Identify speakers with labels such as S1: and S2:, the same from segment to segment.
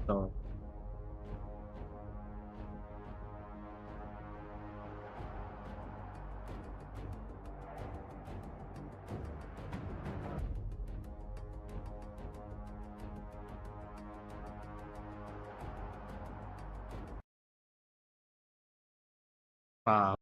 S1: तो हाँ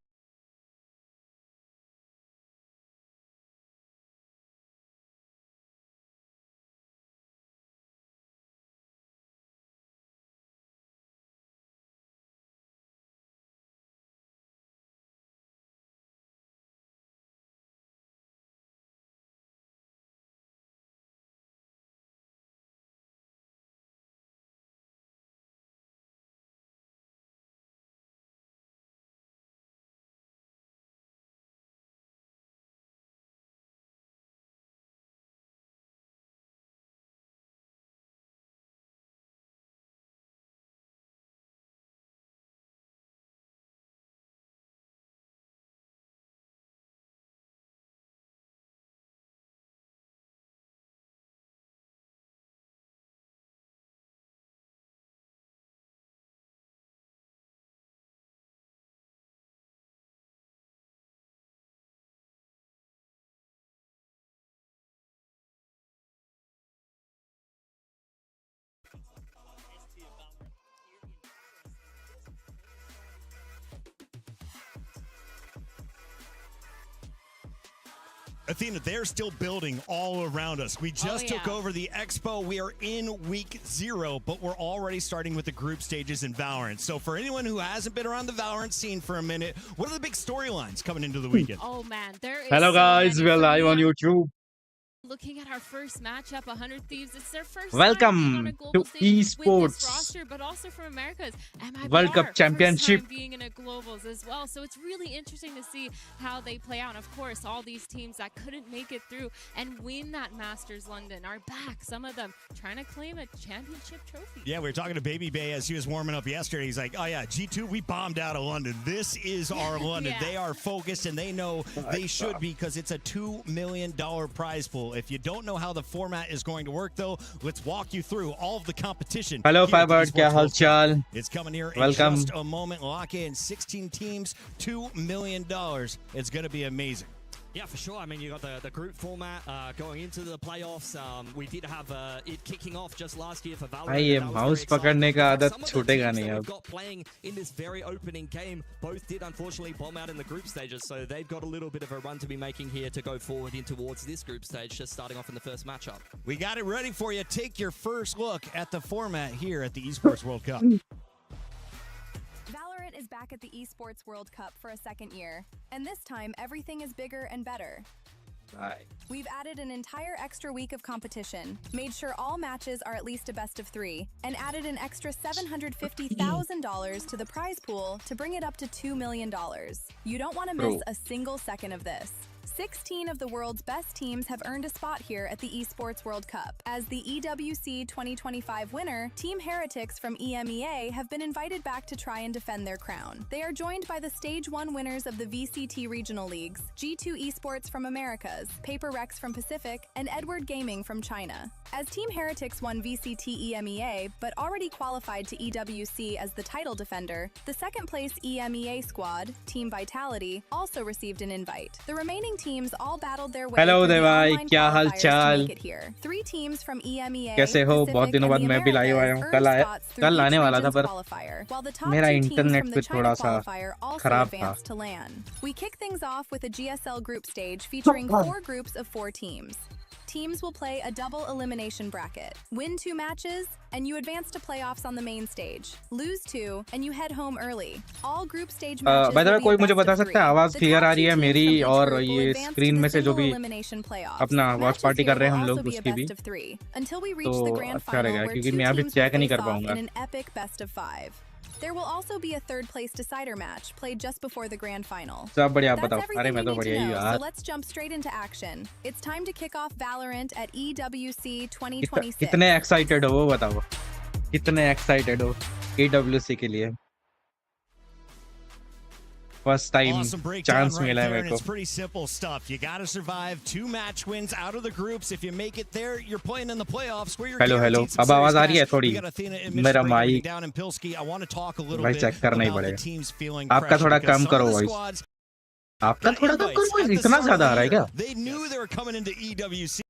S2: Athena, they're still building all around us. We just took over the expo. We are in week 0, but we're already starting with the group stages in Valorant. So for anyone who hasn't been around the Valorant scene for a minute, what are the big storylines coming into the weekend?
S3: Oh man, there is
S1: Hello guys, we're live on YouTube.
S3: Looking at our first matchup, 100 Thieves. It's their first
S1: Welcome
S3: time being on a global
S1: to
S3: stage with
S1: Esports
S3: this roster, but also from Americas. MIBR,
S1: World Cup Championship.
S3: first time being in a globals as well. So it's really interesting to see how they play out. And of course, all these teams that couldn't make it through and win that Masters London are back. Some of them trying to claim a championship trophy.
S2: Yeah, we were talking to Baby Bay as he was warming up yesterday. He's like, oh yeah, G2, we bombed out of London. This is our London.
S3: Yeah.
S2: They are focused and they know they should be because it's a $2 million prize pool. If you don't know how the format is going to work, though, let's walk you through all of the competition.
S1: Hello
S2: here at the
S1: Firebird,
S2: Esports
S1: क्या हाल
S2: World Cup.
S1: चाल?
S2: It's coming here
S1: Welcome.
S2: in just a moment. Lock in 16 teams, $2 million. It's going to be amazing.
S4: Yeah, for sure. I mean, you got the group format going into the playoffs. We did have it kicking off just last year for Valorant.
S1: भाई ये mouse पकड़ने का आदत
S4: Some of the
S1: छूटेगा
S4: teams
S1: नहीं
S4: that
S1: अब.
S4: we've got playing in this very opening game both did unfortunately bomb out in the group stages, so they've got a little bit of a run to be making here to go forward in towards this group stage, just starting off in the first matchup.
S2: We got it ready for you. Take your first look at the format here at the Esports World Cup.
S5: Valorant is back at the Esports World Cup for a second year, and this time everything is bigger and better. We've added an entire extra week of competition, made sure all matches are at least a best of 3, and added an extra $750,000 to the prize pool to bring it up to $2 million. You don't want to miss a single second of this. 16 of the world's best teams have earned a spot here at the Esports World Cup. As the EWC 2025 winner, Team Heretics from EMEA have been invited back to try and defend their crown. They are joined by the Stage 1 winners of the VCT Regional Leagues, G2 Esports from Americas, Paper Rex from Pacific, and Edward Gaming from China. As Team Heretics won VCT EMEA, but already qualified to EWC as the title defender, the second place EMEA squad, Team Vitality, also received an invite. The remaining teams all battled their way
S1: Hello
S5: through the
S1: देवाई,
S5: online
S1: क्या हाल
S5: qualifiers to
S1: चाल?
S5: make it here. 3 teams from EMEA,
S1: कैसे हो?
S5: Pacific,
S1: बहुत दिनों बाद
S5: and the
S1: मैं भी लाइव आया हूँ.
S5: Americas earned spots through
S1: कल आने
S5: each
S1: वाला था
S5: region's
S1: पर
S5: qualifier, while the top
S1: मेरा
S5: 2 teams
S1: इंटरनेट
S5: from
S1: पे
S5: the China
S1: थोड़ा सा
S5: qualifier also
S1: खराब था.
S5: advanced to LAN. We kick things off with a GSL group stage featuring 4 groups of 4 teams. Teams will play a double elimination bracket. Win 2 matches, and you advance to playoffs on the main stage. Lose 2, and you head home early. All group stage matches
S1: by the way,
S5: will be
S1: कोई
S5: a
S1: मुझे
S5: best
S1: बता
S5: of 3.
S1: सकता है आवाज
S5: The
S1: clear
S5: top
S1: आ
S5: 2
S1: रही है
S5: teams
S1: मेरी
S5: from each
S1: और
S5: group will
S1: ये
S5: advance
S1: स्क्रीन
S5: to
S1: में
S5: the
S1: से जो
S5: single
S1: भी
S5: elimination playoffs.
S1: अपना वॉच
S5: Matches
S1: पार्टी
S5: here
S1: कर रहे हैं
S5: will
S1: हम लोग
S5: also be a
S1: उसकी भी
S5: best of 3 until we reach
S1: तो
S5: the grand
S1: अच्छा
S5: final
S1: रहेगा
S5: where
S1: क्योंकि
S5: 2
S1: मैं अभी
S5: teams will
S1: चेक नहीं
S5: face
S1: कर
S5: off
S1: पाऊंगा.
S5: in an epic best of 5. There will also be a third place decider match played just before the grand final.
S1: सब बढ़िया आप
S5: That's
S1: बताओ. अरे
S5: everything
S1: मैं
S5: we
S1: तो
S5: need to
S1: बढ़िया ही
S5: know,
S1: यार.
S5: so let's jump straight into action. It's time to kick off Valorant at EWC 2026.
S1: कितने एक्साइटेड हो वो बताओ. कितने एक्साइटेड हो EWC के लिए. First time
S2: Awesome breakdown
S1: chance
S2: right
S1: मिला है
S2: there,
S1: मेरे
S2: and
S1: को.
S2: it's pretty simple stuff. You got to survive 2 match wins out of the groups. If you make it there, you're playing in the playoffs where you're
S1: Hello,
S2: guaranteed
S1: hello.
S2: some
S1: अब आवाज आ रही है
S2: serious
S1: थोड़ी.
S2: cash. We got Athena and
S1: मेरा
S2: Mitch breaking
S1: mic
S2: down in Pilski. I want to talk a little
S1: भाई
S2: bit
S1: check करना ही
S2: about the
S1: पड़ेगा.
S2: teams feeling
S1: आपका
S2: pressure
S1: थोड़ा
S2: because
S1: कम
S2: some
S1: करो
S2: of the
S1: वॉइस.
S2: squads
S1: आपका
S2: got
S1: थोड़ा कम
S2: invites
S1: करो
S2: at
S1: वॉइस.
S2: the
S1: इतना
S2: start of
S1: ज्यादा
S2: the
S1: आ रहा है
S2: year.
S1: क्या?
S2: They knew they were coming into EWC.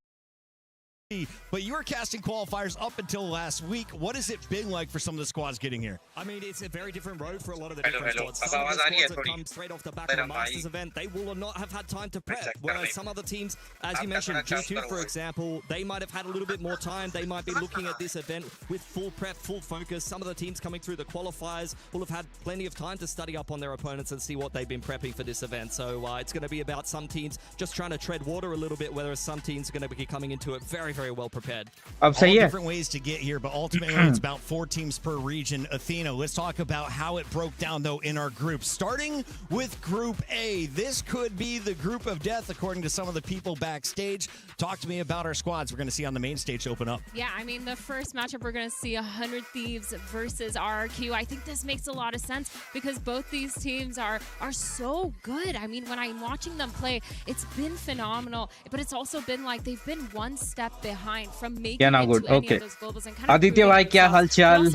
S2: But you were casting qualifiers up until last week. What has it been like for some of the squads getting here?
S4: I mean, it's a very different road for a lot of the
S1: Hello,
S4: different
S1: hello.
S4: squads. Some of the squads that come straight off the back of the Masters event, they will not have had time to prep. Whereas some other teams, as you mentioned, G2, for example, they might have had a little bit more time. They might be looking at this event with full prep, full focus. Some of the teams coming through the qualifiers will have had plenty of time to study up on their opponents and see what they've been prepping for this event. So it's going to be about some teams just trying to tread water a little bit, whereas some teams are going to be coming into it very, very well prepared.
S1: अब
S2: All
S1: सही है.
S2: different ways to get here, but ultimately it's about 4 teams per region. Athena, let's talk about how it broke down, though, in our group. Starting with Group A, this could be the group of death, according to some of the people backstage. Talk to me about our squads we're going to see on the main stage open up.
S3: Yeah, I mean, the first matchup we're going to see 100 Thieves versus RRQ. I think this makes a lot of sense because both these teams are so good. I mean, when I'm watching them play, it's been phenomenal, but it's also been like they've been one step behind from making
S1: Yeah, now
S3: it
S1: good.
S3: to any
S1: Okay.
S3: of those globals and kind of
S1: Aditya भाई क्या हाल चाल?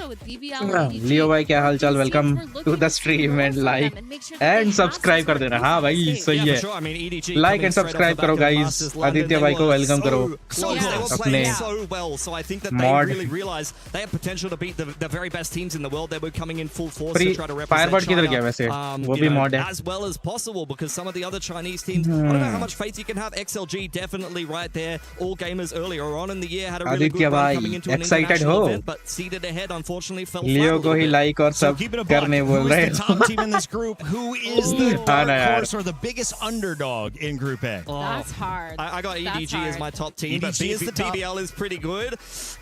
S1: लियो भाई क्या हाल चाल? Welcome to the stream and like and subscribe कर देना. हाँ भाई सही
S4: Yeah,
S1: है.
S4: for sure. I mean, EDG
S1: like
S4: coming
S1: and
S4: straight off
S1: subscribe
S4: the
S1: करो
S4: back of
S1: guys.
S4: Masters London,
S1: Aditya
S4: they
S1: भाई को
S4: were
S1: वेलकम करो.
S4: close. They were
S1: अपने
S4: playing so well. So I think that they
S1: mod.
S4: really realized they have potential to beat the very best teams in the world. They were coming in full force
S1: Free
S4: to try to represent
S1: Firebird किधर
S4: China,
S1: गया वैसे? वो
S4: you
S1: भी
S4: know,
S1: mod है.
S4: as well as possible because some of the other Chinese teams, I don't know how much faith you can have. XLG definitely right there. All gamers earlier on in the year had a really
S1: Aditya
S4: good run
S1: भाई
S4: coming into an
S1: excited
S4: international
S1: हो?
S4: event, but seeded ahead unfortunately fell flat
S1: Leo
S4: a
S1: को
S4: little
S1: ही
S4: bit.
S1: Like और
S2: So
S1: सब
S2: keep it a buck.
S1: करने
S2: Who
S1: बोल
S2: is
S1: रहे
S2: the top team in this group? Who is the dark horse or the biggest underdog in Group A?
S3: That's hard.
S4: I got
S3: That's
S4: EDG as
S3: hard.
S4: my top team, but
S2: EDG is the top.
S4: BBL is pretty good.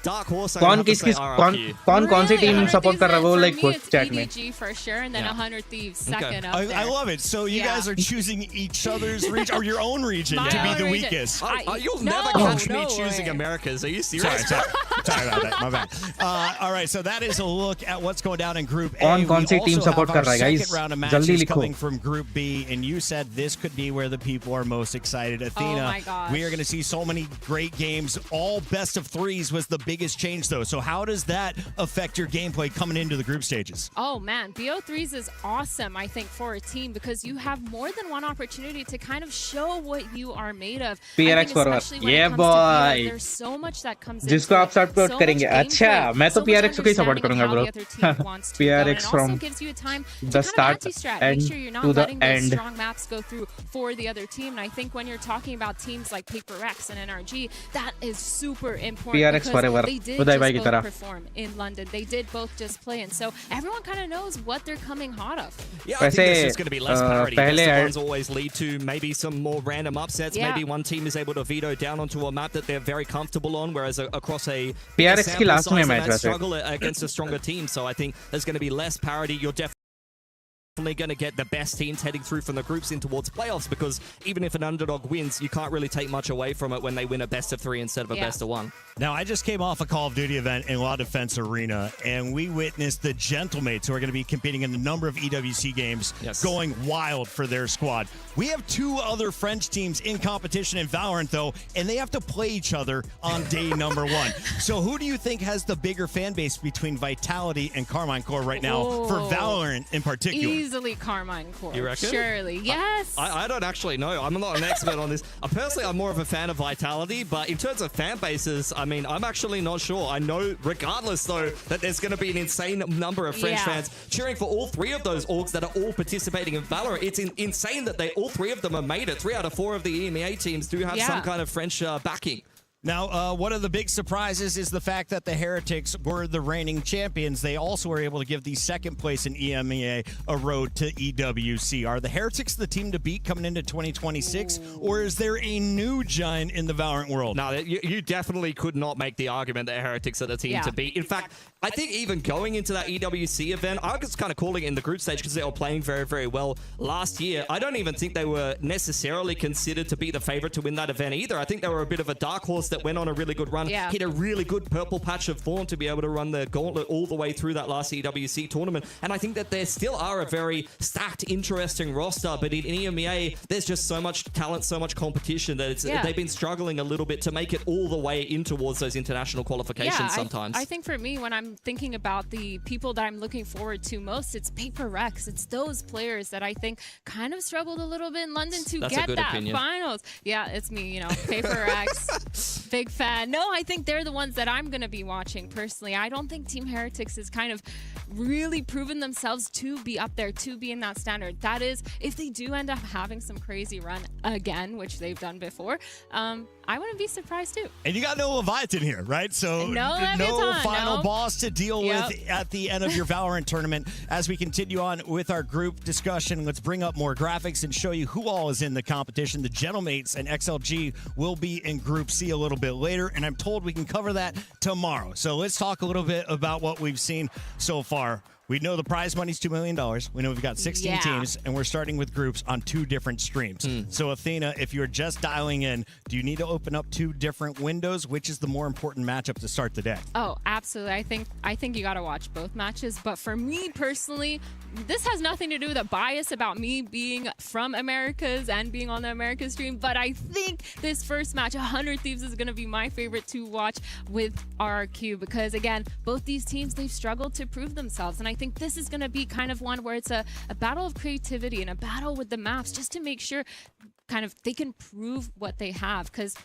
S4: Dark horse, I'm
S1: कौन
S4: gonna have to
S1: किस
S4: say
S1: किस
S4: RRQ.
S1: कौन सी team
S3: 100
S1: support कर रहा है वो
S3: Thieves,
S1: like
S3: for me, it's
S1: chat में.
S3: EDG for sure, and then
S4: Yeah.
S3: 100 Thieves
S4: Okay.
S3: second up
S2: I
S3: there.
S2: love it. So you
S3: Yeah.
S2: guys are choosing each other's region or your own region
S3: My
S2: to be
S3: own
S2: the
S3: region.
S2: weakest.
S4: You'll
S3: No,
S4: never catch me
S3: no
S4: choosing
S3: way.
S4: Americas. Are you
S2: Sorry,
S4: serious?
S2: sorry about that. My bad. All right, so that is a look at what's going down in Group A.
S1: कौन सी
S2: We
S1: team
S2: also
S1: support
S2: have
S1: कर
S2: our
S1: रहा है, guys?
S2: second round of
S1: जल्दी
S2: matches
S1: लिखो.
S2: coming from Group B, and you said this could be where the people are most excited. Athena,
S3: my gosh.
S2: we are going to see so many great games. All best of threes was the biggest change, though. So how does that affect your gameplay coming into the group stages?
S3: Oh man, BO3s is awesome, I think, for a team because you have more than one opportunity to kind of show what you are made of.
S1: PRX
S3: I think
S1: forward.
S3: especially when
S1: Yeah,
S3: it comes to
S1: boy.
S3: BO, there's so much that comes
S1: जिसको
S3: into
S1: आप
S3: it.
S1: Support
S3: So
S1: करेंगे.
S3: much
S1: अच्छा,
S3: gameplay,
S1: मैं तो
S3: so much
S1: PRX को ही support
S3: understanding
S1: करूंगा
S3: of how
S1: bro.
S3: the other team wants to go,
S1: PRX
S3: and it
S1: from
S3: also gives you time to
S1: the
S3: kind
S1: start
S3: of anti-strat, make
S1: and
S3: sure you're
S1: to
S3: not
S1: the
S3: letting those
S1: end.
S3: strong maps go through for the other team. And I think when you're talking about teams like Paper X and NRG, that is super important
S1: PRX
S3: because
S1: forever.
S3: they did
S1: उदय भाई की
S3: just both
S1: तरह.
S3: perform in London. They did both just play, and so everyone kind of knows what they're coming hot of.
S4: Yeah, I think
S1: वैसे,
S4: there's just going to be less parity.
S1: पहले
S4: Best of ones always lead to maybe some more random upsets.
S3: Yeah.
S4: Maybe one team is able to veto down onto a map that they're very comfortable on, whereas across a
S1: PRX की
S4: sample
S1: last में
S4: size, they
S1: match
S4: might
S1: वैसे.
S4: struggle against a stronger team. So I think there's going to be less parity. You're definitely going to get the best teams heading through from the groups in towards playoffs because even if an underdog wins, you can't really take much away from it when they win a best of 3 instead of a
S3: Yeah.
S4: best of 1.
S2: Now, I just came off a Call of Duty event in La Defense Arena, and we witnessed the Gentlemates, who are going to be competing in a number of EWC games,
S4: Yes.
S2: going wild for their squad. We have 2 other French teams in competition in Valorant, though, and they have to play each other on day number 1. So who do you think has the bigger fan base between Vitality and Carmine Core right now for
S3: Oh.
S2: Valorant in particular?
S3: Easily Carmine Core.
S4: You reckon?
S3: Surely. Yes.
S4: I don't actually know. I'm not an expert on this. Personally, I'm more of a fan of Vitality, but in terms of fan bases, I mean, I'm actually not sure. I know, regardless, though, that there's going to be an insane number of French
S3: Yeah.
S4: fans cheering for all 3 of those orgs that are all participating in Valorant. It's insane that all 3 of them have made it. 3 out of 4 of the EMEA teams do have some
S3: Yeah.
S4: kind of French backing.
S2: Now, one of the big surprises is the fact that the Heretics were the reigning champions. They also were able to give the second place in EMEA a road to EWC. Are the Heretics the team to beat coming into 2026, or is there a new giant in the Valorant world?
S4: No, you definitely could not make the argument that Heretics are the team
S3: Yeah.
S4: to beat. In fact, I think even going into that EWC event, I was kind of calling it in the group stage because they were playing very, very well last year. I don't even think they were necessarily considered to be the favorite to win that event either. I think they were a bit of a dark horse that went on a really good run, hit a really good purple patch of form to be able to run the gauntlet all the way through that last EWC tournament. And I think that there still are a very stacked, interesting roster, but in EMEA, there's just so much talent, so much competition that they've been struggling a little bit to make it all the way in towards those international qualifications sometimes.
S3: I think for me, when I'm thinking about the people that I'm looking forward to most, it's Paper Rex. It's those players that I think kind of struggled a little bit in London to get that finals. Yeah, it's me, you know, Paper Rex, big fan. No, I think they're the ones that I'm going to be watching personally. I don't think Team Heretics has kind of really proven themselves to be up there, to be in that standard. That is, if they do end up having some crazy run again, which they've done before, I wouldn't be surprised too.
S2: And you got no Leviathan here, right? So no final boss to deal with at the end of your Valorant tournament. As we continue on with our group discussion, let's bring up more graphics and show you who all is in the competition. The Gentlemates and XLG will be in Group C a little bit later, and I'm told we can cover that tomorrow. So let's talk a little bit about what we've seen so far. We know the prize money's $2 million. We know we've got 16 teams, and we're starting with groups on 2 different streams. So, Athena, if you're just dialing in, do you need to open up 2 different windows? Which is the more important matchup to start the day?
S3: Oh, absolutely. I think you got to watch both matches. But for me personally, this has nothing to do with a bias about me being from Americas and being on the Americas stream. But I think this first match, 100 Thieves, is going to be my favorite to watch with RRQ because, again, both these teams, they've struggled to prove themselves. And I think this is going to be kind of one where it's a battle of creativity and a battle with the maps just to make sure kind of they can prove what they have, because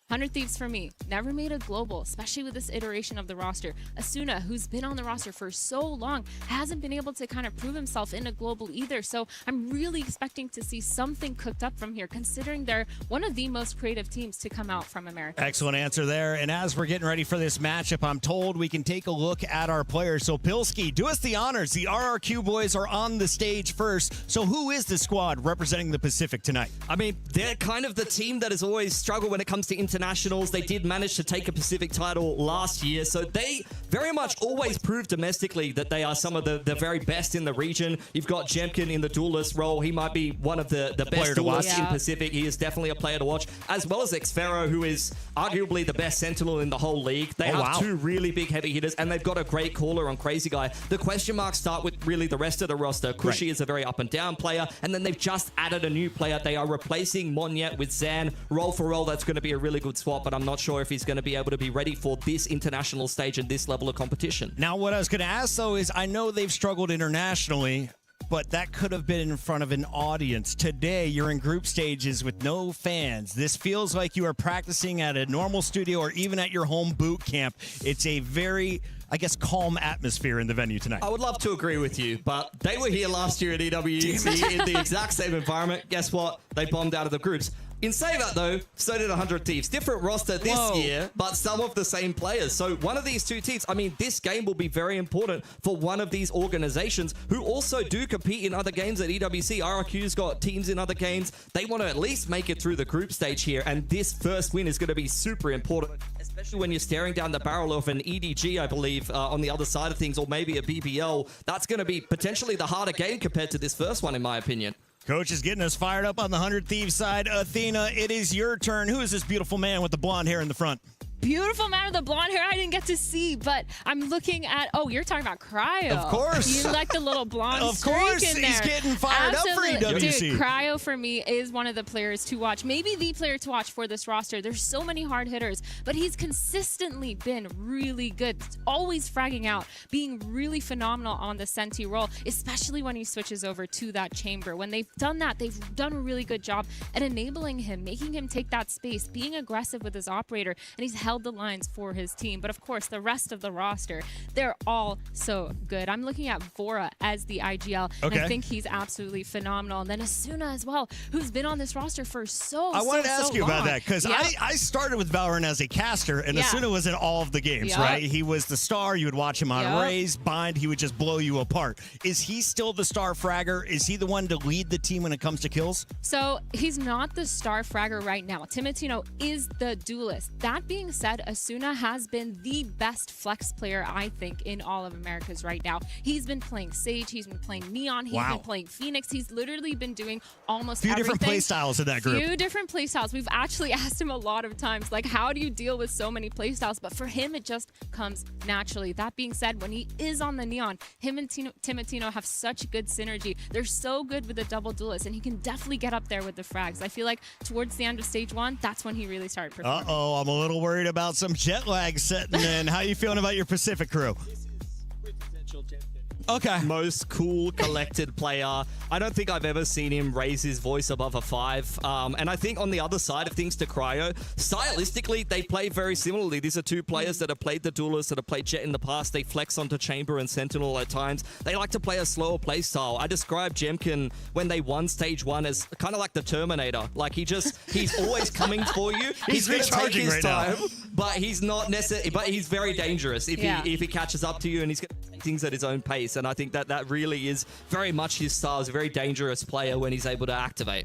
S3: 100 Thieves for me never made a global, especially with this iteration of the roster. Asuna, who's been on the roster for so long, hasn't been able to kind of prove himself in a global either. So I'm really expecting to see something cooked up from here, considering they're one of the most creative teams to come out from America.
S2: Excellent answer there. And as we're getting ready for this matchup, I'm told we can take a look at our players. So Pilski, do us the honors. The RRQ boys are on the stage first. So who is the squad representing the Pacific tonight?
S4: I mean, they're kind of the team that has always struggled when it comes to internationals. They did manage to take a Pacific title last year, so they very much always prove domestically that they are some of the very best in the region. You've got Jemkin in the duelist role. He might be one of the best duelists in Pacific. He is definitely a player to watch, as well as Xfero, who is arguably the best Sentinel in the whole league. They have 2 really big heavy hitters, and they've got a great caller on Crazy Guy. The question marks start with really the rest of the roster. Kushi is a very up and down player, and then they've just added a new player. They are replacing Monyet with Zan. Roll for roll, that's going to be a really good swap, but I'm not sure if he's going to be able to be ready for this international stage and this level of competition.
S2: Now, what I was going to ask, though, is I know they've struggled internationally, but that could have been in front of an audience. Today, you're in group stages with no fans. This feels like you are practicing at a normal studio or even at your home boot camp. It's a very, I guess, calm atmosphere in the venue tonight.
S4: I would love to agree with you, but they were here last year at EWC in the exact same environment. Guess what? They bombed out of the groups. In saying that, though, so did 100 Thieves. Different roster this year, but some of the same players. So one of these 2 teams, I mean, this game will be very important for one of these organizations who also do compete in other games at EWC. RRQ's got teams in other games. They want to at least make it through the group stage here, and this first win is going to be super important, especially when you're staring down the barrel of an EDG, I believe, on the other side of things, or maybe a BBL. That's going to be potentially the harder game compared to this first one, in my opinion.
S2: Coach is getting us fired up on the 100 Thieves side. Athena, it is your turn. Who is this beautiful man with the blonde hair in the front?
S3: Beautiful man with the blonde hair. I didn't get to see, but I'm looking at. Oh, you're talking about Cryo.
S2: Of course.
S3: You like the little blonde
S2: of course,
S3: streak in there.
S2: He's getting fired up for EWC.
S3: Dude, Cryo for me is one of the players to watch. Maybe the player to watch for this roster. There's so many hard hitters, but he's consistently been really good. Always fragging out, being really phenomenal on the Senti role, especially when he switches over to that chamber. When they've done that, they've done a really good job at enabling him, making him take that space, being aggressive with his operator, and he's held the lines for his team. But of course, the rest of the roster, they're all so good. I'm looking at Vora as the IGL, and I think he's absolutely phenomenal. And then Asuna as well, who's been on this roster for I
S2: wanted to ask you
S3: long.
S2: about that, because I started with Valorant as a caster, and Asuna was in all of the games, right? He was the star. You would watch him on Raze, Bind. He would just blow you apart. Is he still the star fragger? Is he the one to lead the team when it comes to kills?
S3: So he's not the star fragger right now. Timotino is the duelist. That being said, Asuna has been the best flex player, I think, in all of Americas right now. He's been playing Sage, he's been playing Neon, he's been playing Phoenix. He's literally been doing almost everything.
S2: Different play styles in that group.
S3: Few different play styles. We've actually asked him a lot of times, like, how do you deal with so many play styles? But for him, it just comes naturally. That being said, when he is on the Neon, him and Timotino have such good synergy. They're so good with the double duelist, and he can definitely get up there with the frags. I feel like towards the end of stage 1, that's when he really started performing.
S2: Uh-oh, I'm a little worried about some jet lag setting in. How you feeling about your Pacific crew? Okay.
S4: Most cool, collected player. I don't think I've ever seen him raise his voice above a 5. And I think on the other side of things to Cryo, stylistically, they play very similarly. These are two players that have played the duelists, that have played Jet in the past. They flex onto Chamber and Sentinel at times. They like to play a slower play style. I described Jemkin when they won stage 1 as kind of like the Terminator. Like he's always coming for you.
S2: He's
S4: going to take his
S2: right
S4: time,
S2: now.
S4: but he's not necessarily. But he's very dangerous if he catches up to you, and he's going to take things at his own pace. And I think that really is very much his style. He's a very dangerous player when he's able to activate.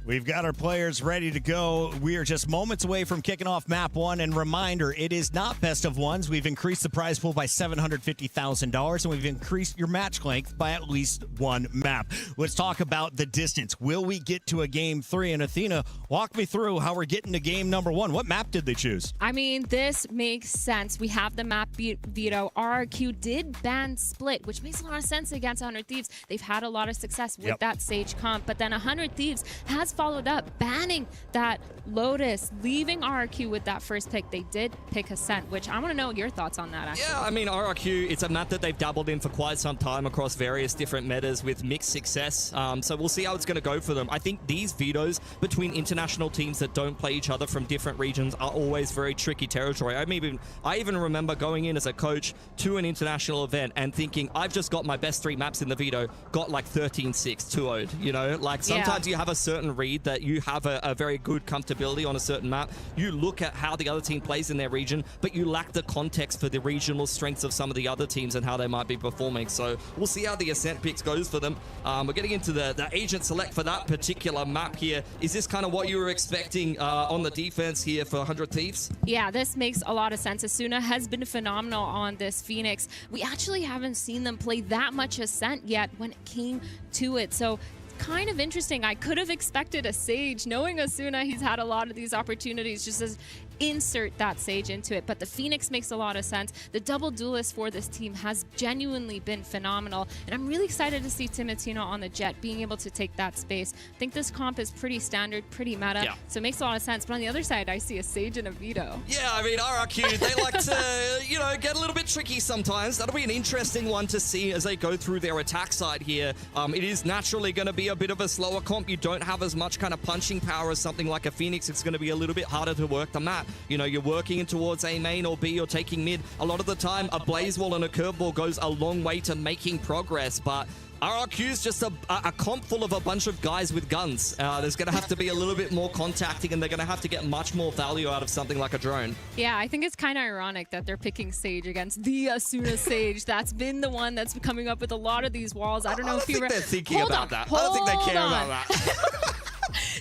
S2: We've got our players ready to go. We are just moments away from kicking off map 1. And reminder, it is not best of ones. We've increased the prize pool by $750,000, and we've increased your match length by at least 1 map. Let's talk about the distance. Will we get to a game 3? And Athena, walk me through how we're getting to game number 1. What map did they choose?
S3: I mean, this makes sense. We have the map veto. RRQ did ban Split, which makes a lot of sense against 100 Thieves. They've had a lot of success with that Sage comp, but then 100 Thieves has followed up, banning that Lotus, leaving RRQ with that first pick. They did pick Ascent, which I want to know your thoughts on that, actually.
S4: Yeah, I mean, RRQ, it's a map that they've dabbled in for quite some time across various different metas with mixed success. So we'll see how it's going to go for them. I think these vetoes between international teams that don't play each other from different regions are always very tricky territory. I even remember going in as a coach to an international event and thinking, I've just got my best 3 maps in the veto, got like 13-6, 2-0'd, you know? Like sometimes you have a certain read that you have a very good comfortability on a certain map. You look at how the other team plays in their region, but you lack the context for the regional strengths of some of the other teams and how they might be performing. So we'll see how the Ascent picks goes for them. We're getting into the agent select for that particular map here. Is this kind of what you were expecting on the defense here for 100 Thieves?
S3: Yeah, this makes a lot of sense. Asuna has been phenomenal on this Phoenix. We actually haven't seen them play that much Ascent yet when it came to it. So kind of interesting. I could have expected a Sage. Knowing Asuna, he's had a lot of these opportunities just as insert that Sage into it, but the Phoenix makes a lot of sense. The double duelist for this team has genuinely been phenomenal, and I'm really excited to see Timotino on the Jet being able to take that space. I think this comp is pretty standard, pretty meta, so it makes a lot of sense. But on the other side, I see a Sage and a Veto.
S4: Yeah, I mean, RRQ, they like to, you know, get a little bit tricky sometimes. That'll be an interesting one to see as they go through their attack side here. It is naturally going to be a bit of a slower comp. You don't have as much kind of punching power as something like a Phoenix. It's going to be a little bit harder to work the map. You know, you're working in towards A main or B or taking mid. A lot of the time, a Blaze Wall and a Curveball goes a long way to making progress, but RRQ is just a comp full of a bunch of guys with guns. There's going to have to be a little bit more contacting, and they're going to have to get much more value out of something like a drone.
S3: Yeah, I think it's kind of ironic that they're picking Sage against the Asuna Sage. That's been the one that's coming up with a lot of these walls. I don't know if you
S4: they're thinking about that. I don't think they care about that.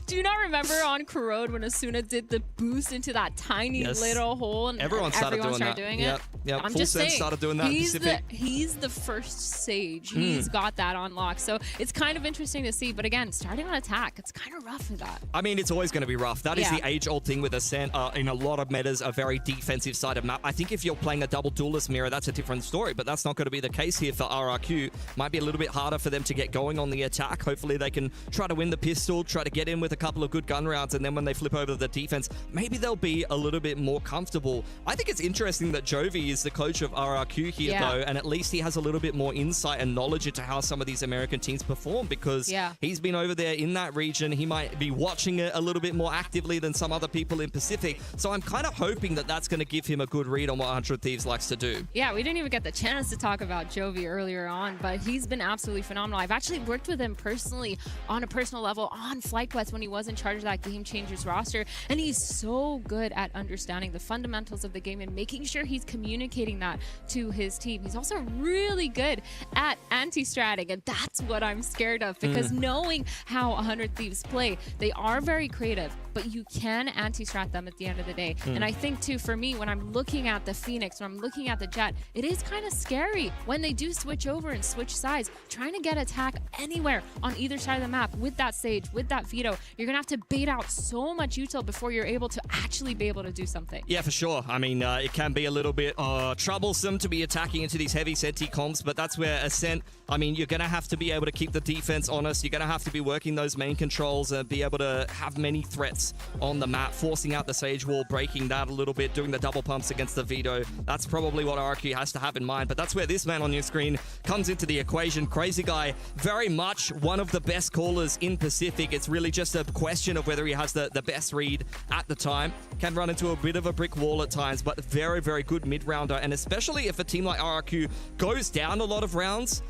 S3: Do you not remember on Corrode when Asuna did the boost into that tiny little hole and everyone started doing it?
S4: Yep.
S3: I'm
S4: Full
S3: just saying,
S4: started doing that.
S3: he's the first Sage. He's got that unlocked. So it's kind of interesting to see. But again, starting on attack, it's kind of rough for that.
S4: I mean, it's always going to be rough. That is the age-old thing with Ascent. In a lot of metas, a very defensive side of map. I think if you're playing a double duelist mirror, that's a different story. But that's not going to be the case here for RRQ. Might be a little bit harder for them to get going on the attack. Hopefully they can try to win the pistol, try to get in with a couple of good gun rounds, and then when they flip over to the defense, maybe they'll be a little bit more comfortable. I think it's interesting that Jovi is the coach of RRQ here, though, and at least he has a little bit more insight and knowledge into how some of these American teams perform, because he's been over there in that region. He might be watching it a little bit more actively than some other people in Pacific. So I'm kind of hoping that that's going to give him a good read on what 100 Thieves likes to do.
S3: Yeah, we didn't even get the chance to talk about Jovi earlier on, but he's been absolutely phenomenal. I've actually worked with him personally on a personal level on FlightQuest when he was in charge of that Game Changers roster, and he's so good at understanding the fundamentals of the game and making sure he's communicating that to his team. He's also really good at anti-stratting, and that's what I'm scared of, because knowing how 100 Thieves play, they are very creative, but you can anti-strat them at the end of the day. And I think too, for me, when I'm looking at the Phoenix, when I'm looking at the Jet, it is kind of scary when they do switch over and switch sides, trying to get attack anywhere on either side of the map with that Sage, with that Veto. You're gonna have to bait out so much util before you're able to actually be able to do something.
S4: Yeah, for sure. I mean, it can be a little bit troublesome to be attacking into these heavy senti comps, but that's where Ascent, I mean, you're gonna have to be able to keep the defense honest. You're gonna have to be working those main controls and be able to have many threats on the map, forcing out the Sage wall, breaking that a little bit, doing the double pumps against the Veto. That's probably what RRQ has to have in mind, but that's where this man on your screen comes into the equation. Crazy Guy, very much one of the best callers in Pacific. It's really just a question of whether he has the best read at the time. Can run into a bit of a brick wall at times, but very, very good mid-rounder, and especially if a team like RRQ goes down a lot of rounds,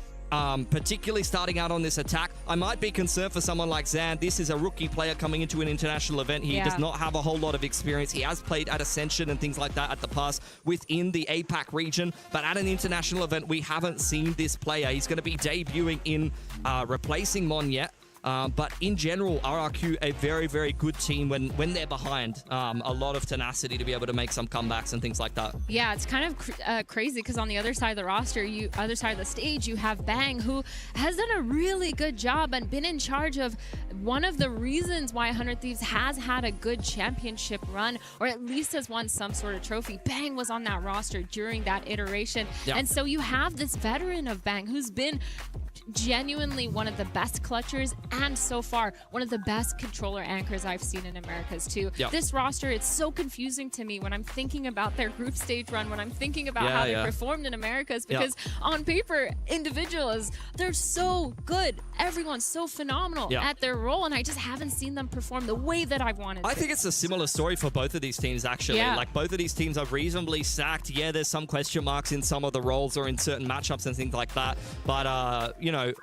S4: particularly starting out on this attack, I might be concerned for someone like Zan. This is a rookie player coming into an international event. He does not have a whole lot of experience. He has played at Ascension and things like that at the past within the APAC region, but at an international event, we haven't seen this player. He's going to be debuting in replacing Mon yet. But in general, RRQ, a very, very good team when they're behind. A lot of tenacity to be able to make some comebacks and things like that.
S3: Yeah, it's kind of crazy because on the other side of the roster, other side of the stage, you have Bang, who has done a really good job and been in charge of one of the reasons why 100 Thieves has had a good championship run, or at least has won some sort of trophy. Bang was on that roster during that iteration. Yeah. And so you have this veteran of Bang who's been genuinely one of the best clutchers and so far one of the best controller anchors I've seen in Americas too. Yep. This roster, it's so confusing to me when I'm thinking about their group stage run, when I'm thinking about how they performed in Americas, because on paper, individuals, they're so good. Everyone's so phenomenal at their role, and I just haven't seen them perform the way that I wanted to.
S4: I think it's a similar story for both of these teams, actually. Like, both of these teams are reasonably stacked. Yeah, there's some question marks in some of the roles or in certain matchups and things like that, but you know,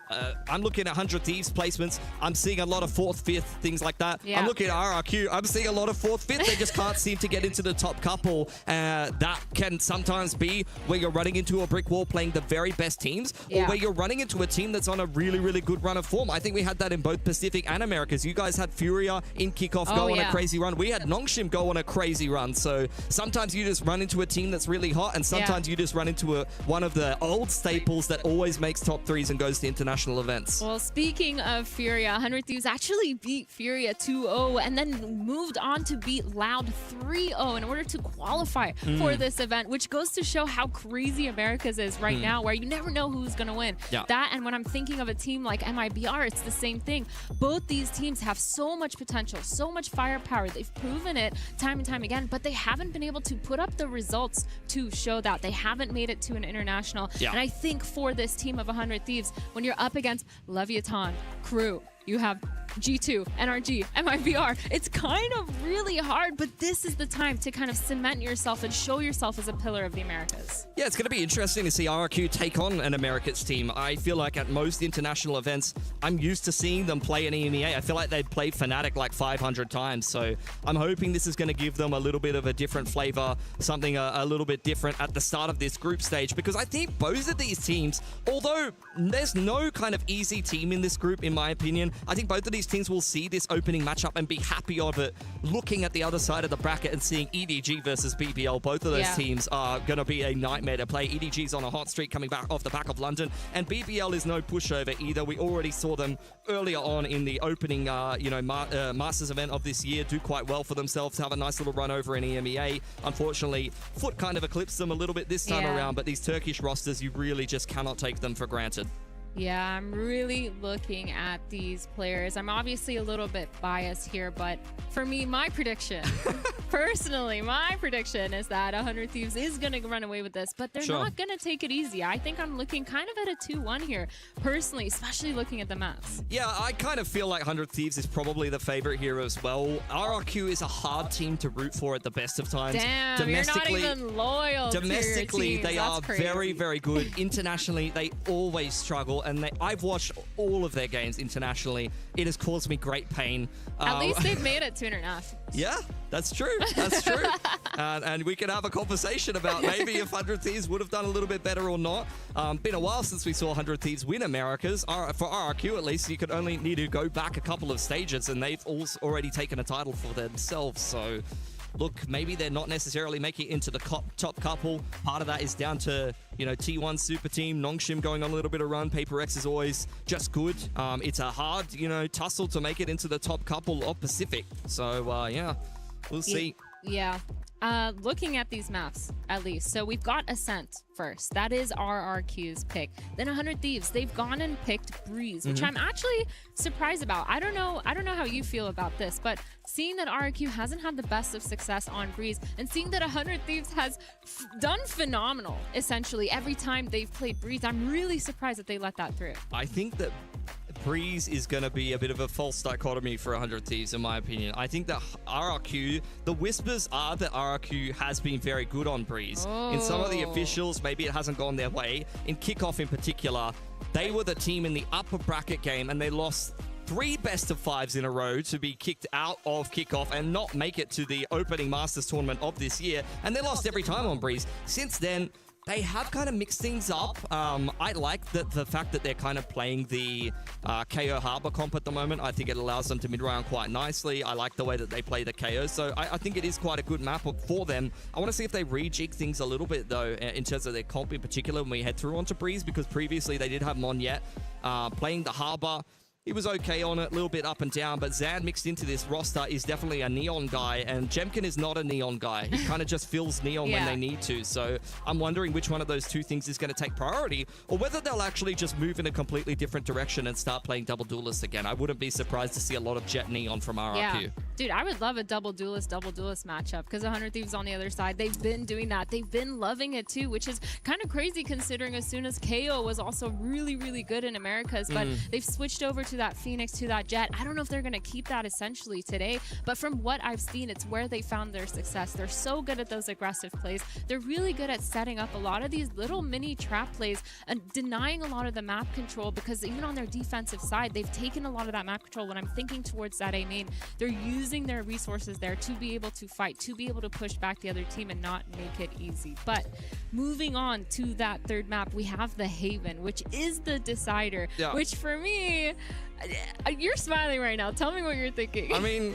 S4: I'm looking at 100 Thieves placements. I'm seeing a lot of 4th, 5th, things like that. I'm looking at RRQ. I'm seeing a lot of 4th, 5th. They just can't seem to get into the top couple. That can sometimes be where you're running into a brick wall playing the very best teams, or where you're running into a team that's on a really, really good run of form. I think we had that in both Pacific and Americas. You guys had Furia in kickoff go on a crazy run. We had Nongshim go on a crazy run. So sometimes you just run into a team that's really hot, and sometimes you just run into one of the old staples that always makes top 3s and goes to international events.
S3: Well, speaking of Furia, 100 Thieves actually beat Furia 2-0 and then moved on to beat Loud 3-0 in order to qualify for this event, which goes to show how crazy Americas is right now, where you never know who's going to win. That, and when I'm thinking of a team like MIBR, it's the same thing. Both these teams have so much potential, so much firepower. They've proven it time and time again, but they haven't been able to put up the results to show that. They haven't made it to an international. And I think for this team of 100 Thieves, when you're up against Leviathan, Crew, you have G2, NRG, MIBR. It's kind of really hard, but this is the time to kind of cement yourself and show yourself as a pillar of the Americas.
S4: Yeah, it's going to be interesting to see RRQ take on an Americas team. I feel like at most international events, I'm used to seeing them play an EMEA. I feel like they've played Fnatic like 500 times, so I'm hoping this is going to give them a little bit of a different flavor, something a little bit different at the start of this group stage, because I think both of these teams, although there's no kind of easy team in this group, in my opinion, I think both of these teams will see this opening matchup and be happy of it, looking at the other side of the bracket and seeing EDG versus BBL. Both of those teams are going to be a nightmare to play. EDG's on a hot streak coming back off the back of London, and BBL is no pushover either. We already saw them earlier on in the opening Masters event of this year do quite well for themselves, have a nice little run over in EMEA. Unfortunately, Foot kind of eclipsed them a little bit this time around, but these Turkish rosters, you really just cannot take them for granted.
S3: Yeah, I'm really looking at these players. I'm obviously a little bit biased here, but for me, my prediction, personally, my prediction is that 100 Thieves is going to run away with this, but they're not going to take it easy. I think I'm looking kind of at a 2-1 here, personally, especially looking at the maps.
S4: Yeah, I kind of feel like 100 Thieves is probably the favorite here as well. RRQ is a hard team to root for at the best of times.
S3: Damn, you're not even loyal to your teams.
S4: They are very, very good. Internationally, they always struggle. and I've watched all of their games internationally. It has caused me great pain.
S3: At least they've made it to international.
S4: Yeah, that's true. That's true. And we can have a conversation about maybe if 100 Thieves would have done a little bit better or not. Been a while since we saw 100 Thieves win Americas. For RRQ, at least, you could only need to go back a couple of stages, and they've also already taken a title for themselves. So, look, maybe they're not necessarily making it into the top couple. Part of that is down to, T1 Super Team, Nongshim going on a little bit of run. Paper X is always just good. It's a hard, tussle to make it into the top couple of Pacific. So, yeah, we'll see.
S3: Yeah. Looking at these maps, at least. So we've got Ascent first. That is RRQ's pick. Then 100 Thieves. They've gone and picked Breeze, which I'm actually surprised about. I don't know how you feel about this, but seeing that RRQ hasn't had the best of success on Breeze, and seeing that 100 Thieves has done phenomenal, essentially, every time they've played Breeze, I'm really surprised that they let that through.
S4: I think that Breeze is going to be a bit of a false dichotomy for 100 Thieves, in my opinion. I think that RRQ, the whispers are that RRQ has been very good on Breeze. In some of the officials, maybe it hasn't gone their way. In Kickoff in particular, they were the team in the upper bracket game, and they lost 3 best-of-5s in a row to be kicked out of Kickoff and not make it to the opening Masters tournament of this year. And they lost every time on Breeze. Since then, they have kind of mixed things up. I like the fact that they're kind of playing the KO Harbor comp at the moment. I think it allows them to mid-round quite nicely. I like the way that they play the KO. So I think it is quite a good map for them. I want to see if they rejig things a little bit, though, in terms of their comp in particular when we head through onto Breeze, because previously they did have Monyet playing the Harbor. He was okay on it, a little bit up and down, but Zan mixed into this roster is definitely a Neon guy, and Jemkin is not a Neon guy. He kind of just fills Neon when they need to. So I'm wondering which one of those two things is going to take priority, or whether they'll actually just move in a completely different direction and start playing double duelist again. I wouldn't be surprised to see a lot of Jet Neon from RRQ.
S3: Yeah. Dude, I would love a double duelist matchup, because 100 Thieves on the other side, they've been doing that. They've been loving it too, which is kind of crazy considering as soon as KO was also really, really good in Americas, but they've switched over to that Phoenix, to that Jet. I don't know if they're going to keep that essentially today, but from what I've seen, it's where they found their success. They're so good at those aggressive plays. They're really good at setting up a lot of these little mini trap plays and denying a lot of the map control, because even on their defensive side, they've taken a lot of that map control. When I'm thinking towards that A main, they're using their resources there to be able to fight, to be able to push back the other team and not make it easy. But moving on to that third map, we have the Haven, which is the decider, which for me, you're smiling right now. Tell me what you're thinking.
S4: I mean,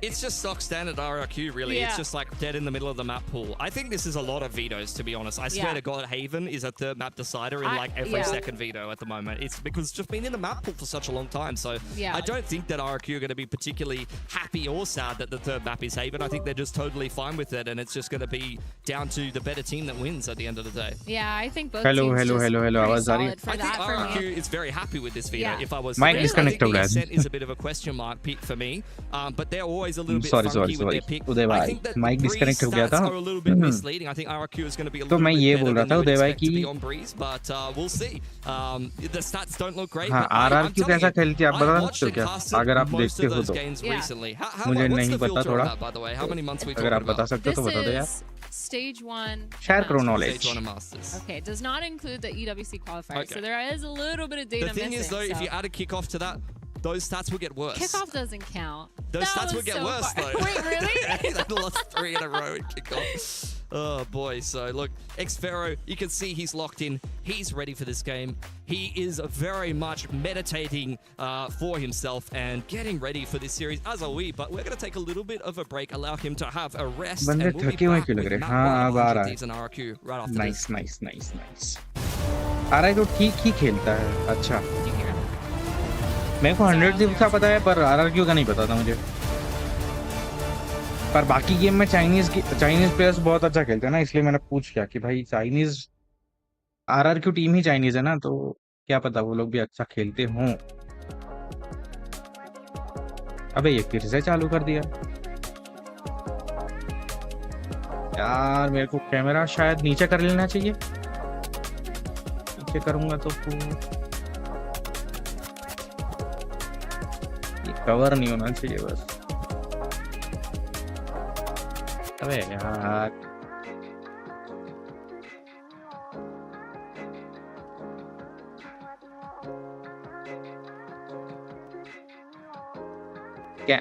S4: it's just stock standard RRQ, really. It's just like dead in the middle of the map pool. I think this is a lot of vetoes, to be honest. I swear to God, Haven is a third map decider in like every second veto at the moment. It's because it's just been in the map pool for such a long time. So I don't think that RRQ are going to be particularly happy or sad that the third map is Haven. I think they're just totally fine with it, and it's just going to be down to the better team that wins at the end of the day.
S3: Yeah, I think both
S1: hello.
S3: I think
S4: RRQ is very happy with this veto. If I was
S1: disconnected,
S4: I think the is a bit of a question mark for me, but they're always a little bit funky with their pick. I think that Breeze stats are a little bit misleading. I think RRQ is going to be a little bit better than you would expect to be on Breeze, but we'll see. The stats don't look great.
S1: RRQ कैसा खेलती है आप बता सकते हो क्या? अगर आप
S4: देखते
S1: हो तो
S4: मुझे नहीं पता थोड़ा. By the way, how many months we
S1: अगर आप बता सकते हो तो बता दो यार.
S3: Stage 1.
S1: Share Pro knowledge.
S4: Stage 1 Masters.
S3: Okay, does not include the EWC qualifier, so there is a little bit of data
S4: missing. The thing is, though, if you add a kickoff to that, those stats will get worse.
S3: Kickoff doesn't count.
S4: Those stats will get worse, though.
S3: Wait, really?
S4: They lost 3 in a row in kickoff. Oh, boy. So, look, Xfero, you can see he's locked in. He's ready for this game. He is very much meditating for himself and getting ready for this series, as are we. But we're going to take a little bit of a break, allow him to have a rest, and we'll be back with map 100 Thieves and RRQ right after this.
S1: Nice. RRQ तो ठीक ही खेलता है. अच्छा. मेरे को 100 Thieves का पता है, पर RRQ का नहीं पता था मुझे. पर बाकी गेम में चाइनीज प्लेयर्स बहुत अच्छा खेलते हैं ना, इसलिए मैंने पूछ किया कि भाई चाइनीज RRQ टीम ही चाइनीज है ना, तो क्या पता वो लोग भी अच्छा खेलते हों. अबे ये फिर से चालू कर दिया यार. मेरे को कैमरा शायद नीचे कर लेना चाहिए. नीचे करूंगा तो ये कवर नहीं होना चाहिए बस. अबे यार क्या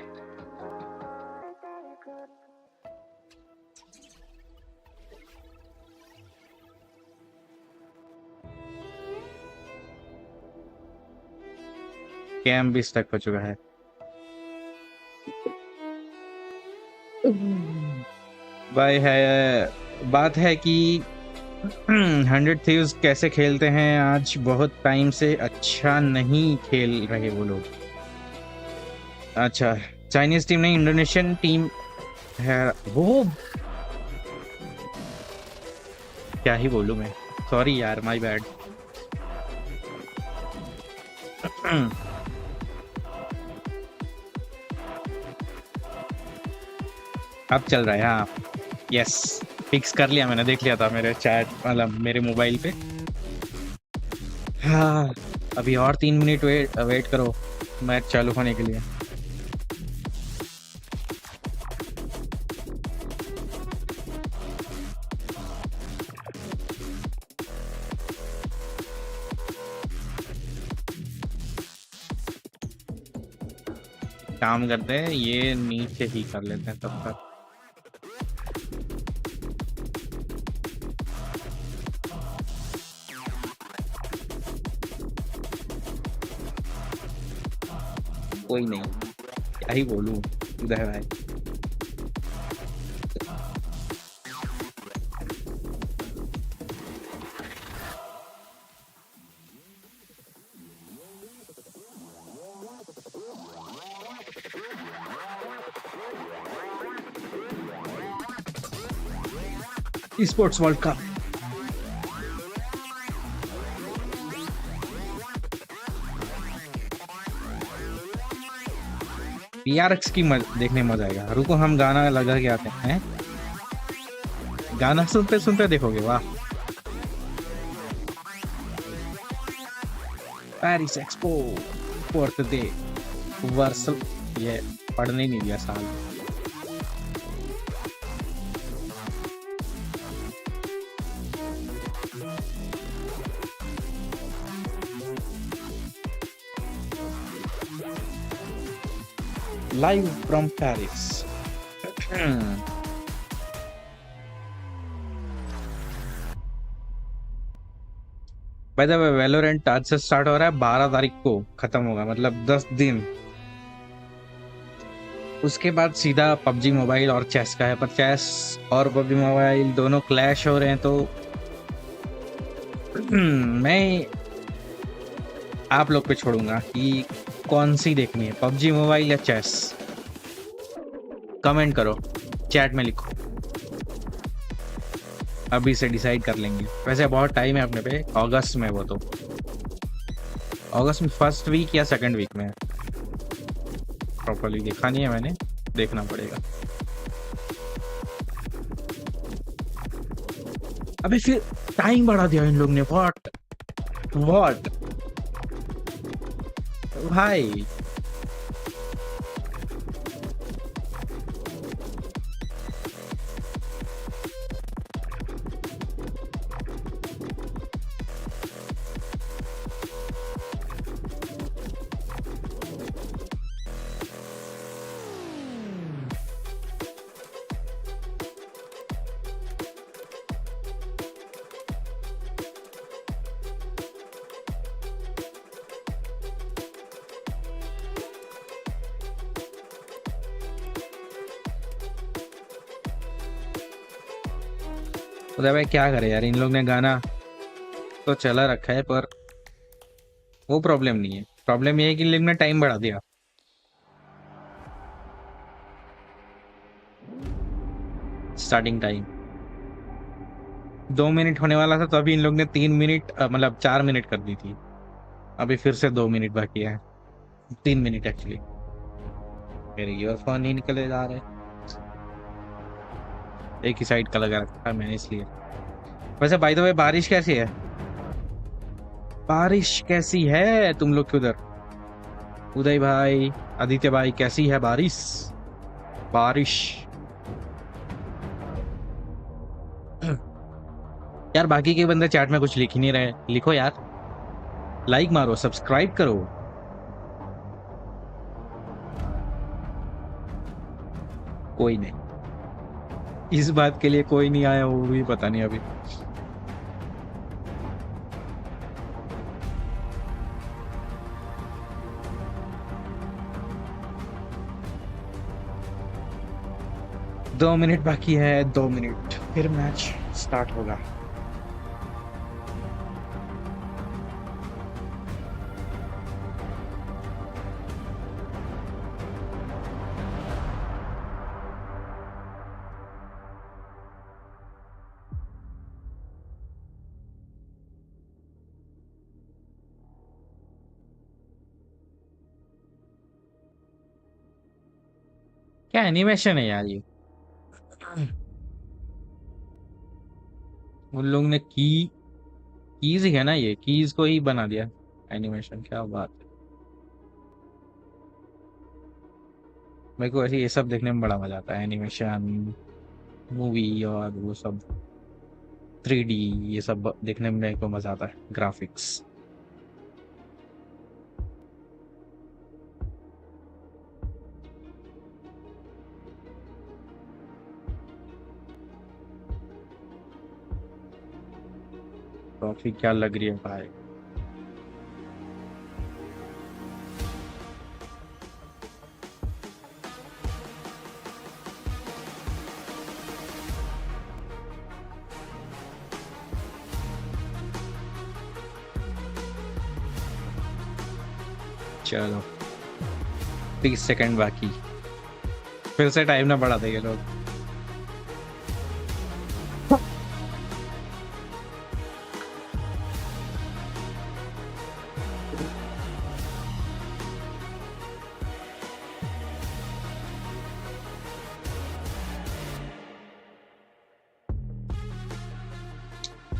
S1: कैम भी स्टक हो चुका है। भाई है बात है कि 100 थीव्स कैसे खेलते हैं, आज बहुत टाइम से अच्छा नहीं खेल रहे वो लोग। अच्छा, चाइनीज टीम नहीं, इंडोनेशियन टीम है वो। क्या ही बोलूं मैं, सॉरी यार, माय बैड। अब चल रहा है। हाँ, यस, फिक्स कर लिया मैंने, देख लिया था मेरे चैट, मतलब मेरे मोबाइल पे। हाँ, अभी और 3 मिनट वेट करो मैच चालू होने के लिए। काम करते हैं, ये नीचे ही कर लेते हैं तब तक। कोई नहीं, क्या ही बोलूं उदय भाई। Esports World Cup PRX की देखने में मजा आएगा। रुको, हम गाना लगा के आते हैं। गाना सुनते सुनते देखोगे, वाह। Paris expo fourth day Vercel, ये पढ़ने ही नहीं दिया साल। Live from Paris. By the way, Valorant आज से स्टार्ट हो रहा है, 12 तारीख को खत्म होगा, मतलब 10 दिन। उसके बाद सीधा पबजी मोबाइल और चेस का है, पर चेस और पबजी मोबाइल दोनों क्लैश हो रहे हैं, तो मैं आप लोग पे छोड़ूंगा कि कौन सी देखनी है, पबजी मोबाइल या चेस। कमेंट करो, चैट में लिखो, अभी से डिसाइड कर लेंगे। वैसे बहुत टाइम है अपने पे, अगस्त में, वो तो अगस्त में फर्स्ट वीक या सेकंड वीक में। प्रॉपर्ली देखा नहीं है मैंने, देखना पड़ेगा। अबे फिर टाइम बढ़ा दिया इन लोग ने, व्हाट भाई। उदय भाई क्या करे यार, इन लोग ने गाना तो चला रखा है, पर वो प्रॉब्लम नहीं है। प्रॉब्लम ये है कि इन लोग ने टाइम बढ़ा दिया। स्टार्टिंग टाइम 2 मिनट होने वाला था, तो अभी इन लोग ने 3 मिनट, मतलब 4 मिनट कर दी थी। अभी फिर से 2 मिनट बाकी है, 3 मिनट एक्चुअली। मेरे ईयरफोन नहीं निकले जा रहे, एक ही साइड का लगा रखा था मैंने, इसलिए। वैसे बाय द वे, बारिश कैसी है? बारिश कैसी है तुम लोग के उधर? उदय भाई, आदित्य भाई, कैसी है बारिश? यार बाकी के बंदे चैट में कुछ लिख ही नहीं रहे, लिखो यार, लाइक मारो, सब्सक्राइब करो। कोई नहीं, इस बात के लिए कोई नहीं आया, वो भी पता नहीं अभी। दो मिनट बाकी है, 2 मिनट फिर मैच स्टार्ट होगा। क्या एनिमेशन है यार ये, उन लोग ने कीज ही है ना, ये कीज को ही बना दिया एनिमेशन, क्या बात है। मेरे को ऐसे ये सब देखने में बड़ा मजा आता है, एनिमेशन, मूवी और वो सब 3D, ये सब देखने में मेरे को मजा आता है, ग्राफिक्स। ट्रॉफी क्या लग रही है भाई। चलो 30 सेकंड बाकी, फिर से टाइम ना बढ़ा देंगे लोग।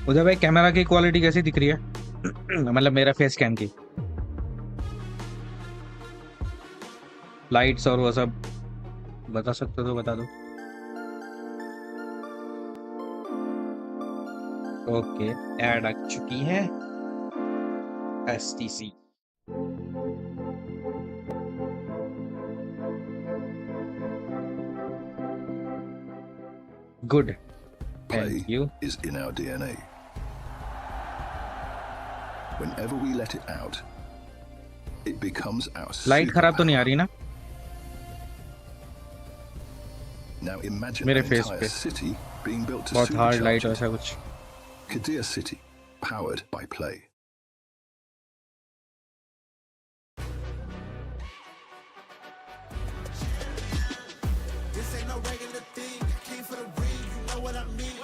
S1: उधर भाई कैमरा की क्वालिटी कैसी दिख रही है? मतलब मेरा फेस कैम की लाइट्स और वो सब बता सकते हो तो बता दो। ओके, ऐड आ चुकी है STC। Good,
S6: Play
S1: thank you.
S6: is in our DNA. Whenever we let it out, it becomes our
S1: light खराब तो नहीं आ रही ना
S6: Now imagine
S1: मेरे
S6: an
S1: फेस
S6: entire
S1: पे?
S6: city being built to
S1: बहुत हार्ड
S6: supercharge
S1: लाइट
S6: it.
S1: वैसा कुछ।
S6: Kadir City, powered by play.
S7: This ain't no regular thing. I came for the ring, you know what I mean.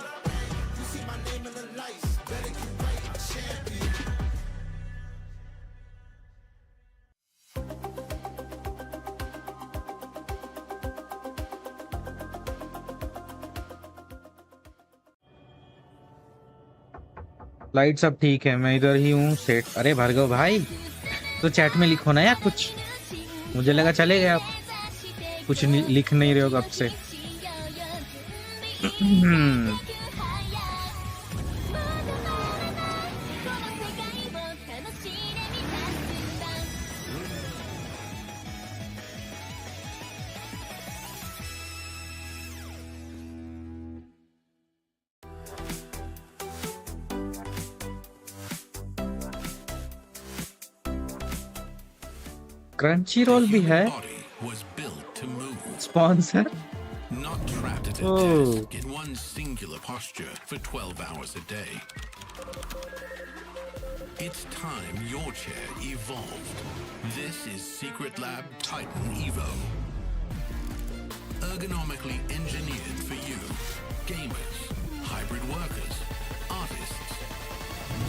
S7: You see my name in the lights, better get right, champion.
S1: Light सब ठीक है, मैं इधर ही हूँ set. अरे भार्गव भाई, तो chat में लिखो ना यार कुछ, मुझे लगा चले गए आप, कुछ लिख नहीं रहे हो कब से। क्रंची रोल भी है sponsor.
S8: Not trapped at a
S1: Oh.
S8: desk in one singular posture for 12 hours a day. It's time your chair evolved. This is Secret Lab Titan Evo. Ergonomically engineered for you, gamers, hybrid workers, artists,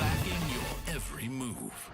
S8: backing your every move.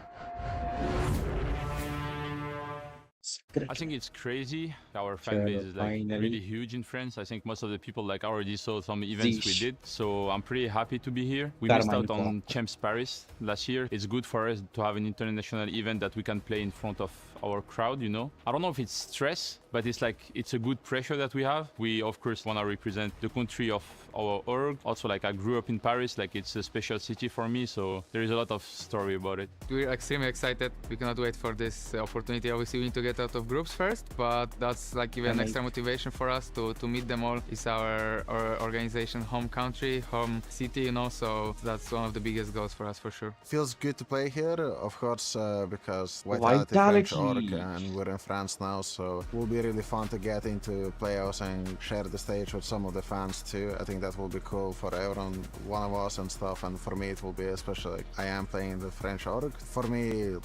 S9: I think it's crazy. Our fan base is like
S1: finally.
S9: really huge in France. I think most of the people like already saw some events we
S1: Zeesh.
S9: did. So I'm pretty happy to be here. We missed out on Champs Paris last year. It's good for us to have an international event that we can play in front of our crowd, you know. I don't know if it's stress, but it's a good pressure that we have. We of course want to represent the country of our org. Also, I grew up in Paris, it's a special city for me, so there is a lot of story about it.
S10: We're extremely excited. We cannot wait for this opportunity. Obviously, we need to get out of groups first, but that's even extra motivation for us to meet them all. It's our organization home country, home city, so that's one of the biggest goals for us for sure.
S11: Feels good to play here, of course, because Vitality French org, and we're in France now, so it will be really fun to get into playoffs and share the stage with some of the fans too. I think that will be cool for everyone, one of us and stuff, and for me it will be especially, I am playing the French org. For me,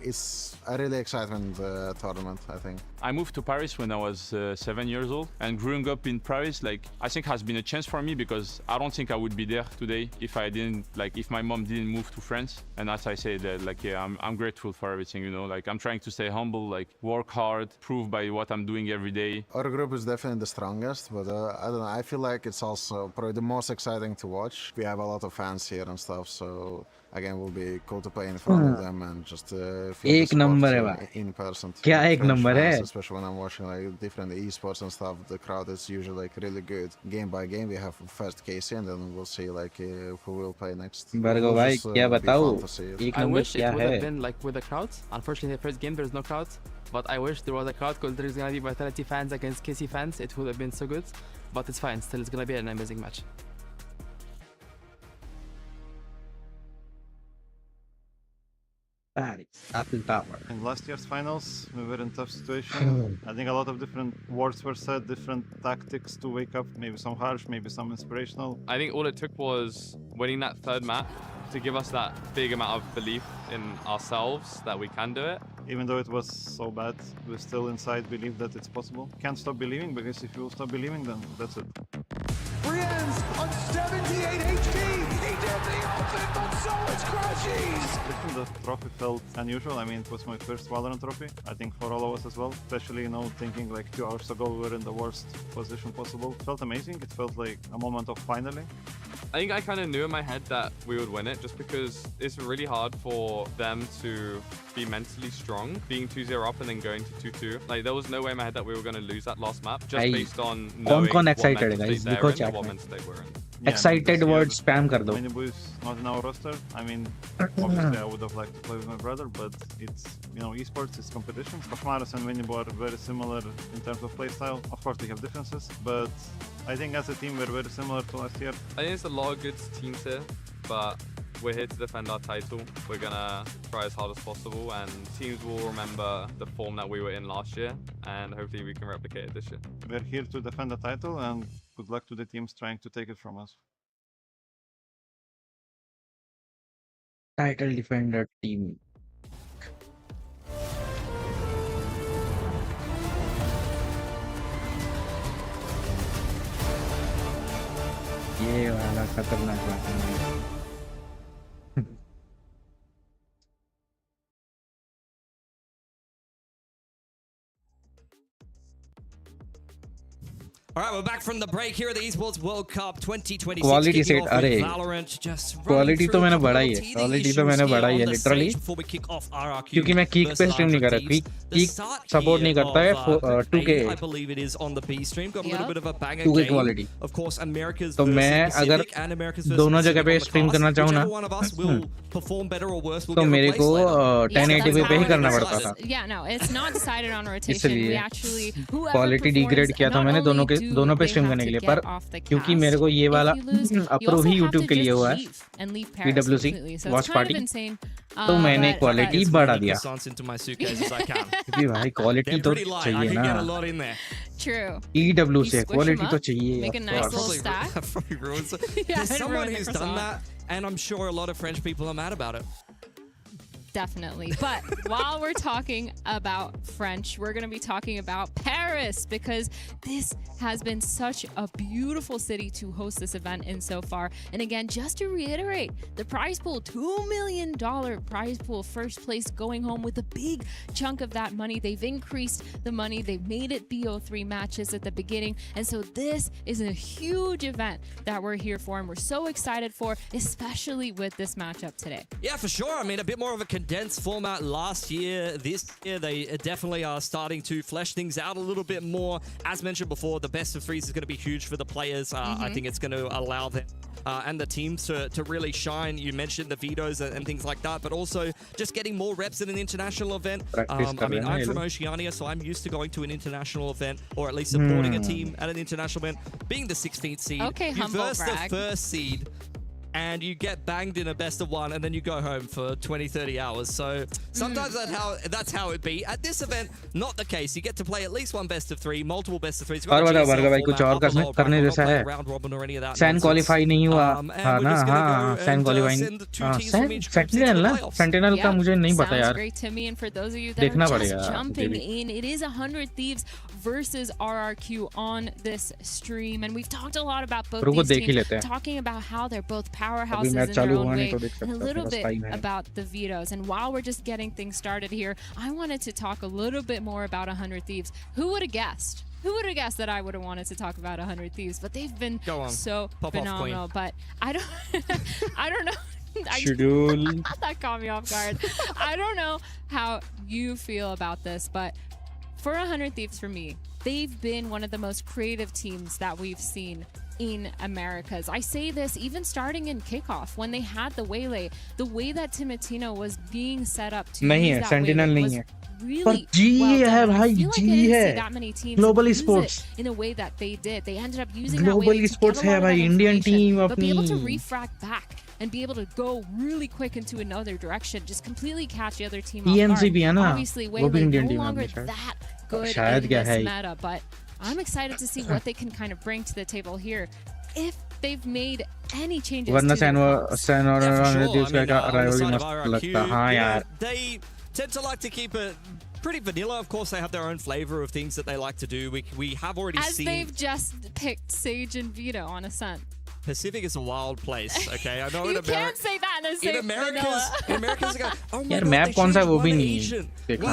S11: it's a really exciting tournament, I think.
S9: I moved to Paris when I was 7 years old, and growing up in Paris, I think has been a chance for me, because I don't think I would be there today if I didn't, if my mom didn't move to France. And as I say that, I'm grateful for everything, I'm trying to stay humble, work hard, prove by what I'm doing every day.
S11: Our group is definitely the strongest, but I don't know, I feel like it's also probably the most exciting to watch. We have a lot of fans here and stuff, so again, will be cool to play in front of them and just feel the support in person.
S1: क्या एक number है?
S11: Especially when I'm watching different esports and stuff, the crowd is usually really good. Game by game, we have first Casey, and then we'll see who will play next.
S1: Bargo भाई क्या बताऊँ? एक
S12: I
S1: number
S12: wish
S1: क्या
S12: it would
S1: है?
S12: have been with the crowds. Unfortunately, the first game there's no crowds, but I wish there was a crowd because there's gonna be Vitality fans against KC fans. It would have been so good, but it's fine. Still, it's gonna be an amazing match.
S1: Paris, Apple Tower.
S13: In last year's finals, we were in a tough situation. I think a lot of different words were said, different tactics to wake up, maybe some harsh, maybe some inspirational.
S12: I think all it took was winning that third map to give us that big amount of belief in ourselves that we can do it.
S13: Even though it was so bad, we still inside believe that it's possible. Can't stop believing, because if you stop believing, then that's it.
S7: Brienne's on 78 HP. He did the ultimate, but so much crashes.
S13: The trophy felt unusual. I mean, it was my first Valorant trophy. I think for all of us as well. Especially, thinking 2 hours ago we were in the worst position possible. It felt amazing. It felt like a moment of finally.
S12: I think I kind of knew in my head that we would win it, just because it's really hard for them to be mentally strong, being 2-0 up and then going to 2-2. There was no way in my head that we were going to lose that last map, just based on knowing what
S1: excited
S12: mental
S1: guys?
S12: state they're in and what mental state we're in.
S13: Yeah,
S1: Excited word spam kar do.
S13: Minibu is not in our roster. I mean, obviously I would have liked to play with my brother, but it's, esports, it's competition. Kafmaris and Minibu are very similar in terms of playstyle. Of course, they have differences, but I think as a team we're very similar to last year.
S12: I think there's a lot of good teams here, but we're here to defend our title. We're gonna try as hard as possible, and teams will remember the form that we were in last year, and hopefully we can replicate it this year.
S13: We're here to defend the title, and good luck to the teams trying to take it from us.
S1: Title defender team. ये वाला खतरनाक बात है।
S4: All right, we're back from the break here at the Esports World Cup 2026.
S1: Quality set, अरे quality तो मैंने बढ़ाई है, quality तो मैंने बढ़ाई है literally, क्योंकि मैं kick पे stream नहीं कर रहा, kick support नहीं करता है 2K 2K quality. तो मैं अगर दोनों जगह पे stream करना चाहूँ ना, तो मेरे को 1080p पे ही करना पड़ता था.
S3: Yeah, no, it's not decided on rotation. We actually
S1: quality degrade किया था मैंने दोनों पे स्ट्रीम करने के लिए, पर क्योंकि मेरे को ये वाला अप्रूव ही YouTube के लिए हुआ है PWC वॉच पार्टी, तो मैंने क्वालिटी बढ़ा दिया क्योंकि भाई क्वालिटी तो चाहिए ना.
S3: True.
S1: EW से क्वालिटी तो चाहिए.
S3: Make a nice little stack.
S4: There's someone who's done that, and I'm sure a lot of French people are mad about it.
S3: Definitely. But while we're talking about French, we're going to be talking about Paris, because this has been such a beautiful city to host this event in so far. And again, just to reiterate, the prize pool, $2 million prize pool, first place going home with a big chunk of that money. They've increased the money. They've made it BO3 matches at the beginning. And so this is a huge event that we're here for, and we're so excited for, especially with this matchup today.
S4: Yeah, for sure. I mean, a bit more of a condensed format last year. This year, they definitely are starting to flesh things out a little bit more. As mentioned before, the best of threes is going to be huge for the players. I think it's going to allow them and the teams to really shine. You mentioned the vetoes and things like that, but also just getting more reps at an international event. I mean, I'm from Oceania, so I'm used to going to an international event, or at least supporting a team at an international event. Being the 16th seed, you verse the first seed, and you get banged in a best of one, and then you go home for 20-30 hours. So sometimes that's how it be. At this event, not the case. You get to play at least one best of three, multiple best of threes.
S1: और बताओ भार्गव भाई कुछ और करने जैसा है? San qualify नहीं हुआ हाँ ना हाँ सैन क्वालिफाइंग सैन सेंटिनल ना सेंटिनल का मुझे नहीं पता यार देखना पड़ेगा.
S3: It is 100 Thieves versus RRQ on this stream, and we've talked a lot about both these teams, talking about how they're both powerhouses in their own way, and a little bit about the vetoes. And while we're just getting things started here, I wanted to talk a little bit more about 100 Thieves. Who would have guessed? Who would have guessed that I would have wanted to talk about 100 Thieves? But they've been so phenomenal. But I don't know. That caught me off guard. I don't know how you feel about this, but for 100 Thieves, for me, they've been one of the most creative teams that we've seen in Americas. I say this even starting in kickoff when they had the waylay, the way that Timotino was being set up to use that waylay was really well done. I feel like I didn't see that many teams
S1: Global
S3: use
S1: Esports
S3: it in the way that they did. They ended up using
S1: Global
S3: that waylay
S1: Esports
S3: to get a lot of that
S1: Indian team
S3: but be able to refrag back and be able to go really quick into another direction, just completely catch the other team off guard. Obviously, waylay no longer that good in this meta, but I'm excited to see what they can kind of bring to the table here. If they've made any changes to the
S4: they tend to like to keep it pretty vanilla. Of course, they have their own flavor of things that they like to do. We have already seen...
S3: they've just picked Sage and Vito on Ascent.
S4: Pacific is a wild place, okay? I know
S3: you can't say that in
S4: America's go, oh my
S1: यार
S4: God,
S1: map कौन सा है वो भी नहीं देखा.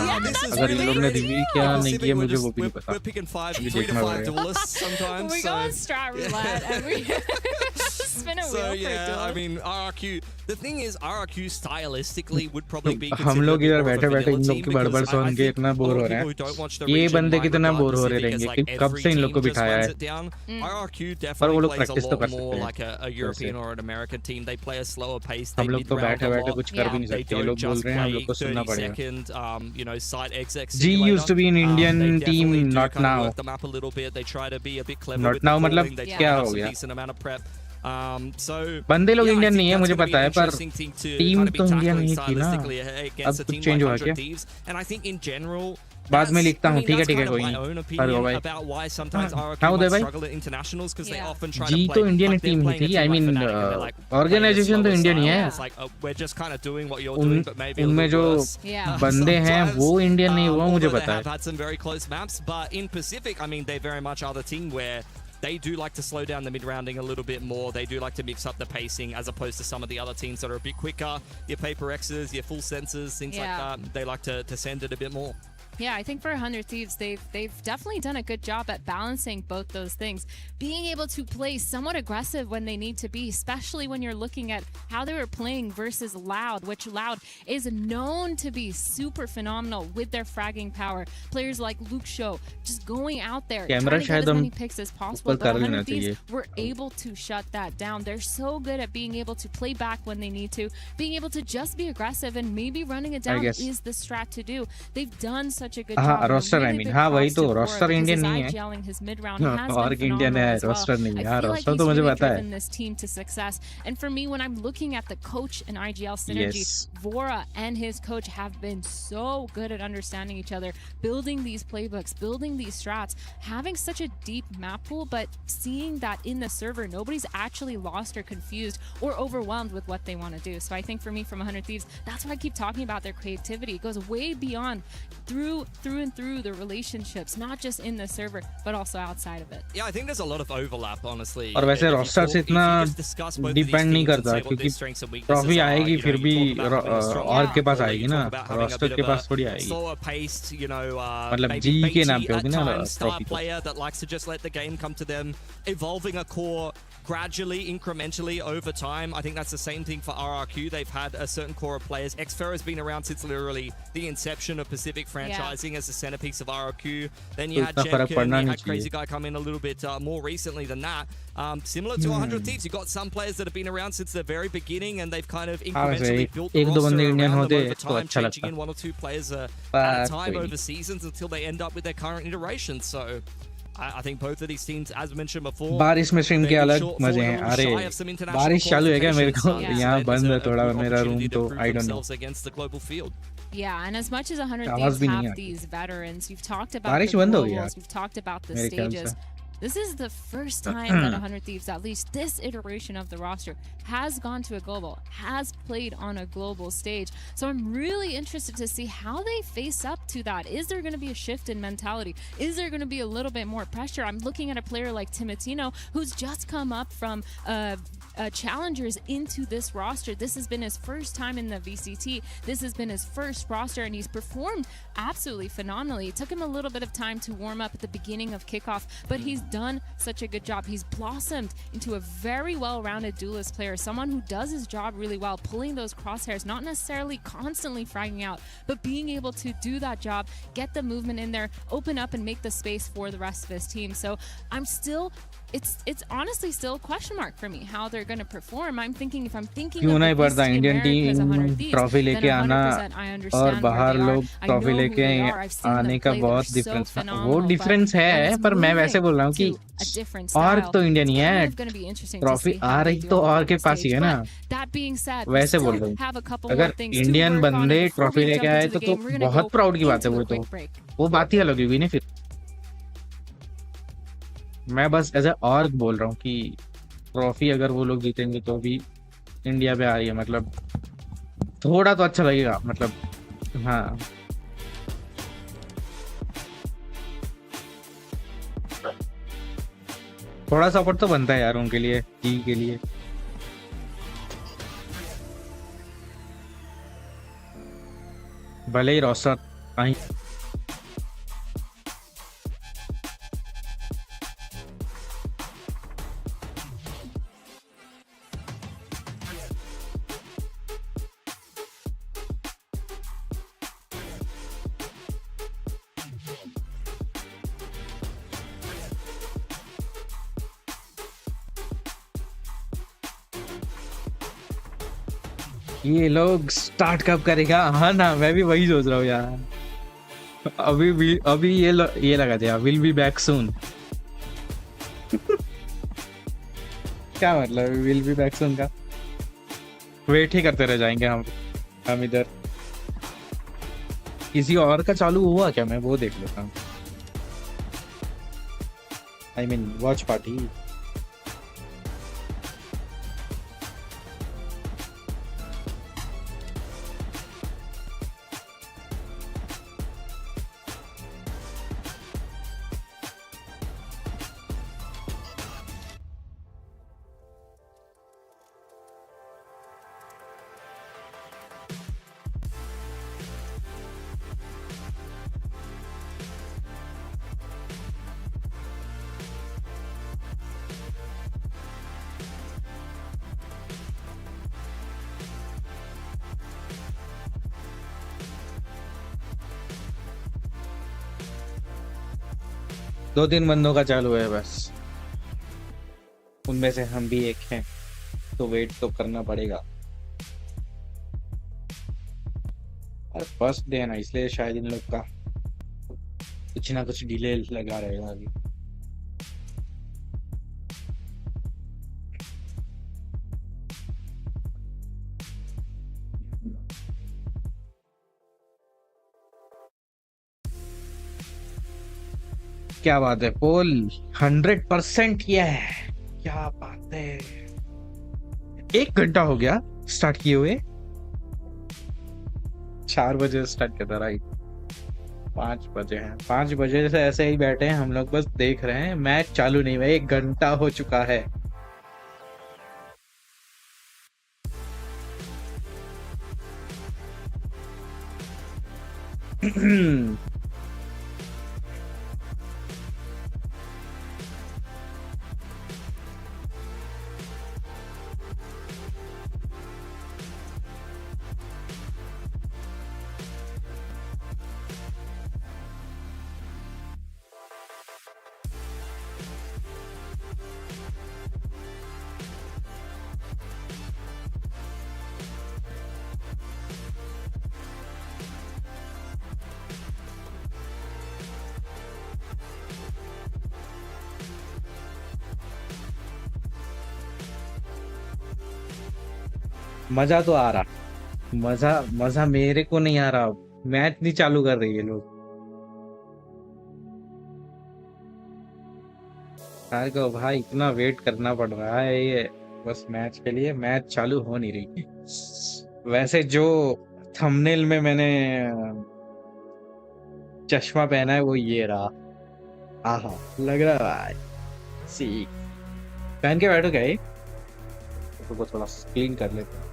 S4: अगर
S1: इन लोग ने रिवील किया नहीं किया मुझे वो भी नहीं पता.
S4: We're picking 3 to 5 duelists sometimes.
S3: We go on strat roulette and we spin a wheel for duel.
S4: I mean, RRQ. The thing is, RRQ stylistically would probably be
S1: हम लोग इधर बैठे-बैठे इन लोग की बड़बड़ सुन के इतना बोर हो रहे हैं. ये बंदे कितना बोर हो रहे रहेंगे कि कब से इन लोग को बिठाया है.
S4: RRQ definitely plays a lot more like a European or an American team. They play a slower pace. They
S1: लोग तो बैठे-बैठे कुछ कर भी नहीं सकते. ये लोग बोल रहे हैं हम लोग को सुनना पड़ेगा.
S4: You know, side exec.
S1: G used to be an Indian team, not now.
S4: Work the map a little bit. They try to be a bit clever.
S1: Not now मतलब क्या हो गया?
S4: Decent amount of prep. So
S1: बंदे लोग Indian नहीं है मुझे पता है पर टीम तो इंडियन नहीं थी ना. अब कुछ चेंज हुआ क्या?
S4: And I think in general
S1: बाद में लिखता हूँ ठीक है कोई नहीं. हाँ उदय भाई जी तो इंडियन टीम ही थी. I mean ऑर्गेनाइजेशन तो इंडियन ही है. उनमें जो बंदे हैं वो इंडियन नहीं हुआ मुझे पता है.
S4: had some very close maps, but in Pacific, I mean, they very much are the team where they do like to slow down the mid-rounding a little bit more. They do like to mix up the pacing as opposed to some of the other teams that are a bit quicker. Your Paper X's, your full sensors, things like that. They like to send it a bit more.
S3: Yeah, I think for 100 Thieves, they've definitely done a good job at balancing both those things. Being able to play somewhat aggressive when they need to be, especially when you're looking at how they were playing versus Loud, which Loud is known to be super phenomenal with their fragging power. Players like Luke Show just going out there, trying to get as many picks as possible. But 100 Thieves were able to shut that down. They're so good at being able to play back when they need to, being able to just be aggressive, and maybe running it down is the strat to do. They've done such a good job.
S1: Roster I mean हाँ वही तो roster Indian नहीं है. और Indian है roster नहीं है. हाँ रोस्टर तो मुझे पता है.
S3: This team to success. And for me, when I'm looking at the coach and IGL synergy, Vora and his coach have been so good at understanding each other, building these playbooks, building these strats, having such a deep map pool, but seeing that in the server, nobody's actually lost or confused or overwhelmed with what they want to do. So I think for me, from 100 Thieves, that's why I keep talking about their creativity. It goes way beyond through and through the relationships, not just in the server, but also outside of it.
S4: Yeah, I think there's a lot of overlap, honestly.
S1: और वैसे roster से इतना depend नहीं करता क्योंकि trophy आएगी फिर भी और के पास आएगी ना. रोस्टर के पास थोड़ी आएगी. मतलब जी के नाम पे होगी ना trophy.
S4: Player that likes to just let the game come to them, evolving a core gradually, incrementally over time. I think that's the same thing for RRQ. They've had a certain core of players. Xfer has been around since literally the inception of Pacific franchising as the centerpiece of RRQ. Then you had Jemkin, you had Crazy Guy come in a little bit more recently than that. Similar to 100 Thieves, you've got some players that have been around since the very beginning and they've kind of incrementally built the roster around them over time, changing in 1 or 2 players at a time over seasons until they end up with their current iteration. So I think both of these teams, as mentioned before,
S1: बारिश में stream के अलग मजे हैं. अरे बारिश चालू है क्या? मेरे को यहाँ बंद है थोड़ा मेरा रूम, तो I don't know.
S3: Yeah, and as much as 100 Thieves have these veterans, you've talked about the globals, you've talked about the stages. This is the first time that 100 Thieves, at least this iteration of the roster, has gone to a global, has played on a global stage. So I'm really interested to see how they face up to that. Is there going to be a shift in mentality? Is there going to be a little bit more pressure? I'm looking at a player like Timotino, who's just come up from challengers into this roster. This has been his first time in the VCT. This has been his first roster, and he's performed absolutely phenomenally. It took him a little bit of time to warm up at the beginning of kickoff, but he's done such a good job. He's blossomed into a very well-rounded duelist player, someone who does his job really well, pulling those crosshairs, not necessarily constantly fragging out, but being able to do that job, get the movement in there, open up and make the space for the rest of his team. So I'm still, it's honestly still a question mark for me how they're going to perform. I'm thinking if I'm thinking
S1: क्यों
S3: of
S1: नहीं
S3: the
S1: पड़ता
S3: East
S1: Indian
S3: Americas, 100
S1: team
S3: Thieves,
S1: trophy
S3: then
S1: लेके आना
S3: 100% I
S1: और
S3: understand
S1: बाहर
S3: where they
S1: लोग
S3: are. I
S1: trophy
S3: know who
S1: लेके
S3: they are. I've seen
S1: आने
S3: them
S1: का
S3: play.
S1: बहुत
S3: They're so
S1: डिफरेंस वो
S3: phenomenal. But
S1: डिफरेंस
S3: when
S1: है,
S3: it's
S1: पर मैं वैसे
S3: moving
S1: बोल रहा हूँ कि
S3: to a different
S1: org
S3: style,
S1: तो इंडियन ही
S3: it's
S1: है,
S3: kind of going to be interesting to
S1: trophy
S3: see
S1: आ
S3: how they
S1: रही
S3: do
S1: तो
S3: on the
S1: ऑर्ग के
S3: global
S1: पास ही
S3: stage.
S1: है ना.
S3: But that being said, we
S1: वैसे बोल
S3: still
S1: रहा हूँ,
S3: have a couple more
S1: अगर
S3: things to
S1: Indian
S3: work on. And
S1: बंदे
S3: before
S1: ट्रॉफी
S3: we
S1: लेके
S3: jump
S1: आए
S3: into the
S1: तो
S3: game, we're going to
S1: बहुत
S3: go
S1: प्राउड की बात है.
S3: into
S1: वो
S3: a
S1: तो
S3: quick break.
S1: वो बात ही अलग होगी नहीं. फिर मैं बस एज ए ऑर्ग बोल रहा हूँ कि ट्रॉफी अगर वो लोग जीतेंगे तो भी इंडिया पे आ रही है, मतलब थोड़ा तो अच्छा लगेगा, मतलब हाँ. थोड़ा सपोर्ट तो बनता है यार उनके लिए, टी के लिए. भले ही रोस्टर कहीं ये लोग स्टार्ट कब करेगा. हाँ ना, मैं भी वही सोच रहा हूँ यार. अभी ये लगा दिया विल बी बैक सून. क्या मतलब विल बी बैक सून का? वेट ही करते रह जाएंगे हम इधर. किसी और का चालू हुआ क्या? मैं वो देख लेता हूँ. I mean watch party. दो तीन बंदों का चालू है बस, उनमें से हम भी एक हैं, तो वेट तो करना पड़ेगा. और फर्स्ट डे है ना, इसलिए शायद इन लोग का कुछ ना कुछ डिले लगा रहेगा अभी. क्या बात है, पोल 100% किया है. क्या बात है. 1 घंटा हो गया स्टार्ट किए हुए. 4 बजे स्टार्ट किया था, राइट. 5 बजे हैं. 5 बजे से ऐसे ही बैठे हैं हम लोग, बस देख रहे हैं. मैच चालू नहीं हुआ, 1 घंटा हो चुका है. मजा तो आ रहा, मजा मजा मेरे को नहीं आ रहा। मैच नहीं चालू कर रही है लोग। यार को भाई इतना वेट करना पड़ रहा है ये बस मैच के लिए, मैच चालू हो नहीं रही है। वैसे जो थंबनेल में मैंने चश्मा पहना है वो ये रहा। आहा, लग रहा है भाई। सी पहन के बैठो क्या ये? तो थोड़ा क्लीन कर लेते हैं।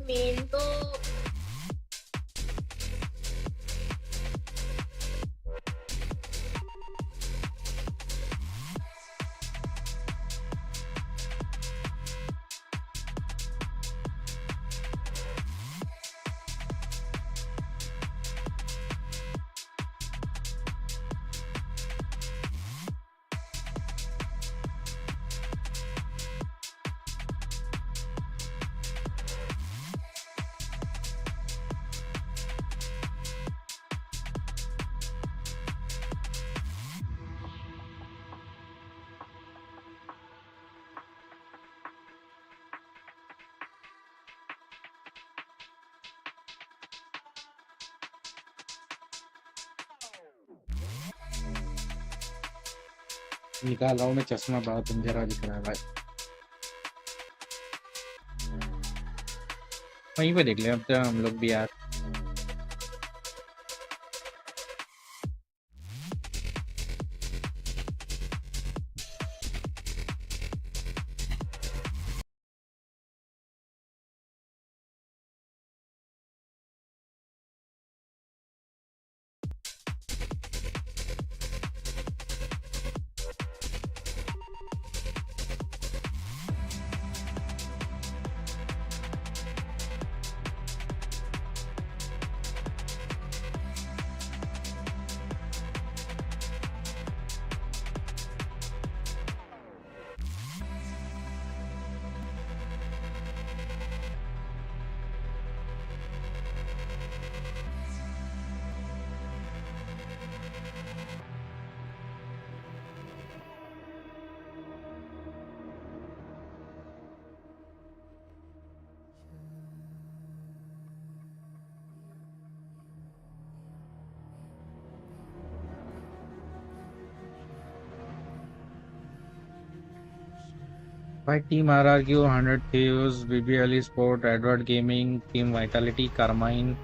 S14: मेन तो
S1: निकाल रहा हूँ मैं चश्मा, बहुत अंधेरा दिख रहा है भाई। वहीं पे देख ले अब तो हम लोग भी यार। भाई team RRQ 100 Thieves, BBL Sport, Edward Gaming, team Vitality, Carmine.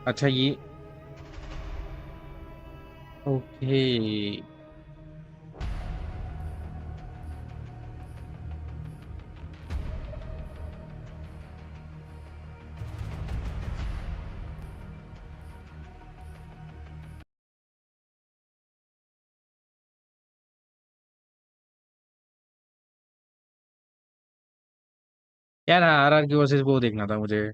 S1: अच्छा ये ओके यार RRQ वर्सेस वो देखना था मुझे.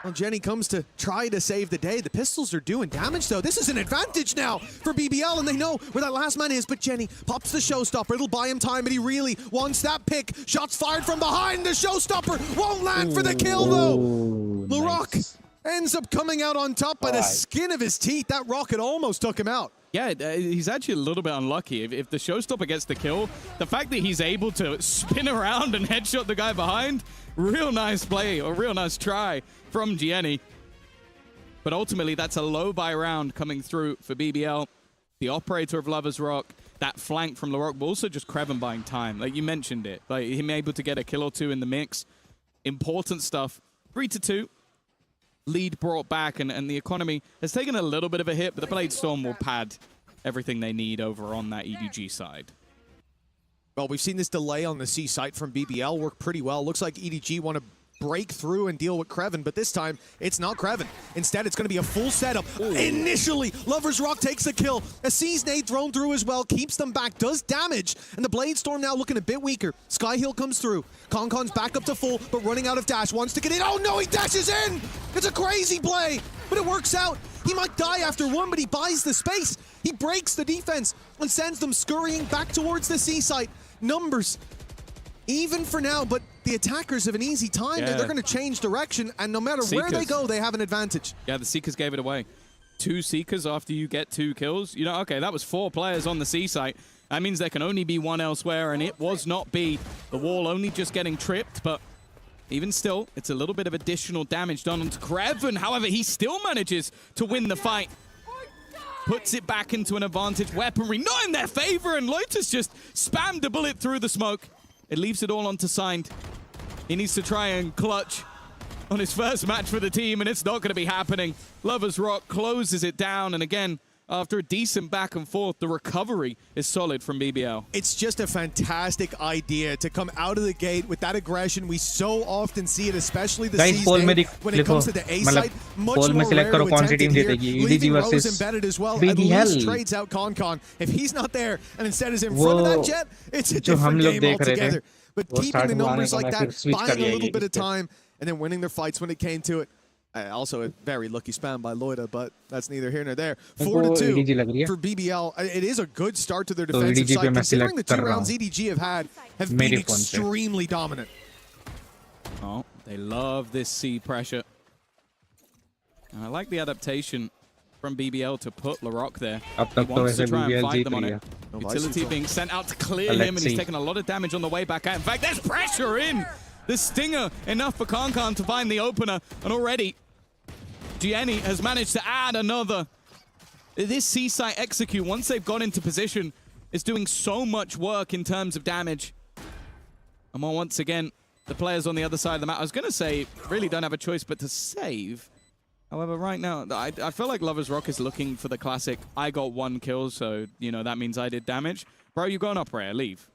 S15: Well, Jenny comes to try to save the day. The pistols are doing damage, though. This is an advantage now for BBL, and they know where that last man is. But Jenny pops the showstopper. It'll buy him time, but he really wants that pick. Shots fired from behind. The showstopper won't land for the kill, though. LaRock ends up coming out on top by the skin of his teeth. That rocket almost took him out.
S16: Yeah, he's actually a little bit unlucky. If the showstopper gets the kill, the fact that he's able to spin around and headshot the guy behind, real nice play, or real nice try from Gianni. But ultimately, that's a low buy round coming through for BBL. The operator of Lovers Rock, that flank from LaRock, but also just Kreven buying time. Like you mentioned it, like him able to get a kill or two in the mix. Important stuff. 3-2. Lead brought back, and the economy has taken a little bit of a hit, but the Blade Storm will pad everything they need over on that EDG side.
S15: Well, we've seen this delay on the C site from BBL work pretty well. Looks like EDG want to break through and deal with Kreven, but this time it's not Kreven. Instead, it's going to be a full setup. Ooh. Initially, Lovers Rock takes a kill. A C's nade thrown through as well, keeps them back, does damage, and the Blade Storm now looking a bit weaker. Skyhill comes through. Concon's back up to full, but running out of dash, wants to get in. Oh no, he dashes in! It's a crazy play, but it works out. He might die after one, but he buys the space. He breaks the defense and sends them scurrying back towards the C site. Numbers, even for now, but the attackers have an easy time. Yeah. They're going to change direction, and no matter where they go, they have an advantage.
S16: Yeah, the Seekers gave it away. 2 Seekers after you get 2 kills. You know, okay, that was 4 players on the C site. That means there can only be 1 elsewhere, and it was not B. The wall only just getting tripped, but even still, it's a little bit of additional damage done onto Kreven. However, he still manages to win the fight. Puts it back into an advantage. Weaponry not in their favor, and Lotus just spammed a bullet through the smoke. It leaves it all onto Signed. He needs to try and clutch on his first match for the team, and it's not going to be happening. Lovers Rock closes it down, and again, after a decent back and forth, the recovery is solid from BBL.
S15: It's just a fantastic idea to come out of the gate with that aggression. We so often see it, especially the season when it comes to the A side. Much more rare to attempt it here, leaving Rose embedded as well. At least trades out Concon. If he's not there and instead is in front of that jet, it's a different game altogether. But keeping the numbers like that, buying a little bit of time, and then winning their fights when it came to it. Also a very lucky spam by Loida, but that's neither here nor there. 4-2 for BBL. It is a good start to their defensive side, considering the 2 rounds EDG have been extremely dominant.
S16: Oh, they love this C pressure. And I like the adaptation from BBL to put LaRock there. He wants to try and fight them on it. Utility being sent out to clear him, and he's taking a lot of damage on the way back out. In fact, there's pressure in! The stinger enough for Concon to find the opener, and already Gianni has managed to add another. This C-site execute, once they've got into position, is doing so much work in terms of damage. And once again, the players on the other side of the map, I was going to say, really don't have a choice but to save. However, right now, I feel like Lovers Rock is looking for the classic, I got 1 kill, so, you know, that means I did damage. Bro, you've gone up rare, leave.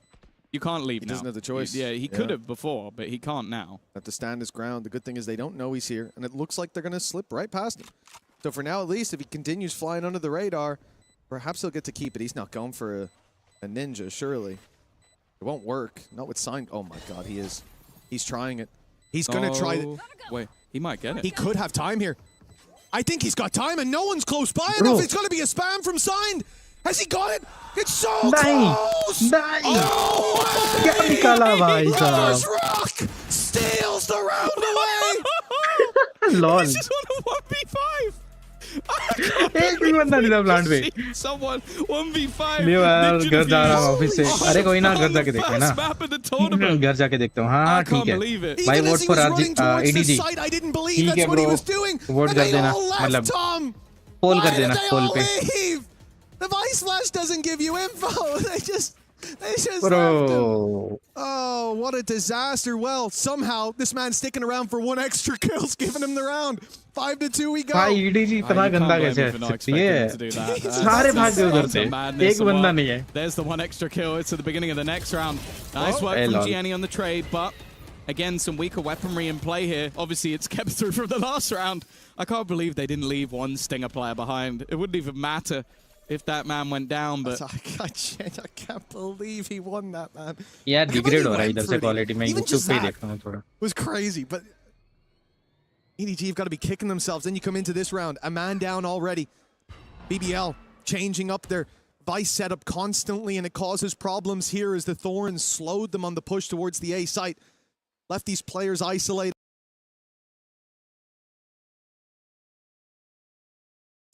S16: You can't leave now.
S15: He doesn't have the choice.
S16: Yeah, he could have before, but he can't now.
S15: Have to stand his ground. The good thing is they don't know he's here, and it looks like they're going to slip right past him. So for now, at least, if he continues flying under the radar, perhaps he'll get to keep it. He's not going for a ninja, surely. It won't work. Not with Sign. Oh my god, he is. He's trying it. He's going to try it.
S16: Wait, he might get it.
S15: He could have time here. I think he's got time, and no one's close by enough. It's going to be a spam from Signed. Has he got it? It's so close! Oh, Lovers Rock steals the round away!
S16: Lol. He's just on a 1v5!
S1: एक भी बंदा नहीं था plant पे
S16: someone 1v5
S1: ले यार घर जा रहा हूँ ऑफिस से अरे कोई ना घर जाके देखते हैं ना घर जाके देखते हूँ हाँ ठीक है भाई वोट फॉर एडीजी ठीक है ब्रो वोट कर देना मतलब पोल कर देना पोल पे
S15: The Vice Flash doesn't give you info. They just They just left him.
S1: Bro.
S15: Oh, what a disaster. Well, somehow this man's sticking around for 1 extra kills, giving him the round. 5-2 we go.
S1: भाई EDG इतना गंदा कैसे है सकती है? सारे भाग गए उधर से. एक बंदा नहीं है.
S16: There's the 1 extra kill. It's at the beginning of the next round. Nice work from Gianni on the trade, but again, some weaker weaponry in play here. Obviously, it's kept through from the last round. I can't believe they didn't leave one Stinger player behind. It wouldn't even matter if that man went down, but
S15: I can't believe he won that, man.
S1: Yeah, degrade हो रहा है इधर से quality में. YouTube पे देखता हूँ थोड़ा.
S15: Was crazy, but EDG have got to be kicking themselves. Then you come into this round, a man down already. BBL changing up their Vice setup constantly, and it causes problems here as the Thorns slowed them on the push towards the A site. Left these players isolated.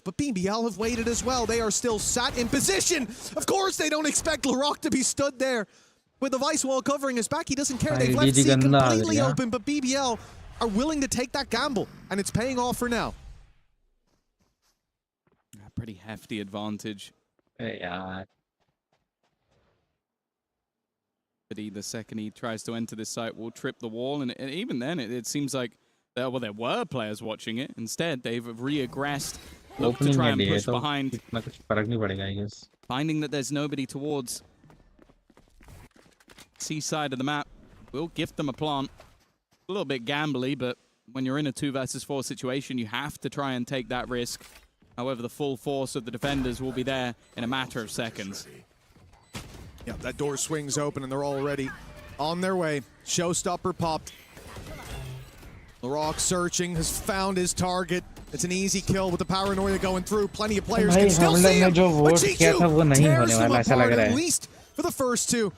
S15: But BBL have waited as well. They are still sat in position. Of course, they don't expect Larocque to be stood there. With the Vice wall covering his back, he doesn't care. They've left C completely open, but BBL are willing to take that gamble, and it's paying off for now.
S16: A pretty hefty advantage.
S1: Yeah.
S16: But the second he tries to enter this site, will trip the wall, and even then, it seems like there were players watching it. Instead, they've reaggressed, looked to try and push behind, finding that there's nobody towards C side of the map. Will gift them a plant. A little bit gambly, but when you're in a 2 versus 4 situation, you have to try and take that risk. However, the full force of the defenders will be there in a matter of seconds.
S15: Yeah, that door swings open and they're already on their way. Showstopper popped. Larocque searching, has found his target. It's an easy kill with the paranoia going through. Plenty of players can still see him. But Chichu tears them apart, at least for the first 2.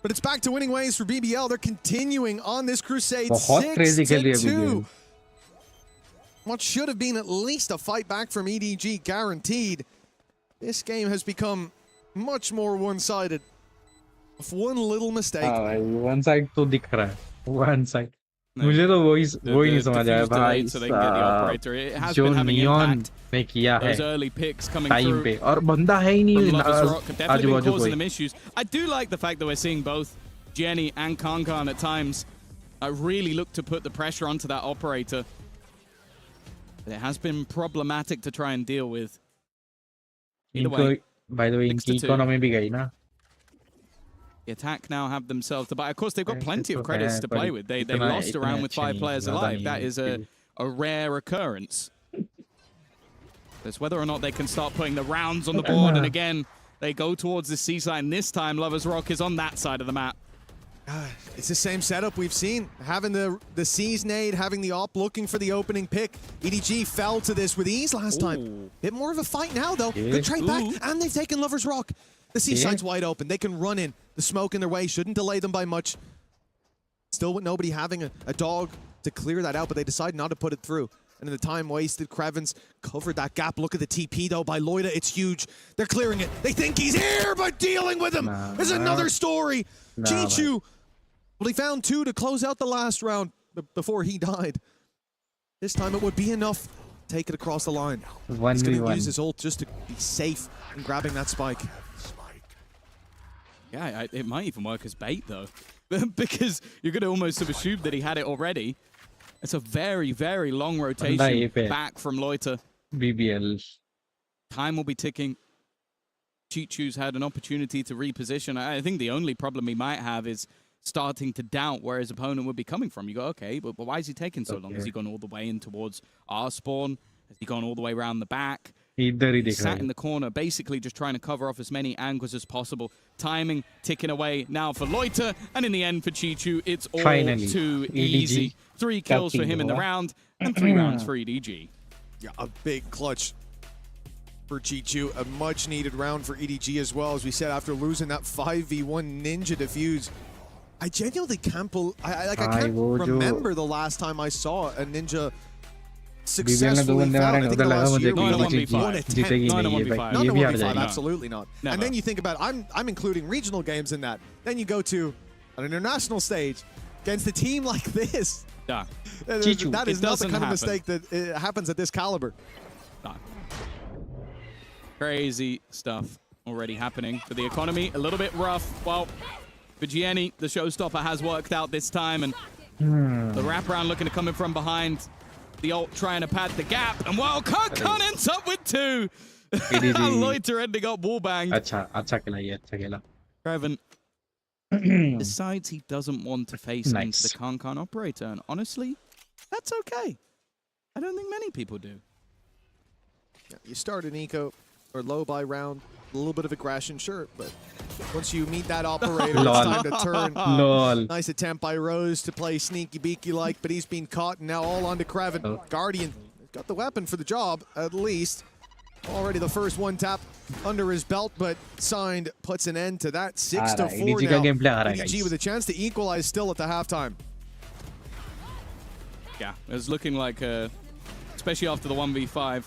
S15: But it's back to winning ways for BBL. They're continuing on this crusade. 6-2. What should have been at least a fight back from EDG guaranteed. This game has become much more one-sided. Of one little mistake.
S1: One side तो दिख रहा है. One side. मुझे तो वही नहीं समझ आया भाई. जो नियॉन ने किया है टाइम पे और बंदा है ही नहीं आजू-बाजू कोई.
S16: I do like the fact that we're seeing both Jenny and Kankan at times really look to put the pressure onto that operator. It has been problematic to try and deal with. Either way,
S1: by the way, इनकी economy भी गई ना.
S16: The attack now have themselves to buy. Of course, they've got plenty of credits to play with. They lost around with 5 players alive. That is a rare occurrence. It's whether or not they can start putting the rounds on the board. And again, they go towards the C side. And this time, Lovers Rock is on that side of the map.
S15: It's the same setup we've seen. Having the C's nade, having the op looking for the opening pick. EDG fell to this with ease last time. Bit more of a fight now, though. Good trade back, and they've taken Lovers Rock. The C side's wide open. They can run in. The smoke in their way shouldn't delay them by much. Still with nobody having a dog to clear that out, but they decide not to put it through. And in the time wasted, Crevens covered that gap. Look at the TP, though, by Loida. It's huge. They're clearing it. They think he's here, but dealing with him is another story. Chichu, well, he found 2 to close out the last round before he died. This time it would be enough. Take it across the line. He's going to use his ult just to be safe in grabbing that spike.
S16: Yeah, it might even work as bait, though. Because you're going to almost have assumed that he had it already. It's a very, very long rotation back from Loiter.
S1: BBL.
S16: Time will be ticking. Chichu's had an opportunity to reposition. I think the only problem he might have is starting to doubt where his opponent would be coming from. You go, okay, but why is he taking so long? Has he gone all the way in towards our spawn? Has he gone all the way around the back? He sat in the corner, basically just trying to cover off as many angles as possible. Timing ticking away now for Loiter, and in the end for Chichu, it's all too easy. 3 kills for him in the round, and 3 rounds for EDG.
S15: Yeah, a big clutch for Chichu. A much-needed round for EDG as well, as we said, after losing that 5v1 Ninja Defuse. I genuinely can't I can't remember the last time I saw a Ninja successfully found. I think the last year we won 1-1v5. Absolutely not. Never. And then you think about, I'm including regional games in that. Then you go to an international stage against a team like this.
S16: Yeah.
S15: That is not the kind of mistake that happens at this caliber.
S16: No. Crazy stuff. already happening for the economy. A little bit rough. Well, for Gianni, the showstopper has worked out this time, and the wraparound looking to come in from behind. The ult trying to pad the gap, and well, Khan ends up with 2. Loiter ending up wallbanged.
S1: अच्छा खेला ये, अच्छा खेला.
S16: Kreven decides he doesn't want to face into the Khan operator, and honestly, that's okay. I don't think many people do.
S15: Yeah, you start an eco or low by round, a little bit of aggression, sure, but once you meet that operator, it's time to turn. Nice attempt by Rose to play sneaky beaky like, but he's been caught, and now all on to Kreven. Guardian got the weapon for the job, at least. Already the first one tap under his belt, but Signed puts an end to that. 6-4 now. EDG with a chance to equalize still at the halftime.
S16: Yeah, it was looking like, especially after the 1v5,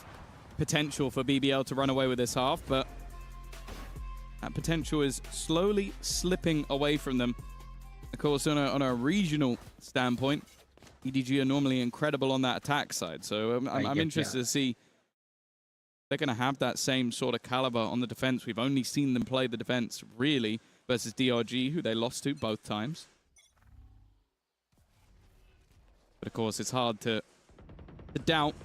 S16: potential for BBL to run away with this half, but that potential is slowly slipping away from them. Of course, on a regional standpoint, EDG are normally incredible on that attack side, so I'm interested to see they're going to have that same sort of caliber on the defense. We've only seen them play the defense, really, versus DRG, who they lost to both times. But, of course, it's hard to doubt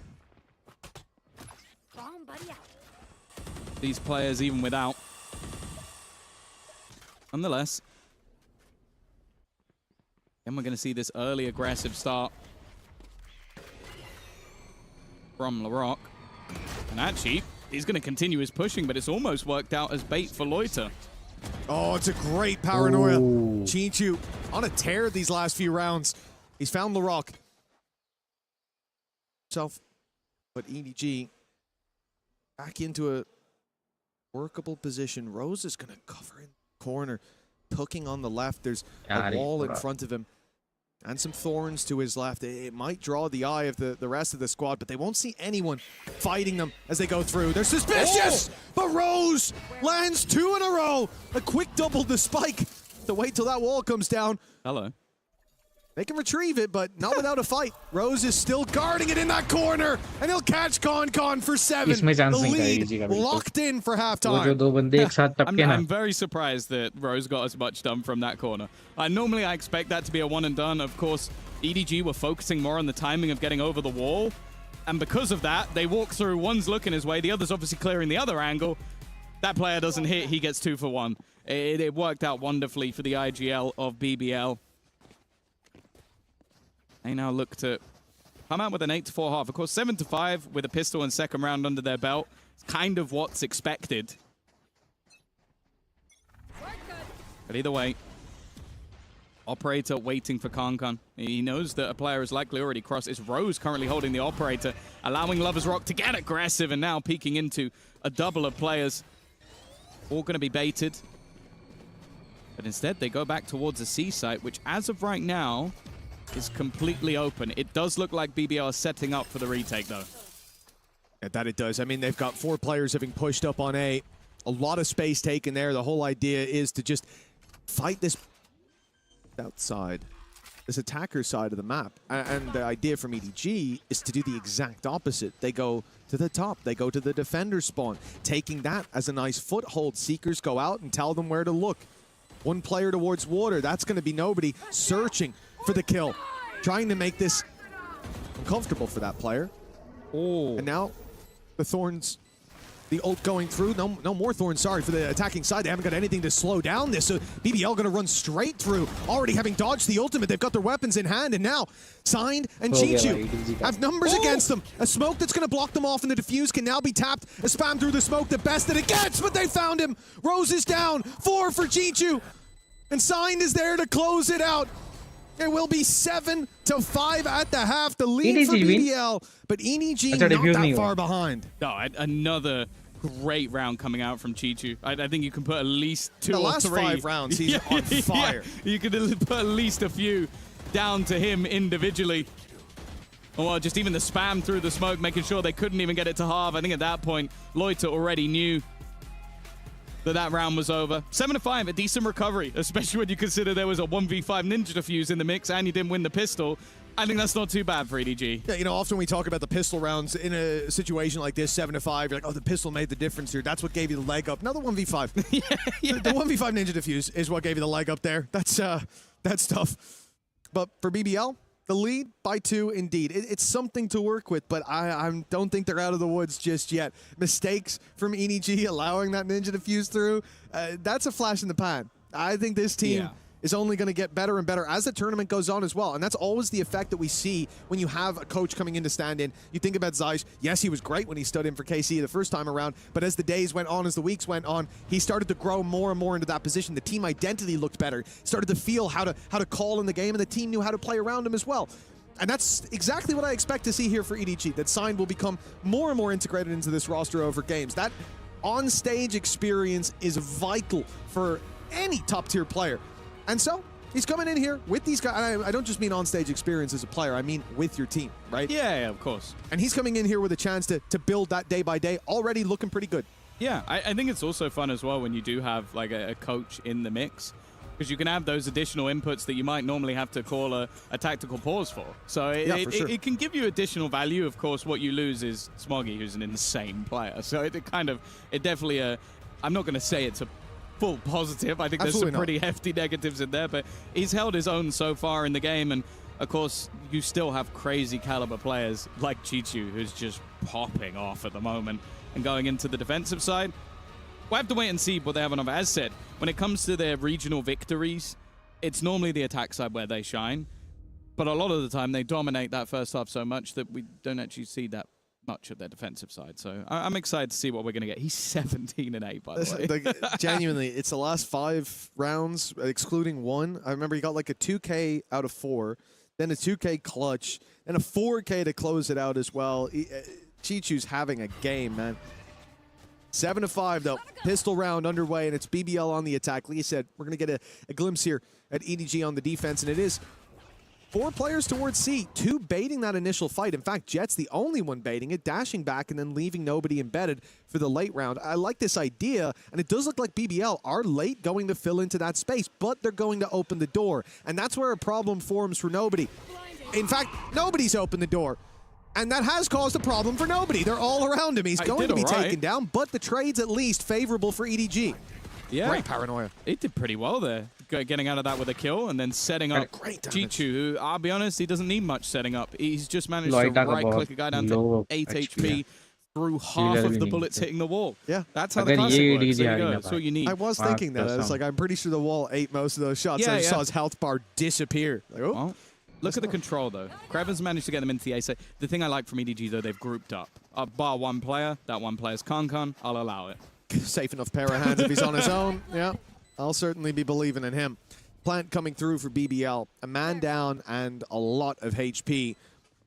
S16: these players, even without. Nonetheless, and we're going to see this early aggressive start from Larocque. And actually, he's going to continue his pushing, but it's almost worked out as bait for Loiter.
S15: Oh, it's a great paranoia. Chichu on a tear these last few rounds. He's found Larocque. But EDG back into a workable position. Rose is going to cover in the corner, tucking on the left. There's a wall in front of him and some thorns to his left. It might draw the eye of the rest of the squad, but they won't see anyone fighting them as they go through. They're suspicious, but Rose lands 2 in a row. A quick double to Spike to wait till that wall comes down.
S16: Hello.
S15: They can retrieve it, but not without a fight. Rose is still guarding it in that corner, and he'll catch Con for 7. The lead locked in for halftime.
S16: I'm very surprised that Rose got as much done from that corner. Normally, I expect that to be a one and done. Of course, EDG were focusing more on the timing of getting over the wall, and because of that, they walk through. One's looking his way, the other's obviously clearing the other angle. That player doesn't hit, he gets 2 for 1. It worked out wonderfully for the IGL of BBL. They now look to come out with an 8-4 half. Of course, 7-5 with a pistol and second round under their belt. It's kind of what's expected. But either way, operator waiting for Khan. He knows that a player is likely already crossed. It's Rose currently holding the operator, allowing Lover's Rock to get aggressive and now peeking into a double of players. All going to be baited. But instead, they go back towards the C site, which as of right now is completely open. It does look like BBL is setting up for the retake, though.
S15: Yeah, that it does. I mean, they've got 4 players having pushed up on A. A lot of space taken there. The whole idea is to just fight this outside, this attacker side of the map. And the idea from EDG is to do the exact opposite. They go to the top. They go to the defender spawn, taking that as a nice foothold. Seekers go out and tell them where to look. 1 player towards water. That's going to be nobody searching for the kill, trying to make this uncomfortable for that player. And now the thorns, the ult going through. No more thorns, sorry, for the attacking side. They haven't got anything to slow down this, so BBL going to run straight through, already having dodged the ultimate. They've got their weapons in hand, and now Signed and Chichu have numbers against them. A smoke that's going to block them off, and the defuse can now be tapped. A spam through the smoke, the best that it gets, but they found him. Rose is down, 4 for Chichu, and Signed is there to close it out. It will be 7-5 at the half. The lead for BBL, but EDG not that far behind.
S16: No, another great round coming out from Chichu. I think you can put at least 2 or 3.
S15: The last 5 rounds, he's on fire.
S16: Yeah, you could put at least a few down to him individually. Or just even the spam through the smoke, making sure they couldn't even get it to half. I think at that point, Loiter already knew that round was over. 7-5, a decent recovery, especially when you consider there was a 1v5 ninja defuse in the mix and you didn't win the pistol. I think that's not too bad for EDG.
S15: Yeah, you know, often we talk about the pistol rounds in a situation like this, 7-5. You're like, oh, the pistol made the difference here. That's what gave you the leg up. Now the 1v5. yeah. The 1v5 Ninja Diffuse is what gave you the leg up there. That's tough. But for BBL, the lead by 2, indeed. It's something to work with, but I don't think they're out of the woods just yet. Mistakes from EDG allowing that Ninja Diffuse through, that's a flash in the pan. I think this team is only going to get better and better as the tournament goes on as well. And that's always the effect that we see when you have a coach coming in to stand in. You think about Zeiss. Yes, he was great when he stood in for KC the first time around, but as the days went on, as the weeks went on, he started to grow more and more into that position. The team identity looked better, started to feel how to call in the game, and the team knew how to play around him as well. And that's exactly what I expect to see here for EDG, that Sign will become more and more integrated into this roster over games. That on-stage experience is vital for any top-tier player. And so, he's coming in here with these guys. I don't just mean on-stage experience as a player. I mean with your team, right?
S16: Yeah, of course.
S15: And he's coming in here with a chance to build that day by day, already looking pretty good.
S16: Yeah, I think it's also fun as well when you do have like a coach in the mix, because you can have those additional inputs that you might normally have to call a tactical pause for. So it can give you additional value. Of course, what you lose is Smoggy, who's an insane player. So it definitely I'm not going to say it's a full positive. I think there's some pretty hefty negatives in there, but he's held his own so far in the game. And of course, you still have crazy caliber players like Chichu, who's just popping off at the moment. And going into the defensive side, we'll have to wait and see what they have on offer. As said, when it comes to their regional victories, it's normally the attack side where they shine. But a lot of the time, they dominate that first half so much that we don't actually see that much of their defensive side. So I'm excited to see what we're going to get. He's 17-8, by the way.
S15: Like, genuinely, it's the last 5 rounds, excluding 1. I remember he got like a 2K out of 4, then a 2K clutch, and a 4K to close it out as well. Chichu's having a game, man. 7-5, though. Pistol round underway, and it's BBL on the attack. Lee said we're going to get a glimpse here at EDG on the defense, and it is 4 players towards C, 2 baiting that initial fight. In fact, Jet's the only one baiting it, dashing back and then leaving nobody embedded for the late round. I like this idea, and it does look like BBL are late going to fill into that space, but they're going to open the door. And that's where a problem forms for nobody. In fact, nobody's opened the door. And that has caused a problem for nobody. They're all around him. He's going to be taken down, but the trade's at least favorable for EDG.
S16: Yeah.
S15: Great paranoia.
S16: He did pretty well there, getting out of that with a kill and then setting up Chichu, who, I'll be honest, he doesn't need much setting up. He's just managed to right-click a guy down to 8 HP through half of the bullets hitting the wall.
S15: Yeah.
S16: That's how the classic works. There you go. That's what you need.
S15: I was thinking that. It's like, I'm pretty sure the wall ate most of those shots. I just saw his health bar disappear. Like, oh.
S16: Well, look at the control, though. Kraven's managed to get them into the A side. The thing I like from EDG, though, they've grouped up. Bar one player. That one player's Kankan. I'll allow it.
S15: Safe enough pair of hands if he's on his own. Yeah, I'll certainly be believing in him. Plant coming through for BBL. A man down and a lot of HP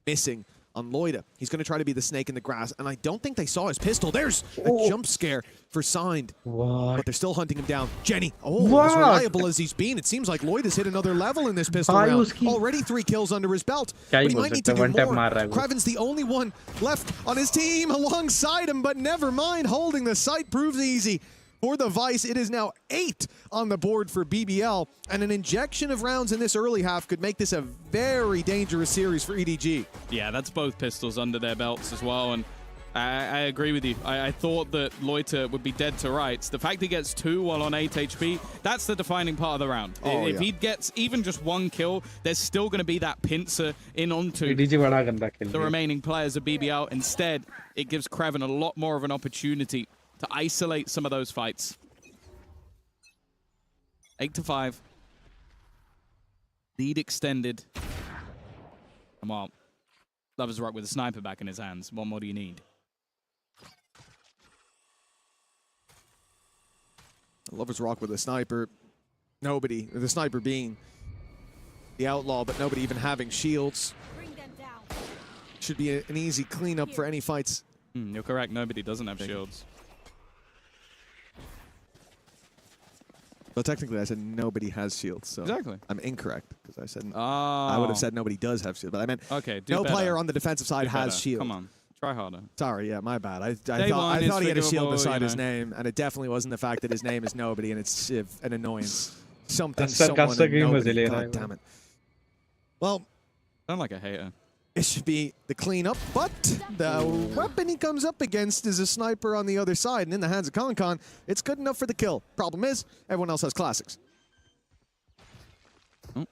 S15: missing on Loida. He's going to try to be the snake in the grass, and I don't think they saw his pistol. There's a jump scare for Signed. But they're still hunting him down. Jenny, as reliable as he's been, it seems like Lloyd has hit another level in this pistol round. Already 3 kills under his belt, but he might need to do more. Kraven's the only one left on his team alongside him, but never mind. Holding the site proves easy. For the Vice, it is now 8 on the board for BBL, and an injection of rounds in this early half could make this a very dangerous series for EDG.
S16: Yeah, that's both pistols under their belts as well, and I agree with you. I thought that Loiter would be dead to rights. The fact he gets 2 while on 8 HP, that's the defining part of the round. If he gets even just 1 kill, there's still going to be that pincer in onto the remaining players of BBL. Instead, it gives Kraven a lot more of an opportunity to isolate some of those fights. 8-5. Lead extended. Come on. Lovers Rock with a sniper back in his hands. What more do you need?
S15: Lovers Rock with a sniper. Nobody, the sniper being the outlaw, but nobody even having shields. Should be an easy cleanup for any fights.
S16: You're correct. Nobody doesn't have shields.
S15: Well, technically, I said nobody has shields, so
S16: exactly.
S15: I'm incorrect because I said I would have said nobody does have shields, but I meant no player on the defensive side has shields.
S16: Come on, try harder.
S15: Sorry, yeah, my bad. I thought he had a shield beside his name, and it definitely wasn't the fact that his name is nobody and it's an annoyance. Something, someone, and nobody. God damn it. Well,
S16: Sound like a hater.
S15: It should be the cleanup, but the weapon he comes up against is a sniper on the other side, and in the hands of Concon, it's good enough for the kill. Problem is, everyone else has classics.
S16: Oh.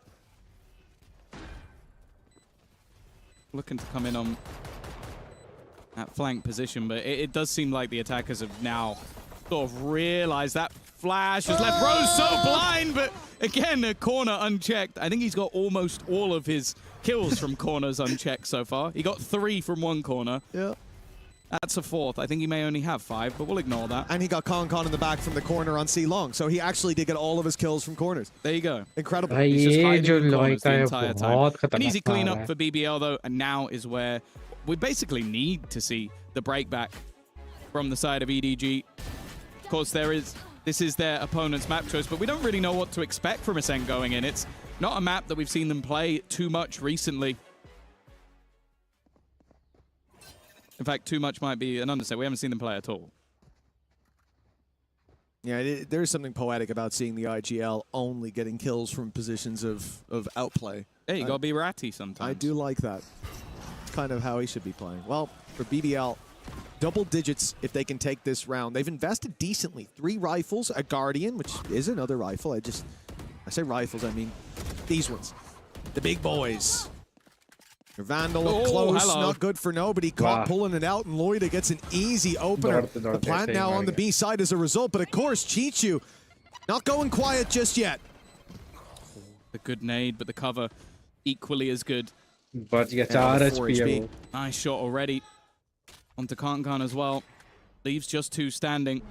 S16: Looking to come in on that flank position, but it does seem like the attackers have now sort of realized that flash has left Rose so blind, but again, a corner unchecked. I think he's got almost all of his kills from corners unchecked so far. He got 3 from one corner.
S15: Yeah.
S16: That's a 4th. I think he may only have 5, but we'll ignore that.
S15: And he got Concon in the back from the corner on C long, so he actually did get all of his kills from corners.
S16: There you go.
S15: Incredible.
S16: He's just hiding in corners the entire time. An easy cleanup for BBL, though, and now is where we basically need to see the breakback from the side of EDG. Of course, this is their opponent's map choice, but we don't really know what to expect from Ascent going in. It's not a map that we've seen them play too much recently. In fact, too much might be an understatement. We haven't seen them play at all.
S15: Yeah, there's something poetic about seeing the IGL only getting kills from positions of outplay.
S16: Hey, you gotta be ratty sometimes.
S15: I do like that. It's kind of how he should be playing. Well, for BBL, double digits if they can take this round. They've invested decently. 3 rifles, a Guardian, which is another rifle. I say rifles, I mean these ones. The big boys. Vandal up close, not good for nobody. Caught pulling it out, and Loida gets an easy opener. The plant now on the B side as a result, but of course, Chichu not going quiet just yet.
S16: A good nade, but the cover equally as good.
S1: But you get 4 HP.
S16: Nice shot already. Onto Concon as well. Leaves just 2 standing.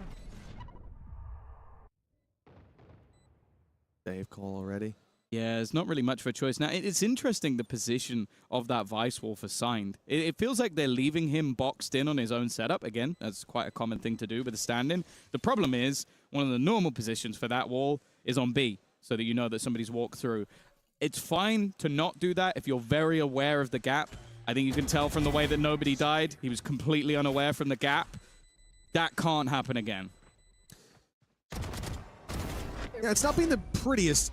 S15: Dave call already.
S16: Yeah, there's not really much of a choice. Now, it's interesting the position of that Vice Wall for Signed. It feels like they're leaving him boxed in on his own setup. Again, that's quite a common thing to do with a stand-in. The problem is, one of the normal positions for that wall is on B, so that you know that somebody's walked through. It's fine to not do that if you're very aware of the gap. I think you can tell from the way that nobody died. He was completely unaware from the gap. That can't happen again.
S15: Yeah, it's not been the prettiest.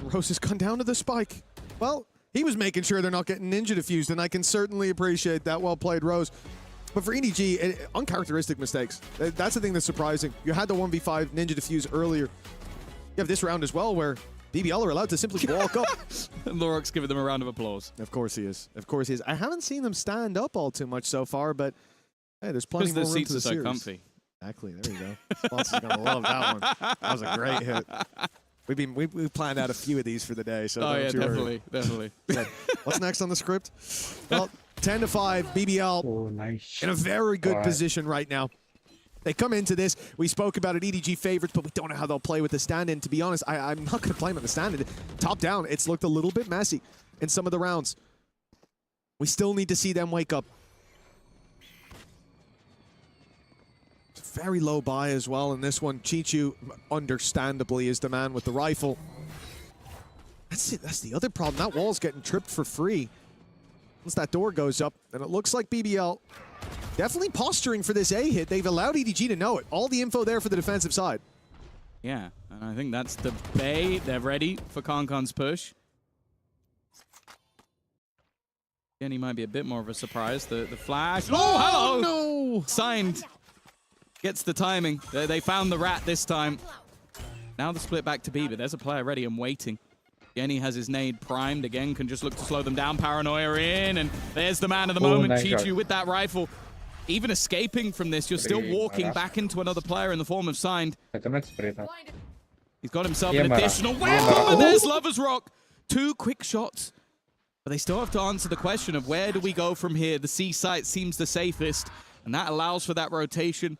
S15: Rose has gone down to the spike. Well, he was making sure they're not getting ninja diffused, and I can certainly appreciate that. Well played, Rose. But for EDG, uncharacteristic mistakes. That's the thing that's surprising. You had the 1v5 ninja diffuse earlier. You have this round as well, where BBL are allowed to simply walk up.
S16: And Lorok's giving them a round of applause.
S15: Of course he is. Of course he is. I haven't seen them stand up all too much so far, but hey, there's plenty more room to the series.
S16: Because the seats are so comfy.
S15: Exactly. There you go. Sponsors are gonna love that one. That was a great hit. We've planned out a few of these for the day, so
S16: definitely.
S15: What's next on the script? Well, 10-5, BBL in a very good position right now. They come into this. We spoke about it, EDG favorites, but we don't know how they'll play with the stand-in. To be honest, I'm not going to play them on the stand-in. Top down, it's looked a little bit messy in some of the rounds. We still need to see them wake up. Very low buy as well in this one. Chichu, understandably, is the man with the rifle. That's it. That's the other problem. That wall's getting tripped for free once that door goes up. And it looks like BBL definitely posturing for this A hit. They've allowed EDG to know it. All the info there for the defensive side.
S16: Yeah, and I think that's the Bay. They're ready for Concon's push. Again, he might be a bit more of a surprise. The flash. Oh, hello!
S15: No!
S16: Signed. Gets the timing. They found the rat this time. Now the split back to B, but there's a player ready and waiting. Genny has his nade primed. Again, can just look to slow them down. Paranoia in, and there's the man of the moment, nice Chichu shot. With that rifle. Even escaping from this, you're still walking back into another player in the form of Signed. He's got himself an additional weapon, and there's Lover's Rock. 2 quick shots. But they still have to answer the question of where do we go from here? The C site seems the safest, and that allows for that rotation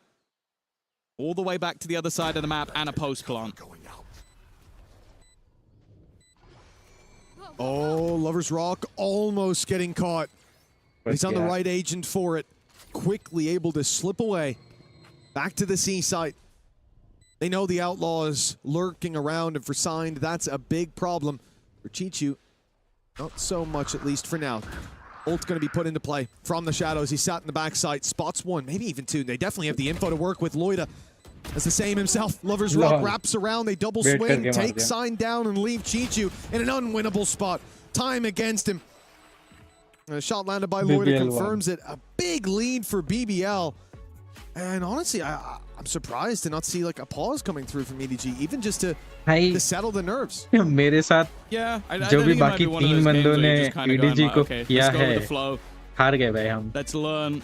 S16: all the way back to the other side of the map and a post plant.
S15: Oh, Lover's Rock almost getting caught. He's on the right agent for it. Quickly able to slip away. Back to the C site. They know the Outlaw is lurking around, and for Signed, that's a big problem. For Chichu, not so much, at least for now. Ult's going to be put into play from the shadows. He sat in the backside, spots 1, maybe even 2. They definitely have the info to work with. Loida As the same himself, Lover's Rock wraps around, they double swing, take Sign down and leave Chichu in an unwinnable spot. Time against him. And a shot landed by Loida confirms it. A big lead for BBL. And honestly, I'm surprised to not see like a pause coming through from EDG, even just to settle the nerves.
S1: मेरे साथ जो भी बाकी 3 बंदों ने EDG को किया है, हार गए भाई हम.
S16: Let's learn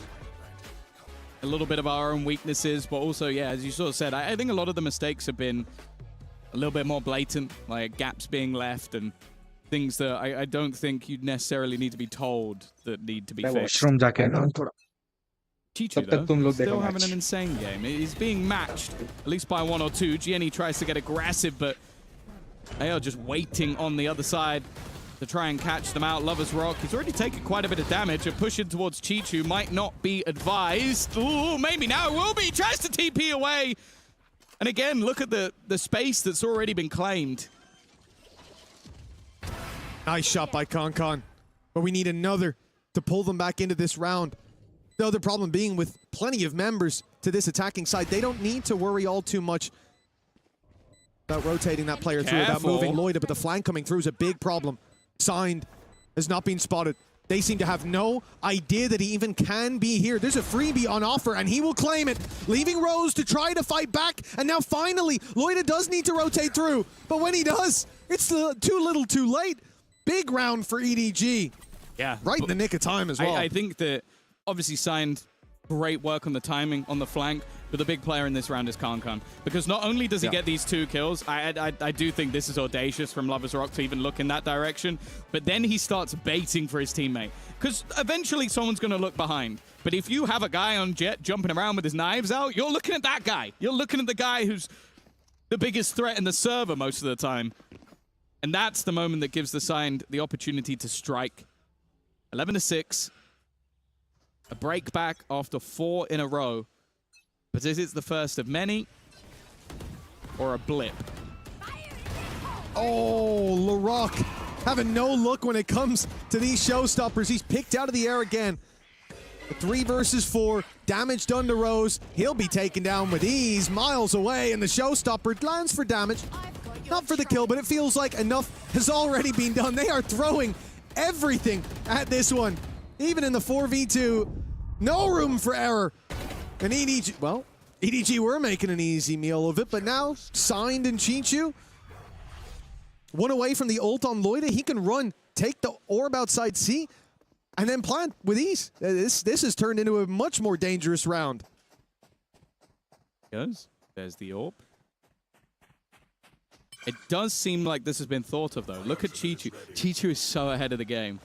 S16: a little bit of our own weaknesses, but also, yeah, as you sort of said, I think a lot of the mistakes have been a little bit more blatant, like gaps being left and things that I don't think you necessarily need to be told that need to be fixed. Chichu, though, still having an insane game. He's being matched, at least by 1 or 2. Gianni tries to get aggressive, but they are just waiting on the other side to try and catch them out. Lover's Rock, he's already taken quite a bit of damage. A push in towards Chichu might not be advised. Ooh, maybe now it will be. He tries to TP away. And again, look at the space that's already been claimed.
S15: Nice shot by Concon. But we need another to pull them back into this round. The other problem being with plenty of members to this attacking side, they don't need to worry all too much about rotating that player through, about moving Loida, but the flank coming through is a big problem. Signed has not been spotted. They seem to have no idea that he even can be here. There's a freebie on offer, and he will claim it, leaving Rose to try to fight back. And now finally, Loida does need to rotate through. But when he does, it's too little too late. Big round for EDG.
S16: Yeah.
S15: Right in the nick of time as well.
S16: I think that obviously Signed great work on the timing on the flank, but the big player in this round is Kankan. Because not only does he get these 2 kills, I do think this is audacious from Lover's Rock to even look in that direction, but then he starts baiting for his teammate. Because eventually someone's going to look behind. But if you have a guy on Jet jumping around with his knives out, you're looking at that guy. You're looking at the guy who's the biggest threat in the server most of the time. And that's the moment that gives the Signed the opportunity to strike. 11-6. A break back after 4 in a row. But is it the first of many? Or a blip?
S15: Oh, LaRock having no look when it comes to these showstoppers. He's picked out of the air again. 3 versus 4. Damage done to Rose. He'll be taken down with ease, miles away, and the showstopper lands for damage. Not for the kill, but it feels like enough has already been done. They are throwing everything at this one. Even in the 4v2, no room for error. And EDG, well, EDG were making an easy meal of it, but now Signed and Chichu, 1 away from the ult on Loida. He can run, take the orb outside C, and then plant with ease. This has turned into a much more dangerous round.
S16: There's the orb. It does seem like this has been thought of, though. Look at Chichu. Chichu is so ahead of the game.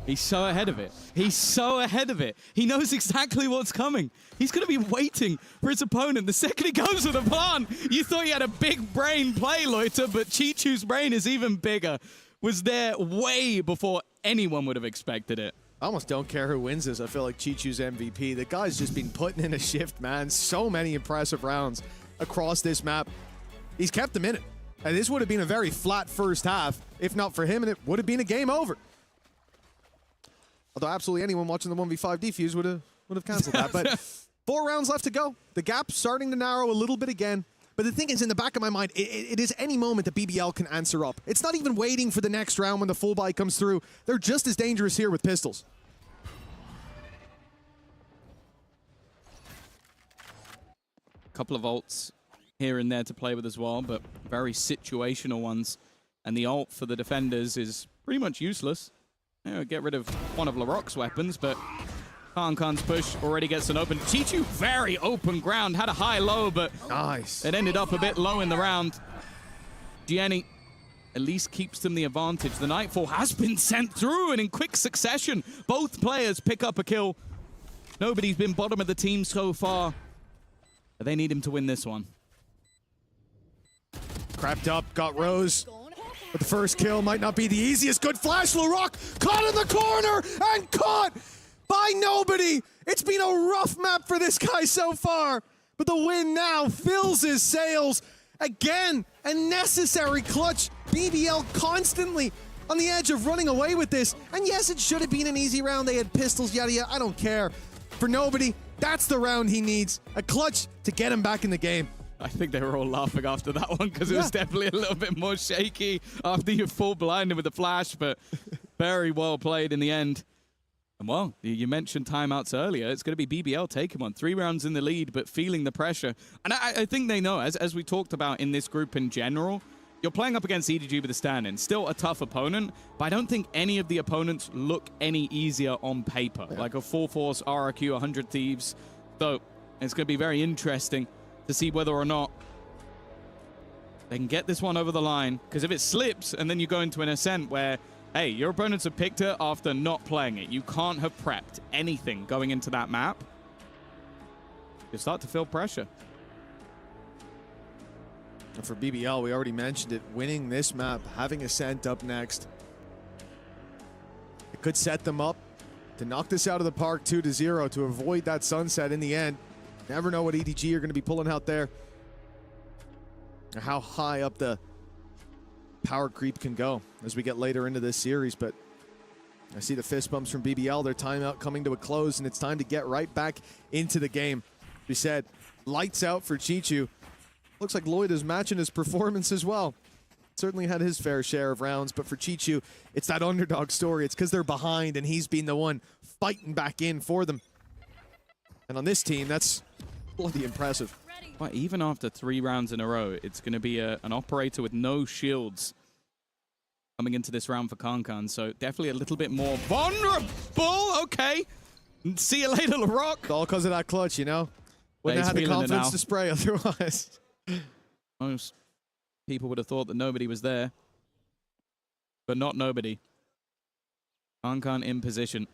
S16: He's so ahead of it. He's so ahead of it. He knows exactly what's coming. He's going to be waiting for his opponent. The second he goes with a plan, you thought he had a big brain play, Loiter, but Chichu's brain is even bigger. Was there way before anyone would have expected it.
S15: I almost don't care who wins this. I feel like Chichu's MVP. The guy's just been putting in a shift, man. So many impressive rounds across this map. He's kept them in it. And this would have been a very flat first half, if not for him, and it would have been a game over. Although absolutely anyone watching the 1v5 defuse would have cancelled that. But 4 rounds left to go. The gap's starting to narrow a little bit again. But the thing is, in the back of my mind, it is any moment that BBL can answer up. It's not even waiting for the next round when the full buy comes through. They're just as dangerous here with pistols.
S16: A couple of ults here and there to play with as well, but very situational ones. And the ult for the defenders is pretty much useless. Get rid of one of LaRock's weapons, but Kankan's push already gets an open. Chichu, very open ground, had a high-low, but
S15: nice.
S16: It ended up a bit low in the round. Gianni at least keeps them the advantage. The Nightfall has been sent through, and in quick succession, both players pick up a kill. Nobody's been bottom of the team so far, but they need him to win this one.
S15: Crept up, got Rose. But the first kill might not be the easiest. Good flash, LaRock caught in the corner and caught by nobody. It's been a rough map for this guy so far. But the win now fills his sails. Again, a necessary clutch. BBL constantly on the edge of running away with this. And yes, it should have been an easy round. They had pistols, yada yada. I don't care. For nobody, that's the round he needs. A clutch to get him back in the game.
S16: I think they were all laughing after that one because it was definitely a little bit more shaky after you full blinded with the flash, but very well played in the end. And well, you mentioned timeouts earlier. It's going to be BBL taking one. 3 rounds in the lead, but feeling the pressure. And I think they know, as we talked about in this group in general, you're playing up against EDG with a stand-in. Still a tough opponent, but I don't think any of the opponents look any easier on paper. Like a Full Force, RRQ, 100 Thieves. So it's going to be very interesting to see whether or not they can get this one over the line. Because if it slips and then you go into an ascent where, hey, your opponents have picked it after not playing it. You can't have prepped anything going into that map. You start to feel pressure.
S15: And for BBL, we already mentioned it, winning this map, having Ascent up next. It could set them up to knock this out of the park 2-0 to avoid that sunset in the end. Never know what EDG are going to be pulling out there. Or how high up the power creep can go as we get later into this series. But I see the fist bumps from BBL, their timeout coming to a close, and it's time to get right back into the game. We said, lights out for Chichu. Looks like Lloyd is matching his performance as well. Certainly had his fair share of rounds, but for Chichu, it's that underdog story. It's because they're behind, and he's been the one fighting back in for them. And on this team, that's bloody impressive.
S16: Well, even after 3 rounds in a row, it's going to be an operator with no shields coming into this round for Kankan. So definitely a little bit more vulnerable. Okay. See you later, LaRock.
S15: It's all because of that clutch, you know? Wouldn't have had the confidence to spray otherwise.
S16: Most people would have thought that nobody was there. But not nobody. Kankan in position.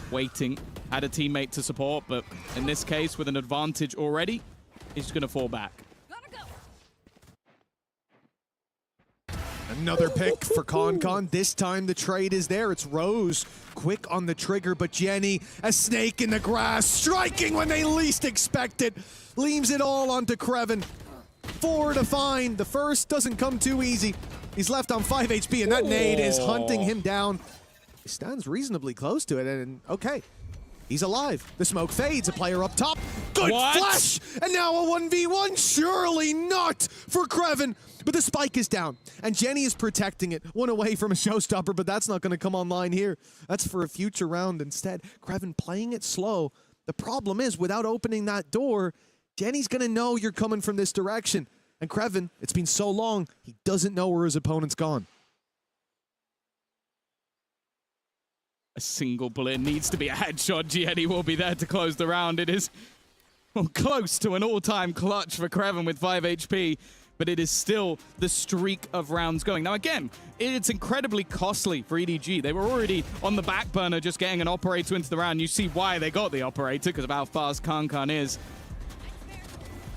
S16: Waiting. Had a teammate to support, but in this case, with an advantage already, he's going to fall back.
S15: Another pick for Kankan. This time the trade is there. It's Rose quick on the trigger, but Jenny, a snake in the grass, striking when they least expect it. Leaves it all onto Kreven. 4 to find. The first doesn't come too easy. He's left on 5 HP, and that nade is hunting him down. He stands reasonably close to it, and okay. He's alive. The smoke fades. A player up top. Good flash! And now a 1v1. Surely not for Kreven. But the spike is down. And Jenny is protecting it. One away from a showstopper, but that's not going to come online here. That's for a future round instead. Kreven playing it slow. The problem is, without opening that door, Jenny's going to know you're coming from this direction. And Kreven, it's been so long, he doesn't know where his opponent's gone.
S16: A single bullet needs to be a headshot. Gianni will be there to close the round. It is close to an all-time clutch for Kreven with 5 HP, but it is still the streak of rounds going. Now, again, it's incredibly costly for EDG. They were already on the back burner just getting an operator into the round. You see why they got the operator, because of how fast Kankan is.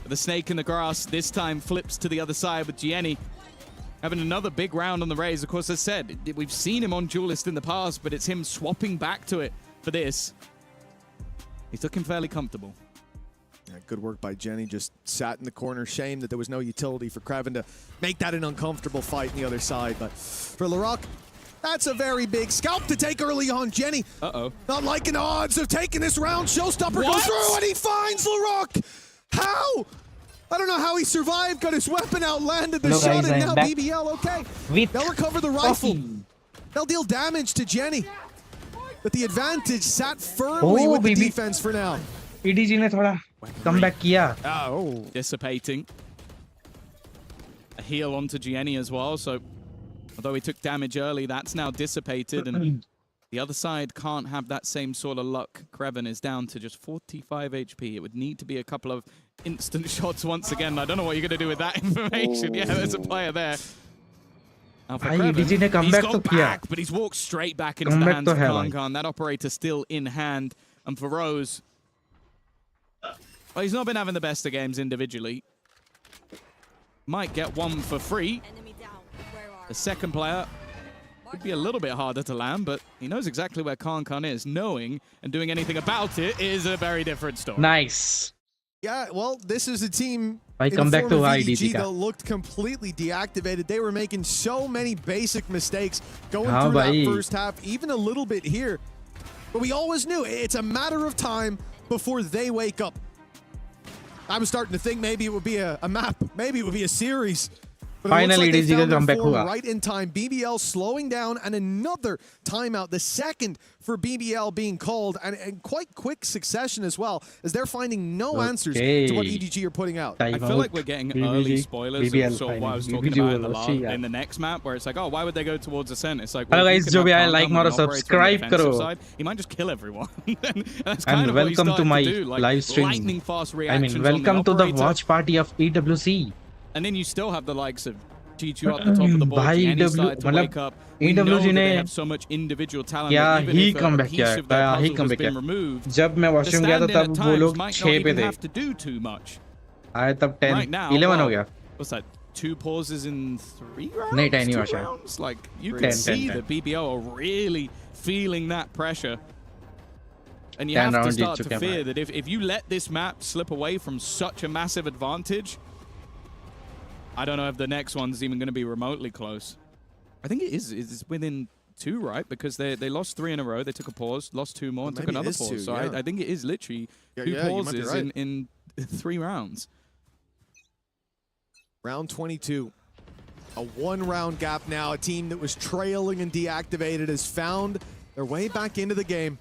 S16: But the snake in the grass this time flips to the other side with Gianni. Having another big round on the Rays. Of course, as I said, we've seen him on Duelist in the past, but it's him swapping back to it for this. He's looking fairly comfortable.
S15: Yeah, good work by Jenny. Just sat in the corner. Shame that there was no utility for Kreven to make that an uncomfortable fight on the other side. But for LaRock, that's a very big scalp to take early on. Jenny, not liking the odds of taking this round. Showstopper goes through, and he finds LaRock. How? I don't know how he survived, got his weapon out, landed the shot, and now BBL, okay. They'll recover the rifle. They'll deal damage to Jenny. But the advantage sat firmly with the defense for now.
S1: EDG ने थोड़ा comeback किया.
S16: Dissipating. A heal onto Gianni as well, so although he took damage early, that's now dissipated, and the other side can't have that same sort of luck. Kreven is down to just 45 HP. It would need to be a couple of instant shots once again. I don't know what you're going to do with that information. Yeah, there's a player there. Now for Kreven, he's gone back, but he's walked straight back into the hands of Kankan. That operator still in hand. And for Rose, well, he's not been having the best of games individually. Might get one for free. The second player could be a little bit harder to land, but he knows exactly where Kankan is. Knowing and doing anything about it is a very different story.
S1: Nice.
S15: Yeah, well, this is a team
S1: I come back to
S15: EDG that looked completely deactivated. They were making so many basic mistakes going through that first half, even a little bit here. But we always knew it's a matter of time before they wake up. I was starting to think maybe it would be a map, maybe it would be a series. But
S1: Finally,
S15: it looks like they found their
S1: comeback
S15: form
S1: हुआ.
S15: right in time. BBL slowing down and another timeout, the second for BBL being called, and quite quick succession as well, as they're finding no answers to what EDG are putting out.
S16: I feel like we're getting early spoilers of sort of what I was talking about in the next map, where it's like, oh, why would they go towards Ascent? It's like, well,
S1: hello guys, जो भी आया like मारो, subscribe करो.
S16: He might just kill everyone.
S1: And welcome to my live stream.
S16: Lightning fast
S1: I
S16: reactions.
S1: mean, welcome to the
S16: operator.
S1: watch party of EWC.
S16: And then you still have the likes of G2 up the top of the board.
S1: भाई
S16: Jenny started to wake up. We know that they have so much individual talent.
S1: क्या
S16: Even
S1: he
S16: if a
S1: comeback
S16: piece
S1: किया
S16: of their
S1: क्या ही
S16: puzzle has
S1: comeback
S16: been
S1: किया.
S16: removed,
S1: जब मैं
S16: the
S1: washroom गया था
S16: stand-in
S1: तब
S16: at
S1: वो
S16: times
S1: लोग
S16: might
S1: 6
S16: not
S1: पे
S16: even
S1: थे.
S16: have to do too much.
S1: आए तब 10,
S16: Right now,
S1: 11 हो
S16: well,
S1: गया.
S16: what's that? 2 pauses in 3 rounds?
S1: नहीं 10 ही
S16: 2
S1: हुआ शायद.
S16: rounds? Like, you
S1: 10,
S16: can
S1: 10,
S16: see
S1: 10.
S16: that BBL are really feeling that pressure. And you
S1: 10
S16: have to
S1: rounds
S16: start
S1: Jeet
S16: to
S1: चुके हैं
S16: fear
S1: भाई.
S16: that if you let this map slip away from such a massive advantage, I don't know if the next one's even going to be remotely close. I think it is. It's within 2, right? Because they lost 3 in a row. They took a pause, lost 2 more, and took another pause.
S15: 2,
S16: so
S15: yeah.
S16: I think it is literally 2
S15: you might be
S16: pauses
S15: right.
S16: in 3 rounds.
S15: Round 22. A 1-round gap now. A team that was trailing and deactivated has found their way back into the game.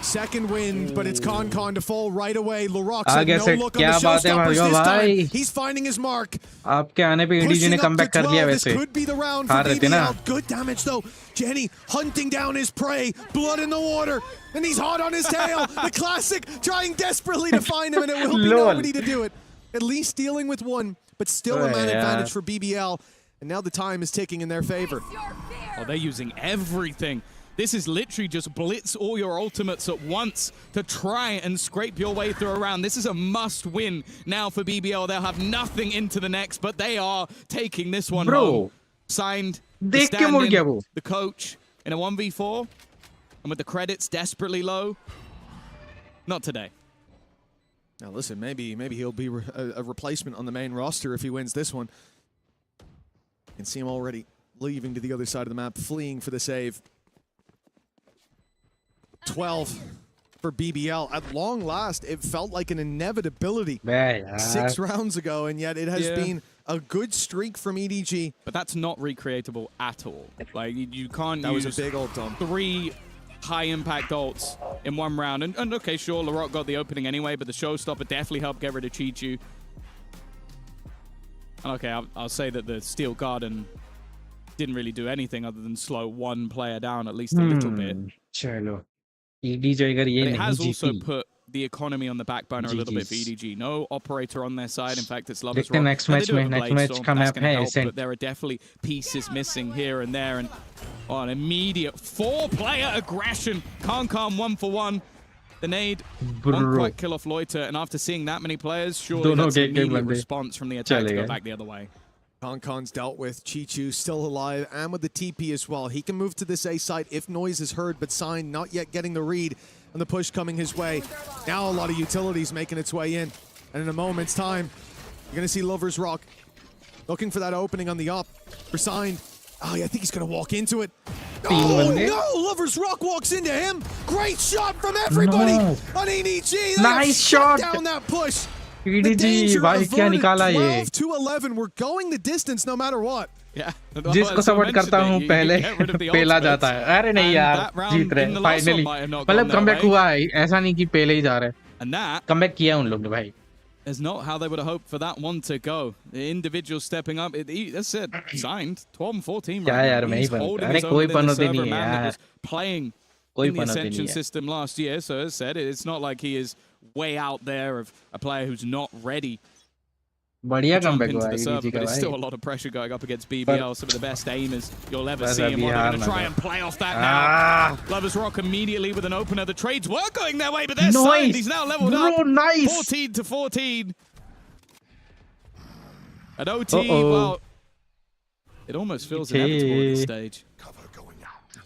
S15: Second wind, but it's Con to fall right away. Larox had no look on the showstoppers this time. He's finding his mark.
S1: आपके आने पे EDG ने comeback कर लिया
S15: This
S1: वैसे.
S15: could be the round for
S1: हार रहे थे ना.
S15: BBL. Good damage though. Jenny hunting down his prey. Blood in the water. And he's hot on his tail. The classic trying desperately to find him, and it will be nobody to do it. At least dealing with 1, but still a man advantage for BBL. And now the time is ticking in their favor.
S16: Oh, they're using everything. This is literally just blitz all your ultimates at once to try and scrape your way through a round. This is a must-win now for BBL. They'll have nothing into the next, but they are taking this one home. Signed the stand-in, the coach in a 1v4, and with the credits desperately low. Not today.
S15: Now listen, maybe he'll be a replacement on the main roster if he wins this one. You can see him already leaving to the other side of the map, fleeing for the save. 12 for BBL. At long last, it felt like an inevitability 6 rounds ago, and yet it has been a good streak from EDG.
S16: But that's not recreatable at all. Like, you can't
S15: That
S16: use
S15: was a big ult, Dom.
S16: 3 high-impact ults in 1 round. And okay, sure, Larock got the opening anyway, but the showstopper definitely helped get rid of Chichu. And okay, I'll say that the Steel Garden didn't really do anything other than slow 1 player down at least a little bit.
S1: चलो. EDG अगर ये
S16: But it
S1: नहीं
S16: has also
S1: जीती.
S16: put the economy on the back burner a little bit for EDG. No operator on their side. In fact, it's Lovers
S1: देखते हैं
S16: Rock.
S1: next
S16: Now, they
S1: match
S16: do have
S1: में.
S16: a
S1: Next
S16: Blade
S1: match
S16: Storm,
S1: का
S16: that's
S1: map
S16: gonna
S1: है
S16: help,
S1: Ascent.
S16: but there are definitely pieces missing here and there. And an immediate 4-player aggression. Con 1 for 1. The nade won't quite kill off Loiter. And after seeing that many players, surely that's an immediate response from the attack to go back the other way.
S15: Con's dealt with. Chichu still alive, and with the TP as well. He can move to this A site if noise is heard, but Sign not yet getting the read, and the push coming his way. Now a lot of utilities making its way in, and in a moment's time, you're going to see Lovers Rock looking for that opening on the up for Sign. Oh, yeah, I think he's going to walk into it. Oh, no! Lovers Rock walks into him. Great shot from everybody on EDG.
S1: Nice shot.
S15: Down that push.
S1: EDG भाई क्या निकाला ये.
S15: 12 to 11. We're going the distance no matter what.
S16: Yeah.
S1: जिसको support करता हूँ पहले पहला जाता है. अरे नहीं यार, जीत रहे फाइनली. मतलब कमबैक हुआ है, ऐसा नहीं कि पहले ही जा रहे.
S16: And that
S1: कमबैक किया उन लोग ने भाई.
S16: is not how they would have hoped for that one to go. The individual stepping up. That's it. Signed 12 and 14
S1: क्या यार मैं ही
S16: holding
S1: अरे
S16: his
S1: कोई
S16: own within the
S1: Panauti
S16: server
S1: नहीं है
S16: man that
S1: यार.
S16: was playing
S1: कोई
S16: in the
S1: Panauti
S16: Ascension
S1: नहीं है.
S16: system last year. So as said, it's not like he is way out there of a player who's not ready
S1: बढ़िया
S16: to jump
S1: comeback
S16: into
S1: हुआ
S16: the server,
S1: EDG
S16: but
S1: का
S16: it's still a
S1: भाई.
S16: lot of pressure going up against BBL. Some of the best aimers you'll ever see, and
S1: अभी
S16: what they're
S1: हार
S16: going to
S1: ना
S16: try
S1: जाओ.
S16: and play off that now. Lovers Rock immediately with an opener. The trades were going their way, but they're signed. He's now leveled up.
S1: Nice.
S16: 14 to 14. At OT, well, it almost feels inevitable at this stage.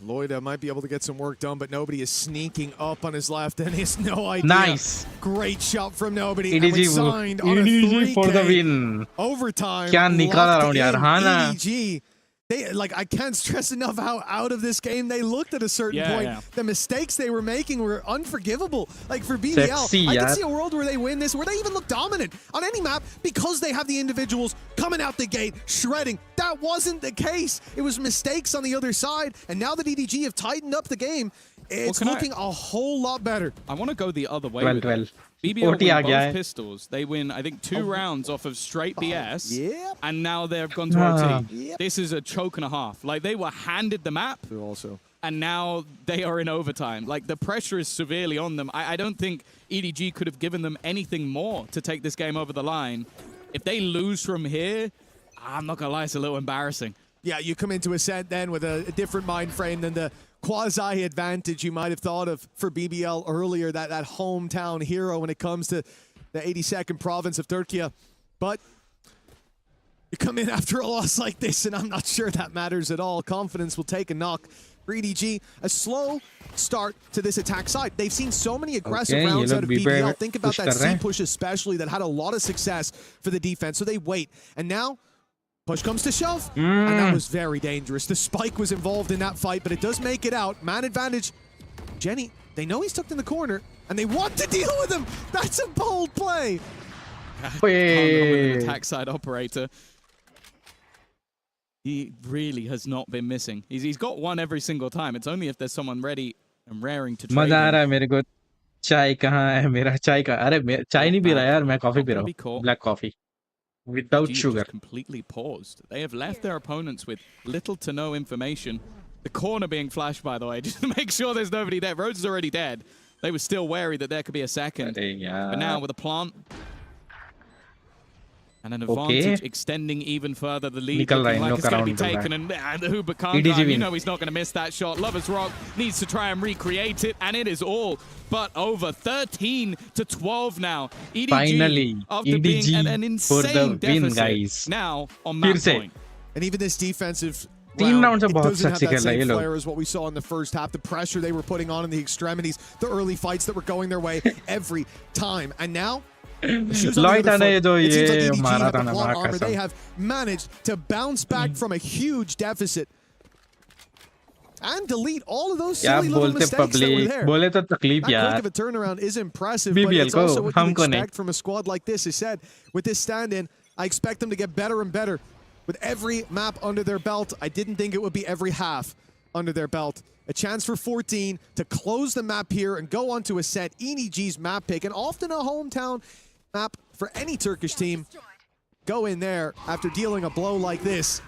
S15: Loida might be able to get some work done, but nobody is sneaking up on his left, and he has no idea.
S1: Nice.
S15: Great shot from nobody.
S1: EDG
S15: Signed on a 3K
S1: for the win.
S15: overtime.
S1: क्या निकाला round यार, हाँ ना.
S15: EDG They, like, I can't stress enough how out of this game they looked at a certain point. Yeah. The mistakes they were making were unforgivable. Like, for BBL, I can see a world where they win this, where they even look dominant on any map because they have the individuals coming out the gate, shredding. That wasn't the case. It was mistakes on the other side. And now that EDG have tightened up the game, it's looking a whole lot better.
S16: I want to go the other way.
S1: 12-12.
S16: BBL win both pistols. They win, I think, 2 rounds off of straight BS.
S15: Yep.
S16: And now they've gone to OT. Yep. This is a choke and a half. Like, they were handed the map.
S15: Also.
S16: And now they are in overtime. Like, the pressure is severely on them. I don't think EDG could have given them anything more to take this game over the line. If they lose from here, I'm not going to lie, it's a little embarrassing.
S15: Yeah, you come into Ascent then with a different mind frame than the quasi-advantage you might have thought of for BBL earlier, that hometown hero when it comes to the 82nd province of Turkey. But you come in after a loss like this, and I'm not sure that matters at all. Confidence will take a knock for EDG. A slow start to this attack side. They've seen so many aggressive rounds out of BBL. Think about that C push especially that had a lot of success for the defense. So they wait. And now push comes to shove, and that was very dangerous. The spike was involved in that fight, but it does make it out. Man advantage. Jenny, they know he's tucked in the corner, and they want to deal with him. That's a bold play.
S16: An attack side operator. He really has not been missing. He's got one every single time. It's only if there's someone ready and raring to trade.
S1: मजा आ रहा है मेरे को. चाय कहाँ है मेरा चाय का? अरे चाय नहीं पी रहा यार, मैं कॉफी पी रहा हूँ. Black coffee. Without sugar.
S16: Completely paused. They have left their opponents with little to no information. The corner being flashed, by the way, just to make sure there's nobody there. Rhodes is already dead. They were still wary that there could be a second. But now with a plant and an advantage extending even further, the lead looking like it's going to be taken. And the Huber can't go. You know he's not going to miss that shot. Lovers Rock needs to try and recreate it, and it is all but over. 13-12 now. EDG,
S1: finally,
S16: after
S1: EDG
S16: being an insane deficit,
S1: guys.
S16: now on match point.
S15: And even this defensive
S1: round, it
S15: doesn't have that same flair as what we saw in the first half. The pressure they were putting on in the extremities, the early fights that were going their way every time. And now, they have managed to bounce back from a huge deficit and delete all of those silly little mistakes that were there. That quick of a turnaround is impressive, but it's also what you expect from a squad like this. As said, with this stand-in, I expect them to get better and better with every map under their belt. I didn't think it would be every half under their belt. A chance for 14 to close the map here and go on to a set. EDG's map pick, and often a hometown map for any Turkish team. Go in there after dealing a blow like this.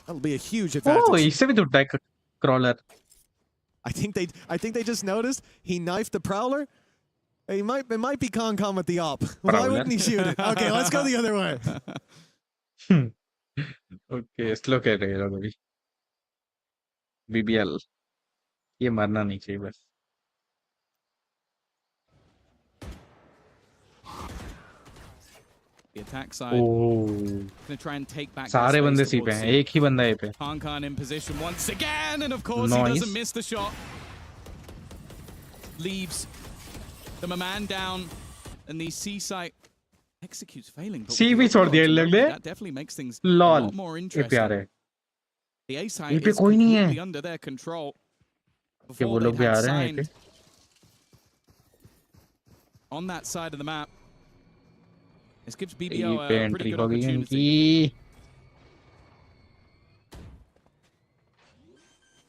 S15: That'll be a huge advantage.
S1: Oh, he's with the crawler.
S15: I think they just noticed he knifed the prowler. It might be Con with the op. Why wouldn't he shoot it? Okay, let's go the other way.
S1: Okay, slow कर रहे हैं अभी. BBL. ये मरना नहीं चाहिए बस.
S16: The attack side. Going to try and take back.
S1: सारे बंदे सी पे हैं. एक ही बंदा है पे.
S16: Khan in position once again, and of course he doesn't miss the shot. Leaves them a man down, and the C site executes failing.
S1: C भी छोड़ दिया लग ले.
S16: That definitely makes things a lot more interesting. The A site is completely under their control. Before they had signed on that side of the map. This gives BBL a pretty good opportunity.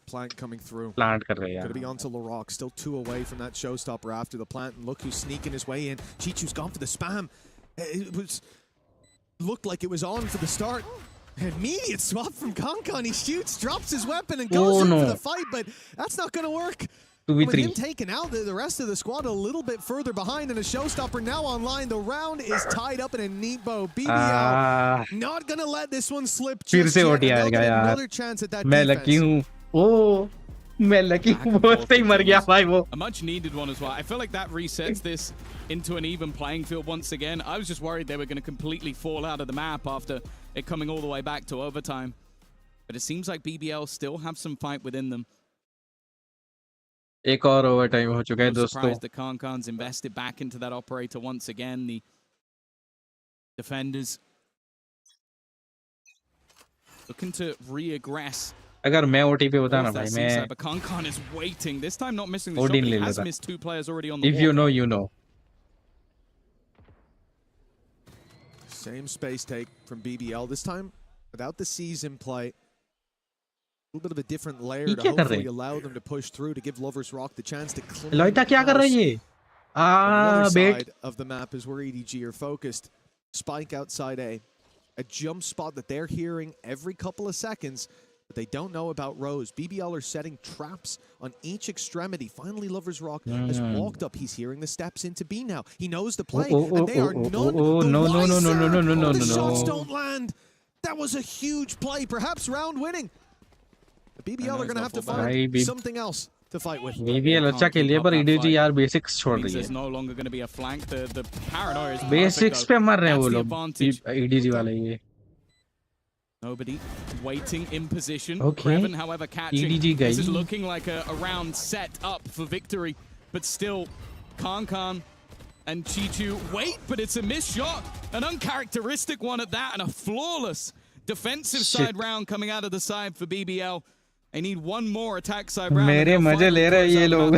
S15: Plant coming through.
S1: Plant कर रहे हैं.
S15: Gonna be onto Larocque. Still 2 away from that showstopper after the plant. And look who's sneaking his way in. Chichu's gone for the spam. It looked like it was on for the start. Immediate swap from Concon. He shoots, drops his weapon, and goes in for the fight. But that's not going to work. With him taken out, the rest of the squad a little bit further behind, and a showstopper now online. The round is tied up in a neat bow. BBL not going to let this one slip just yet. Another chance at that defense.
S1: मैं lucky हूँ. बहुत सही मर गया भाई वो.
S16: A much needed one as well. I feel like that resets this into an even playing field once again. I was just worried they were going to completely fall out of the map after it coming all the way back to overtime. But it seems like BBL still have some fight within them.
S1: एक और overtime हो चुका है दोस्तों.
S16: Surprised that Khan's invested back into that operator once again. The defenders looking to reaggress.
S1: अगर मैं OTP होता ना
S16: Both
S1: भाई
S16: that
S1: मैं
S16: C-side, but Kankan is waiting. This time not missing the shot,
S1: Odin
S16: but he
S1: ले
S16: has
S1: लेता.
S16: missed 2 players already on the
S1: If
S16: wall.
S1: you know, you know.
S15: Same space take from BBL. This time, without the C's in play. A little bit of a different layer to hopefully allow them to push through to give Lovers Rock the chance to clean
S1: Loita क्या कर रही है?
S15: On the other
S1: Bait.
S15: side of the map is where EDG are focused. Spike outside A. A jump spot that they're hearing every couple of seconds, but they don't know about Rose. BBL are setting traps on each extremity. Finally, Lovers Rock has walked up. He's hearing the steps into B now. He knows the play, and they are none the wiser. The shots don't land. That was a huge play, perhaps round winning. The BBL are going to have to find something else to fight with.
S1: BBL अच्छा खेल रही है पर EDG यार basics छोड़ रही
S16: There's
S1: है.
S16: no longer going to be a flank. The paranoia is
S1: Basics पे मर रहे हैं वो
S16: That's the
S1: लोग.
S16: advantage.
S1: EDG वाले ये.
S16: Nobody waiting in position.
S1: Okay.
S16: Kreven, however, catching.
S1: EDG
S16: This is
S1: गई.
S16: looking like a round set up for victory, but still, Kankan and Chichu wait, but it's a missed shot, an uncharacteristic one at that, and a flawless defensive side round coming out of the side for BBL. They need one more attack side round.
S1: मेरे मजे ले रहे हैं ये लोग.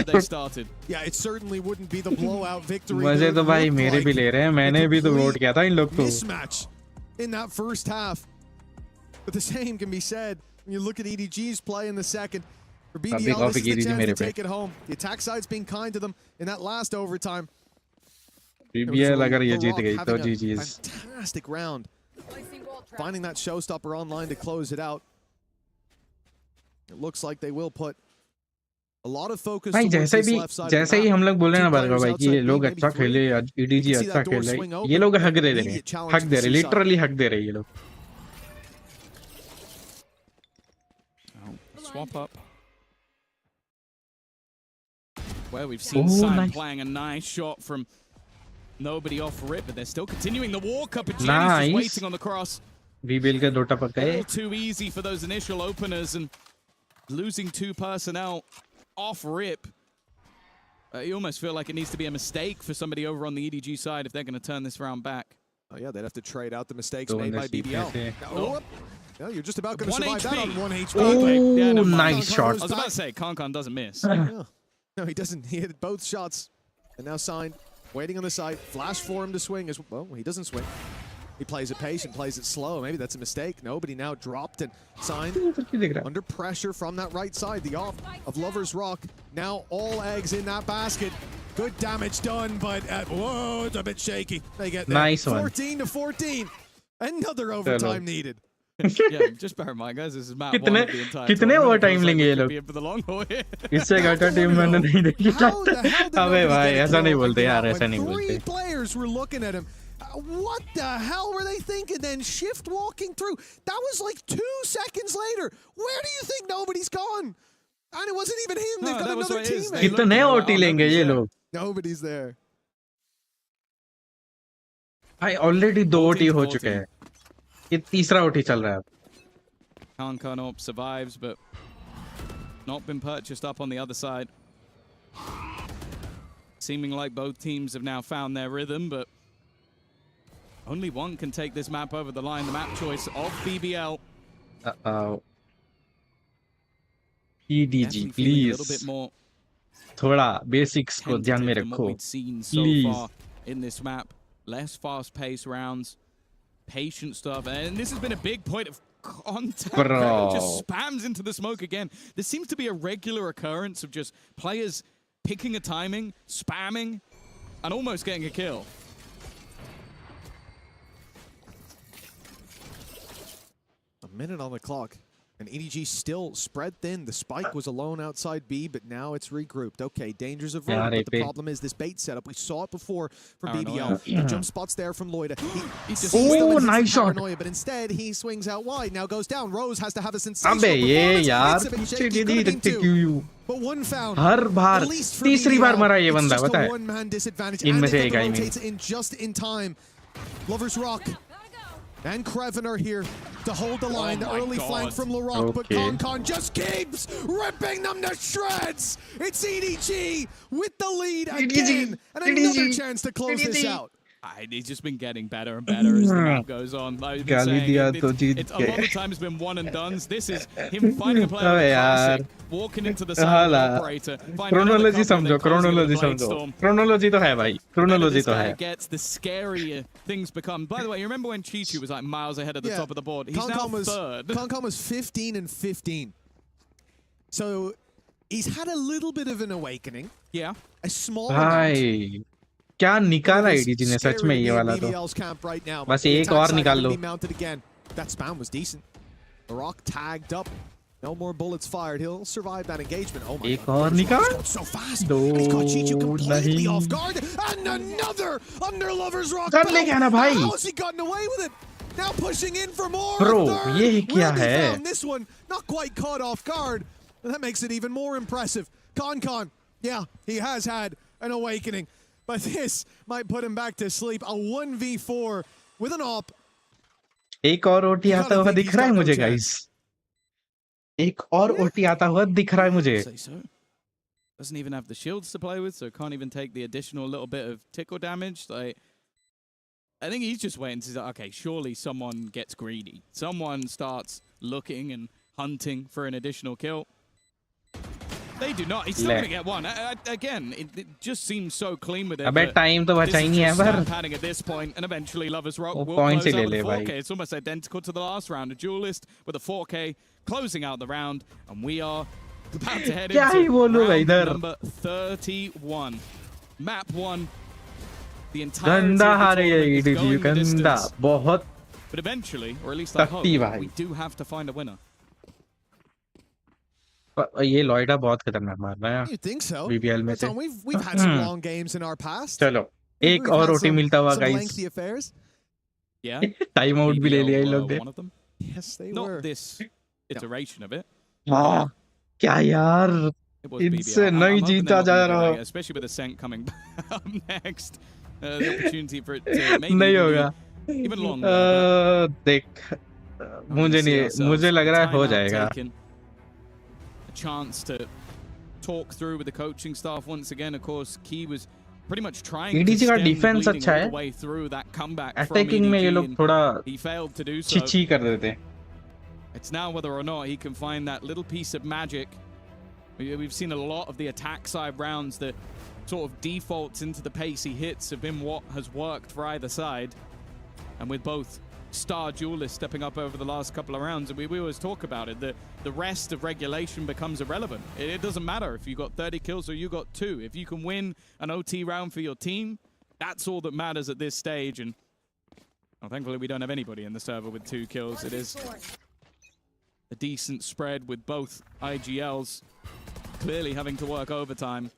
S15: Yeah, it certainly wouldn't be the blowout victory.
S1: मजे तो भाई मेरे भी ले रहे हैं. मैंने भी तो वोट किया था इन लोग को.
S15: Mismatch in that first half. But the same can be said when you look at EDG's play in the second. For BBL, this is the chance to take it home. The attack side's being kind to them in that last overtime.
S1: BBL अगर ये जीत गई तो GG's.
S15: Fantastic round. Finding that showstopper online to close it out. It looks like they will put a lot of focus
S1: भाई
S15: towards
S1: जैसे
S15: this
S1: भी
S15: left side.
S1: जैसे ही हम लोग बोले ना बार भाई कि ये लोग अच्छा खेले, EDG अच्छा खेले, ये लोग हक दे रहे हैं, हक दे रहे, लिटरली हक दे रहे हैं ये लोग.
S16: Swap up. Where we've seen Side playing a nice shot from nobody off rip, but they're still continuing the walk up, and Jenny's just waiting on the cross.
S1: BBL के दो टपक गए.
S16: All too easy for those initial openers, and losing 2 personnel off rip. You almost feel like it needs to be a mistake for somebody over on the EDG side if they're going to turn this round back.
S15: Oh yeah, they'd have to trade out the mistakes made by BBL. Oh. Yeah, you're just about going to survive that on 1 HP.
S1: Oh,
S16: yeah, no,
S1: nice shot.
S16: I was about to say, Kankan doesn't miss.
S15: No, he doesn't. He hit both shots. And now Signed, waiting on the side. Flash for him to swing as well. He doesn't swing. He plays it patient, plays it slow. Maybe that's a mistake. Nobody now dropped and Signed under pressure from that right side. The off of Lovers Rock. Now all eggs in that basket. Good damage done, but whoa, it's a bit shaky. They get there.
S1: Nice one.
S15: 14 to 14. Another overtime needed.
S16: Yeah, just bear in mind, guys, this is map 1 of the entire
S1: कितने overtime लेंगे ये लोग? इससे घाटा team मैंने नहीं देखी. अबे भाई ऐसा नहीं बोलते यार, ऐसा नहीं बोलते.
S15: 3 players were looking at him. What the hell were they thinking? Then shift walking through. That was like 2 seconds later. Where do you think nobody's gone? And it wasn't even him. They've got another teammate.
S1: कितने OT लेंगे ये लोग?
S15: Nobody's there.
S1: भाई already 2 OT हो चुके हैं. ये तीसरा ओटी चल रहा है.
S16: Kankan survives, but not been purchased up on the other side. Seeming like both teams have now found their rhythm, but only one can take this map over the line. The map choice of BBL.
S1: EDG, please. थोड़ा basics को ध्यान में रखो. Please.
S16: In this map, less fast-paced rounds, patient stuff, and this has been a big point of contact. Kreven just spams into the smoke again. There seems to be a regular occurrence of just players picking a timing, spamming, and almost getting a kill.
S15: A minute on the clock. And EDG still spread thin. The spike was alone outside B, but now it's regrouped. Okay, dangers averted, but the problem is this bait setup. We saw it before from BBL. The jump spot's there from Loida.
S1: Oh, nice shot.
S15: But instead, he swings out wide. Now goes down. Rose has to have a sensational
S1: अबे ये यार
S15: पीछे
S1: नहीं रखते क्यों?
S15: But one found.
S1: हर बार तीसरी बार मरा ये बंदा पता है?
S15: one-man disadvantage.
S1: इनमें से
S15: And
S1: एक आई में.
S15: rotates in just in time. Lovers Rock and Kreven are here to hold the line. The early flank from LaRock, but Kankan just keeps ripping them to shreds. It's EDG with the lead again, and another chance to close this out.
S16: He's just been getting better and better as the map goes on. Like a lot of the time it's been one and dones. This is him finding a player with a classic, walking into the side of the operator.
S1: Chronology समझो, chronology समझो. Chronology तो है भाई. Chronology तो है.
S16: Gets the scarier things become. By the way, you remember when Chi-Chi was like miles ahead of the top of the board? He's now third.
S15: Concom was 15 and 15. So he's had a little bit of an awakening.
S16: Yeah.
S15: A small
S1: भाई क्या निकाला ADG ने सच में ये वाला तो बस एक और निकाल लो.
S15: That spam was decent. The Rock tagged up. No more bullets fired. He'll survive that engagement. Oh my
S1: एक और निकाल.
S15: So fast. And he's caught Chi-Chu completely off guard. And another under Lover's Rock.
S1: कर ले क्या ना भाई.
S15: How has he gotten away with it? Now pushing in for more.
S1: Bro, ये क्या है?
S15: This one not quite caught off guard. And that makes it even more impressive. Con, yeah, he has had an awakening. But this might put him back to sleep. A 1v4 with an op.
S1: एक और OT आता हुआ दिख रहा है मुझे guys. एक और ओटी आता हुआ दिख रहा है मुझे.
S16: Doesn't even have the shields to play with, so can't even take the additional little bit of tickle damage. Like, I think he's just waiting to say, okay, surely someone gets greedy. Someone starts looking and hunting for an additional kill. They do not. He's still going to get one. Again, it just seems so clean with it.
S1: अबे time तो बचा ही नहीं है पर.
S16: Padding at this point, and eventually Lovers Rock will close out the 4K. It's almost identical to the last round. A duelist with a 4K closing out the round, and we are about to head into round number 31. Map 1. The entire
S1: गंदा हारे ये EDG गंदा बहुत.
S16: But eventually, or at least I hope, we do have to find a winner.
S1: ये लॉयडा बहुत खतरनाक मार रहा है.
S15: You think so?
S1: BBL में से.
S15: We've had some long games in our past.
S1: चलो एक और ओटी मिलता हुआ गाइस.
S16: Yeah.
S1: टाइम आउट भी ले लिया इन लोग ने.
S15: Yes, they
S16: Not
S15: were.
S16: this iteration of it.
S1: हाँ क्या यार. इनसे नहीं जीता जा रहा.
S16: Especially with Ascent coming up next. The opportunity for it to maybe
S1: नहीं होगा.
S16: Even longer.
S1: देख मुझे लग रहा है हो जाएगा.
S16: Chance to talk through with the coaching staff once again. Of course, Key was pretty much trying to stem the bleeding all the way through that comeback from EDG. He failed to do so. It's now whether or not he can find that little piece of magic. We've seen a lot of the attack side rounds that sort of defaults into the pace he hits have been what has worked for either side. And with both star duelists stepping up over the last couple of rounds, and we always talk about it, the rest of regulation becomes irrelevant. It doesn't matter if you got 30 kills or you got 2. If you can win an OT round for your team, that's all that matters at this stage. And well, thankfully we don't have anybody in the server with 2 kills. It is a decent spread with both IGLs clearly having to work overtime.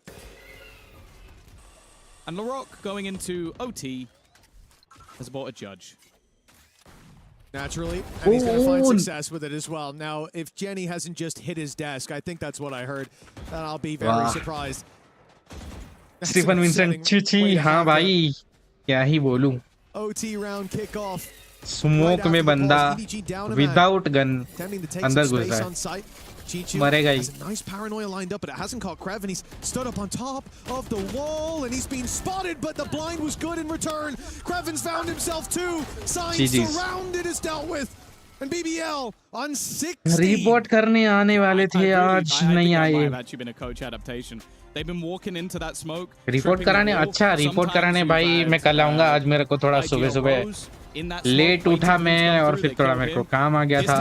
S16: And Larocque going into OT has bought a judge.
S15: Naturally, and he's going to find success with it as well. Now, if Jenny hasn't just hit his desk, I think that's what I heard, then I'll be very surprised.
S1: Stephen Vincent, Chi-Chi, हाँ भाई, क्या ही बोलूं.
S15: OT round kickoff.
S1: Smoke में बंदा without gun अंदर घुस रहा है. मरेगा ही.
S15: Has a nice paranoia lined up, but it hasn't caught Krev, and he's stood up on top of the wall, and he's been spotted, but the blind was good in return. Krevin's found himself too. Signs surrounded is dealt with. And BBL on 60.
S1: Report करने आने वाले थे आज नहीं आए.
S16: I've actually been a coach adaptation. They've been walking into that smoke.
S1: Report कराने अच्छा report कराने भाई मैं कल आऊँगा. आज मेरे को थोड़ा सुबह लेट उठा मैं और फिर थोड़ा मेरे को काम आ गया था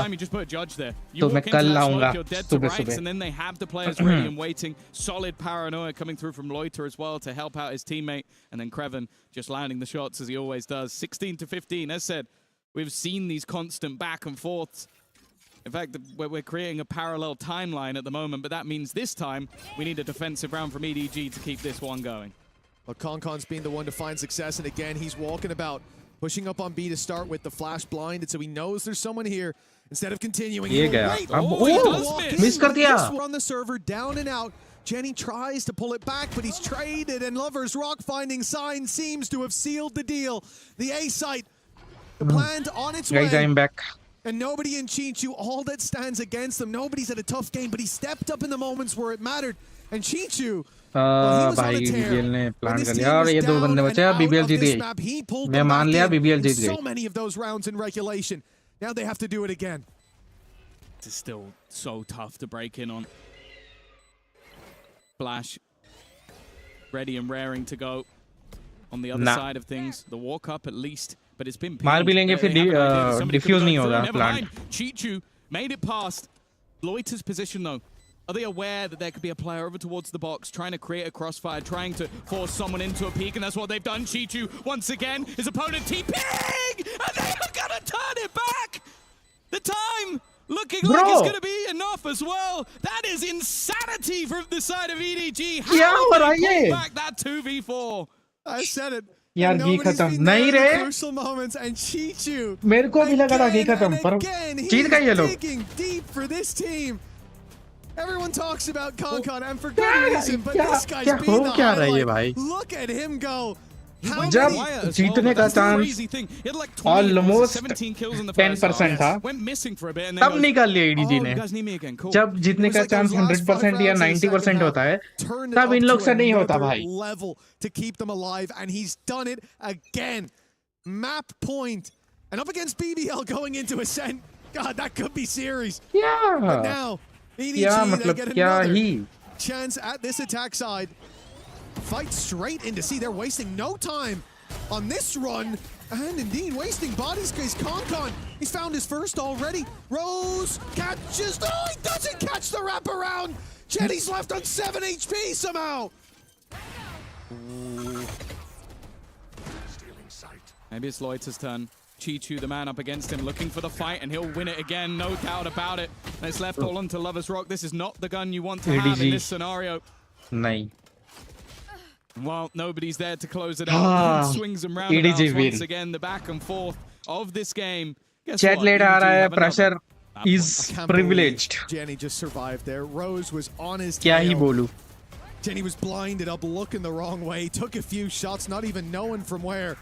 S1: तो मैं कल आऊँगा सुबह.
S16: And then they have the players ready and waiting. Solid paranoia coming through from Loiter as well to help out his teammate, and then Kreven just landing the shots as he always does. 16 to 15. As said, we've seen these constant back and forths. In fact, we're creating a parallel timeline at the moment, but that means this time we need a defensive round from EDG to keep this one going.
S15: Well, Concon's been the one to find success, and again, he's walking about, pushing up on B to start with the flash blinded, so he knows there's someone here. Instead of continuing,
S1: he miss kar diya.
S15: On the server, down and out. Jenny tries to pull it back, but he's traded, and Lovers Rock finding sign seems to have sealed the deal. The A site, the planned on its way.
S1: Guys, I'm back.
S15: And nobody in Chichu, all that stands against them. Nobody's had a tough game, but he stepped up in the moments where it mattered. And Chichu,
S1: भाई BBL ने plan कर लिया और ये 2 बंदे बचे हैं. BBL जीत गई. मैं मान लिया BBL जीत गई.
S15: So many of those rounds in regulation. Now they have to do it again.
S16: This is still so tough to break in on. Flash ready and raring to go on the other side of things. The walk up at least, but it's been
S1: मार भी लेंगे फिर diffuse नहीं होगा plant.
S16: Chichu made it past. Loiter's position though. Are they aware that there could be a player over towards the box, trying to create a crossfire, trying to force someone into a peak, and that's what they've done. Chichu, once again, his opponent TPing, and they are going to turn it back. The time looking like it's going to be enough as well. That is insanity from the side of EDG. How are they pull back that 2v4?
S15: I said it.
S1: यार ये खत्म नहीं रे.
S15: Crucial moments and Chichu.
S1: मेरे को भी लगा था कि खत्म पर जीत गए ये लोग.
S15: Digging deep for this team. Everyone talks about Concon and for good reason, but this guy's been the highlight. Look at him go.
S1: जब जीतने का चांस ऑलमोस्ट 10% था तब निकाल लिया EDG ने. जब जीतने का चांस 100% या 90% होता है तब इन लोग से नहीं होता भाई.
S15: Level to keep them alive, and he's done it again. Map point and up against BBL going into Ascent. God, that could be series.
S1: Yeah.
S15: But now EDG they get another chance at this attack side. Fight straight into C. They're wasting no time on this run. And indeed, wasting bodies because Concon, he's found his first already. Rose catches. Oh, he doesn't catch the wraparound. Jetty's left on 7 HP somehow.
S16: Maybe it's Loiter's turn. Chichu, the man up against him, looking for the fight, and he'll win it again, no doubt about it. And it's left all onto Lover's Rock. This is not the gun you want to have in this scenario.
S1: नहीं.
S16: Well, nobody's there to close it out. Swings and roundabouts once again, the back and forth of this game.
S1: Chat late आ रहा है, pressure is privileged.
S15: Jenny just survived there. Rose was on his
S1: क्या ही बोलूं.
S15: Jenny was blinded up, looking the wrong way, took a few shots, not even knowing from where,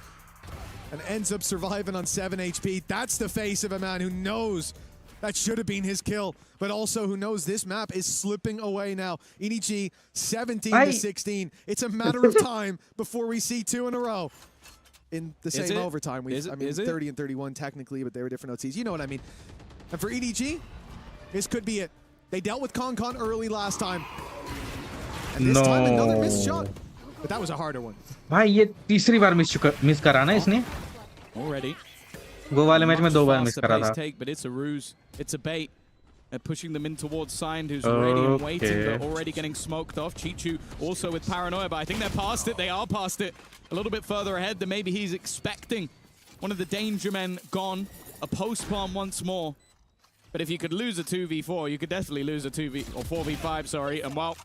S15: and ends up surviving on 7 HP. That's the face of a man who knows that should have been his kill, but also who knows this map is slipping away now. EDG 17-16. It's a matter of time before we see 2 in a row in the same overtime. I mean, 30 and 31 technically, but they were different OTs. You know what I mean. And for EDG, this could be it. They dealt with Concon early last time. And this time another missed shot. But that was a harder one.
S1: भाई ये तीसरी बार miss करा ना इसने.
S16: Already.
S1: Go वाले match में 2 बार miss करा था.
S16: But it's a ruse. It's a bait. They're pushing them in towards Signed, who's ready and waiting, but already getting smoked off. Chichu also with paranoia, but I think they're past it. They are past it. A little bit further ahead than maybe he's expecting. One of the danger men gone. A post-palm once more. But if you could lose a 2v4, you could definitely lose a 4v5, sorry. And well,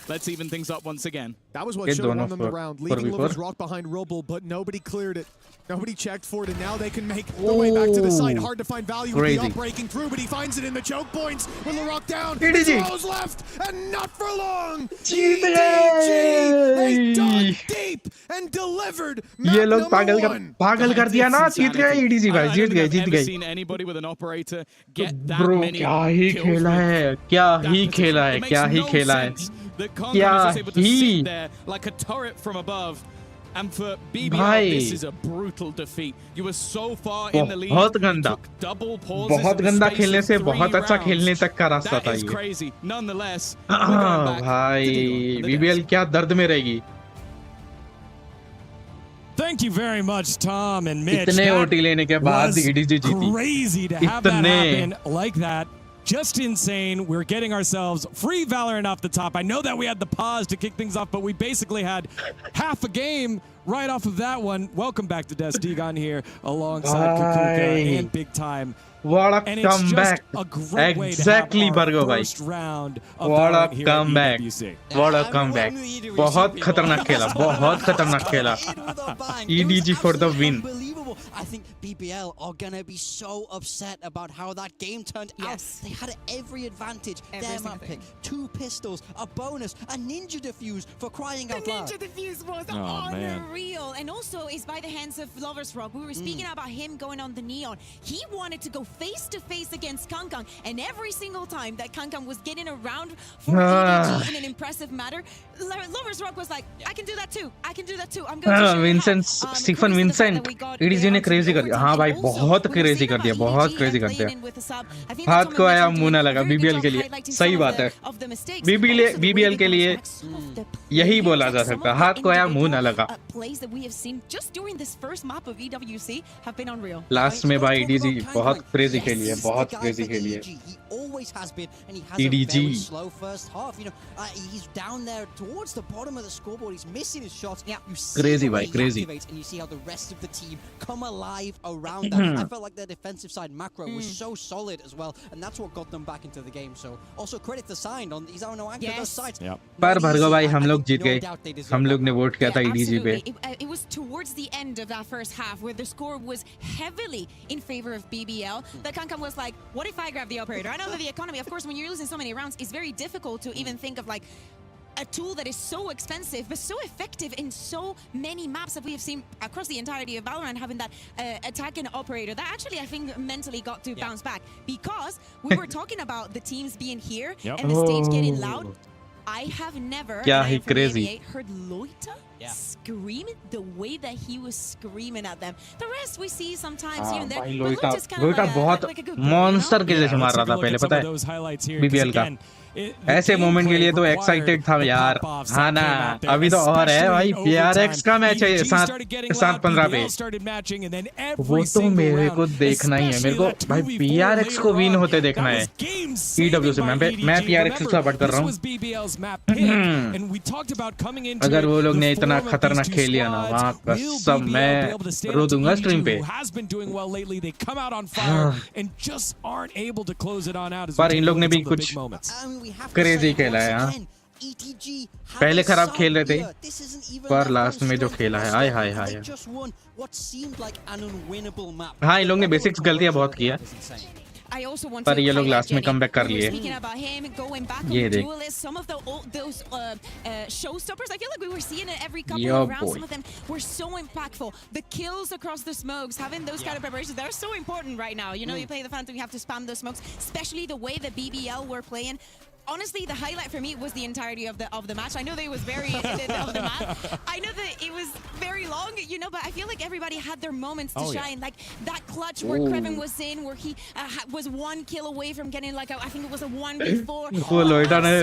S16: let's even things up once again.
S15: That was what should have won them the round. Leaving Lover's Rock behind Rubble, but nobody cleared it. Nobody checked for it, and now they can make their way back to the site. Hard to find value with the up breaking through, but he finds it in the choke points. With the rock down, Rose left, and not for long. EDG, they dug deep and delivered.
S1: ये लोग पागल कर दिया ना. जीत गए EDG भाई. जीत गए.
S16: I've never seen anybody with an operator get that many
S1: क्या ही खेला है. क्या ही खेला है. क्या ही खेला है.
S16: क्या ही. Like a turret from above. And for BBL, this is a brutal defeat. You were so far in the lead.
S1: बहुत गंदा.
S16: Double pauses.
S1: बहुत गंदा खेलने से बहुत अच्छा खेलने तक का रास्ता था ये.
S16: That is crazy. Nonetheless,
S1: भाई BBL क्या दर्द में रहेगी.
S2: Thank you very much, Tom and Mitch.
S1: इतने OT लेने के बाद EDG जीती.
S2: Crazy to have that happen like that. Just insane. We're getting ourselves free Valorant off the top. I know that we had the pause to kick things off, but we basically had half a game right off of that one. Welcome back to Destigon here alongside Kukuka and Big Time.
S1: What a comeback. Exactly, Bargo bhai. What a comeback. What a comeback. बहुत खतरनाक खेला. बहुत खतरनाक खेला. EDG for the win.
S17: I think BBL are going to be so upset about how that game turned out. They had every advantage. Their map pick, 2 pistols, a bonus, a ninja defuse for crying out loud.
S18: The ninja defuse was unreal. And also is by the hands of Lovers Rock. We were speaking about him going on the Neon. He wanted to go face-to-face against Kangkang. And every single time that Kangkang was getting around for EDG in an impressive manner, Lovers Rock was like, I can do that too. I can do that too. I'm going to show
S1: Vincent, Stephen Vincent, EDG ने crazy कर दिया. हाँ भाई, बहुत crazy कर दिया, बहुत crazy कर दिया. हाथ को आया मुंह ना लगा BBL के लिए. सही बात है. BBL के लिए यही बोला जा सकता है. हाथ को आया मुंह ना लगा.
S18: Plays that we have seen just during this first map of EWC have been unreal.
S1: Last में भाई EDG बहुत crazy खेली है, बहुत crazy खेली है.
S17: He always has been, and he has a very slow first half. You know, he's down there towards the bottom of the scoreboard. He's missing his shots. Yeah, you see
S1: crazy,
S17: how
S1: bhai, crazy.
S17: And you see how the rest of the team come alive around that. I felt like their defensive side macro was so solid as well, and that's what got them back into the game. So also credit to Signed on these are no anchor those sides.
S1: पर भार्गव भाई हम लोग जीत गए. हम लोग ने vote किया था EDG पे.
S18: It was towards the end of that first half where the score was heavily in favor of BBL. That Kangkang was like, what if I grab the operator? I know that the economy, of course, when you're losing so many rounds, it's very difficult to even think of like a tool that is so expensive but so effective in so many maps that we have seen across the entirety of Valorant, having that attack and operator that actually I think mentally got to bounce back, because we were talking about the teams being here and the stage getting loud. I have never heard Loita scream the way that he was screaming at them. The rest we see sometimes here and there.
S1: Loita बहुत monster के जैसे मार रहा था पहले, पता है BBL का. ऐसे मोमेंट के लिए तो एक्साइटेड था यार. हाँ ना, अभी तो और है भाई. PRX का मैच है 7-15 पे. वो तो मेरे को देखना ही है. मेरे को भाई PRX को विन होते देखना है. EW से मैं PRX से सपोर्ट कर रहा हूँ. अगर वो लोग ने इतना खतरनाक खेल लिया ना, वहाँ कसम मैं रो दूंगा स्ट्रीम पे. पर इन लोग ने भी कुछ क्रेजी खेला है. हाँ, पहले खराब खेल रहे थे, पर लास्ट में जो खेला है, हाय हाय हाय. हाँ, इन लोग ने बेसिक्स गलतियां बहुत किया, पर ये लोग लास्ट में कमबैक कर लिए. ये देख,
S18: some of those showstoppers, I feel like we were seeing it every couple of rounds. Some of them were so impactful. The kills across the smokes, having those kind of preparations, they're so important right now. You know, you play the Phantom, you have to spam those smokes, especially the way that BBL were playing. Honestly, the highlight for me was the entirety of the match. I know that it was very of the map. I know that it was very long, you know, but I feel like everybody had their moments to shine. Like that clutch where Kreven was in, where he was 1 kill away from getting like I think it was a 1v4.
S1: वो लोइटा ने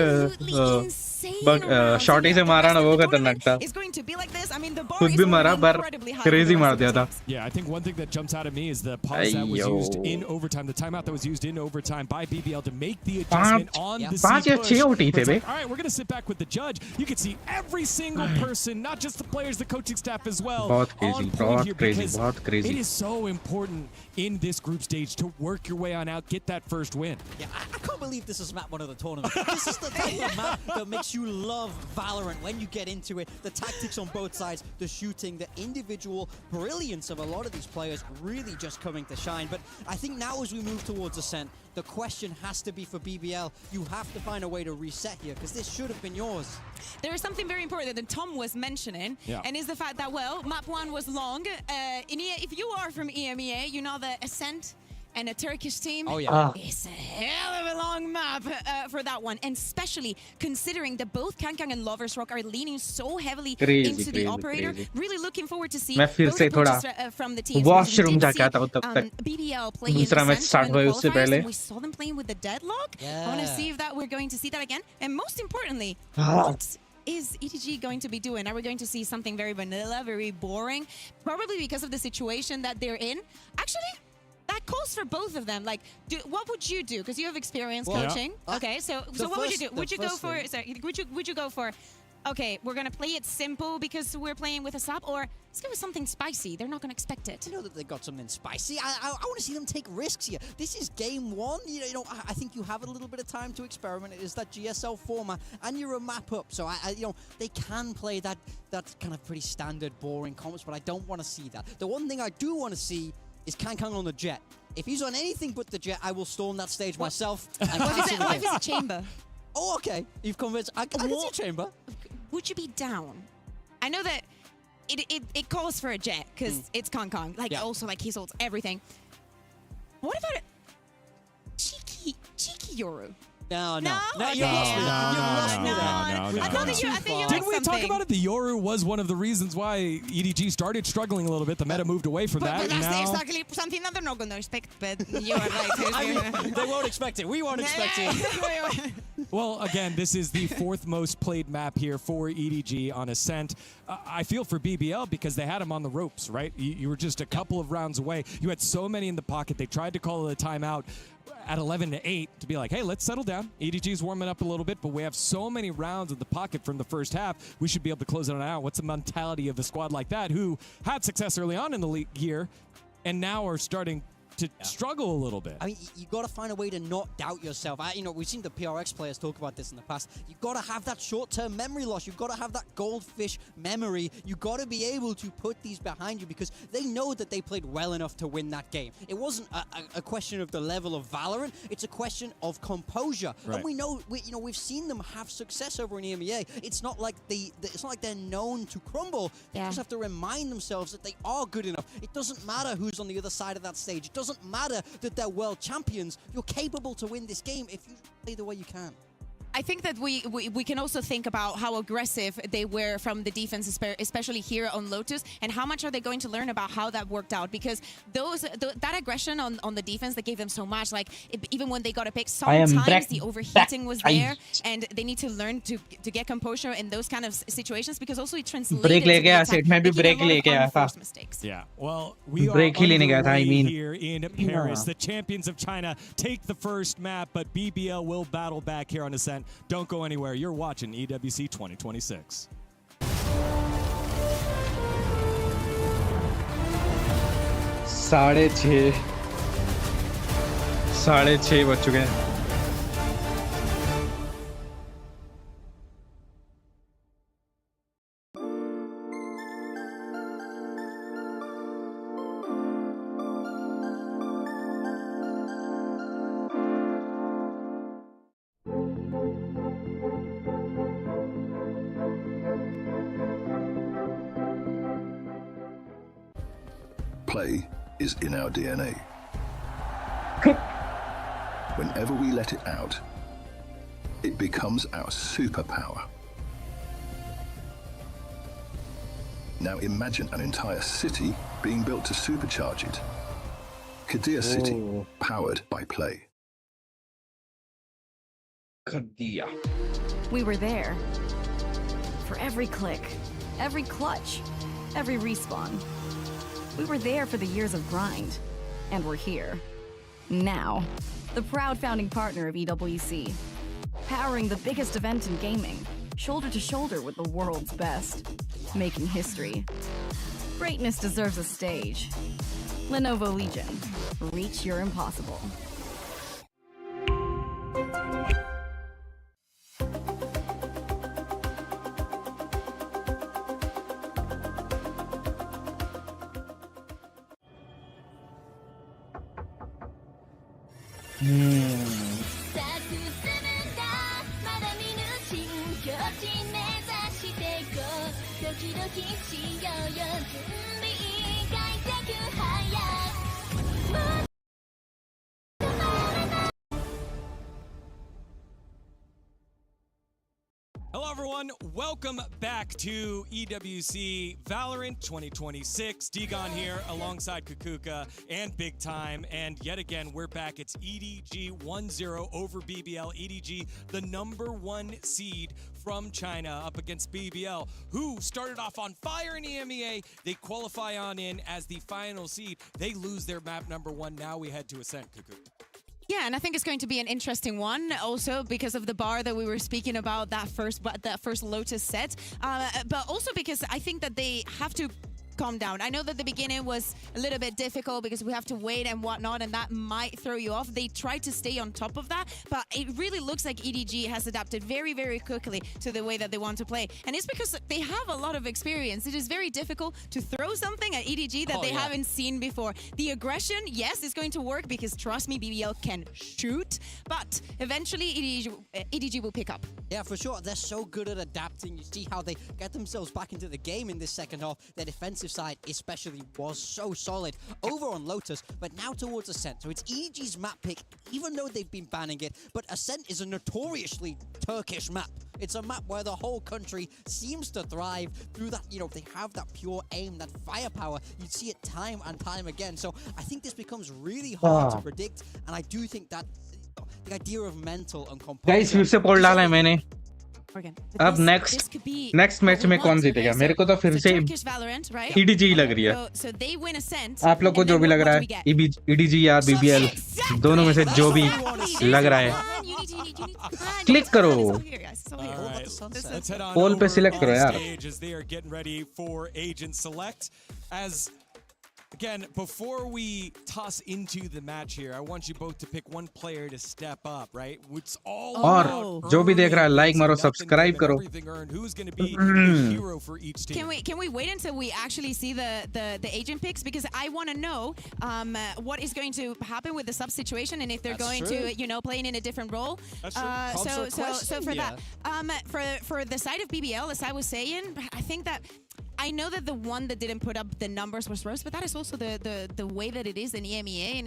S1: शॉटी से मारा ना, वो खतरनाक था.
S18: It's going to be like this. I mean, the bar
S1: खुद भी मारा, पर क्रेजी मार दिया था.
S2: Yeah, I think one thing that jumps out at me is the pause that was used in overtime, the timeout that was used in overtime by BBL to make the adjustment on the
S1: all
S2: right, we're going to sit back with the judge. You can see every single person, not just the players, the coaching staff as well. On point here, because it is so important in this group stage to work your way on out, get that first win.
S17: Yeah, I can't believe this is map 1 of the tournament. This is the type of map that makes you love Valorant when you get into it. The tactics on both sides, the shooting, the individual brilliance of a lot of these players really just coming to shine. But I think now as we move towards Ascent, the question has to be for BBL. You have to find a way to reset here, because this should have been yours.
S18: There is something very important that Tom was mentioning, and is the fact that, well, map 1 was long. If you are from EMEA, you know that Ascent and a Turkish team, it's a hell of a long map for that one. And especially considering that both Kangkang and Lovers Rock are leaning so heavily into the operator. Really looking forward to see both approaches from the teams.
S1: Washroom जाके आता हूँ तब तक.
S18: BBL playing
S1: दूसरा match start हुआ उससे पहले.
S18: We saw them playing with the deadlock. I want to see if we're going to see that again. And most importantly, what is EDG going to be doing? Are we going to see something very vanilla, very boring? Probably because of the situation that they're in. Actually, that calls for both of them. Like, what would you do? Because you have experience
S17: Well,
S18: coaching. Okay, so what would you do? Would you go for? Sorry, would you go for? Okay, we're gonna play it simple because we're playing with a sub, or let's go with something spicy. They're not gonna expect it.
S17: You know that they got something spicy. I want to see them take risks here. This is game one. You know, I think you have a little bit of time to experiment. It is that GSL format, and you're a map up. So you know, they can play that kind of pretty standard, boring comps, but I don't want to see that. The one thing I do want to see is Kankang on the jet. If he's on anything but the jet, I will storm that stage myself. And
S18: What if it's a chamber?
S17: Oh, okay. You've convinced. I can see a chamber.
S18: Would you be down? I know that it calls for a jet because it's Kong Kong. Like also like he holds everything. What about it? Cheeky Yoru?
S17: No.
S18: No.
S17: I
S18: think you
S19: Didn't we talk about it? The Yoru was one of the reasons why EDG started struggling a little bit. The meta moved away from that.
S18: But that's
S19: now...
S18: exactly something that they're not going to expect. But you are right.
S17: They won't expect it. We won't expect it.
S19: Well, again, this is the fourth most played map here for EDG on Ascent. I feel for BBL because they had him on the ropes, right? You were just a couple of rounds away. You had so many in the pocket. They tried to call it a timeout at 11-8 to be like, hey, let's settle down. EDG's warming up a little bit, but we have so many rounds in the pocket from the first half. We should be able to close it out. What's the mentality of a squad like that who had success early on in the league year and now are starting to struggle a little bit?
S17: I mean, you got to find a way to not doubt yourself. You know, we've seen the PRX players talk about this in the past. You got to have that short-term memory loss. You've got to have that goldfish memory. You got to be able to put these behind you because they know that they played well enough to win that game. It wasn't a question of the level of Valorant. It's a question of composure.
S19: Right.
S17: And we know, we've seen them have success over in EMEA. It's not like it's not like they're known to crumble. They just have to remind themselves that they are good enough. It doesn't matter who's on the other side of that stage. It doesn't matter that they're world champions. You're capable to win this game if you play the way you can.
S18: I think that we can also think about how aggressive they were from the defense, especially here on Lotus, and how much are they going to learn about how that worked out? Because that aggression on the defense that gave them so much, like even when they got a pick, sometimes the overheating was there, and they need to learn to get composure in those kind of situations because also it translates into mistakes.
S19: Yeah, well, we are underway here in Paris. The champions of China take the first map, but BBL will battle back here on Ascent. Don't go anywhere. You're watching EWC 2026.
S1: साढ़े छः बज चुके हैं.
S6: Play is in our DNA. Whenever we let it out, it becomes our superpower. Now imagine an entire city being built to supercharge it. Kadir City, powered by Play.
S1: Kadir.
S20: We were there. For every click, every clutch, every respawn. We were there for the years of grind, and we're here. Now, the proud founding partner of EWC, powering the biggest event in gaming, shoulder to shoulder with the world's best, making history. Greatness deserves a stage. Lenovo Legion, reach your impossible.
S19: Hello, everyone. Welcome back to EWC Valorant 2026. Degon here alongside Kukuka and Big Time. And yet again, we're back. It's EDG 1-0 over BBL. EDG, the #1 seed from China, up against BBL, who started off on fire in EMEA. They qualify on in as the final seed. They lose their map #1. Now we head to Ascent, Kuku.
S18: Yeah, and I think it's going to be an interesting one also because of the bar that we were speaking about, that first Lotus set, but also because I think that they have to calm down. I know that the beginning was a little bit difficult because we have to wait and whatnot, and that might throw you off. They try to stay on top of that, but it really looks like EDG has adapted very, very quickly to the way that they want to play. And it's because they have a lot of experience. It is very difficult to throw something at EDG that they haven't seen before. The aggression, yes, is going to work because, trust me, BBL can shoot, but eventually EDG will pick up.
S17: Yeah, for sure. They're so good at adapting. You see how they get themselves back into the game in this second half. Their defensive side especially was so solid over on Lotus, but now towards Ascent. So it's EDG's map pick, even though they've been banning it, but Ascent is a notoriously Turkish map. It's a map where the whole country seems to thrive through that, they have that pure aim, that firepower. You see it time and time again. So I think this becomes really hard to predict, and I do think that the idea of mental and composure...
S1: Guys, फिर से पोल डाला है मैंने. अब next match में कौन जीतेगा? मेरे को तो फिर से EDG लग रही है. आप लोग को जो भी लग रहा है, EDG या BBL, दोनों में से जो भी लग रहा है, क्लिक करो, पोल पे सिलेक्ट करो यार.
S19: Again, before we toss into the match here, I want you both to pick one player to step up, right? It's all
S1: और जो भी देख रहा है, लाइक मारो, सब्सक्राइब करो.
S19: Who's going to be the hero for each team?
S18: Can we wait until we actually see the agent picks, because I want to know what is going to happen with the sub situation and if they're going to playing in a different role. So for that, for the side of BBL, as I was saying, I think that I know that the one that didn't put up the numbers was Rose, but that is also the way that it is in EMEA, and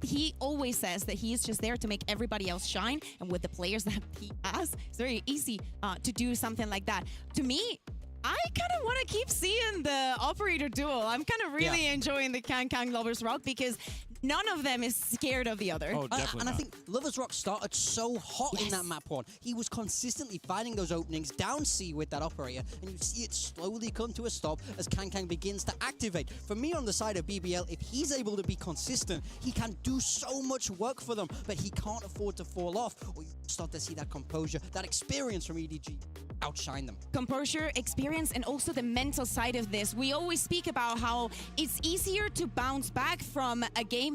S18: he always says that he is just there to make everybody else shine, and with the players that he has, it's very easy to do something like that. To me, I kind of want to keep seeing the operator duel. I'm kind of really enjoying the Kang Lovers Rock because none of them is scared of the other.
S19: Oh, definitely
S17: I think Lovers Rock started so hot in that map one. He was consistently finding those openings down C with that operator, and you see it slowly come to a stop as Kang begins to activate. For me, on the side of BBL, if he's able to be consistent, he can do so much work for them, but he can't afford to fall off, or you start to see that composure, that experience from EDG outshine them.
S18: Composure, experience, and also the mental side of this. We always speak about how it's easier to bounce back from a game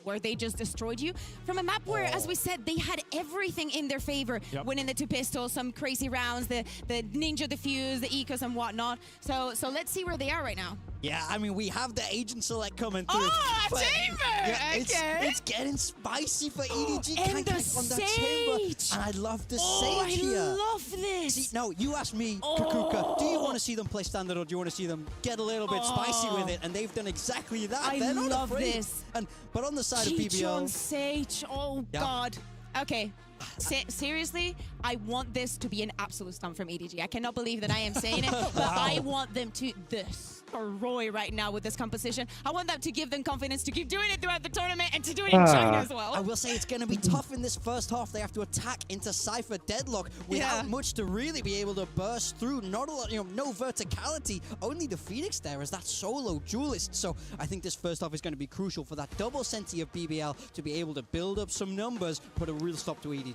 S18: where they just destroyed you, from a map where, as we said, they had everything in their favor, winning the 2 pistols, some crazy rounds, the ninja defuse, the ecos and whatnot. So let's see where they are right now.
S17: Yeah, I mean, we have the agent select coming through.
S18: Oh, a chamber!
S17: It's getting spicy for EDG.
S18: And the
S17: on that chamber. And I love the sage here.
S18: I love this.
S17: See, no, you asked me, Kukuka, do you want to see them play standard or do you want to see them get a little bit spicy with it? And they've done exactly that. They're not
S18: love
S17: afraid.
S18: this.
S17: But on the side of BBL...
S18: Sage, God. Okay. Seriously, I want this to be an absolute stunt from EDG. I cannot believe that I am saying it, but I want them to destroy right now with this composition. I want them to give them confidence to keep doing it throughout the tournament and to do it in China as well.
S17: I will say it's going to be tough in this first half. They have to attack into Cypher Deadlock without much to really be able to burst through. Not a lot, no verticality. Only the Phoenix there as that solo duelist. So I think this first half is going to be crucial for that double senti of BBL to be able to build up some numbers, put a real stop to EDG.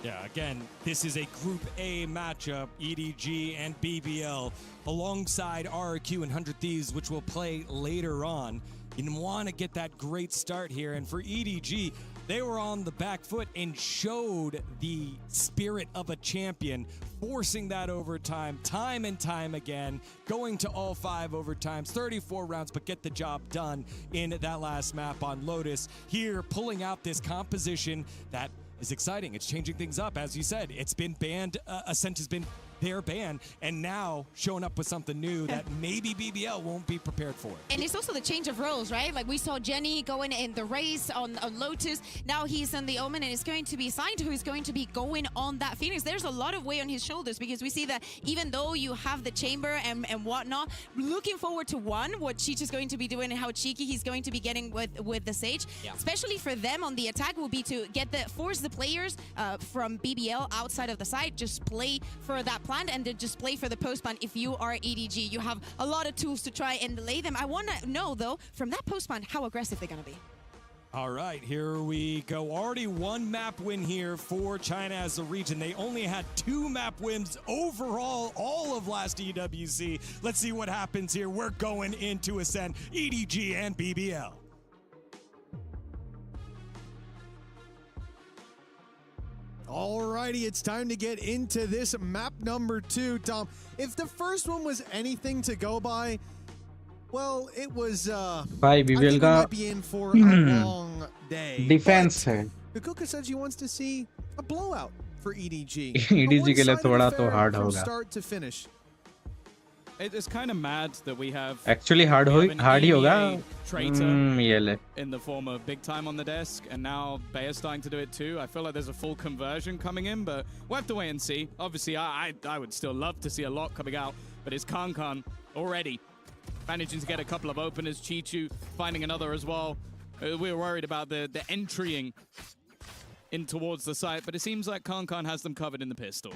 S19: Yeah, again, this is a Group A matchup, EDG and BBL, alongside RRQ and 100 Thieves, which will play later on. You want to get that great start here, and for EDG, they were on the back foot and showed the spirit of a champion, forcing that overtime time and time again, going to all 5 overtimes, 34 rounds, but get the job done in that last map on Lotus. Here, pulling out this composition that is exciting. It's changing things up. As you said, it's been banned. Ascent has been their ban and now showing up with something new that maybe BBL won't be prepared for.
S18: And it's also the change of roles, right? Like we saw Jenny going in the race on Lotus. Now he's on the Omen, and it's going to be Signed, who is going to be going on that Phoenix. There's a lot of weight on his shoulders because we see that even though you have the chamber and whatnot, looking forward to what Cheech is going to be doing and how cheeky he's going to be getting with the Sage. Yeah. Especially for them on the attack will be to force the players from BBL outside of the site, just play for that plant and then just play for the post plant. If you are EDG, you have a lot of tools to try and delay them. I want to know though, from that post plant, how aggressive they're going to be.
S19: All right, here we go. Already one map win here for China as a region. They only had 2 map wins overall all of last EWC. Let's see what happens here. We're going into Ascent, EDG and BBL.
S15: Alrighty, it's time to get into this map number 2, Tom. If the first one was anything to go by, well, it was
S1: भाई BBL का
S15: might be in for a long day.
S1: Defence है.
S15: Kukuka says she wants to see a blowout for EDG.
S1: EDG के लिए थोड़ा तो hard
S15: from
S1: होगा.
S15: start to finish.
S16: It's kind of mad that we have
S1: Actually hard ही होगा. ये ले.
S16: In the form of Big Time on the desk, and now Bayer's starting to do it too. I feel like there's a full conversion coming in, but we'll have to wait and see. Obviously, I would still love to see a lot coming out, but it's Kankan already managing to get a couple of openers. Chichu finding another as well. We were worried about the entrying in towards the site, but it seems like Kankan has them covered in the pistol.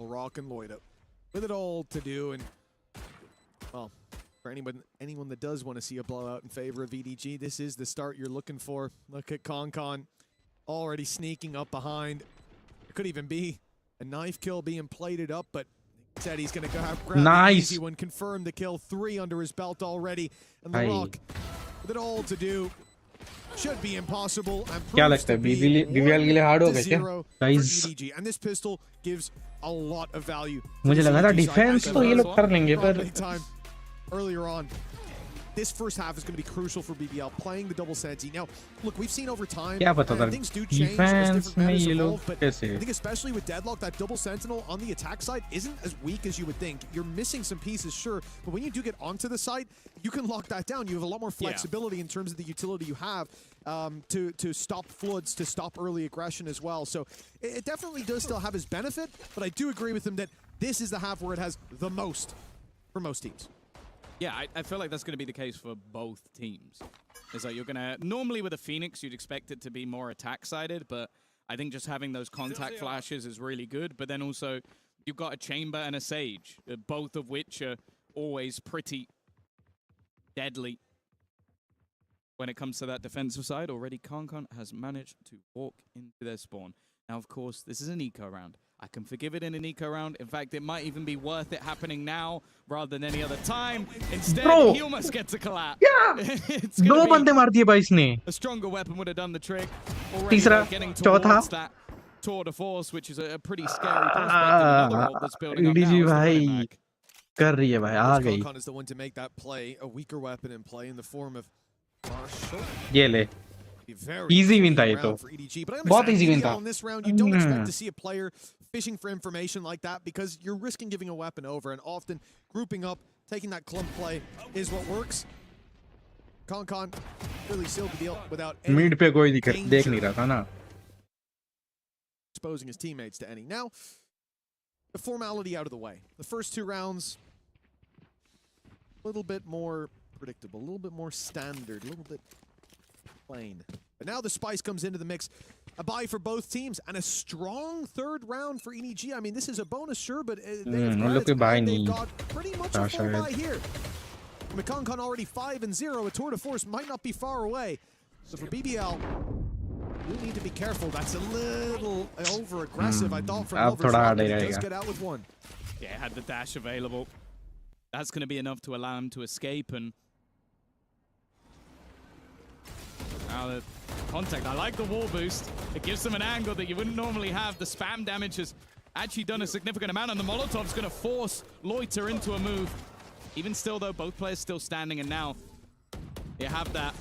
S15: Rock and Lloyd up with it all to do, and well, for anyone that does want to see a blowout in favor of EDG, this is the start you're looking for. Look at Kankan already sneaking up behind. It could even be a knife kill being plated up, but he said he's going to grab the easy one. Confirmed the kill, 3 under his belt already, and the Rock with it all to do. Should be impossible and proves to be 1-0 for EDG, and this pistol gives a lot of value.
S1: मुझे लगा था defence तो ये लोग कर लेंगे पर
S15: earlier on. This first half is going to be crucial for BBL, playing the double Senti. Now, look, we've seen over time things do change as different matters evolve, but I think especially with Deadlock, that double Sentinel on the attack side isn't as weak as you would think. You're missing some pieces, sure, but when you do get onto the site, you can lock that down. You have a lot more flexibility in terms of the utility you have to stop floods, to stop early aggression as well. So it definitely does still have its benefit, but I do agree with him that this is the half where it has the most for most teams.
S16: Yeah, I feel like that's going to be the case for both teams. It's like you're going to... Normally with a Phoenix, you'd expect it to be more attack-sided, but I think just having those contact flashes is really good. But then also, you've got a Chamber and a Sage, both of which are always pretty deadly when it comes to that defensive side. Already, Kankan has managed to walk into their spawn. Now, of course, this is an eco round. I can forgive it in an eco round. In fact, it might even be worth it happening now rather than any other time. Instead, he almost gets a collapse.
S1: Yeah! 2 बंदे मार दिए भाई इसने.
S16: A stronger weapon would have done the trick.
S1: तीसरा, चौथा.
S16: That tour de force, which is a pretty scary prospect that's building up
S1: EDG
S16: now.
S1: भाई कर रही है भाई, आ गई.
S15: Kankan is the one to make that play, a weaker weapon in play in the form of Marshall.
S1: ये ले. Easy win था ये तो. बहुत easy win था.
S15: In this round, you don't expect to see a player fishing for information like that because you're risking giving a weapon over, and often grouping up, taking that clump play is what works. Kankan really sealed the deal without any
S1: Mid पे कोई देख नहीं रहा था ना.
S15: Exposing his teammates to any. Now, the formality out of the way. The first 2 rounds, a little bit more predictable, a little bit more standard, a little bit plain. But now the spice comes into the mix. A bye for both teams and a strong 3rd round for EDG. I mean, this is a bonus, sure, but they've got pretty much a full bye here. Kankan already 5-0. A tour de force might not be far away. So for BBL, you need to be careful. That's a little over-aggressive, I thought, from Lover's. He does get out with 1.
S16: Yeah, had the dash available. That's going to be enough to allow him to escape, and now the contact. I like the wall boost. It gives them an angle that you wouldn't normally have. The spam damage has actually done a significant amount, and the Molotov's going to force Loiter into a move. Even still, though, both players still standing, and now you have that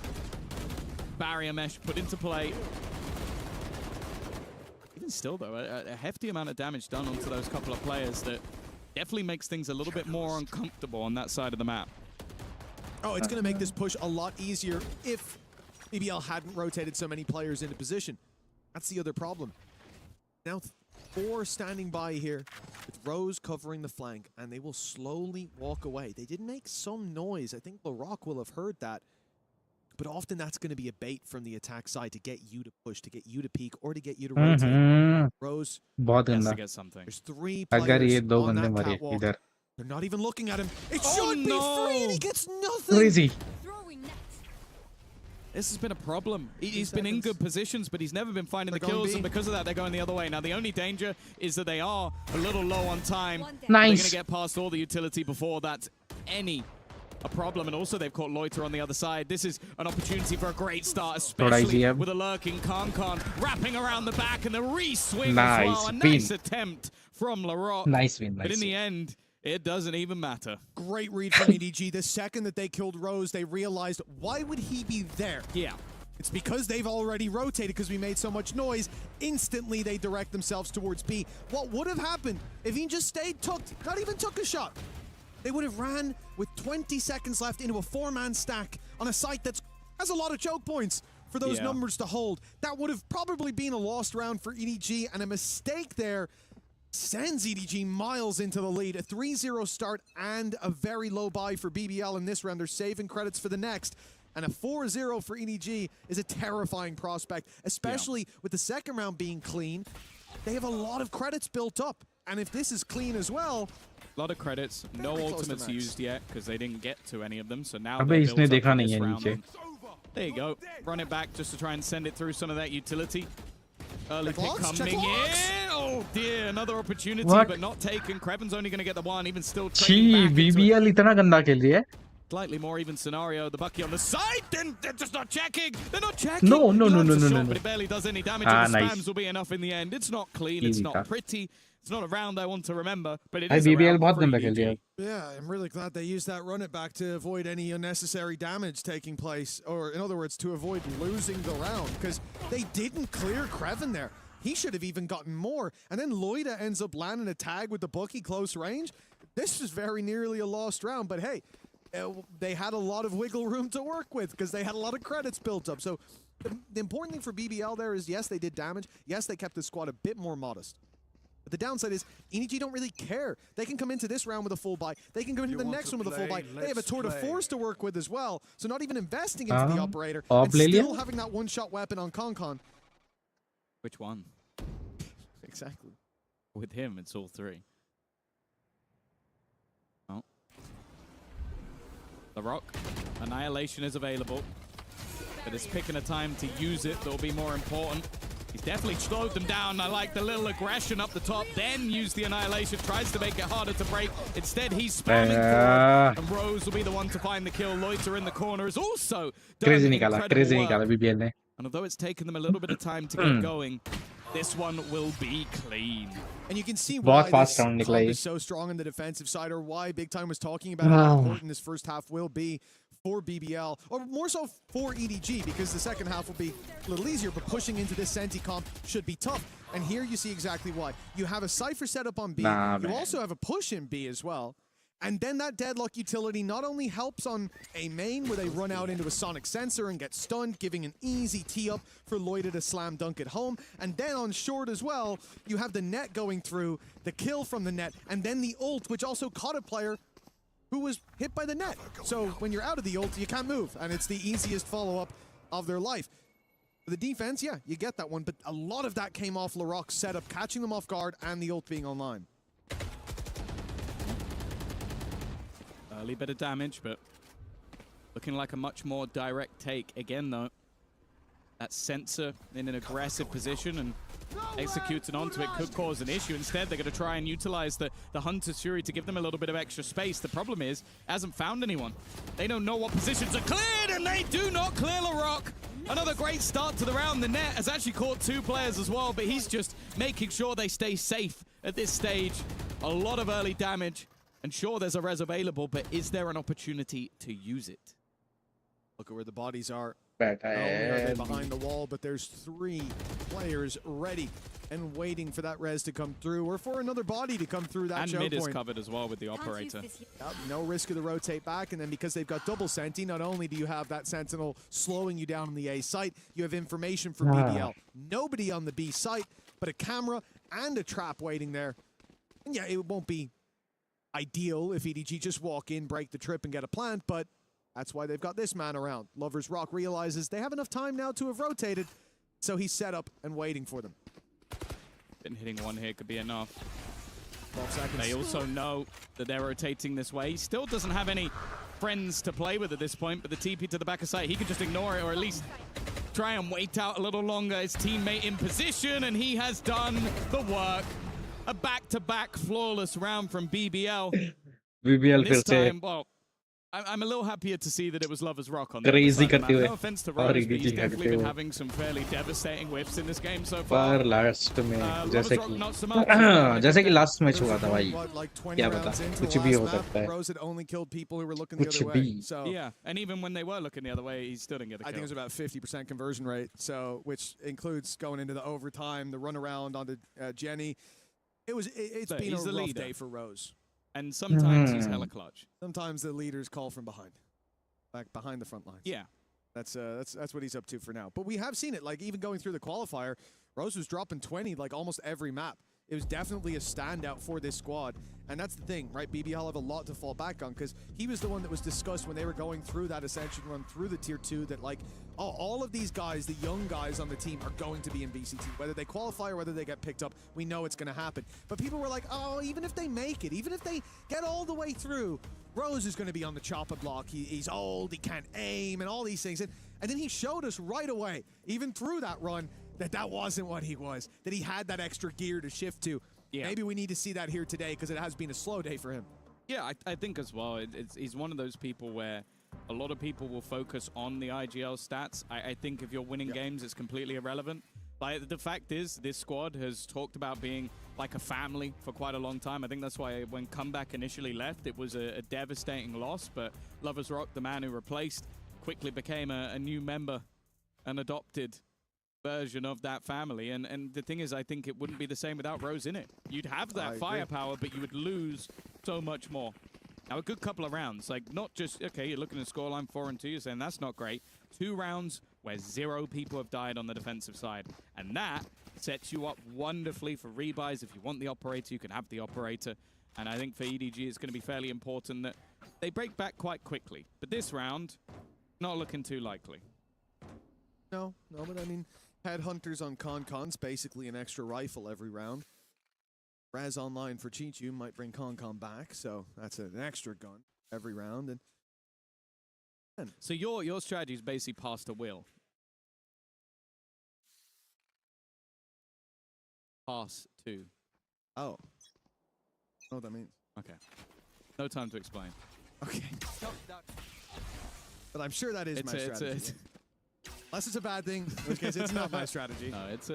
S16: barrier mesh put into play.
S15: Even
S16: still, though, a hefty amount of damage done onto those couple of players that definitely makes things a little bit more uncomfortable on that side of the map.
S15: Oh, it's going to make this push a lot easier if BBL hadn't rotated so many players into position. That's the other problem. Now 4 standing by here with Rose covering the flank, and they will slowly walk away. They did make some noise. I think Laroc will have heard that. But often that's going to be a bait from the attack side to get you to push, to get you to peek, or to get you to rotate. Rose has to
S16: get something.
S15: There's 3 players on that catwalk.
S1: इधर
S15: They're not even looking at him. It should be free, and he gets nothing.
S1: crazy.
S16: This has been a problem. He's been in good positions, but he's never been finding the kills, and because of that, they're going the other way. Now, the only danger is that they are a little low on time.
S1: Nice.
S16: They're going to get past all the utility before that's a problem, and also they've caught Loiter on the other side. This is an opportunity for a great start, especially with a lurking Kankan wrapping around the back and the re-swing as well. A nice attempt from Laroc.
S1: Nice win.
S16: But in the end, it doesn't even matter.
S15: Great read from EDG. The second that they killed Rose, they realized, why would he be there?
S16: Yeah.
S15: It's because they've already rotated because we made so much noise. Instantly, they direct themselves towards B. What would have happened if he just stayed tucked, not even took a shot? They would have ran with 20 seconds left into a 4-man stack on a site that has a lot of choke points for those numbers to hold. That would have probably been a lost round for EDG, and a mistake there sends EDG miles into the lead. A 3-0 start and a very low buy for BBL in this round. They're saving credits for the next. And a 4-0 for EDG is a terrifying prospect, especially with the second round being clean. They have a lot of credits built up. And if this is clean as well...
S16: A lot of credits, no ultimates used yet because they didn't get to any of them. So now
S1: अबे इसने देखा नहीं है नीचे.
S16: There you go. Run it back just to try and send it through some of that utility. Early pick coming in. Oh dear, another opportunity, but not taken. Kreven's only going to get the one, even still trading back.
S1: BBL इतना गंदा खेल रही है.
S16: Slightly more even scenario. The Bucky on the side, then they're just not checking. They're not checking.
S1: No.
S16: But it barely does any damage. And the spams will be enough in the end. It's not clean. It's not pretty. It's not a round I want to remember, but it is a round for EDG.
S15: Yeah, I'm really glad they used that run it back to avoid any unnecessary damage taking place, or in other words, to avoid losing the round, because they didn't clear Kreven there. He should have even gotten more, and then Loida ends up landing a tag with the Bucky close range. This is very nearly a lost round, but hey, they had a lot of wiggle room to work with because they had a lot of credits built up. So the important thing for BBL there is, yes, they did damage. Yes, they kept the squad a bit more modest. But the downside is EDG don't really care. They can come into this round with a full buy. They can go into the next one with a full buy. They have a tour de force to work with as well. So not even investing into the operator and still having that one-shot weapon on Concon.
S16: Which one?
S15: Exactly.
S16: With him, it's all 3. Oh. The Rock. Annihilation is available. But it's picking a time to use it that will be more important. He's definitely slowed them down. I like the little aggression up the top, then use the Annihilation, tries to make it harder to break. Instead, he's spamming forward, and Rose will be the one to find the kill. Loiter in the corner is also done incredible work. And although it's taken them a little bit of time to get going, this one will be clean.
S15: And you can see why this club is so strong on the defensive side, or why Big Time was talking about how important this first half will be for BBL, or more so for EDG, because the second half will be a little easier, but pushing into this Senti comp should be tough. And here you see exactly why. You have a Cypher set up on B, you also have a push in B as well, and then that Deadlock utility not only helps on a main where they run out into a Sonic Sensor and get stunned, giving an easy tee-up for Loida to slam dunk at home, and then on short as well, you have the net going through, the kill from the net, and then the ult, which also caught a player who was hit by the net. So when you're out of the ult, you can't move, and it's the easiest follow-up of their life. For the defense, yeah, you get that one, but a lot of that came off Laroc's setup, catching them off guard, and the ult being online.
S16: Early bit of damage, but looking like a much more direct take. Again, though, that sensor in an aggressive position and executing onto it could cause an issue. Instead, they're going to try and utilize the Hunter's Fury to give them a little bit of extra space. The problem is, hasn't found anyone. They don't know what positions are cleared, and they do not clear Laroc. Another great start to the round. The net has actually caught 2 players as well, but he's just making sure they stay safe at this stage. A lot of early damage, and sure, there's a res available, but is there an opportunity to use it?
S15: Look at where the bodies are.
S1: बैठा
S15: Not only are they
S1: है
S15: behind the wall, but there's 3 players ready and waiting for that res to come through, or for another body to come through that
S16: And
S15: choke
S16: mid is
S15: point.
S16: covered as well with the operator.
S15: Yep, no risk of the rotate back, and then because they've got double Senti, not only do you have that Sentinel slowing you down on the A site, you have information from BBL. Nobody on the B site, but a camera and a trap waiting there. And yeah, it won't be ideal if EDG just walk in, break the trip, and get a plant, but that's why they've got this man around. Lovers Rock realizes they have enough time now to have rotated, so he's set up and waiting for them.
S16: Been hitting one here could be enough.
S15: 12 seconds.
S16: They also know that they're rotating this way. He still doesn't have any friends to play with at this point, but the TP to the back of site, he could just ignore it, or at least try and wait out a little longer. His teammate in position, and he has done the work. A back-to-back flawless round from BBL.
S1: BBL
S16: This
S1: फिर से
S16: time, well, I'm a little happier to see that it was Lovers Rock on the
S1: Crazy
S16: other side of the
S1: करते
S16: map.
S1: हुए
S16: No offense to
S1: और
S16: Rose, but
S1: EDG
S16: he's definitely
S1: करते
S16: been
S1: हुए
S16: having some fairly devastating whiffs in this game so far.
S1: पर last में जैसे
S16: Rock
S1: कि
S16: not so much.
S1: जैसे कि लास्ट मैच हुआ था भाई
S15: Like 20
S1: क्या पता
S15: rounds into
S1: कुछ
S15: the
S1: भी हो
S15: last
S1: सकता
S15: map,
S1: है
S15: Rose had only killed people who were looking the
S1: कुछ
S15: other way.
S1: भी
S15: So
S16: Yeah, and even when they were looking the other way, he still didn't get the
S15: I
S16: kill.
S15: think it was about 50% conversion rate, so which includes going into the overtime, the run around onto Jenny. It's
S16: So
S15: been
S16: he's
S15: a
S16: the
S15: rough
S16: leader.
S15: day for Rose.
S16: And sometimes he's hella clutch.
S15: Sometimes the leaders call from behind, back behind the front lines.
S16: Yeah.
S15: That's what he's up to for now. But we have seen it, like even going through the qualifier, Rose was dropping 20 like almost every map. It was definitely a standout for this squad. And that's the thing, right? BBL have a lot to fall back on because he was the one that was discussed when they were going through that Ascension run through the Tier 2 that like, oh, all of these guys, the young guys on the team are going to be in VCT. Whether they qualify or whether they get picked up, we know it's going to happen. But people were like, oh, even if they make it, even if they get all the way through, Rose is going to be on the chopper block. He's old, he can't aim, and all these things. And then he showed us right away, even through that run, that wasn't what he was, that he had that extra gear to shift to.
S16: Yeah.
S15: Maybe we need to see that here today because it has been a slow day for him.
S16: Yeah, I think as well. He's one of those people where a lot of people will focus on the IGL stats. I think if you're winning games, it's completely irrelevant. Like, the fact is, this squad has talked about being like a family for quite a long time. I think that's why when Comeback initially left, it was a devastating loss. But Lovers Rock, the man who replaced, quickly became a new member, an adopted version of that family. And the thing is, I think it wouldn't be the same without Rose in it. You'd have that firepower, but you would lose so much more. Now, a good couple of rounds, like not just, okay, you're looking at the scoreline 4-2, you're saying that's not great. 2 rounds where 0 people have died on the defensive side. And that sets you up wonderfully for rebuys. If you want the operator, you can have the operator. And I think for EDG, it's going to be fairly important that they break back quite quickly. But this round, not looking too likely.
S15: No, but I mean, Headhunters on Concon's basically an extra rifle every round. Raz online for Chichu might bring Concon back, so that's an extra gun every round. And
S16: so your strategy is basically pass the wheel. Pass to.
S15: Oh. I don't know what that means.
S16: Okay. No time to explain.
S15: Okay. But I'm sure that is my strategy. Unless it's a bad thing, in which case it's not my strategy.
S16: No, it's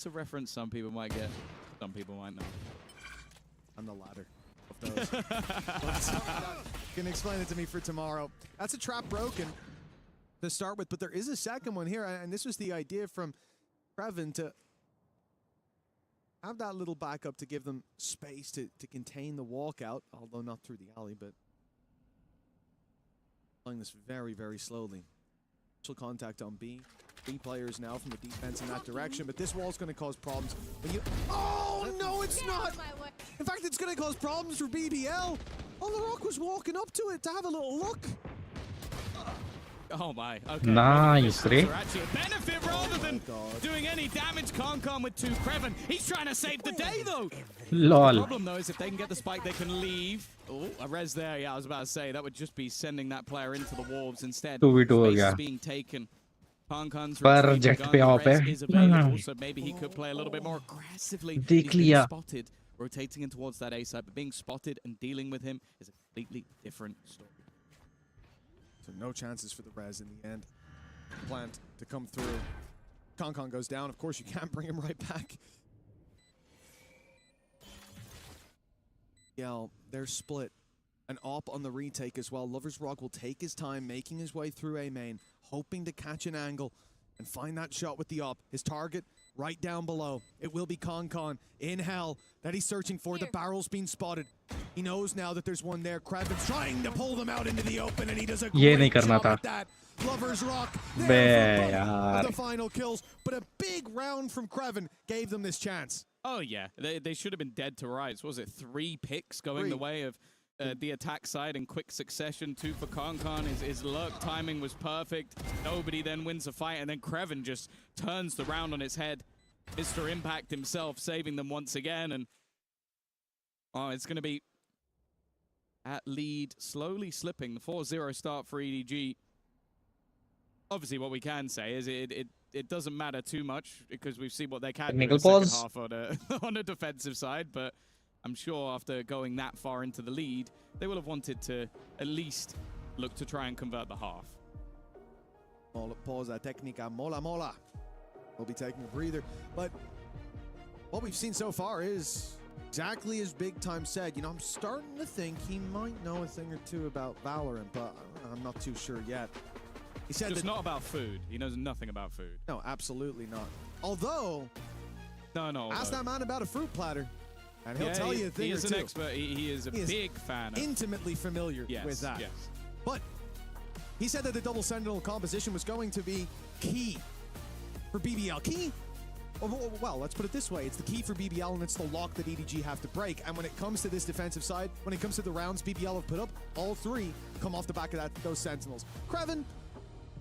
S16: a reference some people might get, some people might not.
S15: I'm the latter of those. You can explain it to me for tomorrow. That's a trap broken to start with, but there is a second one here, and this was the idea from Previn to have that little backup to give them space to contain the walkout, although not through the alley, but playing this very, very slowly. Initial contact on B. B players now from the defense in that direction, but this wall's going to cause problems. When you oh, no, it's not! In fact, it's going to cause problems for BBL. Oh, the Rock was walking up to it to have a little look.
S16: Oh my, okay.
S1: Nice,
S16: Are actually a benefit rather than doing any damage. Concon with 2 Creven. He's trying to save the day though.
S1: Lol.
S16: The problem though is if they can get the spike, they can leave. Oh, a res there. Yeah, I was about to say that would just be sending that player into the wolves instead.
S1: 2v2 हो
S16: Space
S1: गया.
S16: is being taken. Concon's
S1: पर jet पे off है.
S16: is available, so maybe he could play a little bit more aggressively.
S1: देख
S16: He's been
S1: लिया.
S16: spotted, rotating in towards that A side, but being spotted and dealing with him is a completely different story.
S15: So no chances for the res in the end. Plant to come through. Concon goes down. Of course, you can't bring him right back. Yeah, they're split An op on the retake as well. Lovers Rock will take his time, making his way through A main, hoping to catch an angle and find that shot with the op. His target right down below. It will be Concon in hell that he's searching for. The barrel's been spotted. He knows now that there's one there. Kraven's trying to pull them out into the open, and he does a great job at that. Lovers Rock there for the final kills, but a big round from Kraven gave them this chance.
S16: Oh yeah, they should have been dead to rights. Was it 3 picks going the way of the attack side in quick succession? 2 for Concon. His lurk timing was perfect. Nobody then wins the fight, and then Kraven just turns the round on its head. Mr. Impact himself saving them once again, and it's going to be at lead, slowly slipping. The 4-0 start for EDG. Obviously, what we can say is it doesn't matter too much because we've seen what they can do in the second half on a defensive side, but I'm sure after going that far into the lead, they will have wanted to at least look to try and convert the half.
S15: Pausa técnica, mola. We'll be taking a breather. But what we've seen so far is exactly as Big Time said. You know, I'm starting to think he might know a thing or two about Valorant, but I'm not too sure yet. He said
S16: it's not about food. He knows nothing about food.
S15: No, absolutely not. Although, ask that man about a fruit platter, and he'll tell you a thing or two.
S16: He is an expert. He is a big fan of
S15: intimately familiar with that.
S16: Yes.
S15: But he said that the double sentinel composition was going to be key for BBL. Key? Well, let's put it this way. It's the key for BBL, and it's the lock that EDG have to break. And when it comes to this defensive side, when it comes to the rounds BBL have put up, all 3 come off the back of those sentinels. Kraven,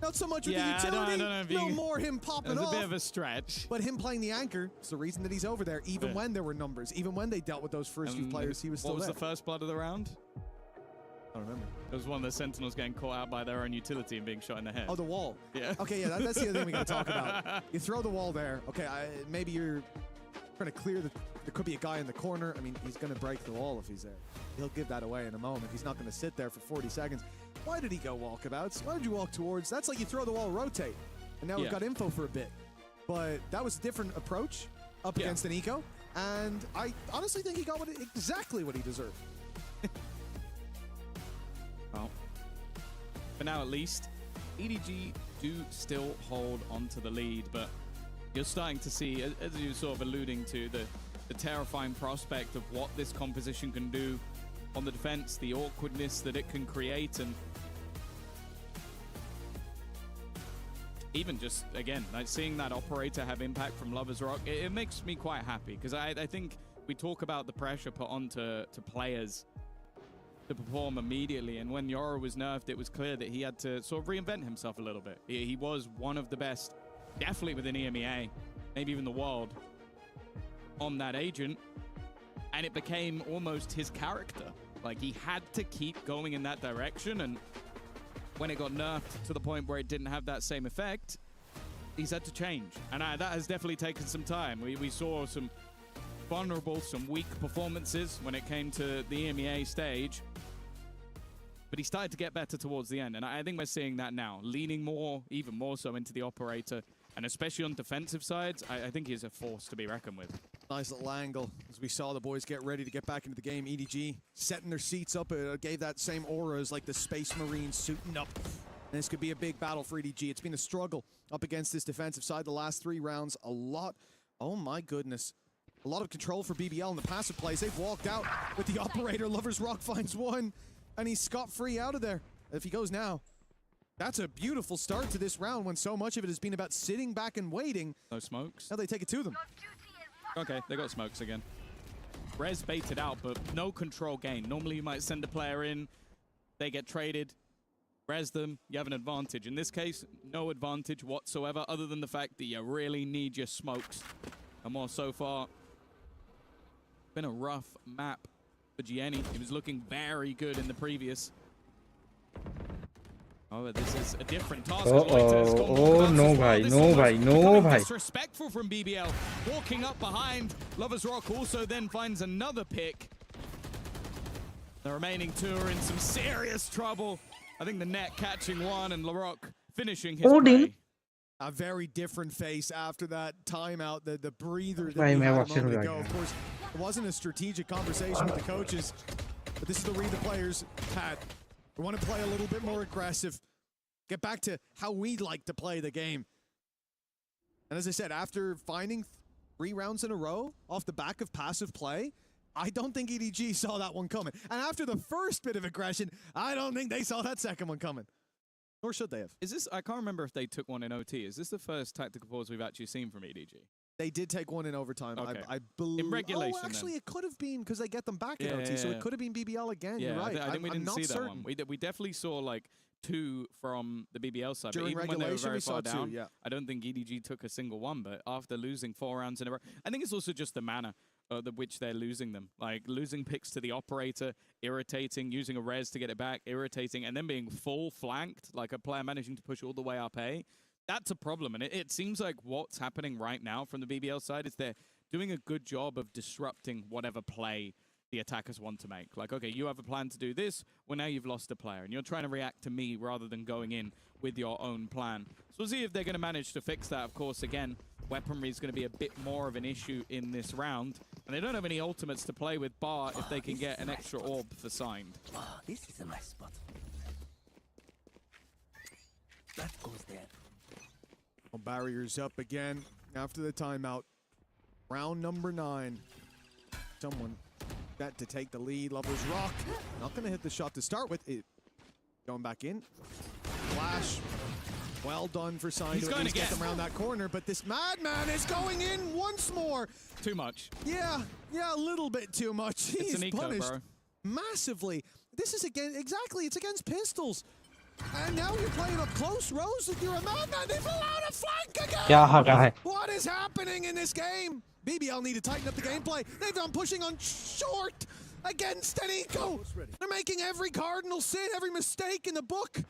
S15: not so much with the utility.
S16: I don't know
S15: no more him popping off.
S16: It's a bit of a stretch.
S15: But him playing the anchor is the reason that he's over there, even when there were numbers, even when they dealt with those first few players, he was still there.
S16: What was the first blood of the round?
S15: I don't remember.
S16: It was one of the Sentinels getting caught out by their own utility and being shot in the head.
S15: Oh, the wall.
S16: Yeah.
S15: Okay, yeah, that's the other thing we got to talk about. You throw the wall there. Okay, maybe you're trying to clear there could be a guy in the corner. I mean, he's going to break the wall if he's there. He'll give that away in a moment. He's not going to sit there for 40 seconds. Why did he go walkabouts? Why did you walk towards? That's like you throw the wall, rotate. And now we've got info for a bit. But that was a different approach up against an eco. And I honestly think he got exactly what he deserved.
S16: Well, for now at least, EDG do still hold onto the lead, but you're starting to see, as you were sort of alluding to, the terrifying prospect of what this composition can do on the defense, the awkwardness that it can create, and even just, again, like seeing that operator have impact from Lovers Rock, it makes me quite happy, because I think we talk about the pressure put onto players to perform immediately, and when Yoro was nerfed, it was clear that he had to sort of reinvent himself a little bit. He was one of the best, definitely within EMEA, maybe even the world, on that agent, and it became almost his character. Like, he had to keep going in that direction, and when it got nerfed to the point where it didn't have that same effect, he's had to change, and that has definitely taken some time. We saw some vulnerable, some weak performances when it came to the EMEA stage, but he started to get better towards the end, and I think we're seeing that now, leaning more, even more so into the operator, and especially on defensive sides, I think he's a force to be reckoned with.
S15: Nice little angle as we saw the boys get ready to get back into the game. EDG setting their seats up, gave that same aura as like the Space Marines suiting up. And this could be a big battle for EDG. It's been a struggle up against this defensive side the last 3 rounds. A lot, oh my goodness. A lot of control for BBL in the passive plays. They've walked out with the operator. Lovers Rock finds one, and he's scot-free out of there. If he goes now, that's a beautiful start to this round when so much of it has been about sitting back and waiting.
S16: No smokes.
S15: Now they take it to them.
S16: Okay, they got smokes again. Rez baited out, but no control gain. Normally you might send a player in, they get traded, res them, you have an advantage. In this case, no advantage whatsoever, other than the fact that you really need your smokes. And more so far, been a rough map for Gianni. He was looking very good in the previous. Oh, but this is a different task.
S1: Oh, no, bhai, no, bhai, no, bhai.
S16: Disrespectful from BBL. Walking up behind. Lovers Rock also then finds another pick. The remaining 2 are in some serious trouble. I think the net catching one and LaRock finishing his prey.
S15: A very different face after that timeout, the breather that we had a moment ago. Of course, it wasn't a strategic conversation with the coaches. But this is the read the players had. We want to play a little bit more aggressive. Get back to how we like to play the game. And as I said, after finding 3 rounds in a row off the back of passive play, I don't think EDG saw that one coming. And after the first bit of aggression, I don't think they saw that second one coming. Nor should they have.
S16: Is this, I can't remember if they took one in OT. Is this the first tactical pause we've actually seen from EDG?
S15: They did take one in overtime.
S16: Okay.
S15: I believe.
S16: In regulation,
S15: Oh, actually,
S16: then.
S15: it could have been because they get them back in OT, so it could have been BBL again.
S16: Yeah,
S15: You're right.
S16: I think we didn't
S15: I'm
S16: see
S15: not
S16: that
S15: certain.
S16: one. We definitely saw like 2 from the BBL side.
S15: During
S16: but even when they were
S15: regulation,
S16: very
S15: we saw
S16: far
S15: 2,
S16: down,
S15: yeah.
S16: I don't think EDG took a single one. But after losing 4 rounds in a row, I think it's also just the manner which they're losing them. Like losing picks to the operator, irritating, using a res to get it back, irritating, and then being full flanked, like a player managing to push all the way up A. That's a problem. And it seems like what's happening right now from the BBL side is they're doing a good job of disrupting whatever play the attackers want to make. Like, okay, you have a plan to do this, well, now you've lost a player, and you're trying to react to me rather than going in with your own plan. So we'll see if they're going to manage to fix that. Of course, again, weaponry is going to be a bit more of an issue in this round, and they don't have any ultimates to play with, bar if they can get an extra orb for signed.
S21: Oh, this is a nice spot. That goes there.
S15: Well, barriers up again after the timeout. Round number 9. Someone that to take the lead. Lover's Rock. Not going to hit the shot to start with. It going back in. Flash. Well done for Sign to at least get them around that corner. But this madman is going in once more.
S16: Too much.
S15: Yeah, a little bit too much.
S16: It's
S15: He's
S16: an eco,
S15: punished
S16: bro.
S15: massively. This is exactly, it's against pistols. And now you're playing up close. Rose, if you're a madman, they pull out a flank again.
S1: क्या हो रहा है?
S15: What is happening in this game? BBL need to tighten up the gameplay. They've done pushing on short against an eco. They're making every cardinal sin, every mistake in the book.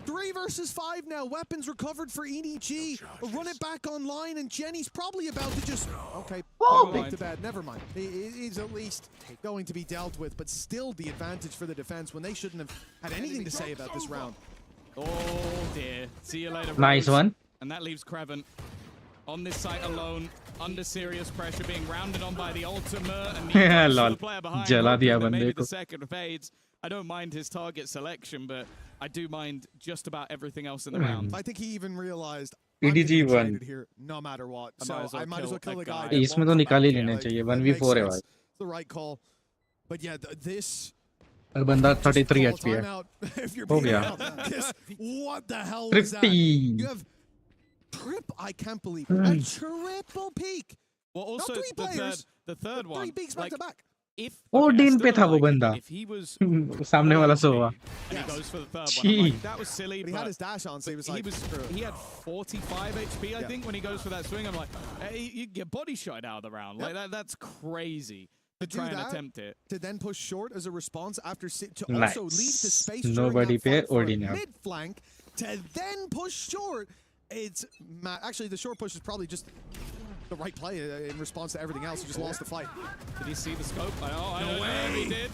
S15: 3 versus 5 now. Weapons recovered for EDG. Run it back online, and Jenny's probably about to just... Okay, back to bed. Never mind. He's at least going to be dealt with, but still the advantage for the defense when they shouldn't have had anything to say about this round.
S16: Oh, dear. See you later,
S1: Nice
S16: Rose.
S1: one.
S16: And that leaves Creven on this site alone, under serious pressure, being rounded on by the ultimate and the player behind.
S1: जला दिया
S16: hoping that maybe
S1: बंदे
S16: the
S1: को.
S16: second fades. I don't mind his target selection, but I do mind just about everything else in the round.
S15: I think he even realized
S1: EDG won.
S15: here no matter what.
S16: I
S15: So
S16: might
S15: I might as well kill the guy.
S1: इसमें तो निकाल ही लेना चाहिए 1v4 है भाई.
S15: It's the right call. But yeah, this
S1: और बंदा 33 HP है.
S15: timeout if you're
S1: हो
S15: being
S1: गया.
S15: out. 'Cause what the hell was that?
S1: Trippy.
S15: You have I can't believe a triple peak.
S16: Well, also
S15: Not 3 players.
S16: the third one.
S15: 3 peaks back to back.
S16: If
S1: Odin पे था वो बंदा.
S16: if he was
S1: सामने वाला सोवा.
S16: and he goes for the third one, I'm
S1: Gee.
S16: like, that was silly.
S15: But he
S16: but
S15: had his dash on, so he was like,
S16: he had 45 HP, I
S15: Yeah.
S16: think, when he goes for that swing. I'm like, hey, you get body shot out of the round. Like that's crazy to
S15: do
S16: try and
S15: that,
S16: attempt it.
S15: to then push short as a response after to
S1: Nice.
S15: also leave the space
S1: Nobody
S15: during that
S1: पे
S15: flank for a
S1: Odin out.
S15: mid flank to then push short. It's actually the short push is probably just the right play in response to everything else. He just lost the fight.
S16: Did he see the scope? I don't know if he did.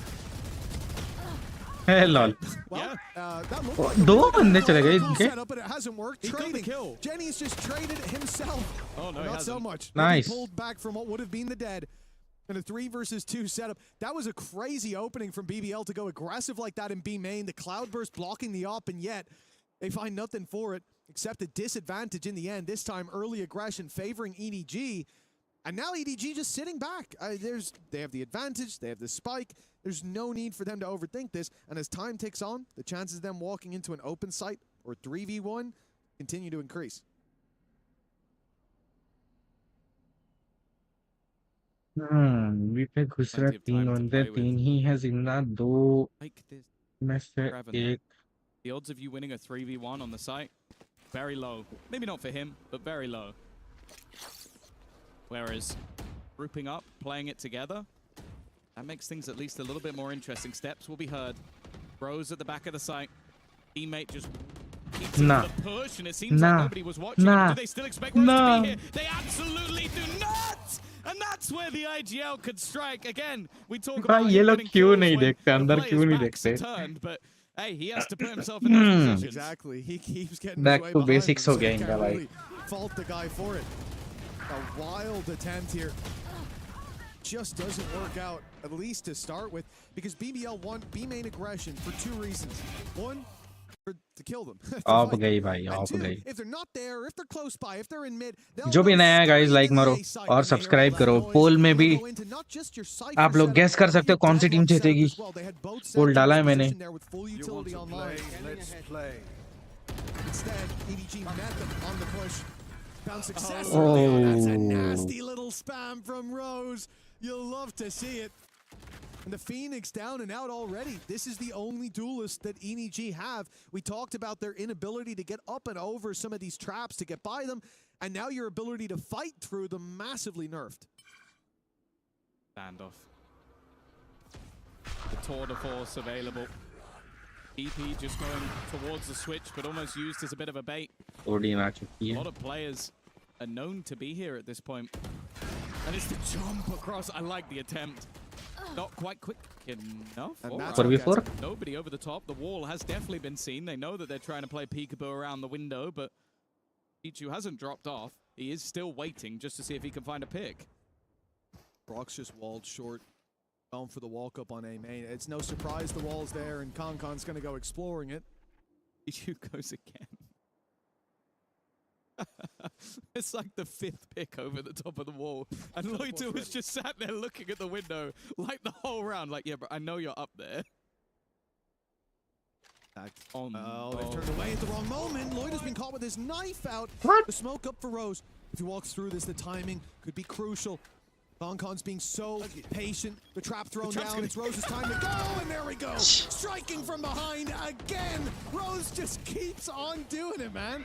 S1: Hey lol.
S15: Well, that looked
S1: Oh,
S15: like a
S1: दो
S15: really
S1: बंदे
S15: good
S1: चले गए
S15: goal
S1: इनके.
S15: setup, but it hasn't worked.
S16: He got the
S15: Trading.
S16: kill.
S15: Jenny's just traded himself.
S16: Oh, no, he
S15: Not so
S16: hasn't.
S15: much.
S1: Nice.
S15: He pulled back from what would have been the dead. In a 3 versus 2 setup. That was a crazy opening from BBL to go aggressive like that in B main. The Cloudburst blocking the op, and yet they find nothing for it except a disadvantage in the end. This time, early aggression favoring EDG. And now EDG just sitting back. They have the advantage. They have the spike. There's no need for them to overthink this. And as time ticks on, the chances of them walking into an open site or 3v1 continue to increase.
S1: V पे घुस रहा
S16: Plenty of
S1: 3
S16: time to
S1: बंदे
S16: play with.
S1: 3 ही है जिंदा 2
S16: Like this.
S1: में से
S16: Creven,
S1: 1
S16: the odds of you winning a 3v1 on the site, very low. Maybe not for him, but very low. Whereas grouping up, playing it together, that makes things at least a little bit more interesting. Steps will be heard. Bros at the back of the site. Teammate just keeps
S1: Nah.
S16: the push, and it seems
S1: Nah.
S16: like nobody was watching.
S1: Nah.
S16: Do they still expect Rose
S1: Nah.
S16: to be here? They absolutely do not! And that's where the IGL could strike. Again, we talk
S1: भाई
S16: about
S1: ये
S16: him
S1: लोग
S16: getting
S1: क्यों
S16: kills
S1: नहीं
S16: when
S1: देखते
S16: the
S1: अंदर
S16: player's
S1: क्यों नहीं
S16: backs are
S1: देखते
S16: turned, but hey, he has to put himself in those positions.
S15: Exactly. He keeps getting
S1: Back
S15: his way
S1: to
S15: behind
S1: basics
S15: them,
S1: हो
S15: so
S1: गया
S15: you
S1: इनका
S15: can't
S1: भाई.
S15: really fault the guy for it. A wild attempt here. just doesn't work out, at least to start with, because BBL want B main aggression for 2 reasons. 1, to kill them.
S1: Off गई भाई,
S15: And
S1: off
S15: 2,
S1: गई.
S15: if they're not there, if they're close by, if they're in mid,
S1: जो भी नया है guys, like मारो और subscribe करो. पोल में भी आप लोग गेस कर सकते हो कौन सी टीम जीतेगी. पोल डाला है मैंने.
S15: Instead, EDG met them on the push. Found success.
S1: Oh.
S15: That's a nasty little spam from Rose. You'll love to see it. And the Phoenix down and out already. This is the only duelist that EDG have. We talked about their inability to get up and over some of these traps to get by them, and now your ability to fight through them massively nerfed.
S16: Standoff. The tour de force available. EP just going towards the switch, but almost used as a bit of a bait. A lot of players are known to be here at this point. And it's the jump across. I like the attempt. Not quite quick enough. Nobody over the top. The wall has definitely been seen. They know that they're trying to play peekaboo around the window, but Pichu hasn't dropped off. He is still waiting just to see if he can find a pick.
S15: Brock's just walled short. Going for the walk up on A main. It's no surprise the wall's there, and Concon's going to go exploring it.
S16: Pichu goes again. It's like the 5th pick over the top of the wall. And Loito was just sat there looking at the window like the whole round. Like, yeah, but I know you're up there.
S15: Oh, they've turned away at the wrong moment. Lloyd has been caught with his knife out. What? The smoke up for Rose. If he walks through this, the timing could be crucial. Concon's being so patient. The trap thrown down. It's Rose's time to go, and there we go. Striking from behind again. Rose just keeps on doing it, man.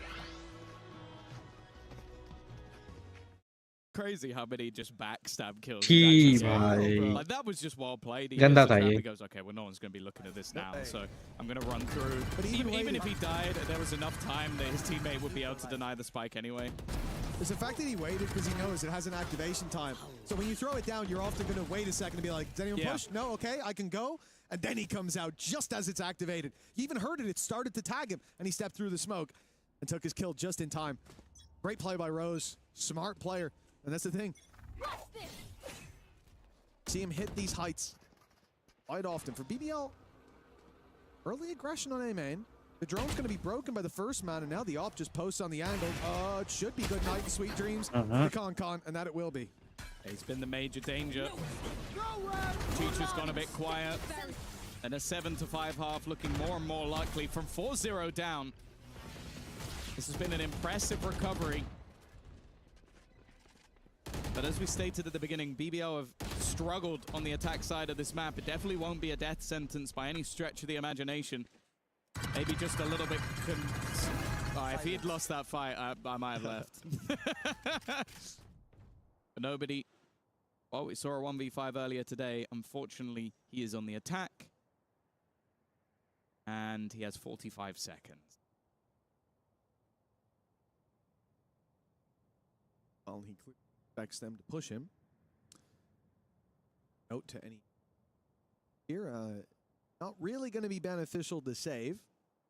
S16: Crazy how many just backstab kills.
S1: Like,
S16: that was just well played. He goes, okay, well, no one's going to be looking at this now, so I'm going to run through. But even if he died, there was enough time that his teammate would be able to deny the spike anyway.
S15: It's the fact that he waited because he knows it has an activation time. So when you throw it down, you're often going to wait a second to be like, does anyone push? No, okay, I can go. And then he comes out just as it's activated. You even heard it. It started to tag him, and he stepped through the smoke and took his kill just in time. Great play by Rose. Smart player. And that's the thing. See him hit these heights quite often. For BBL, early aggression on A main. The drone's going to be broken by the first man, and now the op just posts on the angle. It should be good night and sweet dreams for Con, and that it will be.
S16: He's been the major danger. Teacher's gone a bit quiet. And a 7-5 half looking more and more likely from 4-0 down. This has been an impressive recovery. But as we stated at the beginning, BBL have struggled on the attack side of this map. It definitely won't be a death sentence by any stretch of the imagination. Maybe just a little bit... if he had lost that fight, I might have left. But nobody... Well, we saw a 1v5 earlier today. Unfortunately, he is on the attack. And he has 45 seconds.
S15: Well, he expects them to push him. Note to any here, not really going to be beneficial to save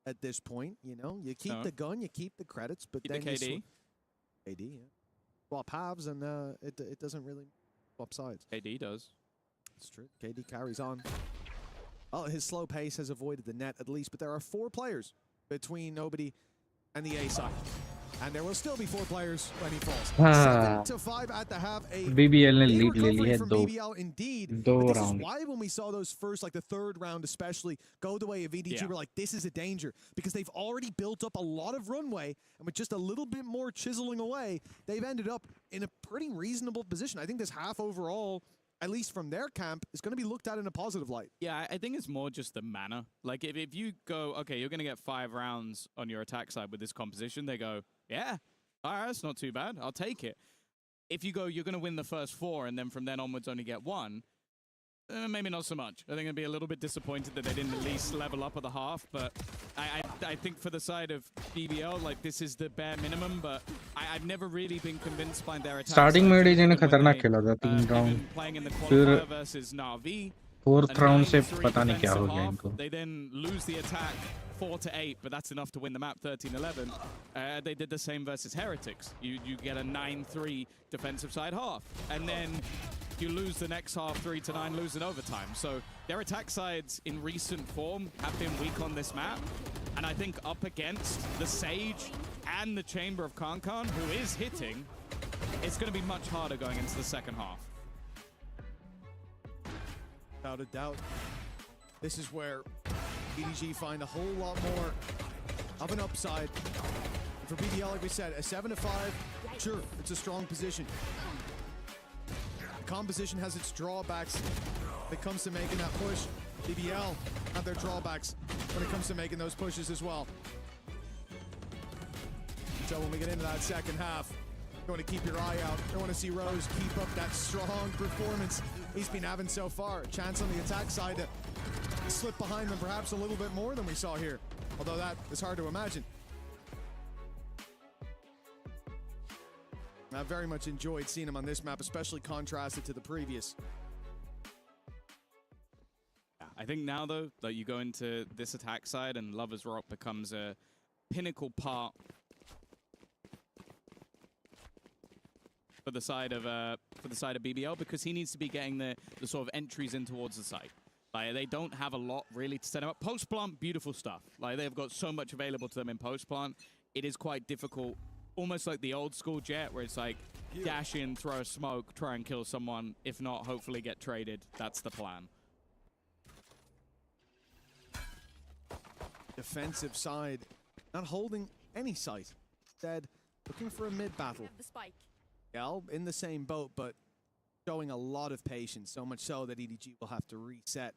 S15: at this point. You know, you keep the gun, you keep the credits, but
S16: keep
S15: then
S16: the KD.
S15: KD, yeah. Swap halves, and it doesn't really swap sides.
S16: KD does.
S15: It's true. KD carries on. Well, his slow pace has avoided the net at least, but there are 4 players between Nobody and the A side. And there will still be 4 players when he falls. 7-5 at the half.
S1: BBL ने lead ले ली है
S15: BBL indeed.
S1: दो
S15: This
S1: round.
S15: is why when we saw those first, like the 3rd round especially, go the way of EDG, we're like, this is a danger. Because they've already built up a lot of runway, and with just a little bit more chiseling away, they've ended up in a pretty reasonable position. I think this half overall, at least from their camp, is going to be looked at in a positive light.
S16: Yeah, I think it's more just the manner. Like, if you go, okay, you're going to get 5 rounds on your attack side with this composition, they go, yeah, all right, that's not too bad. I'll take it. If you go, you're going to win the first 4, and then from then onwards only get 1, maybe not so much. I think I'd be a little bit disappointed that they didn't at least level up at the half, but I think for the side of BBL, like, this is the bare minimum, but I've never really been convinced by their attack.
S1: Starting में DJ ने खतरनाक खेला था 3 round.
S16: Playing in the
S1: फिर
S16: qualifier versus Na'Vi.
S1: 4th round से पता नहीं क्या हो गया इनको.
S16: They then lose the attack 4-8, but that's enough to win the map 13-11. They did the same versus Heretics. You get a 9-3 defensive side half. And then you lose the next half 3-9, lose in overtime. So their attack sides in recent form have been weak on this map. And I think up against the Sage and the Chamber of Kankan, who is hitting, it's going to be much harder going into the second half.
S15: Without a doubt. This is where EDG find a whole lot more of an upside. And for BBL, like we said, a 7-5, sure, it's a strong position. The composition has its drawbacks when it comes to making that push. BBL have their drawbacks when it comes to making those pushes as well. So when we get into that second half, you want to keep your eye out. You want to see Rose keep up that strong performance he's been having so far. A chance on the attack side to slip behind them perhaps a little bit more than we saw here. Although that is hard to imagine. I very much enjoyed seeing him on this map, especially contrasted to the previous.
S16: I think now, though, that you go into this attack side and Lover's Rock becomes a pinnacle part for the side of BBL, because he needs to be getting the sort of entries in towards the site. Like, they don't have a lot really to set him up. Post plant, beautiful stuff. Like, they've got so much available to them in post plant. It is quite difficult, almost like the old school Jet, where it's like dash in, throw a smoke, try and kill someone. If not, hopefully get traded. That's the plan.
S15: Defensive side, not holding any site. Instead, looking for a mid battle.
S14: The spike.
S15: Yeah, in the same boat, but showing a lot of patience, so much so that EDG will have to reset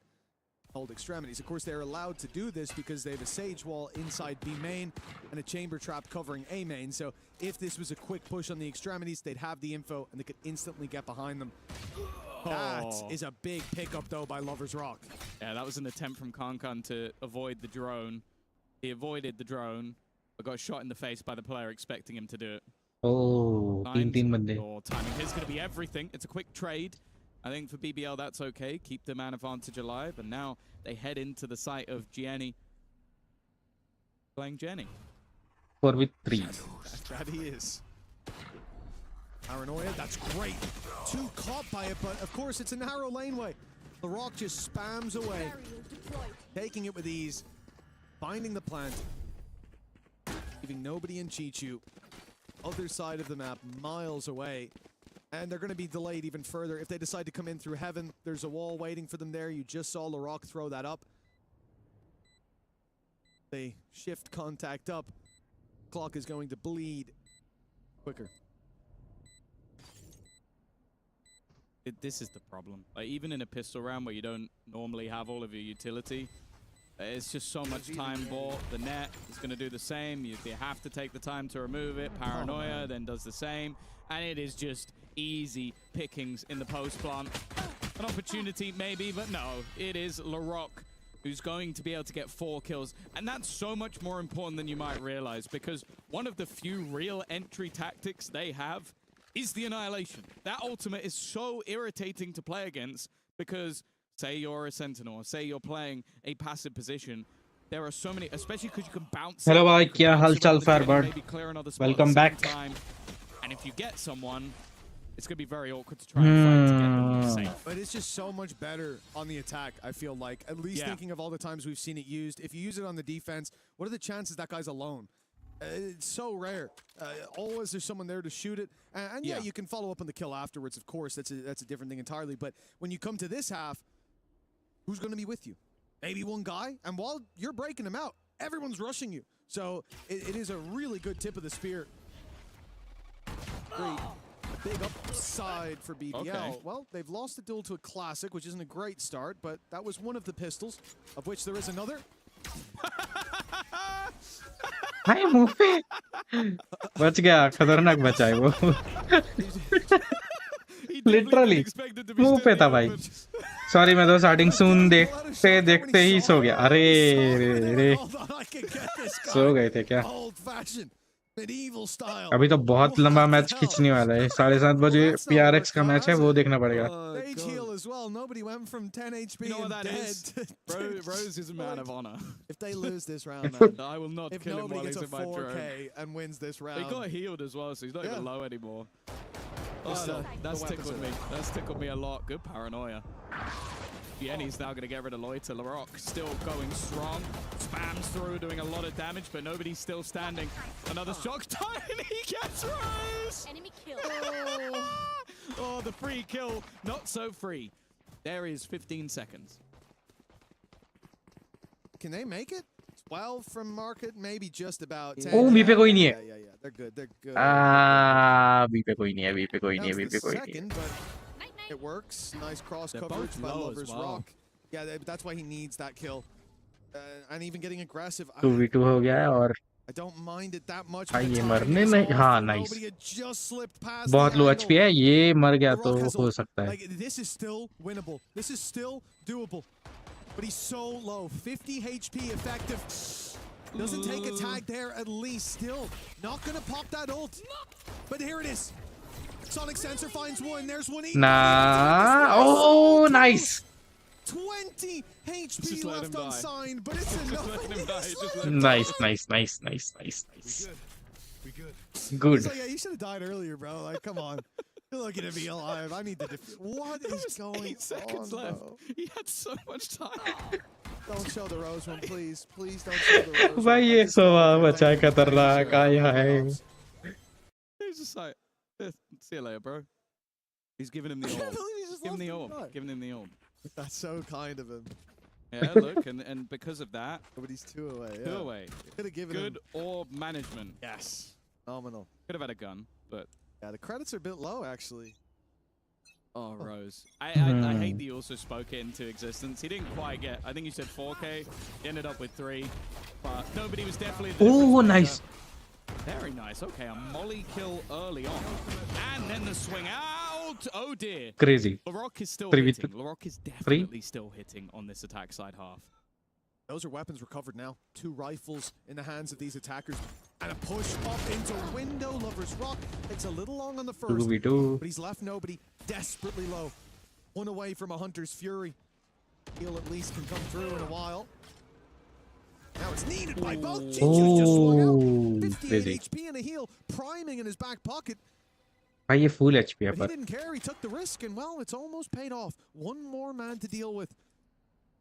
S15: hold extremities. Of course, they're allowed to do this because they have a Sage wall inside B main and a chamber trap covering A main. So if this was a quick push on the extremities, they'd have the info and they could instantly get behind them. That is a big pickup, though, by Lover's Rock.
S16: Yeah, that was an attempt from Kankan to avoid the drone. He avoided the drone, but got shot in the face by the player expecting him to do it.
S1: Oh, team bande.
S16: Your timing is going to be everything. It's a quick trade. I think for BBL, that's okay. Keep the man advantage alive. And now they head into the site of Jenny. Playing Jenny.
S1: 4v3.
S15: That he is. Paranoia, that's great. Two caught by it, but of course it's a narrow laneway. The Rock just spams away. Taking it with ease. Finding the plant. Leaving nobody in Chichu. Other side of the map, miles away. And they're going to be delayed even further. If they decide to come in through Heaven, there's a wall waiting for them there. You just saw LaRock throw that up. They shift contact up. Clock is going to bleed quicker.
S16: This is the problem. Like, even in a pistol round where you don't normally have all of your utility, it's just so much time bought. The net is going to do the same. You have to take the time to remove it. Paranoia then does the same. And it is just easy pickings in the post plant. An opportunity maybe, but no. It is LaRock who's going to be able to get 4 kills. And that's so much more important than you might realize, because one of the few real entry tactics they have is the Annihilation. That ultimate is so irritating to play against, because say you're a Sentinel, say you're playing a passive position, there are so many, especially because you can bounce.
S1: Hello, bhai, kya hal chal Firebird? Welcome back.
S16: And if you get someone, it's going to be very awkward to try and fight to get them safe.
S15: But it's just so much better on the attack, I feel like. At least thinking of all the times we've seen it used. If you use it on the defense, what are the chances that guy's alone? It's so rare. Always there's someone there to shoot it. And yeah, you can follow up on the kill afterwards, of course. That's a different thing entirely. But when you come to this half, who's going to be with you? Maybe one guy. And while you're breaking him out, everyone's rushing you. So it is a really good tip of the spear. Great. Big upside for BBL. Okay. Well, they've lost the duel to a Classic, which isn't a great start, but that was one of the pistols, of which there is another.
S1: हाय मुंह पे बच गया खतरनाक बचा है वो literally मुंह पे था भाई सॉरी मैं तो स्टार्टिंग सून देखते देखते ही सो गया अरे रे सो गए थे क्या अभी तो बहुत लंबा मैच खींचने वाला है 7:30 बजे PRX का मैच है वो देखना पड़ेगा
S15: as well. Nobody went from 10 HP
S16: you know
S15: and dead.
S16: Rose is a man of honor.
S15: If they lose this round, man,
S16: I will not
S15: if
S16: kill him while
S15: nobody
S16: he's
S15: gets
S16: in
S15: a
S16: my
S15: 4K
S16: drone.
S15: and wins this round.
S16: He got healed as well, so he's not even low anymore. That's tickled me. That's tickled me a lot. Good paranoia. Yenny's now going to get rid of Loiter. Larocque still going strong. Spams through, doing a lot of damage, but nobody's still standing. Another shock time, and he gets Rose!
S3: Enemy kill.
S16: Oh, the free kill. Not so free. There is 15 seconds.
S15: Can they make it? 12 from market, maybe just about 10.
S1: Oh, B पे कोई नहीं है.
S15: Yeah. They're good. They're good.
S1: B पे कोई नहीं है. B पे कोई नहीं है. B पे कोई नहीं है.
S15: Second, but it works. Nice cross coverage by Lover's Rock. Yeah, that's why he needs that kill. And even getting aggressive.
S1: 2v2 हो गया है और
S15: I don't mind it that much.
S1: हाँ ये मरने नहीं. हाँ nice. बहुत low HP है. ये मर गया तो हो सकता है.
S15: Like, this is still winnable. This is still doable. But he's so low. 50 HP effective. Doesn't take a tag there at least. Still not gonna pop that ult. But here it is. Sonic Sensor finds one. There's one.
S1: Nah. Oh, nice.
S15: 20 HP left unsigned, but it's enough.
S1: Nice.
S15: We good.
S1: Good.
S15: Like, yeah, you should have died earlier, bro. Like, come on. You're looking to be alive. I need to defeat. What is going
S16: 8 seconds
S15: on,
S16: left.
S15: bro?
S16: He had so much time.
S15: Don't show the rose one, please. Please don't show the rose one.
S1: भाई ये सवा बचा खतरनाक आया है.
S16: He's just like, see you later, bro. He's giving him the orb. Giving him the orb.
S15: That's so kind of him.
S16: Yeah, look, and because of that,
S15: nobody's 2 away.
S16: Yeah. 2 away.
S15: Could have given
S16: good
S15: him
S16: orb management.
S15: Yes, phenomenal.
S16: Could have had a gun, but
S15: yeah, the credits are a bit low actually.
S16: Oh, Rose. I hate that you also spoke it into existence. He didn't quite get. I think you said 4K. He ended up with 3, but nobody was definitely.
S1: Oh, nice.
S16: Very nice. Okay, a molly kill early on, and then the swing out. Oh dear.
S1: Crazy.
S16: Larocque is still hitting. Larocque is definitely still hitting on this attack side half.
S15: Those are weapons recovered now. 2 rifles in the hands of these attackers. And a push up into window. Lover's Rock takes a little long on the first.
S1: 2v2.
S15: But he's left nobody. Desperately low. 1 away from a Hunter's Fury. Heal at least can come through in a while. Now it's needed by both. Chichu's just swung out. 58 HP and a heal. Priming in his back pocket.
S1: भाई ये full HP है
S15: But
S1: पर.
S15: he didn't care. He took the risk. And well, it's almost paid off. 1 more man to deal with.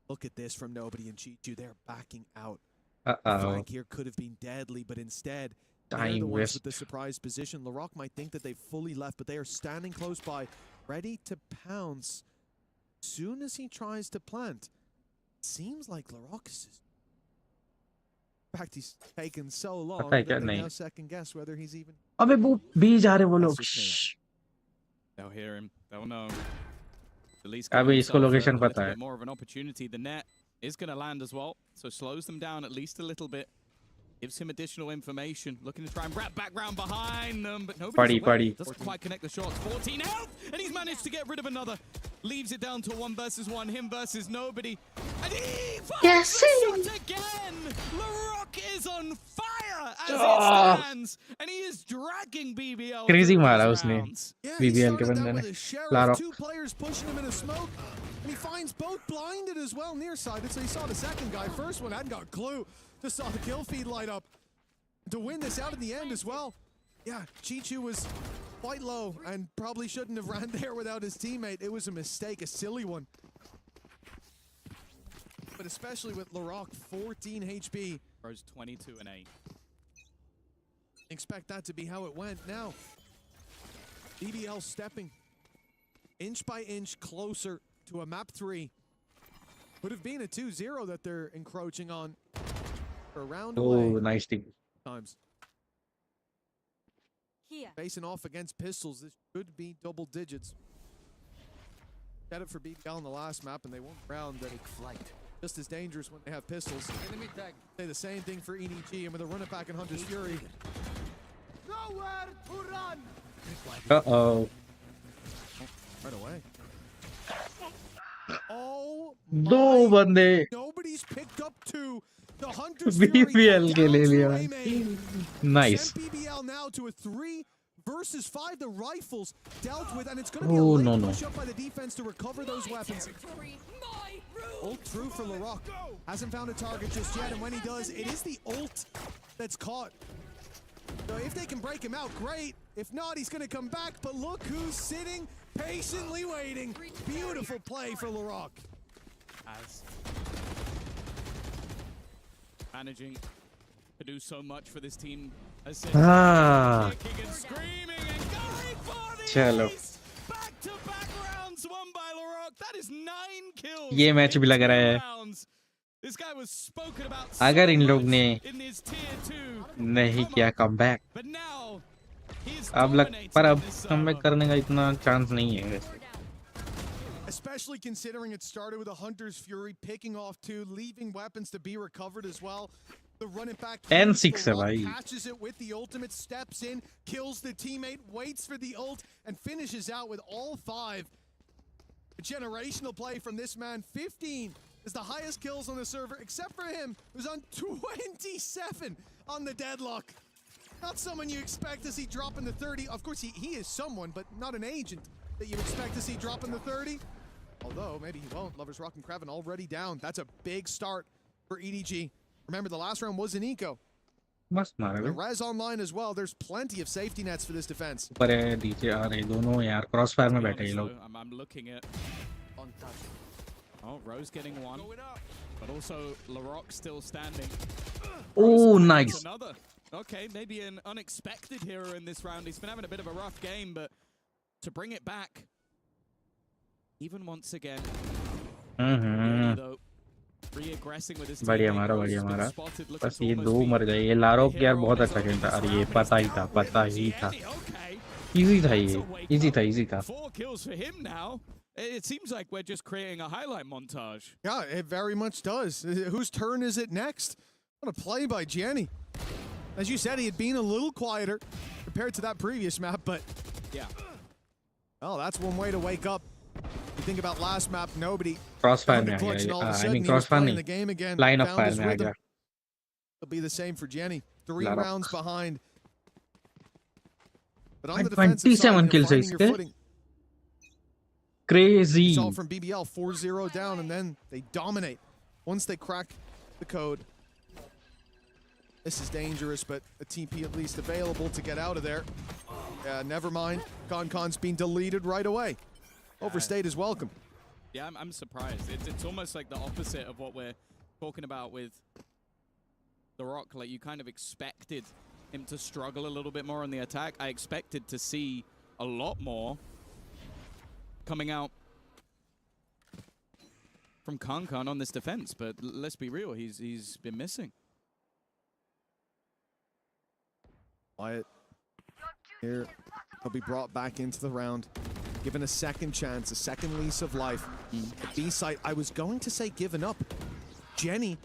S15: Look at this from nobody and Chichu. They're backing out. The flank here could have been deadly, but instead, they're the ones with the surprise position. Larocque might think that they've fully left, but they are standing close by, ready to pounce. Soon as he tries to plant, seems like Larocque is just... In fact, he's taken so long that they now second guess whether he's even...
S1: अबे वो बीच आ रहे वो लोग.
S16: They'll hear him. They'll know.
S1: अबे इसको location पता है.
S16: More of an opportunity. The net is going to land as well, so slows them down at least a little bit. Gives him additional information. Looking to try and wrap back round behind them, but nobody's doesn't quite connect the shots. 14 health, and he's managed to get rid of another. Leaves it down to 1 versus 1, him versus nobody. And he fires the shot again! Larocque is on fire as it stands, and he is dragging BBL.
S1: Crazy मारा उसने. BBL के बंदे ने. Larocque.
S15: 2 players pushing him in a smoke, and he finds both blinded as well, nearsighted. So he saw the second guy. First one hadn't got a clue. Just saw the kill feed light up. To win this out in the end as well. Yeah, Chichu was quite low and probably shouldn't have ran there without his teammate. It was a mistake, a silly one. But especially with Larocque, 14 HP.
S16: Rose 22 and 8.
S15: Expect that to be how it went. Now, BBL stepping inch by inch closer to a map 3. Would have been a 2-0 that they're encroaching on. For a round away.
S1: Oh, nice team.
S15: Times. Facing off against pistols, this should be double digits. Had it for BBL on the last map, and they won't round that. Just as dangerous when they have pistols. Enemy tag. Say the same thing for EDG, and with a run it back in Hunter's Fury. Nowhere to run.
S1: Uh-oh.
S15: Right away. Oh
S1: दो बंदे.
S15: Nobody's picked up 2. The Hunter's
S1: BBL के ले लिया. Nice.
S15: BBL now to a 3 versus 5. The rifles dealt with, and it's going to be a late push up by the defense to recover those weapons. Ult through for Larocque. Hasn't found a target just yet, and when he does, it is the ult that's caught. So if they can break him out, great. If not, he's going to come back, but look who's sitting, patiently waiting. Beautiful play for Larocque.
S16: As managing to do so much for this team.
S1: Ah.
S16: Kicking and screaming and going for the
S1: चलो
S16: ace. Back-to-back rounds won by Larocque. That is 9 kills.
S1: ये match भी लग रहा है
S16: rounds. This guy was spoken about
S1: अगर
S16: so
S1: इन लोग
S16: much
S1: ने
S16: in his tier 2.
S1: नहीं किया कमबैक
S16: But now he's
S1: अब
S16: dominating
S1: अब
S16: this
S1: कमबैक करने का इतना चांस नहीं है वैसे
S15: Especially considering it started with a Hunter's Fury, picking off 2, leaving weapons to be recovered as well. The run it back,
S1: 10-6 है भाई
S15: catches it with the ultimate, steps in, kills the teammate, waits for the ult, and finishes out with all 5. A generational play from this man. 15 is the highest kills on the server, except for him, who's on 27 on the deadlock. Not someone you expect to see drop in the 30. Of course, he is someone, but not an agent that you expect to see drop in the 30. Although, maybe he won't. Lovers Rock and Kraven already down. That's a big start for EDG. Remember, the last round was an eco.
S1: मस्त मारा
S15: The
S1: bay
S15: res online as well. There's plenty of safety nets for this defense.
S1: ऊपर है नीचे आ रहे दोनों यार cross fire में बैठे ये लोग
S16: I'm looking at. Oh, Rose getting one, but also Larocque still standing.
S1: Oh, nice.
S16: Another. Okay, maybe an unexpected hero in this round. He's been having a bit of a rough game, but to bring it back, even once again.
S1: बढ़िया मारा बस ये 2 मर गए ये लारोक यार बहुत अच्छा खेलता अरे ये पता ही था इजी था ये इजी था
S16: 4 kills for him now. It seems like we're just creating a highlight montage.
S15: Yeah, it very much does. Whose turn is it next? What a play by Gianni. As you said, he had been a little quieter compared to that previous map, but
S16: yeah.
S15: Oh, that's one way to wake up. You think about last map, nobody.
S1: Crossfire में आ गया I mean crossfire नहीं line of fire में आ गया
S15: It'll be the same for Gianni. 3 rounds behind. But on the
S1: 27
S15: defensive
S1: kills
S15: side, finding your footing.
S1: Crazy.
S15: Saw from BBL 4-0 down, and then they dominate once they crack the code. This is dangerous, but a TP at least available to get out of there. Never mind. Concon's been deleted right away. Overstayed is welcome.
S16: Yeah, I'm surprised. It's almost like the opposite of what we're talking about with Larocque. Like, you kind of expected him to struggle a little bit more on the attack. I expected to see a lot more coming out from Concon on this defense, but let's be real, he's been missing.
S15: Wyatt here, he'll be brought back into the round, given a second chance, a second lease of life. The B site, I was going to say given up. Jenny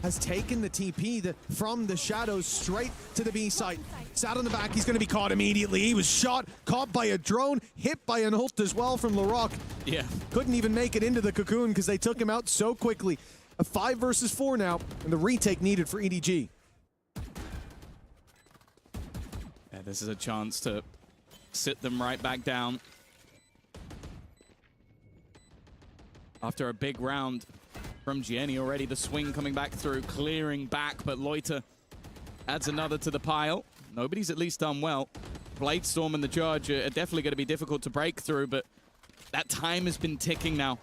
S15: has taken the TP from the shadows straight to the B site. Sat on the back, he's going to be caught immediately. He was shot, caught by a drone, hit by an ult as well from Larocque.
S16: Yeah.
S15: Couldn't even make it into the cocoon because they took him out so quickly. A 5 versus 4 now, and the retake needed for EDG.
S16: Yeah, this is a chance to sit them right back down. After a big round from Gianni already, the swing coming back through, clearing back, but Loiter adds another to the pile. Nobody's at least done well. Bladestorm and the Judge are definitely going to be difficult to break through, but that time has been ticking now.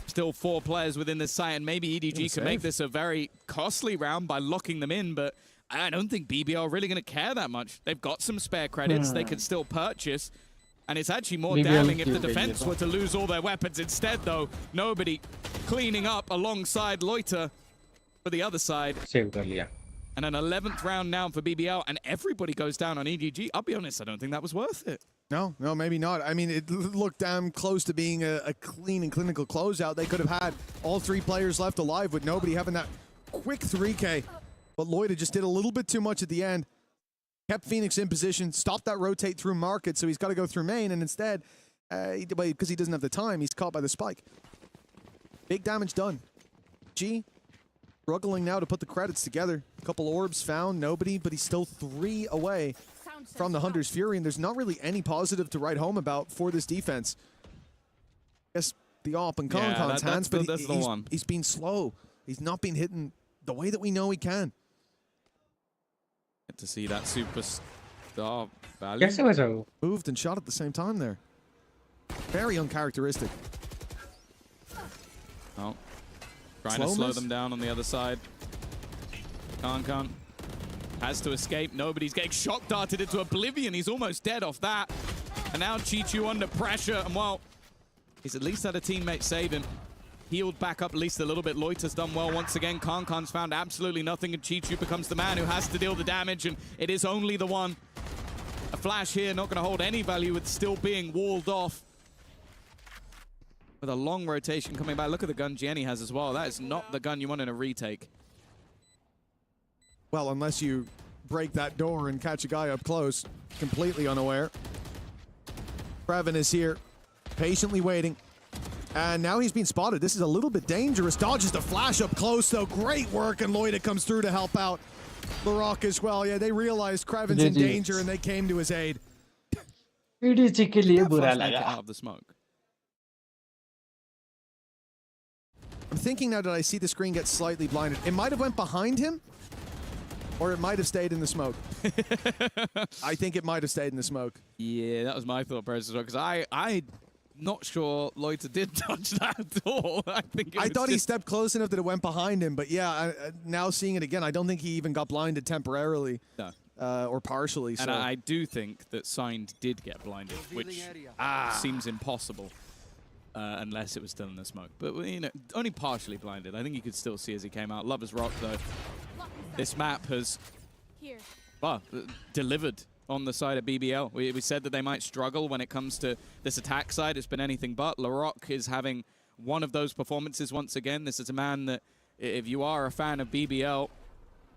S16: Still 4 players within this site, and maybe EDG can make this a very costly round by locking them in, but I don't think BBL are really going to care that much. They've got some spare credits they can still purchase. And it's actually more damning if the defense were to lose all their weapons. Instead, though, nobody cleaning up alongside Loiter for the other side. And an 11th round now for BBL, and everybody goes down on EDG. I'll be honest, I don't think that was worth it.
S15: No, maybe not. I mean, it looked damn close to being a clean and clinical closeout. They could have had all 3 players left alive with nobody having that quick 3K. But Loiter just did a little bit too much at the end. Kept Phoenix in position, stopped that rotate through market, so he's got to go through main, and instead, because he doesn't have the time, he's caught by the spike. Big damage done. G, struggling now to put the credits together. A couple orbs found, nobody, but he's still 3 away from the Hunter's Fury, and there's not really any positive to write home about for this defense. Yes, the AWP in Concon's hands, but he's been slow. He's not been hitting the way that we know he can.
S16: Get to see that super Oh, value.
S1: कैसे बचा वो?
S15: Moved and shot at the same time there. Very uncharacteristic.
S16: Oh. Trying to slow them down on the other side. Kankan has to escape. Nobody's getting shock darted into oblivion. He's almost dead off that. And now Chichu under pressure. And well, he's at least had a teammate save him. Healed back up at least a little bit. Loiter's done well once again. Kankan's found absolutely nothing, and Chichu becomes the man who has to deal the damage, and it is only the one. A flash here, not going to hold any value with still being walled off. With a long rotation coming back. Look at the gun Jenny has as well. That is not the gun you want in a retake.
S15: Well, unless you break that door and catch a guy up close, completely unaware. Krevin is here, patiently waiting. And now he's been spotted. This is a little bit dangerous. Dodges the flash up close, though. Great work, and Loida comes through to help out. Laroc as well. Yeah, they realized Krevin's in danger, and they came to his aid.
S1: EDG के लिए बुरा
S16: Make it
S1: लगा.
S16: out of the smoke.
S15: I'm thinking now that I see the screen get slightly blinded. It might have went behind him, or it might have stayed in the smoke. I think it might have stayed in the smoke.
S16: Yeah, that was my thought process as well, because I'm not sure Loiter did touch that at all. I
S15: thought he stepped close enough that it went behind him, but yeah, now seeing it again, I don't think he even got blinded temporarily.
S16: No.
S15: Or partially.
S16: And
S15: so.
S16: I do think that Signed did get blinded, which seems impossible unless it was still in the smoke. But, you know, only partially blinded. I think you could still see as he came out. Lover's Rock, though. This map has delivered on the side of BBL. We said that they might struggle when it comes to this attack side. It's been anything but. Laroc is having one of those performances once again. This is a man that, if you are a fan of BBL,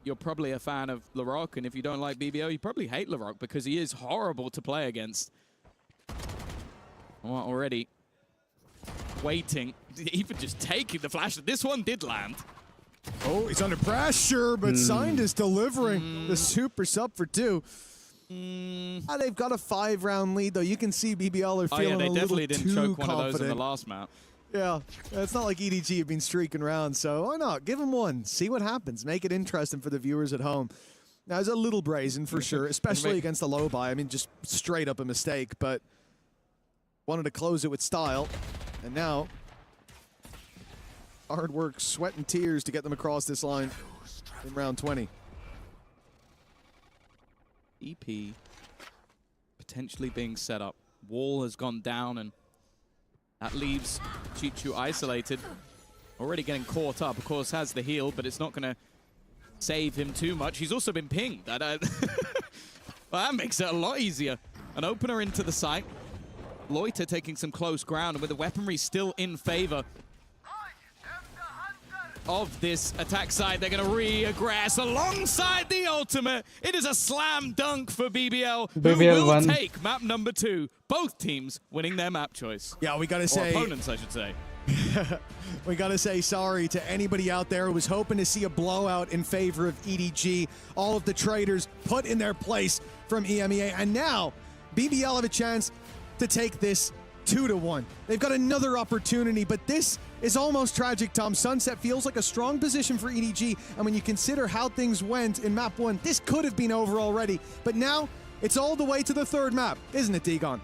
S16: you're probably a fan of Laroc, and if you don't like BBL, you probably hate Laroc because he is horrible to play against. Well, already waiting, even just taking the flash. This one did land.
S15: Oh, he's under pressure, but Signed is delivering the super sub for 2. They've got a 5-round lead, though. You can see BBL are feeling
S16: they
S15: a
S16: definitely
S15: little
S16: didn't
S15: too
S16: choke one
S15: confident.
S16: of those in the last map.
S15: Yeah, it's not like EDG have been streaking around, so why not? Give them one. See what happens. Make it interesting for the viewers at home. Now, it's a little brazen for sure, especially against the low buy. I mean, just straight up a mistake, but wanted to close it with style. And now, hard work, sweat, and tears to get them across this line in round 20.
S16: EP potentially being set up. Wall has gone down, and that leaves Chichu isolated. Already getting caught up. Of course, has the heal, but it's not going to save him too much. He's also been pinged. Well, that makes it a lot easier. An opener into the site. Loiter taking some close ground, and with the weaponry still in favor of this attack side, they're going to re-aggress alongside the ultimate. It is a slam dunk for BBL, who will take map number 2. Both teams winning their map choice.
S15: Yeah, we got to say...
S16: Or opponents, I should say.
S15: We got to say sorry to anybody out there who was hoping to see a blowout in favor of EDG. All of the traders put in their place from EMEA, and now BBL have a chance to take this 2-1. They've got another opportunity, but this is almost tragic, Tom. Sunset feels like a strong position for EDG, and when you consider how things went in map 1, this could have been over already. But now, it's all the way to the 3rd map, isn't it, Degon?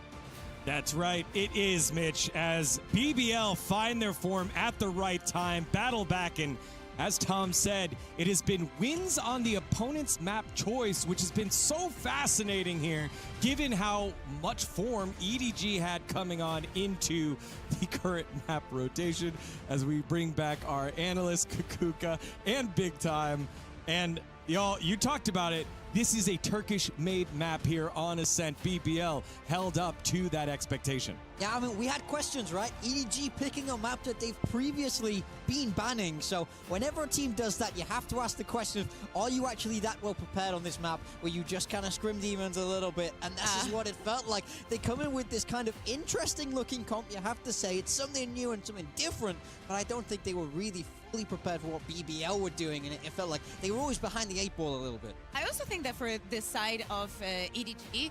S19: That's right, it is, Mitch, as BBL find their form at the right time, battle back, and as Tom said, it has been wins on the opponent's map choice, which has been so fascinating here, given how much form EDG had coming on into the current map rotation, as we bring back our analyst, Kukuka, and Big Time. And y'all, you talked about it. This is a Turkish-made map here on Ascent. BBL held up to that expectation.
S17: Yeah, I mean, we had questions, right? EDG picking a map that they've previously been banning. So whenever a team does that, you have to ask the question, are you actually that well prepared on this map where you just kind of scrim demons a little bit? And this is what it felt like. They come in with this kind of interesting looking comp, you have to say. It's something new and something different, but I don't think they were really fully prepared for what BBL were doing, and it felt like they were always behind the 8 ball a little bit.
S18: I also think that for this side of EDG,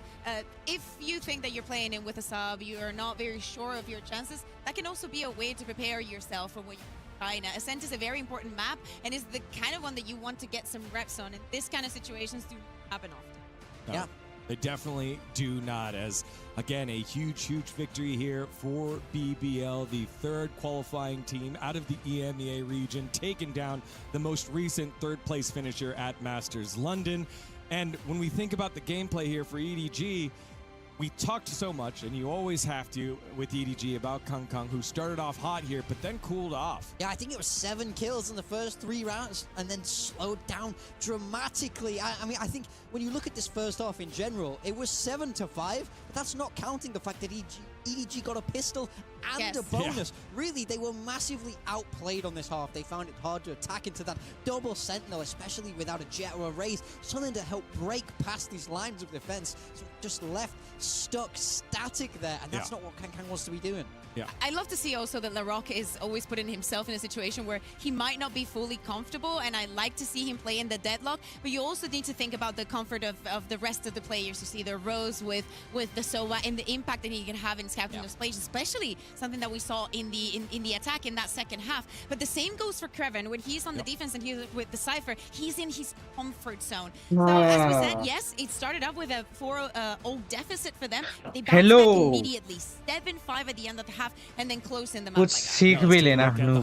S18: if you think that you're playing in with a sub, you are not very sure of your chances, that can also be a way to prepare yourself for what you try. Now, Ascent is a very important map, and is the kind of one that you want to get some reps on, and this kind of situations do happen often.
S19: Yeah. They definitely do not. As, again, a huge victory here for BBL, the third qualifying team out of the EMEA region, taking down the most recent third-place finisher at Masters London. And when we think about the gameplay here for EDG, we talked so much, and you always have to, with EDG, about Kung Kung, who started off hot here, but then cooled off.
S17: Yeah, I think it was 7 kills in the first 3 rounds, and then slowed down dramatically. I mean, I think when you look at this first half in general, it was 7-5, but that's not counting the fact that EDG got a pistol and a bonus. Yeah. Really, they were massively outplayed on this half. They found it hard to attack into that double sentinel, especially without a jet or a raise, something to help break past these lines of defense. So just left stuck static there, and that's not what Kang wants to be doing.
S18: Yeah. I love to see also that LaRock is always putting himself in a situation where he might not be fully comfortable, and I like to see him play in the deadlock, but you also need to think about the comfort of the rest of the players. You see the Rose with the Sova and the impact that he can have in scouting those plays, especially something that we saw in the attack in that second half. But the same goes for Kreven. When he's on the defense and he's with the Cypher, he's in his comfort zone. So as we said, yes, it started up with a 4-0 deficit for them. They bounced back immediately, 7-5 at the end of the half, and then close in the map.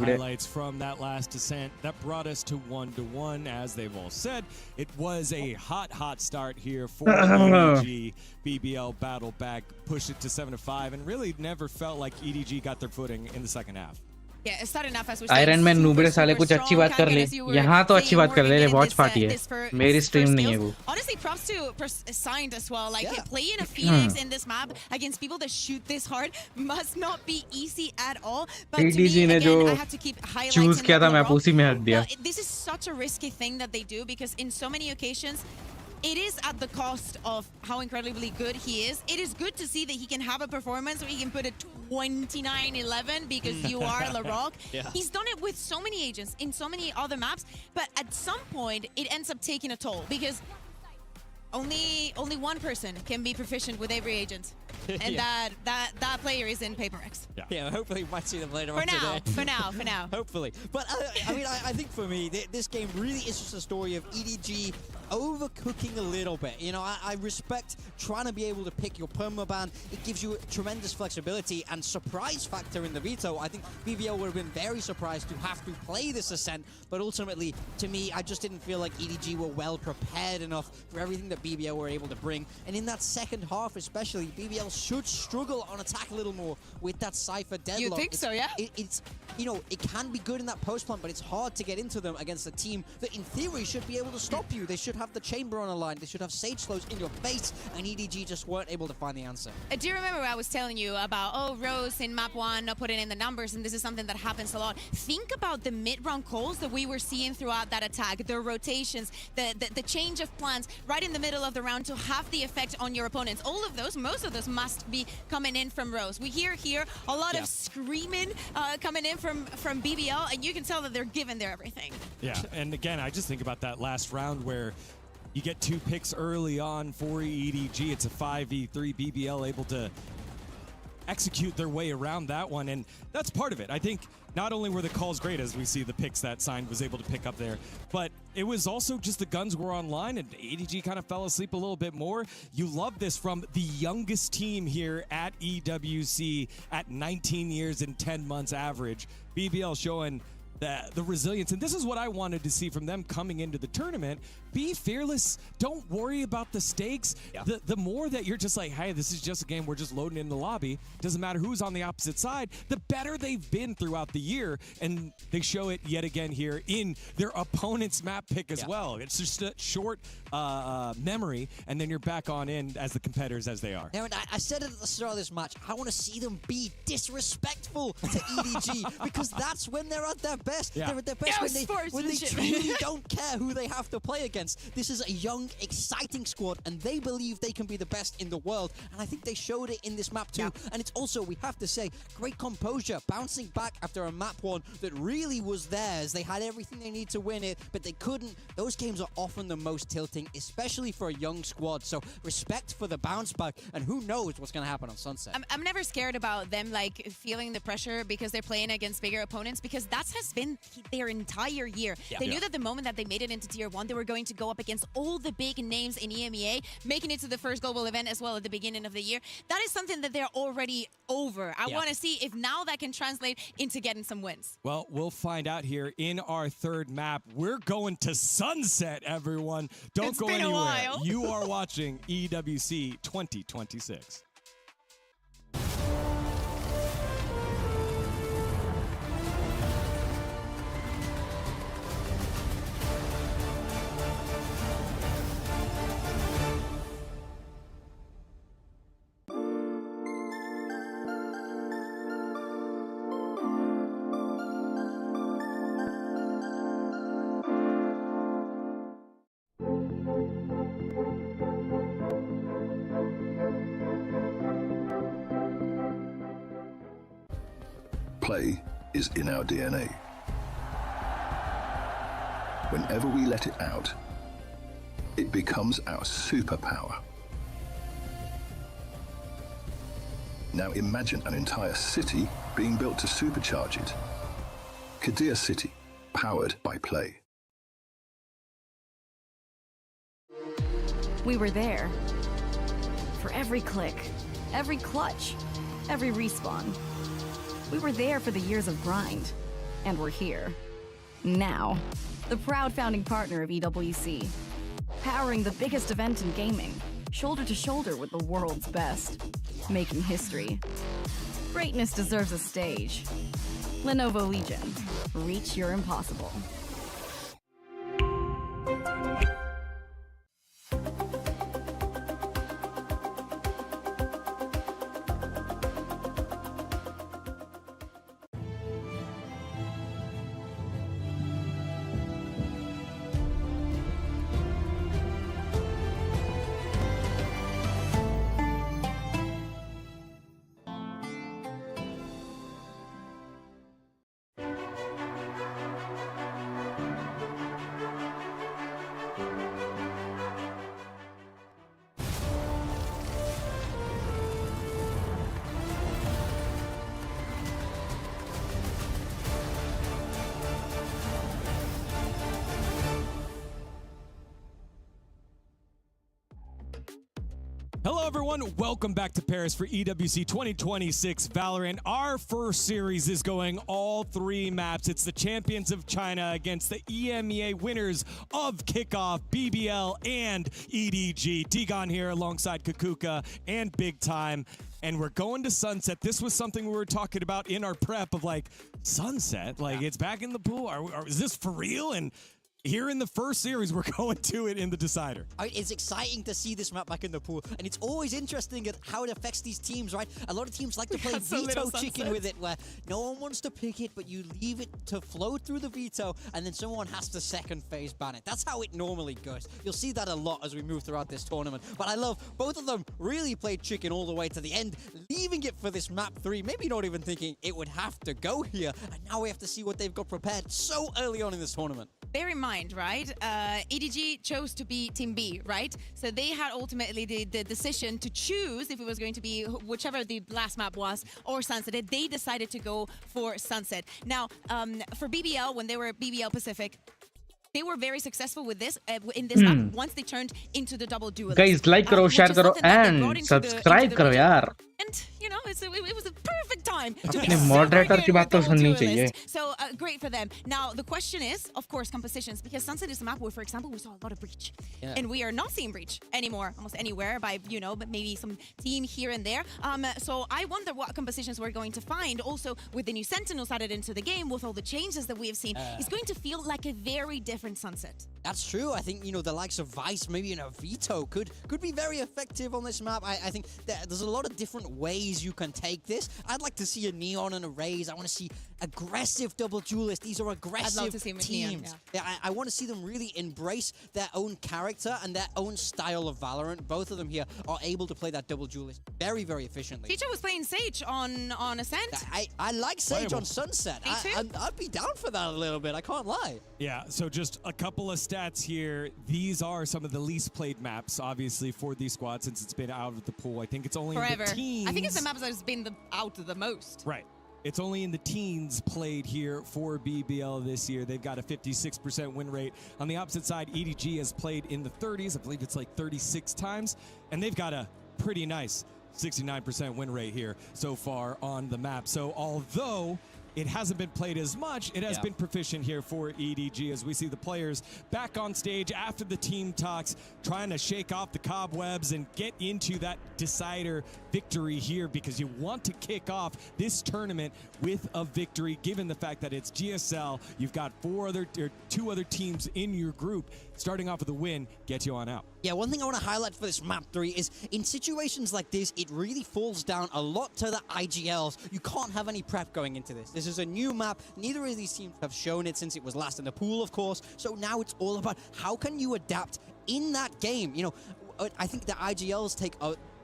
S19: Highlights from that last descent that brought us to 1-1. As they've all said, it was a hot start here for EDG. BBL battle back, pushed it to 7-5, and really never felt like EDG got their footing in the second half.
S18: Yeah, starting off as
S1: Iron Man नूबड़े साले कुछ अच्छी बात कर ले, यहाँ तो अच्छी बात कर ले, वॉच पार्टी है, मेरी स्ट्रीम नहीं है वो.
S18: Honestly, props to Signed as well. Like playing a Phoenix in this map against people that shoot this hard must not be easy at all. But to me, again, I have to keep highlighting.
S1: Choose किया था मैं उसी में हक दिया.
S18: This is such a risky thing that they do, because in so many occasions, it is at the cost of how incredibly good he is. It is good to see that he can have a performance where he can put a 29-11 because you are LaRock. He's done it with so many agents in so many other maps, but at some point it ends up taking a toll, because only one person can be proficient with every agent, and that player is in Paper X.
S17: Yeah, hopefully we might see them later on today.
S18: For now.
S17: Hopefully. But I mean, I think for me, this game really is just a story of EDG overcooking a little bit. You know, I respect trying to be able to pick your permaban. It gives you tremendous flexibility and surprise factor in the veto. I think BBL would have been very surprised to have to play this Ascent, but ultimately, to me, I just didn't feel like EDG were well prepared enough for everything that BBL were able to bring. And in that second half especially, BBL should struggle on attack a little more with that Cypher deadlock.
S18: You think so, yeah?
S17: It's you know, it can be good in that post plant, but it's hard to get into them against a team that in theory should be able to stop you. They should have the chamber on a line. They should have Sage Slows in your face, and EDG just weren't able to find the answer.
S18: Do you remember I was telling you about, Rose in map 1 not putting in the numbers, and this is something that happens a lot. Think about the mid-round calls that we were seeing throughout that attack, the rotations, the change of plans right in the middle of the round to have the effect on your opponents. All of those, most of those must be coming in from Rose. We hear here a lot of screaming coming in from BBL, and you can tell that they're giving their everything.
S19: Yeah, and again, I just think about that last round where you get 2 picks early on for EDG. It's a 5v3. BBL able to execute their way around that one, and that's part of it. I think not only were the calls great, as we see the picks that Signed was able to pick up there, but it was also just the guns were online, and EDG kind of fell asleep a little bit more. You love this from the youngest team here at EWC at 19 years and 10 months average. BBL showing the resilience, and this is what I wanted to see from them coming into the tournament. Be fearless. Don't worry about the stakes. The more that you're just like, hey, this is just a game, we're just loading in the lobby, doesn't matter who's on the opposite side, the better they've been throughout the year, and they show it yet again here in their opponent's map pick as well. It's just a short memory, and then you're back on in as the competitors as they are.
S17: Now, I said it at the start of this match, I want to see them be disrespectful to EDG, because that's when they're at their best. They're at their best when they truly don't care who they have to play against. This is a young, exciting squad, and they believe they can be the best in the world, and I think they showed it in this map too. And it's also, we have to say, great composure, bouncing back after a map 1 that really was theirs. They had everything they need to win it, but they couldn't. Those games are often the most tilting, especially for a young squad, so respect for the bounce back, and who knows what's going to happen on Sunset.
S18: I'm never scared about them like feeling the pressure because they're playing against bigger opponents, because that's has been their entire year. They knew that the moment that they made it into Tier 1, they were going to go up against all the big names in EMEA, making it to the first global event as well at the beginning of the year. That is something that they're already over. I want to see if now that can translate into getting some wins.
S19: Well, we'll find out here in our third map. We're going to Sunset, everyone. Don't go anywhere.
S18: While.
S19: You are watching EWC 2026.
S6: Play is in our DNA. Whenever we let it out, it becomes our superpower. Now imagine an entire city being built to supercharge it. Kadir City, powered by play.
S20: We were there. For every click, every clutch, every respawn. We were there for the years of grind, and we're here. Now, the proud founding partner of EWC, powering the biggest event in gaming, shoulder to shoulder with the world's best, making history. Greatness deserves a stage. Lenovo Legion, reach your impossible.
S19: Hello, everyone. Welcome back to Paris for EWC 2026 Valorant. Our first series is going all three maps. It's the champions of China against the EMEA winners of Kickoff, BBL, and EDG. Tigon here alongside Kukuka and Big Time. And we're going to Sunset. This was something we were talking about in our prep of like, Sunset? Like, it's back in the pool? Is this for real? And here in the first series, we're going to it in the decider.
S17: It's exciting to see this map back in the pool, and it's always interesting at how it affects these teams, right? A lot of teams like to play veto chicken with it, where no one wants to pick it, but you leave it to flow through the veto, and then someone has to second phase ban it. That's how it normally goes. You'll see that a lot as we move throughout this tournament. But I love both of them really played chicken all the way to the end, leaving it for this map 3, maybe not even thinking it would have to go here. And now we have to see what they've got prepared so early on in this tournament.
S18: Bear in mind, right? EDG chose to be Team B, right? So they had ultimately the decision to choose if it was going to be whichever the last map was or Sunset. They decided to go for Sunset. Now, for BBL, when they were BBL Pacific, they were very successful with this in this map once they turned into the double duelist.
S1: Guys, like करो, share करो and subscribe करो यार.
S18: And you know, it was a perfect time to
S1: अपने moderator की बात तो सुननी चाहिए.
S18: So great for them. Now the question is, of course, compositions, because Sunset is a map where, for example, we saw a lot of breach, and we are not seeing breach anymore, almost anywhere by but maybe some team here and there. So I wonder what compositions we're going to find. Also, with the new Sentinels added into the game, with all the changes that we have seen, it's going to feel like a very different Sunset.
S17: That's true. I think, the likes of Vice, maybe in a veto, could be very effective on this map. I think there's a lot of different ways you can take this. I'd like to see a Neon and a Raze. I want to see aggressive double duelists. These are aggressive
S18: I'd love to see
S17: teams.
S18: Neon,
S17: I want to see them really embrace their own character and their own style of Valorant. Both of them here are able to play that double duelist very, very efficiently.
S18: Teacher was playing Sage on Ascent.
S17: I like Sage on Sunset.
S18: Me too.
S17: I'd be down for that a little bit. I can't lie.
S19: Yeah, so just a couple of stats here. These are some of the least played maps, obviously, for these squads since it's been out of the pool. I think it's only
S18: Forever.
S19: in the teens.
S18: I think it's the maps that has been out the most.
S19: Right. It's only in the teens played here for BBL this year. They've got a 56% win rate. On the opposite side, EDG has played in the 30s. I believe it's like 36 times. And they've got a pretty nice 69% win rate here so far on the map. So although it hasn't been played as much, it has been proficient here for EDG as we see the players back on stage after the team talks, trying to shake off the cobwebs and get into that decider victory here, because you want to kick off this tournament with a victory, given the fact that it's GSL. You've got two other teams in your group. Starting off with a win gets you on out.
S17: Yeah, one thing I want to highlight for this map 3 is in situations like this, it really falls down a lot to the IGLs. You can't have any prep going into this. This is a new map. Neither of these teams have shown it since it was last in the pool, of course. So now it's all about how can you adapt in that game. You know, I think the IGLs take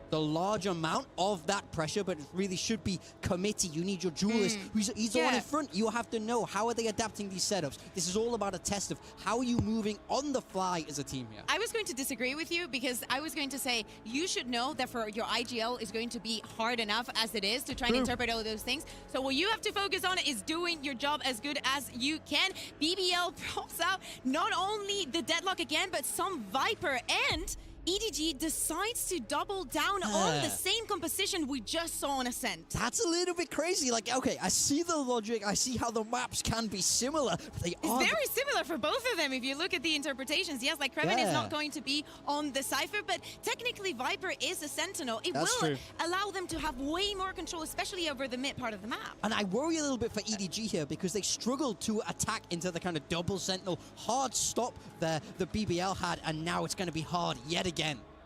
S17: the large amount of that pressure, but it really should be committee. You need your duelist. He's the one in front. You have to know, how are they adapting these setups? This is all about a test of how are you moving on the fly as a team here.
S18: I was going to disagree with you, because I was going to say you should know that for your IGL is going to be hard enough as it is to try and interpret all those things. So what you have to focus on is doing your job as good as you can. BBL pops out not only the deadlock again, but some Viper, and EDG decides to double down on the same composition we just saw on Ascent.
S17: That's a little bit crazy. Like, okay, I see the logic. I see how the maps can be similar. But they are
S18: very similar for both of them if you look at the interpretations. Yes, like Kreven is not going to be on the Cypher, but technically Viper is a Sentinel. It will allow them to have way more control, especially over the mid part of the map.
S17: And I worry a little bit for EDG here, because they struggled to attack into the kind of double Sentinel. Hard stop there the BBL had, and now it's going to be hard yet again.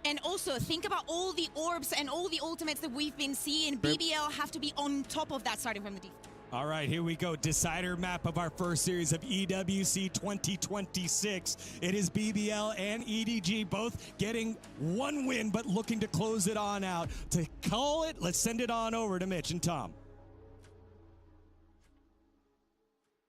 S18: And also, think about all the orbs and all the ultimates that we've been seeing. BBL have to be on top of that starting from the defense.
S19: All right, here we go. Decider map of our first series of EWC 2026. It is BBL and EDG both getting one win, but looking to close it on out. To call it, let's send it on over to Mitch and Tom.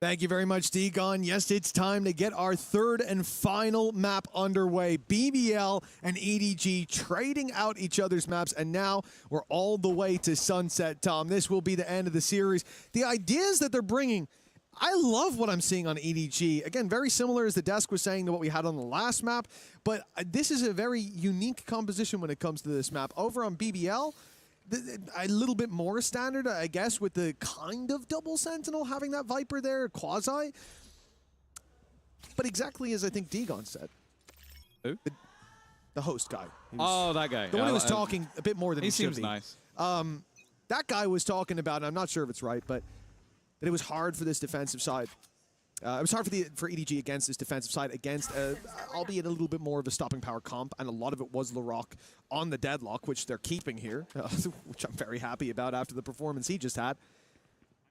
S15: Thank you very much, Degon. Yes, it's time to get our third and final map underway. BBL and EDG trading out each other's maps, and now we're all the way to Sunset, Tom. This will be the end of the series. The ideas that they're bringing, I love what I'm seeing on EDG. Again, very similar, as the desk was saying, to what we had on the last map, but this is a very unique composition when it comes to this map. Over on BBL, a little bit more standard, I guess, with the kind of double Sentinel, having that Viper there, quasi. But exactly as I think Degon said.
S16: Who?
S15: The host guy.
S16: That guy.
S15: The one who was talking a bit more than he should be.
S16: Seems nice.
S15: That guy was talking about, and I'm not sure if it's right, but that it was hard for this defensive side. It was hard for EDG against this defensive side, against, albeit a little bit more of a stopping power comp, and a lot of it was Larocque on the deadlock, which they're keeping here, which I'm very happy about after the performance he just had.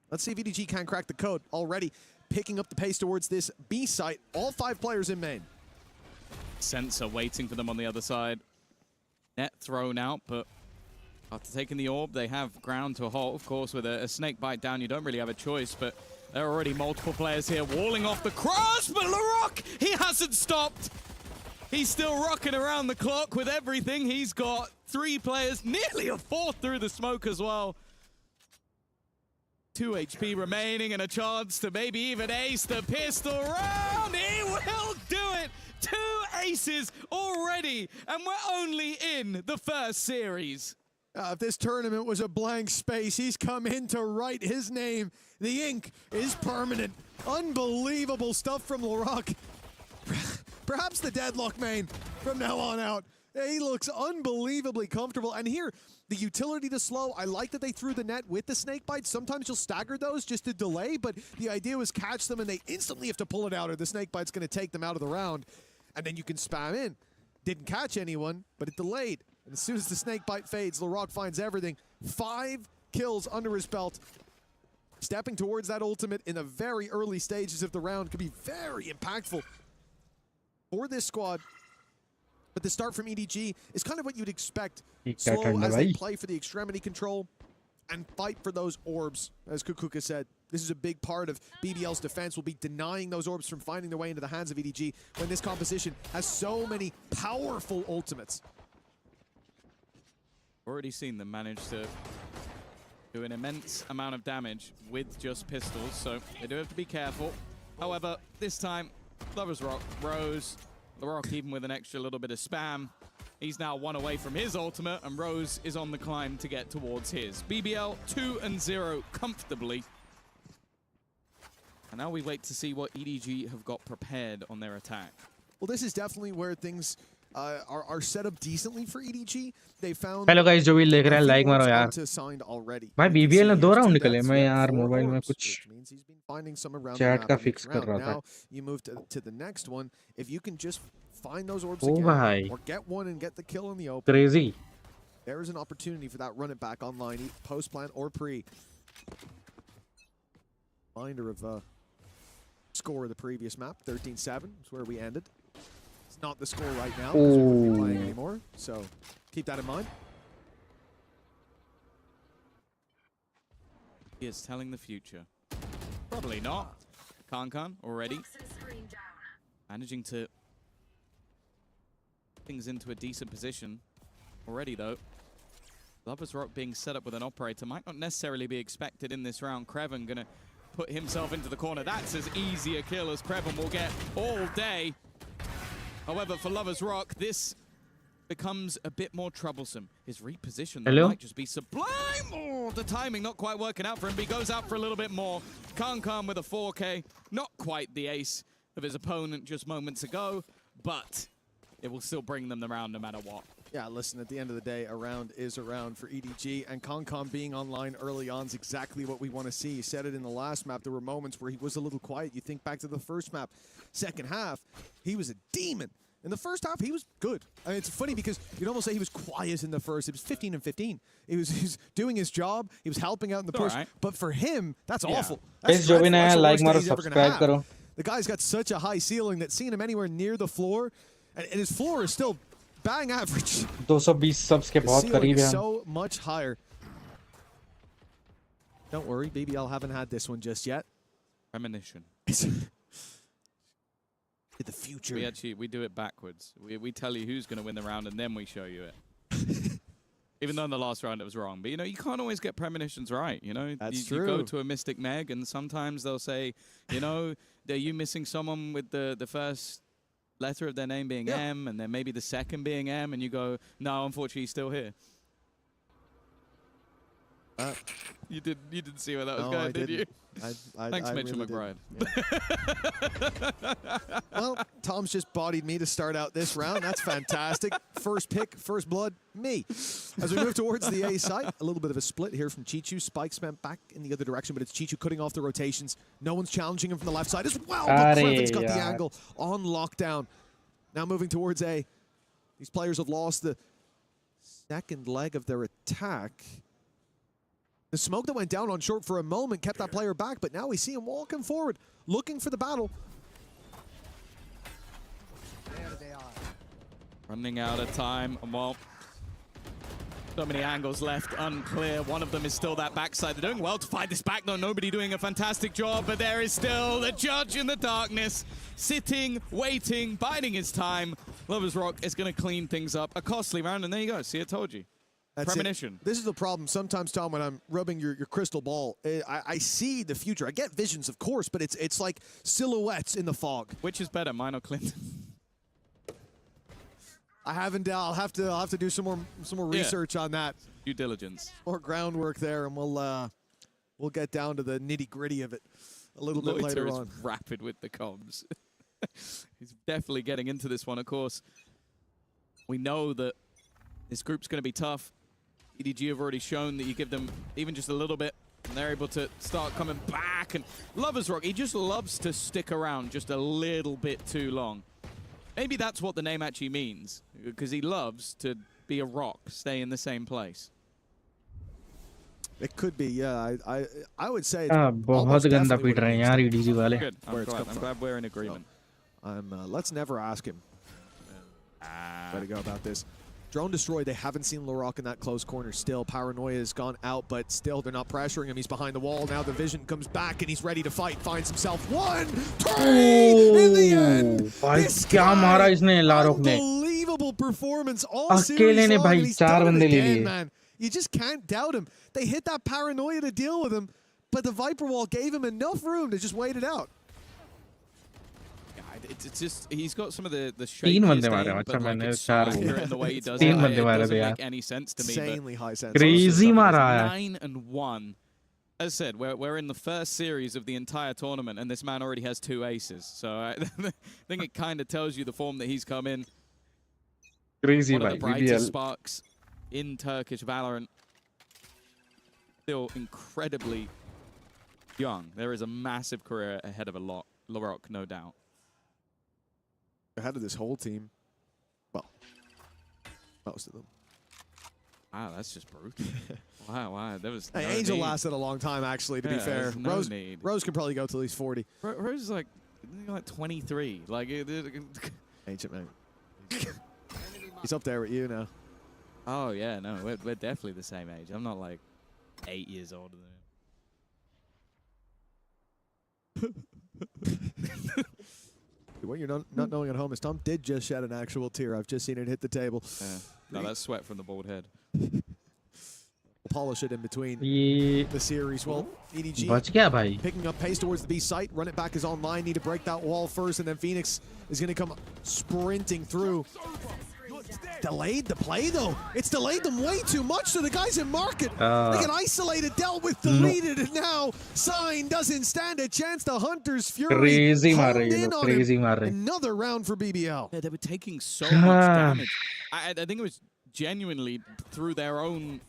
S15: Let's see if EDG can crack the code. Already picking up the pace towards this B site. All 5 players in main.
S16: Sensor waiting for them on the other side. Net thrown out, but after taking the orb, they have ground to a halt. Of course, with a snake bite down, you don't really have a choice, but there are already multiple players here walling off the cross, but Larocque, he hasn't stopped. He's still rocking around the clock with everything. He's got 3 players, nearly a 4th through the smoke as well. 2 HP remaining and a chance to maybe even ace the pistol round. He will do it. 2 aces already, and we're only in the first series.
S15: If this tournament was a blank space, he's come in to write his name. The ink is permanent. Unbelievable stuff from Larocque. Perhaps the deadlock main from now on out. He looks unbelievably comfortable. And here, the utility to slow, I like that they threw the net with the snake bite. Sometimes you'll stagger those just to delay, but the idea was catch them and they instantly have to pull it out, or the snake bite's going to take them out of the round. And then you can spam in. Didn't catch anyone, but it delayed. And as soon as the snake bite fades, Larocque finds everything. 5 kills under his belt. Stepping towards that ultimate in the very early stages of the round could be very impactful for this squad. But the start from EDG is kind of what you'd expect. Slow as they play for the extremity control and fight for those orbs, as Kukuka said. This is a big part of BBL's defense, will be denying those orbs from finding their way into the hands of EDG when this composition has so many powerful ultimates.
S16: Already seen them manage to do an immense amount of damage with just pistols, so they do have to be careful. However, this time, Lover's Rock, Rose, LaRock even with an extra little bit of spam. He's now one away from his ultimate, and Rose is on the climb to get towards his. BBL 2-0 comfortably. And now we wait to see what EDG have got prepared on their attack.
S15: Well, this is definitely where things are set up decently for EDG. They found
S1: hello guys, जो भी देख रहे हैं like मारो यार भाई। BBL ने 2 round निकले, मैं यार मोबाइल में कुछ चैट का फिक्स कर रहा था।
S15: You move to the next one. If you can just find those orbs
S1: ओ
S15: again,
S1: भाई
S15: or get one and get the kill in the open,
S1: crazy.
S15: there is an opportunity for that run it back online, post plant or pre. Reminder of score of the previous map, 13-7 is where we ended. It's not the score right now because we wouldn't be playing anymore, so keep that in mind.
S16: He is telling the future. Probably not. Kankan already managing to things into a decent position already, though. Lover's Rock being set up with an operator might not necessarily be expected in this round. Creven gonna put himself into the corner. That's as easy a kill as Creven will get all day. However, for Lover's Rock, this becomes a bit more troublesome. His reposition might just be sublime. Oh, the timing not quite working out for him, but he goes out for a little bit more. Kankan with a 4K. Not quite the ace of his opponent just moments ago, but it will still bring them the round no matter what.
S15: Yeah, listen, at the end of the day, a round is a round for EDG, and Kankan being online early on is exactly what we want to see. You said it in the last map. There were moments where he was a little quiet. You think back to the first map. Second half, he was a demon. In the first half, he was good. I mean, it's funny because you'd almost say he was quiet in the first. It was 15-15. He was doing his job. He was helping out in the push. Right. But for him, that's awful. That's the guy's got such a high ceiling that seeing him anywhere near the floor, and his floor is still bang average.
S1: 220 subs के बहुत करीब है।
S15: So much higher. Don't worry, BBL haven't had this one just yet.
S16: Premonition.
S15: The future.
S16: We do it backwards. We tell you who's going to win the round and then we show you it. Even though in the last round it was wrong. But you know, you can't always get premonitions right, you know?
S15: That's
S16: true. You go to a Mystic Meg and sometimes they'll say, you know, are you missing someone with the first letter of their name being M and then maybe the second being M, and you go, no, unfortunately he's still here. You didn't see where that was going, did you? Thanks, Mitchell
S15: really
S16: McBride.
S15: Well, Tom's just bodied me to start out this round. That's fantastic. First pick, first blood, me. As we move towards the A site, a little bit of a split here from Chichu. Spike spent back in the other direction, but it's Chichu cutting off the rotations. No one's challenging him from the left side as well, but Creven's got the angle on lockdown. Now moving towards A. These players have lost the second leg of their attack. The smoke that went down on short for a moment kept that player back, but now we see him walking forward, looking for the battle.
S17: There they are.
S16: Running out of time. Well, so many angles left unclear. One of them is still that backside. They're doing well to fight this back, though. Nobody doing a fantastic job, but there is still the judge in the darkness, sitting, waiting, biding his time. Lover's Rock is going to clean things up. A costly round, and there you go. See, I told you.
S15: That's
S16: Premonition.
S15: This is the problem sometimes, Tom, when I'm rubbing your crystal ball. I see the future. I get visions, of course, but it's like silhouettes in the fog.
S16: Which is better, mine or Clinton?
S15: I haven't. I'll have to do some more research on that.
S16: Due diligence.
S15: More groundwork there, and we'll get down to the nitty gritty of it a little bit later on.
S16: Is rapid with the comms. He's definitely getting into this one. Of course, we know that this group's going to be tough. EDG have already shown that you give them even just a little bit, and they're able to start coming back. And Lover's Rock, he just loves to stick around just a little bit too long. Maybe that's what the name actually means, because he loves to be a rock, stay in the same place.
S15: It could be, yeah. I would say.
S1: बहुत गंदा पीट रहे हैं यार EDG वाले.
S16: Good. I'm glad we're in agreement.
S15: So, let's never ask him. Way to go about this. Drone destroyed. They haven't seen LaRock in that close corner still. Paranoia has gone out, but still they're not pressuring him. He's behind the wall. Now the vision comes back and he's ready to fight. Finds himself 1, 3 in the end. This guy, unbelievable performance all series long. And he's done it again, man. You just can't doubt him. They hit that paranoia to deal with him, but the Viper Wall gave him enough room to just wait it out.
S16: It's just he's got some of the shakiest aim, but like it's so accurate in the way he does it. It doesn't make any sense to me.
S15: Insanely high sense.
S1: Crazy mara.
S16: 9-1. As I said, we're in the first series of the entire tournament, and this man already has 2 aces. So I think it kind of tells you the form that he's come in.
S1: Crazy,
S16: one of the brightest sparks in Turkish Valorant. Still incredibly young. There is a massive career ahead of Larok, no doubt.
S15: Ahead of this whole team. Well, most of them.
S16: Wow, that's just brutal. wow. There was
S15: hey, Angel lasted a long time, actually, to be fair.
S16: No
S15: Rose can probably go to at least 40.
S16: Rose is like 23. Like,
S15: Ancient, man. He's up there with you now.
S16: Oh, yeah, no, we're definitely the same age. I'm not like 8 years older than him.
S15: What you're not knowing at home is Tom did just shed an actual tear. I've just seen it hit the table.
S16: Yeah. No, that's sweat from the bald head.
S15: We'll polish it in between the series. Well, EDG picking up pace towards the B site. Run it back is online. Need to break that wall first, and then Phoenix is going to come sprinting through. Delayed the play, though. It's delayed them way too much, so the guys in market, they get isolated, dealt with, deleted, and now Sign doesn't stand a chance. The Hunter's Fury
S1: crazy
S15: mare. Another round for BBL.
S16: Yeah, they were taking so much damage. I think it was genuinely through their own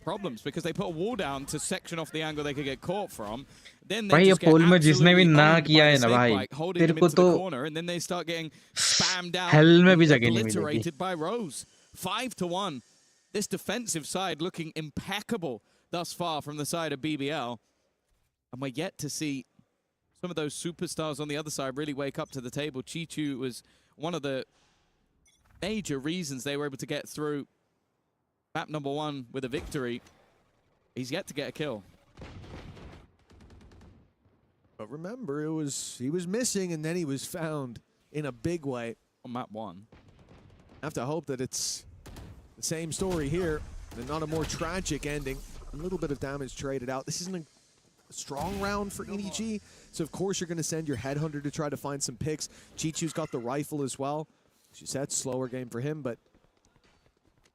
S16: problems because they put a wall down to section off the angle they could get caught from. Then they just get absolutely owned by the snake bike, holding them into the corner, and then they start getting spammed out, obliterated by Rose. 5-1. This defensive side looking impeccable thus far from the side of BBL. And we're yet to see some of those superstars on the other side really wake up to the table. Chichu was one of the major reasons they were able to get through map number 1 with a victory. He's yet to get a kill.
S15: But remember, he was missing, and then he was found in a big way.
S16: On map 1.
S15: I have to hope that it's the same story here, and not a more tragic ending. A little bit of damage traded out. This isn't a strong round for EDG, so of course you're going to send your headhunter to try to find some picks. Chichu's got the rifle as well. She said slower game for him, but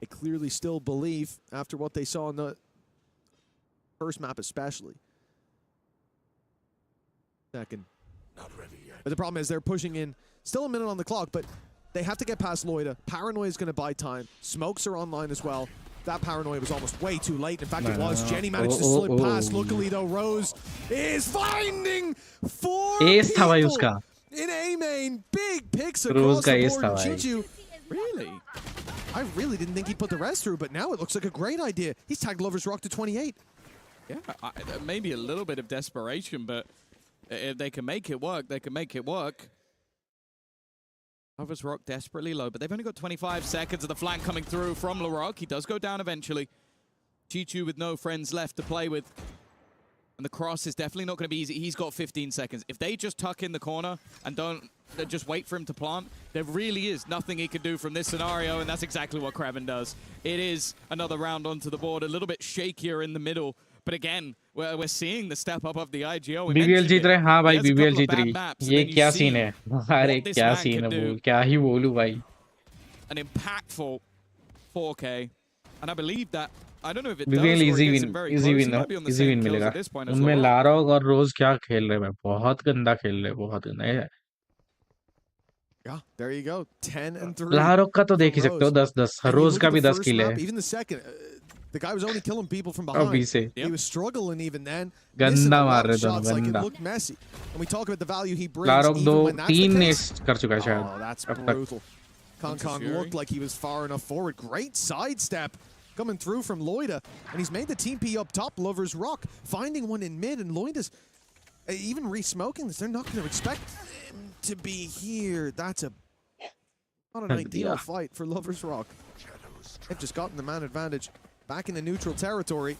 S15: they clearly still believe after what they saw in the first map especially. Second. Not ready yet. But the problem is they're pushing in. Still a minute on the clock, but they have to get past Loida. Paranoia is going to buy time. Smokes are online as well. That Paranoia was almost way too late. In fact, it was. Jenny managed to slip past. Luckily, though, Rose is finding 4 people in A main. Big picks across the board. Chichu, really? I really didn't think he'd put the rest through, but now it looks like a great idea. He's tagged Lover's Rock to 28.
S16: Yeah, maybe a little bit of desperation, but if they can make it work, they can make it work. Lover's Rock desperately low, but they've only got 25 seconds of the flank coming through from Larok. He does go down eventually. Chichu with no friends left to play with. And the cross is definitely not going to be easy. He's got 15 seconds. If they just tuck in the corner and don't just wait for him to plant, there really is nothing he can do from this scenario, and that's exactly what Kraven does. It is another round onto the board, a little bit shakier in the middle. But again, we're seeing the step up of the IGO.
S1: BBL जीत रहे हाँ भाई BBL जीत रही ये क्या scene है अरे क्या scene है वो क्या ही बोलूं भाई
S16: an impactful 4K and I believe that I don't know if it does
S1: BBL
S16: easy win
S1: मिलेगा उनमें लारोग और रोज क्या खेल रहे हैं बहुत गंदा खेल रहे हैं बहुत गंदा
S15: Yeah, there you go. 10-3.
S1: लारोग का तो देख ही सकते हो 10-10 रोज का भी 10 किल है
S15: Even the second the guy was only killing people from behind. He was struggling even then.
S1: गंदा मार रहे थे
S15: Like it
S1: गंदा
S15: looked messy. And we talk about the value he brings.
S1: लारोग
S15: even when that's
S1: 2-3
S15: the
S1: ने
S15: case.
S1: कर चुका है शायद
S15: Oh, that's brutal. Kong looked like he was far enough forward. Great sidestep coming through from Loida. And he's made the team P up top. Lover's Rock finding one in mid. And Loida's even re-smoking this. They're not going to expect him to be here. That's not an ideal fight for Lover's Rock. They've just gotten the man advantage back in the neutral territory.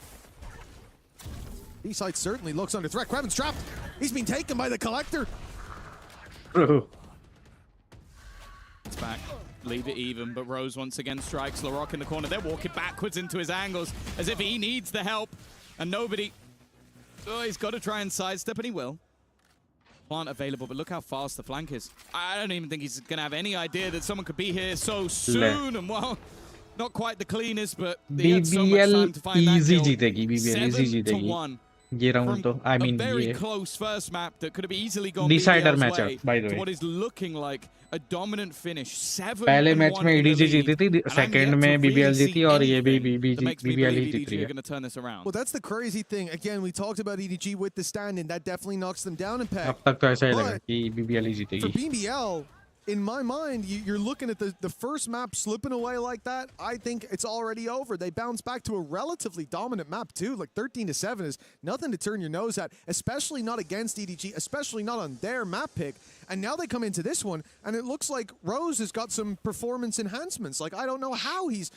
S15: B-side certainly looks under threat. Kraven's trapped. He's been taken by the Collector.
S16: It's back. leave it even, but Rose once again strikes LaRock in the corner. They're walking backwards into his angles as if he needs the help, and nobody. Oh, he's got to try and sidestep, and he will. Plant available, but look how fast the flank is. I don't even think he's going to have any idea that someone could be here so soon, and well, not quite the cleanest, but he had so much time to find that kill.
S1: BBL easy जीतेगी
S16: 7-1
S1: ये round तो I mean
S16: a very
S1: ये
S16: close first map that could have easily gone
S1: decider
S16: BBL's
S1: matchup
S16: way
S1: by the
S16: to
S1: way.
S16: what is looking like a dominant finish. 7-1
S1: पहले match में
S16: in the
S1: EDG
S16: lead.
S1: जीती थी,
S16: And I'm
S1: second
S16: yet
S1: में
S16: to
S1: BBL
S16: really
S1: जीती
S16: see
S1: और ये भी
S16: anything that makes me
S1: BBL he
S16: believe
S1: जीत रही
S16: EDG are
S1: है.
S16: going to turn this around.
S15: Well, that's the crazy thing. Again, we talked about EDG with the stand-in. That definitely knocks them down in pack.
S1: अब तक तो ऐसा ही लगा
S15: But
S1: कि BBL he
S15: for
S1: जीतेगी.
S15: BBL, in my mind, you're looking at the first map slipping away like that. I think it's already over. They bounce back to a relatively dominant map too. Like 13-7 is nothing to turn your nose at, especially not against EDG, especially not on their map pick. And now they come into this one, and it looks like Rose has got some performance enhancements. Like I don't know how he's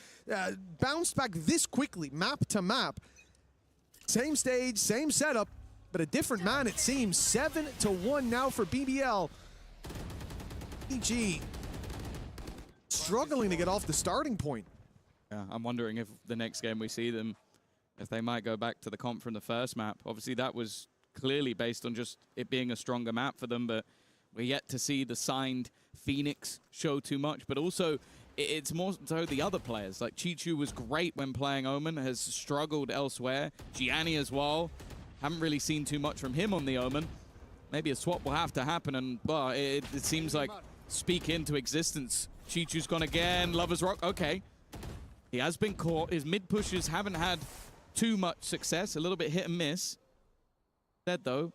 S15: bounced back this quickly, map to map. Same stage, same setup, but a different man it seems. 7-1 now for BBL. EG struggling to get off the starting point.
S16: Yeah, I'm wondering if the next game we see them, if they might go back to the comp from the first map. Obviously, that was clearly based on just it being a stronger map for them, but we're yet to see the signed Phoenix show too much. But also, it's more so the other players. Like Chichu was great when playing Omen, has struggled elsewhere. Gianni as well. Haven't really seen too much from him on the Omen. Maybe a swap will have to happen, and well, it seems like speak into existence. Chichu's gone again. Lover's Rock. Okay. He has been caught. His mid pushes haven't had too much success. A little bit hit and miss. Dead though.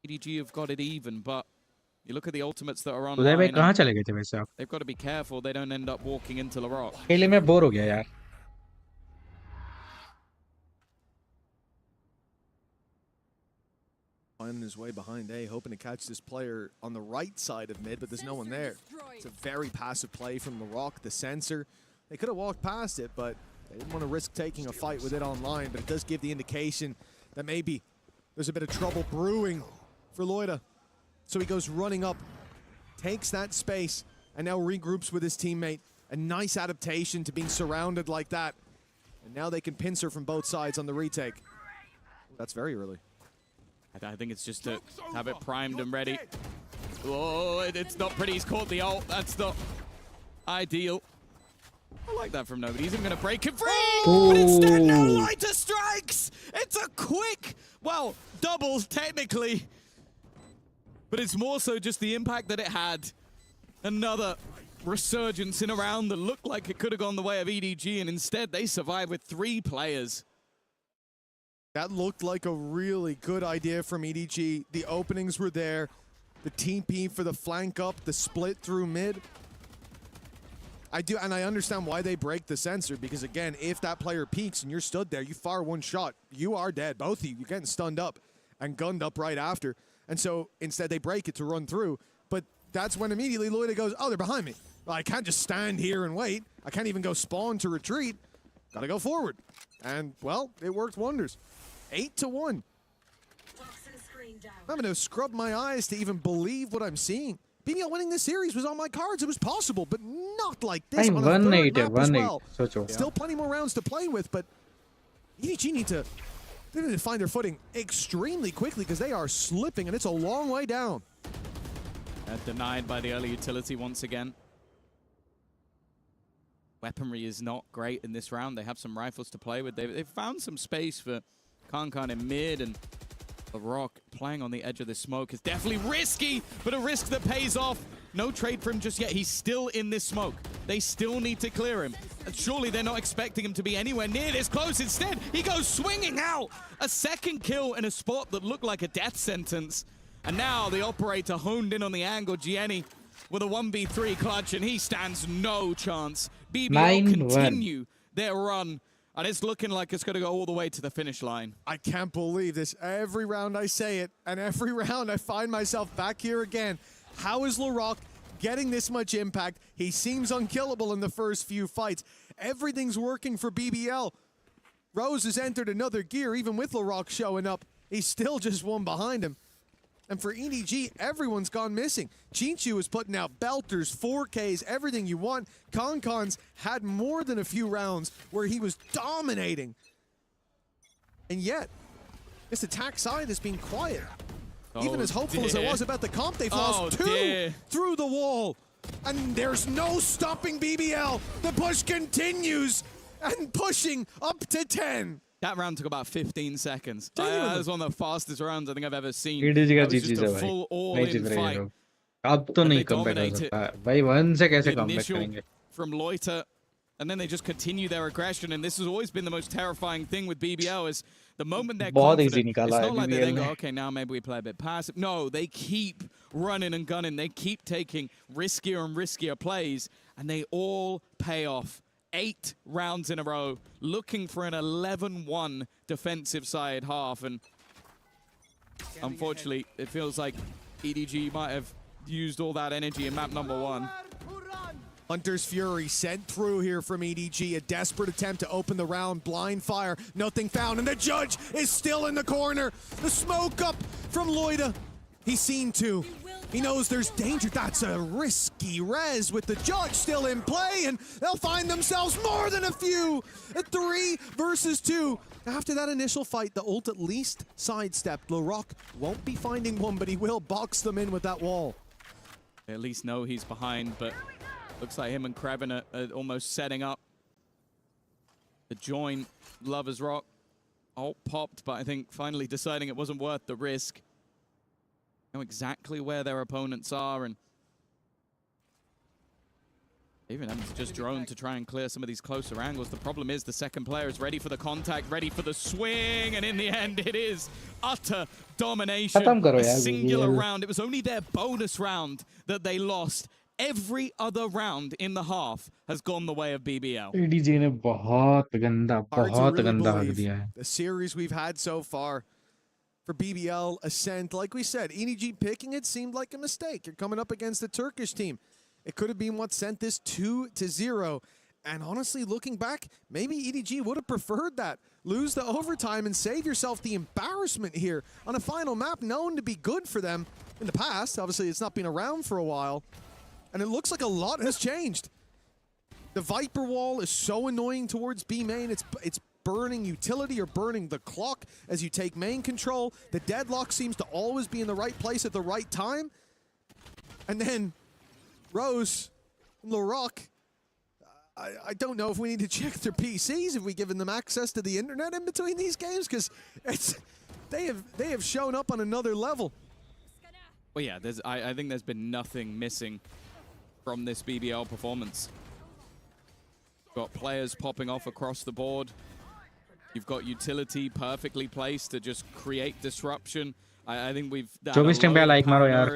S16: EDG have got it even, but you look at the ultimates that are on.
S1: उदय भाई कहाँ चले गए थे वैसे आप?
S16: They've got to be careful they don't end up walking into LaRock.
S1: खेले में bore हो गया यार.
S15: Finding his way behind A, hoping to catch this player on the right side of mid, but there's no one there. It's a very passive play from LaRock, the sensor. They could have walked past it, but they didn't want to risk taking a fight with it online, but it does give the indication that maybe there's a bit of trouble brewing for Loida. So he goes running up, takes that space, and now regroups with his teammate. A nice adaptation to being surrounded like that. And now they can pincer from both sides on the retake. That's very early.
S16: I think it's just to have it primed and ready. Oh, it's not pretty. He's caught the ult. That's not ideal. I like that from nobody. He's even going to break it free. But instead, no lighter strikes. It's a quick, well, double technically. But it's more so just the impact that it had. Another resurgence in a round that looked like it could have gone the way of EDG, and instead they survived with 3 players.
S15: That looked like a really good idea from EDG. The openings were there. The TP for the flank up, the split through mid. And I understand why they break the sensor, because again, if that player peeks and you're stood there, you fire one shot, you are dead. Both of you, you're getting stunned up and gunned up right after. And so instead they break it to run through. But that's when immediately Loida goes, oh, they're behind me. Well, I can't just stand here and wait. I can't even go spawn to retreat. Gotta go forward. And well, it worked wonders. 8-1. I'm having to scrub my eyes to even believe what I'm seeing. BBL winning this series was on my cards. It was possible, but not like this on a third map as well. Still plenty more rounds to play with, but EDG need to find their footing extremely quickly because they are slipping, and it's a long way down.
S16: Denied by the early utility once again. Weaponry is not great in this round. They have some rifles to play with. They've found some space for Kankan in mid, and LaRock playing on the edge of this smoke is definitely risky, but a risk that pays off. No trade for him just yet. He's still in this smoke. They still need to clear him. And surely they're not expecting him to be anywhere near this close. Instead, he goes swinging out. A second kill in a spot that looked like a death sentence. And now the operator honed in on the angle. Gianni with a 1v3 clutch, and he stands no chance. BBL continue their run. And it's looking like it's going to go all the way to the finish line.
S15: I can't believe this. Every round I say it, and every round I find myself back here again. How is LaRock getting this much impact? He seems unkillable in the first few fights. Everything's working for BBL. Rose has entered another gear, even with LaRock showing up. He's still just one behind him. And for EDG, everyone's gone missing. Chinchu was putting out belters, 4Ks, everything you want. Concon's had more than a few rounds where he was dominating. And yet, this attack side has been quiet. Even as hopeful as it was about the comp, they've lost two through the wall. And there's no stopping BBL. The push continues and pushing up to 10.
S16: That round took about 15 seconds. That was one of the fastest rounds I think I've ever seen.
S1: EDG का
S16: That was just
S1: GG
S16: a
S1: है
S16: full
S1: भाई, नहीं जीत
S16: all-in
S1: रहे ये
S16: fight.
S1: लोग। अब तो नहीं कमबैक हो सकता भाई, 1 से कैसे कमबैक
S16: Initial
S1: करेंगे?
S16: from Loiter, and then they just continue their aggression, and this has always been the most terrifying thing with BBL is the moment they're
S1: बहुत
S16: confident,
S1: easy निकाला
S16: it's
S1: है
S16: not like they
S1: BBL
S16: then go,
S1: ने।
S16: okay, now maybe we play a bit passive. No, they keep running and gunning. They keep taking riskier and riskier plays, and they all pay off. 8 rounds in a row, looking for an 11-1 defensive side half, and unfortunately, it feels like EDG might have used all that energy in map number 1.
S15: Hunter's Fury sent through here from EDG. A desperate attempt to open the round. Blind fire. Nothing found. And the judge is still in the corner. The smoke up from Loida. He's seen two. He knows there's danger. That's a risky res with the judge still in play. And they'll find themselves more than a few. A 3 versus 2. After that initial fight, the ult at least sidestepped. Laroc won't be finding one, but he will box them in with that wall.
S16: They at least know he's behind, but looks like him and Kraven are almost setting up the join. Lover's Rock. Ult popped, but I think finally deciding it wasn't worth the risk. Know exactly where their opponents are, and even having to just drone to try and clear some of these closer angles. The problem is the second player is ready for the contact, ready for the swing, and in the end it is utter domination. A singular round. It was only their bonus round that they lost. Every other round in the half has gone the way of BBL.
S1: EDG ने बहुत गंदा हक दिया है।
S15: The series we've had so far for BBL Ascent, like we said, EDG picking it seemed like a mistake. You're coming up against the Turkish team. It could have been what sent this 2-0. And honestly, looking back, maybe EDG would have preferred that. Lose the overtime and save yourself the embarrassment here on a final map known to be good for them in the past. Obviously, it's not been around for a while. And it looks like a lot has changed. The Viper wall is so annoying towards B main. It's burning utility or burning the clock as you take main control. The deadlock seems to always be in the right place at the right time. And then Rose and Laroc, I don't know if we need to check their PCs, if we've given them access to the internet in between these games, because they have shown up on another level.
S16: Well, yeah, I think there's been nothing missing from this BBL performance. Got players popping off across the board. You've got utility perfectly placed to just create disruption. I think we've done
S1: जो भी stream पे like मारो यार,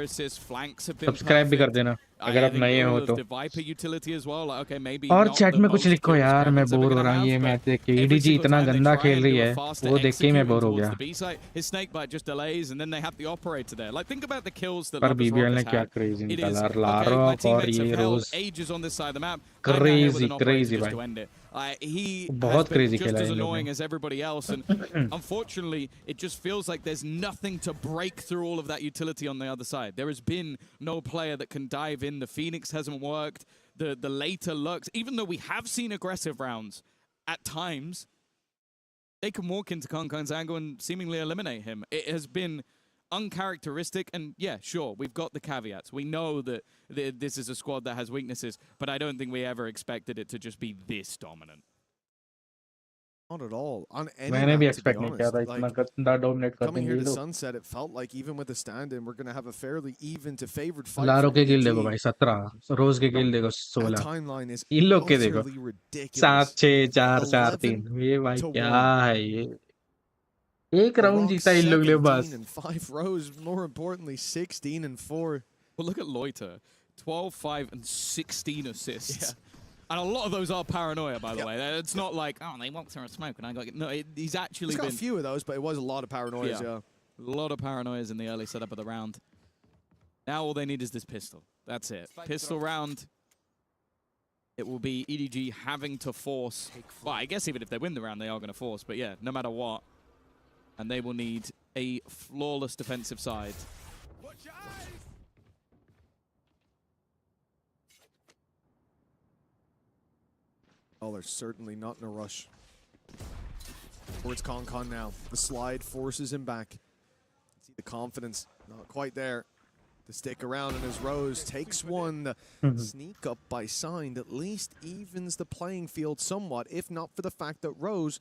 S16: flanks have been
S1: subscribe भी कर देना अगर आप नए हो तो।
S16: the Viper utility as well. Like, okay, maybe
S1: और
S16: not
S1: चैट
S16: the
S1: में कुछ
S16: most
S1: लिखो
S16: kills
S1: यार, मैं
S16: Kraven's ever
S1: बोर हो
S16: gonna
S1: रहा हूँ
S16: have,
S1: ये
S16: but
S1: मैच देख के।
S16: every
S1: EDG
S16: single
S1: इतना
S16: time they
S1: गंदा
S16: try
S1: खेल
S16: and
S1: रही
S16: do a
S1: है,
S16: faster
S1: वो देख के ही मैं
S16: execute
S1: बोर हो
S16: towards
S1: गया।
S16: the B site. His snakebite just delays, and then they have the operator there. Like, think about the kills that
S1: पर
S16: Lover's Rock
S1: BBL ने
S16: has
S1: क्या
S16: had.
S1: क्रेजी
S16: It is,
S1: निकाला,
S16: okay, my
S1: लारोक और
S16: teammates
S1: ये
S16: have held
S1: rose
S16: ages on this side of the map. I'm now here with an operator
S1: crazy
S16: just
S1: भाई।
S16: to end it. He
S1: बहुत
S16: has been
S1: crazy
S16: just
S1: खेला
S16: as
S1: इन लोगों
S16: annoying
S1: ने।
S16: as everybody else, and unfortunately, it just feels like there's nothing to break through all of that utility on the other side. There has been no player that can dive in. The Phoenix hasn't worked. The later lurks, even though we have seen aggressive rounds at times, they can walk into Concon's angle and seemingly eliminate him. It has been uncharacteristic, and yeah, sure, we've got the caveats. We know that this is a squad that has weaknesses, but I don't think we ever expected it to just be this dominant.
S15: Not at all. On any
S1: मैंने भी
S15: map, to be
S1: expect नहीं किया था
S15: honest.
S1: इतना
S15: Like,
S1: गंदा dominate कर
S15: coming
S1: देंगे
S15: here
S1: ये
S15: to
S1: लोग।
S15: Sunset, it felt like even with the stand-in, we're going to have a fairly even to favored fight
S1: लारो
S15: for
S1: के गिल देखो
S15: EDG.
S1: भाई 17, रोज के गिल देखो
S15: That
S1: 16,
S15: timeline is
S1: इन लोग के देखो
S15: utterly
S1: 7
S15: ridiculous.
S1: 6 4 4 3।
S15: 11
S1: ये भाई
S15: to
S1: क्या
S15: 1.
S1: है ये? एक राउंड
S15: Laroc
S1: जीता इन लोग ले बस।
S15: 17 and 5 rows, more importantly 16 and 4.
S16: Well, look at Loiter. 12, 5, and 16 assists. Yeah. And a lot of those are paranoia, by the way. It's not like, oh, they walked through a smoke and I got... No, he's actually
S15: He's got
S16: been...
S15: a few of those, but it was a lot of paranoias, yeah.
S16: A lot of paranoias in the early setup of the round. Now all they need is this pistol. That's it. Pistol round. It will be EDG having to force... Well, I guess even if they win the round, they are going to force. But yeah, no matter what. And they will need a flawless defensive side
S15: Oh, they're certainly not in a rush. Towards Concon now. The slide forces him back. See the confidence, not quite there to stick around, and as Rose takes one, the sneak up by Signed at least evens the playing field somewhat, if not for the fact that Rose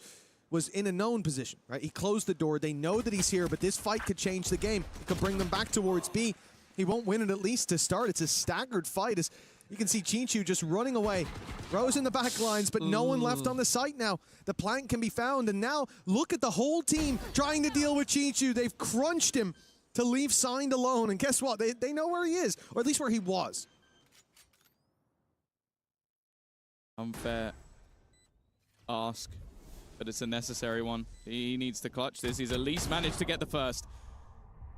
S15: was in a known position, right? He closed the door. They know that he's here, but this fight could change the game. It could bring them back towards B. He won't win it at least to start. It's a staggered fight. As you can see Chinchu just running away. Rose in the back lines, but no one left on the site now. The plank can be found, and now look at the whole team trying to deal with Chinchu. They've crunched him to leave Signed alone, and guess what? They know where he is, or at least where he was.
S16: Unfair ask, but it's a necessary one. He needs to clutch this. He's at least managed to get the first.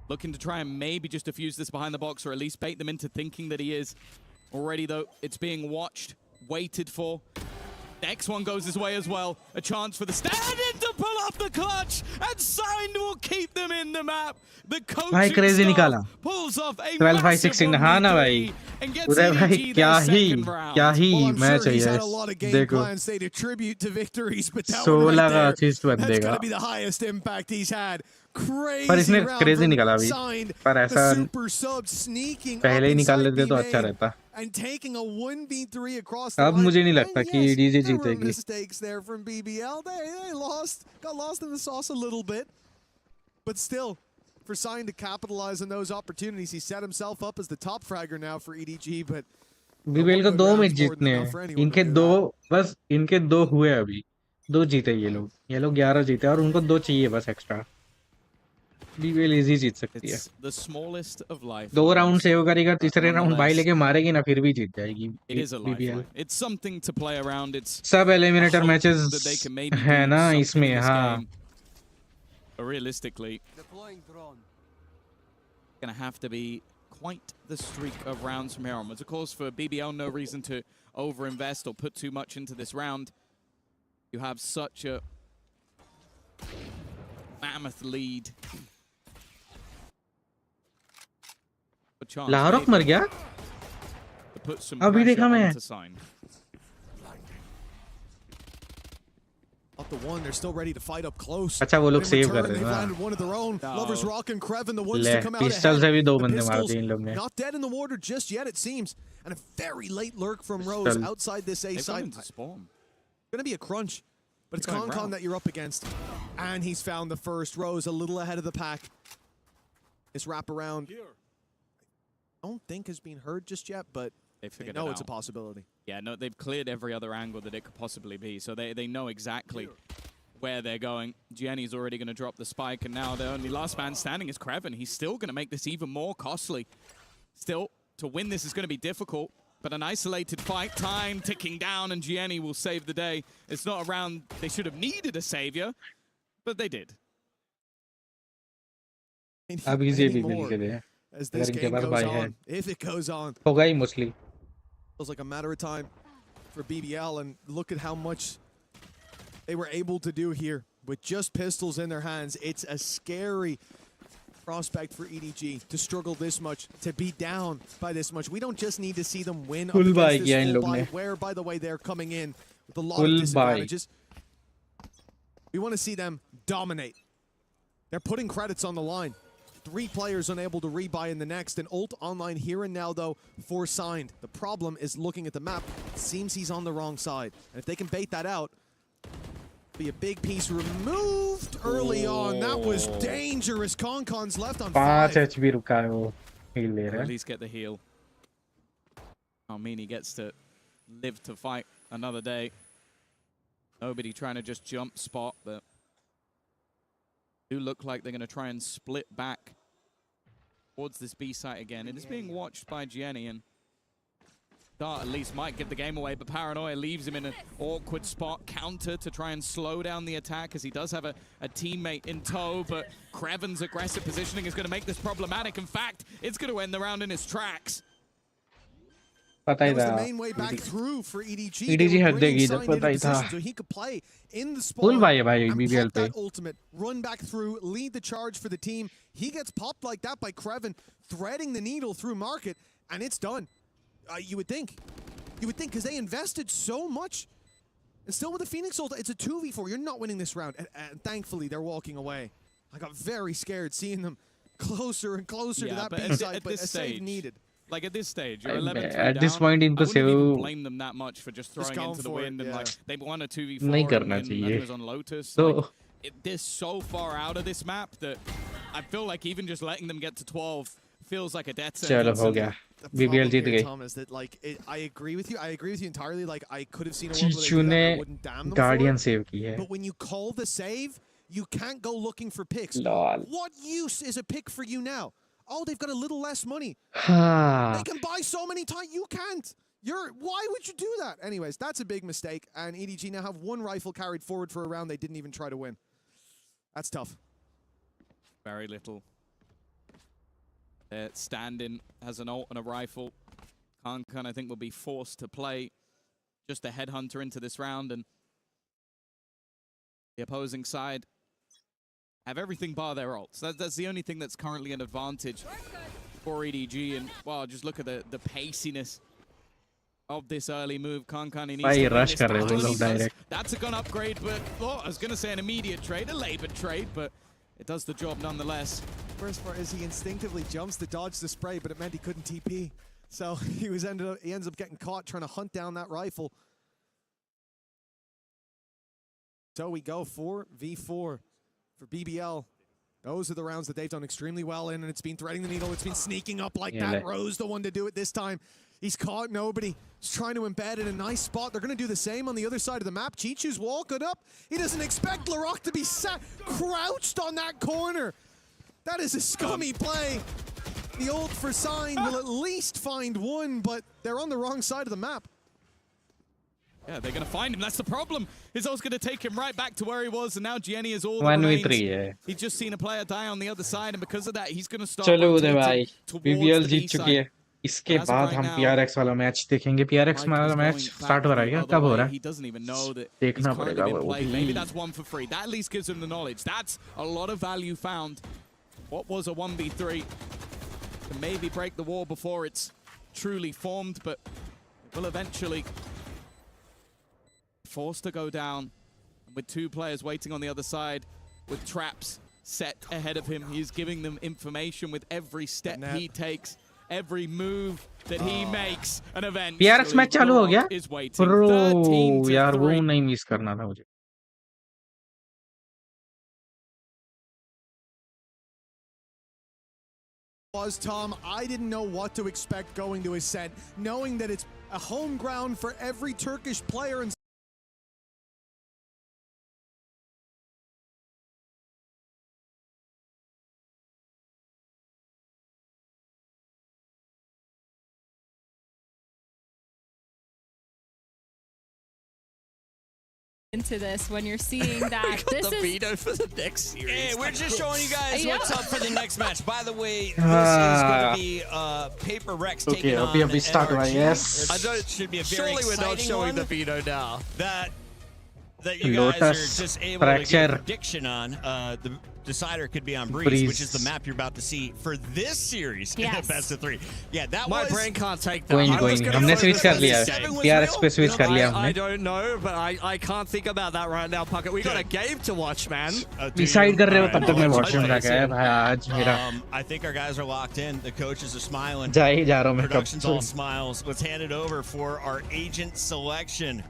S16: Looking to try and maybe just defuse this behind the box, or at least bait them into thinking that he is. Already, though, it's being watched, waited for. Next one goes his way as well. A chance for the stand-in to pull off the clutch, and Signed will keep them in the map. The coaching staff pulls off a
S1: 12-5-6 हाँ ना भाई उदय भाई क्या ही match है ये देखो 16 का assist बंदेगा पर इसने क्रेजी निकाला अभी पर ऐसा पहले ही निकाल लेते तो अच्छा रहता अब मुझे नहीं लगता कि डीजे जीतेगी
S15: But still, for Signed to capitalize on those opportunities, he set himself up as the top fragger now for EDG, but
S1: BBL को 2 मैच जीतने हैं इनके दो हुए अभी 2 जीते ये लोग 11 जीते और उनको 2 चाहिए बस एक्स्ट्रा बीबीएल इजी जीत सकती है 2 राउंड सेव करेगा तीसरे राउंड बाई लेके मारेगी ना फिर भी जीत जाएगी बीबीएल सब एलिमिनेटर मैचेस है ना इसमें हाँ
S16: realistically gonna have to be quite the streak of rounds from here onwards. Of course, for BBL, no reason to overinvest or put too much into this round. You have such a mammoth lead.
S1: लाहौरक मर गया अभी देखा मैं
S15: Up the one, they're still ready to fight up close.
S1: अच्छा वो लोग save कर रहे हैं
S15: one of their own. Lovers Rock and Creven, the ones to come out
S1: pistol से भी 2 बंदे मार
S15: ahead.
S1: दिए इन लोग ने
S15: Not dead in the water just yet, it seems. And a very late lurk from Rose outside this A side. Gonna be a crunch, but it's Concon that you're up against. And he's found the first. Rose a little ahead of the pack. This wraparound, I don't think has been heard just yet, but they know it's a possibility.
S16: Yeah, no, they've cleared every other angle that it could possibly be, so they know exactly where they're going. Gianni's already going to drop the spike, and now the only last man standing is Creven. He's still going to make this even more costly. Still, to win this is going to be difficult, but an isolated fight, time ticking down, and Gianni will save the day. It's not a round they should have needed a savior, but they did.
S1: अब easy भी मिल के लिए
S15: as this game goes on, if it goes on.
S1: होगा ही mostly.
S15: Feels like a matter of time for BBL, and look at how much they were able to do here with just pistols in their hands. It's a scary prospect for EDG to struggle this much, to be down by this much. We don't just need to see them win up against this full buy, where, by the way, they're coming in with a lot of disadvantages. We want to see them dominate. They're putting credits on the line. 3 players unable to rebuy in the next, and ult online here and now, though, for Signed. The problem is looking at the map. It seems he's on the wrong side. And if they can bait that out, be a big piece removed early on. That was dangerous. Concon's left on 5
S1: HP रुका है वो heal ले रहा है.
S16: At least get the heal. I mean, he gets to live to fight another day. Nobody trying to just jump spot, but do look like they're going to try and split back towards this B site again. It is being watched by Gianni, and Dart at least might give the game away, but Paranoia leaves him in an awkward spot. Counter to try and slow down the attack, as he does have a teammate in tow, but Creven's aggressive positioning is going to make this problematic. In fact, it's going to end the round in his tracks.
S1: पता ही
S15: That was
S1: था
S15: the main way back through for EDG.
S1: EDG हक देगी जब
S15: Signed
S1: पता
S15: into
S1: ही था
S15: position so he could play in the
S1: full
S15: spawn
S1: भाई है भाई
S15: and
S1: BBL
S15: pop
S1: पे
S15: that ultimate, run back through, lead the charge for the team. He gets popped like that by Kreven, threading the needle through market, and it's done. You would think, because they invested so much. And still with the Phoenix ult, it's a 2v4. You're not winning this round. And thankfully, they're walking away. I got very scared seeing them closer and closer to that B side, but a save needed.
S16: Like at this stage, you're 11
S1: at this point
S16: I
S1: इनको
S16: wouldn't even
S1: save
S16: blame them that much for just throwing into the wind and like they won a 2v4
S1: नहीं करना
S16: and
S1: चाहिए
S16: it was on Lotus.
S1: तो
S16: Like, they're so far out of this map that I feel like even just letting them get to 12 feels like a death
S1: चलो
S16: sentence.
S1: हो गया BBL जीत गई
S15: Tom, is that like I agree with you. I agree with you entirely. Like I could have seen a world
S1: चीचू
S15: where they
S1: ने
S15: do that, I wouldn't damn them
S1: guardian
S15: for it.
S1: Save की है
S15: But when you call the save, you can't go looking for picks.
S1: Lol.
S15: What use is a pick for you now? Oh, they've got a little less money.
S1: हाँ
S15: They can buy so many times. You can't. Why would you do that? Anyways, that's a big mistake. And EDG now have one rifle carried forward for a round they didn't even try to win. That's tough.
S16: Very little. Stand-in has an ult and a rifle. Kankan, I think, will be forced to play just a headhunter into this round, and the opposing side have everything bar their ults. That's the only thing that's currently an advantage for EDG, and wow, just look at the paciness of this early move. Kankan needs to
S1: rush कर रहे हैं वो
S16: win
S1: लोग
S16: this.
S1: direct.
S16: That's a gun upgrade, but I was going to say an immediate trade, a labored trade, but it does the job nonetheless.
S15: First part is he instinctively jumps to dodge the spray, but it meant he couldn't TP. So he ends up getting caught trying to hunt down that rifle. So we go 4v4 for BBL. Those are the rounds that they've done extremely well in, and it's been threading the needle. It's been sneaking up like that. Rose the one to do it this time. He's caught nobody. He's trying to embed in a nice spot. They're going to do the same on the other side of the map. Chichu's walking up. He doesn't expect Larocque to be sat crouched on that corner. That is a scummy play. The ult for Sign will at least find one, but they're on the wrong side of the map.
S16: Yeah, they're going to find him. That's the problem. His ult's going to take him right back to where he was, and now Gianni is all that
S1: 1v3
S16: remains.
S1: है
S16: He's just seen a player die on the other side, and because of that, he's going to start
S1: चलो उदय भाई
S16: rotating towards
S1: BBL
S16: the
S1: Jeet
S16: B
S1: चुकी है
S16: side.
S1: इसके
S16: As of
S1: बाद
S16: right
S1: हम
S16: now,
S1: PRX वाला match देखेंगे PRX वाला मैच स्टार्ट हो रहा है क्या कब हो रहा
S16: He
S1: है
S16: doesn't even know that he's
S1: देखना
S16: currently
S1: पड़ेगा
S16: been
S1: वो
S16: played. Maybe
S1: भी
S16: that's 1 for 3. That at least gives him the knowledge. That's a lot of value found. What was a 1v3 can maybe break the wall before it's truly formed, but it will eventually forced to go down with 2 players waiting on the other side with traps set ahead of him. He's giving them information with every step he takes, every move that he makes, and eventually
S1: PRX match चालू हो गया
S16: is waiting.
S1: Bro
S16: 13 to
S1: यार वो
S16: 3.
S1: नहीं miss करना था मुझे
S15: Tom, I didn't know what to expect going to Ascent, knowing that it's a home ground for every Turkish player and
S3: into this when you're seeing that this is
S4: veto for the next series.
S5: Hey, we're just showing you guys
S3: Yeah.
S5: what's up for the next match. By the way, this is going to be Paper Rex taking on
S1: अभी start हुआ
S5: NRG.
S1: yes
S5: I know it should be a very
S4: Surely we're not
S5: exciting
S4: showing
S5: one
S4: the veto now.
S5: that you guys
S1: Lotus,
S5: are just able to get
S1: Fracture.
S5: a prediction on. The decider could be on Breeze, which is the map you're about to see for this series in
S3: Yes.
S5: the best of 3. Yeah, that
S4: My
S5: was...
S4: brain can't take that.
S1: कोई नहीं कोई नहीं हमने switch कर लिया PRX पे switch कर लिया
S4: I
S1: हमने
S4: don't know, but I can't think about that right now, Puckett. We got a game to watch, man.
S1: Decide कर रहे हो तब तक मैं
S5: Alright,
S1: वॉशरूम
S5: well,
S1: जाके आया भाई आज मेरा
S5: I think our guys are locked in. The coaches are smiling.
S1: जा ही जा रहा हूँ मैं कब
S5: Production's all smiles. Let's hand it over for our agent selection.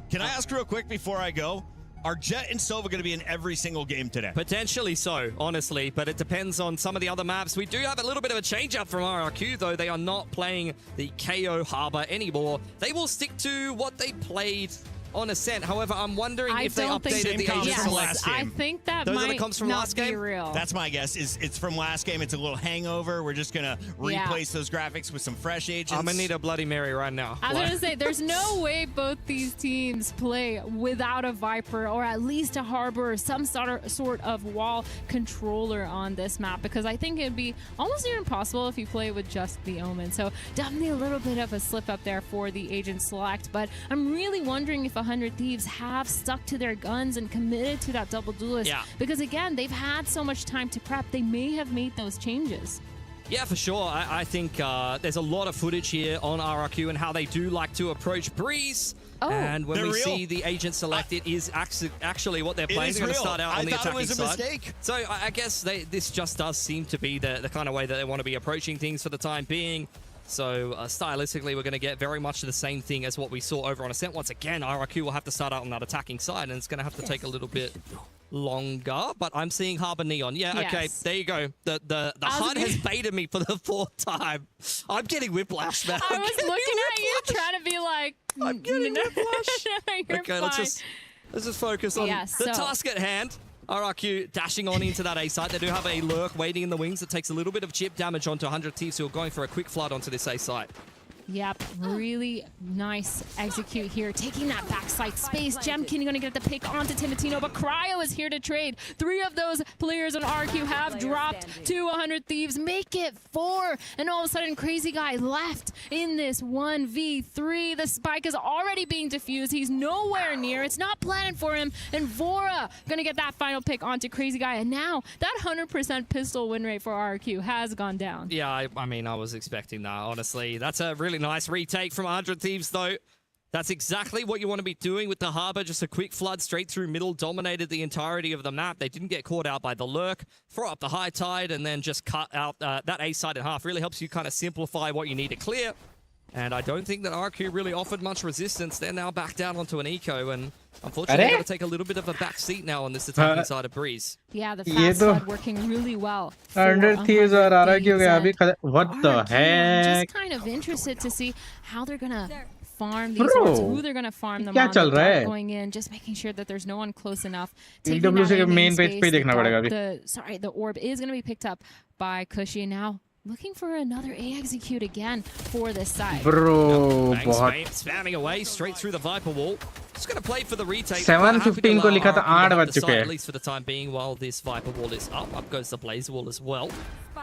S5: Can I ask real quick before I go? Are Jet and Sova going to be in every single game today?
S4: Potentially so, honestly, but it depends on some of the other maps. We do have a little bit of a change-up from RRQ, though. They are not playing the KO Harbor anymore. They will stick to what they played on Ascent. However, I'm wondering if they updated the agent select.
S3: I think that
S4: Those
S3: might
S4: are the comps from
S3: not
S4: last
S3: be
S4: game?
S3: real.
S2: That's my guess. It's from last game. It's a little hangover. We're just gonna replace those graphics with some fresh agents.
S4: I'm gonna need a Bloody Mary right now.
S3: I was going to say, there's no way both these teams play without a Viper or at least a Harbor or some sort of wall controller on this map, because I think it'd be almost near impossible if you play with just the Omen. So definitely a little bit of a slip up there for the agent select, but I'm really wondering if 100 Thieves have stuck to their guns and committed to that double duelist, because again, they've had so much time to prep. They may have made those changes.
S4: Yeah, for sure. I think there's a lot of footage here on RRQ and how they do like to approach Breeze. And when we see the agent select, it is actually what they're playing. They're going to start out on the attacking side. I thought it was a mistake. So I guess this just does seem to be the kind of way that they want to be approaching things for the time being. So stylistically, we're going to get very much the same thing as what we saw over on Ascent. Once again, RRQ will have to start out on that attacking side, and it's going to have to take a little bit longer. But I'm seeing Harbor Neon. Yeah, okay, there you go. The HUD has baited me for the 4th time. I'm getting whiplash, man.
S3: I was looking at you trying to be like,
S4: I'm getting whiplash. Okay, let's just focus on the task at hand. RRQ dashing on into that A site. They do have a lurk waiting in the wings that takes a little bit of chip damage onto 100 Thieves, who are going for a quick flood onto this A site.
S3: Yep, really nice execute here. Taking that backside space. Jemkin going to get the pick onto Timotino, but Cryo is here to trade. 3 of those players on RQ have dropped to 100 Thieves. Make it 4. And all of a sudden, Crazy Guy left in this 1v3. The spike is already being diffused. He's nowhere near. It's not planted for him. And Vora going to get that final pick onto Crazy Guy. And now that 100% pistol win rate for RQ has gone down.
S4: Yeah, I mean, I was expecting that, honestly. That's a really nice retake from 100 Thieves, though. That's exactly what you want to be doing with the Harbor. Just a quick flood straight through middle, dominated the entirety of the map. They didn't get caught out by the lurk, throw up the high tide, and then just cut out that A side in half. Really helps you kind of simplify what you need to clear. And I don't think that RQ really offered much resistance. They're now back down onto an eco, and unfortunately, they're going to take a little bit of a back seat now on this attacking side of Breeze.
S3: Yeah, the fast flood working really well.
S1: 100 Thieves or RRQ. What the heck?
S3: I'm just kind of interested to see how they're going to farm these ones, who they're going to farm them on, going in, just making sure that there's no one close enough.
S1: LWC main page पे देखना पड़ेगा
S3: अभी. The orb is going to be picked up by Cushy now. Looking for another A execute again for this side.
S1: Bro,
S4: spamming away straight through the Viper wall. Just going to play for the retake.
S1: 7:15 को लिखा था 8 बज चुके हैं.
S4: At least for the time being, while this Viper wall is up. Up goes the Blaze wall as well.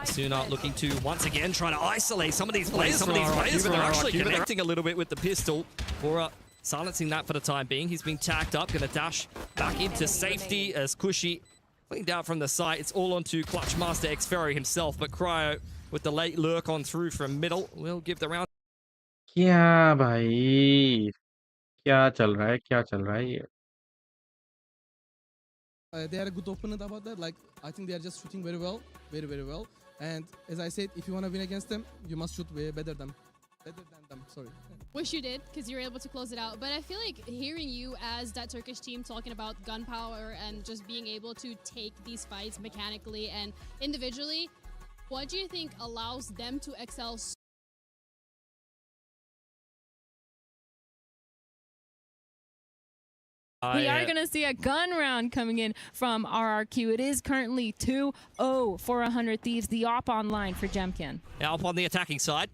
S4: Suna looking to once again try to isolate some of these players. But they're actually connecting a little bit with the pistol. Bora silencing that for the time being. He's being tacked up, going to dash back into safety as Cushy cleaned out from the site. It's all onto Clutch Master X Ferry himself, but Cryo with the late lurk on through from middle will give the round.
S1: क्या भाई क्या चल रहा है ये?
S8: They had a good opponent about that. Like, I think they are just shooting very well, very well. And as I said, if you want to win against them, you must shoot way better than them. Sorry.
S22: Wish you did, because you were able to close it out. But I feel like hearing you as that Turkish team talking about gun power and just being able to take these fights mechanically and individually, what do you think allows them to excel?
S3: We are going to see a gun round coming in from RRQ. It is currently 2-0 for 100 Thieves. The op online for Jemkin.
S4: Now up on the attacking side.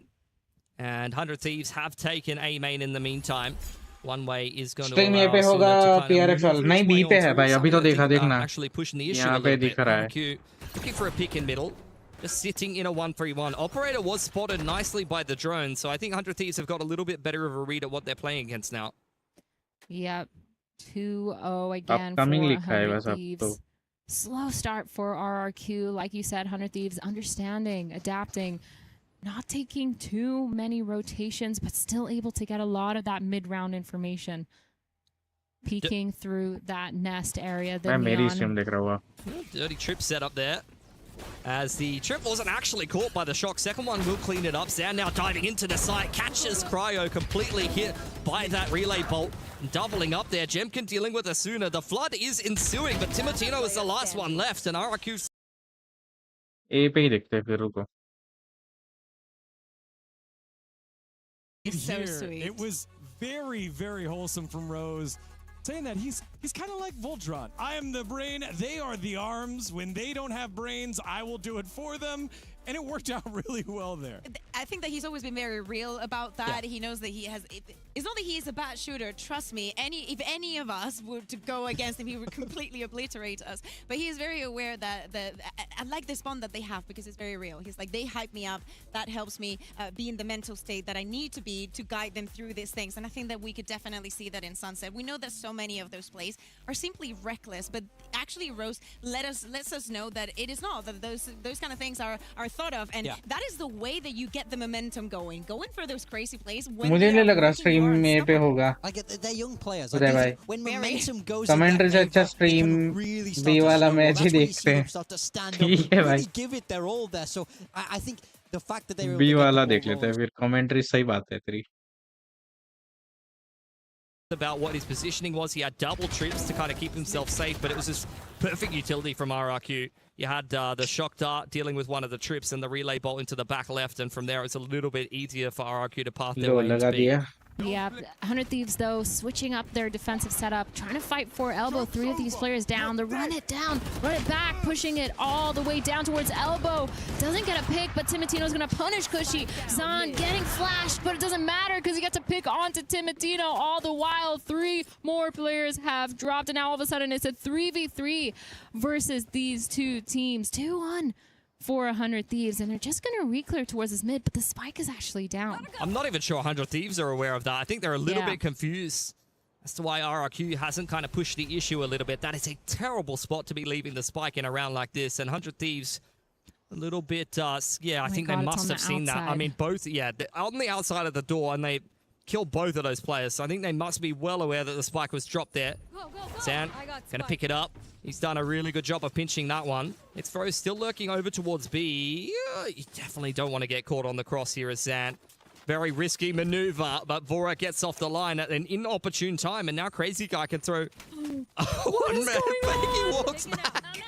S4: And 100 Thieves have taken A main in the meantime. One way is going to allow
S1: पे होगा PRX वाला. नहीं B पे है भाई. अभी तो देखना.
S4: Actually pushing the issue
S1: यहाँ
S4: a little
S1: पे
S4: bit.
S1: दिख रहा है.
S4: Looking for a pick in middle. Just sitting in a 1-3-1. Operator was spotted nicely by the drone, so I think 100 Thieves have got a little bit better of a read at what they're playing against now.
S3: Yep. 2-0 again for 100 Thieves. Slow start for RRQ. Like you said, 100 Thieves understanding, adapting, not taking too many rotations, but still able to get a lot of that mid-round information. Peeking through that nest area. The neon.
S4: Dirty trip set up there. As the trip wasn't actually caught by the shock. Second one will clean it up. Sound now diving into the site. Catches Cryo, completely hit by that relay bolt. Doubling up there. Jemkin dealing with Asuna. The flood is ensuing, but Timotino is the last one left. And RRQ...
S1: A पे ही देखते हैं फिर रुको.
S19: So sweet. It was very, very wholesome from Rose, saying that he's kind of like Voltron. I am the brain, they are the arms. When they don't have brains, I will do it for them. And it worked out really well there.
S18: I think that he's always been very real about that. Yeah. He knows that he has. It's not that he is a bad shooter. Trust me. If any of us were to go against him, he would completely obliterate us. But he is very aware that I like this bond that they have because it's very real. He's like, they hype me up. That helps me be in the mental state that I need to be to guide them through these things. And I think that we could definitely see that in Sunset. We know that so many of those plays are simply reckless, but actually Rose lets us know that it is not. That those kind of things are thought of, and that is the way that you get the momentum going for those crazy plays.
S1: मुझे नहीं लग रहा stream में पे होगा.
S17: They're young players.
S1: उदय भाई.
S17: When momentum goes,
S1: commentary से अच्छा स्ट्रीम बी वाला मैच ही देखते हैं. ठीक है भाई.
S17: Give it their all there. So I think the fact that they were
S1: B वाला देख लेते हैं फिर. कमेंट्री सही बात है तेरी.
S4: About what his positioning was. He had double trips to kind of keep himself safe, but it was just perfect utility from RRQ. You had the shock dart dealing with one of the trips and the relay bolt into the back left, and from there it's a little bit easier for RRQ to path their way into B.
S3: Yeah, 100 Thieves, though, switching up their defensive setup, trying to fight for elbow. 3 of these players down. They run it down, run it back, pushing it all the way down towards elbow. Doesn't get a pick, but Timotino's going to punish Cushy. Zahn getting flashed, but it doesn't matter because he gets a pick onto Timotino. All the while, 3 more players have dropped, and now all of a sudden it's a 3v3 versus these two teams. 2-1. For 100 Thieves, and they're just going to re-clear towards this mid, but the spike is actually down.
S4: I'm not even sure 100 Thieves are aware of that. I think they're a little bit confused as to why RRQ hasn't kind of pushed the issue a little bit. That is a terrible spot to be leaving the spike in a round like this, and 100 Thieves a little bit, I think they must have seen that. I mean, both, on the outside of the door, and they killed both of those players, so I think they must be well aware that the spike was dropped there. Zan, going to pick it up. He's done a really good job of pinching that one. It's Fro still lurking over towards B. You definitely don't want to get caught on the cross here as Zan. Very risky maneuver, but Vora gets off the line at an inopportune time, and now Crazy Guy can throw one man fake. He walks back.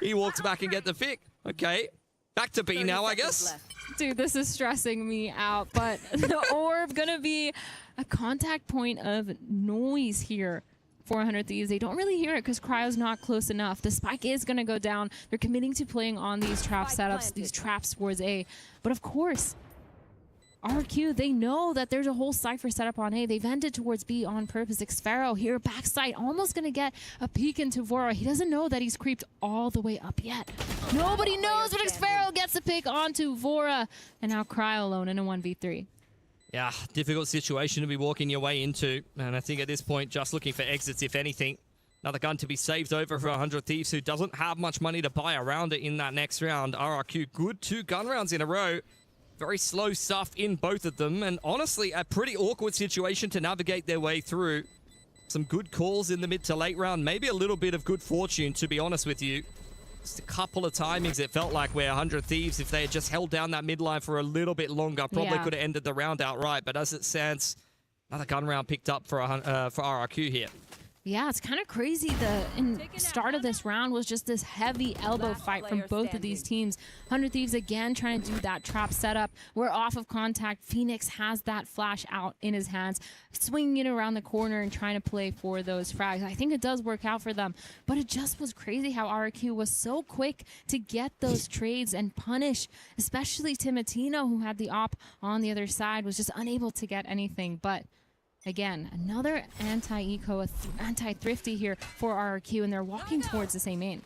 S4: He walks back and get the pick. Okay, back to B now, I guess.
S3: Dude, this is stressing me out, but the orb gonna be a contact point of noise here. 400 Thieves. They don't really hear it because Cryo's not close enough. The spike is going to go down. They're committing to playing on these trap setups, these traps towards A. But of course, RQ, they know that there's a whole Cypher setup on A. They've ended towards B on purpose. Xfero here, backside, almost going to get a peek into Vora. He doesn't know that he's creeped all the way up yet. Nobody knows, but Xfero gets a pick onto Vora. And now Cryo alone in a 1v3.
S4: Yeah, difficult situation to be walking your way into. And I think at this point, just looking for exits, if anything. Another gun to be saved over for 100 Thieves, who doesn't have much money to buy around it in that next round. RRQ, good 2 gun rounds in a row. Very slow stuff in both of them. And honestly, a pretty awkward situation to navigate their way through. Some good calls in the mid to late round. Maybe a little bit of good fortune, to be honest with you. Just a couple of timings it felt like where 100 Thieves, if they had just held down that midline for a little bit longer, probably could have ended the round outright. But as it stands, another gun round picked up for RRQ here.
S3: Yeah, it's kind of crazy. The start of this round was just this heavy elbow fight from both of these teams. 100 Thieves again trying to do that trap setup. We're off of contact. Phoenix has that flash out in his hands, swinging it around the corner and trying to play for those frags. I think it does work out for them, but it just was crazy how RQ was so quick to get those trades and punish, especially Timotino, who had the op on the other side, was just unable to get anything. But again, another anti-eco, anti-thrifty here for RRQ, and they're walking towards the same main.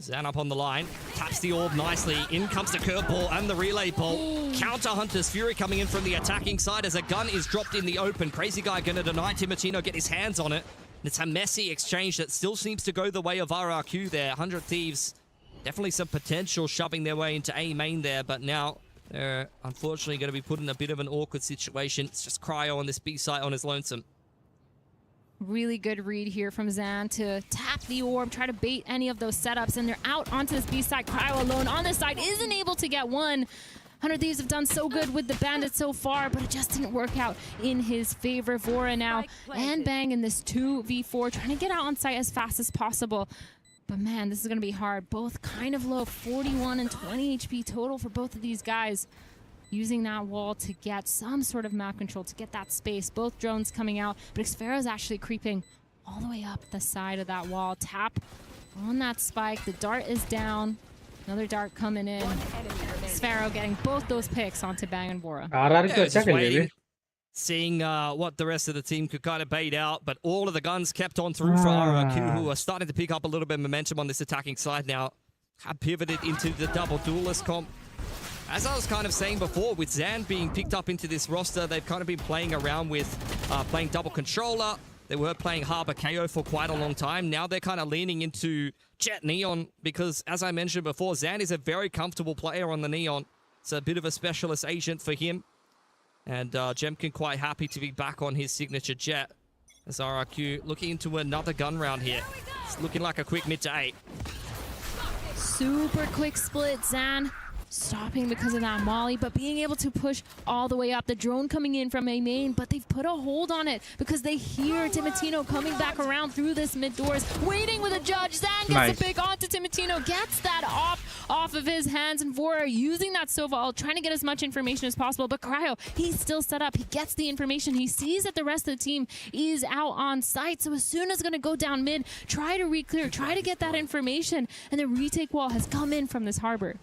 S4: Zan up on the line, taps the orb nicely. In comes the curveball and the relay bolt. Counter Hunter's Fury coming in from the attacking side as a gun is dropped in the open. Crazy Guy going to deny Timotino get his hands on it. It's a messy exchange that still seems to go the way of RRQ there. 100 Thieves, definitely some potential shoving their way into A main there, but now they're unfortunately going to be put in a bit of an awkward situation. It's just Cryo on this B site on his lonesome.
S3: Really good read here from Zan to tap the orb, try to bait any of those setups, and they're out onto this B side. Cryo alone on this side isn't able to get one. 100 Thieves have done so good with the bandits so far, but it just didn't work out in his favor. Vora now and Bang in this 2v4, trying to get out on site as fast as possible. But man, this is going to be hard. Both kind of low, 41 and 20 HP total for both of these guys. using that wall to get some sort of map control, to get that space. Both drones coming out, but Xfero's actually creeping all the way up the side of that wall. Tap on that spike. The dart is down. Another dart coming in. Xfero getting both those picks onto Bang and Bora.
S4: Just waiting, seeing what the rest of the team could kind of bait out, but all of the guns kept on through for RRQ, who are starting to pick up a little bit of momentum on this attacking side now. Have pivoted into the double duelist comp. As I was kind of saying before, with Zan being picked up into this roster, they've kind of been playing around with playing double controller. They were playing Harbor KO for quite a long time. Now they're kind of leaning into Jet Neon because, as I mentioned before, Zan is a very comfortable player on the Neon. It's a bit of a specialist agent for him. And Jemkin quite happy to be back on his signature Jet. As RRQ looking into another gun round here. It's looking like a quick mid to 8.
S3: Super quick split. Zan stopping because of that molly, but being able to push all the way up. The drone coming in from A main, but they've put a hold on it because they hear Timotino coming back around through this mid doors, waiting with a judge. Zan gets the pick onto Timotino, gets that off of his hands, and Vora using that Sova, trying to get as much information as possible, but Cryo, he's still set up. He gets the information. He sees that the rest of the team is out on site, so as soon as it's going to go down mid, try to re-clear, try to get that information, and the retake wall has come in from this harbor.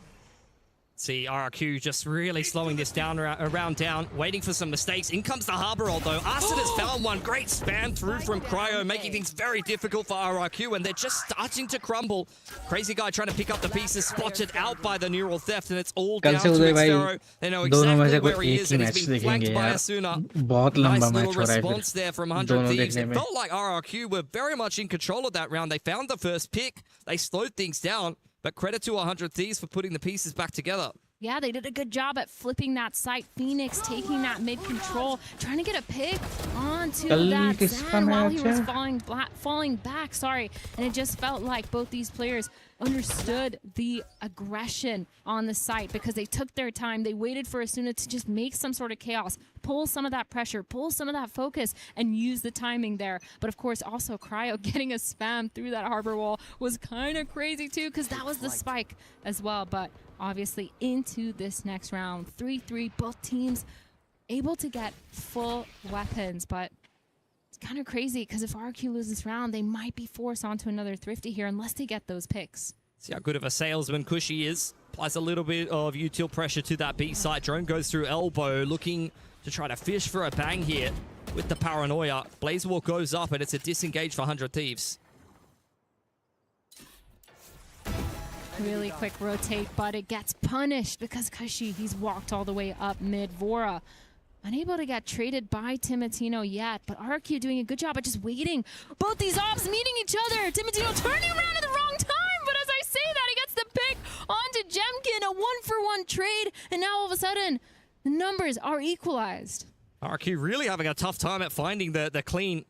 S4: See, RRQ just really slowing this down around down, waiting for some mistakes. In comes the Harbor Roll, though. Arsene has found one. Great spam through from Cryo, making things very difficult for RRQ, and they're just starting to crumble. Crazy Guy trying to pick up the pieces, spotted out by the neural theft, and it's all down to Xfero. They know exactly where he is, and he's been flanked by Asuna. Nice little response there from 100 Thieves. It felt like RRQ were very much in control of that round. They found the first pick. They slowed things down. But credit to 100 Thieves for putting the pieces back together.
S3: Yeah, they did a good job at flipping that site. Phoenix taking that mid control, trying to get a pick onto that Zan while he was falling back. Sorry, and it just felt like both these players understood the aggression on the site because they took their time. They waited for Asuna to just make some sort of chaos, pull some of that pressure, pull some of that focus, and use the timing there. But of course, also Cryo getting a spam through that harbor wall was kind of crazy too because that was the spike as well. But obviously into this next round, 3-3, both teams able to get full weapons, but it's kind of crazy because if RQ loses this round, they might be forced onto another Thrifty here unless they get those picks.
S4: See how good of a salesman Cushy is. Applies a little bit of util pressure to that B side. Drone goes through elbow, looking to try to fish for a bang here with the paranoia. Blazewalk goes up, and it's a disengage for 100 Thieves.
S3: Really quick rotate, but it gets punished because Cushy, he's walked all the way up mid. Vora unable to get traded by Timotino yet, but RQ doing a good job at just waiting. Both these ops meeting each other. Timotino turning around at the wrong time, but as I say that, he gets the pick onto Jemkin, a 1-for-1 trade, and now all of a sudden, the numbers are equalized.
S4: RQ really having a tough time at finding the clean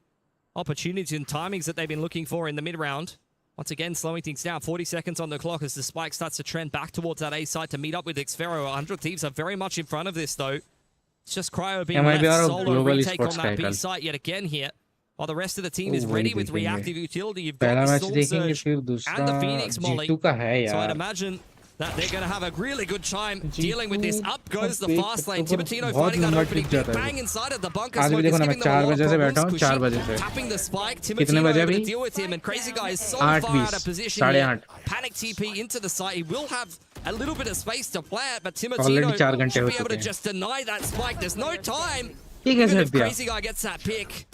S4: opportunities and timings that they've been looking for in the mid-round. Once again, slowing things down. 40 seconds on the clock as the spike starts to trend back towards that A side to meet up with Xfero. 100 Thieves are very much in front of this, though. It's just Cryo being left solo retake on that B site yet again here. While the rest of the team is ready with reactive utility. You've got the Storm Surge and the Phoenix Molly. So I'd imagine that they're going to have a really good time dealing with this. Up goes the fast lane. Timotino finding that opening. Big bang inside of the bunker. Smoke is giving them a lot of problems. Tapping the spike. Timotino able to deal with him. And Crazy Guy is so far out of position here. Panic TP into the site. He will have a little bit of space to plant, but Timotino should be able to just deny that spike. There's no time. Even if Crazy Guy gets that pick.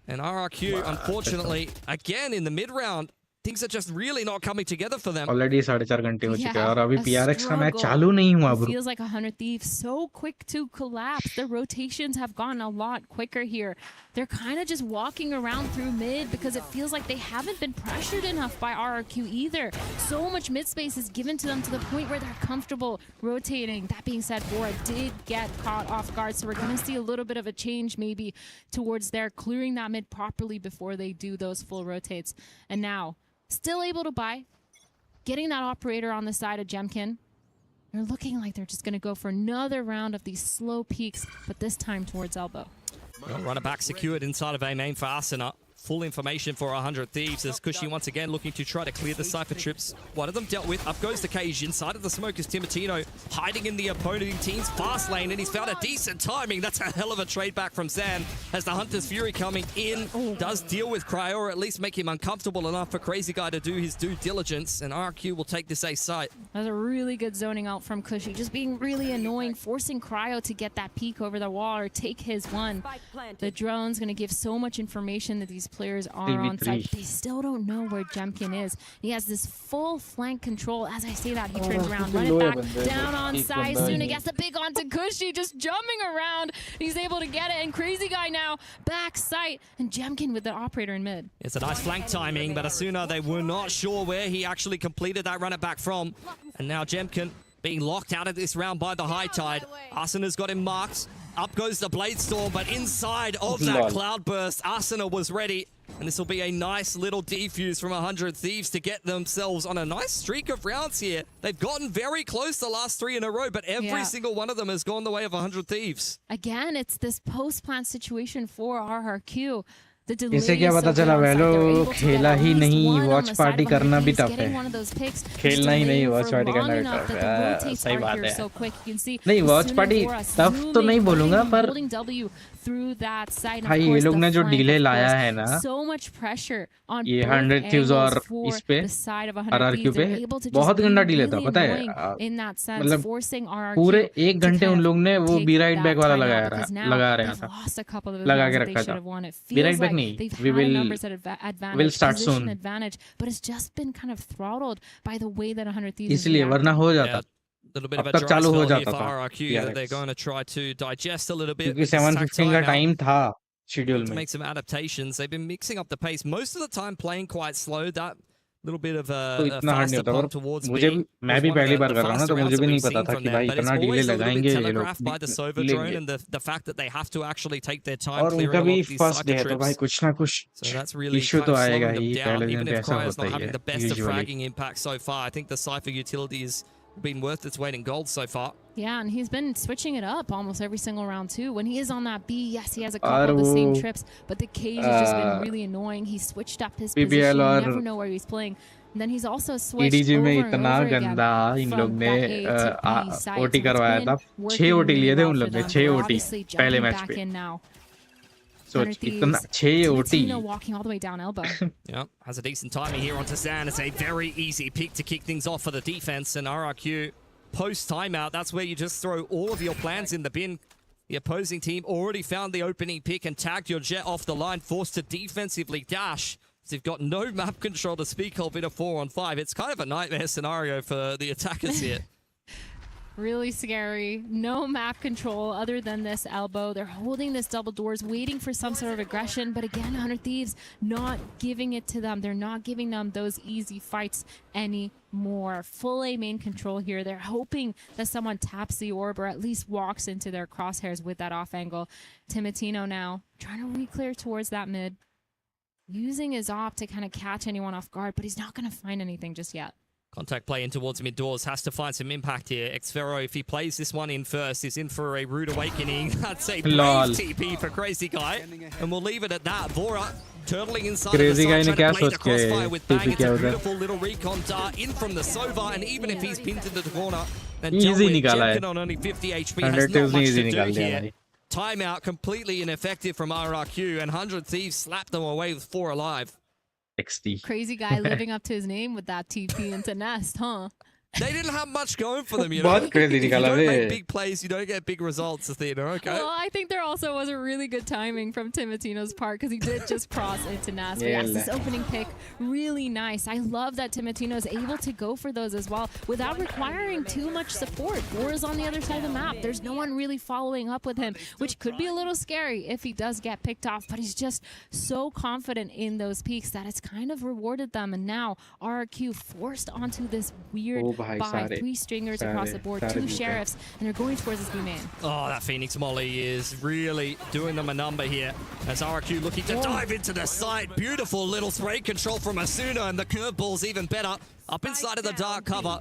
S4: And RRQ, unfortunately, again in the mid-round, things are just really not coming together for them.
S1: Already 4.5 घंटे हो चुके हैं और अभी PRX का match चालू नहीं हुआ bro.
S3: Feels like 100 Thieves so quick to collapse. The rotations have gone a lot quicker here. They're kind of just walking around through mid because it feels like they haven't been pressured enough by RRQ either. So much mid space is given to them to the point where they're comfortable rotating. That being said, Bora did get caught off guard, so we're going to see a little bit of a change maybe towards their clearing that mid properly before they do those full rotates. And now, still able to buy, getting that operator on the side of Jemkin. They're looking like they're just going to go for another round of these slow peaks, but this time towards elbow.
S4: Well, runner back secured inside of A main for Asuna. full information for 100 Thieves as Cushy once again looking to try to clear the Cypher trips. One of them dealt with. Up goes the Cage. Inside of the smoke is Timatino, hiding in the opposing team's fast lane, and he's found a decent timing. That's a hell of a trade back from Zan as the Hunter's Fury coming in does deal with Cryo, or at least make him uncomfortable enough for Crazy Guy to do his due diligence, and RQ will take this A site.
S3: That's a really good zoning out from Cushy, just being really annoying, forcing Cryo to get that peek over the wall or take his one. The drone's going to give so much information that these players are on site, but they still don't know where Jemkin is. He has this full flank control. As I say that, he turns around, run it back, down on side. Suna gets the big onto Cushy, just jumping around. He's able to get it, and Crazy Guy now back sight, and Jemkin with the operator in mid.
S4: It's a nice flank timing, but Asuna, they were not sure where he actually completed that run it back from. And now Jemkin being locked out of this round by the High Tide. Asuna's got him marked. Up goes the Blade Storm, but inside of that Cloud Burst, Asuna was ready. And this will be a nice little defuse from 100 Thieves to get themselves on a nice streak of rounds here. They've gotten very close the last 3 in a row, but every single one of them has gone the way of 100 Thieves.
S3: Again, it's this post-plant situation for RRQ.
S1: इसे क्या पता चला वैलो खेला ही नहीं, watch party करना भी tough है, खेलना ही नहीं, वॉच पार्टी करना भी टफ है, सही बात है। नहीं वॉच पार्टी टफ तो नहीं बोलूंगा, पर भाई ये लोग ने जो डिले लाया है ना, ये 100 Thieves और इस पे RRQ पे बहुत गंदा डिले था, पता है? मतलब पूरे 1 घंटे उन लोग ने वो बी राइट बैक वाला लगा रहा था, लगा के रखा था। बी राइट बैक नहीं, we'll start soon.
S3: But it's just been kind of throttled by the way that 100 Thieves
S1: इसलिए वरना हो जाता।
S4: Little bit of a dry spell here for RRQ that they're going to try to digest a little bit.
S1: क्योंकि 7:15 का time था schedule में।
S4: To make some adaptations. They've been mixing up the pace most of the time, playing quite slow. That little bit of a faster pump towards
S1: मुझे मैं भी पहली बार कर रहा हूँ ना, तो मुझे भी नहीं पता था कि भाई इतना डिले लगाएंगे ये लोग।
S4: by the Sova drone and the fact that they have to actually take their time
S1: और उनका भी फर्स्ट डे है, तो भाई कुछ ना कुछ इशू तो आएगा ही, पहले दिन पे ऐसा होता ही है
S4: usually. Impact so far. I think the Cypher utility has been worth its weight in gold so far.
S3: Yeah, and he's been switching it up almost every single round too. When he is on that B, yes, he has a couple of the same trips, but the Cage has just been really annoying. He switched up his position, you never know where he's playing. And then he's also switched
S1: EDG में
S3: over and
S1: इतना
S3: over again
S1: गंदा इन लोग
S3: from
S1: ने
S3: that A to B side.
S1: OT
S3: So
S1: करवाया
S3: it's
S1: था,
S3: been
S1: 6
S3: working
S1: OT लिए
S3: really
S1: थे
S3: well
S1: उन
S3: for
S1: लोग ने,
S3: them.
S1: 6
S3: They're
S1: ओटी
S3: obviously
S1: पहले
S3: jumping
S1: मैच
S3: back
S1: पे।
S3: in now.
S1: सोच इतना 6 OT.
S3: Timatino walking all the way down elbow.
S4: Yeah, has a decent timing here onto Zan. It's a very easy pick to kick things off for the defense, and RRQ post timeout, that's where you just throw all of your plans in the bin. The opposing team already found the opening pick and tagged your jet off the line, forced to defensively dash. So you've got no map control to speak of in a 4-on-5. It's kind of a nightmare scenario for the attackers here.
S3: Really scary. No map control other than this elbow. They're holding this double doors, waiting for some sort of aggression. But again, 100 Thieves not giving it to them. They're not giving them those easy fights anymore. Full A main control here. They're hoping that someone taps the orb or at least walks into their crosshairs with that off angle. Timatino now trying to re-clear towards that mid. Using his op to kind of catch anyone off guard, but he's not going to find anything just yet.
S4: Contact play in towards mid doors, has to find some impact here. Xfero, if he plays this one in first, is in for a rude awakening. That's a brave TP for Crazy Guy. And we'll leave it at that. Vora turtling inside
S1: Crazy
S4: of the side, trying to play the
S1: guy
S4: crossfire with bang. It's a beautiful little recon dart in from the Sova, and even if he's pinned into the corner, then Jemkin on only 50 HP has not much to do here. Timeout completely ineffective from RRQ, and 100 Thieves slapped them away with 4 alive.
S1: XD.
S3: Crazy Guy living up to his name with that TP into Nest, huh?
S4: They didn't have much going for them, you know.
S1: बहुत crazy
S4: If you
S1: निकाला
S4: don't
S1: bay.
S4: make big plays, you don't get big results, Athena, okay?
S3: Well, I think there also was a really good timing from Timatino's part because he did just cross into Nas. But yes, this opening pick, really nice. I love that Timatino is able to go for those as well without requiring too much support. War is on the other side of the map. There's no one really following up with him, which could be a little scary if he does get picked off. But he's just so confident in those peaks that it's kind of rewarded them. And now RRQ forced onto this weird buy. 3 stringers across the board, 2 sheriffs, and they're going towards this B main.
S4: Oh, that Phoenix Molly is really doing them a number here. As RRQ looking to dive into the site. Beautiful little spray control from Asuna, and the curveball's even better. Up inside of the dark cover.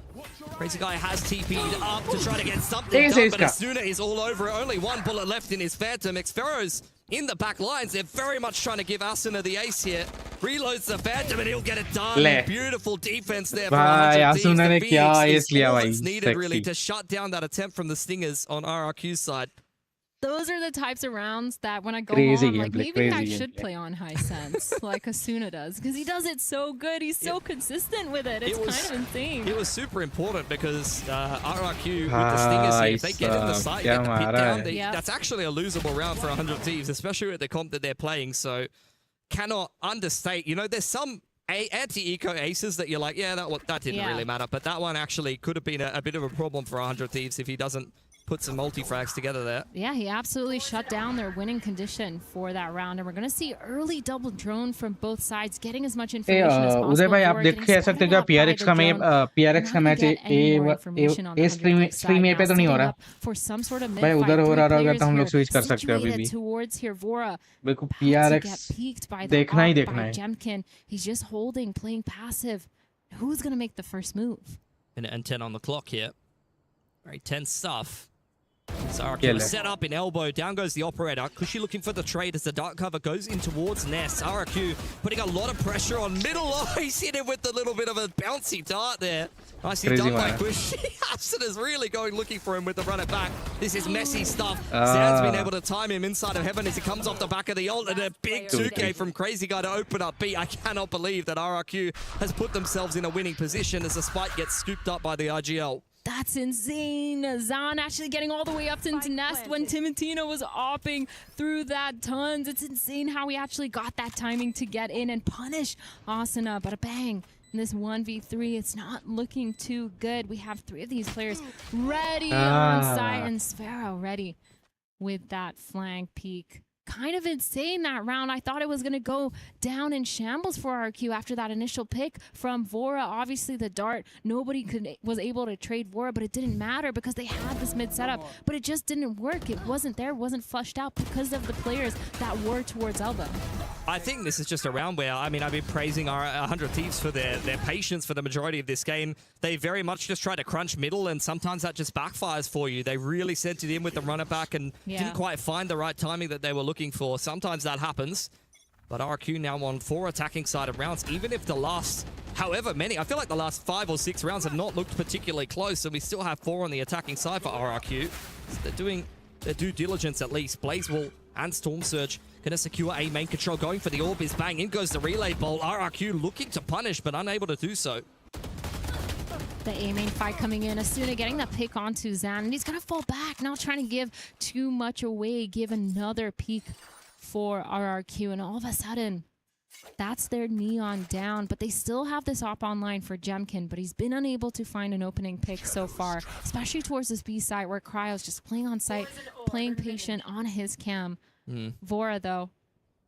S4: Crazy Guy has TP'd up to try to get something done, but Asuna is all over it. Only 1 bullet left in his Phantom. Xfero's in the back lines. They're very much trying to give Asuna the ace here. Reloads the Phantom and he'll get it done. Beautiful defense there for 100 Thieves.
S1: Asuna ने
S4: The
S1: क्या
S4: Phoenix
S1: ace लिया
S4: all
S1: भाई,
S4: that's needed really
S1: sexy.
S4: to shut down that attempt from the Stingers on RRQ's side.
S3: Those are the types of rounds that when I go
S1: Crazy
S3: home, I'm like,
S1: gameplay,
S3: maybe I
S1: crazy
S3: should
S1: gameplay.
S3: play on high sense like Asuna does, because he does it so good. He's so consistent with it. It's kind of insane.
S4: It was super important because RRQ with the Stingers here, if they get in the site, get the pick down, that's actually a losable round for 100 Thieves, especially with the comp that they're playing. So cannot understate, you know, there's some anti-eco aces that you're like, yeah, that didn't really matter. But that one actually could have been a bit of a problem for 100 Thieves if he doesn't put some multi-frags together there.
S3: Yeah, he absolutely shut down their winning condition for that round. And we're going to see early double drone from both sides, getting as much information as possible.
S1: उदय भाई आप देख के सकते हो जो PRX का match stream ए पे तो नहीं हो रहा भाई, उधर हो रहा होगा तो हम लोग स्विच कर सकते हैं अभी भी। मेरे को PRX देखना ही देखना है।
S3: Jemkin, he's just holding, playing passive. Who's going to make the first move?
S4: Minute and 10 on the clock here. Very tense stuff. RRQ set up in elbow. Down goes the operator. Kushi looking for the trade as the dark cover goes in towards Ness. RRQ putting a lot of pressure on middle. Oh, he's hit him with a little bit of a bouncy dart there. Nicely done by Kushi. Hudson is really going looking for him with the run it back. This is messy stuff. Zan's been able to time him inside of heaven as he comes off the back of the ult, and a big 2K from Crazy Guy to open up B. I cannot believe that RRQ has put themselves in a winning position as the spike gets scooped up by the IGL.
S3: That's insane. Zan actually getting all the way up into Nest when Timotino was opping through that tons. It's insane how he actually got that timing to get in and punish Asuna. But a bang. In this 1v3, it's not looking too good. We have 3 of these players ready on site, and Sphero ready with that flank peek. Kind of insane that round. I thought it was going to go down in shambles for RQ after that initial pick from Vora. Obviously, the dart, nobody was able to trade Vora, but it didn't matter because they had this mid setup. But it just didn't work. It wasn't there, wasn't flushed out because of the players that were towards elbow.
S4: I think this is just a round where, I mean, I've been praising our 100 Thieves for their patience for the majority of this game. They very much just try to crunch middle, and sometimes that just backfires for you. They really sent it in with the runner back and didn't quite find the right timing that they were looking for. Sometimes that happens. But RQ now on 4 attacking side of rounds, even if the last, however many, I feel like the last 5 or 6 rounds have not looked particularly close, and we still have 4 on the attacking side for RRQ. So they're doing their due diligence at least. Blazewall and Storm Surge gonna secure A main control, going for the orb is bang. In goes the relay bolt. RRQ looking to punish, but unable to do so.
S3: The A main fight coming in. Asuna getting that pick onto Zan, and he's gonna fall back, not trying to give too much away, give another peek for RRQ, and all of a sudden, that's their neon down, but they still have this op online for Jemkin, but he's been unable to find an opening pick so far, especially towards this B side where Cryo's just playing on site, playing patient on his cam. Vora, though,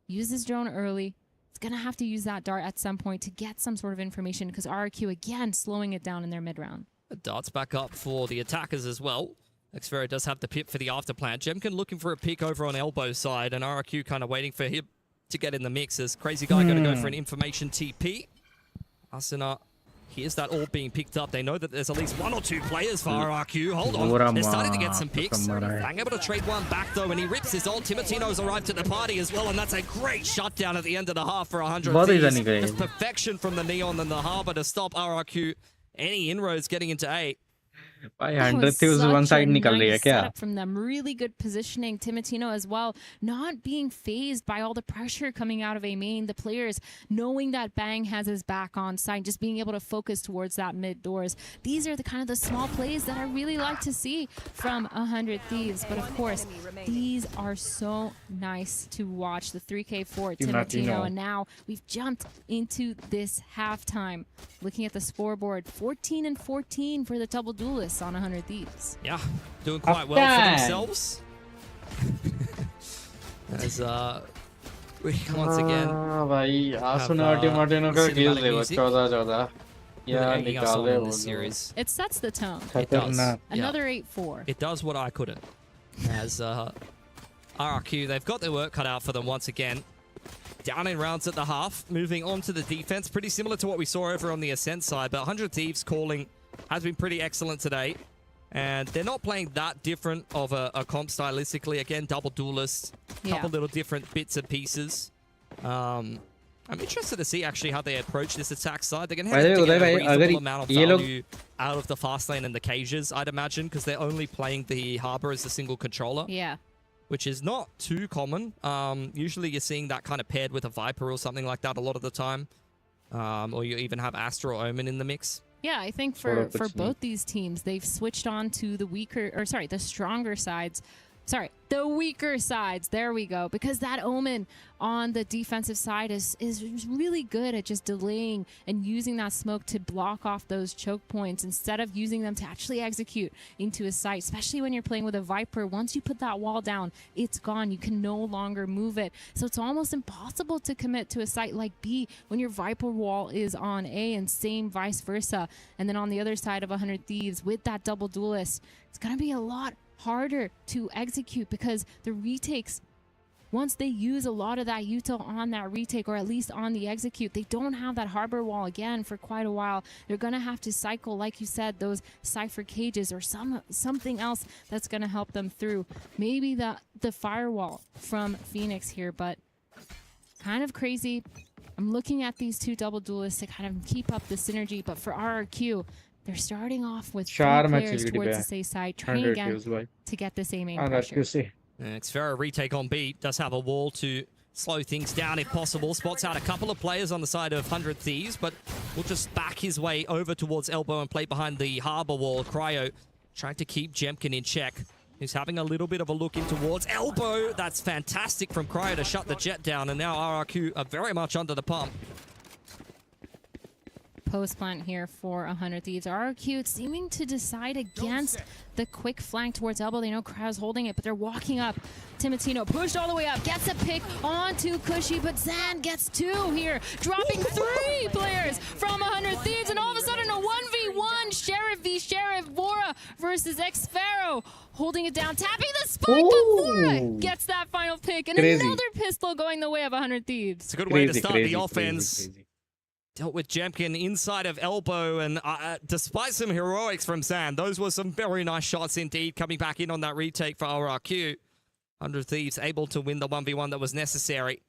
S3: uses drone early. It's going to have to use that dart at some point to get some sort of information because RRQ, again, slowing it down in their mid-round.
S4: The dart's back up for the attackers as well. Xfero does have the pip for the afterplant. Jemkin looking for a pick over on elbow side, and RRQ kind of waiting for him to get in the mix as Crazy Guy going to go for an information TP. Asuna hears that all being picked up. They know that there's at least 1 or 2 players for RRQ. Hold on. They're starting to get some picks. Bang able to trade one back, though, and he rips his ult. Timotino's arrived at the party as well, and that's a great shutdown at the end of the half for 100 Thieves. Just perfection from the Neon and the Harbor to stop RRQ. Any inroads getting into A.
S1: भाई 100 थे उस one side निकल रही है क्या?
S3: From them, really good positioning. Timotino as well, not being phased by all the pressure coming out of A main. The players knowing that Bang has his back on site, just being able to focus towards that mid doors. These are the kind of the small plays that I really like to see from 100 Thieves. But of course, these are so nice to watch. The 3K for Timotino, and now we've jumped into this halftime. Looking at the scoreboard, 14 and 14 for the double duelists on 100 Thieves.
S4: Yeah, doing quite well for themselves. As we once again
S1: भाई आसुना टिमोटिनो का किल देखो 14-14 या निकाल रहे वो
S4: series.
S3: It sets the tone.
S4: It does.
S3: Another 8-4.
S4: It does what I couldn't. As RRQ, they've got their work cut out for them once again. Down in rounds at the half, moving on to the defense. Pretty similar to what we saw over on the Ascent side, but 100 Thieves calling has been pretty excellent today. And they're not playing that different of a comp stylistically. Again, double duelist, couple little different bits and pieces. I'm interested to see actually how they approach this attack side. They're going to have to get a reasonable amount of value out of the fast lane and the cages, I'd imagine, because they're only playing the Harbor as a single controller.
S3: Yeah.
S4: Which is not too common. Usually you're seeing that kind of paired with a Viper or something like that a lot of the time. Or you even have Astra or Omen in the mix.
S3: Yeah, I think for both these teams, they've switched on to the stronger sides. The weaker sides. There we go. Because that Omen on the defensive side is really good at just delaying and using that smoke to block off those choke points instead of using them to actually execute into a site, especially when you're playing with a Viper. Once you put that wall down, it's gone. You can no longer move it. So it's almost impossible to commit to a site like B when your Viper wall is on A, and same vice versa. And then on the other side of 100 Thieves with that double duelist, it's going to be a lot harder to execute because the retakes, once they use a lot of that util on that retake, or at least on the execute, they don't have that harbor wall again for quite a while. They're going to have to cycle, like you said, those Cypher cages or something else that's going to help them through. Maybe the firewall from Phoenix here, but kind of crazy. I'm looking at these two double duelists to kind of keep up the synergy, but for RRQ, they're starting off with 3 players towards the safe side, trying again to get this A main pressure.
S4: Xferro retake on B does have a wall to slow things down if possible. Spots out a couple of players on the side of 100 Thieves, but will just back his way over towards Elbow and play behind the Harbor wall. Cryo trying to keep Jemkin in check. He's having a little bit of a look in towards Elbow. That's fantastic from Cryo to shut the jet down, and now RRQ are very much under the pump.
S3: Post plant here for 100 Thieves. RRQ seeming to decide against the quick flank towards Elbow. They know Crow's holding it, but they're walking up. Timotino pushed all the way up, gets a pick onto Cushy, but Zan gets 2 here, dropping 3 players from 100 Thieves, and all of a sudden a 1v1 Sheriff v Sheriff. Vora versus Xferro, holding it down, tapping the spike, but Vora gets that final pick, and another pistol going the way of 100 Thieves.
S4: It's a good way to start the offense. Dealt with Jemkin inside of Elbow, and despite some heroics from Zan, those were some very nice shots indeed, coming back in on that retake for RRQ. 100 Thieves able to win the 1v1 that was necessary.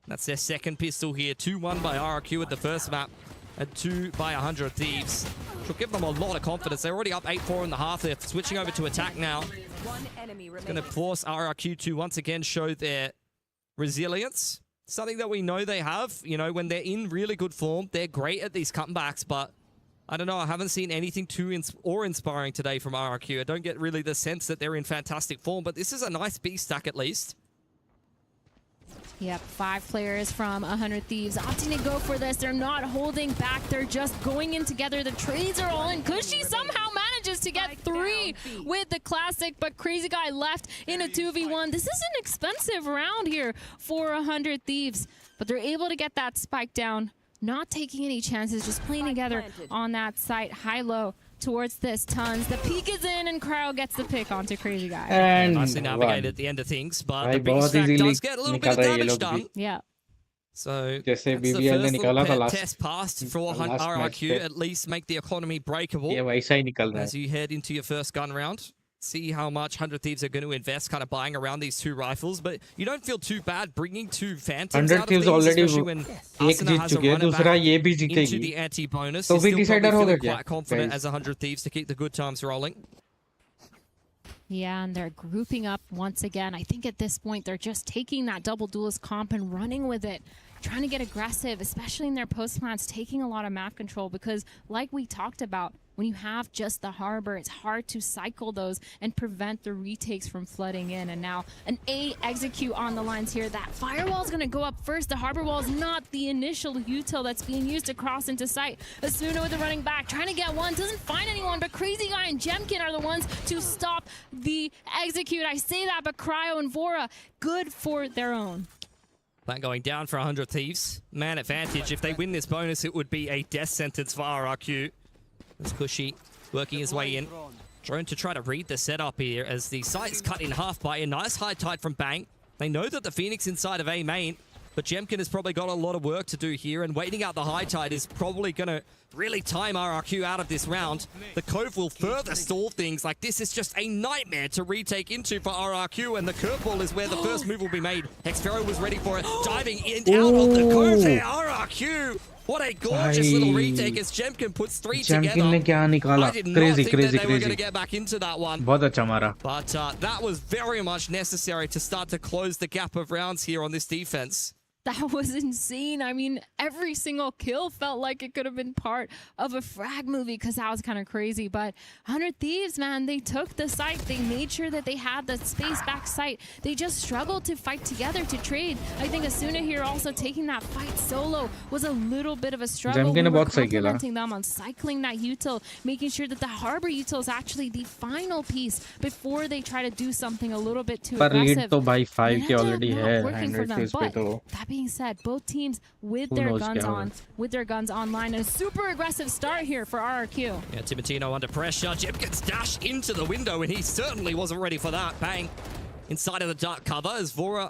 S4: That's their second pistol here. 2-1 by RRQ at the first map, and 2 by 100 Thieves. Should give them a lot of confidence. They're already up 8-4 in the half. They're switching over to attack now. It's going to force RRQ to once again show their resilience. Something that we know they have. You know, when they're in really good form, they're great at these comebacks, but I don't know, I haven't seen anything too inspiring today from RRQ. I don't get really the sense that they're in fantastic form, but this is a nice B stack at least.
S3: Yep, 5 players from 100 Thieves opting to go for this. They're not holding back. They're just going in together. The trades are all in. Cushy somehow manages to get 3 with the classic, but Crazy Guy left in a 2v1. This is an expensive round here for 100 Thieves, but they're able to get that spike down. Not taking any chances, just playing together on that site. High-low towards this. Tons. The peek is in, and Cryo gets the pick onto Crazy Guy.
S4: And nicely navigated at the end of things, but the B stack does get a little bit of damage done.
S3: Yeah.
S4: So that's the first little test passed for RRQ. At least make the economy breakable as you head into your first gun round. See how much 100 Thieves are going to invest kind of buying around these 2 rifles, but you don't feel too bad bringing 2 Phantoms out of things, especially when Asuna has a runner back into the anti-bonus. You still probably feeling quite confident as 100 Thieves to keep the good times rolling.
S3: Yeah, and they're grouping up once again. I think at this point, they're just taking that double duelist comp and running with it, trying to get aggressive, especially in their post plants, taking a lot of map control because, like we talked about, when you have just the harbor, it's hard to cycle those and prevent the retakes from flooding in. And now an A execute on the lines here. That firewall is going to go up first. The harbor wall is not the initial util that's being used to cross into sight. Asuna with the running back, trying to get one, doesn't find anyone, but Crazy Guy and Jemkin are the ones to stop the execute. I say that, but Cryo and Vora, good for their own.
S4: Plan going down for 100 Thieves. Man advantage. If they win this bonus, it would be a death sentence for RRQ. As Cushy working his way in. Drone to try to read the setup here as the site is cut in half by a nice high tide from Bang. They know that the Phoenix inside of A main, but Jemkin has probably got a lot of work to do here, and waiting out the high tide is probably going to really time RRQ out of this round, the Cove will further stall things. Like, this is just a nightmare to retake into for RRQ, and the curveball is where the first move will be made. Hexfero was ready for it, diving in out of the Cove there. RRQ, what a gorgeous little retake as Jemkin puts 3 together.
S1: ने क्या निकाला?
S4: I did not think that they were going to get back into that one.
S1: बहुत अच्छा मारा.
S4: But that was very much necessary to start to close the gap of rounds here on this defense.
S3: That was insane. I mean, every single kill felt like it could have been part of a frag movie because that was kind of crazy. But 100 Thieves, man, they took the site. They made sure that they had the space back site. They just struggled to fight together to trade. I think Asuna here also taking that fight solo was a little bit of a struggle. We were complimenting them on cycling that util, making sure that the Harbor util is actually the final piece before they try to do something a little bit too aggressive.
S1: पर lead तो भाई 5 के already है. 100 Thieves पे तो.
S3: That being said, both teams with their guns online, a super aggressive start here for RRQ.
S4: Yeah, Timotino under pressure. Jeb gets dashed into the window, and he certainly wasn't ready for that. Bang. Inside of the dark cover as Vora,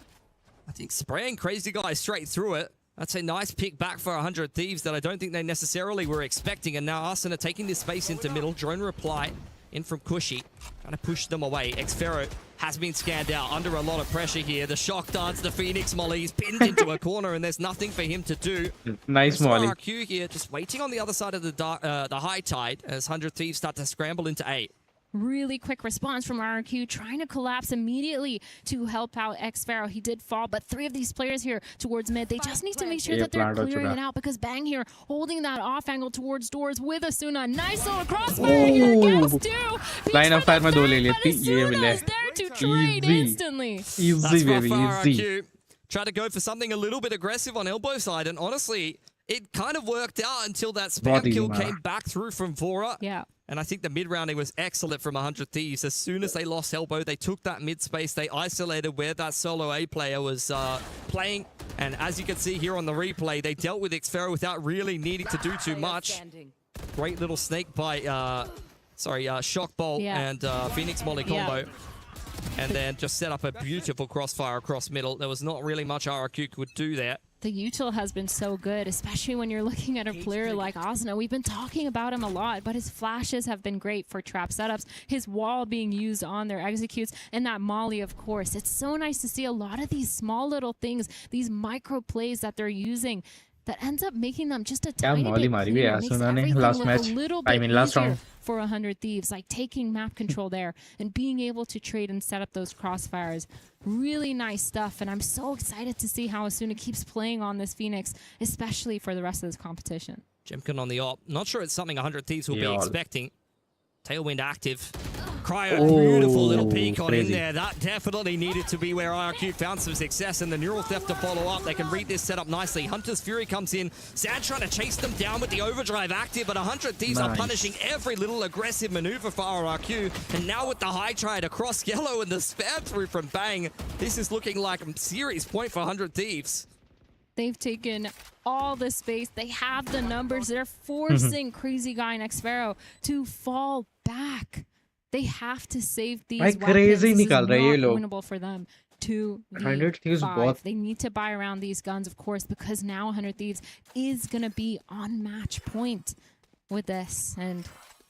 S4: I think, spraying Crazy Guy straight through it. That's a nice pick back for 100 Thieves that I don't think they necessarily were expecting. And now Arsena taking this space into middle. Drone reply in from Cushy. Trying to push them away. Xfero has been scanned out under a lot of pressure here. The shock dance, the Phoenix Molly, he's pinned into a corner and there's nothing for him to do.
S1: Nice Molly.
S4: RRQ here just waiting on the other side of the high tide as 100 Thieves start to scramble into 8.
S3: Really quick response from RRQ, trying to collapse immediately to help out Xfero. He did fall, but 3 of these players here towards mid, they just need to make sure that they're clearing it out because Bang here holding that off angle towards doors with Asuna. Nice little crossfire here against 2.
S1: Line of fire में 2 ले ली थी. ये मिले.
S3: There to trade instantly.
S1: Easy baby, easy.
S4: Try to go for something a little bit aggressive on elbow side, and honestly, it kind of worked out until that spam kill came back through from Vora.
S3: Yeah.
S4: And I think the mid-rounding was excellent from 100 Thieves. As soon as they lost elbow, they took that mid-space. They isolated where that solo A player was playing. And as you can see here on the replay, they dealt with Xfero without really needing to do too much. Great little snake by, Shock Bolt and Phoenix Molly combo. And then just set up a beautiful crossfire across middle. There was not really much RRQ could do there.
S3: The util has been so good, especially when you're looking at a player like Asuna. We've been talking about him a lot, but his flashes have been great for trap setups. His wall being used on their executes, and that molly, of course. It's so nice to see a lot of these small little things, these micro plays that they're using that ends up making them just a tiny bit cleaner. Makes everything look a little bit easier for 100 Thieves, like taking map control there and being able to trade and set up those crossfires. Really nice stuff, and I'm so excited to see how Asuna keeps playing on this Phoenix, especially for the rest of this competition.
S4: Jemkin on the op. Not sure it's something 100 Thieves will be expecting. Tailwind active. Cryo, beautiful little peek on in there. That definitely needed to be where RRQ found some success, and the Neural Theft to follow up. They can read this setup nicely. Hunter's Fury comes in. Sad trying to chase them down with the overdrive active, but 100 Thieves are punishing every little aggressive maneuver for RRQ. And now with the high trade across yellow and the spam through from Bang, this is looking like a serious point for 100 Thieves.
S3: They've taken all the space. They have the numbers. They're forcing Crazy Guy and Xfero to fall back. They have to save these weapons. This is not winnable for them. 2v5. They need to buy around these guns, of course, because now 100 Thieves is going to be on match point with this. And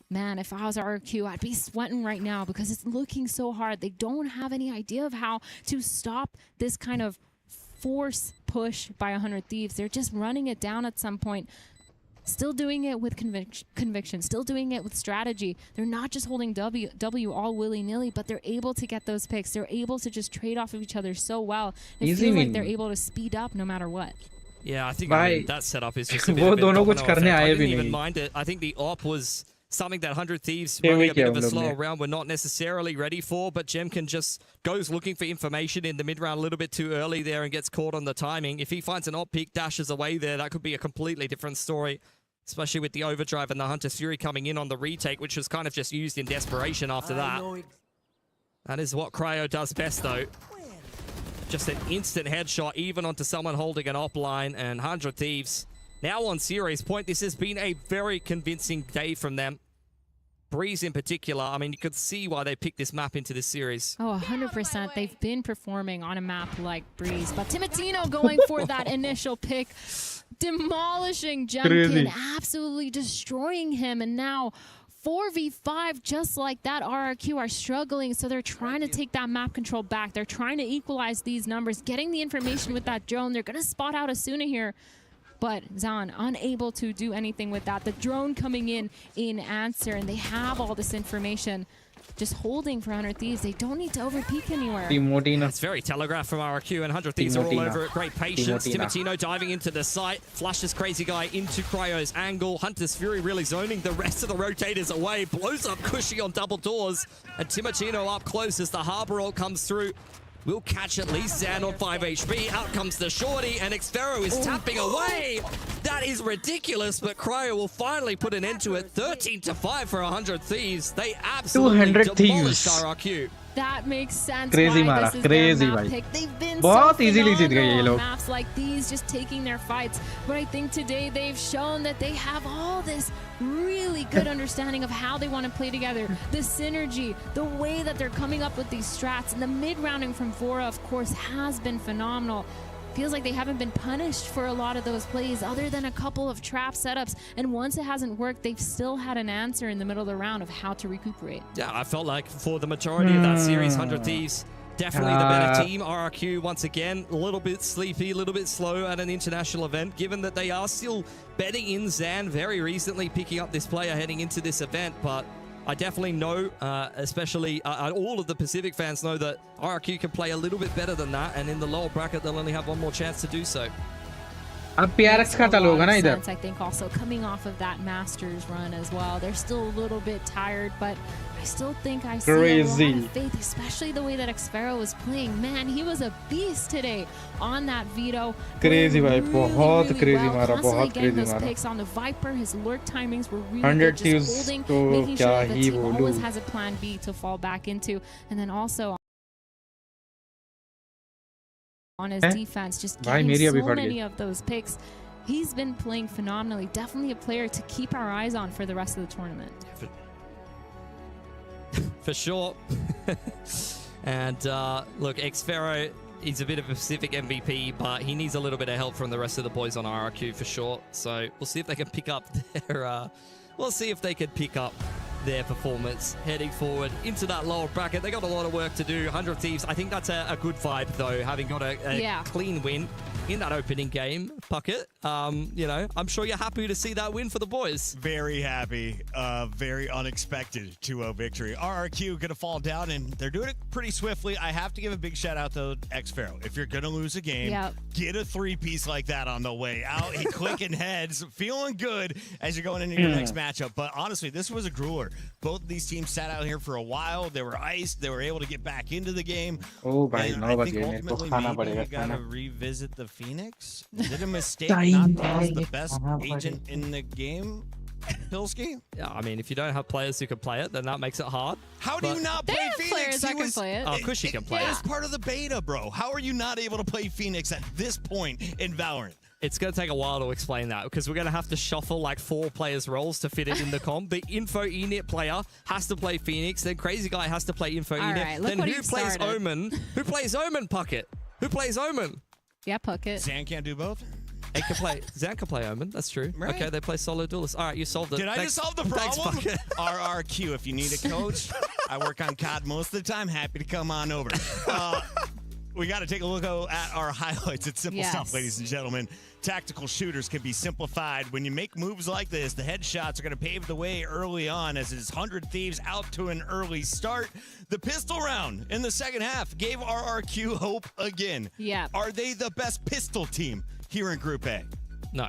S3: man, if I was RQ, I'd be sweating right now because it's looking so hard. They don't have any idea of how to stop this kind of force push by 100 Thieves. They're just running it down at some point. Still doing it with conviction, still doing it with strategy. They're not just holding W all willy-nilly, but they're able to get those picks. They're able to just trade off of each other so well. It feels like they're able to speed up no matter what.
S4: Yeah, I think that setup is just a bit of a domino effect. I didn't even mind it. I think the op was something that 100 Thieves running a bit of a slower round were not necessarily ready for, but Jemkin just goes looking for information in the mid-round a little bit too early there and gets caught on the timing. If he finds an op peak, dashes away there, that could be a completely different story, especially with the overdrive and the Hunter's Fury coming in on the retake, which was kind of just used in desperation after that. That is what Cryo does best, though. Just an instant headshot, even onto someone holding an op line, and 100 Thieves now on series point. This has been a very convincing day from them. Breeze in particular, I mean, you could see why they picked this map into this series.
S3: Oh, 100%. They've been performing on a map like Breeze. But Timotino going for that initial pick, demolishing Jemkin, absolutely destroying him. And now 4v5 just like that. RRQ are struggling, so they're trying to take that map control back. They're trying to equalize these numbers, getting the information with that drone. They're going to spot out Asuna here. But Zan unable to do anything with that. The drone coming in answer, and they have all this information. Just holding for 100 Thieves. They don't need to overpeak anywhere.
S4: It's very telegraphed from RRQ, and 100 Thieves are all over it. Great patience. Timotino diving into the site. Flushes Crazy Guy into Cryo's angle. Hunter's Fury really zoning the rest of the rotators away. Blows up Cushy on double doors. And Timotino up close as the Harbor ult comes through. Will catch at least Zan on 5 HP. Out comes the Shorty, and Xfero is tapping away. That is ridiculous, but Cryo will finally put an end to it. 13-5 for 100 Thieves. They absolutely demolished RRQ.
S3: That makes sense.
S1: Crazy
S3: why
S1: मारा,
S3: this is
S1: crazy
S3: their map
S1: भाई.
S3: pick. They've been
S1: बहुत
S3: so
S1: easily जीत गए ये
S3: phenomenal
S1: लोग.
S3: on maps like these, just taking their fights. But I think today they've shown that they have all this really good understanding of how they want to play together. The synergy, the way that they're coming up with these strats, and the mid-rounding from Vora, of course, has been phenomenal. Feels like they haven't been punished for a lot of those plays other than a couple of trap setups. And once it hasn't worked, they've still had an answer in the middle of the round of how to recuperate.
S4: Yeah, I felt like for the majority of that series, 100 Thieves, definitely the better team. RRQ, once again, a little bit sleepy, a little bit slow at an international event, given that they are still betting in Zan very recently, picking up this player heading into this event. But I definitely know, especially all of the Pacific fans know that RRQ can play a little bit better than that, and in the lower bracket, they'll only have one more chance to do so.
S1: अब PRX का चालू होगा ना इधर.
S3: I think also coming off of that Masters run as well. They're still a little bit tired, but I still think I see a lot of faith, especially the way that Xfero was playing. Man, he was a beast today on that veto.
S1: Crazy भाई, बहुत crazy मारा,
S3: Constantly
S1: बहुत
S3: getting
S1: crazy
S3: those
S1: मारा.
S3: picks on the Viper. His lurk timings were really
S1: 100
S3: good, just
S1: Thieves
S3: holding,
S1: तो
S3: making sure
S1: क्या
S3: that the
S1: he
S3: team always
S1: बोलूं.
S3: has a plan B to fall back into. And then also on his defense, just
S1: भाई,
S3: getting
S1: मेरी अभी
S3: so
S1: फट
S3: many
S1: गई.
S3: of those picks. He's been playing phenomenally. Definitely a player to keep our eyes on for the rest of the tournament.
S4: For sure. And look, Xfero is a bit of a Pacific MVP, but he needs a little bit of help from the rest of the boys on RRQ for sure. So we'll see if they can pick up their their performance heading forward into that lower bracket. They got a lot of work to do. 100 Thieves, I think that's a good vibe though, having got a clean win in that opening game. Puckett, you know, I'm sure you're happy to see that win for the boys.
S5: Very happy. Very unexpected 2-0 victory. RRQ going to fall down, and they're doing it pretty swiftly. I have to give a big shout out to Xfero. If you're going to lose a game, get a three-piece like that on the way out. He clicking heads, feeling good as you're going into your next matchup. But honestly, this was a grueler. Both of these teams sat out here for a while. They were iced. They were able to get back into the game.
S1: Oh, भाई,
S5: And
S1: 9
S5: I
S1: बज
S5: think
S1: गए, मेरे को
S5: ultimately
S1: खाना
S5: maybe
S1: पड़ेगा
S5: you got to
S1: खाना.
S5: revisit the Phoenix. Is it a mistake not to use the best agent in the game, Pilski?
S4: Yeah, I mean, if you don't have players who can play it, then that makes it hard.
S5: How do you not play Phoenix?
S3: players that can play it.
S4: Oh, Cushy can play
S5: It
S4: it.
S5: was part of the beta, bro. How are you not able to play Phoenix at this point in Valorant?
S4: It's going to take a while to explain that because we're going to have to shuffle like 4 players' roles to fit it in the comp. The Info Enit player has to play Phoenix. Then Crazy Guy has to play Info Enit.
S3: right, look
S4: then
S3: what
S4: who
S3: you've
S4: plays
S3: started.
S4: Omen? Who plays Omen, Puckett? Who plays Omen?
S3: Yeah, Puckett.
S5: Zan can't do both?
S4: Zan can play Omen. That's true.
S5: Right.
S4: Okay, they play solo duelists. All right, you solved it.
S5: Did I just solve the problem?
S4: Thanks, Puckett.
S5: RRQ, if you need a coach, I work on COD most of the time. Happy to come on over. We got to take a look at our highlights. It's simple stuff, ladies and gentlemen. Tactical shooters can be simplified. When you make moves like this, the headshots are going to pave the way early on as it's 100 Thieves out to an early start. The pistol round in the second half gave RRQ hope again.
S3: Yeah.
S5: Are they the best pistol team here in Group A?
S4: No,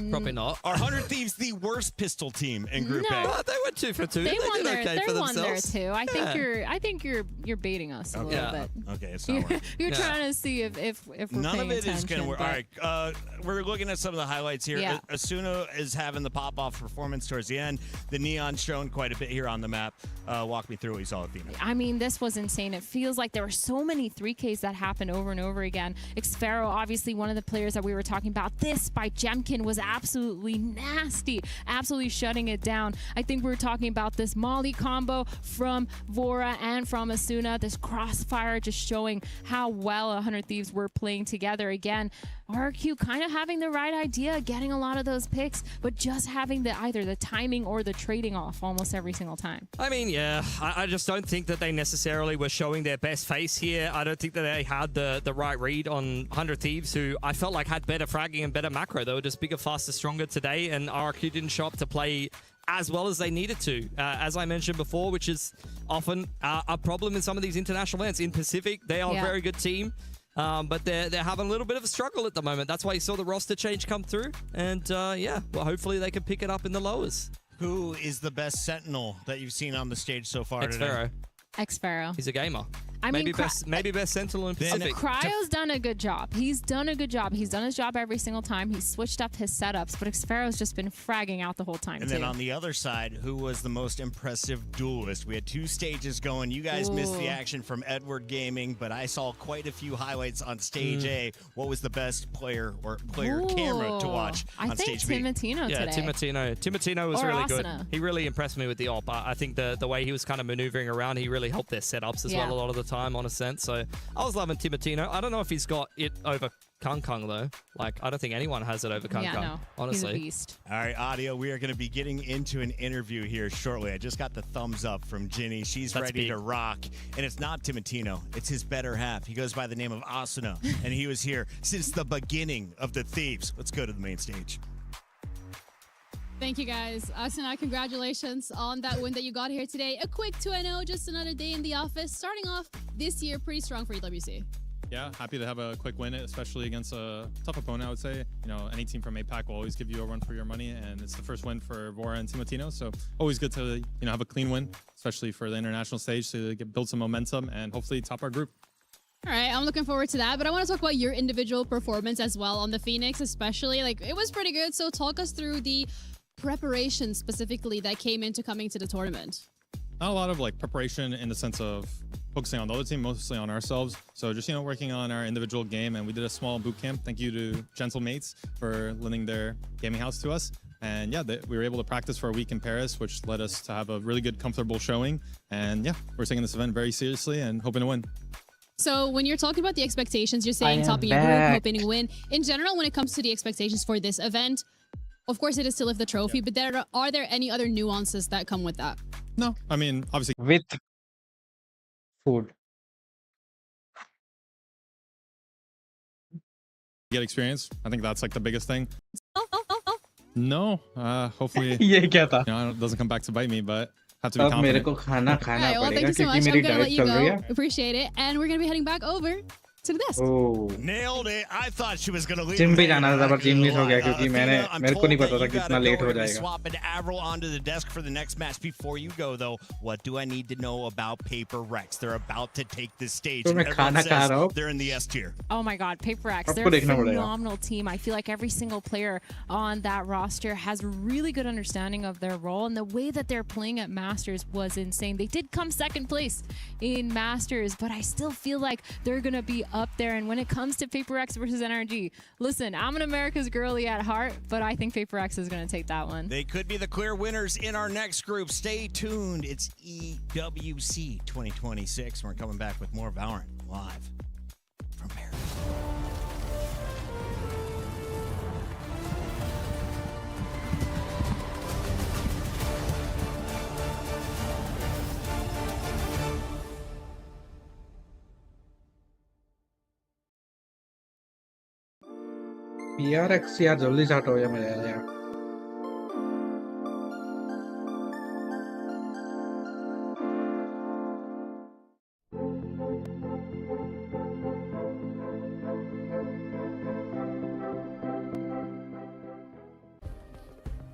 S4: probably not.
S5: Are 100 Thieves the worst pistol team in Group A?
S4: They went 2 for 2.
S3: They won
S4: did
S3: there.
S4: okay
S3: They
S4: for
S3: won there
S4: themselves.
S3: too. I think you're baiting us a little bit.
S5: Okay, it's not working.
S3: You're trying to see if we're
S5: None
S3: paying
S5: of it is going to
S3: attention,
S5: work.
S3: but-
S5: All right, we're looking at some of the highlights here.
S3: Yeah.
S5: Asuna is having the pop-off performance towards the end. The Neon's shown quite a bit here on the map. Walk me through what you saw with Phoenix.
S3: I mean, this was insane. It feels like there were so many 3Ks that happened over and over again. Xfero, obviously one of the players that we were talking about. This by Jemkin was was absolutely nasty, absolutely shutting it down. I think we were talking about this Molly combo from Vora and from Asuna, this crossfire just showing how well 100 Thieves were playing together. Again, RQ kind of having the right idea, getting a lot of those picks, but just having either the timing or the trading off almost every single time.
S4: I mean, yeah, I just don't think that they necessarily were showing their best face here. I don't think that they had the right read on 100 Thieves, who I felt like had better fragging and better macro. They were just bigger, faster, stronger today, and RQ didn't show up to play as well as they needed to, as I mentioned before, which is often a problem in some of these international events. In Pacific, they are a very good team. But they're having a little bit of a struggle at the moment. That's why you saw the roster change come through. And yeah, well, hopefully they can pick it up in the lowers.
S5: Who is the best Sentinel that you've seen on the stage so far today?
S4: Xfero.
S3: Xfero.
S4: He's a gamer.
S3: I mean,
S4: maybe best Sentinel in Pacific.
S3: Cryo's done a good job. He's done a good job. He's done his job every single time. He's switched up his setups, but Xfero's just been fragging out the whole time,
S5: And then on the other side, who was the most impressive duelist? We had 2 stages going. You guys missed the action from Edward Gaming, but I saw quite a few highlights on Stage A. What was the best player camera to watch on Stage B?
S3: I think Timotino
S4: today. Timotino was really good.
S3: Asuna.
S4: He really impressed me with the op. I think the way he was kind of maneuvering around, he really helped their setups as well a lot of the time, on a sense. So I was loving Timotino. I don't know if he's got it over Kung Kung, though. Like, I don't think anyone has it over Kung Kung,
S3: no.
S4: honestly.
S3: He's a beast.
S5: All right, Audio, we are going to be getting into an interview here shortly. I just got the thumbs up from Ginny. She's ready to rock. And it's not Timotino. It's his better half. He goes by the name of Asuna, and he was here since the beginning of the Thieves. Let's go to the main stage.
S22: Thank you, guys. Asuna, congratulations on that win that you got here today. A quick 2-0, just another day in the office. Starting off this year pretty strong for EWC.
S9: Yeah, happy to have a quick win, especially against a tough opponent, I would say. You know, any team from APAC will always give you a run for your money, and it's the first win for Vora and Timotino, so always good to, you know, have a clean win, especially for the international stage, to build some momentum and hopefully top our group.
S22: All right, I'm looking forward to that, but I want to talk about your individual performance as well on the Phoenix, especially. Like, it was pretty good, so talk us through the preparation specifically that came into coming to the tournament.
S9: Not a lot of like preparation in the sense of focusing on the other team, mostly on ourselves. So just, you know, working on our individual game, and we did a small boot camp. Thank you to Gentle Mates for lending their gaming house to us. And yeah, we were able to practice for a week in Paris, which led us to have a really good, comfortable showing. And yeah, we're taking this event very seriously and hoping to win.
S22: So when you're talking about the expectations, you're saying topping your group, hoping to win. In general, when it comes to the expectations for this event, of course it is to lift the trophy, but are there any other nuances that come with that?
S9: No, I mean, obviously
S1: with food.
S9: Get experience. I think that's like the biggest thing. No, hopefully
S1: ये क्या था?
S9: You know, it doesn't come back to bite me, but have to be
S1: अब मेरे
S9: confident.
S1: को खाना खाना
S22: Well, thank
S1: पड़ेगा
S22: you so
S1: क्योंकि
S22: much.
S1: मेरी
S22: I'm gonna let
S1: diet
S22: you
S1: चल रही
S22: go.
S1: है.
S22: Appreciate it. And we're gonna be heading back over to the desk.
S5: Nailed it. I thought she was going to leave.
S1: Gym भी जाना था पर gym miss हो गया क्योंकि मेरे को नहीं पता था कितना लेट हो जाएगा.
S5: Swapping Avril onto the desk for the next match. Before you go, though, what do I need to know about Paper Rex? They're about to take the stage.
S1: तो
S5: And
S1: मैं
S5: everyone
S1: खाना खा
S5: says
S1: रहा हूँ.
S5: they're in the S tier.
S3: Oh my God, Paper X,
S1: आपको
S3: they're a
S1: देखना पड़ेगा.
S3: phenomenal team. I feel like every single player on that roster has a really good understanding of their role, and the way that they're playing at Masters was insane. They did come second place in Masters, but I still feel like they're going to be up there. And when it comes to Paper X versus NRG, listen, I'm an America's girly at heart, but I think Paper X is going to take that one.
S5: They could be the clear winners in our next group. Stay tuned. It's EWC 2026. We're coming back with more Valorant live from Paris.
S1: PRX यार जल्दी start हो गया मजा आया यार.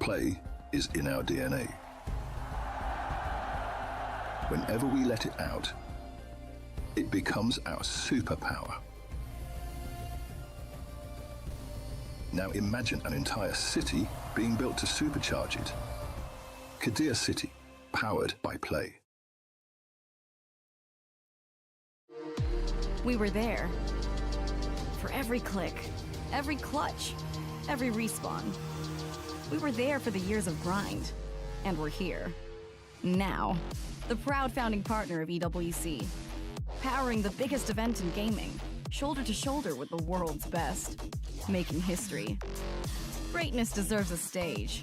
S6: Play is in our DNA. Whenever we let it out, it becomes our superpower. Now imagine an entire city being built to supercharge it. Kadir City, powered by play.
S20: We were there for every click, every clutch, every respawn. We were there for the years of grind, and we're here. Now, the proud founding partner of EWC, powering the biggest event in gaming, shoulder to shoulder with the world's best, making history. Greatness deserves a stage.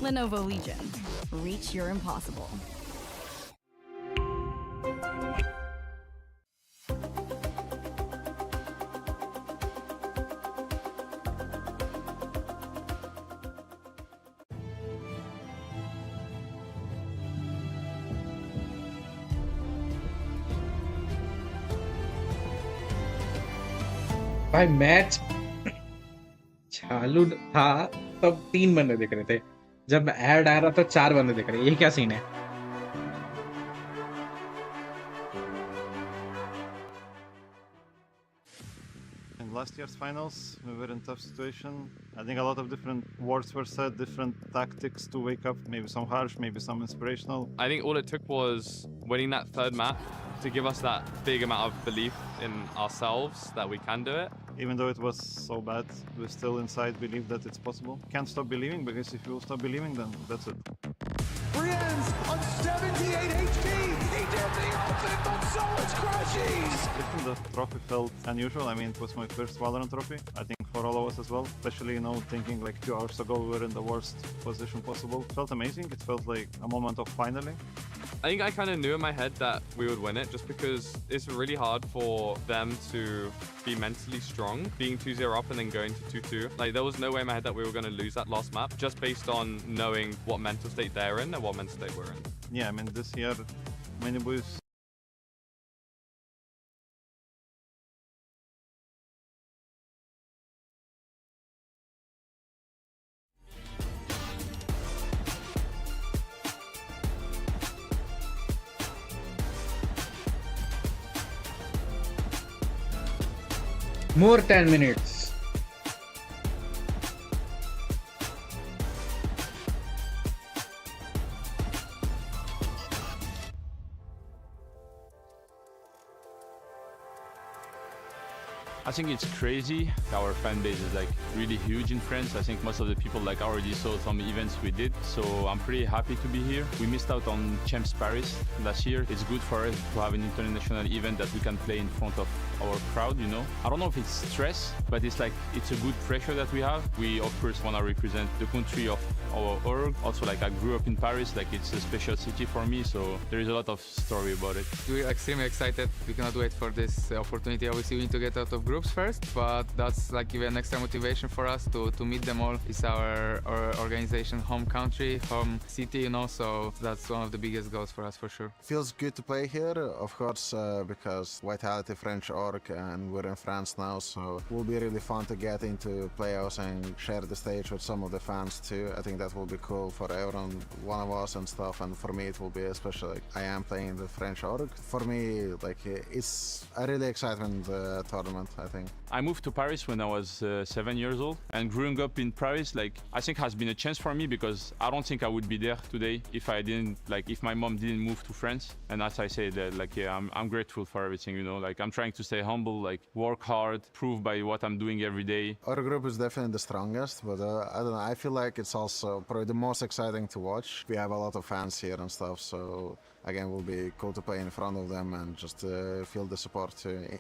S20: Lenovo Legion, reach your impossible.
S1: भाई match चालू था तब 3 बंदे दिख रहे थे, जब add आ रहा था 4 बंदे दिख रहे हैं। ये क्या सीन है?
S13: In last year's finals, we were in a tough situation. I think a lot of different words were said, different tactics to wake up, maybe some harsh, maybe some inspirational.
S12: I think all it took was winning that third map to give us that big amount of belief in ourselves that we can do it.
S13: Even though it was so bad, we still inside believe that it's possible. Can't stop believing, because if you stop believing, then that's it.
S7: Brienne's on 78 HP. He did the ultimate on so much crashes.
S13: I think the trophy felt unusual. I mean, it was my first Valorant trophy. I think for all of us as well, especially, you know, thinking like 2 hours ago we were in the worst position possible. It felt amazing. It felt like a moment of finally.
S12: I think I kind of knew in my head that we would win it just because it's really hard for them to be mentally strong, being 2-0 up and then going to 2-2. Like, there was no way in my head that we were going to lose that last map just based on knowing what mental state they're in and what mental state we're in.
S13: Yeah, I mean, this year, many boys.
S1: More 10 minutes.
S10: I think it's crazy. Our fan base is like really huge in France. I think most of the people like already saw some events we did. So I'm pretty happy to be here. We missed out on Champs Paris last year. It's good for us to have an international event that we can play in front of our crowd, you know. I don't know if it's stress, but it's like, it's a good pressure that we have. We of course want to represent the country of our org. Also, like, I grew up in Paris, like it's a special city for me. So there is a lot of story about it.
S11: We're extremely excited. We cannot wait for this opportunity. Obviously, we need to get out of groups first, but that's like even extra motivation for us to meet them all. It's our organization home country, home city, you know, so that's one of the biggest goals for us for sure.
S23: Feels good to play here, of course, because Vitality French org, and we're in France now, so it will be really fun to get into playoffs and share the stage with some of the fans too. I think that will be cool for everyone, one of us and stuff, and for me it will be especially, like, I am playing the French org. For me, like, it's a really exciting tournament, I think.
S10: I moved to Paris when I was 7 years old, and growing up in Paris, like, I think has been a chance for me, because I don't think I would be there today if I didn't, like, if my mom didn't move to France. And as I say that, like, yeah, I'm grateful for everything, you know, like, I'm trying to stay humble, like, work hard, prove by what I'm doing every day.
S23: Our group is definitely the strongest, but I don't know, I feel like it's also probably the most exciting to watch. We have a lot of fans here and stuff, so again, it will be cool to play in front of them and just feel the support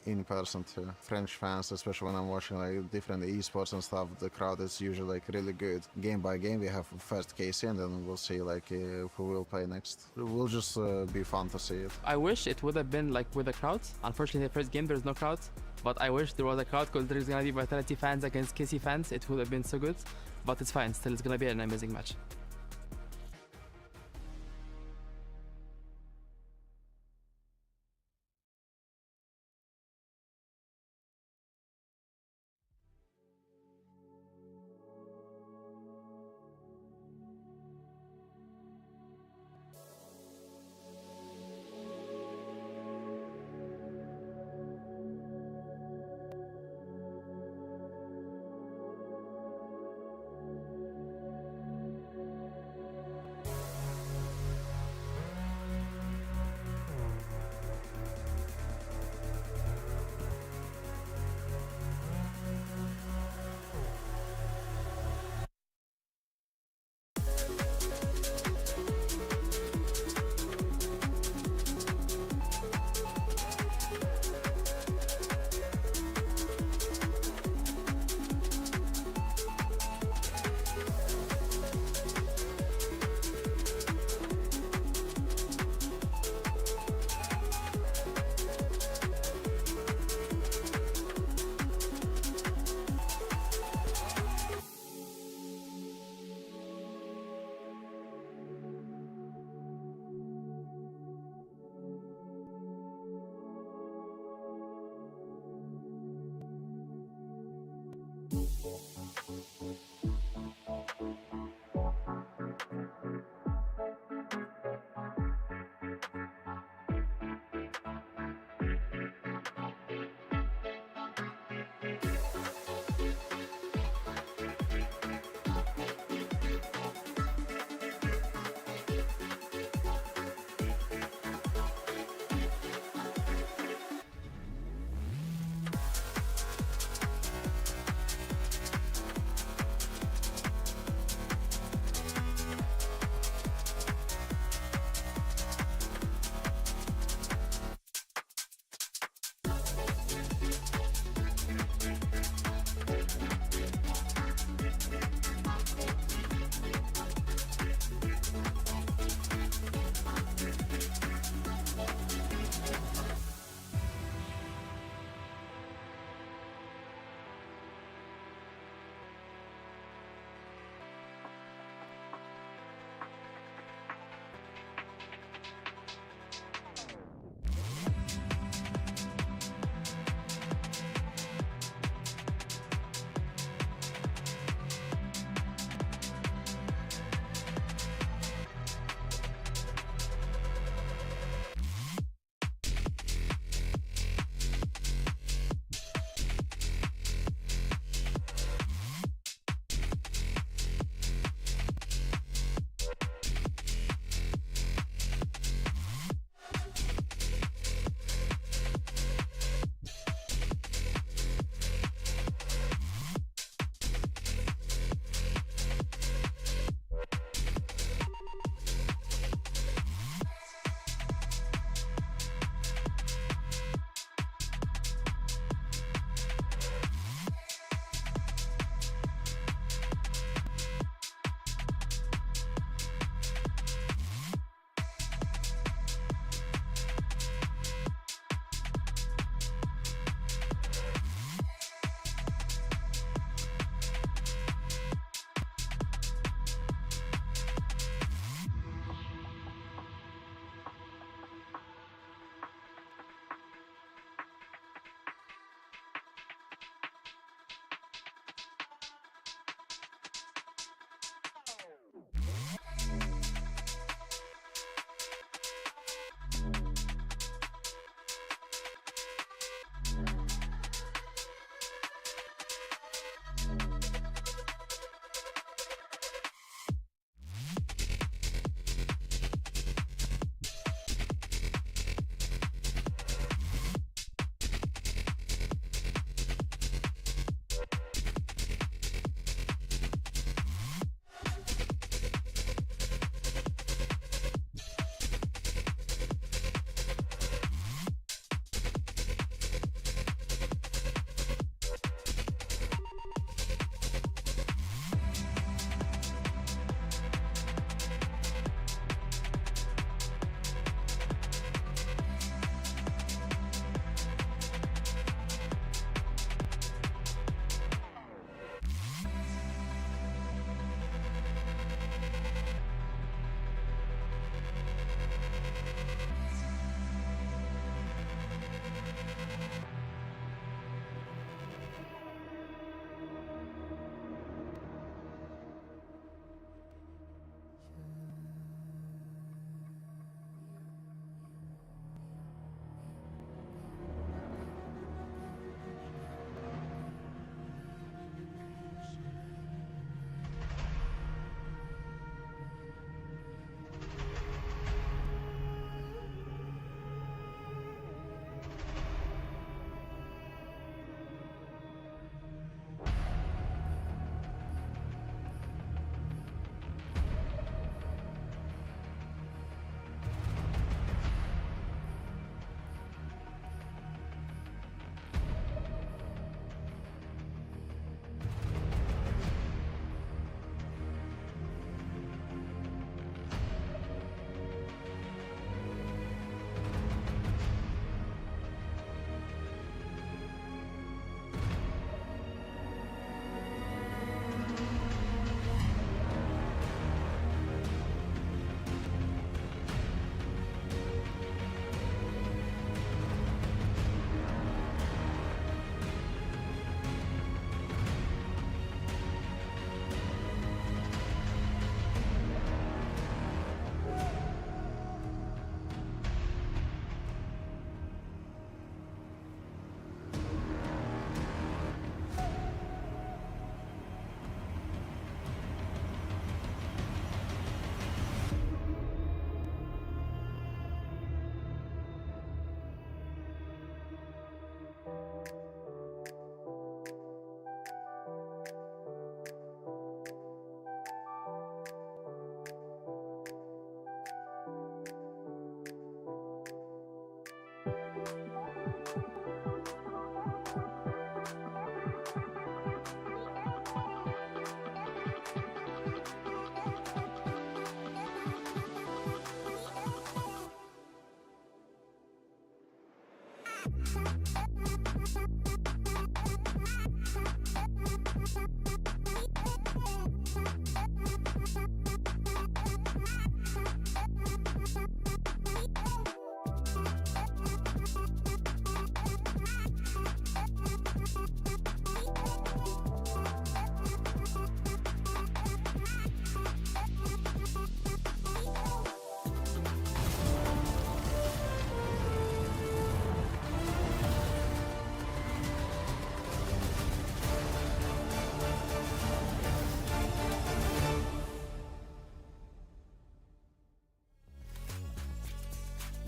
S23: in person to French fans, especially when I'm watching like different esports and stuff. The crowd is usually like really good. Game by game, we have first Casey, and then we'll see like who will play next. It will just be fun to see it.
S11: I wish it would have been like with a crowd. Unfortunately, the first game there's no crowd, but I wish there was a crowd because there's gonna be Vitality fans against Casey fans. It would have been so good, but it's fine. Still, it's gonna be an amazing match.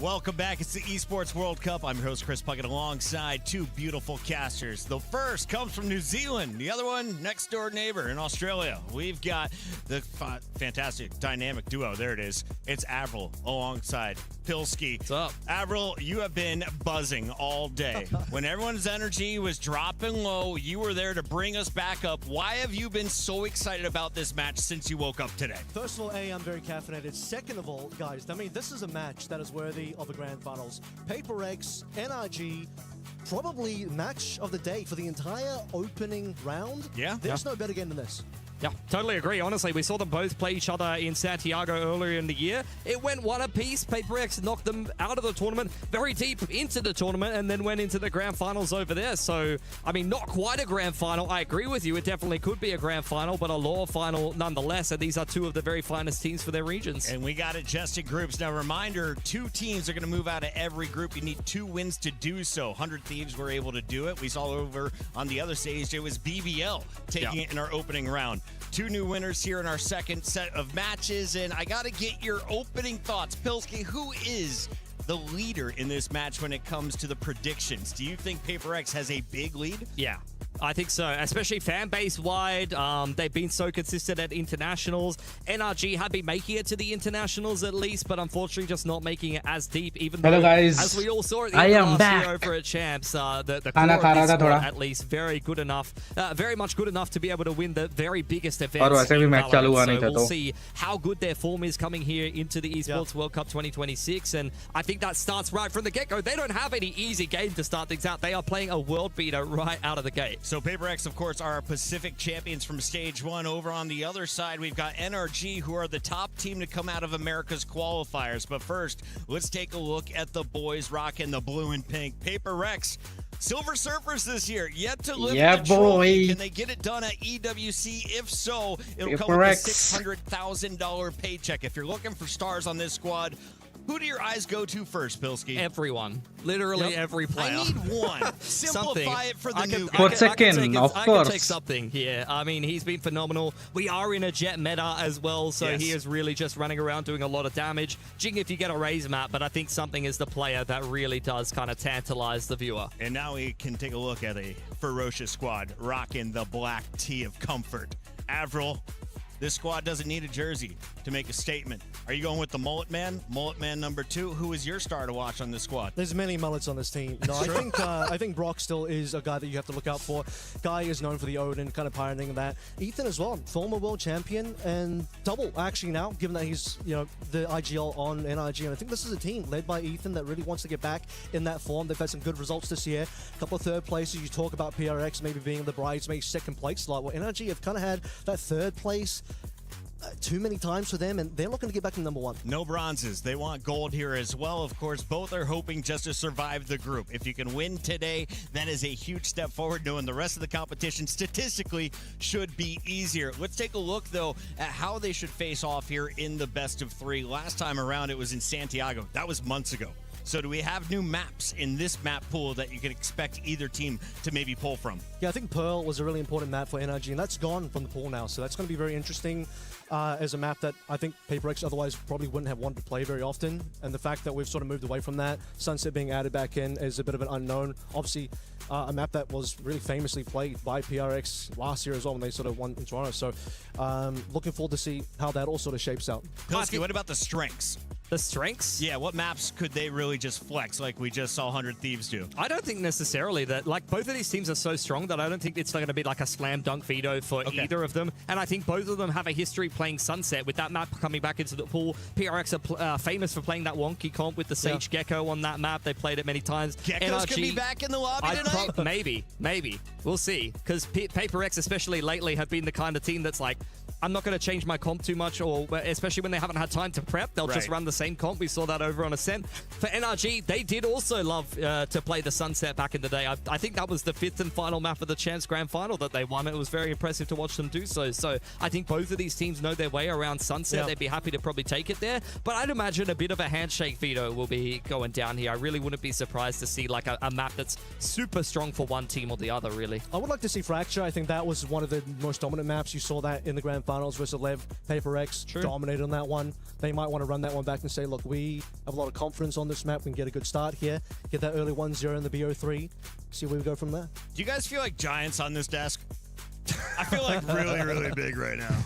S5: Welcome back. It's the Esports World Cup. I'm your host, Chris Puckett, alongside two beautiful casters. The first comes from New Zealand. The other one, next door neighbor in Australia. We've got the fantastic dynamic duo. There it is. It's Avril alongside Pilski.
S4: What's up?
S5: Avril, you have been buzzing all day. When everyone's energy was dropping low, you were there to bring us back up. Why have you been so excited about this match since you woke up today?
S14: First of all, I'm very caffeinated. Second of all, guys, I mean, this is a match that is worthy of the grand finals. Paper X, NRG, probably match of the day for the entire opening round.
S5: Yeah.
S14: There's no better game than this.
S4: Yeah, totally agree. Honestly, we saw them both play each other in Santiago earlier in the year. It went one apiece. Paper X knocked them out of the tournament, very deep into the tournament, and then went into the grand finals over there. So, I mean, not quite a grand final. I agree with you. It definitely could be a grand final, but a lower final nonetheless. And these are two of the very finest teams for their regions.
S5: And we got adjusted groups. Now, reminder, 2 teams are going to move out of every group. You need 2 wins to do so. 100 Thieves were able to do it. We saw over on the other stage, it was BBL taking it in our opening round. 2 new winners here in our second set of matches, and I got to get your opening thoughts. Pilski, who is the leader in this match when it comes to the predictions? Do you think Paper X has a big lead?
S4: Yeah, I think so, especially fan base wide. They've been so consistent at internationals. NRG have been making it to the internationals at least, but unfortunately just not making it as deep. Even
S1: Hello
S4: though,
S1: guys,
S4: as we all saw at the
S1: I
S4: end
S1: am
S4: of last
S1: back.
S4: year over at Champs, the core of this squad at least very good enough, very much good enough to be able to win the very biggest events. In Valorant. So we'll see how good their form is coming here into the Esports World Cup 2026, and I think that starts right from the get-go. They don't have any easy game to start things out. They are playing a world beater right out of the gate.
S5: So Paper X, of course, are our Pacific champions from stage 1. Over on the other side, we've got NRG, who are the top team to come out of America's qualifiers. But first, let's take a look at the boys rocking the blue and pink. Paper X, Silver Surfers this year, yet to lift the trophy. Can they get it done at EWC? If so, it'll come with a $600,000 paycheck. If you're looking for stars on this squad, who do your eyes go to first, Pilski?
S4: Everyone. Literally every player.
S5: I need one. Simplify it for the new
S1: For second, of
S4: I
S1: course.
S4: can take something here. I mean, he's been phenomenal. We are in a Jet meta as well, so he is really just running around doing a lot of damage. Jing if you get a raise map, but I think something is the player that really does kind of tantalize the viewer.
S5: And now we can take a look at a ferocious squad rocking the black tee of comfort. Avril, this squad doesn't need a jersey to make a statement. Are you going with the mullet man? Mullet man number 2. Who is your star to watch on this squad?
S14: There's many mullets on this team. No, I think Brock still is a guy that you have to look out for. Guy is known for the Odin, kind of pioneering that. Ethan as well, former world champion and double actually now, given that he's the IGL on NRG. And I think this is a team led by Ethan that really wants to get back in that form. They've had some good results this year. A couple of third places. You talk about PRX maybe being the bridesmaid second place slot. Well, NRG have kind of had that third place too many times for them, and they're looking to get back to number 1.
S5: No bronzes. They want gold here as well. Of course, both are hoping just to survive the group. If you can win today, that is a huge step forward, knowing the rest of the competition statistically should be easier. Let's take a look, though, at how they should face off here in the best of 3. Last time around, it was in Santiago. That was months ago. So do we have new maps in this map pool that you can expect either team to maybe pull from?
S14: Yeah, I think Pearl was a really important map for NRG, and that's gone from the pool now. So that's going to be very interesting as a map that I think Paper X otherwise probably wouldn't have wanted to play very often. And the fact that we've sort of moved away from that, Sunset being added back in is a bit of an unknown. Obviously, a map that was really famously played by PRX last year as well when they sort of won in Toronto. So looking forward to see how that all sort of shapes out.
S5: Pilski, what about the strengths?
S4: The strengths?
S5: Yeah, what maps could they really just flex like we just saw 100 Thieves do?
S4: I don't think necessarily that, like, both of these teams are so strong that I don't think it's going to be like a slam dunk veto for either of them. And I think both of them have a history playing Sunset with that map coming back into the pool. PRX are famous for playing that wonky comp with the Sage Gecko on that map. They played it many times.
S5: Geckos could be back in the lobby tonight?
S4: Maybe. We'll see. Because Paper X, especially lately, have been the kind of team that's like, I'm not going to change my comp too much, or especially when they haven't had time to prep, they'll just run the same comp. We saw that over on Ascent. For NRG, they did also love to play the Sunset back in the day. I think that was the 5th and final map of the Champs Grand Final that they won. It was very impressive to watch them do so. So I think both of these teams know their way around Sunset. They'd be happy to probably take it there. But I'd imagine a bit of a handshake veto will be going down here. I really wouldn't be surprised to see like a map that's super strong for one team or the other, really.
S14: I would like to see Fracture. I think that was one of the most dominant maps. You saw that in the Grand Finals versus Lev. Paper X dominated on that one. They might want to run that one back in and say, look, we have a lot of confidence on this map. We can get a good start here, get that early 1-0 in the BO3, see where we go from there.
S5: Do you guys feel like giants on this desk? I feel like really, really big right now.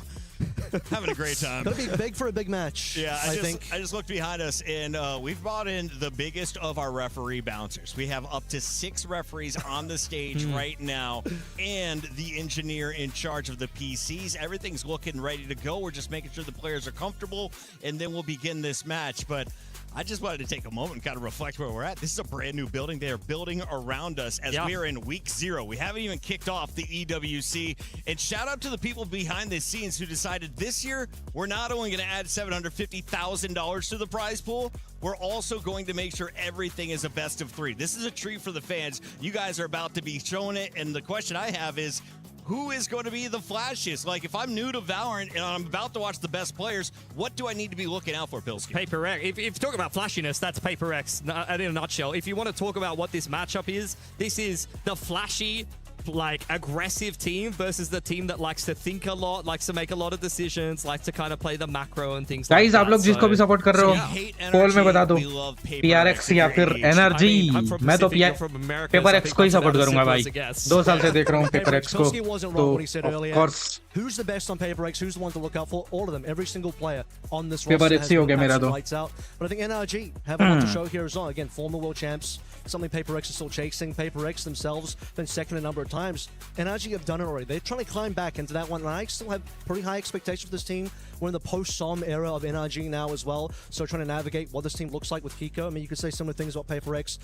S5: Having a great time.
S14: Gotta be big for a big match.
S5: Yeah,
S14: I think.
S5: I just looked behind us, and we've brought in the biggest of our referee bouncers. We have up to 6 referees on the stage right now, and the engineer in charge of the PCs. Everything's looking ready to go. We're just making sure the players are comfortable, and then we'll begin this match. But I just wanted to take a moment and kind of reflect where we're at. This is a brand new building. They are building around us as we are in week 0. We haven't even kicked off the EWC. And shout out to the people behind the scenes who decided this year we're not only going to add $750,000 to the prize pool, we're also going to make sure everything is a best of 3. This is a treat for the fans. You guys are about to be showing it. And the question I have is, who is going to be the flashiest? Like, if I'm new to Valorant and I'm about to watch the best players, what do I need to be looking out for, Pilski?
S4: Paper X. If you talk about flashiness, that's Paper X in a nutshell. If you want to talk about what this matchup is, this is the flashy, like, aggressive team versus the team that likes to think a lot, likes to make a lot of decisions, likes to kind of play the macro and things like that.
S1: आप लोग जिसको भी support कर रहे हो पोल में बता दो PRX या फिर एनर्जी मैं तो पेपर एक्स को ही सपोर्ट करूंगा भाई 2 साल से देख रहा हूं पेपर एक्स को तो of course
S14: who's the best on Paper X, who's the one to look out for? All of them, every single player on this
S1: Paper
S14: roster
S1: X ही हो गया मेरा तो
S14: lights out. But I think NRG have a lot to show here as well. Again, former world champs, something Paper X is still chasing. Paper X themselves been second a number of times. NRG have done it already. They're trying to climb back into that one, and I still have pretty high expectations for this team. We're in the post-SOM era of NRG now as well, so trying to navigate what this team looks like with Kiko. I mean, you could say similar things about Paper X,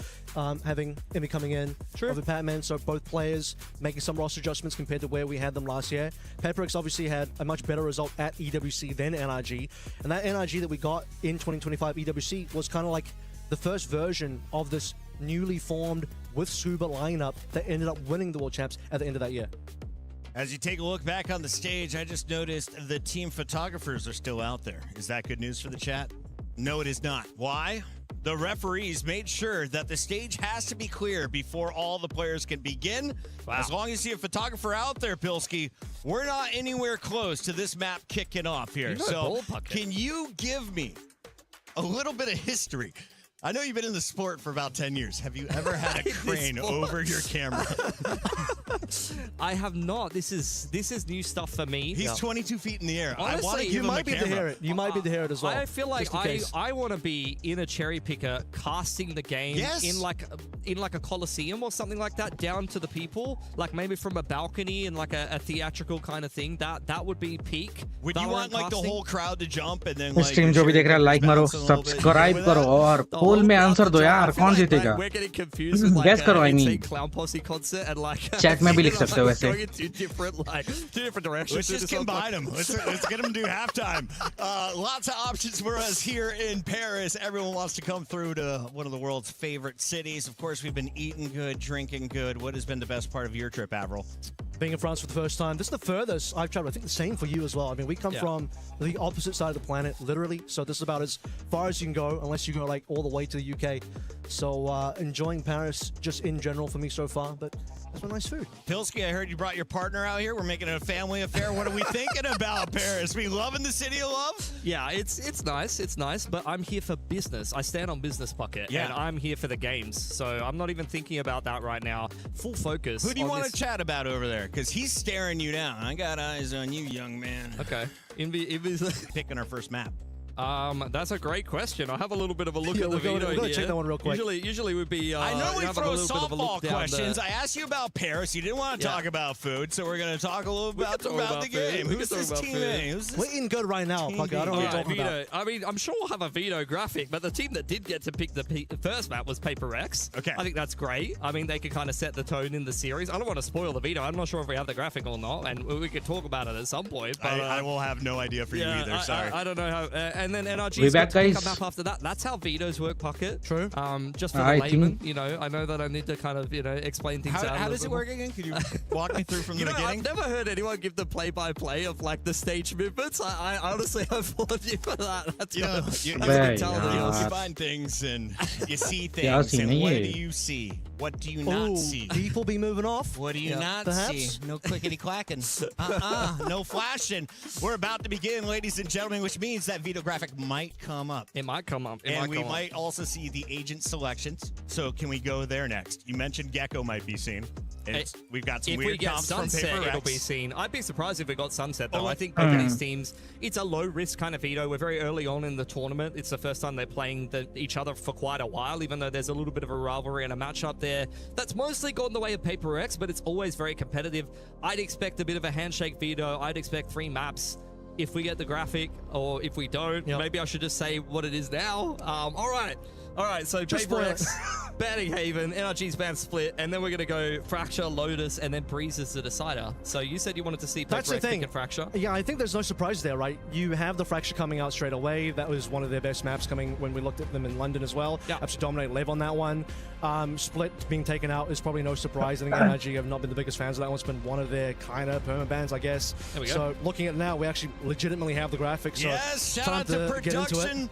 S14: having Emmy coming in, over Batman, so both players making some roster adjustments compared to where we had them last year. Paper X obviously had a much better result at EWC than NRG, and that NRG that we got in 2025 EWC was kind of like the first version of this newly formed with Suba lineup that ended up winning the World Champs at the end of that year.
S5: As you take a look back on the stage, I just noticed the team photographers are still out there. Is that good news for the chat? No, it is not. Why? The referees made sure that the stage has to be clear before all the players can begin. Wow. As long as you see a photographer out there, Pilski, we're not anywhere close to this map kicking off here. So can you give me a little bit of history? I know you've been in the sport for about 10 years. Have you ever had a crane over your camera?
S4: I have not. This is new stuff for me.
S5: He's 22 feet in the air.
S4: Honestly,
S5: I want to give him a camera.
S14: Hear it. You might be to hear it as well.
S4: I feel like I want to be in a cherry picker casting the game in like a coliseum or something like that, down to the people, like maybe from a balcony and like a theatrical kind of thing. That would be peak.
S5: Would you want like the whole crowd to jump and then like
S1: stream जो भी देख रहा है like मारो subscribe करो और पोल में answer दो यार कौन जीतेगा
S4: We're getting confused with like
S1: guess करो I mean
S4: Clown Posse concert and like
S1: chat में भी लिख सकते हो वैसे
S4: going in two different directions.
S5: Let's just combine them. Let's get them to do halftime. Lots of options for us here in Paris. Everyone wants to come through to one of the world's favorite cities. Of course, we've been eating good, drinking good. What has been the best part of your trip, Avril?
S14: Being in France for the first time. This is the furthest I've traveled. I think the same for you as well. I mean, we come from the opposite side of the planet, literally. So this is about as far as you can go, unless you go like all the way to the UK. So enjoying Paris just in general for me so far, but it's been nice food.
S5: Pilski, I heard you brought your partner out here. We're making it a family affair. What are we thinking about Paris? We loving the city of love?
S4: Yeah, it's nice. It's nice, but I'm here for business. I stand on business bucket, and I'm here for the games. So I'm not even thinking about that right now. Full focus.
S5: Who do you want to chat about over there? Because he's staring you down. I got eyes on you, young man.
S4: Okay.
S5: Picking our first map.
S4: That's a great question. I'll have a little bit of a look at the video.
S14: We're going to check that one real quick.
S4: Usually would be.
S5: I know we throw softball questions. I asked you about Paris. You didn't want to talk about food, so we're going to talk a little about the game. Who's this team A?
S14: We're eating good right now, Pucker. I don't know what you're talking about.
S4: I mean, I'm sure we'll have a veto graphic, but the team that did get to pick the first map was Paper X.
S5: Okay.
S4: I think that's great. I mean, they could kind of set the tone in the series. I don't want to spoil the veto. I'm not sure if we have the graphic or not, and we could talk about it at some point. But,
S5: I will have no idea for you either. Sorry.
S4: I don't know how. And then NRG's got to pick a map after that. That's how vetoes work, Pocket.
S14: True.
S4: Just for the layman, you know, I know that I need to kind of, you know, explain things out.
S5: How does it work again? Could you walk me through from the beginning?
S4: I've never heard anyone give the play-by-play of like the stage movements. I honestly applaud you for that. That's
S5: you find things and you see things, and what do you see? What do you not see?
S14: People be moving off.
S5: What do you not
S14: perhaps?
S5: see? No clickety clacking. No flashing. We're about to begin, ladies and gentlemen, which means that Vito graphic might come up.
S4: It might come up.
S5: And we might also see the agent selections. So can we go there next? You mentioned Gecko might be seen. We've got some
S4: if
S5: weird
S4: we get
S5: comps from
S4: Sunset,
S5: Paper
S4: it'll
S5: X.
S4: be seen. I'd be surprised if we got Sunset, though.
S5: Oh,
S4: I think both of these teams, it's a low-risk kind of veto. We're very early on in the tournament. It's the first time they're playing each other for quite a while, even though there's a little bit of a rivalry and a matchup there. That's mostly gone the way of Paper X, but it's always very competitive. I'd expect a bit of a handshake veto. I'd expect 3 maps. If we get the graphic, or if we don't, maybe I should just say what it is now. All right, so Paper X, Banning Haven, NRG's band Split, and then we're going to go Fracture, Lotus, and then Breeze is the decider. So you said you wanted to see Paper X pick and Fracture?
S14: Yeah, I think there's no surprise there, right? You have the Fracture coming out straight away. That was one of their best maps coming when we looked at them in London as well. Absolutely dominate Lev on that one. Split being taken out is probably no surprise. I think NRG have not been the biggest fans of that one. It's been one of their kind of perma-bans, I guess.
S4: There we go.
S14: So looking at it now, we actually legitimately have the graphics. So
S5: Yes, shout
S14: time
S5: out to
S14: get into it.
S5: production.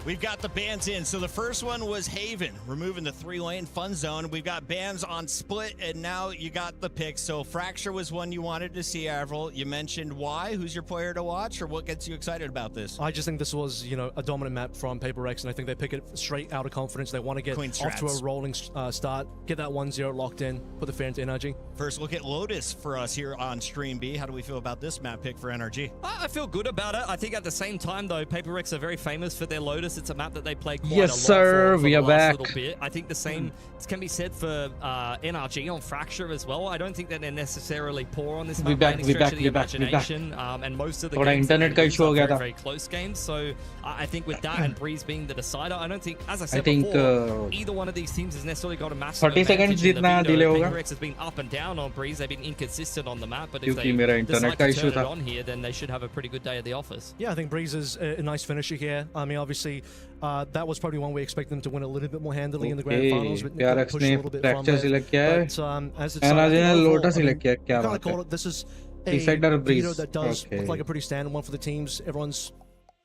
S5: We've got the bans in. So the first one was Haven, removing the 3-lane fun zone. We've got bans on Split, and now you got the pick. So Fracture was one you wanted to see, Avril. You mentioned why. Who's your player to watch, or what gets you excited about this?
S14: I just think this was, a dominant map from Paper X, and I think they pick it straight out of confidence. They want to get
S5: Clean
S14: off to
S5: strats.
S14: a rolling start, get that 1-0 locked in, put the fear into NRG.
S5: First look at Lotus for us here on Stream B. How do we feel about this map pick for NRG?
S4: I feel good about it. I think at the same time, though, Paper X are very famous for their Lotus. It's a map that they play quite a lot for
S1: we
S4: the
S1: are
S4: last
S1: back.
S4: little bit. I think the same can be said for NRG on Fracture as well. I don't think that they're necessarily poor on this map by any stretch of the imagination. And most of the games
S1: internet ka issue ho gaya tha.
S4: very close games. So I think with that and Breeze being the decider, I don't think, as I said
S1: think,
S4: before, either one of these teams has necessarily got a massive
S1: 30 seconds
S4: advantage in the
S1: jitna
S4: veto.
S1: delay hoga.
S4: Paper X has been up and down on Breeze. They've been inconsistent on the map, but if
S1: Kyunki
S4: they
S1: mera internet
S4: decide
S1: ka
S4: to
S1: issue
S4: turn it
S1: tha.
S4: on here, then they should have a pretty good day at the office.
S14: Yeah, I think Breeze is a nice finisher here. I mean, obviously, that was probably one we expect them to win a little bit more handily in the grand finals. But
S1: PRX
S14: push a
S1: ने
S14: little bit from
S1: Fracture
S14: there.
S1: select किया है.
S14: But as it's
S1: NRG ने
S14: overall,
S1: Lotus
S14: I mean,
S1: select किया है. क्या
S14: kinda
S1: बात
S14: call
S1: है?
S14: it, this is a
S1: Decider Breeze.
S14: veto that does
S1: Okay.
S14: look like a pretty standard one for the teams. Everyone's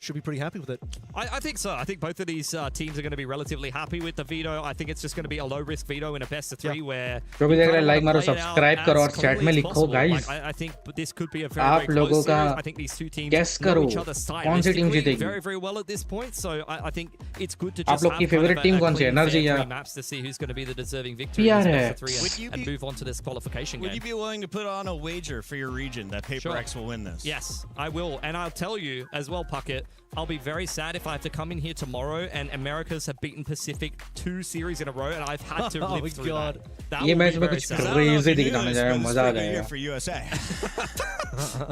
S14: should be pretty happy with it.
S4: I think so. I think both of these teams are going to be relatively happy with the veto. I think it's just going to be a low-risk veto in a best-of-3 where
S1: जो भी देख रहे हैं like मारो,
S4: play it out
S1: subscribe करो और
S4: as
S1: chat में
S4: cleanly as
S1: लिखो,
S4: possible.
S1: guys.
S4: Like, I think this could be a very,
S1: आप
S4: very
S1: लोगों
S4: close series.
S1: का
S4: I think these two teams
S1: guess
S4: know
S1: करो
S4: each other
S1: कौन सी टीम
S4: stylistically
S1: जीतेगी.
S4: very, very well at this point. So I think it's good to
S1: आप
S4: just
S1: लोग
S4: have
S1: की
S4: kind of
S1: favorite
S4: a
S1: team कौन सी है?
S4: clean,
S1: NRG
S4: fair
S1: या
S4: three maps to see who's going to be the deserving victory in this
S1: PRX?
S4: best-of-3 and move on to this qualification
S5: Would
S4: game.
S5: you be willing to put on a wager for your region that Paper
S4: Sure.
S5: X will win this?
S4: Yes, I will. And I'll tell you as well, Puckett, I'll be very sad if I have to come in here tomorrow and Americas have beaten Pacific 2 series in a row and I've had to
S14: Oh
S4: live
S14: my
S4: through
S14: God.
S4: that.
S1: ये
S4: will
S1: match
S4: be
S1: में
S4: very
S1: कुछ
S4: sad.
S1: crazy दिखाने जा रहा है, मजा आ
S5: Year
S1: जाएगा.
S5: for USA.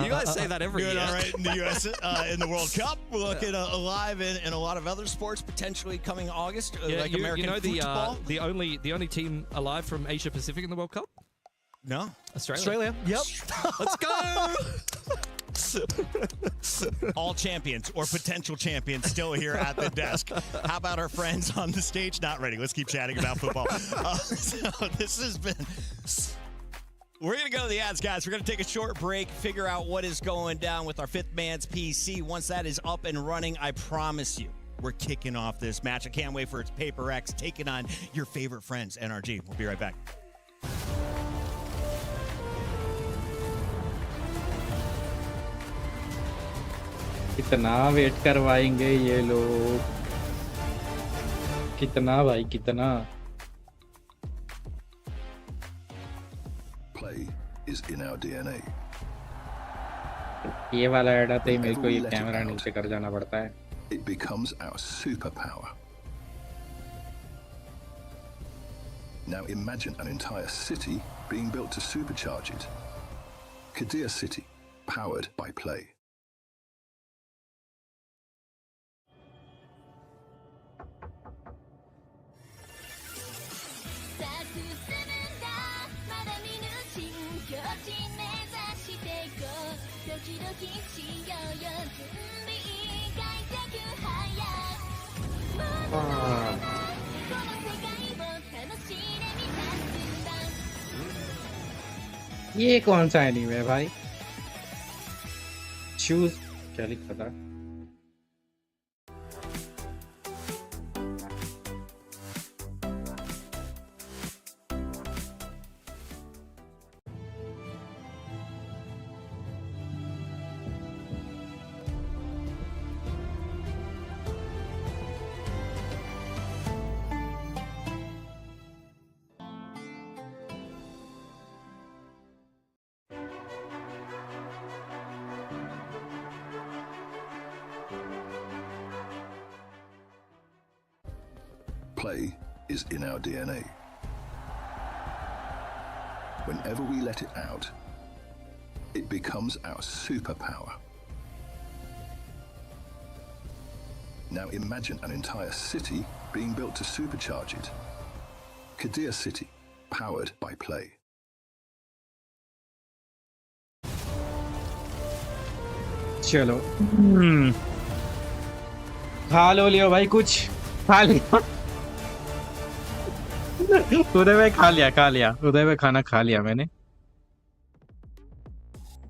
S4: You guys say that every
S5: Doing
S4: year.
S5: all right in the US in the World Cup. We're looking alive in a lot of other sports potentially coming August,
S4: Yeah,
S5: like
S4: you
S5: American
S4: know
S5: football.
S4: the only team alive from Asia Pacific in the World Cup?
S5: No,
S4: Australia.
S14: Yep.
S4: Let's go.
S5: All champions or potential champions still here at the desk. How about our friends on the stage? Not ready. Let's keep chatting about football. So this has been... We're going to go to the ads, guys. We're going to take a short break, figure out what is going down with our fifth man's PC. Once that is up and running, I promise you, we're kicking off this match. I can't wait for its Paper X taking on your favorite friends, NRG. We'll be right back.
S1: कितना wait करवाएंगे ये लोग, कितना भाई कितना.
S6: Play is in our DNA.
S1: ये वाला add आते ही मेरे को
S6: Whenever
S1: ये
S6: we let it
S1: camera
S6: out,
S1: नीचे कर जाना पड़ता है.
S6: It becomes our superpower. Now imagine an entire city being built to supercharge it. Kadir City, powered by play.
S1: ये कौन सा एनीमे है भाई? चूज क्या लिखा था?
S6: play is in our DNA. Whenever we let it out, it becomes our superpower. Now imagine an entire city being built to supercharge it. Kadir City, powered by play.
S1: चलो खा लो लियो भाई कुछ खा लिया उदय भाई खा लिया उदय भाई खाना खा लिया मैंने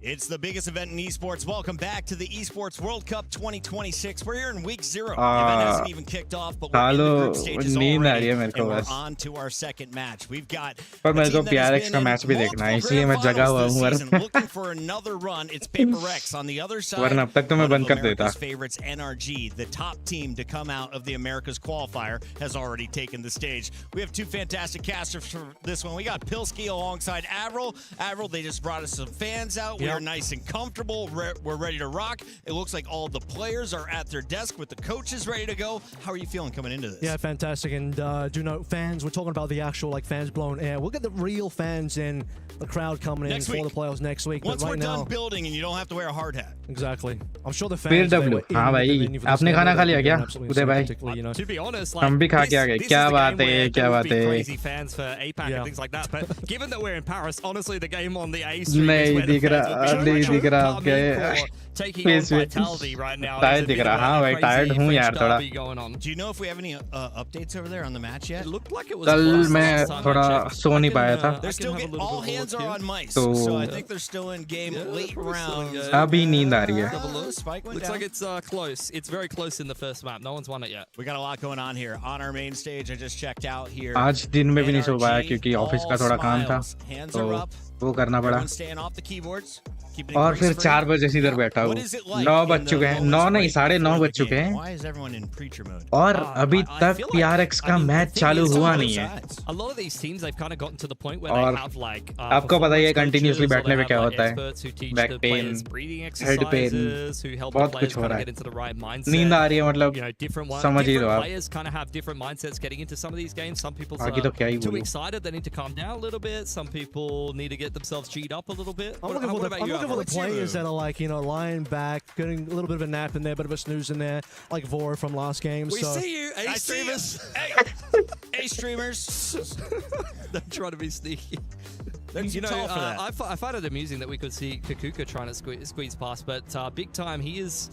S2: It's the biggest event in esports. Welcome back to the Esports World Cup 2026. We're here in week 0. The event hasn't even kicked off, but we're in the group stages already, and we're on to our second match. We've got
S1: पर मेरे को PRX का match भी देखना है इसलिए मैं जगा हुआ हूँ
S2: looking for another run. It's PaperX on the other side.
S1: वरना अब तक तो मैं बंद कर देता.
S2: Favorites NRG, the top team to come out of the Americas qualifier, has already taken the stage. We have two fantastic casters for this one. We got Pilsky alongside Avril. Avril, they just brought us some fans out. We are nice and comfortable. We're ready to rock. It looks like all the players are at their desk with the coaches ready to go. How are you feeling coming into this?
S14: Yeah, fantastic. And do note, fans, we're talking about the actual fans blown air. We'll get the real fans in, the crowd coming in for the playoffs next week.
S2: Once
S14: but
S2: we're
S14: right
S2: done
S14: now,
S2: building and you don't have to wear a hard hat.
S14: Exactly. I'm sure the fans.
S1: हाँ भाई आपने खाना खा लिया क्या उदय भाई
S4: To be honest,
S1: हम भी खा के आ गए क्या बात है क्या बात है
S4: crazy fans for APAC and things like that. But given that we're in Paris, honestly, the game on the A stream
S1: नहीं दिख रहा आपके
S4: taking on Vitality right now.
S1: Tired दिख रहा हाँ भाई टायर्ड हूँ यार थोड़ा
S2: Do you know if we have any updates over there on the match yet?
S4: It looked like it was
S1: कल मैं थोड़ा सो नहीं पाया था
S2: They're still getting all hands are on mice, so I think they're still in game late rounds.
S1: अभी नींद आ रही है
S4: Looks like it's close. It's very close in the first map. No one's won it yet.
S2: We got a lot going on here on our main stage. I just checked out here.
S1: आज दिन में भी नहीं सो पाया क्योंकि office का थोड़ा काम था तो वो करना पड़ा और फिर 4 बजे से इधर बैठा हूँ 9 बज चुके हैं 9 नहीं 9:30 बज चुके हैं और अभी तक PRX का मैच चालू हुआ नहीं है और आपको पता ही है कंटिन्यूसली बैठने पे क्या होता है बैक पेन हेड पेन बहुत कुछ हो रहा है नींद आ रही है मतलब समझ ही लो आप बाकी तो क्या ही बोलूं
S14: I'm looking for the players that are like, lying back, getting a little bit of a nap in there, bit of a snooze in there, like Vora from last game.
S2: We see you, A streamers. A streamers.
S4: They're trying to be sneaky. I find it amusing that we could see Kakuka trying to squeeze past, but big time, he is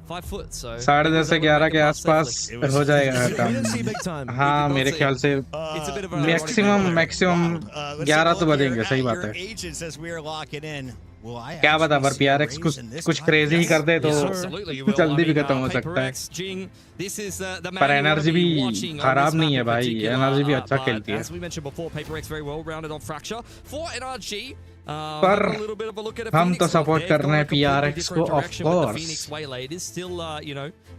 S4: 5 foot, so
S1: 10:30 से 11 के आसपास हो जाएगा काम हाँ मेरे ख्याल से मैक्सिमम 11 तो बजेंगे सही बात है क्या पता पर PRX कुछ क्रेजी ही कर दे तो जल्दी भी खत्म हो सकता है पर एनर्जी भी खराब नहीं है भाई एनर्जी भी अच्छा खेलती है पर हम तो सपोर्ट कर रहे हैं PRX को of course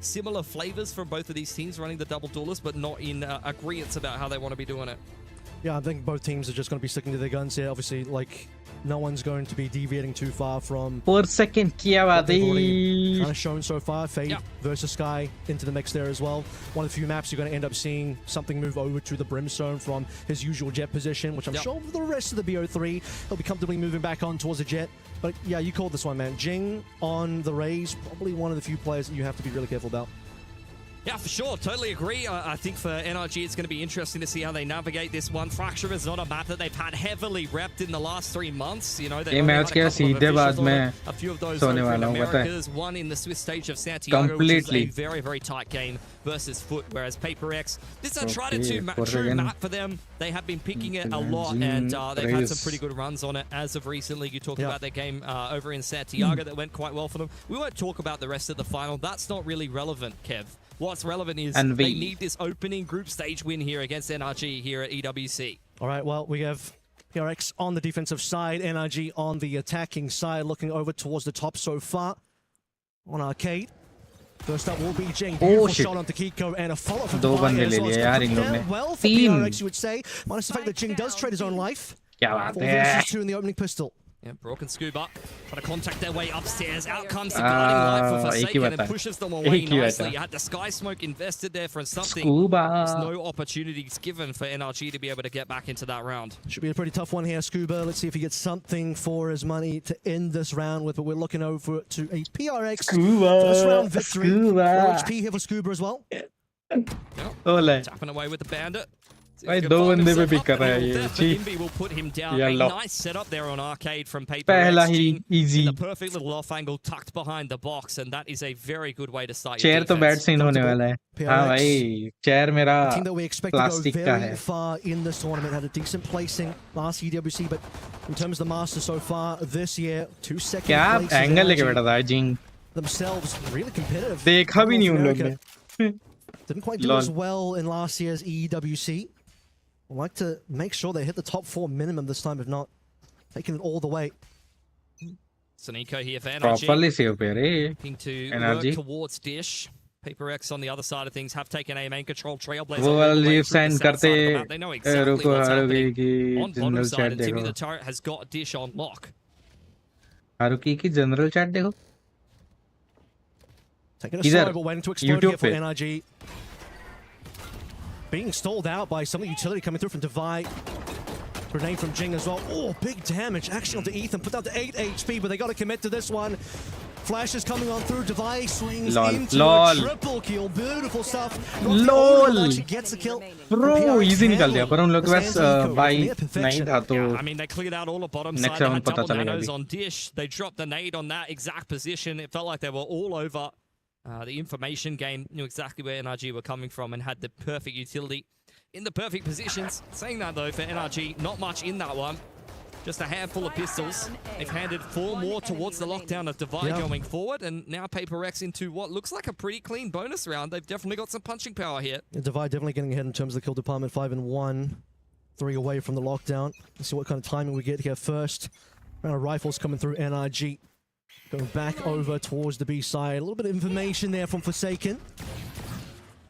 S4: similar flavors from both of these teams running the double duelist but not in agreement about how they want to be doing it.
S14: Yeah, I think both teams are just going to be sticking to their guns here. Obviously, like, no one's going to be deviating too far from...
S1: 4 second क्या बात है
S14: kind of shown so far. Fade versus Sky into the mix there as well. One of the few maps you're going to end up seeing something move over to the Brimstone from his usual jet position, which I'm sure for the rest of the BO3, he'll be comfortably moving back on towards the jet. But yeah, you called this one, man. Jing on the Rays, probably one of the few players that you have to be really careful about.
S4: Yeah, for sure. Totally agree. I think for NRG, it's going to be interesting to see how they navigate this one. Fracture is not a map that they've had heavily repped in the last 3 months. You know, they've only had a few of those over in Americas, one in the Swiss stage of Santiago, which is a very, very tight game versus Foot, whereas PaperX, this is a tried and true map for them. They have been picking it a lot, and they've had some pretty good runs on it as of recently. You talked about their game over in Santiago that went quite well for them. We won't talk about the rest of the final. That's not really relevant, Kev. What's relevant is they need this opening group stage win here against NRG here at EWC.
S14: All right, well, we have PRX on the defensive side, NRG on the attacking side, looking over towards the top so far on Arcade. First up will be Jing. Beautiful shot onto Kiko and a follow-up from the fire as well. Well for PRX, you would say, minus the fact that Jing does trade his own life. 4 versus 2 in the opening pistol.
S4: Yeah, Brock and Scuba trying to contact their way upstairs. Out comes the guarding light for Forsaken and pushes them away nicely. You had the Sky Smoke invested there for something. There's no opportunities given for NRG to be able to get back into that round.
S14: Should be a pretty tough one here, Scuba. Let's see if he gets something for his money to end this round with, but we're looking over to a PRX first round victory. HP here for Scuba as well.
S4: Tapping away with the Bandit.
S1: भाई दो बंदे पे pick कर रहा है ये
S4: Invi will put him down. A nice setup there on Arcade from Paper
S1: पहला
S4: X.
S1: He easy
S4: The perfect little off angle tucked behind the box, and that is a very good way to start
S1: chair
S4: your
S1: तो
S4: defense.
S1: Bat scene होने वाला है हाँ भाई chair मेरा
S14: A team that we expect to go
S1: plastic का
S14: very
S1: है
S14: far in this tournament, had a decent placing last EWC, but in terms of the Masters so far this year, 2 second
S1: क्या
S14: places
S1: angle लेके
S14: energy
S1: बैठा था जिंग
S14: themselves really competitive.
S1: देखा भी नहीं उन लोग
S14: America
S1: ने
S14: didn't quite do as well in last year's EWC. I'd like to make sure they hit the top 4 minimum this time, if not taking it all the way.
S4: Soniko here for NRG.
S1: Properly save पे रे
S4: Looking to
S1: NRG
S4: work towards Dish. Paper X on the other side of things have taken aim and control Trailblazer.
S1: वो वाला leave sign करते
S4: They know exactly
S1: रुको
S4: what's
S1: Haruki
S4: happening.
S1: की
S4: On bottom
S1: general
S4: side,
S1: chat
S4: and Timmy
S1: देखो
S4: the Turret has got Dish on lock.
S1: Haruki की general chat देखो
S14: Taking a slow, but waiting to explode
S1: YouTube
S14: here for
S1: पे
S14: NRG. Being stalled out by some of the utility coming through from Divide. Grenade from Jing as well. Oh, big damage. Actually onto Ethan. Put down to 8 HP, but they got to commit to this one. Flash is coming on through. Divide swings into a triple kill. Beautiful stuff.
S1: LOL
S14: actually gets a kill.
S1: Bro, easy निकल दिया पर उन लोग के पास by नहीं था तो
S4: I mean, they cleared out all the bottom
S1: next
S4: side. They
S1: round
S4: had
S1: पता
S4: double
S1: चलेगा
S4: nanos
S1: अभी
S4: on Dish. They dropped the nade on that exact position. It felt like they were all over. The information game knew exactly where NRG were coming from and had the perfect utility in the perfect positions. Saying that though, for NRG, not much in that one. Just a handful of pistols. They've handed 4 more towards the lockdown of Divide going forward, and now Paper X into what looks like a pretty clean bonus round. They've definitely got some punching power here.
S14: Yeah, Divide definitely getting ahead in terms of the kill department. 5 and 1, 3 away from the lockdown. Let's see what kind of timing we get here first. Round of rifles coming through NRG. Going back over towards the B side. A little bit of information there from Forsaken.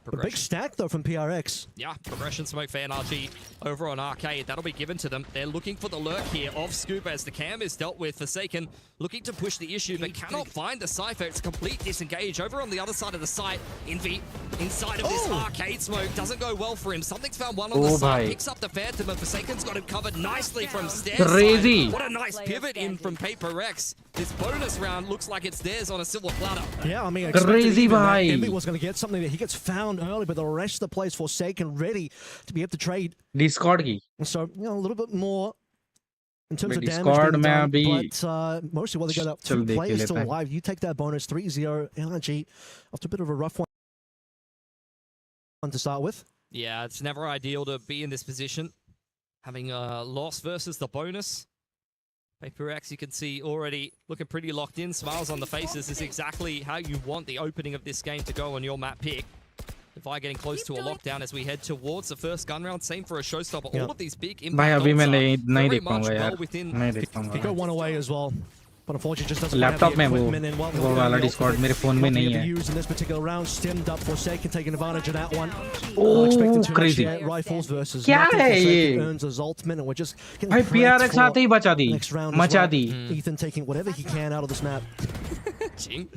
S14: A big stack, though, from PRX.
S4: Yeah, progression smoke for NRG over on Arcade. That'll be given to them. They're looking for the lurk here of Scoop as the cam is dealt with. Forsaken looking to push the issue, but cannot find the Cypher. It's a complete disengage over on the other side of the site. Envy inside of this Arcade smoke. Doesn't go well for him. Something's found one on the side. Picks up the Phantom, and Forsaken's got him covered nicely from stairs.
S1: Crazy.
S4: What a nice pivot in from Paper X. This bonus round looks like it's theirs on a silver platter.
S14: Yeah, I mean,
S1: Crazy bhai.
S14: Envy was going to get something that he gets found early, but the rest of the players Forsaken ready to be able to trade.
S1: Discord की
S14: So, you know, a little bit more in terms of damage
S1: Discord
S14: being done,
S1: में
S14: but mostly while they got up,
S1: चल
S14: 2
S1: देख
S14: players
S1: लेते
S14: still
S1: हैं
S14: alive. You take that bonus, 3-0 NRG after a bit of a rough one to start with.
S4: Yeah, it's never ideal to be in this position. Having a loss versus the bonus. Paper X, you can see already looking pretty locked in. Smiles on the faces is exactly how you want the opening of this game to go on your map pick. Divide getting close to a lockdown as we head towards the first gun round. Same for a showstopper. All of these big
S1: भाई
S4: impact
S1: अभी मैं
S4: ults are
S1: नहीं
S4: very
S1: देख
S4: much
S1: पाऊंगा यार
S4: well within.
S1: नहीं देख
S14: He
S1: पाऊंगा
S14: got one away as well. But unfortunately, just doesn't
S1: laptop
S14: have
S1: में
S14: the
S1: वो
S14: equipment in
S1: वो वाला Discord मेरे फोन में नहीं है
S14: used in this particular round. Stemmed up Forsaken, taking advantage of that one.
S1: Oh,
S14: Expecting too much
S1: crazy.
S14: here. Rifles versus
S1: क्या
S14: nothing.
S1: है
S14: Forsaken
S1: ये?
S14: earns his ultimate, and we're just getting
S1: भाई
S14: prepped
S1: PRX
S14: for
S1: आते ही बचा दी
S14: next round as
S1: मचा
S14: well.
S1: The
S14: Ethan taking whatever he can out of this map.
S4: Ching.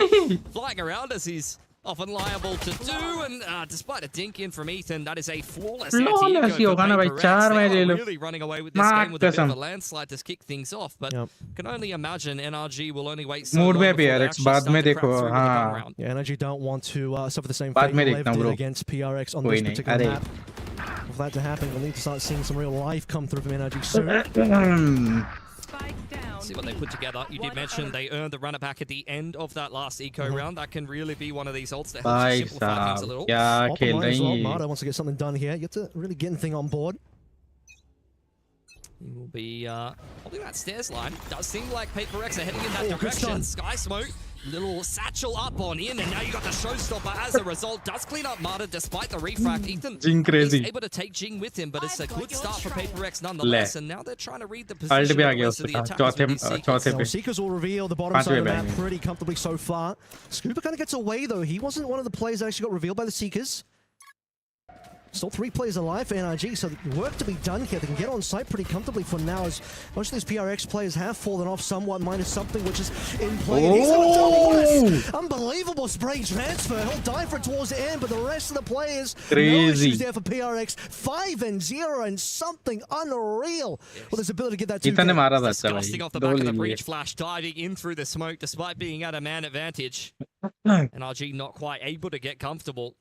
S4: Flying around as he's often liable to do, and despite a dink in from Ethan, that is a flawless
S1: Flawless ही होगा ना भाई 4 में ले लो
S4: really running away with this game with a bit of a landslide to kick things off, but can only imagine NRG will only wait so
S1: Mood
S4: long
S1: में
S4: before they
S1: PRX
S4: actually
S1: बाद
S4: start
S1: में
S4: to crack
S1: देखो
S4: through with the gun
S1: हाँ
S4: round.
S14: Yeah, NRG don't want to suffer the same
S1: बाद
S14: fate
S1: में
S14: Lev
S1: देखता हूँ
S14: did
S1: bro
S14: against PRX on
S1: कोई
S14: this
S1: नहीं
S14: particular
S1: अरे
S14: map. For that to happen, we'll need to start seeing some real life come through from NRG soon.
S4: See what they put together. You did mention they earned the runner back at the end of that last eco round. That can really be one of these ults that helps
S1: भाई
S4: you simplify things a
S1: साहब
S4: little.
S1: क्या खेल
S14: Oppenheimer as
S1: रही
S14: well.
S1: है
S14: Marta wants to get something done here. You have to really get anything on board.
S4: He will be holding that stairs line. Does seem like Paper X are heading in that
S14: good
S4: direction.
S14: start.
S4: Sky Smoke, little satchel up on in, and now you got the showstopper as a result. Does clean up Marta despite the refract. Ethan
S1: Jing crazy.
S4: is able to take Jing with him, but it's a good start for Paper X nonetheless. And now they're trying to read the
S1: Alt
S4: position
S1: भी आ
S4: of the
S1: गया
S4: rest of
S1: उसके
S4: the
S1: साथ
S4: attackers with these
S1: चौथे
S4: seekers.
S1: पे
S14: Seekers will reveal the bottom
S1: पांचवें
S14: side of the
S1: पे
S14: map
S1: आएंगे
S14: pretty comfortably so far. Scooper kind of gets away though. He wasn't one of the players that actually got revealed by the Seekers. Still 3 players alive for NRG, so work to be done here. They can get on site pretty comfortably for now, as most of these PRX players have fallen off somewhat, minus something which is in play. And he's gonna double this. Unbelievable spray transfer. He'll die for it towards the end, but the rest of the players, no issues there for PRX. 5-0 and something unreal with his ability to get that 2K.
S4: Disgusting off the back of the breach flash, diving in through the smoke despite being at a man advantage. NRG not quite able to get comfortable.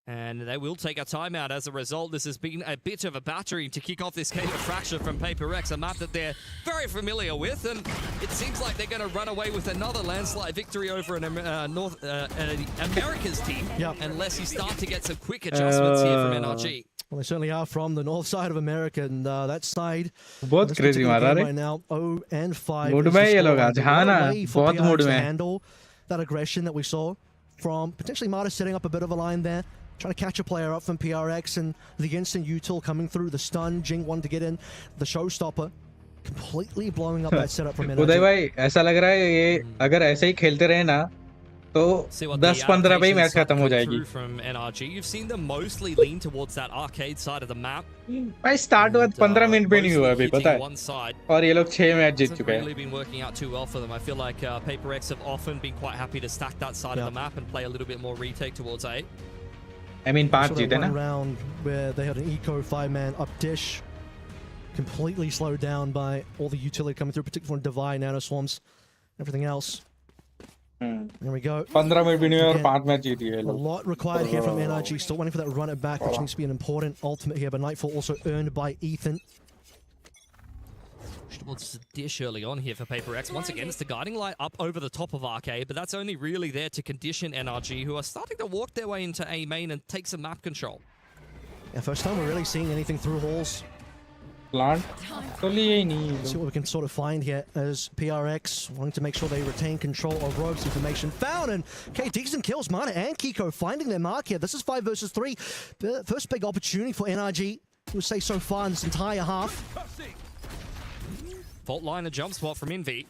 S4: And they will take a timeout as a result. This has been a bit of a battery to kick off this game of Fracture from Paper X, a map that they're very familiar with, and it seems like they're going to run away with another landslide victory over an America's team, unless you start to get some quick adjustments here from NRG.
S14: Well, they certainly are from the north side of America, and that side
S1: बहुत crazy मारा रे
S14: right now 0-5
S1: mood में ये लोग आज हाँ ना बहुत मूड में
S14: handle that aggression that we saw from potentially Marta setting up a bit of a line there, trying to catch a player up from PRX, and the instant util coming through, the stun, Jing wanted to get in, the showstopper, completely blowing up that setup from NRG.
S1: उदय भाई ऐसा लग रहा है ये अगर ऐसे ही खेलते रहे ना तो 10-15 पे ही मैच खत्म हो जाएगी.
S4: From NRG, you've seen them mostly lean towards that arcade side of the map.
S1: भाई स्टार्ट हुआ 15 मिनट भी नहीं हुआ अभी पता है, और ये लोग 6 मैच जीत चुके हैं.
S4: Really been working out too well for them. I feel like Paper X have often been quite happy to stack that side of the map and play a little bit more retake towards A.
S1: I mean 5 जीते ना.
S14: Round where they had an eco 5-man up dish, completely slowed down by all the utility coming through, particularly from Divine, Nano Swarms, everything else. There we go.
S1: 15 minute भी नहीं हुए और 5 match जीत गए
S14: A
S1: लोग.
S14: lot required here from NRG, still waiting for that run it back, which needs to be an important ultimate here, but Nightfall also earned by Ethan.
S4: Towards the dish early on here for Paper X. Once again, it's the guiding light up over the top of Arcade, but that's only really there to condition NRG, who are starting to walk their way into A main and take some map control.
S14: Yeah, first time we're really seeing anything through halls.
S1: Plant.
S14: Let's see what we can sort of find here as PRX wanting to make sure they retain control of Rogue's information found, and okay, decent kills. Mana and Kiko finding their mark here. This is 5 versus 3. The first big opportunity for NRG, we would say so far in this entire half.
S4: Fault line, a jump spot from Envy.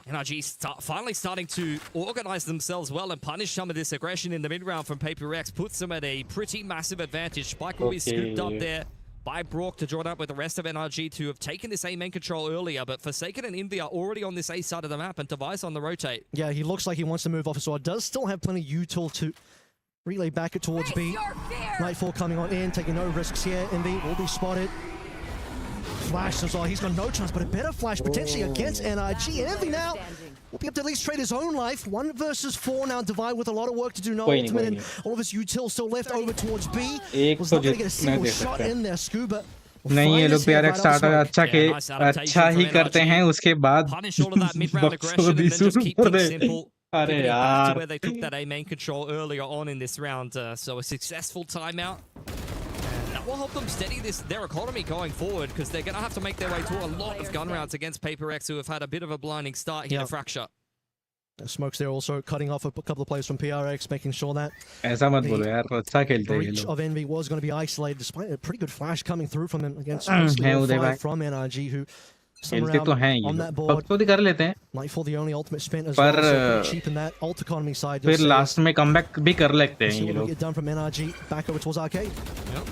S4: NRG finally starting to organize themselves well and punish some of this aggression in the mid-round from Paper X. Puts them at a pretty massive advantage. Spike will be scooped up there by Brock to join up with the rest of NRG to have taken this A main control earlier, but Forsaken and Envy are already on this A side of the map and Device on the rotate.
S14: Yeah, he looks like he wants to move off as well. Does still have plenty of util to relay back it towards B. Nightfall coming on in, taking no risks here. Envy will be spotted. Flash as well. He's got no chance, but a better flash potentially against NRG. And Envy now will be able to at least trade his own life. 1 versus 4 now. Divide with a lot of work to do. No ultimate, and all of his util still left over towards B. Was not going to get a single shot in there. Scuba.
S1: नहीं ये लोग PRX start अच्छा ही करते हैं, उसके बाद बक्सों भी शुरू कर दे. अरे यार.
S4: Where they took that A main control earlier on in this round, so a successful timeout. That will help them steady their economy going forward, because they're going to have to make their way to a lot of gun rounds against Paper X, who have had a bit of a blinding start here to Fracture.
S14: Smokes there also cutting off a couple of players from PRX, making sure that
S1: ऐसा मत बोलो यार, अच्छा खेलते हैं ये
S14: breach
S1: लोग.
S14: of Envy was going to be isolated, despite a pretty good flash coming through from him against
S1: है उदय भाई.
S14: from NRG, who
S1: खेलते तो हैं ये लोग, पक्ष तो कर लेते हैं.
S14: Nightfall the only ultimate spent as
S1: पर
S14: well, so cheap in that ult economy side.
S1: फिर लास्ट में कमबैक भी कर लेते हैं ये लोग.
S14: Get done from NRG back over towards Arcade.
S4: Yep.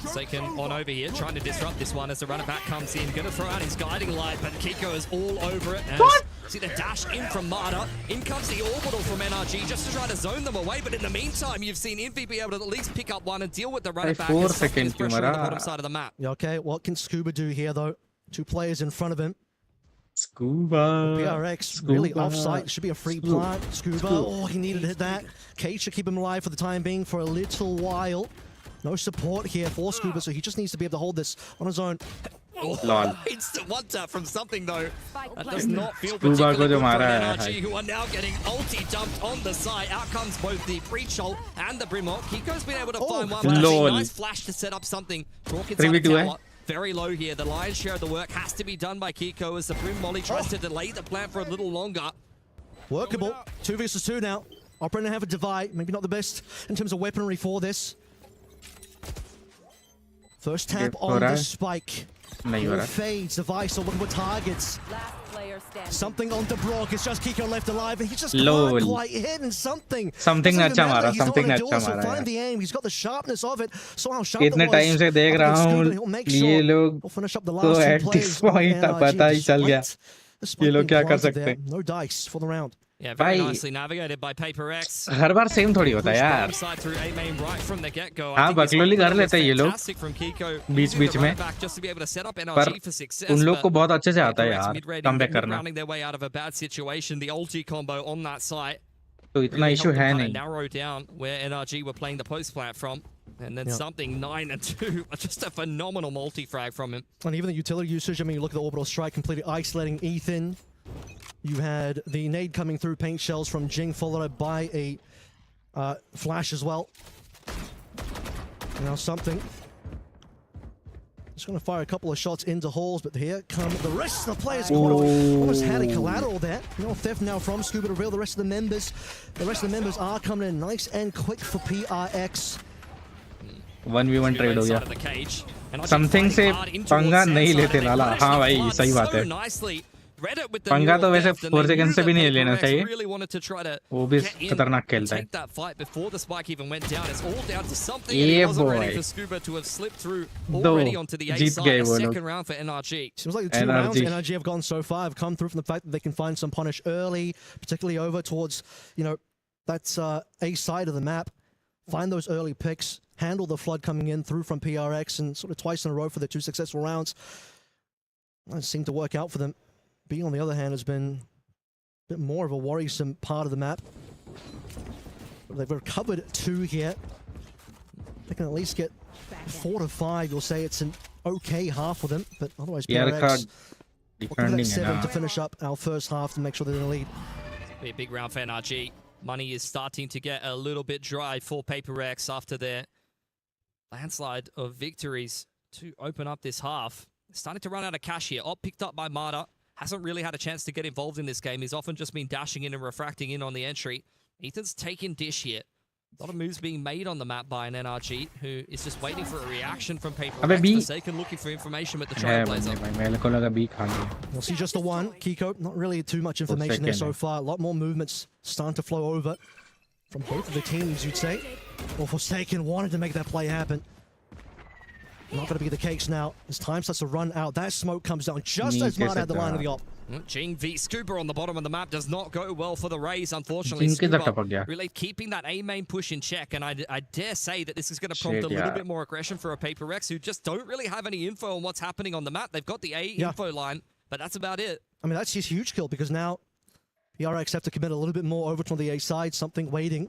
S4: Forsaken on over here, trying to disrupt this one as the runner back comes in. Going to throw out his guiding light, but Kiko is all over it. And see the dash in from Marta. In comes the orbital from NRG just to try to zone them away. But in the meantime, you've seen Envy be able to at least pick up one and deal with the runner back.
S1: 4 seconds
S4: pressure on the bottom side of the map.
S14: Yeah, okay, what can Scuba do here though? 2 players in front of him.
S1: Scuba.
S14: PRX really offside. Should be a free plant. Scuba. Oh, he needed to hit that. Cage should keep him alive for the time being for a little while. No support here for Scuba, so he just needs to be able to hold this on his own.
S4: Oh, instant one tap from something though. That does not feel particularly good for NRG, who are now getting ulti dumped on the side. Out comes both the breach ult and the brim ult. Kiko's been able to find one, but a nice flash to set up something. Talk inside the tower. Very low here. The lion's share of the work has to be done by Kiko as the brim molly tries to delay the plan for a little longer.
S14: Workable. 2 versus 2 now. Operator have a divide. Maybe not the best in terms of weaponry for this. First tap on the spike.
S1: नहीं हो रहा.
S14: Fades, Device looking for targets. Something on the Brock. It's just Kiko left alive. He just can't quite hit and something.
S1: Something
S14: Doesn't even
S1: अच्छा
S14: matter.
S1: मारा,
S14: He's on
S1: something
S14: a
S1: अच्छा
S14: duel, so
S1: मारा
S14: find
S1: यार.
S14: the aim. He's got the sharpness of it. So how sharp
S1: इतने
S14: it was.
S1: Time से देख रहा हूँ
S14: He'll make
S1: ये
S14: sure
S1: लोग
S14: he'll finish up the
S1: को
S14: last two
S1: at this
S14: plays.
S1: point पता ही चल गया ये लोग क्या कर सकते हैं.
S14: No dice for the round.
S4: Yeah, very
S1: भाई
S4: nicely navigated by Paper X.
S1: Her bar same थोड़ी होता है यार.
S4: Side through A main right from the get-go.
S1: हाँ बकलोली कर लेते हैं ये लोग
S4: Fantastic from Kiko.
S1: बीच बीच में.
S4: Just to be able to set up
S1: पर
S4: NRG for success.
S1: उन लोग को बहुत अच्छे से आता है यार कमबैक करना.
S4: Rounding their way out of a bad situation. The ulti combo on that site.
S1: तो इतना इशू है नहीं.
S4: Narrow down where NRG were playing the post plant from. And then something 9 and 2. Just a phenomenal multi-frag from him.
S14: And even the utility usage, I mean, you look at the orbital strike, completely isolating Ethan. You had the nade coming through, paint shells from Jing, followed by a flash as well. Now something. Just going to fire a couple of shots into holes, but here come the rest of the players. Almost had a collateral there. No theft now from Scuba to reveal the rest of the members. The rest of the members are coming in nice and quick for PRX.
S1: 1v1 trade हो गया. Something से पंगा नहीं लेते लाला. हाँ भाई सही बात है. पंगा तो वैसे 4 सेकंड से भी नहीं लेना चाहिए. वो भी खतरनाक खेलता है. ये बॉय 2 जीत गए वो लोग.
S14: Seems like the 2 rounds NRG have gone so far have come through from the fact that they can find some punish early, particularly over towards, you know, that's A side of the map. Find those early picks, handle the flood coming in through from PRX, and sort of twice in a row for the 2 successful rounds. It seemed to work out for them. B, on the other hand, has been a bit more of a worrisome part of the map. But they've recovered 2 here. They can at least get 4 to 5. You'll say it's an okay half for them, but otherwise PRX looking at 7 to finish up our first half to make sure they're in the lead.
S4: Be a big round for NRG. Money is starting to get a little bit dry for Paper X after their landslide of victories to open up this half. Starting to run out of cash here. Op picked up by Marta. Hasn't really had a chance to get involved in this game. He's often just been dashing in and refracting in on the entry. Ethan's taking dish here. A lot of moves being made on the map by an NRG, who is just waiting for a reaction from Paper X for sake and looking for information with the Trailblazer.
S14: We'll see just the one. Kiko, not really too much information there so far. A lot more movements starting to flow over from both of the teams, you'd say. Well, Forsaken wanted to make that play happen. Not going to be the case now. As time starts to run out, that smoke comes down just as Marta had the line of the op.
S4: Jing v Scuba on the bottom of the map does not go well for the Rays, unfortunately. Scuba really keeping that A main push in check, and I dare say that this is going to prompt a little bit more aggression for a Paper X, who just don't really have any info on what's happening on the map. They've got the A info line, but that's about it.
S14: I mean, that's his huge kill, because now PRX have to commit a little bit more over to the A side, something waiting.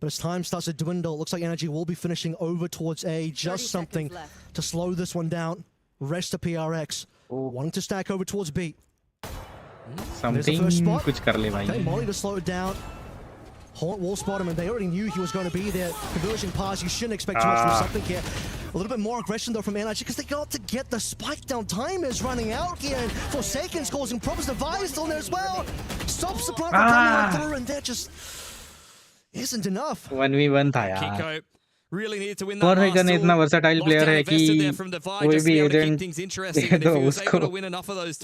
S14: But as time starts to dwindle, it looks like NRG will be finishing over towards A. Just something to slow this one down. Rest of PRX wanting to stack over towards B.
S1: Something कुछ कर ले भाई.
S14: Okay, Molly to slow it down. Haunt wall spot him, and they already knew he was going to be there. Conversion pass, you shouldn't expect too much from something here. A little bit more aggression though from NRG, because they got to get the spike down. Time is running out here, and Forsaken's causing problems. Device still there as well. Stops the front coming through, and they're just isn't enough.
S1: 1v1 था यार.
S4: Kiko really needed to win that
S1: Forsaken इतना versatile player है कि कोई भी agent दे दो उसको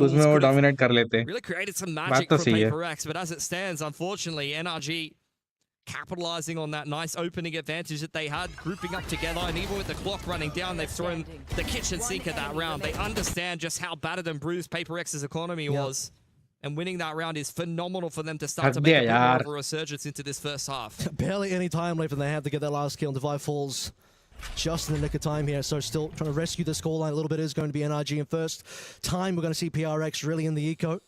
S1: उसमें वो dominate कर लेते.
S4: Really created some magic for Paper X, but as it stands, unfortunately, NRG capitalizing on that nice opening advantage that they had, grouping up together, and even with the clock running down, they've thrown the kitchen sink at that round. They understand just how battered and bruised Paper X's economy was. And winning that round is phenomenal for them to start to make a bit more of a resurgence into this first half.
S14: Barely any time left, and they have to get that last kill. And Divide falls just in the nick of time here. So still trying to rescue the scoreline a little bit is going to be NRG in first. Time we're going to see PRX really in the eco.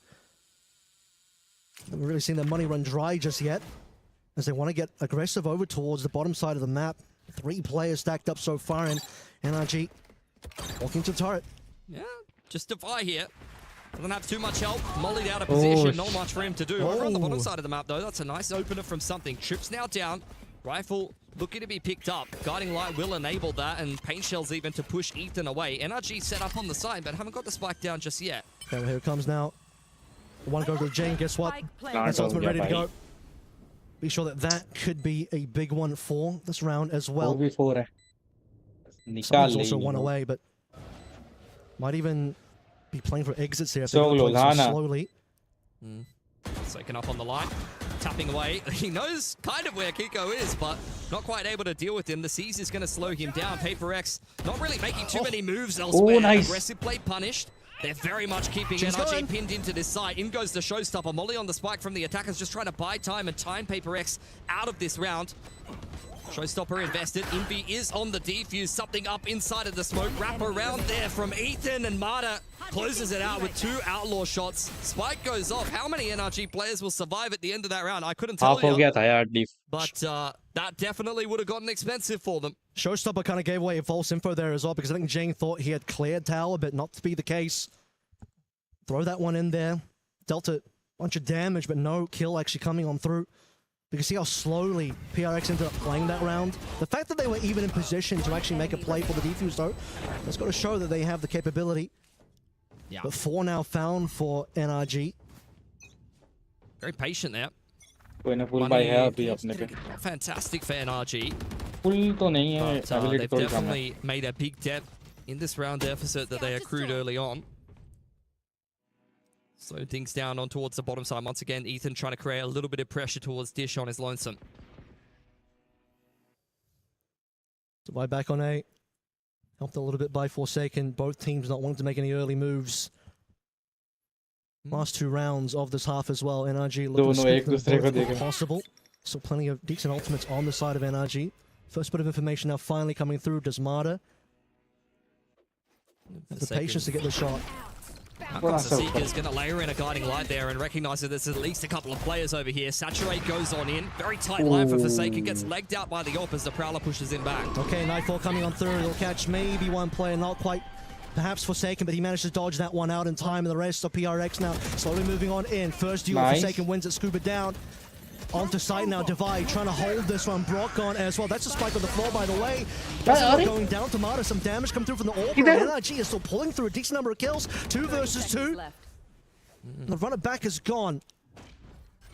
S14: Haven't really seen their money run dry just yet, as they want to get aggressive over towards the bottom side of the map. 3 players stacked up so far, and NRG walking to the turret.
S4: Yeah, just Defy here. Doesn't have too much help. Mollied out of position. Not much for him to do. Over on the bottom side of the map, though, that's a nice opener from something. Trips now down. Rifle looking to be picked up. Guiding Light will enable that, and Paint Shells even to push Ethan away. NRG set up on the side, but haven't got the spike down just yet.
S14: Okay, well, here it comes now. One go to Jane. Guess what? That's ultimate ready to go. Be sure that that could be a big one for this round as well. Someone's also one away, but Might even be playing for exits here. If
S1: So
S14: they go
S1: close,
S14: so
S1: Hana.
S14: slowly.
S4: Soaking up on the line, tapping away. He knows kind of where Kiko is, but not quite able to deal with him. The Seize is going to slow him down. Paper X not really making too many moves elsewhere.
S1: Nice.
S4: Aggressive play punished. They're very much keeping
S14: She's
S4: NRG
S14: going.
S4: pinned into this side. In goes the showstopper. Molly on the spike from the attackers, just trying to buy time and time Paper X out of this round. Showstopper invested. Envy is on the defuse. Something up inside of the smoke. Wrap around there from Ethan, and Marta closes it out with 2 outlaw shots. Spike goes off. How many NRG players will survive at the end of that round? I couldn't tell
S1: Half हो
S4: you.
S1: गया था यार deep.
S4: But that definitely would have gotten expensive for them.
S14: Showstopper kind of gave away false info there as well, because I think Jing thought he had cleared tower, but not to be the case. Throw that one in there. Dealt a bunch of damage, but no kill actually coming on through. You can see how slowly PRX ended up playing that round. The fact that they were even in position to actually make a play for the defuse, though, that's got to show that they have the capability.
S4: Yeah.
S14: But 4 now found for NRG.
S4: Very patient there.
S1: कोई ना full buy है अभी अपने पे.
S4: Fantastic for NRG.
S1: Full तो नहीं है.
S4: But
S1: Ability
S4: they've
S1: थोड़ी कम है.
S4: definitely made a big dent in this round deficit that they accrued early on. Slow things down on towards the bottom side. Once again, Ethan trying to create a little bit of pressure towards Dish on his lonesome.
S14: Divide back on A. Helped a little bit by Forsaken. Both teams not wanting to make any early moves. Last 2 rounds of this half as well. NRG looking to scoop them both if possible. Still plenty of decent ultimates on the side of NRG. First bit of information now finally coming through. Does Marta have the patience to get the shot?
S4: Seeker's going to layer in a guiding light there and recognize that there's at least a couple of players over here. Saturate goes on in. Very tight line for Forsaken. Gets legged out by the op as the Prowler pushes in back.
S14: Okay, Nightfall coming on through. He'll catch maybe one player, not quite perhaps Forsaken, but he managed to dodge that one out in time. And the rest of PRX now slowly moving on in. First duel, Forsaken wins it. Scuba down. Onto site now, Divide trying to hold this one. Brock on as well. That's a spike on the floor, by the way. Going down to Marta. Some damage come through from the orb. NRG is still pulling through a decent number of kills. 2 versus 2. The runner back is gone.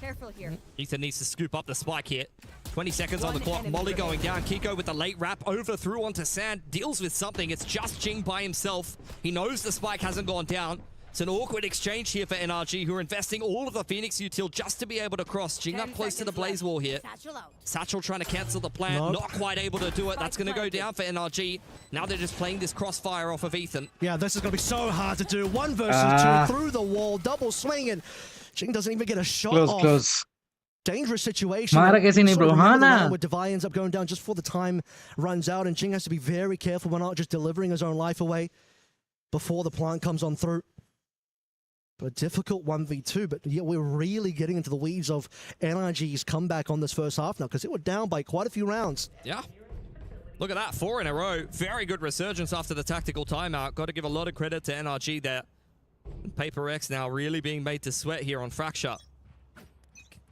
S20: Careful here.
S4: Ethan needs to scoop up the spike here. 20 seconds on the clock. Molly going down. Kiko with the late wrap over through onto Sand. Deals with something. It's just Jing by himself. He knows the spike hasn't gone down. It's an awkward exchange here for NRG, who are investing all of the Phoenix util just to be able to cross. Jing up close to the Blaze Wall here. Satchel trying to cancel the plan. Not quite able to do it. That's going to go down for NRG. Now they're just playing this crossfire off of Ethan.
S14: Yeah, this is going to be so hard to do. 1 versus 2 through the wall. Double swing, and Jing doesn't even get a shot off.
S1: Close.
S14: Dangerous situation.
S1: मारा कैसे नहीं bro? हाँ ना.
S14: With Divide ends up going down just before the time runs out, and Jing has to be very careful. We're not just delivering his own life away before the plant comes on through. But a difficult 1v2, but yeah, we're really getting into the weeds of NRG's comeback on this first half now, because it were down by quite a few rounds.
S4: Yeah. Look at that, 4 in a row. Very good resurgence after the tactical timeout. Got to give a lot of credit to NRG there. Paper X now really being made to sweat here on Fracture.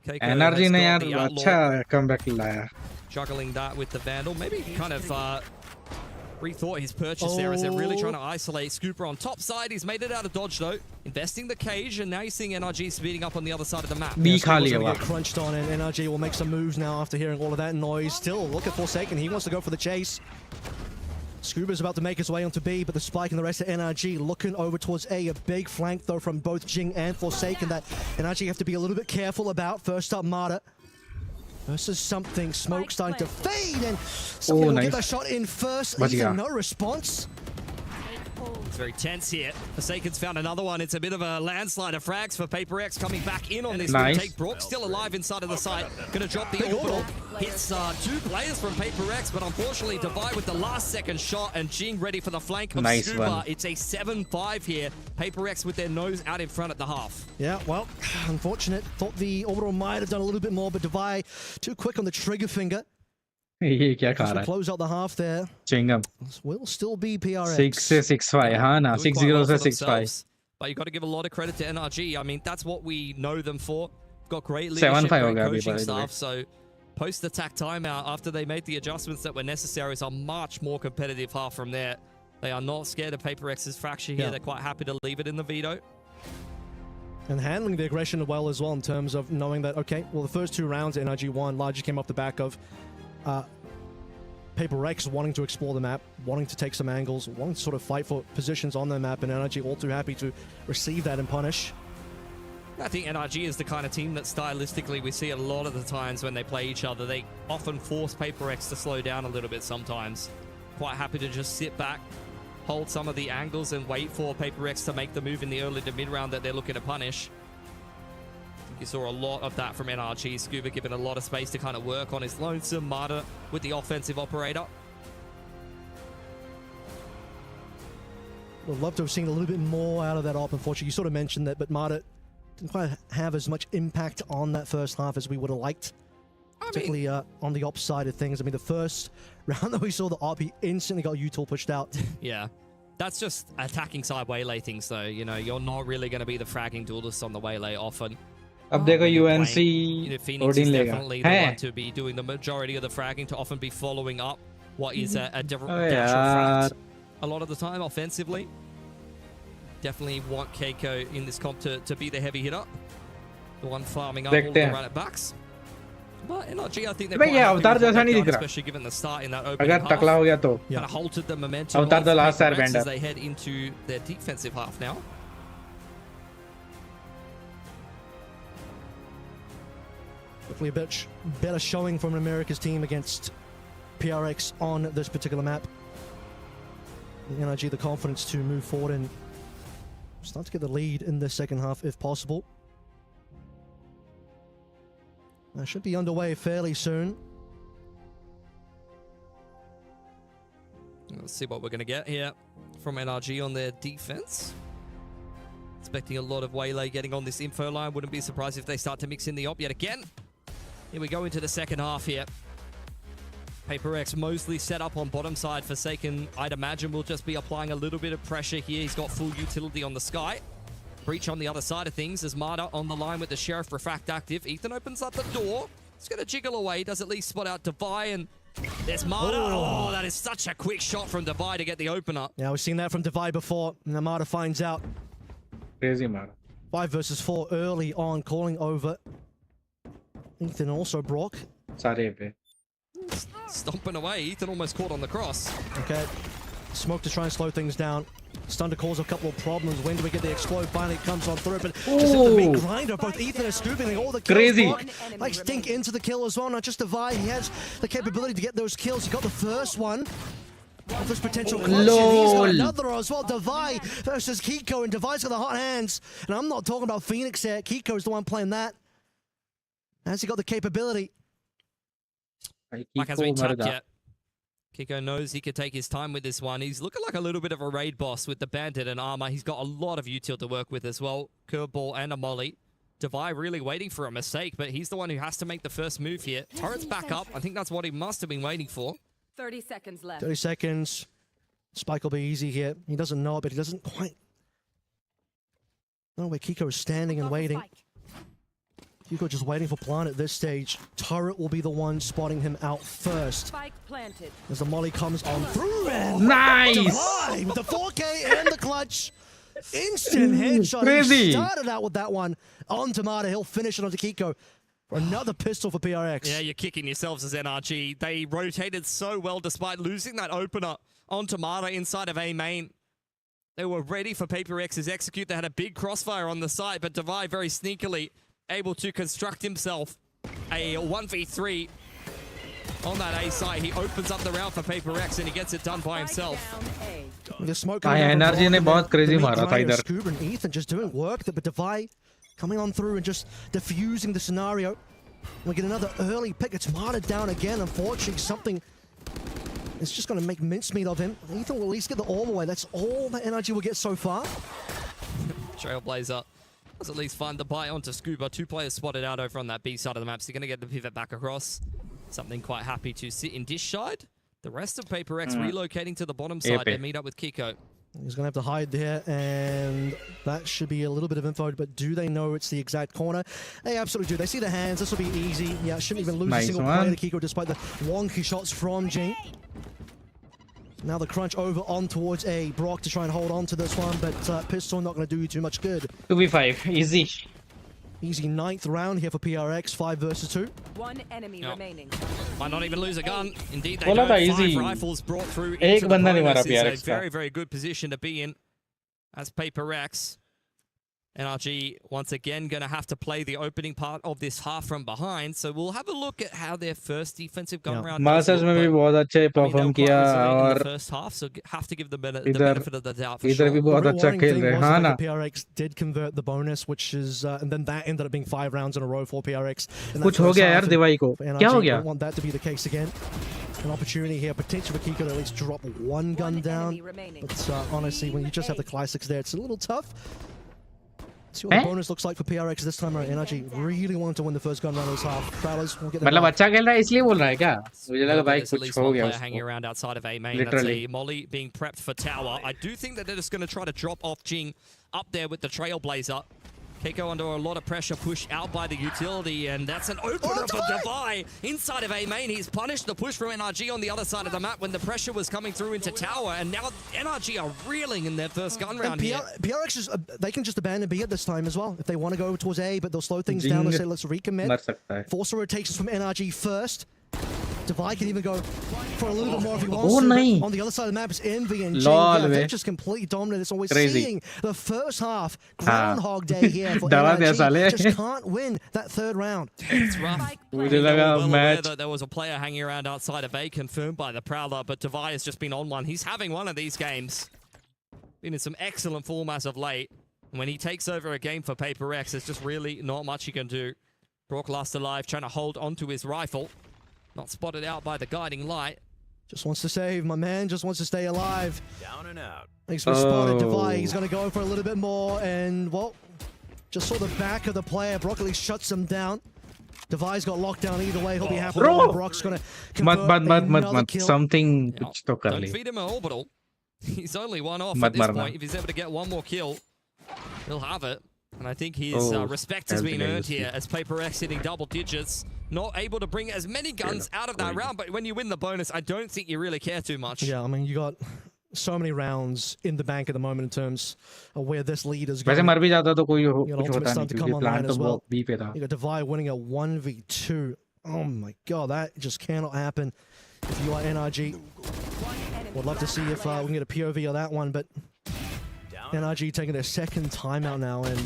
S1: NRG ने यार अच्छा comeback लाया.
S4: Juggling that with the Vandal. Maybe kind of rethought his purchase there as they're really trying to isolate. Scooper on top side. He's made it out of dodge though. Investing the cage, and now you're seeing NRG speeding up on the other side of the map.
S14: Yeah, going to get crunched on, and NRG will make some moves now after hearing all of that noise. Still, look at Forsaken. He wants to go for the chase. Scuba's about to make his way onto B, but the spike and the rest of NRG looking over towards A. A big flank, though, from both Jing and Forsaken that NRG have to be a little bit careful about. First up, Marta versus something. Smoke starting to fade, and something will get that shot in first. Ethan, no response.
S4: It's very tense here. Forsaken's found another one. It's a bit of a landslide of frags for Paper X coming back in on this.
S1: Nice.
S4: Take Brook still alive inside of the site. Gonna drop the orbital. Hits 2 players from Paper X, but unfortunately Divide with the last second shot, and Jing ready for the flank of Scuba. It's a 7-5 here. Paper X with their nose out in front at the half.
S14: Yeah, well, unfortunate. Thought the orbital might have done a little bit more, but Divide too quick on the trigger finger.
S1: ये क्या खा रहा है?
S14: Close out the half there.
S1: Chingam.
S14: Will still be PRX.
S1: 6 से 6-5. हाँ ना. 6-0 से 6-5.
S4: But you got to give a lot of credit to NRG. I mean, that's what we know them for. Got great leadership,
S1: 7-5
S4: great coaching staff. So post-attack timeout, after they made the adjustments that were necessary, is a much more competitive half from there. They are not scared of Paper X's fracture here. They're quite happy to leave it in the veto.
S14: And handling the aggression well as well, in terms of knowing that, okay, well, the first 2 rounds NRG won largely came off the back of Paper X wanting to explore the map, wanting to take some angles, wanting to sort of fight for positions on their map, and NRG all too happy to receive that and punish.
S4: I think NRG is the kind of team that stylistically we see a lot of the times when they play each other. They often force Paper X to slow down a little bit sometimes. Quite happy to just sit back, hold some of the angles, and wait for Paper X to make the move in the early to mid round that they're looking to punish. You saw a lot of that from NRG. Scuba given a lot of space to kind of work on his lonesome. Marta with the offensive operator.
S14: Would love to have seen a little bit more out of that op, unfortunately. You sort of mentioned that, but Marta didn't quite have as much impact on that first half as we would have liked. Particularly on the op side of things. I mean, the first round that we saw the op, he instantly got util pushed out.
S4: Yeah. That's just attacking side waylay things, though. You know, you're not really going to be the fragging duelist on the waylay often.
S1: अब देखो UNC
S4: Phoenix is
S1: Odin
S4: definitely the
S1: लेगा
S4: one to be doing the majority of the fragging, to often be following up what is a different
S1: Oh,
S4: dash
S1: yeah.
S4: of frags a lot of the time offensively. Definitely want Keiko in this comp to be the heavy hitter, the one farming up all of the run it backs. But NRG, I think they're
S1: भाई ये
S4: quite happy
S1: अवतार
S4: with what
S1: जैसा नहीं
S4: they've
S1: दिख
S4: done,
S1: रहा
S4: especially given the start in that opening
S1: अगर
S4: half.
S1: टकला हो गया तो
S4: Kind of halted the momentum
S1: अवतार
S4: of
S1: the last
S4: Paper X
S1: airbender
S4: as they head into their defensive half now.
S14: Hopefully a bit better showing from America's team against PRX on this particular map. The NRG the confidence to move forward and start to get the lead in the second half if possible. That should be underway fairly soon.
S4: Let's see what we're going to get here from NRG on their defense. Expecting a lot of waylay getting on this info line. Wouldn't be surprised if they start to mix in the op yet again. Here we go into the second half here. Paper X mostly set up on bottom side. Forsaken, I'd imagine, will just be applying a little bit of pressure here. He's got full utility on the sky. Breach on the other side of things as Marta on the line with the Sheriff Refract active. Ethan opens up the door. He's going to jiggle away. Does at least spot out Devi, and there's Marta. Oh, that is such a quick shot from Devi to get the opener.
S14: Yeah, we've seen that from Devi before. And Marta finds out.
S1: Crazy Marta.
S14: 5 versus 4 early on, calling over Ethan, also Brock.
S1: सारे पे.
S4: Stomping away. Ethan almost caught on the cross.
S14: Okay. Smoke to try and slow things down. Stun to cause a couple of problems. When do we get the explode? Finally, it comes on through, but just at the big grinder, both Ethan and Scooping all the kills.
S1: Crazy.
S14: Like Stink into the kill as well, not just Devi. He has the capability to get those kills. He got the first one of this potential clutch, and he's got another as well. Devi versus Kiko, and Devi's got the hot hands. And I'm not talking about Phoenix here. Kiko's the one playing that. Has he got the capability?
S4: Mike hasn't been tapped yet. Kiko knows he could take his time with this one. He's looking like a little bit of a raid boss with the bandit and armor. He's got a lot of util to work with as well. Curveball and a molly. Devi really waiting for a mistake, but he's the one who has to make the first move here. Turret's back up. I think that's what he must have been waiting for.
S15: 30 seconds left.
S14: 30 seconds. Spike will be easy here. He doesn't know it, but he doesn't quite know where Kiko is standing and waiting. Kiko just waiting for Plant at this stage. Turret will be the one spotting him out first.
S15: Spike planted.
S14: As the molly comes on through, and
S1: Nice!
S14: Devi with the 4K and the clutch. Instant headshot.
S1: Crazy.
S14: He started out with that one on Tomato. He'll finish it onto Kiko. For another pistol for PRX.
S4: Yeah, you're kicking yourselves as NRG. They rotated so well despite losing that opener on Tomato inside of A main. They were ready for Paper X's execute. They had a big crossfire on the side, but Devi very sneakily able to construct himself a 1v3 on that A side. He opens up the round for Paper X and he gets it done by himself.
S14: The smoke
S1: NRG ने बहुत crazy मारा था इधर.
S14: Scuba and Ethan just doing work, but Devi coming on through and just diffusing the scenario. We get another early pick. It's Marta down again. Unfortunately, something is just going to make mincemeat of him. Ethan will at least get the orb away. That's all that NRG will get so far.
S4: Trailblazer does at least find the buy onto Scuba. 2 players spotted out over on that B side of the map, so you're going to get the pivot back across. Something quite happy to sit in dish side. The rest of Paper X relocating to the bottom side and meet up with Kiko.
S14: He's going to have to hide there, and that should be a little bit of info, but do they know it's the exact corner? They absolutely do. They see the hands. This will be easy. Yeah, shouldn't even lose a single player to Kiko despite the wonky shots from Jing. Now the crunch over on towards A. Brock to try and hold on to this one, but pistol not going to do you too much good.
S1: 2v5, easy.
S14: Easy 9th round here for PRX, 5 versus 2.
S15: One enemy remaining.
S4: Might not even lose a gun. Indeed, they
S1: बोला
S4: don't.
S1: था
S4: 5
S1: easy.
S4: rifles brought through
S1: एक
S4: into the
S1: बंदा नहीं मारा
S4: bonus is
S1: PRX
S4: a
S1: का.
S4: very, very good position to be in as Paper Rex. NRG once again going to have to play the opening part of this half from behind. So we'll have a look at how their first defensive gun round does
S1: masters
S4: look,
S1: में भी
S4: but,
S1: बहुत अच्छे
S4: I mean, they were
S1: perform
S4: quite
S1: किया
S4: resilient in
S1: और
S4: the first half, so have to give the
S1: इधर
S4: benefit of the doubt for
S1: इधर
S4: sure.
S1: भी बहुत
S14: The
S1: अच्छा
S14: rewarding
S1: खेल
S14: thing
S1: रहे
S14: was
S1: हाँ
S14: the
S1: ना
S14: fact that PRX did convert the bonus, which is, and then that ended up being 5 rounds in a row for PRX. in that
S1: कुछ हो
S14: first
S1: गया
S14: half,
S1: यार
S14: and
S1: दिवाई को
S14: for
S1: क्या
S14: NRG,
S1: हो गया
S14: don't want that to be the case again. An opportunity here, potentially for Kiko to at least drop one gun down. But honestly, when you just have the classics there, it's a little tough. See what the bonus looks like for PRX this time around. NRG really wanted to win the first gun round of this half. Prowlers will get them
S1: मतलब
S14: back.
S1: अच्छा खेल रहा है इसलिए बोल रहा है क्या मुझे लगा भाई
S4: There's at
S1: कुछ
S4: least
S1: हो
S4: one
S1: गया
S4: player hanging
S1: उसको
S4: around outside of A main.
S1: Literally.
S4: That's a Molly being prepped for tower. I do think that they're just going to try to drop off Jing up there with the Trailblazer. Keiko under a lot of pressure, push out by the utility, and that's an opener for Devi inside of A main. He's punished the push from NRG on the other side of the map when the pressure was coming through into tower, and now NRG are reeling in their first gun round here.
S14: PRX is, they can just abandon B at this time as well if they want to go towards A, but they'll slow things down. They'll say let's recommit. Force a rotations from NRG first. Devi can even go for a little bit more if he wants to. But on the other side of the map, it's Envy and Jing. They're just completely dominant. It's always seeing the first half. Groundhog Day here for NRG. Just can't win that third round.
S4: It's rough.
S1: मुझे लगा
S4: well aware
S1: match
S4: that there was a player hanging around outside of A, confirmed by the Prowler, but Devi has just been on one. He's having one of these games. Been in some excellent form as of late. When he takes over a game for Paper X, there's just really not much he can do. Brock last alive, trying to hold onto his rifle. Not spotted out by the guiding light.
S14: Just wants to save, my man. Just wants to stay alive.
S8: Down and out.
S14: Thanks for spotted Devi. He's going to go for a little bit more. And, well, just saw the back of the player. Brock at least shuts him down. Devi's got locked down either way. He'll be happy. Brock's going to convert another kill.
S1: something कुछ तो कर
S4: Don't
S1: ले
S4: feed him an orbital. He's only one off at this point. If he's able to get one more kill, he'll have it. And I think his respect has been earned here as Paper X hitting double digits. Not able to bring as many guns out of that round, but when you win the bonus, I don't think you really care too much.
S14: Yeah, I mean, you got so many rounds in the bank at the moment in terms of where this lead is going.
S1: वैसे मर भी जाता तो कोई
S14: You got
S1: कुछ
S14: ultimate
S1: होता
S14: start
S1: नहीं
S14: to come
S1: क्योंकि
S14: online
S1: प्लान
S14: as
S1: तो
S14: well.
S1: बी पे था
S14: You got Devi winning a 1v2. Oh my god, that just cannot happen if you are NRG. Would love to see if we can get a POV of that one, but NRG taking their second timeout now, and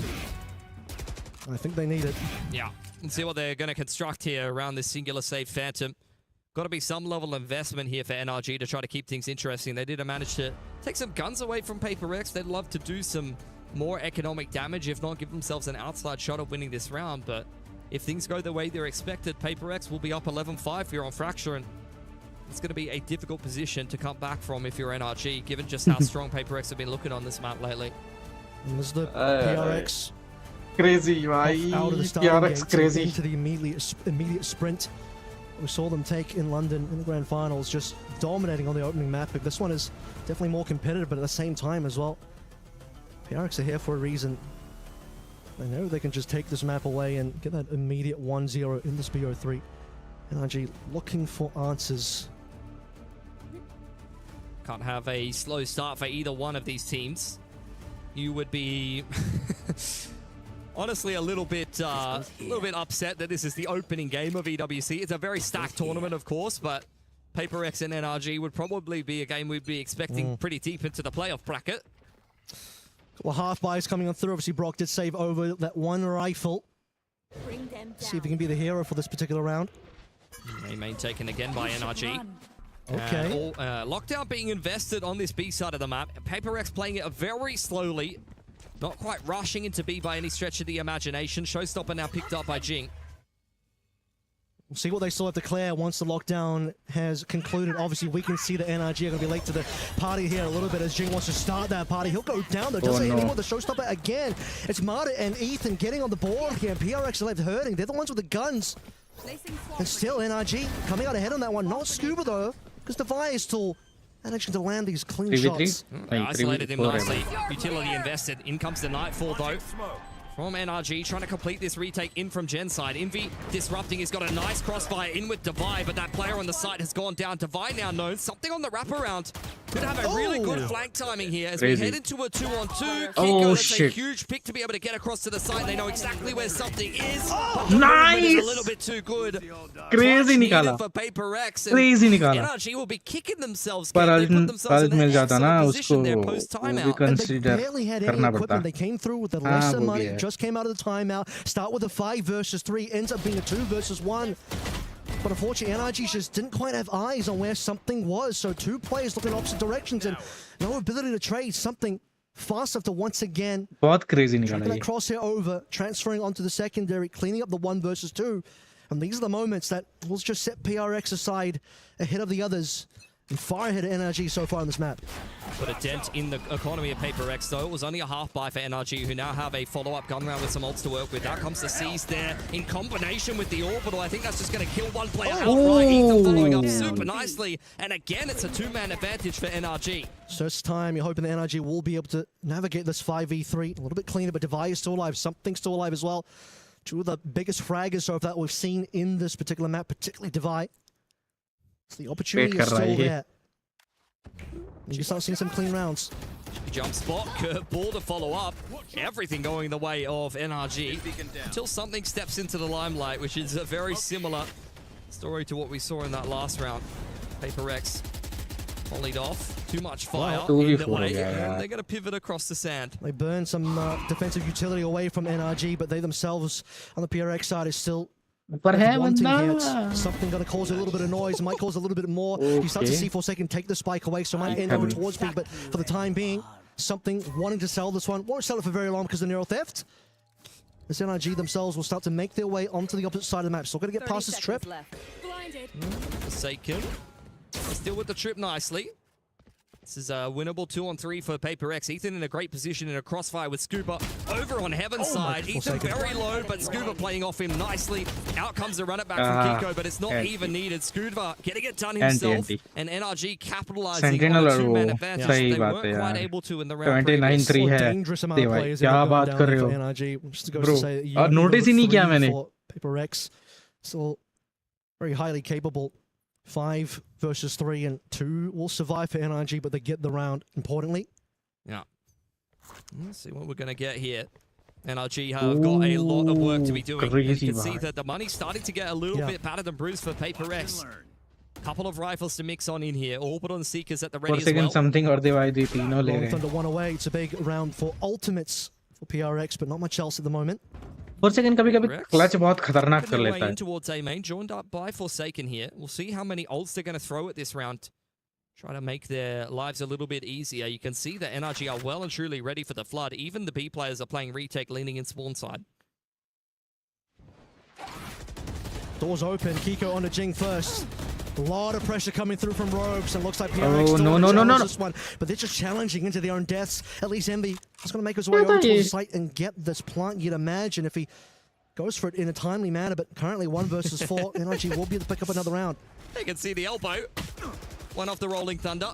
S14: I think they need it.
S4: Yeah, and see what they're going to construct here around this singular save Phantom. Got to be some level of investment here for NRG to try to keep things interesting. They did manage to take some guns away from Paper X. They'd love to do some more economic damage, if not give themselves an outside shot of winning this round. But if things go the way they're expected, Paper X will be up 11-5 here on Fracture, and it's going to be a difficult position to come back from if you're NRG, given just how strong Paper X have been looking on this map lately.
S14: And this is the PRX.
S1: Crazy, भाई.
S14: Out of the starting
S1: PRX
S14: gates
S1: crazy.
S14: into the immediate sprint. We saw them take in London in the grand finals, just dominating on the opening map. But this one is definitely more competitive, but at the same time as well. PRX are here for a reason. They know they can just take this map away and get that immediate 1-0 in this BO3. NRG looking for answers.
S4: Can't have a slow start for either one of these teams. You would be honestly a little bit upset that this is the opening game of EWC. It's a very stacked tournament, of course, but Paper X and NRG would probably be a game we'd be expecting pretty deep into the playoff bracket.
S14: Well, half buys coming on through. Obviously, Brock did save over that one rifle. See if he can be the hero for this particular round.
S4: Main taken again by NRG.
S14: Okay.
S4: Lockdown being invested on this B side of the map. Paper X playing it very slowly. Not quite rushing into B by any stretch of the imagination. Showstopper now picked up by Jing.
S14: We'll see what they still have to clear once the lockdown has concluded. Obviously, we can see that NRG are going to be late to the party here a little bit as Jing wants to start that party. He'll go down, though. Doesn't hit anyone with the showstopper again. It's Marta and Ethan getting on the board here. PRX are left hurting. They're the ones with the guns. And still NRG coming out ahead on that one. Not Scuba, though, because Devi is still managing to land these clean shots.
S4: Isolated him nicely. Utility invested. In comes the Nightfall, though, from NRG, trying to complete this retake in from Gen's side. Envy disrupting. He's got a nice crossfire in with Divide, but that player on the side has gone down. Divide now knows something on the wraparound. Could have a really good flank timing here as we head into a 2-on-2. Kiko, that's a huge pick to be able to get across to the side. They know exactly where something is.
S1: Nice!
S4: Is a little bit too good.
S1: Crazy nikala.
S4: For Paper X.
S1: Crazy nikala.
S4: NRG will be kicking themselves.
S1: पर
S4: They put themselves in
S1: mill
S4: an
S1: जाता ना
S4: excellent
S1: उसको
S4: position there post
S1: वो भी
S4: timeout.
S1: Consider
S14: Barely had any
S1: करना पड़ता
S14: equipment. They came through with the
S1: हाँ,
S14: lesser
S1: वो भी
S14: money.
S1: है।
S14: Just came out of the timeout. Start with a 5 versus 3. Ends up being a 2 versus 1. But unfortunately, NRG just didn't quite have eyes on where something was. So 2 players looking in opposite directions and no ability to trade something fast enough to once again
S1: बहुत crazy निकाला
S14: that
S1: ये
S14: crosshair over, transferring onto the secondary, cleaning up the 1 versus 2. And these are the moments that will just set PRX aside ahead of the others and far ahead of NRG so far on this map.
S4: Put a dent in the economy of Paper X, though. It was only a half buy for NRG, who now have a follow-up gun round with some ults to work with. Out comes the C's there in combination with the Orbital. I think that's just going to kill one player outright. Ethan following up super nicely. And again, it's a 2-man advantage for NRG.
S14: So this time, you're hoping the NRG will be able to navigate this 5v3 a little bit cleaner, but Devi is still alive. Something's still alive as well. 2 of the biggest fraggers so that we've seen in this particular map, particularly Devi. So the opportunity is still there. You can start seeing some clean rounds.
S4: Jump spot, curveball to follow up. Everything going the way of NRG until something steps into the limelight, which is a very similar story to what we saw in that last round. Paper X volleyed off. Too much fire in the way. They're going to pivot across the sand.
S14: They burn some defensive utility away from NRG, but they themselves on the PRX side is still wanting hits. Something going to cause a little bit of noise. Might cause a little bit more. You start to see C4 take the spike away, so might end over towards B. But for the time being, something wanting to sell this one. Won't sell it for very long because of neural theft. As NRG themselves will start to make their way onto the opposite side of the map. Still going to get past this trip.
S4: Forsaken. Still with the trip nicely. This is a winnable 2-on-3 for Paper X. Ethan in a great position in a crossfire with Scuba over on Heaven's side. Ethan very low, but Scuba playing off him nicely. Out comes the run it back from Kiko, but it's not even needed. Scuba getting it done himself, and NRG capitalizing on a 2-man advantage. They weren't quite able to in the round.
S1: 29-3 है
S14: Dangerous amount of players
S1: क्या बात कर रहे हो
S14: NRG. Just goes
S1: bro
S14: to say,
S1: और notice ही नहीं किया मैंने
S14: Paper X still very highly capable. 5 versus 3 and 2 will survive for NRG, but they get the round importantly.
S4: Yeah. Let's see what we're going to get here. NRG have got a lot of work to be doing. And you can see that the money's starting to get a little bit battered and bruised for Paper X. Couple of rifles to mix on in here. Orbital and Seekers at the ready as well.
S1: Something or Divide तीनों ले रहे हैं.
S14: Thunder 1 away. It's a big round for ultimates for PRX, but not much else at the moment.
S1: Forsaken कभी-कभी clutch बहुत खतरनाक कर लेता है.
S4: In towards A main, joined up by Forsaken here. We'll see how many ults they're going to throw at this round. Try to make their lives a little bit easier. You can see that NRG are well and truly ready for the flood. Even the B players are playing retake, leaning in spawn side.
S14: Doors open. Kiko on to Jing first. A lot of pressure coming through from Robes, and looks like PRX
S1: no.
S14: this one. But they're just challenging into their own deaths. At least Envy is going to make his way over to the site and get this plant. You'd imagine if he goes for it in a timely manner, but currently 1 versus 4, NRG will be able to pick up another round.
S4: You can see the elbow. One off the Rolling Thunder.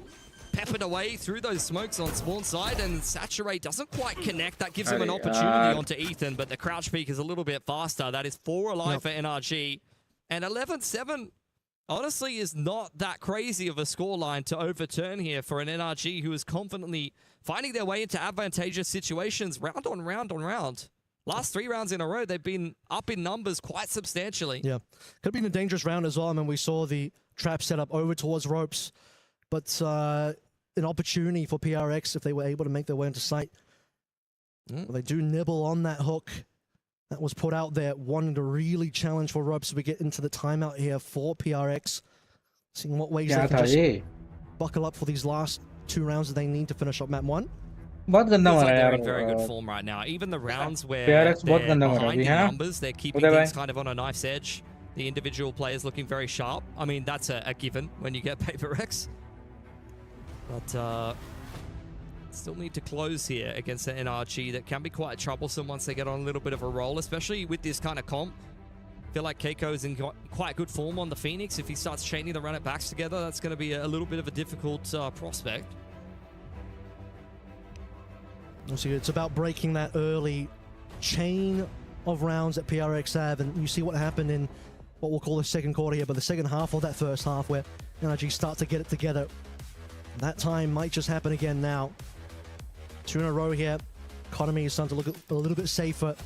S4: Peppered away through those smokes on spawn side, and Saturate doesn't quite connect. That gives him an opportunity onto Ethan, but the crouch peak is a little bit faster. That is 4 alive for NRG. And 11-7 honestly is not that crazy of a scoreline to overturn here for an NRG who is confidently finding their way into advantageous situations round on round on round. Last 3 rounds in a row, they've been up in numbers quite substantially.
S14: Yeah, could have been a dangerous round as well. I mean, we saw the trap set up over towards Ropes, but an opportunity for PRX if they were able to make their way into sight. Well, they do nibble on that hook that was put out there, wanting to really challenge for Ropes as we get into the timeout here for PRX. Seeing what ways they can just buckle up for these last 2 rounds that they need to finish up map 1.
S1: बहुत गंदा
S4: Feels
S1: हो
S4: like
S1: रहा है
S4: they're
S1: यार.
S4: in very good form right now. Even the rounds where
S1: PRX
S4: they're
S1: बहुत गंदा हो रहा है
S4: behind in
S1: अभी, हाँ?
S4: numbers, they're keeping
S1: उदय भाई.
S4: things kind of on a knife's edge. The individual players looking very sharp. I mean, that's a given when you get Paper X. But still need to close here against the NRG that can be quite troublesome once they get on a little bit of a roll, especially with this kind of comp. I feel like Keiko is in quite good form on the Phoenix. If he starts chaining the run-it-backs together, that's going to be a little bit of a difficult prospect.
S14: So it's about breaking that early chain of rounds that PRX have, and you see what happened in what we'll call the second quarter here, but the second half of that first half where NRG start to get it together. That time might just happen again now. 2 in a row here. Economy is starting to look a little bit safer.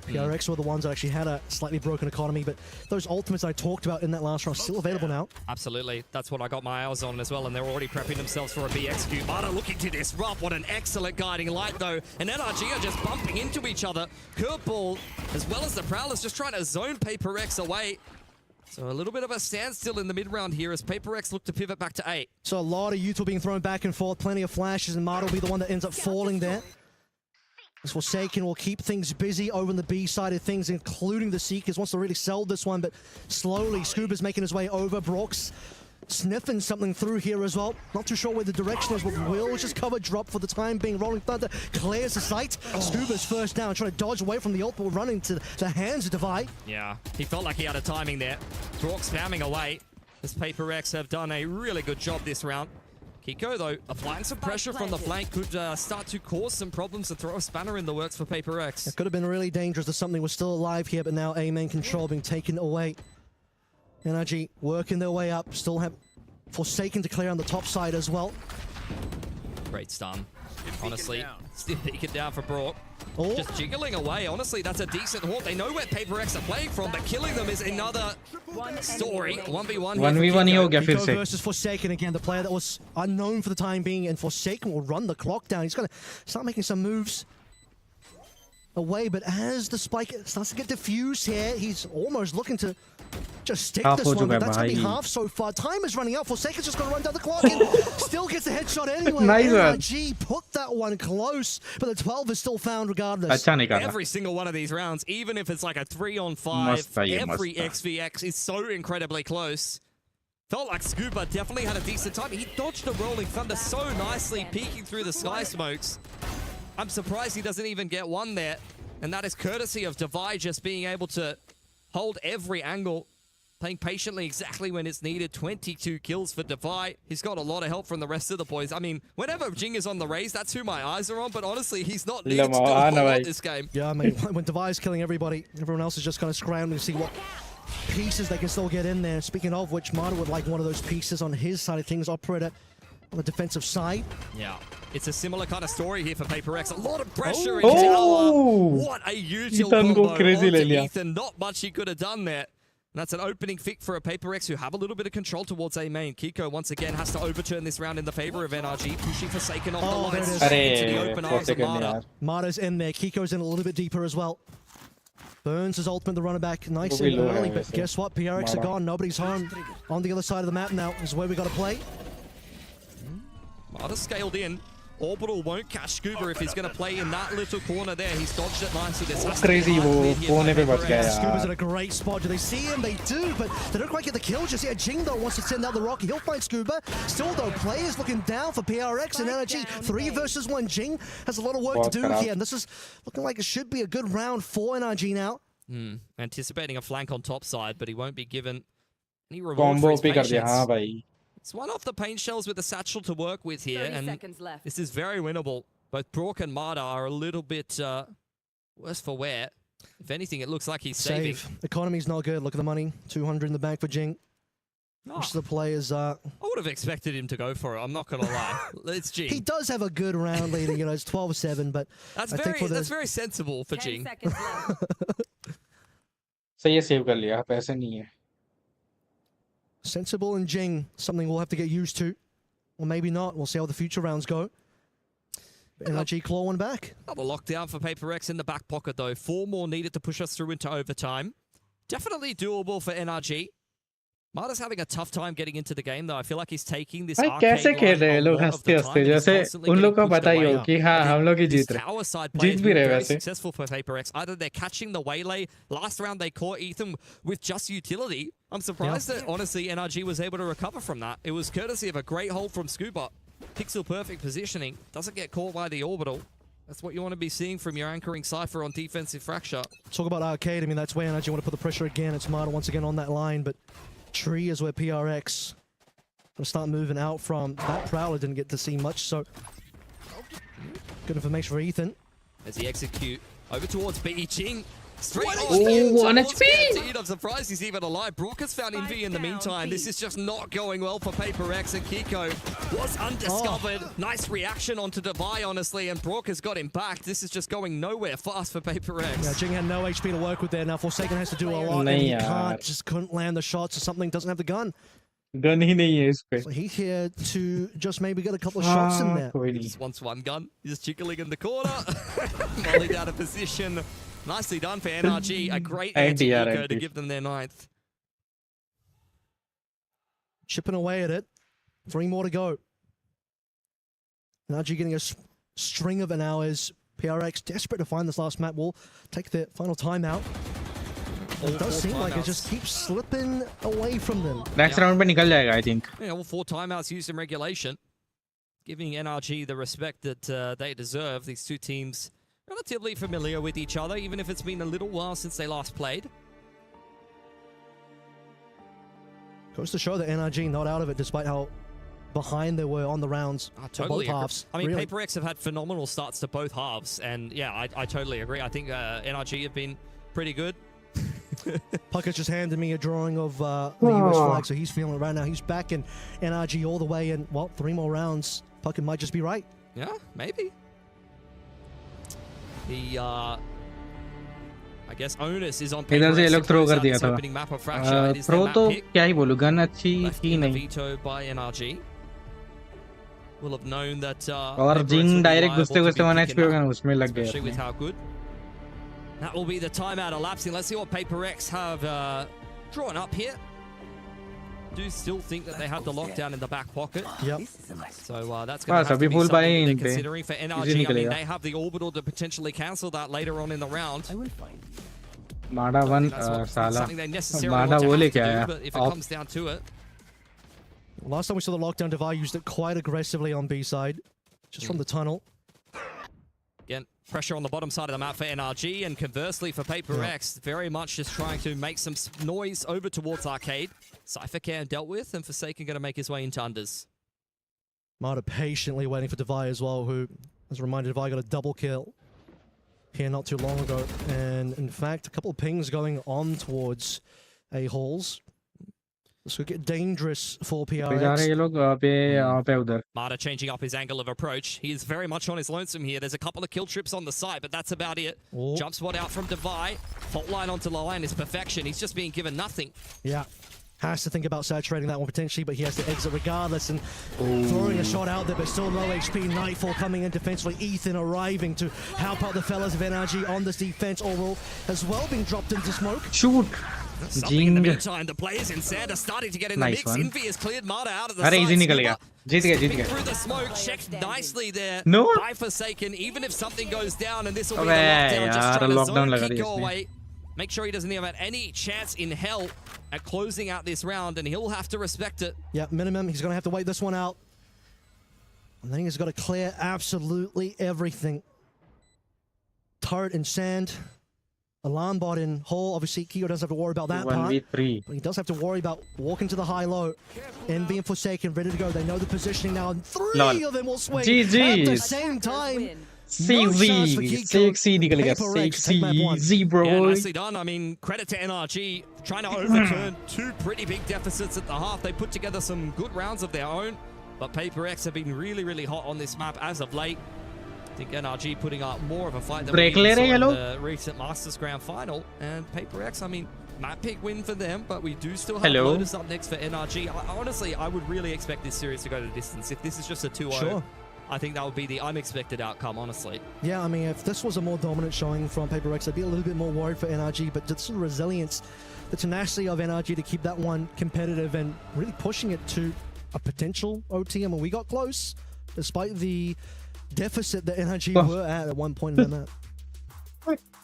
S14: PRX were the ones that actually had a slightly broken economy, but those ultimates I talked about in that last round are still available now.
S4: Absolutely. That's what I got my eyes on as well, and they're already prepping themselves for a BXQ. Marta looking to disrupt. What an excellent guiding light, though. And NRG are just bumping into each other. Curveball, as well as the Prowlers, just trying to zone Paper X away. So a little bit of a standstill in the mid-round here as Paper X look to pivot back to 8.
S14: So a lot of youth being thrown back and forth, plenty of flashes, and Marta will be the one that ends up falling there. As Forsaken will keep things busy over on the B side of things, including the Seekers. Wants to really sell this one, but slowly Scuba's making his way over. Brock's sniffing something through here as well. Not too sure where the direction is, but will just cover drop for the time being. Rolling Thunder clears the sight. Scuba's first down, trying to dodge away from the ult, but running to the hands of Divide.
S4: Yeah, he felt like he had a timing there. Brock spamming away as Paper X have done a really good job this round. Kiko, though, applying some pressure from the flank could start to cause some problems and throw a spanner in the works for Paper X.
S14: It could have been really dangerous if something was still alive here, but now A-main control being taken away. NRG working their way up, still have Forsaken to clear on the top side as well.
S4: Great stun. Honestly, still beacon down for Brock. Just jiggling away. Honestly, that's a decent haunt. They know where Paper X are playing from, but killing them is another story. 1v1
S1: 1v1 ही हो गया फिर से.
S14: Versus Forsaken again, the player that was unknown for the time being, and Forsaken will run the clock down. He's going to start making some moves away, but as the spike starts to get diffused here, he's almost looking to just stick
S1: Half
S14: this
S1: ho
S14: one, but
S1: chuka
S14: that's
S1: hai
S14: going to be
S1: bhai.
S14: half so far. Time is running out. Forsaken's just going to run down the clock and still gets a headshot anyway.
S1: Nice one.
S14: NRG put that one close, but the 12 is still found regardless.
S1: अच्छा निकाला.
S4: Every single one of these rounds, even if it's like a 3-on-5,
S1: Must था ये,
S4: every
S1: must था.
S4: XVX is so incredibly close. Felt like Scuba definitely had a decent time. He dodged the Rolling Thunder so nicely, peeking through the sky smokes. I'm surprised he doesn't even get one there. And that is courtesy of Divide just being able to hold every angle, playing patiently exactly when it's needed. 22 kills for Divide. He's got a lot of help from the rest of the boys. I mean, whenever Jing is on the raise, that's who my eyes are on, but honestly, he's not needed to do a whole lot this game.
S14: Yeah, I mean, when Divide's killing everybody, everyone else is just kind of scrambling to see what pieces they can still get in there. Speaking of which, Marta would like one of those pieces on his side of things, Operator on the defensive side.
S4: Yeah, it's a similar kind of story here for Paper X. A lot of pressure in tower. What a usual combo onto Ethan. Not much he could have done there. And that's an opening pick for a Paper X who have a little bit of control towards A main. Kiko once again has to overturn this round in the favor of NRG, pushing Forsaken off the line into the open arms of Marta.
S14: Marta's in there. Kiko's in a little bit deeper as well. Burns his ultimate, the runner back nice and early, but guess what? PRX are gone. Nobody's home. On the other side of the map now is where we got to play.
S4: Marta scaled in. Orbital won't catch Scuba if he's going to play in that little corner there. He's dodged it nicely. This has to be
S1: Crazy वो कोने पे बच गया
S14: Scuba's in
S1: यार.
S14: a great spot. Do they see him? They do, but they don't quite get the kill just yet. Jing, though, wants to send out the rocket. He'll find Scuba. Still, though, players looking down for PRX and NRG. 3 versus 1. Jing has a lot of work to do here, and this is looking like it should be a good round for NRG now.
S4: Anticipating a flank on top side, but he won't be given any reward
S1: Combo
S4: for his
S1: पे कर दिया
S4: patience.
S1: हाँ भाई.
S4: It's one off the paint shells with the satchel to work with here,
S15: 30
S4: and
S15: seconds left.
S4: this is very winnable. Both Brock and Marta are a little bit worse for wear. If anything, it looks like he's saving.
S14: Economy's not good. Look at the money. 200 in the bank for Jing.
S4: Oh.
S14: Which the players
S4: I would have expected him to go for it. I'm not gonna lie. It's Jing.
S14: He does have a good round leading, you know, it's 12-7, but
S4: That's
S14: I think for
S4: that's very sensible for
S15: 10
S4: Jing.
S15: seconds left.
S1: सही है save कर लिया पैसे नहीं है.
S14: sensible and Jing, something we'll have to get used to. Or maybe not. We'll see how the future rounds go. NRG claw one back.
S4: Another lockdown for Paper X in the back pocket, though. 4 more needed to push us through into overtime. Definitely doable for NRG. Marta's having a tough time getting into the game, though. I feel like he's taking this
S1: भाई कैसे खेल रहे हैं लोग हंसते हंसते जैसे उन लोग को पता ही हो कि हाँ हम लोग ही जीत रहे जीत भी रहे वैसे
S4: successful for Paper X. Either they're catching the waylay. Last round they caught Ethan with just utility. I'm surprised that honestly NRG was able to recover from that. It was courtesy of a great hold from Scuba. Pixel perfect positioning. Doesn't get caught by the orbital. That's what you want to be seeing from your anchoring Cypher on defensive fracture.
S14: Talk about arcade. I mean, that's where NRG want to put the pressure again. It's Marta once again on that line, but Tree is where PRX will start moving out from. That Prowler didn't get to see much, so good information for Ethan.
S4: As he execute Over towards Beijing. Straight
S1: What?
S4: on
S1: Oh,
S4: into
S1: 1
S4: what's
S1: HP.
S4: guaranteed. I'm surprised he's even alive. Brook has found Envy in the meantime. This is just not going well for Paper X, and Kiko was undiscovered. Nice reaction onto Devi, honestly, and Brook has got him back. This is just going nowhere fast for Paper X.
S14: Yeah, Jing had no HP to work with there. Now Forsaken has to do a lot, and he couldn't land the shots or something, doesn't have the gun.
S1: Gun ही नहीं है इस पे.
S14: So he's here to just maybe get a couple of shots in there.
S1: कोई नहीं.
S4: Just wants one gun. He's jiggling in the corner. Mollied out of position. Nicely done for NRG. A great anti-eco to give them their 9th.
S14: Chipping away at it. 3 more to go. NRG getting a string of an hours. PRX desperate to find this last map. Will take the final timeout. It does seem like it just keeps slipping away from them.
S1: Next round पे निकल जाएगा, I think.
S4: Yeah, all 4 timeouts used in regulation. Giving NRG the respect that they deserve. These two teams relatively familiar with each other, even if it's been a little while since they last played.
S14: Goes to show that NRG not out of it, despite how behind they were on the rounds.
S4: Totally
S14: both halves.
S4: I mean,
S14: really.
S4: Paper X have had phenomenal starts to both halves, and yeah, I totally agree. I think NRG have been pretty good.
S14: Puckett's just handed me a drawing of the US flag, so he's feeling it right now. He's back in NRG all the way, and well, 3 more rounds. Puckett might just be right.
S4: Yeah, maybe. The I guess onus is on Paper
S1: इधर से ये
S4: X
S1: लोग throw कर
S4: to
S1: दिया
S4: close out this
S1: था.
S4: opening map of Fracture. It is their
S1: throw
S4: map
S1: तो
S4: pick.
S1: क्या ही बोलूं, गन अच्छी
S4: Left
S1: थी
S4: in the
S1: नहीं.
S4: veto by NRG. Will have known that
S1: और
S4: Paper X
S1: जिंग
S4: will be
S1: डायरेक्ट
S4: liable
S1: घुसते
S4: to
S1: घुसते
S4: be
S1: 1
S4: picking
S1: HP हो गया,
S4: up,
S1: उसमें लग गया.
S4: especially with how good. That will be the timeout elapsing. Let's see what Paper X have drawn up here. Do still think that they have the lockdown in the back pocket.
S14: Yep.
S4: So that's going to have to be something that they're considering for NRG. I mean, they have the orbital to potentially cancel that later on in the round.
S1: माडा 1 साला.
S4: Something they necessarily
S1: माडा
S4: want to
S1: बोले
S4: have to
S1: क्या
S4: do,
S1: है?
S4: but if it comes down to it.
S14: Last time we saw the lockdown, Devi used it quite aggressively on B side, just from the tunnel.
S4: Again, pressure on the bottom side of the map for NRG, and conversely for Paper X, very much just trying to make some noise over towards Arcade. Cypher Cam dealt with, and Forsaken going to make his way into unders.
S14: Marta patiently waiting for Devi as well, who, as a reminder, Devi got a double kill here not too long ago. And in fact, a couple of pings going on towards A-Halls. This could get dangerous for PRX.
S4: Marta changing up his angle of approach. He is very much on his lonesome here. There's a couple of kill trips on the side, but that's about it. Jump spot out from Devi. Fault line onto line is perfection. He's just being given nothing.
S14: Yeah. Has to think about saturating that one potentially, but he has to exit regardless, and throwing a shot out there, but still low HP. Nightfall coming in defensively. Ethan arriving to help out the fellas of NRG on this defense. Oral has well been dropped into smoke.
S1: Shoot!
S4: Something in the meantime, the players in Sand are starting to get in the mix. Envy has cleared Marta out of the side.
S1: easy निकल गया. जीत गया.
S4: Through the smoke, checked nicely there
S1: No.
S4: by Forsaken. Even if something goes down, and this will be the
S1: अबे
S4: lockdown, just
S1: यार,
S4: trying to
S1: lockdown
S4: zone
S1: लगा दिया
S4: Kiko
S1: इसने.
S4: away. Make sure he doesn't even have any chance in hell at closing out this round, and he'll have to respect it.
S14: Yeah, minimum. He's going to have to wait this one out. And then he's got to clear absolutely everything. Turret in Sand. Alarm bot in Hall. Obviously, Kiko doesn't have to worry about that part.
S1: 1v3.
S14: But he does have to worry about walking to the high-low. Envy and Forsaken ready to go. They know the positioning now, and 3 of them will swing
S1: GG.
S14: at the same time.
S1: Sexy निकल गया. Sexy, bro.
S4: Yeah, nicely done. I mean, credit to NRG trying to overturn 2 pretty big deficits at the half. They put together some good rounds of their own, but Paper X have been really, really hot on this map as of late. I think NRG putting up more of a fight than we saw in the recent Masters Grand Final. And Paper X, I mean, map pick win for them, but we do still have Lotus up next for NRG. Honestly, I would really expect this series to go to distance. If this is just a 2-0, I think that would be the unexpected outcome, honestly.
S14: Yeah, I mean, if this was a more dominant showing from Paper X, I'd be a little bit more worried for NRG, but just the resilience, the tenacity of NRG to keep that one competitive and really pushing it to a potential OT. I mean, we got close, despite the deficit that NRG were at one point in the map.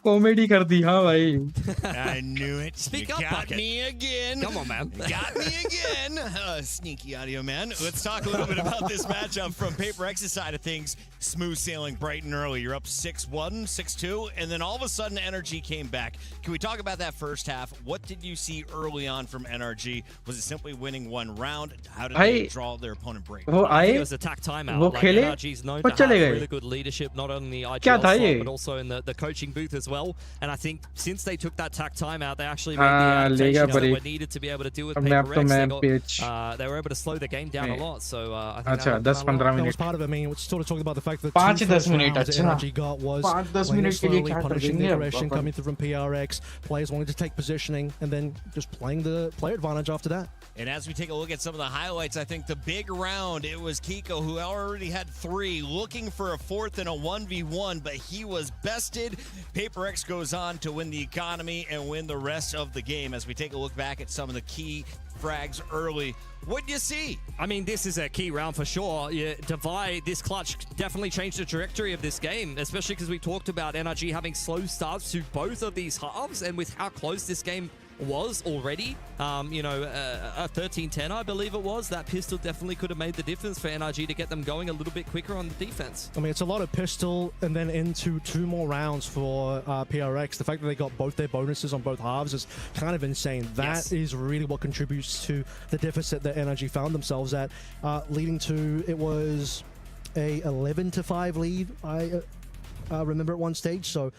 S1: Comedy कर दी हाँ भाई.
S5: I knew it.
S4: Speak
S5: you
S4: up,
S5: got
S4: Bucket.
S5: me again.
S4: Come on, man.
S5: Got me again. Sneaky audio man. Let's talk a little bit about this matchup from Paper X's side of things. Smooth sailing bright and early. You're up 6-1, 6-2, and then all of a sudden NRG came back. Can we talk about that first half? What did you see early on from NRG? Was it simply winning one round? How did they draw their opponent break?
S1: वो
S4: I think
S1: आए
S4: it was a tack timeout.
S1: वो
S4: Like
S1: खेले
S4: NRG's known
S1: और
S4: to have
S1: चले गए.
S4: really good leadership, not only the
S1: क्या
S4: IGL
S1: था
S4: slot,
S1: ये?
S4: but also in the coaching booth as well. And I think since they took that tack timeout, they actually made
S1: हाँ,
S4: the
S1: ले गया
S4: adaptations that
S1: break.
S4: were needed to be able to deal with
S1: अब मैं
S4: Paper X.
S1: pitch.
S4: They were able to slow the game down a lot. So I think
S1: अच्छा
S4: that
S1: 10-15
S14: That was
S1: minute.
S14: part of it. I mean, we're sort of talking about the fact that
S1: 5-10 minute
S14: that
S1: अच्छा.
S14: NRG got was
S1: 5-10
S14: playing it
S1: minute के लिए
S14: slowly,
S1: क्या कर
S14: punishing the
S1: देंगे
S14: aggression
S1: अब?
S14: coming through from PRX, players wanting to take positioning, and then just playing the player advantage after that.
S5: And as we take a look at some of the highlights, I think the big round, it was Kiko who already had 3, looking for a 4th and a 1v1, but he was bested. Paper X goes on to win the economy and win the rest of the game. As we take a look back at some of the key frags early, what'd you see?
S4: I mean, this is a key round for sure. Yeah, Divide, this clutch definitely changed the trajectory of this game, especially because we talked about NRG having slow starts to both of these halves, and with how close this game was already, a 13-10, I believe it was. That pistol definitely could have made the difference for NRG to get them going a little bit quicker on the defense.
S14: I mean, it's a lot of pistol and then into 2 more rounds for PRX. The fact that they got both their bonuses on both halves is kind of insane. That is really what contributes to the deficit that NRG found themselves at, leading to, it was a 11-5 lead, I remember at one stage. So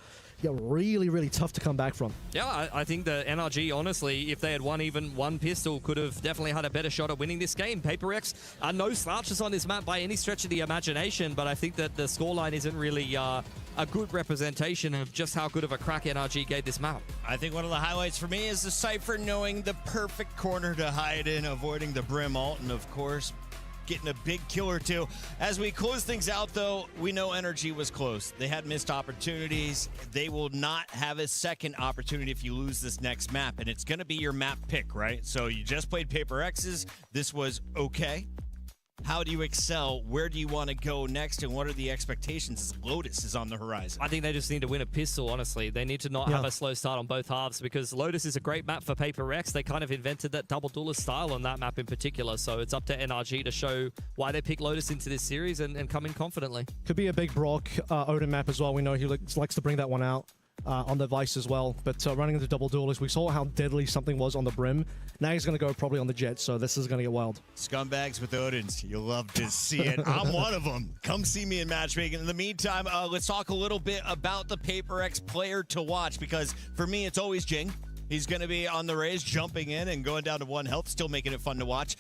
S14: yeah, really, really tough to come back from.
S4: Yeah, I think the NRG, honestly, if they had won even one pistol, could have definitely had a better shot at winning this game. Paper X are no slouches on this map by any stretch of the imagination, but I think that the scoreline isn't really a good representation of just how good of a crack NRG gave this map.
S5: I think one of the highlights for me is the Cypher knowing the perfect corner to hide in, avoiding the Brim ult, and of course, getting a big kill or two. As we close things out, though, we know NRG was close. They had missed opportunities. They will not have a second opportunity if you lose this next map, and it's going to be your map pick, right? So you just played Paper X's. This was okay. How do you excel? Where do you want to go next? And what are the expectations as Lotus is on the horizon?
S4: I think they just need to win a pistol, honestly. They need to not have a slow start on both halves, because Lotus is a great map for Paper X. They kind of invented that double duelist style on that map in particular. So it's up to NRG to show why they pick Lotus into this series and come in confidently.
S14: Could be a big Brock Odin map as well. We know he likes to bring that one out. On the Vice as well, but running into double duelist, we saw how deadly something was on the Brim. Now he's going to go probably on the Jet, so this is going to get wild.
S5: Scumbags with Odins, you'll love to see it. I'm one of them. Come see me in matchmaking. In the meantime, let's talk a little bit about the Paper X player to watch, because for me, it's always Jing. He's going to be on the Rays, jumping in and going down to 1 health, still making it fun to watch.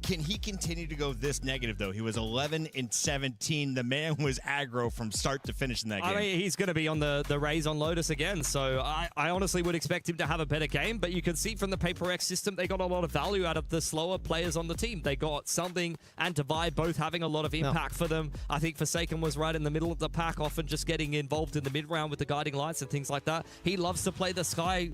S5: Can he continue to go this negative, though? He was 11-17. The man was aggro from start to finish in that game.
S4: I mean, he's going to be on the Rays on Lotus again, so I honestly would expect him to have a better game, but you can see from the Paper X system, they got a lot of value out of the slower players on the team. They got Something and Divide both having a lot of impact for them. I think Forsaken was right in the middle of the pack, often just getting involved in the mid-round with the guiding lights and things like that. He loves to play the Sky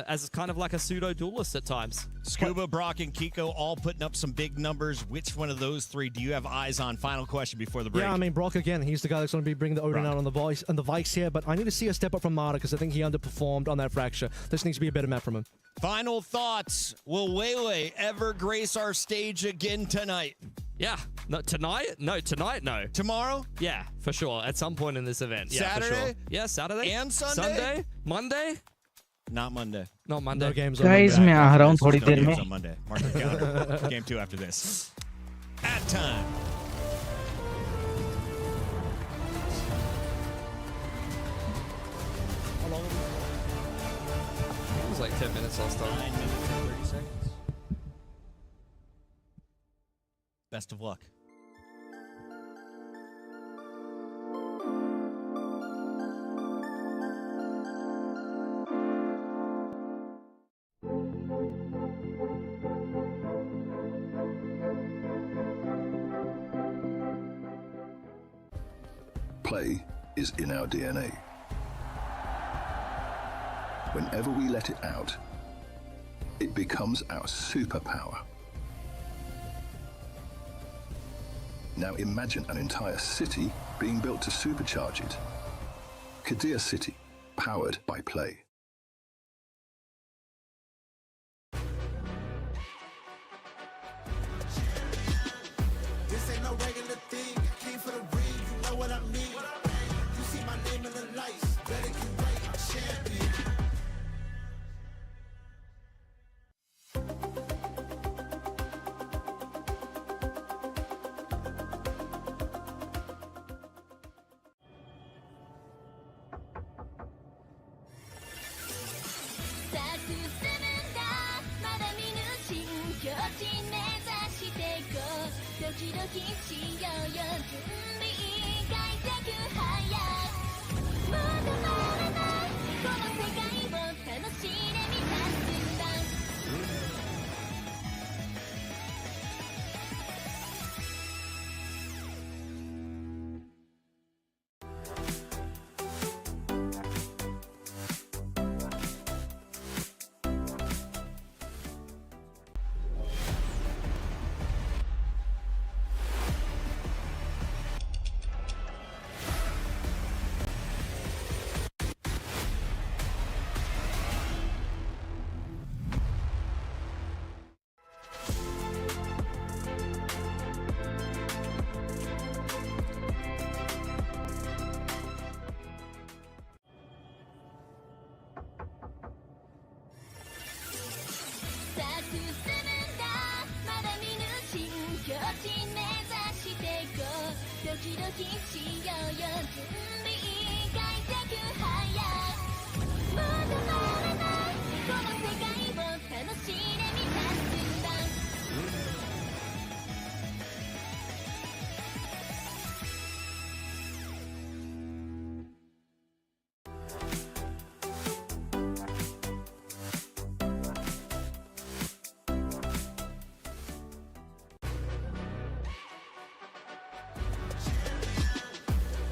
S4: as kind of like a pseudo-duelist at times.
S5: Scuba, Brock, and Kiko all putting up some big numbers. Which one of those 3 do you have eyes on? Final question before the break.
S14: Yeah, I mean, Brock, again, he's the guy that's going to be bringing the Odin out on the Vice here, but I need to see a step up from Mata, because I think he underperformed on that Fracture. This needs to be a better map from him.
S5: Final thoughts. Will Waylay ever grace our stage again tonight?
S4: Yeah. No, tonight? No, tonight, no.
S5: Tomorrow?
S4: Yeah, for sure. At some point in this event. Yeah,
S5: Saturday?
S4: for sure. Yeah, Saturday.
S5: And Sunday?
S4: Sunday? Monday?
S5: Not Monday.
S4: Not Monday.
S14: No games on
S1: Guys,
S14: Monday.
S1: मैं आ रहा हूँ थोड़ी
S5: No
S1: देर
S5: games
S1: में.
S5: on Monday. Mark the calendar. Game 2 after this. At time.
S4: How long? It was like 10 minutes last time.
S5: 9 minutes and 30 seconds. Best of luck.
S6: Play is in our DNA. Whenever we let it out, it becomes our superpower. Now imagine an entire city being built to supercharge it. Kadir City, powered by play.
S7: This ain't no regular thing. I came for the ring, you know what I mean. You see my name in the lights, better get right, champion.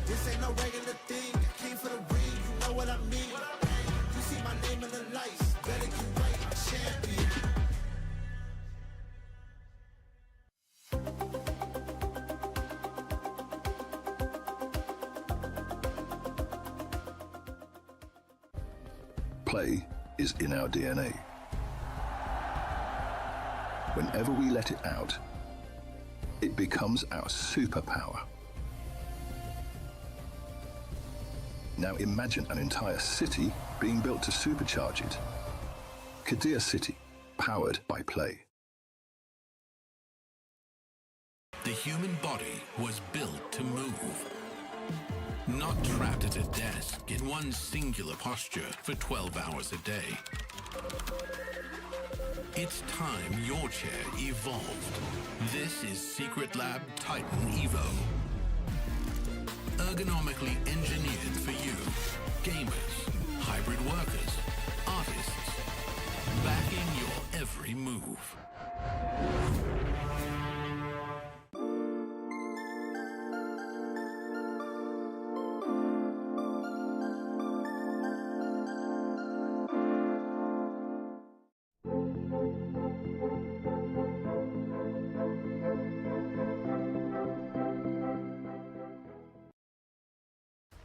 S7: This ain't no regular thing. I came for the ring, you know what I mean. You see my name in the lights, better get right, champion.
S6: Play is in our DNA. Whenever we let it out, it becomes our superpower. Now imagine an entire city being built to supercharge it. Kadir City, powered by play.
S8: The human body was built to move. Not trapped at a desk in one singular posture for 12 hours a day. It's time your chair evolved. This is Secret Lab Titan Evo. Ergonomically engineered for you, gamers, hybrid workers, artists, backing your every move.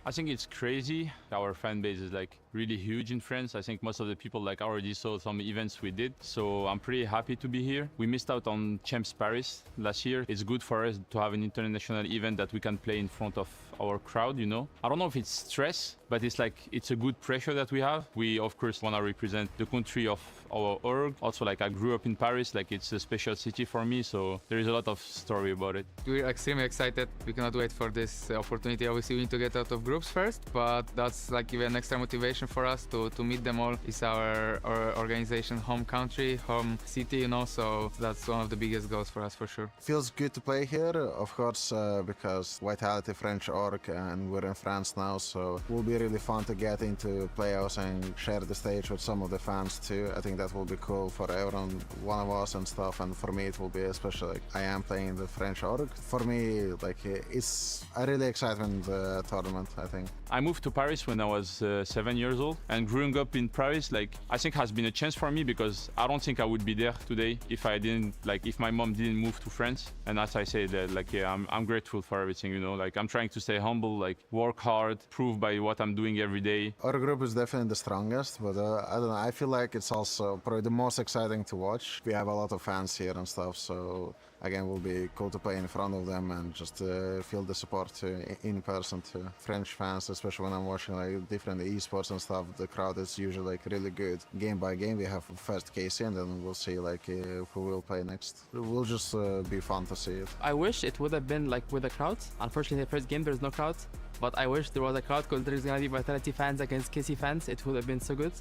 S10: I think it's crazy. Our fan base is like really huge in France. I think most of the people like already saw some events we did. So I'm pretty happy to be here. We missed out on Champs Paris last year. It's good for us to have an international event that we can play in front of our crowd, you know. I don't know if it's stress, but it's like, it's a good pressure that we have. We of course want to represent the country of our org. Also, like, I grew up in Paris, like it's a special city for me. So there is a lot of story about it.
S11: We're extremely excited. We cannot wait for this opportunity. Obviously, we need to get out of groups first, but that's like even extra motivation for us to meet them all. It's our organization home country, home city, you know, so that's one of the biggest goals for us for sure.
S23: Feels good to play here, of course, because Vitality French org and we're in France now, so it will be really fun to get into playoffs and share the stage with some of the fans too. I think that will be cool for everyone, one of us and stuff, and for me it will be especially, like, I am playing the French org. For me, like, it's a really exciting tournament, I think.
S10: I moved to Paris when I was 7 years old, and growing up in Paris, like, I think has been a chance for me because I don't think I would be there today if I didn't, like, if my mom didn't move to France. And as I say that, like, yeah, I'm grateful for everything, you know, like, I'm trying to stay humble, like, work hard, prove by what I'm doing every day.
S23: Our group is definitely the strongest, but I don't know, I feel like it's also probably the most exciting to watch. We have a lot of fans here and stuff, so again, it will be cool to play in front of them and just feel the support in person to French fans, especially when I'm watching like different esports and stuff. The crowd is usually like really good. Game by game, we have first Casey, and then we'll see like who will play next. It will just be fun to see it.
S16: I wish it would have been like with a crowd. Unfortunately, the first game there's no crowd, but I wish there was a crowd because there's gonna be Vitality fans against Casey fans. It would have been so good,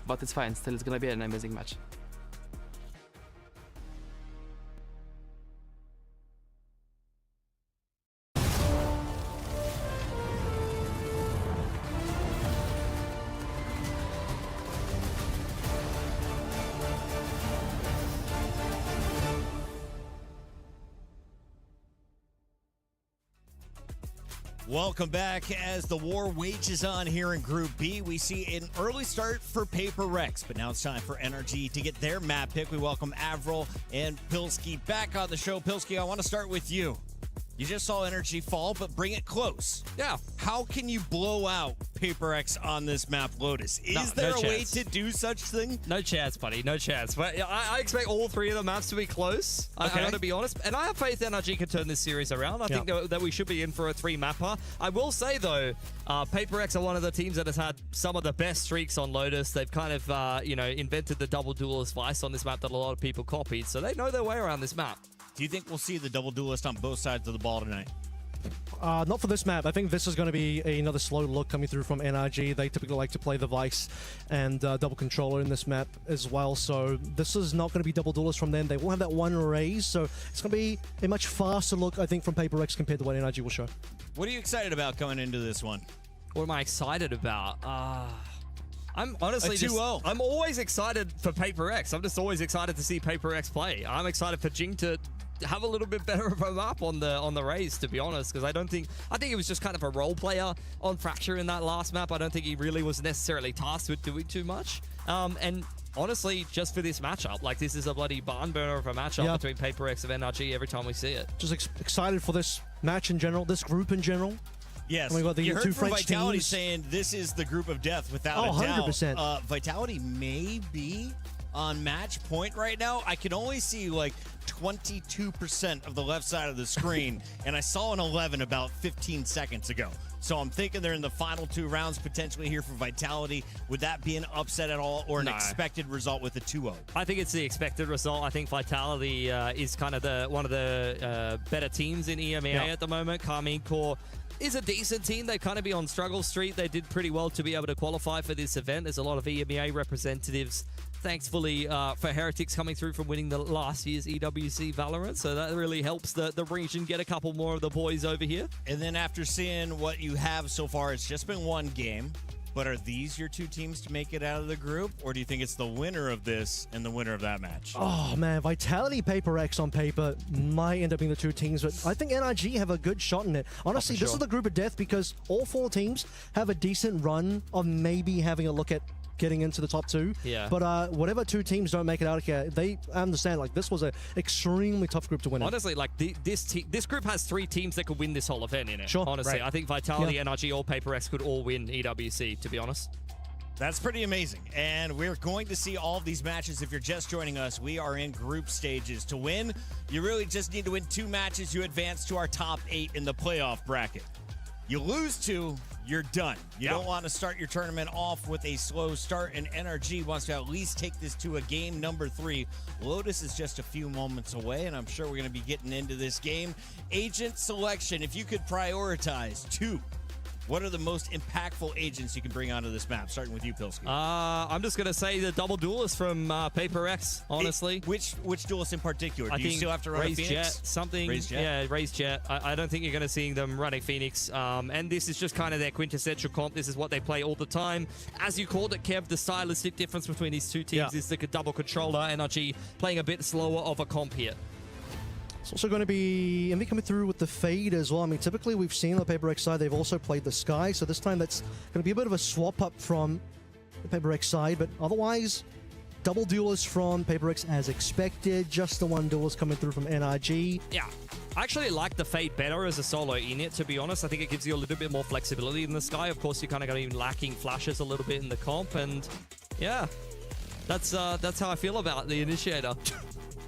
S16: but it's fine. Still, it's gonna be an amazing match.
S5: Welcome back. As the war wages on here in Group B, we see an early start for Paper Rex, but now it's time for NRG to get their map pick. We welcome Avril and Pilsky back on the show. Pilsky, I want to start with you. You just saw NRG fall, but bring it close.
S4: Yeah.
S5: How can you blow out Paper X on this map, Lotus? Is there a way to do such thing?
S4: No chance, buddy. No chance. But I expect all three of the maps to be close.
S5: Okay.
S4: I got to be honest. And I have faith NRG can turn this series around. I think that we should be in for a 3-mapper. I will say, though, Paper X are one of the teams that has had some of the best streaks on Lotus. They've kind of, invented the double duelist vice on this map that a lot of people copied. So they know their way around this map.
S5: Do you think we'll see the double duelist on both sides of the ball tonight?
S14: Not for this map. I think this is going to be another slow look coming through from NRG. They typically like to play the Vice and double controller in this map as well. So this is not going to be double duelist from them. They will have that one raise. So it's going to be a much faster look, I think, from Paper X compared to what NRG will show.
S5: What are you excited about coming into this one?
S4: What am I excited about? I'm honestly I'm always excited for Paper X. I'm just always excited to see Paper X play. I'm excited for Jing to have a little bit better of a map on the raise, to be honest, because I think he was just kind of a role player on Fracture in that last map. I don't think he really was necessarily tasked with doing too much. And honestly, just for this matchup, like, this is a bloody barn burner of a matchup between Paper X and NRG every time we see it.
S14: Just excited for this match in general, this group in general.
S5: Yes,
S14: and we got the
S5: you heard
S14: two
S5: from
S14: French
S5: Vitality
S14: teams
S5: saying this is the group of death without a doubt.
S14: 100%.
S5: Vitality may be on match point right now. I can only see like 22% of the left side of the screen, and I saw an 11 about 15 seconds ago. So I'm thinking they're in the final 2 rounds potentially here for Vitality. Would that be an upset at all, or an expected result with a 2-0?
S4: I think it's the expected result. I think Vitality is kind of one of the better teams in EMEA at the moment. Carmine Corps is a decent team. They kind of be on struggle street. They did pretty well to be able to qualify for this event. There's a lot of EMEA representatives, thankfully, for Heretics coming through from winning the last year's EWC Valorant. So that really helps the region get a couple more of the boys over here.
S5: And then after seeing what you have so far, it's just been one game. But are these your 2 teams to make it out of the group? Or do you think it's the winner of this and the winner of that match?
S14: Oh, man. Vitality, Paper X on paper might end up being the 2 teams, but I think NRG have a good shot in it. Honestly, this is the group of death because all 4 teams have a decent run of maybe having a look at getting into the top 2.
S4: Yeah.
S14: But whatever 2 teams don't make it out of here, they understand, like, this was an extremely tough group to win.
S4: Honestly, like, this group has 3 teams that could win this whole event in it.
S14: Sure.
S4: Honestly,
S14: right.
S4: I think Vitality, NRG, or Paper X could all win EWC, to be honest.
S5: That's pretty amazing. And we're going to see all of these matches. If you're just joining us, we are in group stages. To win, you really just need to win 2 matches. You advance to our top 8 in the playoff bracket. You lose 2, you're done. You don't want to start your tournament off with a slow start, and NRG wants to at least take this to a game number 3. Lotus is just a few moments away, and I'm sure we're going to be getting into this game. Agent selection, if you could prioritize 2, what are the most impactful agents you can bring onto this map? Starting with you, Pilsky.
S4: I'm just going to say the double duelist from Paper X, honestly.
S5: Which duelist in particular? Do you still have to run
S4: Raise
S5: a Phoenix?
S4: Jet, something.
S5: Raise Jet?
S4: Yeah, Raise Jet. I don't think you're going to see them running Phoenix. And this is just kind of their quintessential comp. This is what they play all the time. As you called it, Kev, the stylistic difference between these 2 teams is the double controller, NRG playing a bit slower of a comp here.
S14: It's also going to be Envy coming through with the fade as well. I mean, typically we've seen on the Paper X side, they've also played the Sky. So this time that's going to be a bit of a swap up from the Paper X side. But otherwise, double duelists from Paper X as expected. Just the one duelist coming through from NRG.
S4: Yeah. I actually like the Fade better as a solo init, to be honest. I think it gives you a little bit more flexibility in the Sky. Of course, you're kind of going to be lacking flashes a little bit in the comp. And yeah, that's how I feel about the Initiator.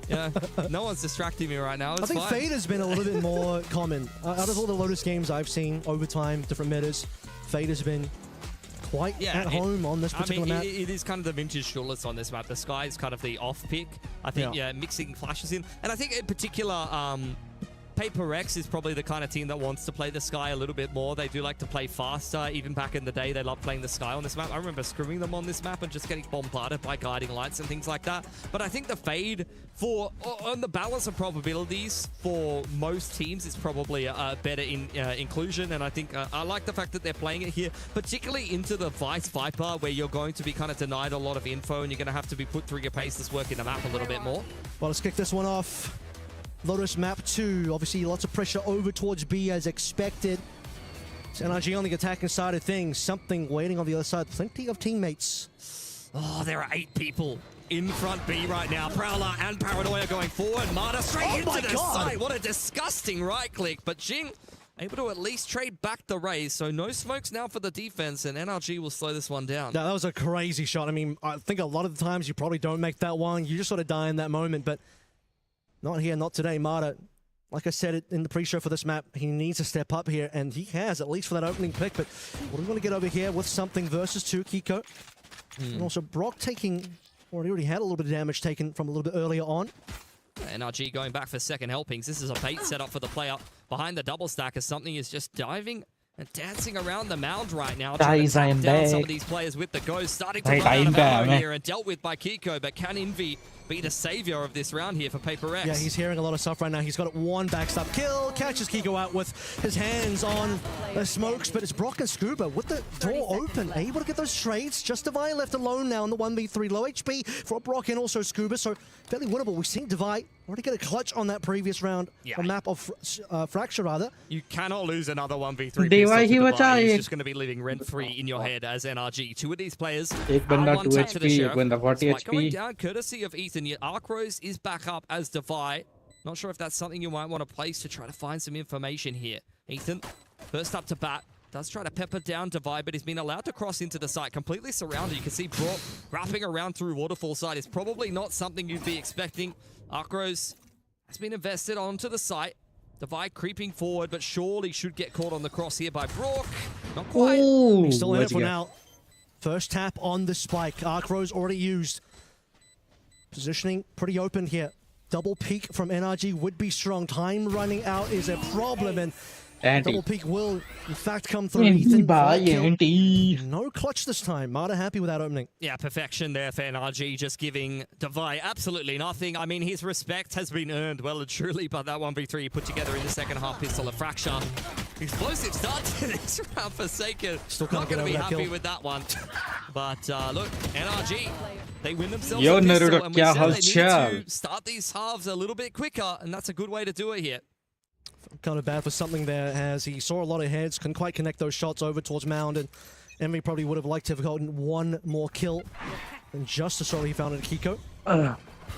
S4: Yeah, no one's distracting me right now. It's
S14: I think
S4: fine.
S14: Fade has been a little bit more common. Out of all the Lotus games I've seen over time, different metas, Fade has been quite at home on this particular map.
S4: It is kind of the vintage duelist on this map. The Sky is kind of the off pick. I think, yeah, mixing flashes in. And I think in particular, Paper X is probably the kind of team that wants to play the Sky a little bit more. They do like to play faster. Even back in the day, they loved playing the Sky on this map. I remember screwing them on this map and just getting bombarded by guiding lights and things like that. But I think the Fade, on the balance of probabilities for most teams, is probably a better inclusion. And I think I like the fact that they're playing it here, particularly into the Vice Viper, where you're going to be kind of denied a lot of info and you're going to have to be put through your paceless work in the map a little bit more.
S14: Well, let's kick this one off. Lotus map 2, obviously lots of pressure over towards B as expected. It's NRG on the attacking side of things. Something waiting on the other side. Plenty of teammates.
S4: Oh, there are 8 people in front B right now. Prowler and Paranoia going forward. Marta straight into the site. What a disgusting right click. But Jing able to at least trade back the raise. So no smokes now for the defense, and NRG will slow this one down.
S14: Yeah, that was a crazy shot. I mean, I think a lot of the times you probably don't make that one. You just sort of die in that moment, but not here, not today. Marta, like I said in the pre-show for this map, he needs to step up here, and he has, at least for that opening pick. But what do we want to get over here with something versus 2, Kiko? And also Brock taking, already had a little bit of damage taken from a little bit earlier on.
S4: NRG going back for second helpings. This is a bait setup for the player behind the double stack, as something is just diving and dancing around the mound right now. Trying to tap down some of these players with the ghost. Starting to run out of ammo here and dealt with by Kiko, but can Envy be the savior of this round here for Paper X?
S14: Yeah, he's hearing a lot of stuff right now. He's got one backstab kill, catches Kiko out with his hands on the smokes, but it's Brock and Scuba with the door open, able to get those trades. Just Devi left alone now in the 1v3. Low HP for Brock and also Scuba, so fairly winnable. We've seen Devi already get a clutch on that previous round, on map of Fracture rather.
S4: You cannot lose another 1v3. He's just going to be living rent-free in your head as NRG. 2 of these players are 1 tap to the Sheriff. Going down courtesy of Ethan, yet Arkrose is back up as Devi. Not sure if that's something you might want to place to try to find some information here. Ethan, first up to bat, does try to pepper down Devi, but he's been allowed to cross into the site, completely surrounded. You can see Brock wrapping around through Waterfall side. Is probably not something you'd be expecting. Arkrose has been invested onto the site. Devi creeping forward, but surely should get caught on the cross here by Brock. Not quite.
S14: He's still in it for now. First tap on the spike. Arkrose already used. Positioning pretty open here. Double peek from NRG would be strong. Time running out is a problem, and double peek will in fact come through. Ethan, no clutch this time. Marta happy with that opening.
S4: Yeah, perfection there for NRG, just giving Devi absolutely nothing. I mean, his respect has been earned well and truly by that 1v3 he put together in the second half. Pistol of Fracture. Explosive start to this round. Forsaken.
S14: Still
S4: not going to be happy with that one. But look, NRG, they win themselves a pistol, and we said they need to start these halves a little bit quicker, and that's a good way to do it here.
S14: Kind of bad for something there, as he saw a lot of heads, couldn't quite connect those shots over towards Mound, and Envy probably would have liked to have gotten one more kill than just the solo he found in Kiko.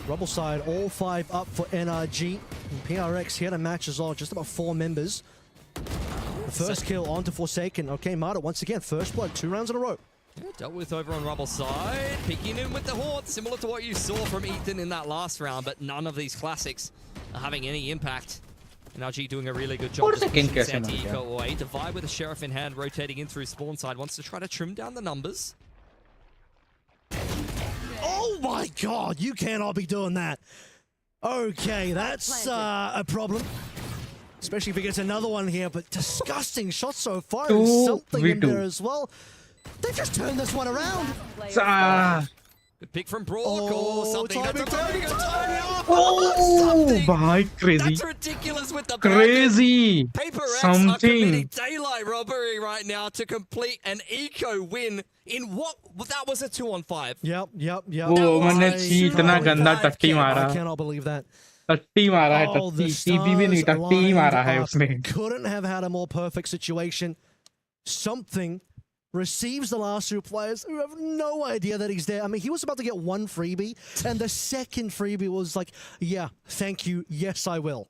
S14: Rubble side, all 5 up for NRG. And PRX here to match as well, just about 4 members. The first kill onto Forsaken. Okay, Marta, once again, first blood, 2 rounds in a row.
S4: Yeah, dealt with over on Rubble side, picking in with the Horde, similar to what you saw from Ethan in that last round, but none of these classics are having any impact. NRG doing a really good job. Santiago away. Devi with the Sheriff in hand, rotating in through spawn side, wants to try to trim down the numbers.
S14: Oh my god, you cannot be doing that. Okay, that's a problem. Especially if he gets another one here, but disgusting shots so far. There's something in there as well. They just turned this one around.
S4: Good pick from Brock or something.
S1: Oh my, crazy.
S4: That's ridiculous with the
S1: crazy.
S4: Paper X are committing daylight robbery right now to complete an eco win in what? That was a 2-on-5.
S14: Yep.
S1: Oh, I cannot
S14: believe that.
S1: टट्टी मारा है,
S14: Oh, the
S1: टट्टी TP भी नहीं,
S14: stars
S1: टट्टी ही मारा है
S14: lined
S1: उसने.
S14: up. Couldn't have had a more perfect situation. Something receives the last two players who have no idea that he's there. I mean, he was about to get one freebie, and the second freebie was like, yeah, thank you, yes, I will.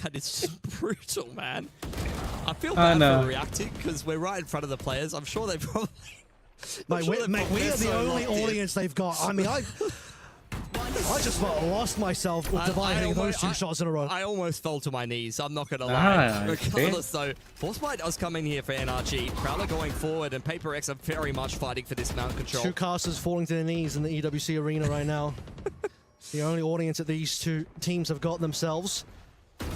S4: That is just brutal, man. I feel bad for reacting because we're right in front of the players. I'm sure they probably...
S14: Mate, we are the only audience they've got. I mean, I just about lost myself with dividing those two shots in a row.
S4: I almost fell to my knees, I'm not going to lie. Regardless, though, Forcebyte does come in here for NRG. Prowler going forward, and Paper X are very much fighting for this mount control.
S14: Two casters falling to their knees in the EWC arena right now. The only audience that these two teams have got themselves.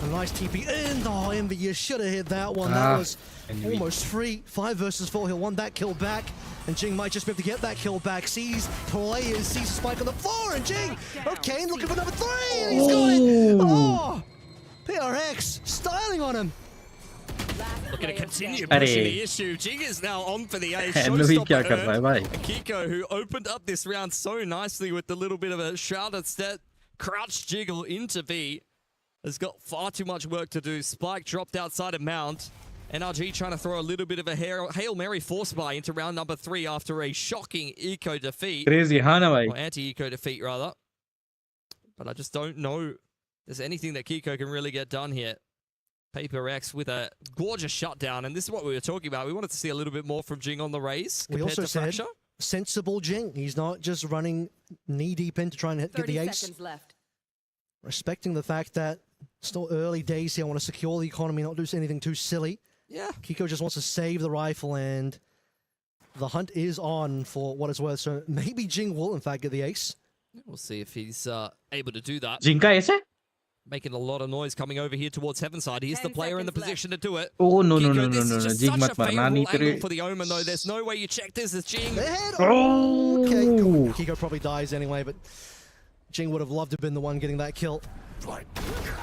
S14: A nice TP in. Oh, Envy, you should have hit that one. That was almost free. 5 versus 4. He'll want that kill back. And Jing might just be able to get that kill back. Sees players, sees a spike on the floor. And Jing, okay, looking for number 3. And he's got it. Oh, PRX styling on him.
S4: Looking to continue pushing the issue. Jing is now on for the ace. Showstopper earned. Kiko, who opened up this round so nicely with the little bit of a shrouded step, crouch jiggle into V. Has got far too much work to do. Spike dropped outside of Mount. NRG trying to throw a little bit of a Hail Mary force buy into round number 3 after a shocking eco defeat.
S1: Crazy, huh, bhai?
S4: Or anti-eco defeat, rather. But I just don't know there's anything that Kiko can really get done here. Paper X with a gorgeous shutdown. And this is what we were talking about. We wanted to see a little bit more from Jing on the race
S14: We
S4: compared
S14: also
S4: to
S14: said
S4: Fracture.
S14: sensible Jing. He's not just running knee-deep in to try and get the
S15: 30
S14: ace.
S15: seconds left.
S14: Respecting the fact that still early days here, I want to secure the economy, not do anything too silly.
S4: Yeah.
S14: Kiko just wants to save the rifle, and the hunt is on for what it's worth. So maybe Jing will, in fact, get the ace.
S4: We'll see if he's able to do that.
S1: Jing ka ace hai?
S4: Making a lot of noise coming over here towards Heavenside. He's the player in the position to do it.
S1: Oh, no,
S4: Kiko,
S1: no, no, no,
S4: this
S1: no,
S4: is
S1: no.
S4: just
S1: Jing
S4: such
S1: mat
S4: a
S1: marna.
S4: favorable
S1: Nahi
S4: angle
S1: tere.
S4: for the Omen, though. There's no way you check this as Jing.
S1: Oh.
S14: Okay, Kiko probably dies anyway, but Jing would have loved to have been the one getting that kill.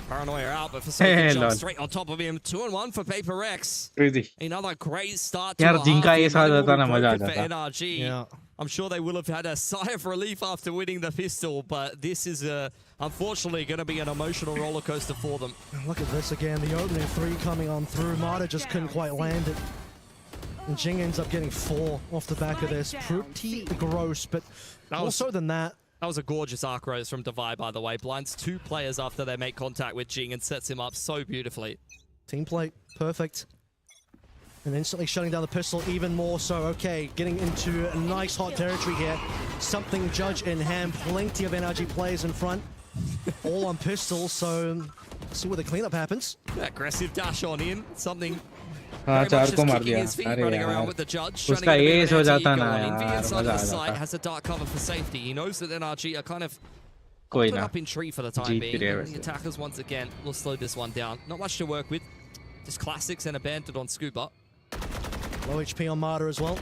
S4: Paranoia out, but for Forsaken jump straight on top of him. 2-1 for Paper X.
S1: Crazy.
S4: Another great start to
S1: यार
S4: a
S1: Jing का
S4: half
S1: ace
S4: here.
S1: Uh
S4: Money
S1: जाता ना
S4: will be
S1: मजा आ
S4: broken for
S1: जाता.
S4: NRG.
S14: Yeah.
S4: I'm sure they will have had a sigh of relief after winning the pistol, but this is unfortunately going to be an emotional roller coaster for them.
S14: Look at this again. The opening 3 coming on through. Mata just couldn't quite land it. And Jing ends up getting 4 off the back of this. Pretty gross, but more so than that.
S4: That was a gorgeous arc rose from Divide, by the way. Blinds 2 players after they make contact with Jing and sets him up so beautifully.
S14: Team play, perfect. And instantly shutting down the pistol even more so. Okay, getting into a nice hot territory here. Something judge in hand. Plenty of NRG players in front. All on pistols, so let's see where the cleanup happens.
S4: Aggressive dash on in. Something
S1: हाँ,
S4: very much
S1: 4
S4: just
S1: को मार
S4: kicking
S1: दिया.
S4: his feet,
S1: अरे
S4: running around
S1: यार.
S4: with the judge.
S1: उसका ace हो जाता ना यार,
S4: Inside of
S1: मजा
S4: the
S1: आ
S4: site
S1: जाता.
S4: has a dark cover for safety. He knows that NRG are kind of
S1: कोई
S4: put
S1: ना.
S4: up in tree for the time
S1: Jeet
S4: being.
S1: भी रहे
S4: And the
S1: वैसे.
S4: attackers once again will slow this one down. Not much to work with. Just classics and abandoned on Scuba.
S14: Low HP on Marta as well.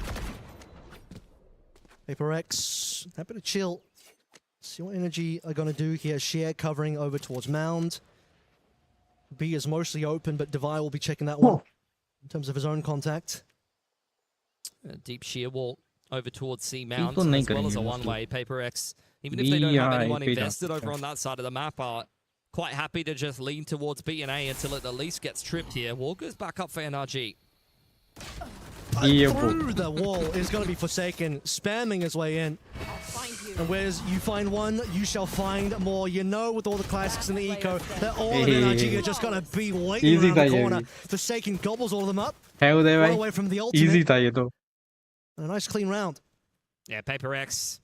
S14: Paper X, happy to chill. See what energy are going to do here. Share covering over towards Mound. B is mostly open, but Devi will be checking that one in terms of his own contact.
S4: A deep sheer wall over towards C Mount,
S1: तो नहीं
S4: as well as a
S1: करेंगे
S4: one-way. Paper X, even if they don't
S1: B
S4: have
S1: या
S4: anyone
S1: A पे
S4: invested
S1: जा
S4: over
S1: सकते
S4: on that side of the map, are quite happy to just lean towards B and A until it at least gets tripped here. Wall goes back up for NRG.
S14: Through the wall is going to be Forsaken, spamming his way in. And whereas you find one, you shall find more. You know, with all the classics in the eco, that all of NRG are just going to be waiting
S1: Easy
S14: around the
S1: था ये
S14: corner.
S1: भी.
S14: Forsaken gobbles all of them up.
S1: है उदय
S14: Well
S1: भाई.
S14: away from the ultimate.
S1: Easy था ये तो.
S14: And a nice clean round.
S4: Yeah, Paper X,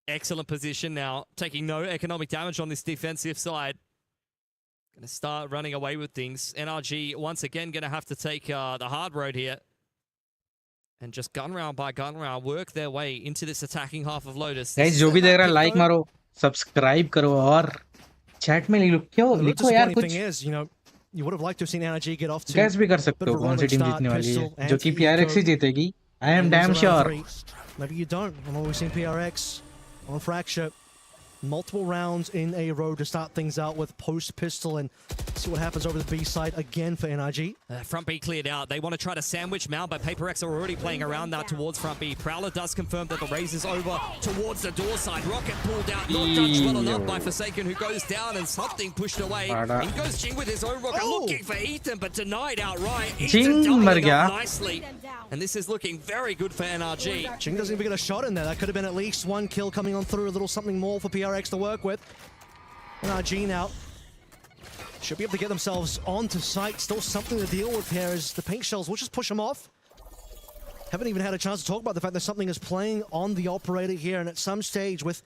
S4: excellent position now, taking no economic damage on this defensive side. Going to start running away with things. NRG once again going to have to take the hard road here. And just gun round by gun round, work their way into this attacking half of Lotus.
S1: Guys, जो भी देख रहा है like मारो, subscribe करो और chat में क्यों
S14: The
S1: लिखो यार
S14: disappointing
S1: कुछ.
S14: thing is, you know, you would have liked to have seen NRG get off to.
S1: Gas भी कर सकते
S14: bit
S1: हो
S14: of a
S1: कौन सी
S14: rolling
S1: टीम
S14: start,
S1: जीतने वाली है,
S14: pistol,
S1: जो कि
S14: anti-eco.
S1: PRX ही जीतेगी. I am
S14: And
S1: damn
S14: lose around
S1: sure.
S14: 3. Maybe you don't. I've always seen PRX on Fracture. multiple rounds in a row to start things out with post-pistol and see what happens over the B side again for NRG.
S4: Front B cleared out. They want to try to sandwich Mound, but Paper X are already playing around that towards front B. Prowler does confirm that the raise is over towards the door side. Rocket pulled out, not judged well enough by Forsaken, who goes down, and something pushed away. In goes Jing with his own rocket, looking for Ethan, but denied outright. Ethan doubling up nicely. And this is looking very good for NRG.
S14: Jing doesn't even get a shot in there. That could have been at least one kill coming on through, a little something more for PRX to work with. NRG now should be able to get themselves onto site. Still something to deal with here as the paint shells will just push them off. Haven't even had a chance to talk about the fact that something is playing on the operator here, and at some stage with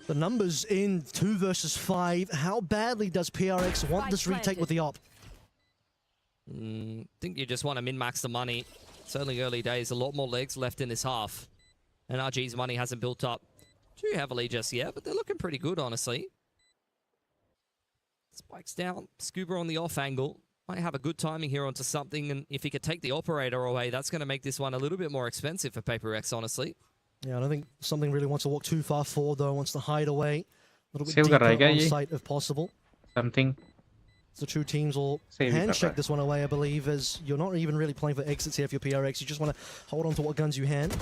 S14: the numbers in 2 versus 5, how badly does PRX want this retake with the op?
S4: Think you just want to min-max the money. It's only early days, a lot more legs left in this half. NRG's money hasn't built up too heavily just yet, but they're looking pretty good, honestly. Spikes down, Scuba on the off angle. Might have a good timing here onto something, and if he could take the operator away, that's going to make this one a little bit more expensive for Paper X, honestly.
S14: Yeah, I don't think something really wants to walk too far forward, though. Wants to hide away a little bit deeper on site if possible.
S1: Something.
S14: The two teams will handshake this one away, I believe, as you're not even really playing for exits here for your PRX. You just want to hold on to what guns you hand.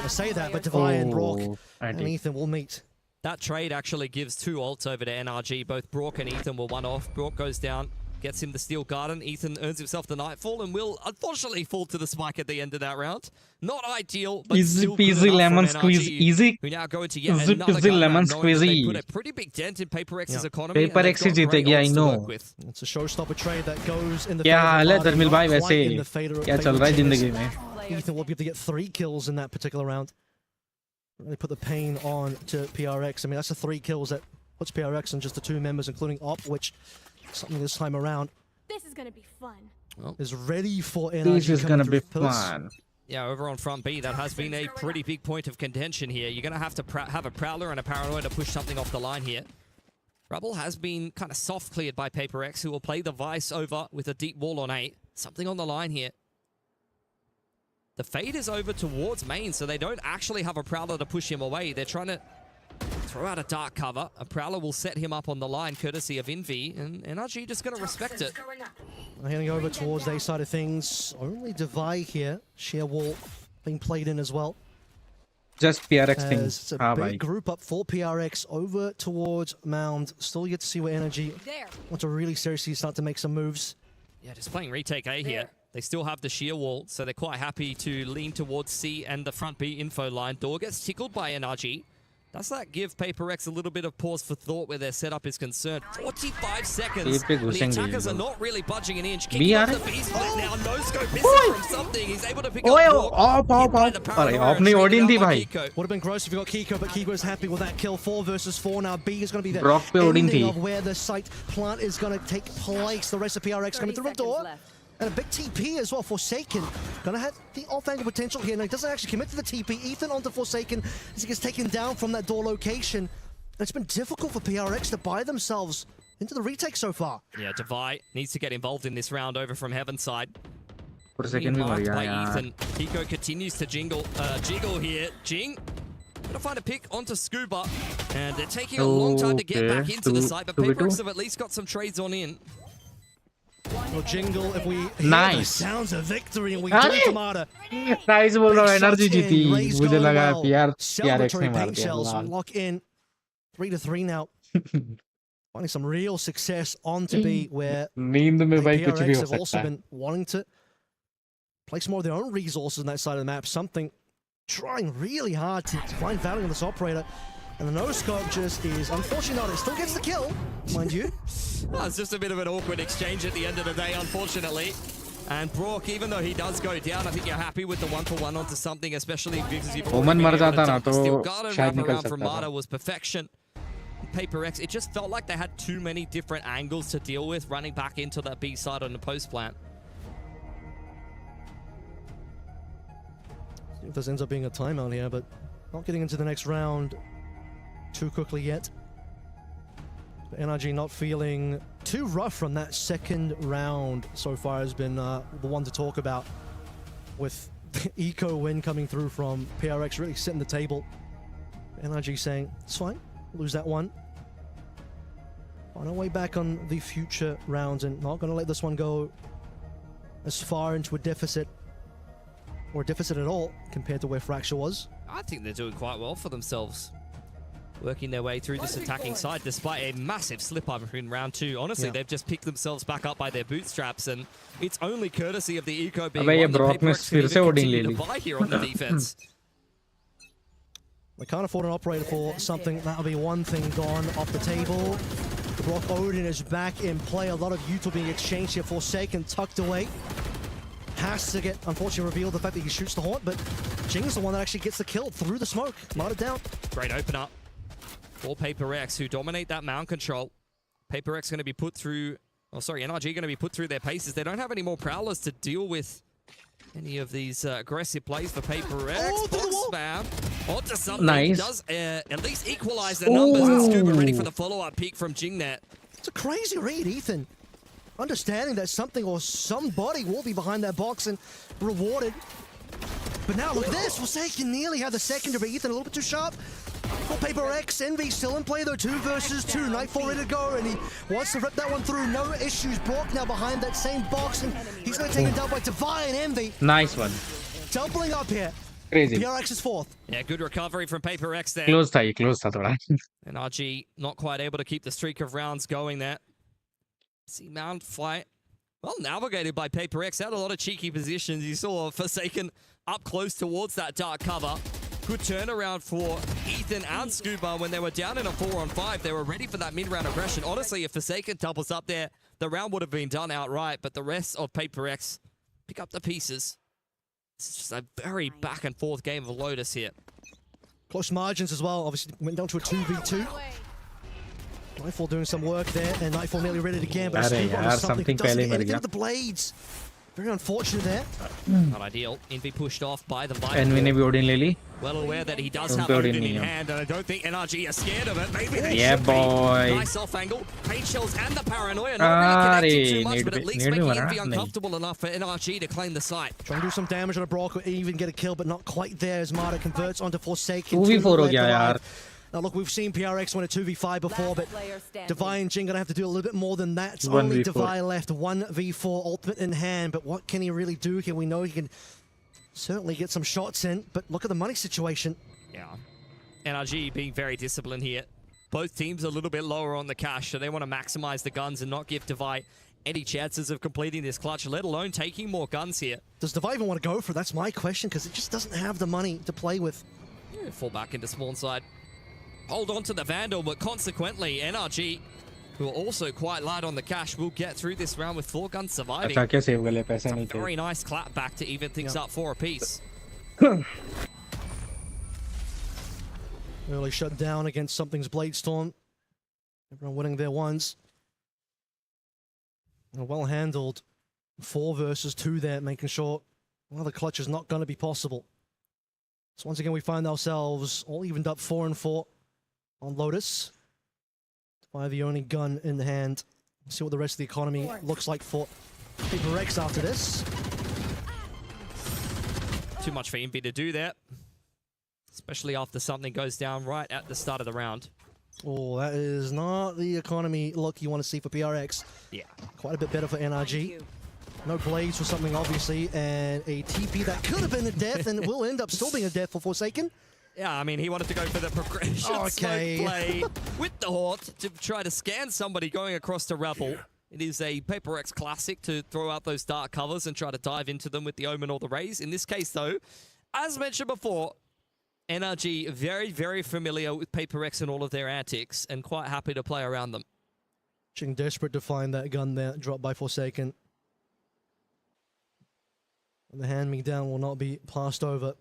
S14: I say that, but Devi and Brock and Ethan will meet.
S4: That trade actually gives 2 ults over to NRG. Both Brock and Ethan were one off. Brock goes down, gets him the Steel Garden. Ethan earns himself the Nightfall and will unfortunately fall to the spike at the end of that round. Not ideal, but
S1: easy
S4: still
S1: peasy lemon squeeze. Easy.
S4: We now go into yet
S1: Easy
S4: another
S1: peasy lemon
S4: squeezy. Put a pretty big dent in Paper X's economy.
S1: Paper X is जीतेगी, I know.
S14: It's a showstopper trade that goes in the
S1: क्या हाल है
S14: favor
S1: धर्मिल भाई
S14: not quite
S1: वैसे
S14: in the favor
S1: क्या चल रहा है जिंदगी में?
S14: Ethan will be able to get 3 kills in that particular round. Really put the pain on to PRX. I mean, that's the 3 kills that puts PRX on just the 2 members, including Op, which something this time around.
S18: This is gonna be fun.
S14: Is ready for NRG.
S1: This is gonna be fun.
S4: Yeah, over on front B, that has been a pretty big point of contention here. You're going to have to have a Prowler and a Paranoid to push something off the line here. Rubble has been kind of soft cleared by Paper X, who will play the Vice over with a deep wall on A. Something on the line here. The Fade is over towards main, so they don't actually have a Prowler to push him away. They're trying to throw out a dark cover. A Prowler will set him up on the line, courtesy of Envy, and NRG just going to respect it.
S14: Heading over towards the A side of things. Only Devi here. Sheer wall being played in as well.
S1: Just PRX things.
S14: It's a big group up for PRX over towards Mound. Still yet to see where NRG want to really seriously start to make some moves.
S4: Yeah, just playing retake A here. They still have the sheer wall, so they're quite happy to lean towards C and the front B info line. Door gets tickled by NRG. Does that give Paper X a little bit of pause for thought where their setup is concerned? 45 seconds. The attackers are not really budging an inch. Kicking off the B split now. No scope missing from something. He's able to pick up
S14: Would have been gross if you got Kiko, but Kiko's happy with that kill. 4 versus 4. Now B is going to be the
S1: Brock pe Odin
S14: ending
S1: thi.
S14: of where the site plant is going to take place. The rest of PRX coming through the door. And a big TP as well. Forsaken gonna have the off-angle potential here. Now he doesn't actually commit to the TP. Ethan onto Forsaken as he gets taken down from that door location. And it's been difficult for PRX to buy themselves into the retake so far.
S4: Yeah, Devi needs to get involved in this round over from Heaven side.
S1: Forsaken bhi mar gaya yaar.
S4: Ethan. Kiko continues to jiggle here. Jing gonna find a pick onto Scuba, and they're taking a long time to get back into the site, but Paper X have at least got some trades on in.
S14: Well, jingle if we hear the sounds of victory and we do Tomato.
S1: Nice बोल रहा हूँ energy जीती मुझे लगा यार PRX ने मार
S14: दिया lock in 3-3 now. Finding some real success on to B where
S1: नींद में भाई कुछ भी
S14: PRX
S1: हो
S14: have also
S1: सकता है
S14: been wanting to place more of their own resources on that side of the map. Something trying really hard to find value on this operator. And the no-scope just is, unfortunately not, it still gets the kill, mind you.
S4: Well, it's just a bit of an awkward exchange at the end of the day, unfortunately. And Brock, even though he does go down, I think you're happy with the 1-for-1 onto something, especially because you've already been able to dump the Steel Garden wrap around from Mata was perfection. Paper X, it just felt like they had too many different angles to deal with running back into that B side on the post plant.
S14: If this ends up being a timeout here, but not getting into the next round too quickly yet. NRG not feeling too rough from that second round so far has been the one to talk about, with the eco win coming through from PRX really setting the table. NRG saying, it's fine, lose that one. On our way back on the future rounds and not going to let this one go as far into a deficit or a deficit at all compared to where Fracture was.
S4: I think they're doing quite well for themselves, working their way through this attacking side despite a massive slip-up in round 2. Honestly, they've just picked themselves back up by their bootstraps, and it's only courtesy of the eco being one that Paperx can even continue to buy here on the defense.
S14: We can't afford an operator for something. That'll be one thing gone off the table. Brock Odin is back in play. A lot of util being exchanged here. Forsaken tucked away. Has to get, unfortunately, revealed the fact that he shoots the Haunt, but Jing's the one that actually gets the kill through the smoke. Not it down.
S4: Great open up for Paperx, who dominate that mound control. Paperx going to be put through, oh sorry, NRG going to be put through their paces. They don't have any more Prowlers to deal with any of these aggressive plays for Paperx.
S14: Oh,
S4: Box spam onto something.
S1: Nice.
S4: Does at least equalize the numbers. And Scuba ready for the follow-up peek from Jingnet.
S14: It's a crazy read, Ethan. Understanding that something or somebody will be behind that box and rewarded. But now look at this. Forsaken nearly had the secondary. Ethan a little bit too sharp. For Paperx, Envy still in play though. 2 versus 2. Nightfall ready to go, and he wants to rip that one through. No issues. Brock now behind that same box, and he's going to take it down by Divine Envy.
S1: Nice one.
S14: Doubling up here.
S1: Crazy.
S14: PRX is 4th.
S4: Yeah, good recovery from Paperx there.
S1: Close था थोड़ा.
S4: NRG not quite able to keep the streak of rounds going there. See Mound fight. Well navigated by Paperx. Had a lot of cheeky positions. You saw Forsaken up close towards that dark cover. Good turnaround for Ethan and Scuba when they were down in a 4-on-5. They were ready for that mid-round aggression. Honestly, if Forsaken doubles up there, the round would have been done outright, but the rest of Paperx pick up the pieces. It's just a very back and forth game of Lotus here.
S14: Close margins as well. Obviously went down to a 2v2. Nightfall doing some work there, and Nightfall nearly ready again, but something doesn't get anything with the blades. Very unfortunate there.
S4: Not ideal. Envy pushed off by the Viper.
S1: Envy ने भी Odin ले ली.
S4: Well aware that he does have Odin in hand, and I don't think NRG are scared of it. Maybe they
S1: yeah,
S4: should
S1: boy.
S4: Be. Nice off angle. Pain shells and the paranoia not really connecting too much, but at least making Envy uncomfortable enough for NRG to claim the site.
S14: Trying to do some damage on a Brock, or even get a kill, but not quite there as Mara converts onto Forsaken.
S1: 2v4 हो गया यार.
S14: Now look, we've seen PRX win a 2v5 before, but Divine Jing gonna have to do a little bit more than that. It's only Divine left, 1v4 ultimate in hand, but what can he really do here? We know he can certainly get some shots in, but look at the money situation.
S4: Yeah. NRG being very disciplined here. Both teams a little bit lower on the cash, so they want to maximize the guns and not give Divine any chances of completing this clutch, let alone taking more guns here.
S14: Does Divine even want to go for it? That's my question, because it just doesn't have the money to play with.
S4: Yeah, fall back into spawn side. Hold on to the Vandal, but consequently, NRG, who are also quite light on the cash, will get through this round with 4 guns surviving. It's a very nice clap back to even things up 4 apiece.
S14: Early shut down against something's Bladestorm. Everyone winning their ones. Well handled. 4 versus 2 there, making sure the clutch is not going to be possible. So once again, we find ourselves all evened up 4-4 on Lotus. By the only gun in the hand. See what the rest of the economy looks like for Paperx after this.
S4: Too much for Envy to do that. Especially after something goes down right at the start of the round.
S14: Oh, that is not the economy look you want to see for PRX.
S4: Yeah.
S14: Quite a bit better for NRG. No blades for something, obviously, and a TP that could have been a death and will end up still being a death for Forsaken.
S4: Yeah, I mean, he wanted to go for the progression smoke play with the Haunt to try to scan somebody going across to Rebel. It is a Paperx classic to throw out those dark covers and try to dive into them with the Omen or the Raze. In this case, though, as mentioned before, NRG very, very familiar with Paperx and all of their antics and quite happy to play around them.
S14: Jing desperate to find that gun there, dropped by Forsaken. And the hand-me-down will not be passed over.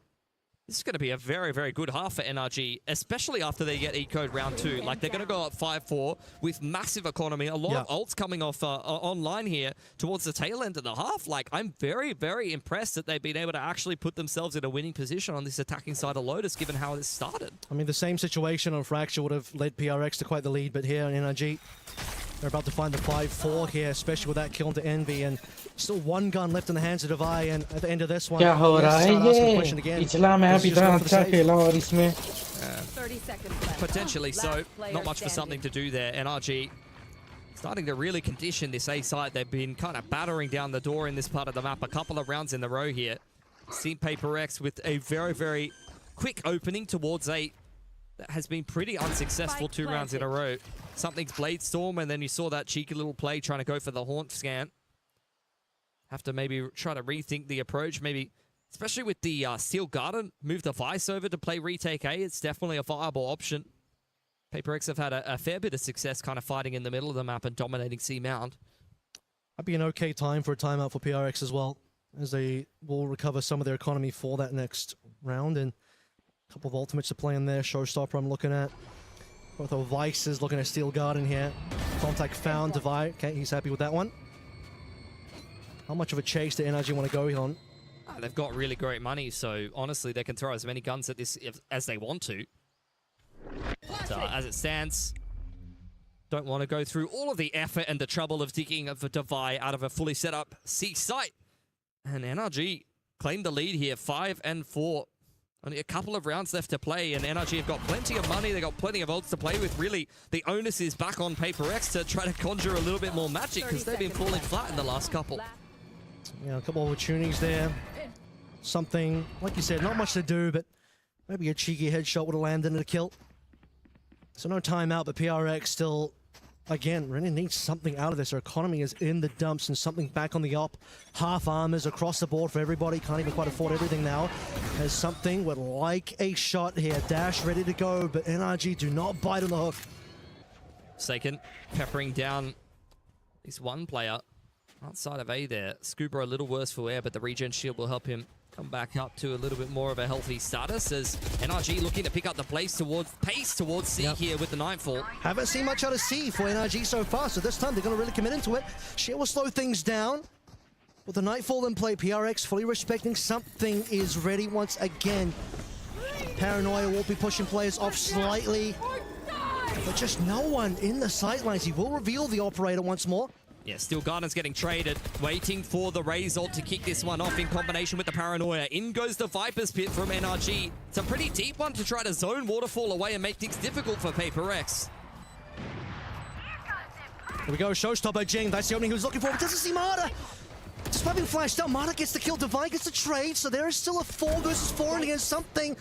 S4: This is going to be a very, very good half for NRG, especially after they get E-Code round 2. Like, they're going to go up 5-4 with massive economy. A lot of ults coming off online here towards the tail end of the half. Like, I'm very, very impressed that they've been able to actually put themselves in a winning position on this attacking side of Lotus, given how this started.
S14: I mean, the same situation on Fracture would have led PRX to quite the lead, but here on NRG, they're about to find the 5-4 here, especially with that kill into Envy, and still 1 gun left in the hands of Divine, and at the end of this one,
S1: क्या हो रहा है ये? पिछला match इतना अच्छा खेला और इसमें
S15: 30 seconds left.
S4: Potentially so.
S15: Last player
S4: Not much for
S15: standing.
S4: something to do there. NRG starting to really condition this A side. They've been kind of battering down the door in this part of the map a couple of rounds in a row here. Seen Paper X with a very, very quick opening towards A that has been pretty unsuccessful 2 rounds in a row. Something's Blade Storm, and then you saw that cheeky little play trying to go for the Haunt scan. Have to maybe try to rethink the approach, maybe, especially with the Steel Garden, move the Vice over to play retake A. It's definitely a viable option. Paper X have had a fair bit of success kind of fighting in the middle of the map and dominating C Mound.
S14: That'd be an okay time for a timeout for PRX as well, as they will recover some of their economy for that next round. And a couple of ultimates to play in there. Showstopper I'm looking at. Both of Vices looking at Steel Garden here. Contact found, Divide. Okay, he's happy with that one. How much of a chase do NRG want to go on?
S4: They've got really great money, so honestly, they can throw as many guns at this as they want to. But, as it stands, don't want to go through all of the effort and the trouble of digging a Divide out of a fully set up C site. And NRG claimed the lead here, 5-4. Only a couple of rounds left to play, and NRG have got plenty of money. They've got plenty of ults to play with. Really, the onus is back on Paper X to try to conjure a little bit more magic, because they've been falling flat in the last couple.
S14: Yeah, a couple of opportunities there. Something, like you said, not much to do, but maybe a cheeky headshot would have landed in a kill. So no timeout, but PRX still, again, really needs something out of this. Their economy is in the dumps and something back on the up. Half armors across the board for everybody. Can't even quite afford everything now. Has something would like a shot here. Dash ready to go, but NRG do not bite on the hook.
S4: Saken peppering down at least one player outside of A there. Scuba a little worse for wear, but the regen shield will help him come back up to a little bit more of a healthy status as NRG looking to pick up the pace towards C here with the Nightfall.
S14: Haven't seen much out of C for NRG so far, so this time they're going to really commit into it. Shit will slow things down. With the Nightfall in play, PRX fully respecting something is ready once again. Paranoia will be pushing players off slightly, but just no one in the sightlines. He will reveal the operator once more.
S4: Yeah, Steel Garden's getting traded, waiting for the Raze ult to kick this one off in combination with the Paranoia. In goes the Viper's Pit from NRG. It's a pretty deep one to try to zone Waterfall away and make things difficult for Paper X.
S14: Here we go, Showstopper Jing. That's the opening he was looking for, but doesn't see Marta. Despite being flashed out, Marta gets the kill, Divide gets the trade, so there is still a 4 versus 4 and against something.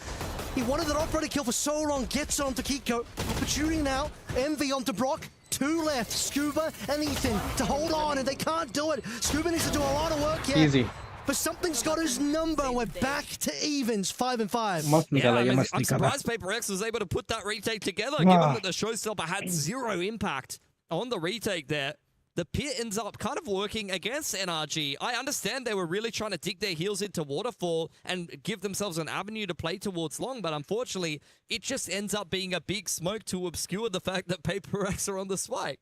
S14: He wanted that operator kill for so long, gets it onto Kiko. Opportunity now, Envy onto Brock. 2 left, Scuba and Ethan to hold on, and they can't do it. Scuba needs to do a lot of work here.
S1: Easy.
S14: But something's got his number, and we're back to evens, 5-5.
S4: Yeah, I'm surprised Paper X was able to put that retake together, given that the Showstopper had 0 impact on the retake there. The pit ends up kind of working against NRG. I understand they were really trying to dig their heels into Waterfall and give themselves an avenue to play towards long, but unfortunately, it just ends up being a big smoke to obscure the fact that Paper X are on the spike.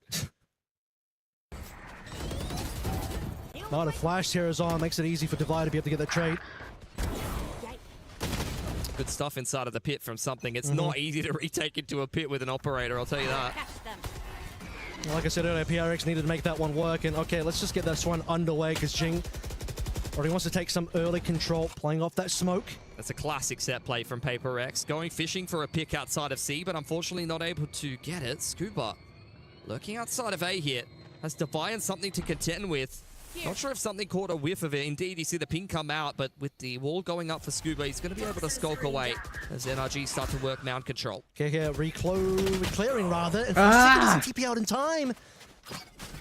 S14: Marta flash here is on, makes it easy for Divide to be able to get that trade.
S4: Good stuff inside of the pit from something. It's not easy to retake into a pit with an operator, I'll tell you that.
S14: Like I said earlier, PRX needed to make that one work, and okay, let's just get this one underway, because Jing already wants to take some early control, playing off that smoke.
S4: That's a classic set play from Paper X, going fishing for a pick outside of C, but unfortunately not able to get it. Scuba lurking outside of A here, has Defiant something to contend with. Not sure if something caught a whiff of it. Indeed, you see the ping come out, but with the wall going up for Scuba, he's going to be able to skulk away as NRG start to work mound control.
S14: Okay, here, reclearing rather. And doesn't TP out in time.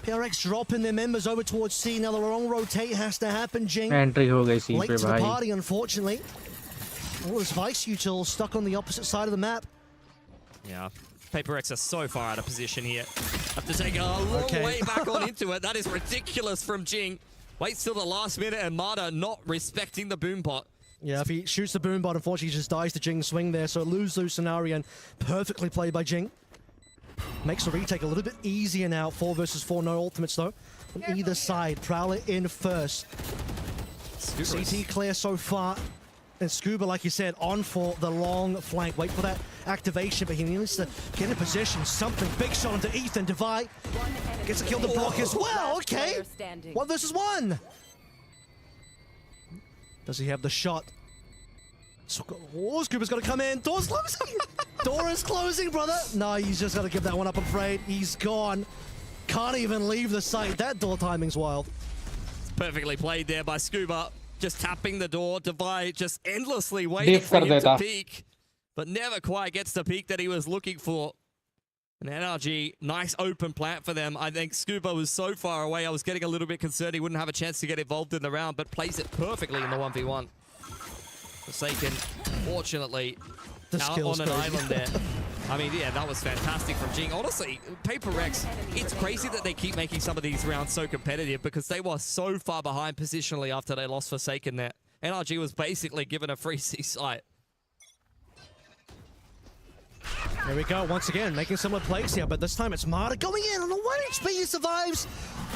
S14: PRX dropping their members over towards C. Now the wrong rotate has to happen, Jing.
S1: Entry हो गई C
S14: Late
S1: पे
S14: to the
S1: भाई.
S14: party, unfortunately. Oh, this Vice Util stuck on the opposite side of the map.
S4: Yeah. Paper X are so far out of position here. Have to take a long way back on into it. That is ridiculous from Jing. Waits till the last minute and Marta not respecting the boom bot.
S14: Yeah, if he shoots the boom bot, unfortunately he just dies to Jing's swing there. So lose-lose scenario, and perfectly played by Jing. Makes the retake a little bit easier now. 4 versus 4, no ultimates though. On either side, Prowler in first. CT clear so far. And Scuba, like you said, on for the long flank. Wait for that activation, but he needs to get in position. Something big shot onto Ethan. Divide gets a kill to Brock as well. Okay, 1 versus 1. Does he have the shot? Oh, Scuba's got to come in. Door's closing. Door is closing, brother. No, he's just got to give that one up, I'm afraid. He's gone. Can't even leave the site. That door timing's wild.
S4: It's perfectly played there by Scuba. Just tapping the door. Divide just endlessly waiting for him to peek. But never quite gets the peek that he was looking for. And NRG, nice open plant for them. I think Scuba was so far away, I was getting a little bit concerned he wouldn't have a chance to get involved in the round, but plays it perfectly in the 1v1. Forsaken, fortunately, out on an island there. I mean, yeah, that was fantastic from Jing. Honestly, Paper Rex, it's crazy that they keep making some of these rounds so competitive because they were so far behind positionally after they lost Forsaken there. NRG was basically given a free C site.
S14: Here we go, once again, making similar plays here, but this time it's Marta going in on a 1 HP, he survives.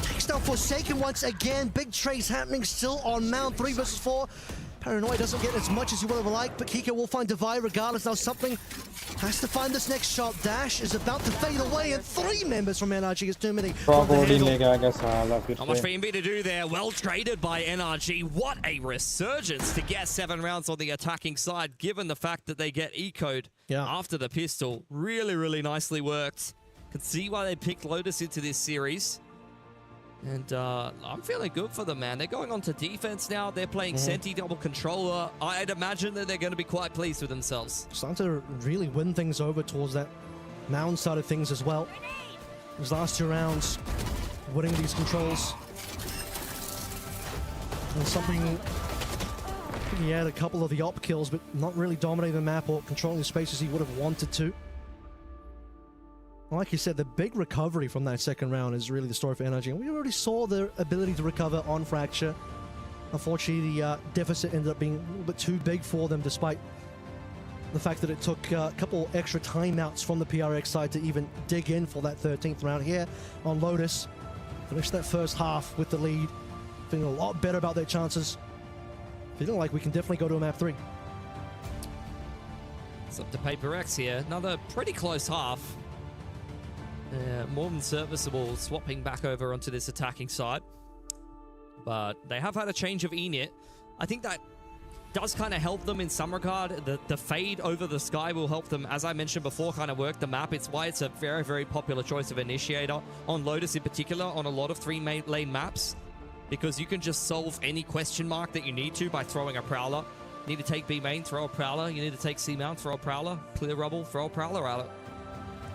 S14: Takes down Forsaken once again. Big trades happening still on Mount 3 versus 4. Paranoia doesn't get as much as you would have liked, but Kiko will find Divide regardless. Now something has to find this next shot. Dash is about to fade away, and 3 members from NRG is too many.
S4: Not much for Envy to do there. Well traded by NRG. What a resurgence to get 7 rounds on the attacking side, given the fact that they get eco'd after the pistol. Really, really nicely worked. Could see why they picked Lotus into this series. And I'm feeling good for them, man. They're going on to defense now. They're playing Senti double controller. I'd imagine that they're going to be quite pleased with themselves.
S14: Starting to really win things over towards that Mound side of things as well. Those last 2 rounds, winning these controls. And something, he had a couple of the op kills, but not really dominating the map or controlling the spaces he would have wanted to. Like you said, the big recovery from that second round is really the story for NRG. And we already saw their ability to recover on Fracture. Unfortunately, the deficit ended up being a little bit too big for them, despite the fact that it took a couple extra timeouts from the PRX side to even dig in for that 13th round here on Lotus. Finished that first half with the lead. Feeling a lot better about their chances. Feeling like we can definitely go to a map 3.
S4: It's up to Paper X here. Another pretty close half. More than serviceable, swapping back over onto this attacking side. But they have had a change of init. I think that does kind of help them in some regard. The fade over the sky will help them, as I mentioned before, kind of work the map. It's why it's a very, very popular choice of initiator on Lotus in particular, on a lot of 3-lane maps, because you can just solve any question mark that you need to by throwing a Prowler. You need to take B main, throw a Prowler. You need to take C mount, throw a Prowler. Clear rubble, throw a Prowler at it.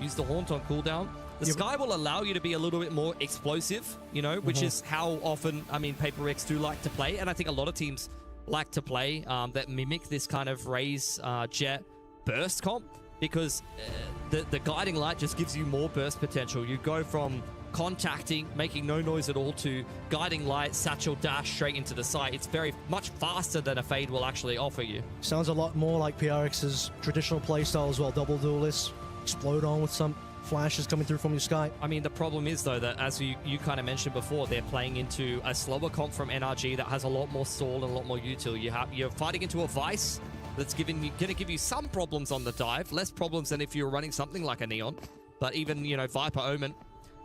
S4: Use the Haunt on cooldown. The sky will allow you to be a little bit more explosive, you know, which is how often, I mean, Paper X do like to play. And I think a lot of teams like to play that mimic this kind of Raze Jet burst comp, because the Guiding Light just gives you more burst potential. You go from contacting, making no noise at all, to Guiding Light, Satchel Dash straight into the site. It's very much faster than a Fade will actually offer you.
S14: Sounds a lot more like PRX's traditional playstyle as well. Double duelist, explode on with some flashes coming through from your sky.
S4: I mean, the problem is, though, that as you kind of mentioned before, they're playing into a slower comp from NRG that has a lot more stall and a lot more util. You're fighting into a Vice that's going to give you some problems on the dive, less problems than if you're running something like a Neon. But even, you know, Viper Omen,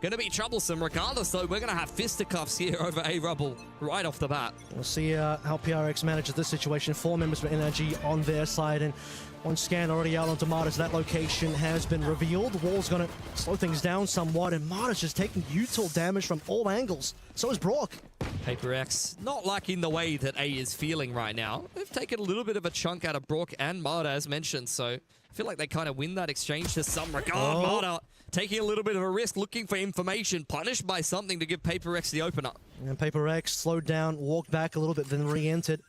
S4: going to be troublesome regardless, though. We're going to have fisticuffs here over A Rubble right off the bat.
S14: We'll see how PRX manages this situation. 4 members for NRG on their side, and one scan already out onto Martis. That location has been revealed. The wall's going to slow things down somewhat, and Martis just taking util damage from all angles. So is Brock.
S4: Paper X not liking the way that A is feeling right now. They've taken a little bit of a chunk out of Brock and Marta, as mentioned, so I feel like they kind of win that exchange to some regard. Marta taking a little bit of a risk, looking for information, punished by something to give Paper X the opener.
S14: And Paper X slowed down, walked back a little bit, then re-entered.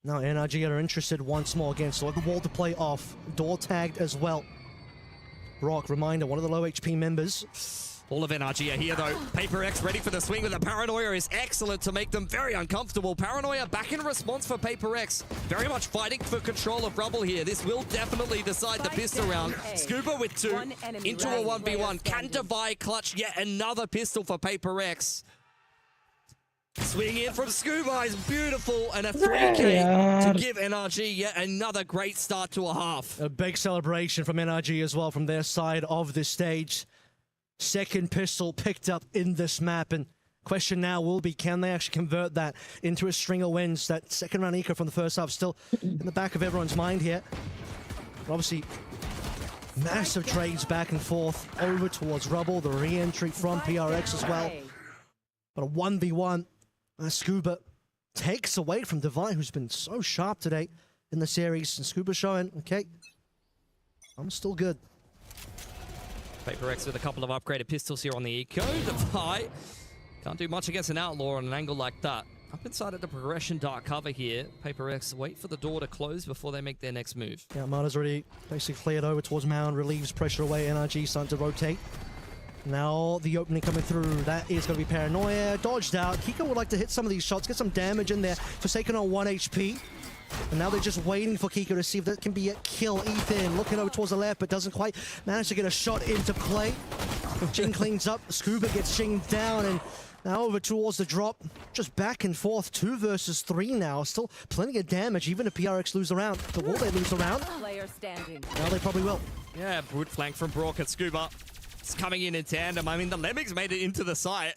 S14: Now NRG are interested once more again, so the wall to play off. Door tagged as well. Brock, reminder, one of the low HP members.
S4: All of NRG are here, though. Paper X ready for the swing, with a Paranoia is excellent to make them very uncomfortable. Paranoia back in response for Paper X. Very much fighting for control of Rubble here. This will definitely decide the pistol round. Scuba with 2 into a 1v1. Can Divide clutch yet another pistol for Paper X? Swing in from Scuba is beautiful, and a 3K to give NRG yet another great start to a half.
S14: A big celebration from NRG as well from their side of the stage. Second pistol picked up in this map, and Question now will be, can they actually convert that into a string of wins? That second round eco from the first half still in the back of everyone's mind here. But obviously, massive trades back and forth over towards Rubble, the re-entry from PRX as well. But a 1v1, Scuba takes away from Divine, who's been so sharp today in the series. And Scuba showing, okay, I'm still good.
S4: PaperX with a couple of upgraded pistols here on the eco. Divine can't do much against an outlaw on an angle like that. Up inside of the progression dark cover here. PaperX wait for the door to close before they make their next move.
S14: Yeah, Marta's already basically cleared over towards Mound, relieves pressure away. NRG starting to rotate. Now the opening coming through. That is going to be Paranoia. Dodged out. Kiko would like to hit some of these shots, get some damage in there. Forsaken on 1 HP. And now they're just waiting for Kiko to see if that can be a kill. Ethan looking over towards the left, but doesn't quite manage to get a shot into play. Jing cleans up. Scuba gets Jing down, and now over towards the drop. Just back and forth. 2 versus 3 now. Still plenty of damage, even if PRX lose around. But will they lose around?
S15: Player standing.
S14: Now they probably will.
S4: Yeah, brute flank from Brock and Scuba. It's coming in tandem. I mean, the Lemmings made it into the site,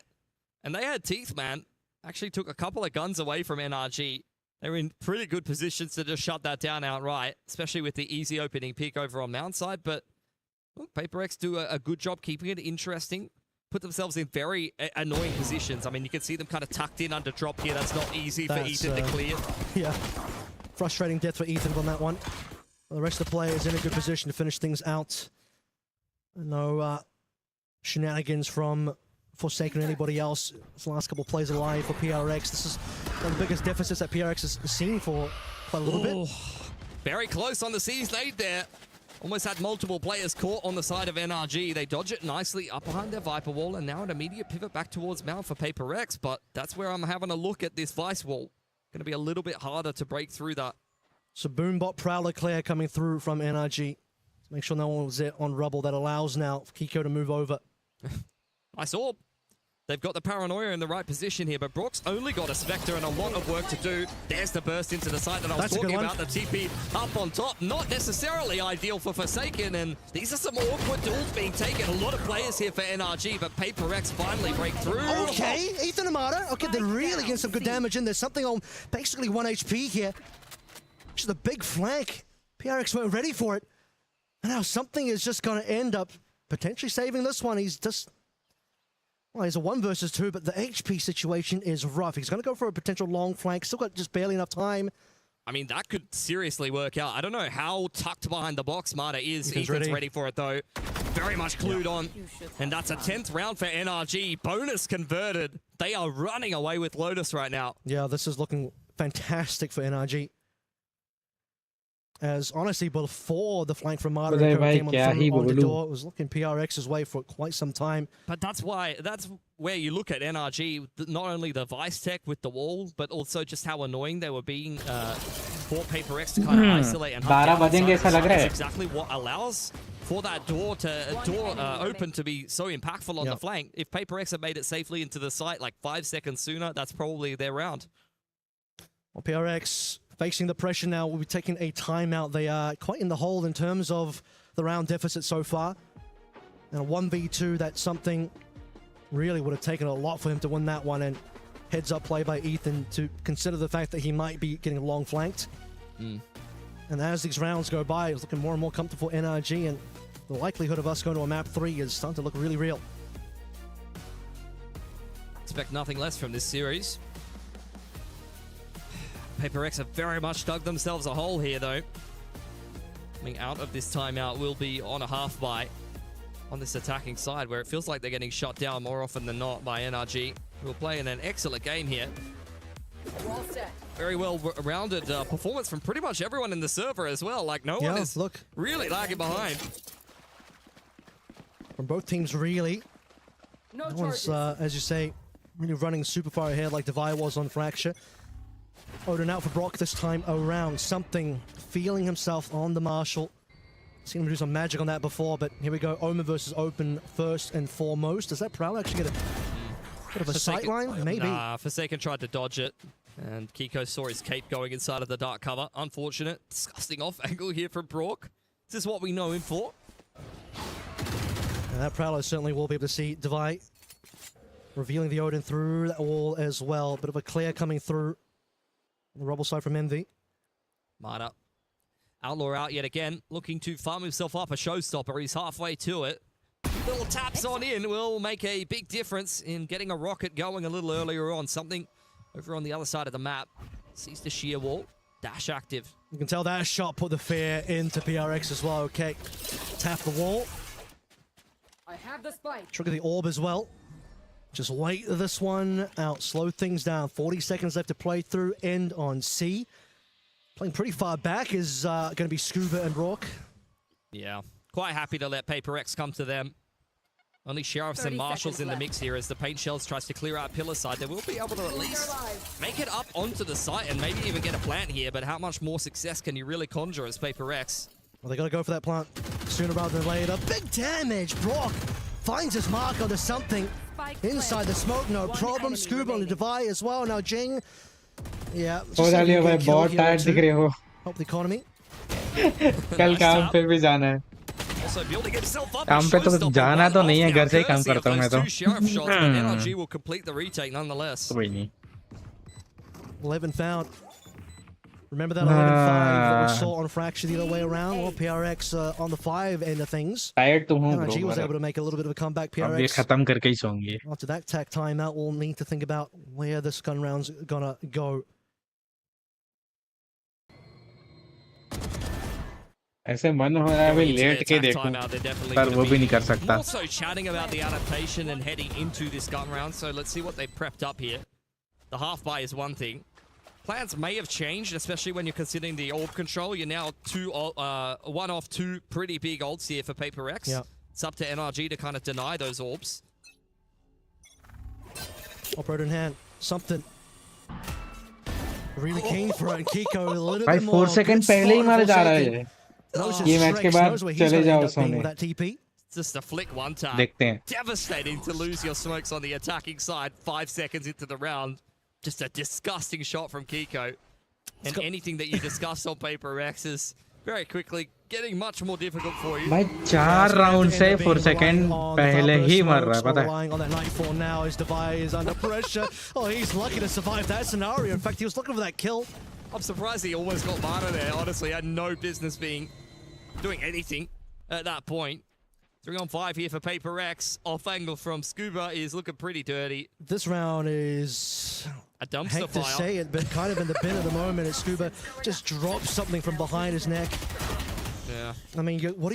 S4: and they had teeth, man. Actually took a couple of guns away from NRG. They were in pretty good positions to just shut that down outright, especially with the easy opening peak over on Mount side. But look, PaperX do a good job keeping it interesting. Put themselves in very annoying positions. I mean, you can see them kind of tucked in under drop here. That's not easy for Ethan to clear.
S14: Yeah, frustrating death for Ethan on that one. The rest of the players in a good position to finish things out. No shenanigans from Forsaken or anybody else. It's the last couple of plays alive for PRX. This is one of the biggest deficits that PRX has seen for quite a little bit.
S4: Very close on the C's lead there. Almost had multiple players caught on the side of NRG. They dodge it nicely up behind their Viper wall, and now an immediate pivot back towards Mount for PaperX, but that's where I'm having a look at this Vice wall. Going to be a little bit harder to break through that.
S14: So Boombot Prowler Claire coming through from NRG. Make sure no one was there on Rubble. That allows now for Kiko to move over.
S4: Nice orb. They've got the Paranoia in the right position here, but Brock's only got a Spectre and a lot of work to do. There's the burst into the site that I was talking about, the TP up on top. Not necessarily ideal for Forsaken, and these are some awkward duels being taken. A lot of players here for NRG, but PaperX finally break through.
S14: Okay, Ethan and Marta. Okay, they're really getting some good damage in. There's something on basically 1 HP here. Just a big flank. PRX weren't ready for it. And now something is just going to end up potentially saving this one. He's just... Well, he's a 1 versus 2, but the HP situation is rough. He's going to go for a potential long flank. Still got just barely enough time.
S4: I mean, that could seriously work out. I don't know how tucked behind the box Marta is. Ethan's ready for it, though. Very much clued on. And that's a 10th round for NRG. Bonus converted. They are running away with Lotus right now.
S14: Yeah, this is looking fantastic for NRG. As honestly, before the flank from Marta came on the door, it was looking PRX's way for quite some time.
S4: But that's where you look at NRG, not only the Vice tech with the wall, but also just how annoying they were being for PaperX to kind of isolate and hunt down. That's exactly what allows for that door open to be so impactful on the flank. If PaperX had made it safely into the site like 5 seconds sooner, that's probably their round.
S14: Well, PRX facing the pressure now, will be taking a timeout. They are quite in the hole in terms of the round deficit so far. And a 1v2, that's something really would have taken a lot for him to win that one. And heads up play by Ethan to consider the fact that he might be getting long flanked. And as these rounds go by, it's looking more and more comfortable for NRG, and the likelihood of us going to a map 3 is starting to look really real.
S4: Expect nothing less from this series. PaperX have very much dug themselves a hole here, though. Coming out of this timeout will be on a half buy on this attacking side, where it feels like they're getting shot down more often than not by NRG, who are playing an excellent game here. Very well-rounded performance from pretty much everyone in the server as well. Like, no one is really lagging behind.
S14: From both teams, really. No one's, as you say, really running super far ahead like Devi was on Fracture. Odin out for Brock this time around. Something feeling himself on the Marshall. Seen him do some magic on that before, but here we go. Omen versus Open first and foremost. Does that Prowl actually get a bit of a sightline? Maybe.
S4: Nah, Forsaken tried to dodge it, and Kiko saw his cape going inside of the dark cover. Unfortunate. Disgusting off angle here from Brock. This is what we know him for.
S14: And that Prowler certainly will be able to see Devi Revealing the Odin through that wall as well. Bit of a clear coming through. The rubble side from Envy.
S4: Mada. Outlaw out yet again, looking to farm himself up a showstopper. He's halfway to it. Little taps on in will make a big difference in getting a rocket going a little earlier on. Something over on the other side of the map. Sees the sheer wall. Dash active.
S14: You can tell that shot put the fear into PRX as well. Okay. Tap the wall.
S15: I have the spike.
S14: Trigger the orb as well. Just wait this one out. Slow things down. 40 seconds left to play through. End on C. Playing pretty far back is going to be Scuba and Rourke.
S4: Yeah. Quite happy to let Paper X come to them. Only Sheriffs and Marshals in the mix here as the Paint Shells tries to clear out pillar side. They will be able to at least make it up onto the site and maybe even get a plant here, but how much more success can you really conjure as Paper X?
S14: Well, they got to go for that plant sooner rather than later. Big damage! Brock finds his mark onto something inside the smoke. No problem. Scuba on the Divide as well. Now Jing. Yeah.
S1: हो जालिए भाई बहुत tired दिख रहे हो.
S14: Help the economy.
S1: कल काम पे भी जाना है. काम पे तो जाना तो नहीं है, घर से ही काम करता हूँ मैं तो.
S4: NRG will complete the retake nonetheless.
S1: कोई नहीं.
S14: 11 found. Remember that 11-5 that we saw on Fracture the other way around? Well, PRX on the 5 end of things.
S1: Tired to home,
S14: NRG was able to make a little bit of a comeback.
S1: अब ये
S14: PRX
S1: खत्म करके ही सोंगे.
S14: after that tech timeout, we'll need to think about where this gun round's gonna go.
S1: ऐसे मन हो रहा है अभी लेट के देखूं, पर वो भी नहीं कर सकता.
S4: Also chatting about the adaptation and heading into this gun round, so let's see what they prepped up here. The half buy is one thing. Plans may have changed, especially when you're considering the orb control. You're now one off two pretty big ults here for Paper X.
S14: Yeah.
S4: It's up to NRG to kind of deny those orbs.
S14: Operator in hand. Something. Really keen for it. And Kiko a little
S1: भाई
S14: bit more.
S1: 4 second पहले ही मारे जा रहा है. ये match के बाद चले जाओ सोने.
S4: Just a flick one time.
S1: देखते हैं.
S4: Devastating to lose your smokes on the attacking side 5 seconds into the round. Just a disgusting shot from Kiko. And anything that you discuss on Paper X is very quickly getting much more difficult for you.
S1: भाई 4 round से 4 second पहले ही मर रहा है, पता है.
S14: Relying on that Nightfall now. His Divide is under pressure. Oh, he's lucky to survive that scenario. In fact, he was looking for that kill.
S4: I'm surprised he almost got Mana there. Honestly, had no business doing anything at that point. 3 on 5 here for Paper X. Off angle from Scuba is looking pretty dirty.
S14: This round is
S4: a dumpster
S14: fire. Hate to say it, but kind of in the bin at the moment. As Scuba just drops something from behind his neck.
S4: Yeah.
S14: I mean, what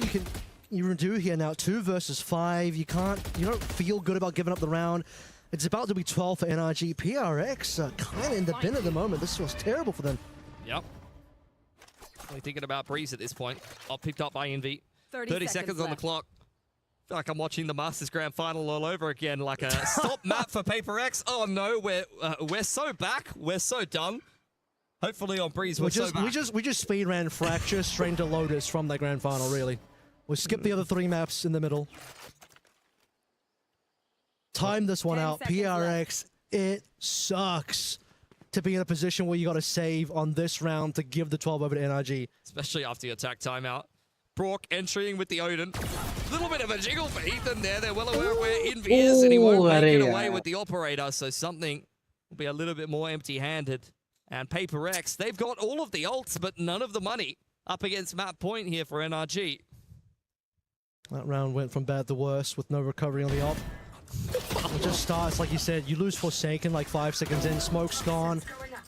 S14: you can do here now? 2 versus 5. You don't feel good about giving up the round. It's about to be 12 for NRG. PRX kind of in the bin at the moment. This feels terrible for them.
S4: Yep. Only thinking about Breeze at this point. All picked up by Envy. 30 seconds on the clock. Feel like I'm watching the Masters Grand Final all over again, like a stop map for Paper X. Oh no, we're so back, we're so done. Hopefully on Breeze we're so back.
S14: We just speed ran Fracture straight to Lotus from that Grand Final. Really, we skipped the other 3 maps in the middle. Time this one out. PRX, it sucks to be in a position where you got to save on this round to give the 12 over to NRG,
S4: especially after the attack timeout. Brock entering with the Odin. Little bit of a jiggle for Ethan there. They're well aware of where Envy is, and he won't make it away with the operator. So something will be a little bit more empty-handed. And Paper X, they've got all of the ults, but none of the money up against map point here for NRG.
S14: That round went from bad to worse with no recovery on the op. It just starts, like you said, you lose Forsaken like 5 seconds in, smoke's gone.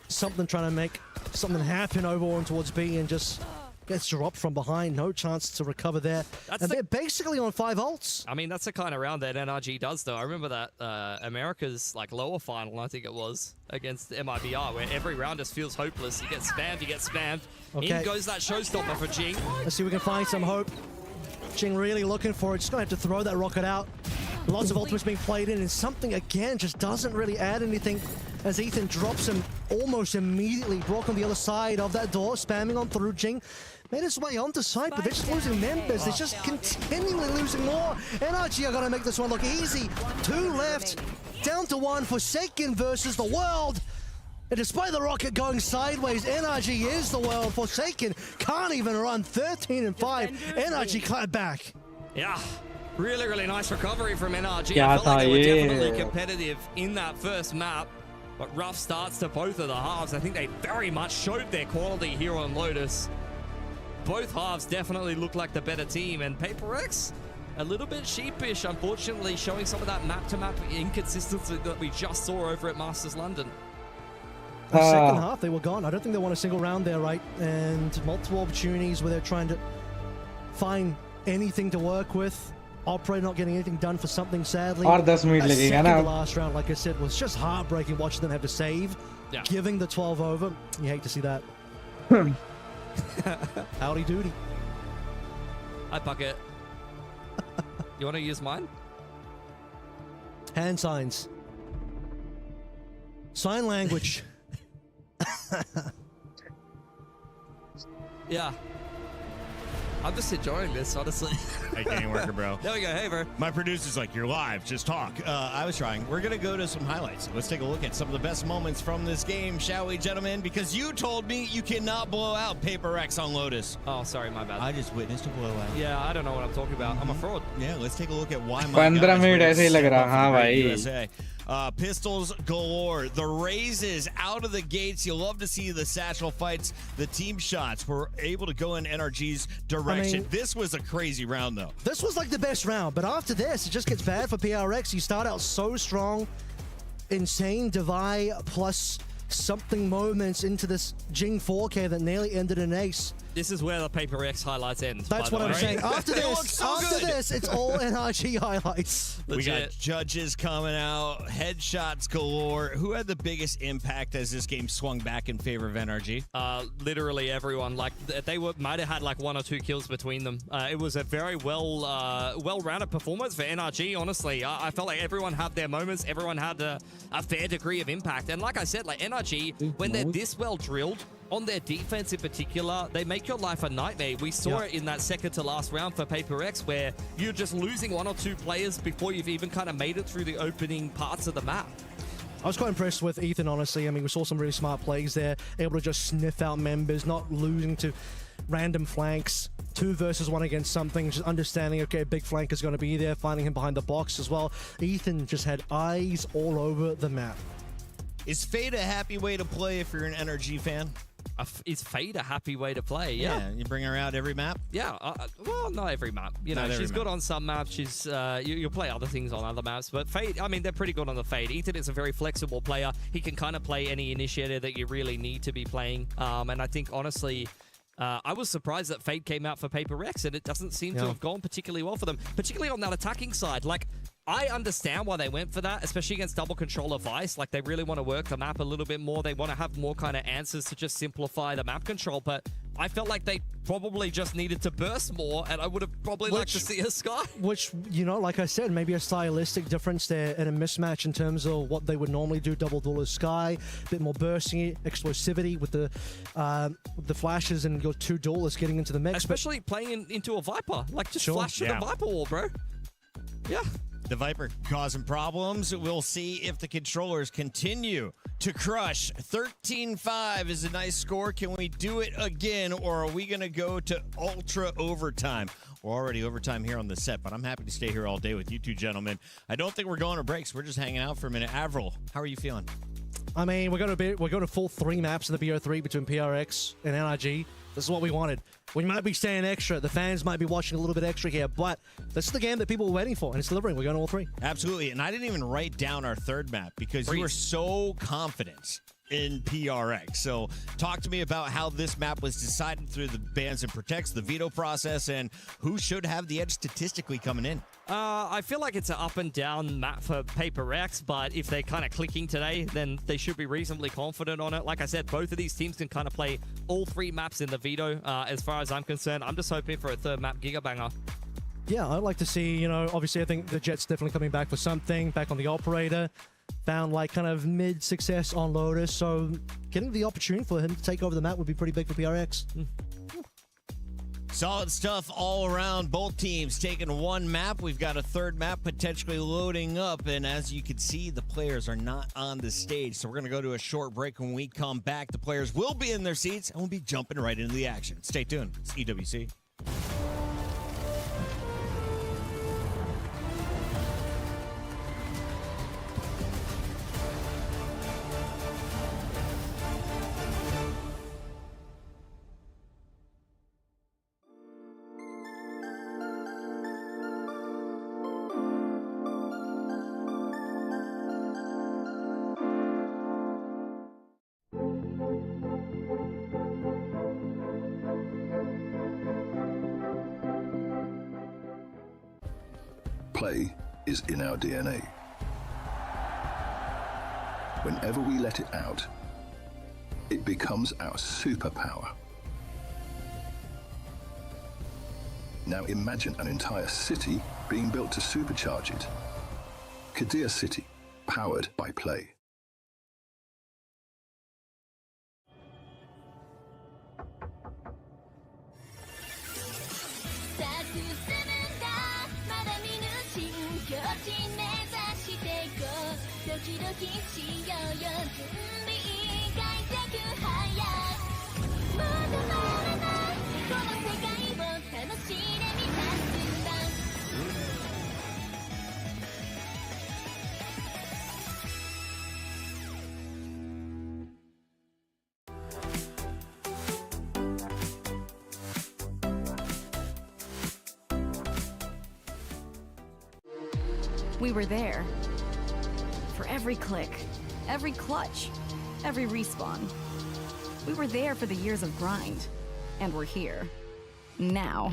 S14: Something trying to make something happen over on towards B and just gets dropped from behind. No chance to recover there. And they're basically on 5 ults.
S4: I mean, that's the kind of round that NRG does, though. I remember that America's lower final, I think it was, against MIBR, where every round just feels hopeless. You get spammed.
S14: Okay.
S4: In goes that showstopper for Jing.
S14: Let's see if we can find some hope. Jing really looking for it. Just going to have to throw that rocket out. Lots of ultimates being played in, and something, again, just doesn't really add anything as Ethan drops him almost immediately. Brock on the other side of that door, spamming on through. Jing made his way onto site, but they're just losing members. They're just continually losing more. NRG are going to make this one look easy. 2 left, down to 1. Forsaken versus the world. And despite the rocket going sideways, NRG is the world. Forsaken can't even run. 13 and 5. NRG clap back.
S4: Yeah. Really, really nice recovery from NRG.
S1: क्या
S4: I felt like they were
S1: था ये?
S4: definitely competitive in that first map, but rough starts to both of the halves. I think they very much showed their quality here on Lotus. Both halves definitely look like the better team, and PaperX a little bit sheepish, unfortunately, showing some of that map-to-map inconsistency that we just saw over at Masters London.
S14: The second half, they were gone. I don't think they won a single round there, right? And multiple opportunities where they're trying to find anything to work with. Operator not getting anything done for something, sadly.
S1: और 10 minute लगेगा ना.
S14: The last round, like I said, was just heartbreaking watching them have to save.
S4: Yeah.
S14: Giving the 12 over. You hate to see that. Howdy doody.
S4: Hi, Bucket. You want to use mine?
S14: Hand signs. Sign language.
S4: Yeah. I'm just enjoying this, honestly.
S5: Hey, game worker, bro.
S4: There we go. Hey, bro.
S5: My producer's like, you're live. Just talk. I was trying. We're going to go to some highlights. Let's take a look at some of the best moments from this game, shall we, gentlemen? Because you told me you cannot blow out PaperX on Lotus.
S4: Oh, sorry, my bad.
S5: I just witnessed a blowout.
S4: Yeah, I don't know what I'm talking about. I'm a fraud.
S5: Yeah, let's take a look at why my
S1: 15
S5: guys
S1: minute
S5: were
S1: ऐसे ही लग रहा.
S5: set up
S1: हाँ
S5: for the great
S1: भाई.
S5: USA. Pistols galore. The raises out of the gates. You love to see the satchel fights. The team shots were able to go in NRG's direction.
S14: I mean,
S5: this was a crazy round, though.
S14: This was like the best round, but after this, it just gets bad for PRX. You start out so strong, insane divide plus something moments into this Jing 4K that nearly ended an ace.
S4: This is where the PaperX highlights end.
S14: That's what I'm saying. After this, it's all NRG highlights.
S5: We got judges coming out, headshots galore. Who had the biggest impact as this game swung back in favor of NRG?
S4: Literally everyone. Like they might have had like 1 or 2 kills between them. It was a very well-rounded performance for NRG. Honestly, I felt like everyone had their moments. Everyone had a fair degree of impact. And like I said, like NRG, when they're this well drilled, on their defense in particular, they make your life a nightmare. We saw it in that second to last round for PaperX, where you're just losing 1 or 2 players before you've even kind of made it through the opening parts of the map.
S14: I was quite impressed with Ethan, honestly. I mean, we saw some really smart plays there, able to just sniff out members, not losing to random flanks. 2 versus 1 against something, just understanding, okay, big flank is going to be there, finding him behind the box as well. Ethan just had eyes all over the map.
S5: Is Fade a happy way to play if you're an NRG fan?
S4: Is Fade a happy way to play? Yeah.
S5: You bring her out every map?
S4: Yeah. Well, not every map. You know, she's good on some maps. She's you'll play other things on other maps. But Fade, I mean, they're pretty good on the Fade. Ethan is a very flexible player. He can kind of play any initiator that you really need to be playing. And I think, honestly, I was surprised that Fade came out for PaperX, and it doesn't seem to have gone particularly well for them, particularly on that attacking side. Like, I understand why they went for that, especially against double controller Vice. Like, they really want to work the map a little bit more. They want to have more kind of answers to just simplify the map control. But I felt like they probably just needed to burst more, and I would have probably liked to see a Sky.
S14: Which, you know, like I said, maybe a stylistic difference there and a mismatch in terms of what they would normally do. Double duel Sky, a bit more bursting, explosivity with the flashes and your 2 duelists getting into the mix.
S4: Especially playing into a Viper. Like, just flash to the Viper wall, bro. Yeah.
S5: The Viper causing problems. We'll see if the controllers continue to crush. 13-5 is a nice score. Can we do it again, or are we going to go to ultra overtime? We're already overtime here on the set, but I'm happy to stay here all day with you 2 gentlemen. I don't think we're going to breaks. We're just hanging out for a minute. Avril, how are you feeling?
S14: I mean, we're going to full 3 maps in the BO3 between PRX and NRG. This is what we wanted. We might be staying extra. The fans might be watching a little bit extra here, but this is the game that people were waiting for, and it's delivering. We're going to all 3.
S5: Absolutely, and I didn't even write down our 3rd map because you were so confident in PRX. So talk to me about how this map was decided through the bans and protects, the veto process, and who should have the edge statistically coming in.
S4: I feel like it's an up and down map for PaperX, but if they're kind of clicking today, then they should be reasonably confident on it. Like I said, both of these teams can kind of play all 3 maps in the veto. As far as I'm concerned, I'm just hoping for a 3rd map Gigabanger.
S14: Yeah, I'd like to see, you know, obviously I think the Jet's definitely coming back for something, back on the operator. Found like kind of mid-success on Lotus, so getting the opportunity for him to take over the map would be pretty big for PRX.
S5: Solid stuff all around. Both teams taking 1 map. We've got a 3rd map potentially loading up, and as you can see, the players are not on the stage, so we're going to go to a short break. When we come back, the players will be in their seats, and we'll be jumping right into the action. Stay tuned. It's EWC.
S6: Play is in our DNA. Whenever we let it out, it becomes our superpower. Now imagine an entire city being built to supercharge it. Kadir City, powered by play.
S20: We were there. For every click, every clutch, every respawn. We were there for the years of grind. And we're here. Now.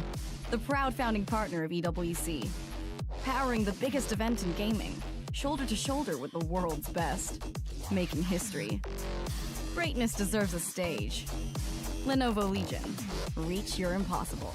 S20: The proud founding partner of EWC. Powering the biggest event in gaming. Shoulder to shoulder with the world's best. Making history. Greatness deserves a stage. Lenovo Legion. Reach your impossible.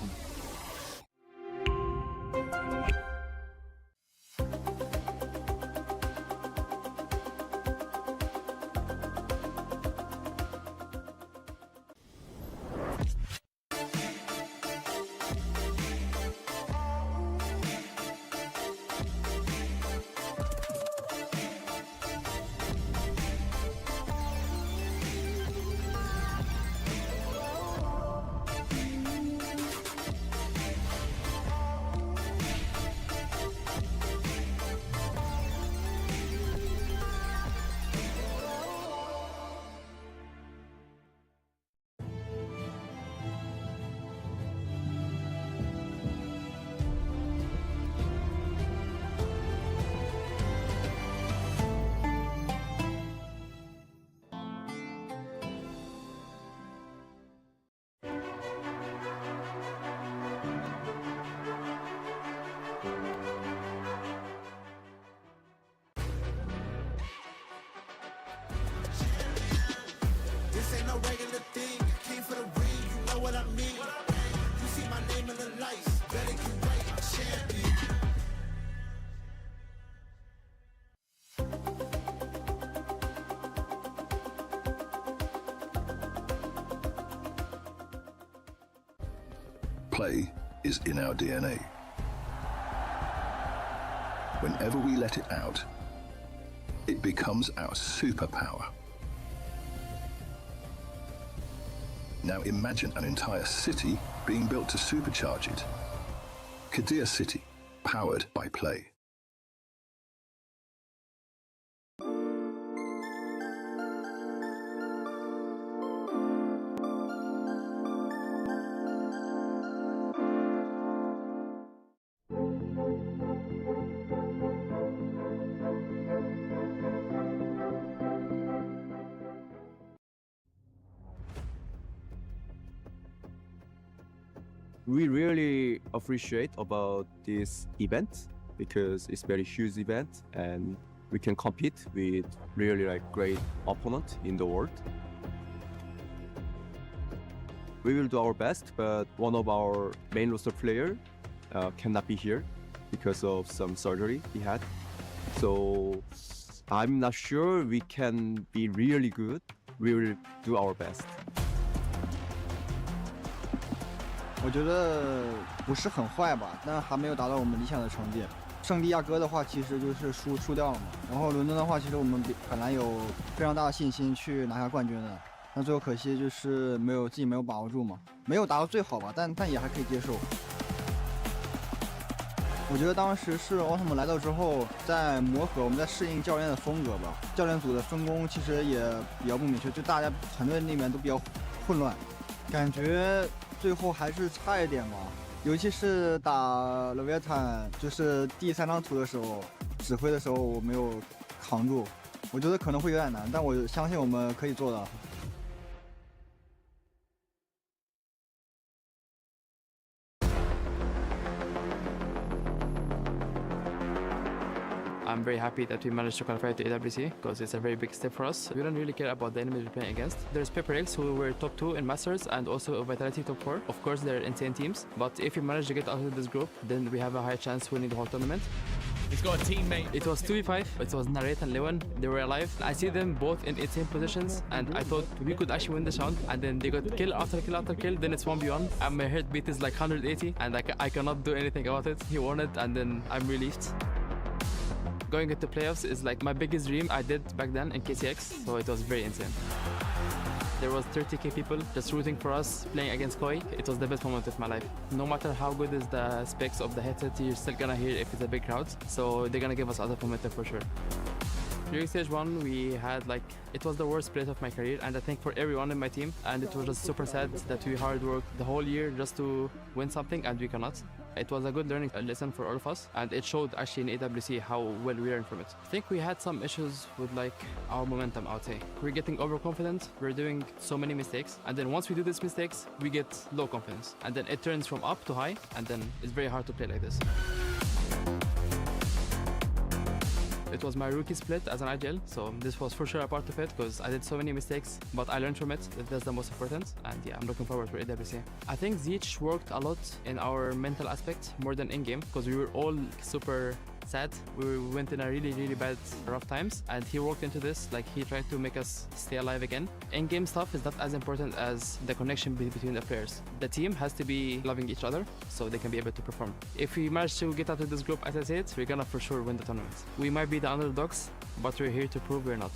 S7: This ain't no regular thing. I came for the ring, you know what I mean. You see my name in the lights, better get right, I'm champion.
S6: Play is in our DNA. Whenever we let it out, it becomes our superpower. Now imagine an entire city being built to supercharge it. Kadir City, powered by play.
S18: We really appreciate about this event because it's very huge event and we can compete with really great opponent in the world. We will do our best, but one of our main roster player cannot be here because of some surgery he had. So I'm not sure we can be really good. We will do our best.
S19: 我觉得不是很坏吧，但还没有达到我们理想的成绩。圣地亚哥的话，其实就是输掉了嘛。然后伦敦的话，其实我们本来有非常大的信心去拿下冠军的，那最后可惜就是自己没有把握住嘛，没有达到最好吧，但也还可以接受。我觉得当时是奥特曼来到之后，在磨合，我们在适应教练的风格吧。教练组的分工其实也比较不明确，就大家团队里面都比较混乱，感觉。 最后还是差一点吧，尤其是打勒维坦，就是第3张图的时候，指挥的时候我没有扛住，我觉得可能会有点难，但我相信我们可以做到。
S16: I'm very happy that we managed to qualify to AWC because it's a very big step for us. We don't really care about the enemies we're playing against. There's PaperX who were top 2 in Masters and also Vitality top 4. Of course, they're insane teams, but if we manage to get out of this group, then we have a high chance winning the whole tournament.
S5: He's got a teammate.
S16: It was 2v5. It was Narrate and Lewan. They were alive. I see them both in insane positions, and I thought we could actually win this round. And then they got kill after kill after kill. Then it's 1v1. And my heartbeat is like 180, and I cannot do anything about it. He won it, and then I'm relieved. Going into playoffs is like my biggest dream I did back then in KCX, so it was very insane. There was 30k people just rooting for us, playing against Koi. It was the best moment of my life. No matter how good is the specs of the headset, you're still gonna hear if it's a big crowd. So they're gonna give us other momentum for sure. During stage 1, we had like, it was the worst split of my career, and I think for everyone in my team, and it was just super sad that we hard worked the whole year just to win something and we cannot. It was a good learning lesson for all of us, and it showed actually in AWC how well we learned from it. I think we had some issues with like our momentum, I would say. We're getting overconfident, we're doing so many mistakes, and then once we do these mistakes, we get low confidence. And then it turns from up to high, and then it's very hard to play like this. It was my rookie split as an IGL, so this was for sure a part of it because I did so many mistakes, but I learned from it. That's the most important, and yeah, I'm looking forward for AWC. I think Zeech worked a lot in our mental aspect more than in-game because we were all super sad. We went in a really bad rough times, and he worked into this, like he tried to make us stay alive again. In-game stuff is not as important as the connection between the players. The team has to be loving each other so they can be able to perform. If we manage to get out of this group, as I said, we're gonna for sure win the tournament. We might be the underdogs, but we're here to prove we're not.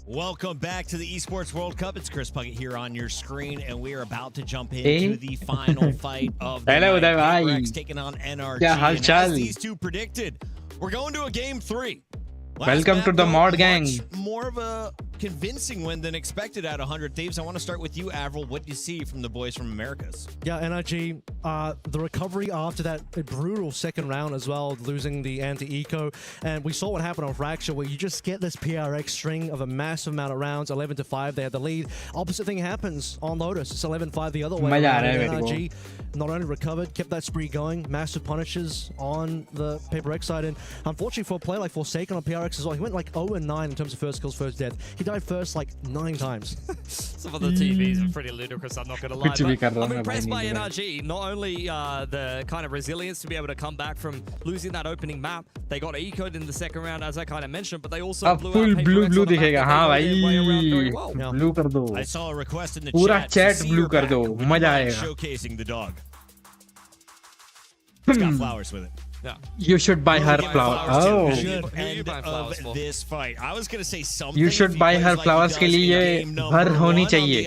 S5: Welcome back to the Esports World Cup. It's Chris Puckett here on your screen, and we are about to jump into the final fight of the
S1: Hello,
S5: night. PaperX taking on NRG. And as these two predicted, we're going to a game 3.
S1: Welcome to the mod gang.
S5: More of a convincing win than expected at 100 Thieves. I want to start with you, Avril. What do you see from the boys from Americas?
S14: Yeah, NRG, the recovery after that brutal second round as well, losing the anti-eco. And we saw what happened on Fracture, where you just get this PRX string of a massive amount of rounds, 11-5, they had the lead. Opposite thing happens on Lotus. It's 11-5 the other way. NRG not only recovered, kept that spree going, massive punishes on the PaperX side. And unfortunately for a player like Forsaken on PRX as well, he went like 0-9 in terms of first kills, first death. He died first like 9 times.
S4: Some of the TVs are pretty ludicrous, I'm not going to lie. But I'm impressed by NRG. Not only the kind of resilience to be able to come back from losing that opening map, they got eco'd in the second round, as I kind of mentioned, but they also blew
S1: full
S4: out
S1: blue दिखेगा हाँ
S4: भाई
S1: blue कर दो
S5: I saw a request in the
S1: पूरा
S5: chat
S1: chat blue कर दो मजा आएगा
S5: showcasing the dog. It's got flowers with it.
S4: Yeah.
S1: You should buy her flowers. Oh.
S5: End of this fight. I was gonna say something.
S1: You should buy her flowers के लिए भर होनी चाहिए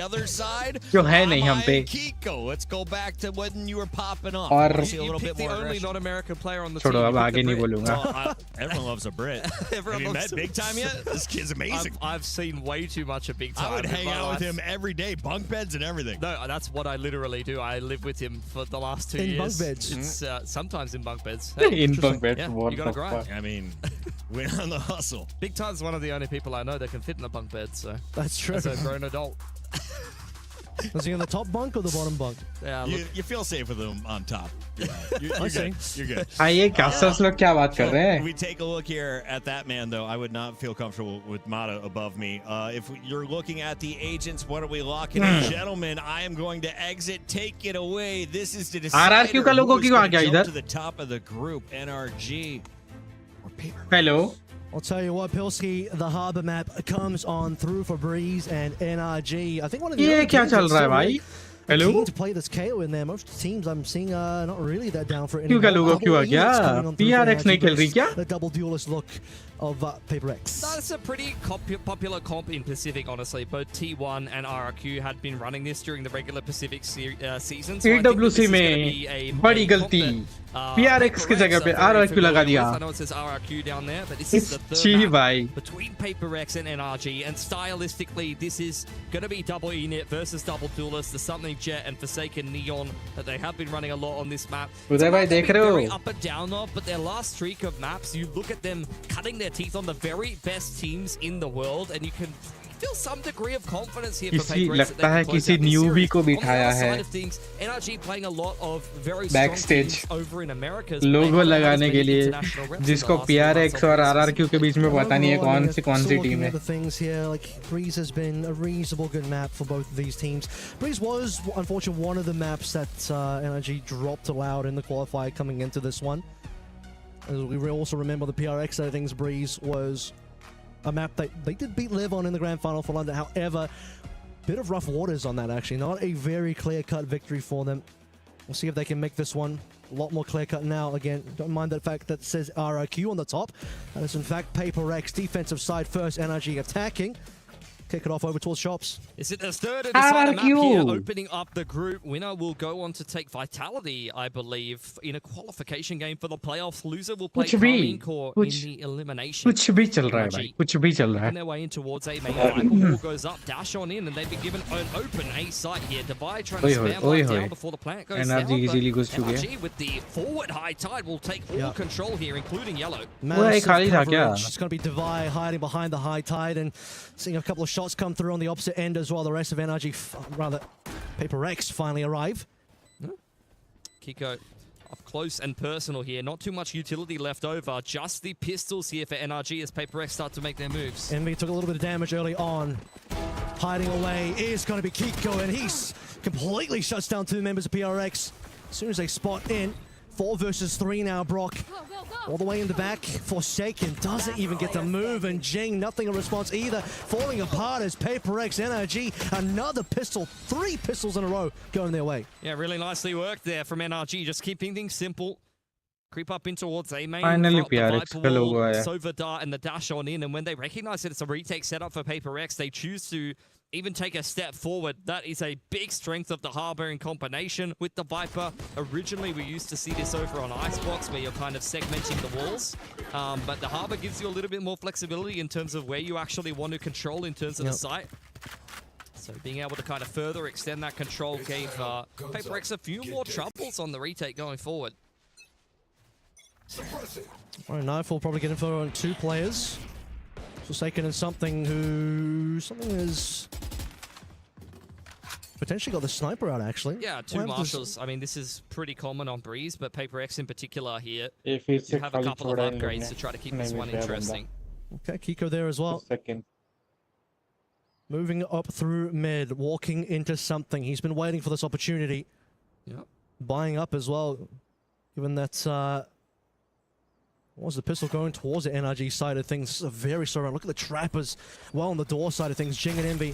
S1: जो है नहीं हम पे
S5: Let's go back to when you were popping off.
S1: और
S4: the only non-American player on the
S1: छोड़ो
S4: team.
S1: अब आगे नहीं बोलूँगा.
S5: Everyone loves a Brit. Have you met Big Time yet? This kid's amazing.
S4: I've seen way too much of Big Time.
S5: I would hang out with him every day, bunk beds and everything.
S4: No, that's what I literally do. I live with him for the last 2 years.
S14: In bunk beds.
S4: It's sometimes in bunk beds.
S1: In bunk beds.
S4: Yeah, you gotta grind.
S5: I mean, we're on the hustle.
S4: Big Time's one of the only people I know that can fit in a bunk bed, so
S14: that's true.
S4: As a grown adult.
S14: Was he in the top bunk or the bottom bunk?
S4: Yeah,
S5: you feel safe with him on top. You're good. You're good.
S1: ये कैसर्स लोग क्या बात कर रहे हैं?
S5: We take a look here at that man, though. I would not feel comfortable with Mata above me. If you're looking at the agents, what are we locking in? Gentlemen, I am going to exit. Take it away. This is to decide
S1: RRQ का लोगो क्यों आ गया
S5: jump
S1: इधर?
S5: to the top of the group. NRG or Paper.
S1: Hello.
S14: I'll tell you what, Pilsky, the harbor map comes on through for Breeze and NRG. I think one of the
S1: ये क्या चल रहा है भाई? Hello?
S14: keen to play this KO in there. Most teams I'm seeing are not really that down for it
S1: क्यों
S14: anymore.
S1: लोगों क्यों आ
S14: Double
S1: गया?
S14: Elix coming on through
S1: PRX
S14: for
S1: नहीं खेल रही
S14: NRG,
S1: क्या?
S14: the double duelist look of Paper X.
S4: That's a pretty popular comp in Pacific, honestly. Both T1 and RRQ had been running this during the regular Pacific season. So
S1: AWC में बड़ी गलती. PRX की जगह पे RRQ लगा दिया.
S4: I know it says RRQ down there, but this is the
S1: छी
S4: third
S1: भाई.
S4: map between Paper X and NRG. And stylistically, this is going to be double Enit versus double duelist. The Something Jet and Forsaken Neon that they have been running a lot on this map.
S1: उदय भाई देख रहे
S4: Very
S1: हो?
S4: up and down of, but their last streak of maps, you look at them cutting their teeth on the very best teams in the world, and you can feel some degree of confidence here for
S1: किसी
S4: Paper X that
S1: लगता
S4: they
S1: है
S4: can close
S1: किसी
S4: out this
S1: newbie
S4: series.
S1: को
S4: On the
S1: बिठाया
S4: other
S1: है.
S4: side of things, NRG playing a lot of very strong
S1: Backstage.
S4: teams over in America.
S1: लोगो लगाने के लिए जिसको PRX और RRQ के बीच में पता नहीं है कौन सी टीम है.
S14: The things here, like Breeze has been a reasonable good map for both of these teams. Breeze was unfortunately one of the maps that NRG dropped allowed in the qualifier coming into this one. As we also remember the PRX side of things, Breeze was a map that they did beat Liv on in the grand final for London. However, bit of rough waters on that actually. Not a very clear-cut victory for them. We'll see if they can make this one a lot more clear-cut now. Again, don't mind the fact that it says RRQ on the top. That is in fact Paper X, defensive side first, NRG attacking. Kick it off over towards shops.
S4: Is it the third and decider map here, opening up the group? Winner will go on to take Vitality, I believe, in a qualification game for the playoffs. Loser will play Carmine Core in the elimination.
S1: कुछ भी चल रहा है भाई. कुछ भी चल रहा है.
S4: On their way in towards A main. Viper wall goes up, dash on in, and they've been given an open A site here. Divide trying to spam light down before the plant goes down.
S1: NRG easily goes to
S4: NRG with the forward high tide will take all control here, including Yellow.
S14: Massive coverage. It's going to be Divide hiding behind the high tide and seeing a couple of shots come through on the opposite end as well. The rest of NRG, rather, Paper X finally arrive.
S4: Kiko up close and personal here. Not too much utility left over. Just the pistols here for NRG as Paper X start to make their moves.
S14: Envy took a little bit of damage early on. Hiding away is going to be Kiko, and he's completely shuts down two members of PRX. As soon as they spot in, 4 versus 3 now, Brock. All the way in the back. Forsaken doesn't even get to move, and Jing, nothing a response either. Falling apart as Paper X, NRG, another pistol. 3 pistols in a row going their way.
S4: Yeah, really nicely worked there from NRG, just keeping things simple. Creep up in towards A main.
S1: Finally, PRX का logo आया.
S4: Sovadar and the dash on in, and when they recognize that it's a retake setup for Paper X, they choose to even take a step forward. That is a big strength of the Harbor in combination with the Viper. Originally, we used to see this over on Icebox, where you're kind of segmenting the walls. But the Harbor gives you a little bit more flexibility in terms of where you actually want to control in terms of the site. So being able to kind of further extend that control gave Paper X a few more troubles on the retake going forward.
S14: All right, Knife will probably get info on 2 players. Forsaken and Something is potentially got the sniper out actually.
S4: Yeah, 2 marshals. I mean, this is pretty common on Breeze, but Paper X in particular here, you have a couple of upgrades to try to keep this one interesting.
S14: Okay, Kiko there as well. Moving up through mid, walking into Something. He's been waiting for this opportunity.
S4: Yep.
S14: Buying up as well, given that was the pistol going towards the NRG side of things. Very slow. Look at the trappers well on the door side of things. Jing and Envy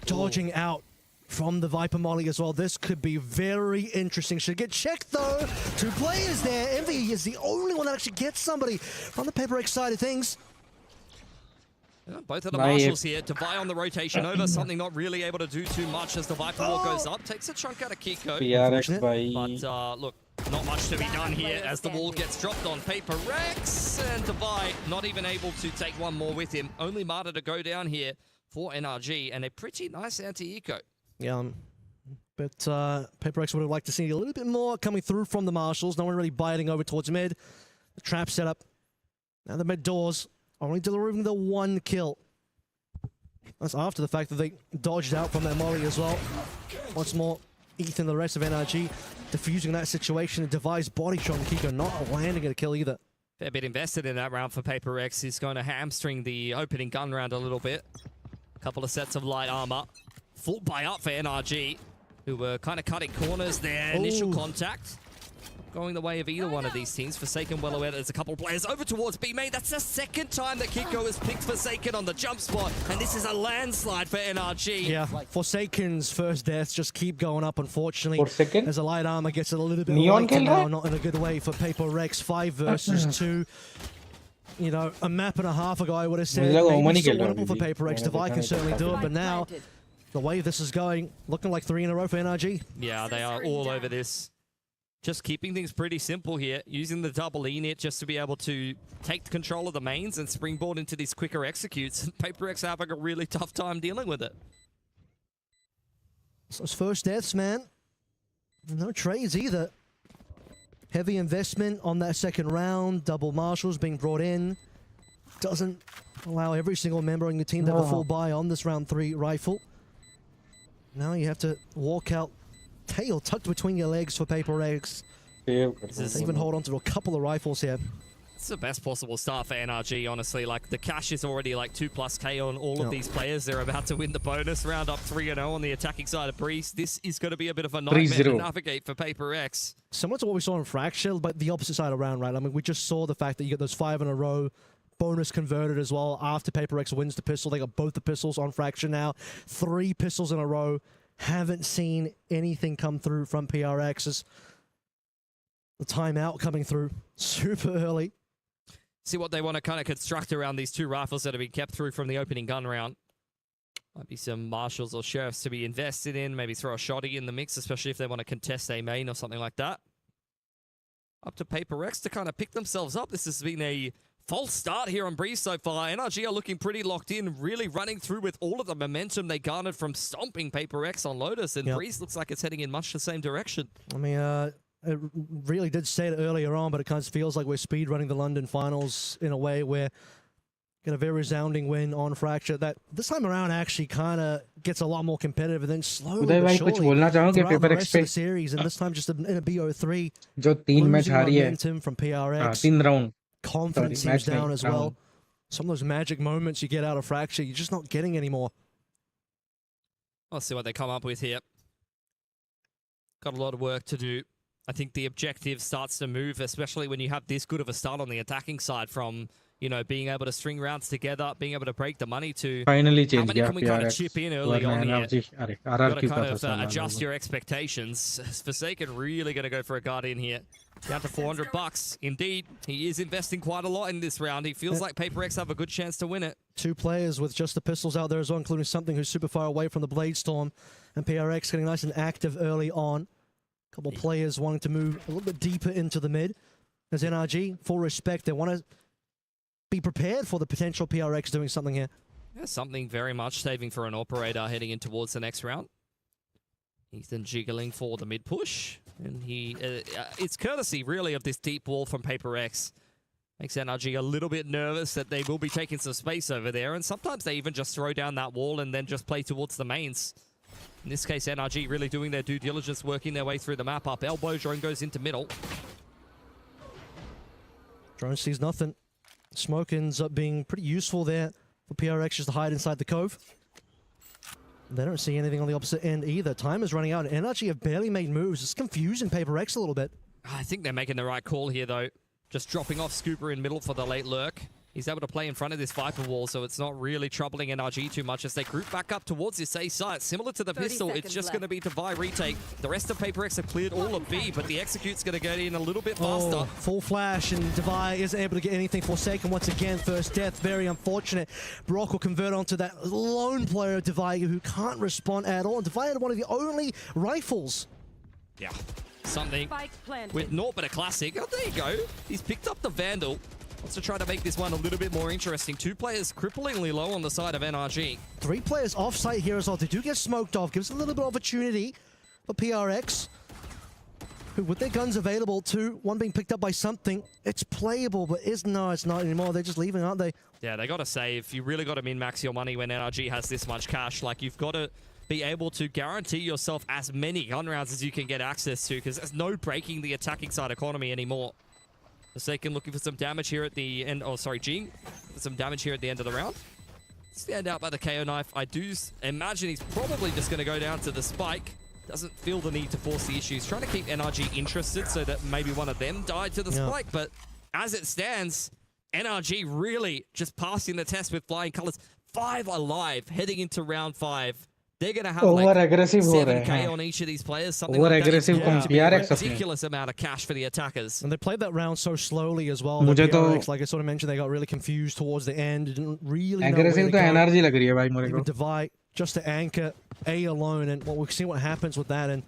S14: dodging out from the Viper Molly as well. This could be very interesting. Should get checked though. 2 players there. Envy is the only one that actually gets somebody from the Paper X side of things.
S4: Yeah, both of the marshals here. Divide on the rotation over. Something not really able to do too much as the Viper wall goes up. Takes a chunk out of Kiko. But look, not much to be done here as the wall gets dropped on Paper X, and Divide not even able to take one more with him. Only Marta to go down here for NRG, and a pretty nice anti-eco.
S14: Yeah, but Paper X would have liked to see a little bit more coming through from the marshals. No one really biting over towards mid. The trap setup. Now the mid doors only delivering the 1 kill. That's after the fact that they dodged out from their molly as well. Once more, Ethan, the rest of NRG, diffusing that situation. And Device body shot on Kiko, not landing a kill either.
S4: Fair bit invested in that round for Paper X. He's going to hamstring the opening gun round a little bit. A couple of sets of light armor. Full buy up for NRG, who were kind of cutting corners there. Initial contact. going the way of either one of these teams. Forsaken well aware there's a couple of players over towards B main. That's the second time that Kiko has picked Forsaken on the jump spot, and this is a landslide for NRG.
S14: Yeah, Forsaken's first deaths just keep going up, unfortunately.
S1: Forsaken?
S14: As a light armor gets it a little bit
S1: Neon
S14: lighter
S1: kill,
S14: now,
S1: right?
S14: not in a good way for Paper Rex. 5 versus 2. You know, a map and a half ago, I would have said maybe still winnable for Paper Rex. Divide can certainly do it, but now the way this is going, looking like 3 in a row for NRG.
S4: Yeah, they are all over this. Just keeping things pretty simple here, using the double E-net just to be able to take control of the mains and springboard into these quicker executes. Paper X having a really tough time dealing with it.
S14: So those first deaths, man. No trades either. Heavy investment on that second round. Double marshals being brought in. Doesn't allow every single member on your team to have a full buy on this round 3 rifle. Now you have to walk out tail tucked between your legs for Paper X. They even hold on to a couple of rifles here.
S4: It's the best possible start for NRG, honestly. Like, the cash is already like 2+K on all of these players. They're about to win the bonus round, up 3-0 on the attacking side of Breeze. This is going to be a bit of a nightmare to navigate for Paper X.
S14: Similar to what we saw in Fracture, but the opposite side around, right? I mean, we just saw the fact that you get those 5 in a row, bonus converted as well. After Paper X wins the pistol, they got both the pistols on Fracture now. 3 pistols in a row. Haven't seen anything come through from PRX's. The timeout coming through super early.
S4: See what they want to kind of construct around these 2 rifles that have been kept through from the opening gun round. Might be some marshals or sheriffs to be invested in. Maybe throw a shotty in the mix, especially if they want to contest a main or something like that. Up to Paper X to kind of pick themselves up. This has been a false start here on Breeze so far. NRG are looking pretty locked in, really running through with all of the momentum they garnered from stomping Paper X on Lotus, and Breeze looks like it's heading in much the same direction.
S14: I mean, it really did say it earlier on, but it kind of feels like we're speed running the London finals in a way where get a very resounding win on Fracture that this time around actually kind of gets a lot more competitive, and then slowly but surely throughout the rest of the series, and this time just in a BO3, losing momentum from PRX.
S1: 3 round.
S14: Confidence seems down as well. Some of those magic moments you get out of Fracture, you're just not getting anymore.
S4: I'll see what they come up with here. Got a lot of work to do. I think the objective starts to move, especially when you have this good of a start on the attacking side from, you know, being able to string rounds together, being able to break the money to
S1: finally
S4: how many can we kind of chip in early on here? You've got to kind of adjust your expectations. Forsaken really going to go for a Guardian here. Down to $400. Indeed, he is investing quite a lot in this round. He feels like Paper X have a good chance to win it.
S14: 2 players with just the pistols out there as well, including something who's super far away from the Blade Storm, and PRX getting nice and active early on. A couple players wanting to move a little bit deeper into the mid. As NRG, full respect, they want to be prepared for the potential PRX doing something here.
S4: Yeah, something very much saving for an operator heading in towards the next round. Ethan jiggling for the mid push, and he it's courtesy really of this deep wall from Paper X. Makes NRG a little bit nervous that they will be taking some space over there, and sometimes they even just throw down that wall and then just play towards the mains. In this case, NRG really doing their due diligence, working their way through the map. Up elbow, drone goes into middle.
S14: Drone sees nothing. Smoke ends up being pretty useful there for PRX just to hide inside the cove. They don't see anything on the opposite end either. Time is running out, and NRG have barely made moves. It's confusing Paper X a little bit.
S4: I think they're making the right call here, though. Just dropping off Scooper in middle for the late lurk. He's able to play in front of this Viper wall, so it's not really troubling NRG too much as they group back up towards this A site. Similar to the pistol, it's just going to be Divide retake. The rest of Paper X have cleared all of B, but the Execute's going to get in a little bit faster.
S14: Oh, full flash, and Divide isn't able to get anything. Forsaken once again, first death. Very unfortunate. Brock will convert onto that lone player, Divide, who can't respond at all. And Divide had one of the only rifles.
S4: Yeah. Something with naught but a classic. Oh, there you go. He's picked up the Vandal. Wants to try to make this one a little bit more interesting. 2 players cripplingly low on the side of NRG.
S14: 3 players off-site here as well. They do get smoked off. Gives a little bit of opportunity for PRX, who with their guns available, 2, 1 being picked up by something. It's playable, but it's not anymore. They're just leaving, aren't they?
S4: Yeah, they got to save. You really got to min-max your money when NRG has this much cash. Like, you've got to be able to guarantee yourself as many gun rounds as you can get access to, because there's no breaking the attacking side economy anymore. Forsaken looking for some damage here at the end. Oh, sorry, Jing. For some damage here at the end of the round. Stand out by the KO knife. I do imagine he's probably just going to go down to the spike. doesn't feel the need to force the issues. Trying to keep NRG interested so that maybe one of them died to the spike, but as it stands, NRG really just passing the test with flying colors. 5 alive heading into round 5. They're going to have like
S1: aggressive हो रहे
S4: 7k
S1: हैं.
S4: on each of these players. Something
S1: Over
S4: like that.
S1: aggressive
S4: It's going to be a
S1: PRX अपने.
S4: ridiculous amount of cash for the attackers.
S14: And they played that round so slowly as well.
S1: मुझे
S14: The
S1: तो
S14: PRX, like I sort of mentioned, they got really confused towards the end. Didn't really know
S1: aggressive
S14: where
S1: तो
S14: to go.
S1: Energy लग रही है भाई मेरे
S14: Even
S1: को.
S14: Divide just to anchor A alone, and we'll see what happens with that. And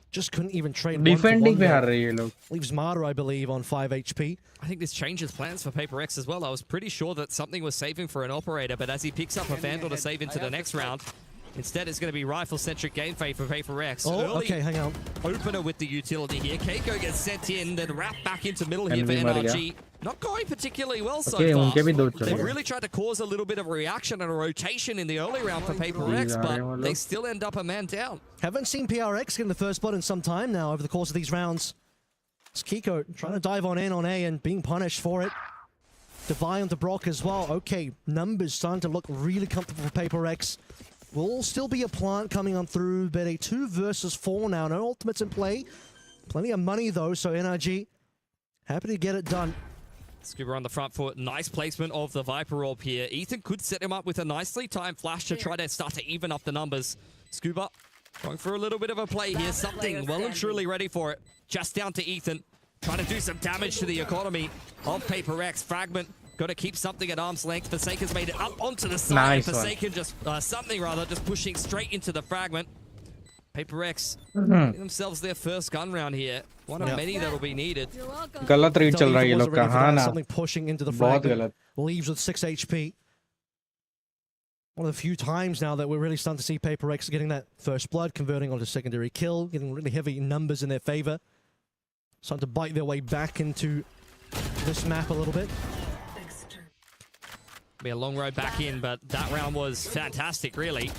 S14: just couldn't even trade.
S1: Defending पे
S14: one
S1: हार रही है लोग.
S14: leaves Marta, I believe, on 5 HP.
S4: I think this changes plans for Paper X as well. I was pretty sure that something was saving for an operator, but as he picks up a Vandal to save into the next round, instead it's going to be rifle-centric game fate for Paper X.
S14: Oh,
S4: Early
S14: okay, hang on.
S4: opener with the utility here. Keiko gets sent in, then wrapped back into middle here for
S1: MV मर गया.
S4: NRG. Not going particularly well so
S1: Okay,
S4: far.
S1: उनके भी दो चले
S4: They've
S1: गए.
S4: really tried to cause a little bit of a reaction and a rotation in the early round for Paper X, but they still end up a man down.
S14: Haven't seen PRX get the first blood in some time now over the course of these rounds. It's Kiko trying to dive on A and being punished for it. Divide onto Brock as well. Okay, numbers starting to look really comfortable for Paper X. Will still be a plant coming on through, but a 2 versus 4 now. No ultimates in play. Plenty of money though, so NRG happy to get it done.
S4: Scuba on the front foot. Nice placement of the Viper Orb here. Ethan could set him up with a nicely timed flash to try to start to even up the numbers. Scuba going for a little bit of a play here. Something well and truly ready for it. Just down to Ethan. Trying to do some damage to the economy of Paper X. Fragment. Got to keep something at arm's length. Forsaken's made it up onto the side.
S1: Nice
S4: Forsaken just, just pushing straight into the Fragment. Paper X getting themselves their first gun round here. One of many that will be needed.
S1: गलत read चल रहा है ये लोग का. हाँ ना.
S14: Something pushing into the
S1: बहुत
S14: fragment.
S1: गलत.
S14: Leaves with 6 HP. One of the few times now that we're really starting to see Paper X getting that first blood, converting onto secondary kill, getting really heavy numbers in their favor. Starting to bite their way back into this map a little bit.
S4: Be a long road back in, but that round was fantastic, really.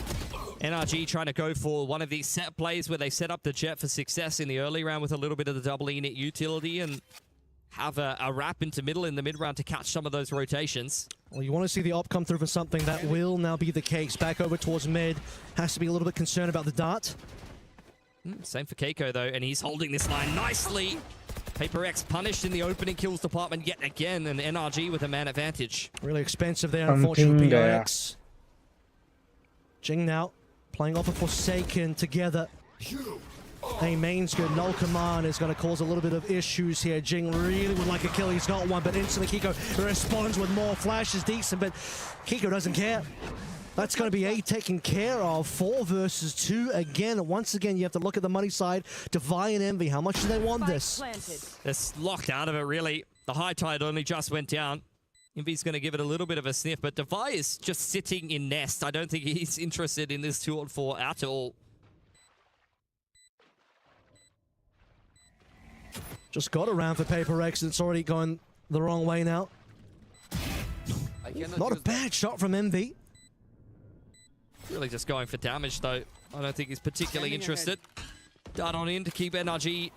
S4: NRG trying to go for one of these set plays where they set up the jet for success in the early round with a little bit of the double E-net utility and have a wrap into middle in the mid-round to catch some of those rotations.
S14: Well, you want to see the op come through for something. That will now be the case. Back over towards mid. Has to be a little bit concerned about the dart.
S4: Same for Keiko, though, and he's holding this line nicely. Paper X punished in the opening kills department yet again, and NRG with a man advantage.
S14: Really expensive there, unfortunately, PRX. Jing now playing off of Forsaken together. Hey, main's good. Null command is going to cause a little bit of issues here. Jing really would like a kill. He's got one, but instantly Kiko responds with more flashes. Decent, but Kiko doesn't care. That's going to be A taken care of. 4 versus 2 again. Once again, you have to look at the money side. Divide and Envy. How much do they want this?
S4: They're locked out of it, really. The high tide only just went down. Envy's going to give it a little bit of a sniff, but Devi is just sitting in nest. I don't think he's interested in this 2-on-4 at all.
S14: Just got around for Paper X. It's already going the wrong way now. Not a bad shot from Envy.
S4: Really just going for damage, though. I don't think he's particularly interested. Dart on in to keep NRG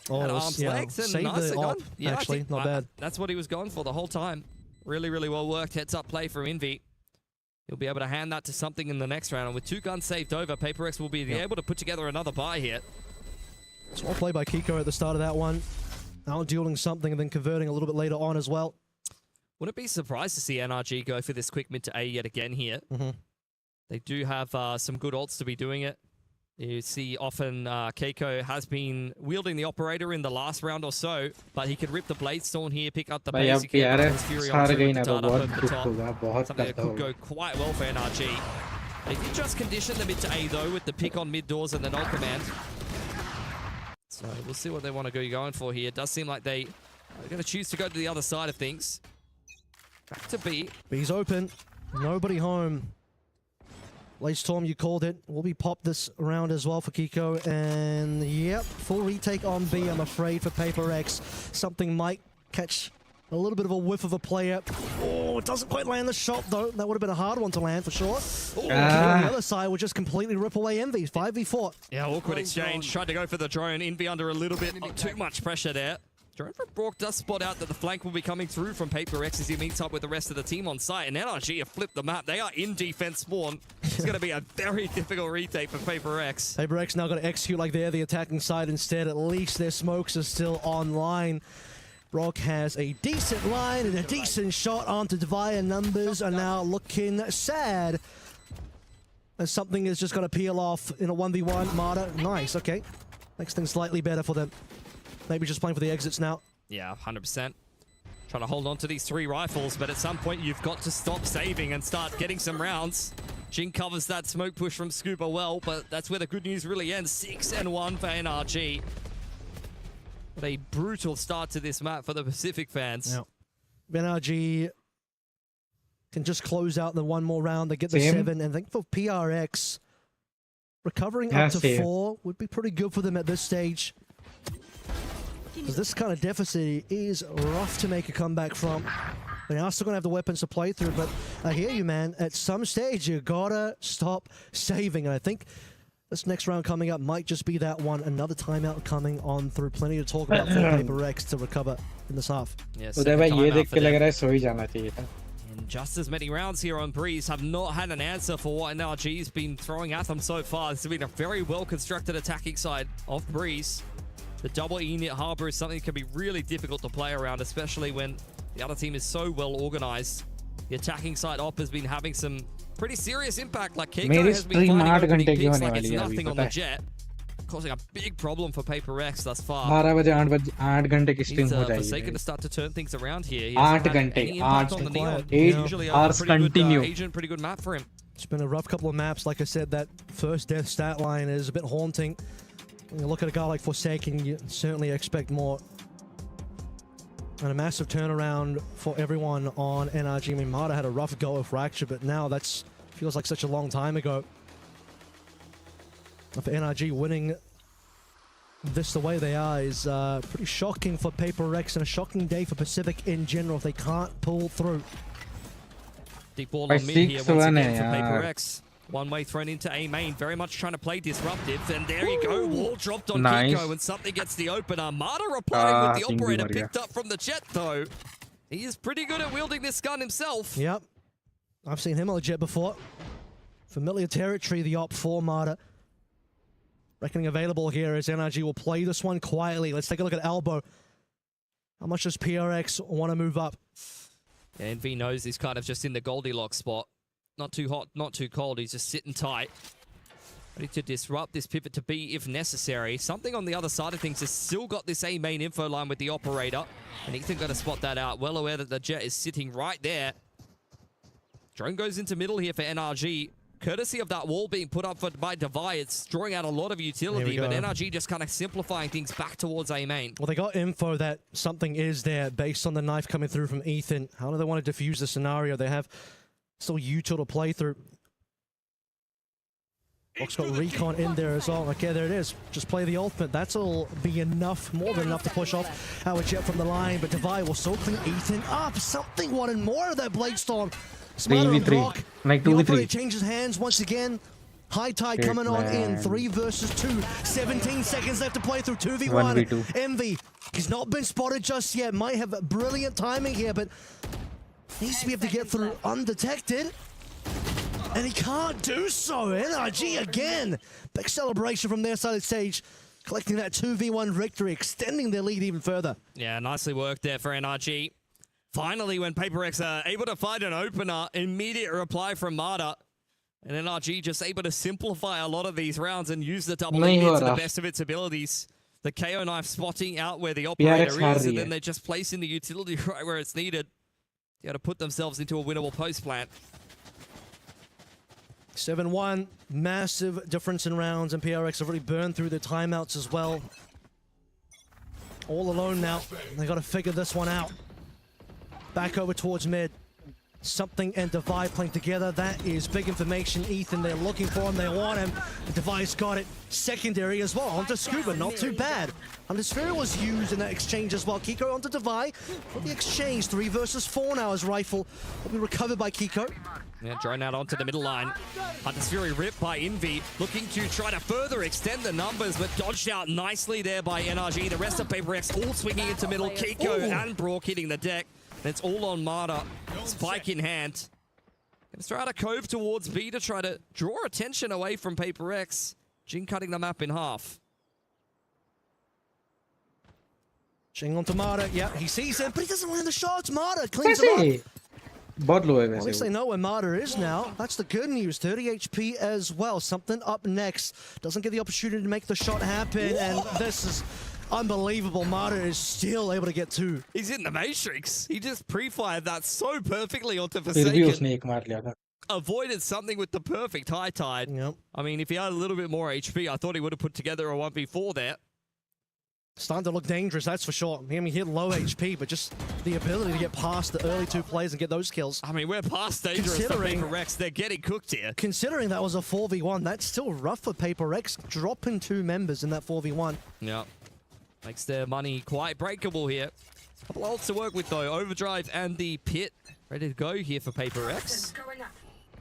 S4: at arm's length. And nicely done. Yeah,
S14: actually, not bad.
S4: That's what he was going for the whole time. Really, really well worked. Heads up play from Envy. He'll be able to hand that to something in the next round. And with 2 guns saved over, Paper X will be able to put together another buy here.
S14: It's well played by Kiko at the start of that one. Out dueling something and then converting a little bit later on as well.
S4: Wouldn't be surprised to see NRG go for this quick mid to A yet again here. They do have some good ults to be doing it. You see often Keiko has been wielding the operator in the last round or so, but he could rip the Bladestone here, pick up the basic Fury onto the dart up over the top. Something that could go quite well for NRG. They did just condition the mid to A though with the pick on mid doors and the null command. So we'll see what they want to go going for here. It does seem like they are going to choose to go to the other side of things. Back to B.
S14: B's open. Nobody home. Late Storm, you called it. Will be popped this round as well for Kiko. And yep, full retake on B, I'm afraid, for Paper X. Something might catch a little bit of a whiff of a player. Oh, it doesn't quite land the shot, though. That would have been a hard one to land for sure. On the other side will just completely rip away Envy. 5v4.
S4: Yeah, awkward exchange. Tried to go for the drone. Envy under a little bit too much pressure there. Drone from Brock does spot out that the flank will be coming through from Paper X as he meets up with the rest of the team on site. And NRG have flipped the map. They are in defense spawn. It's going to be a very difficult retake for Paper X.
S14: Paper X now got to execute like they're the attacking side instead. At least their smokes are still online. Brock has a decent line and a decent shot onto Divide, and numbers are now looking sad. As something is just going to peel off in a 1v1. Marta, nice, okay. Makes things slightly better for them. Maybe just playing for the exits now.
S4: Yeah, 100%. Trying to hold on to these 3 rifles, but at some point you've got to stop saving and start getting some rounds. Jing covers that smoke push from Scuba well, but that's where the good news really ends. 6-1 for NRG. What a brutal start to this map for the Pacific fans.
S14: Yeah. NRG can just close out the one more round. They get the 7, and I think for PRX, recovering up to 4 would be pretty good for them at this stage. Because this kind of deficit is rough to make a comeback from. They are still going to have the weapons to play through, but I hear you, man. At some stage, you gotta stop saving. And I think this next round coming up might just be that one. Another timeout coming on through. Plenty to talk about for Paper X to recover in this half.
S4: Yes, and just as many rounds here on Breeze have not had an answer for what NRG's been throwing at them so far. This has been a very well-constructed attacking side of Breeze. The double unit harbor is something that can be really difficult to play around, especially when the other team is so well organized. The attacking side op has been having some pretty serious impact. Like Keiko has been finding opening picks like it's nothing on the jet, causing a big problem for Paper X thus far.
S1: 12 बजे 8 घंटे की stream हो जाएगी.
S4: Forsaken to start to turn things around here.
S1: 8 घंटे 8 hours continue.
S4: Agent, pretty good map for him.
S14: It's been a rough couple of maps. Like I said, that first death stat line is a bit haunting. When you look at a guy like Forsaken, you certainly expect more. And a massive turnaround for everyone on NRG. I mean, Marta had a rough go of Fracture, but now that's feels like such a long time ago. For NRG, winning this the way they are is pretty shocking for Paper X and a shocking day for Pacific in general if they can't pull through.
S4: Deep ball on mid here once again for Paper X. One way thrown into A main, very much trying to play disruptive, and there you go, wall dropped on Kiko, and something gets the opener. Marta replying with the operator, picked up from the jet though. He is pretty good at wielding this gun himself.
S14: Yep, I've seen him on the jet before. Familiar territory, the op for Marta. Reckoning available here as NRG will play this one quietly. Let's take a look at Elbow. How much does PRX want to move up?
S4: Yeah, NV knows he's kind of just in the Goldilocks spot. Not too hot, not too cold. He's just sitting tight. Ready to disrupt this pivot to B if necessary. Something on the other side of things has still got this A main info line with the operator. And Ethan got to spot that out. Well aware that the jet is sitting right there. Drone goes into middle here for NRG. Courtesy of that wall being put up by Devi, it's drawing out a lot of utility. But NRG just kind of simplifying things back towards A main.
S14: Well, they got info that something is there based on the knife coming through from Ethan. How do they want to defuse the scenario? They have still util to play through. Fox got recon in there as well. Okay, there it is. Just play the ultimate. That'll be enough, more than enough to push off our jet from the line. But Devi will so clean Ethan up. Something wanted more of that Blade Storm. Smarter and Brock.
S1: Like
S14: the operator changes hands once again. High Tide coming on in. 3 versus 2. 17 seconds left to play through 2v1.
S1: 1v2.
S14: Envy. He's not been spotted just yet. Might have brilliant timing here, but needs to be able to get through undetected. And he can't do so. NRG again. Big celebration from their side of the stage. Collecting that 2v1 victory, extending their lead even further.
S4: Yeah, nicely worked there for NRG. Finally, when Paper X are able to find an opener, immediate reply from Marta. And NRG just able to simplify a lot of these rounds and use the double mid to the best of its abilities. The KO knife spotting out where the operator is, and then they're just placing the utility right where it's needed. They got to put themselves into a winnable post plant.
S14: 7-1, massive difference in rounds, and PRX have already burned through their timeouts as well. All alone now. They got to figure this one out. Back over towards mid. Something and Devi playing together. That is big information. Ethan, they're looking for him. They want him. Devi's got it. Secondary as well. Onto Scuba. Not too bad. Sphere was used in that exchange as well. Kiko onto Devi. For the exchange. 3 versus 4 now. His rifle will be recovered by Kiko.
S4: Yeah, drone out onto the middle line. Hunter's ripped by Envy, looking to try to further extend the numbers, but dodged out nicely there by NRG. The rest of Paper X all swinging into middle. Kiko and Brock hitting the deck. And it's all on Marta. Spike in hand. Gonna throw out a cove towards B to try to draw attention away from Paper X. Jing cutting the map in half.
S14: Jing onto Marta. Yeah, he sees him, but he doesn't land the shots. Marta cleans him up.
S1: बहुत लो है
S14: At least
S1: वैसे
S14: they know where Marta is now. That's the good news. 30 HP as well. Something up next. Doesn't get the opportunity to make the shot happen. And this is unbelievable. Marta is still able to get 2.
S4: He's in the Matrix. He just pre-fired that so perfectly onto
S1: फिर भी
S4: Forsaken.
S1: उसने एक मार लिया था.
S4: Avoided something with the perfect high tide.
S14: Yep.
S4: I mean, if he had a little bit more HP, I thought he would have put together a 1v4 there.
S14: Starting to look dangerous, that's for sure. I mean, he had low HP, but just the ability to get past the early 2 plays and get those kills.
S4: I mean, we're past dangerous for Paper Rex. They're getting cooked here.
S14: Considering that was a 4v1, that's still rough for Paper Rex, dropping 2 members in that 4v1.
S4: Yeah. Makes their money quite breakable here. Couple ults to work with, though. Overdrive and the Pit ready to go here for Paper Rex.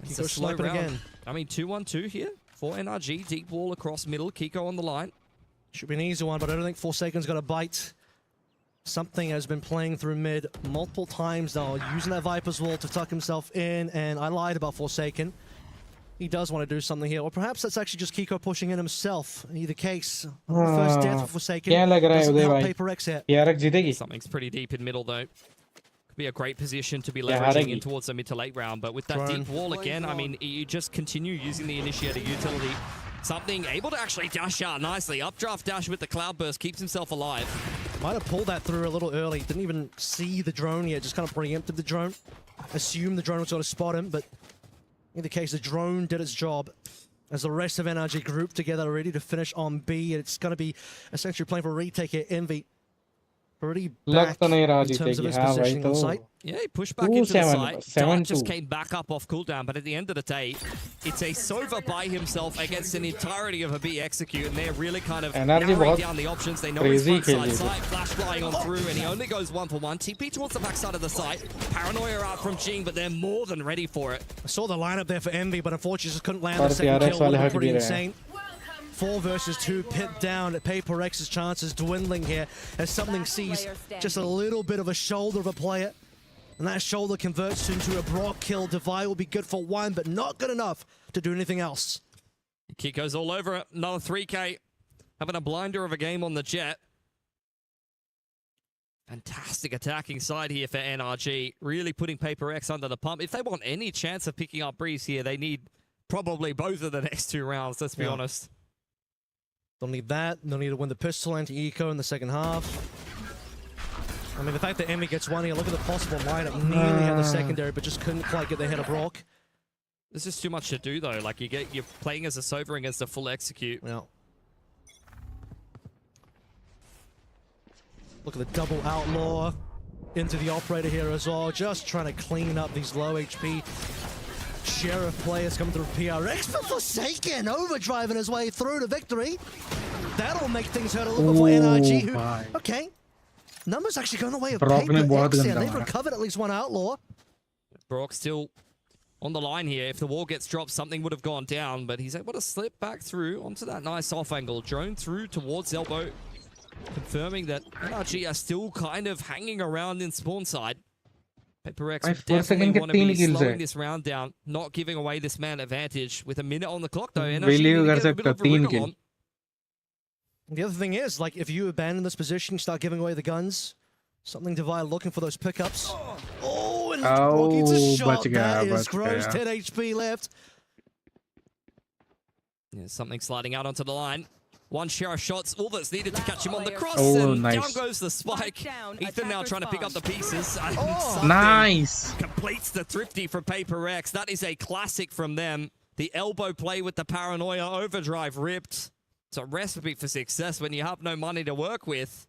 S4: It's a slow round. Again. I mean, 2-1-2 here for NRG. Deep wall across middle. Kiko on the line.
S14: Should be an easy one, but I don't think Forsaken's got a bite. Something has been playing through mid multiple times now, using that Viper's wall to tuck himself in, and I lied about Forsaken. He does want to do something here, or perhaps that's actually just Kiko pushing in himself. In either case, first death for Forsaken. Doesn't help Paper X here.
S4: Something's pretty deep in middle, though. Could be a great position to be leveraging in towards the mid to late round, but with that deep wall again, I mean, you just continue using the initiator utility. Something able to actually dash out nicely. Updraft dash with the cloud burst, keeps himself alive.
S14: Might have pulled that through a little early. Didn't even see the drone yet, just kind of preempted the drone. Assumed the drone was going to spot him, but in the case, the drone did its job. As the rest of NRG grouped together, ready to finish on B. It's going to be essentially playing for a retake here. Envy pretty back in terms of his positioning on site.
S4: Yeah, he pushed back into the site. Dart just came back up off cooldown, but at the end of the day, it's a Sova by himself against an entirety of a B execute, and they're really kind of narrowing down the options. They know his front side sight, flash flying on through, and he only goes 1-for-1. TP towards the backside of the site. Paranoia out from Jing, but they're more than ready for it.
S14: I saw the lineup there for Envy, but unfortunately just couldn't land the second kill. Would have been pretty insane. 4 versus 2, Pit down. Paper X's chances dwindling here as something sees just a little bit of a shoulder of a player. And that shoulder converts into a Brock kill. Devi will be good for 1, but not good enough to do anything else.
S4: Kiko's all over it. Another 3K. Having a blinder of a game on the Jet. Fantastic attacking side here for NRG. Really putting Paper X under the pump. If they want any chance of picking up Breeze here, they need probably both of the next 2 rounds, let's be honest.
S14: They'll need that. They'll need to win the pistol anti-eco in the second half. I mean, the fact that Emmy gets 1 here, look at the possible lineup. Nearly had the secondary, but just couldn't quite get the head of Brock.
S4: There's just too much to do, though. Like, you're playing as a Sova against a full execute.
S14: Yeah. Look at the double outlaw into the operator here as well. Just trying to clean up these low HP Sheriff players coming through PRX, but Forsaken overdriving his way through to victory. That'll make things hurt a little bit for NRG. Who, okay, numbers actually going the way of Paper X here. They've recovered at least 1 outlaw.
S4: Brock still on the line here. If the wall gets dropped, something would have gone down, but he's able to slip back through onto that nice off angle. Drone through towards elbow, confirming that NRG are still kind of hanging around in spawn side. Paper X definitely want to be slowing this round down, not giving away this man advantage. With a minute on the clock, though, NRG need to get a bit of a wriggle on.
S14: The other thing is, like, if you abandon this position, start giving away the guns, something Devi looking for those pickups. Oh, and Brock gets a shot. That is gross. 10 HP left.
S4: Yeah, something sliding out onto the line. 1 share of shots, all that's needed to catch him on the cross, and down goes the spike. Ethan now trying to pick up the pieces.
S1: Nice!
S4: Completes the thrifty for Paper X. That is a classic from them. The elbow play with the paranoia, overdrive ripped. It's a recipe for success when you have no money to work with.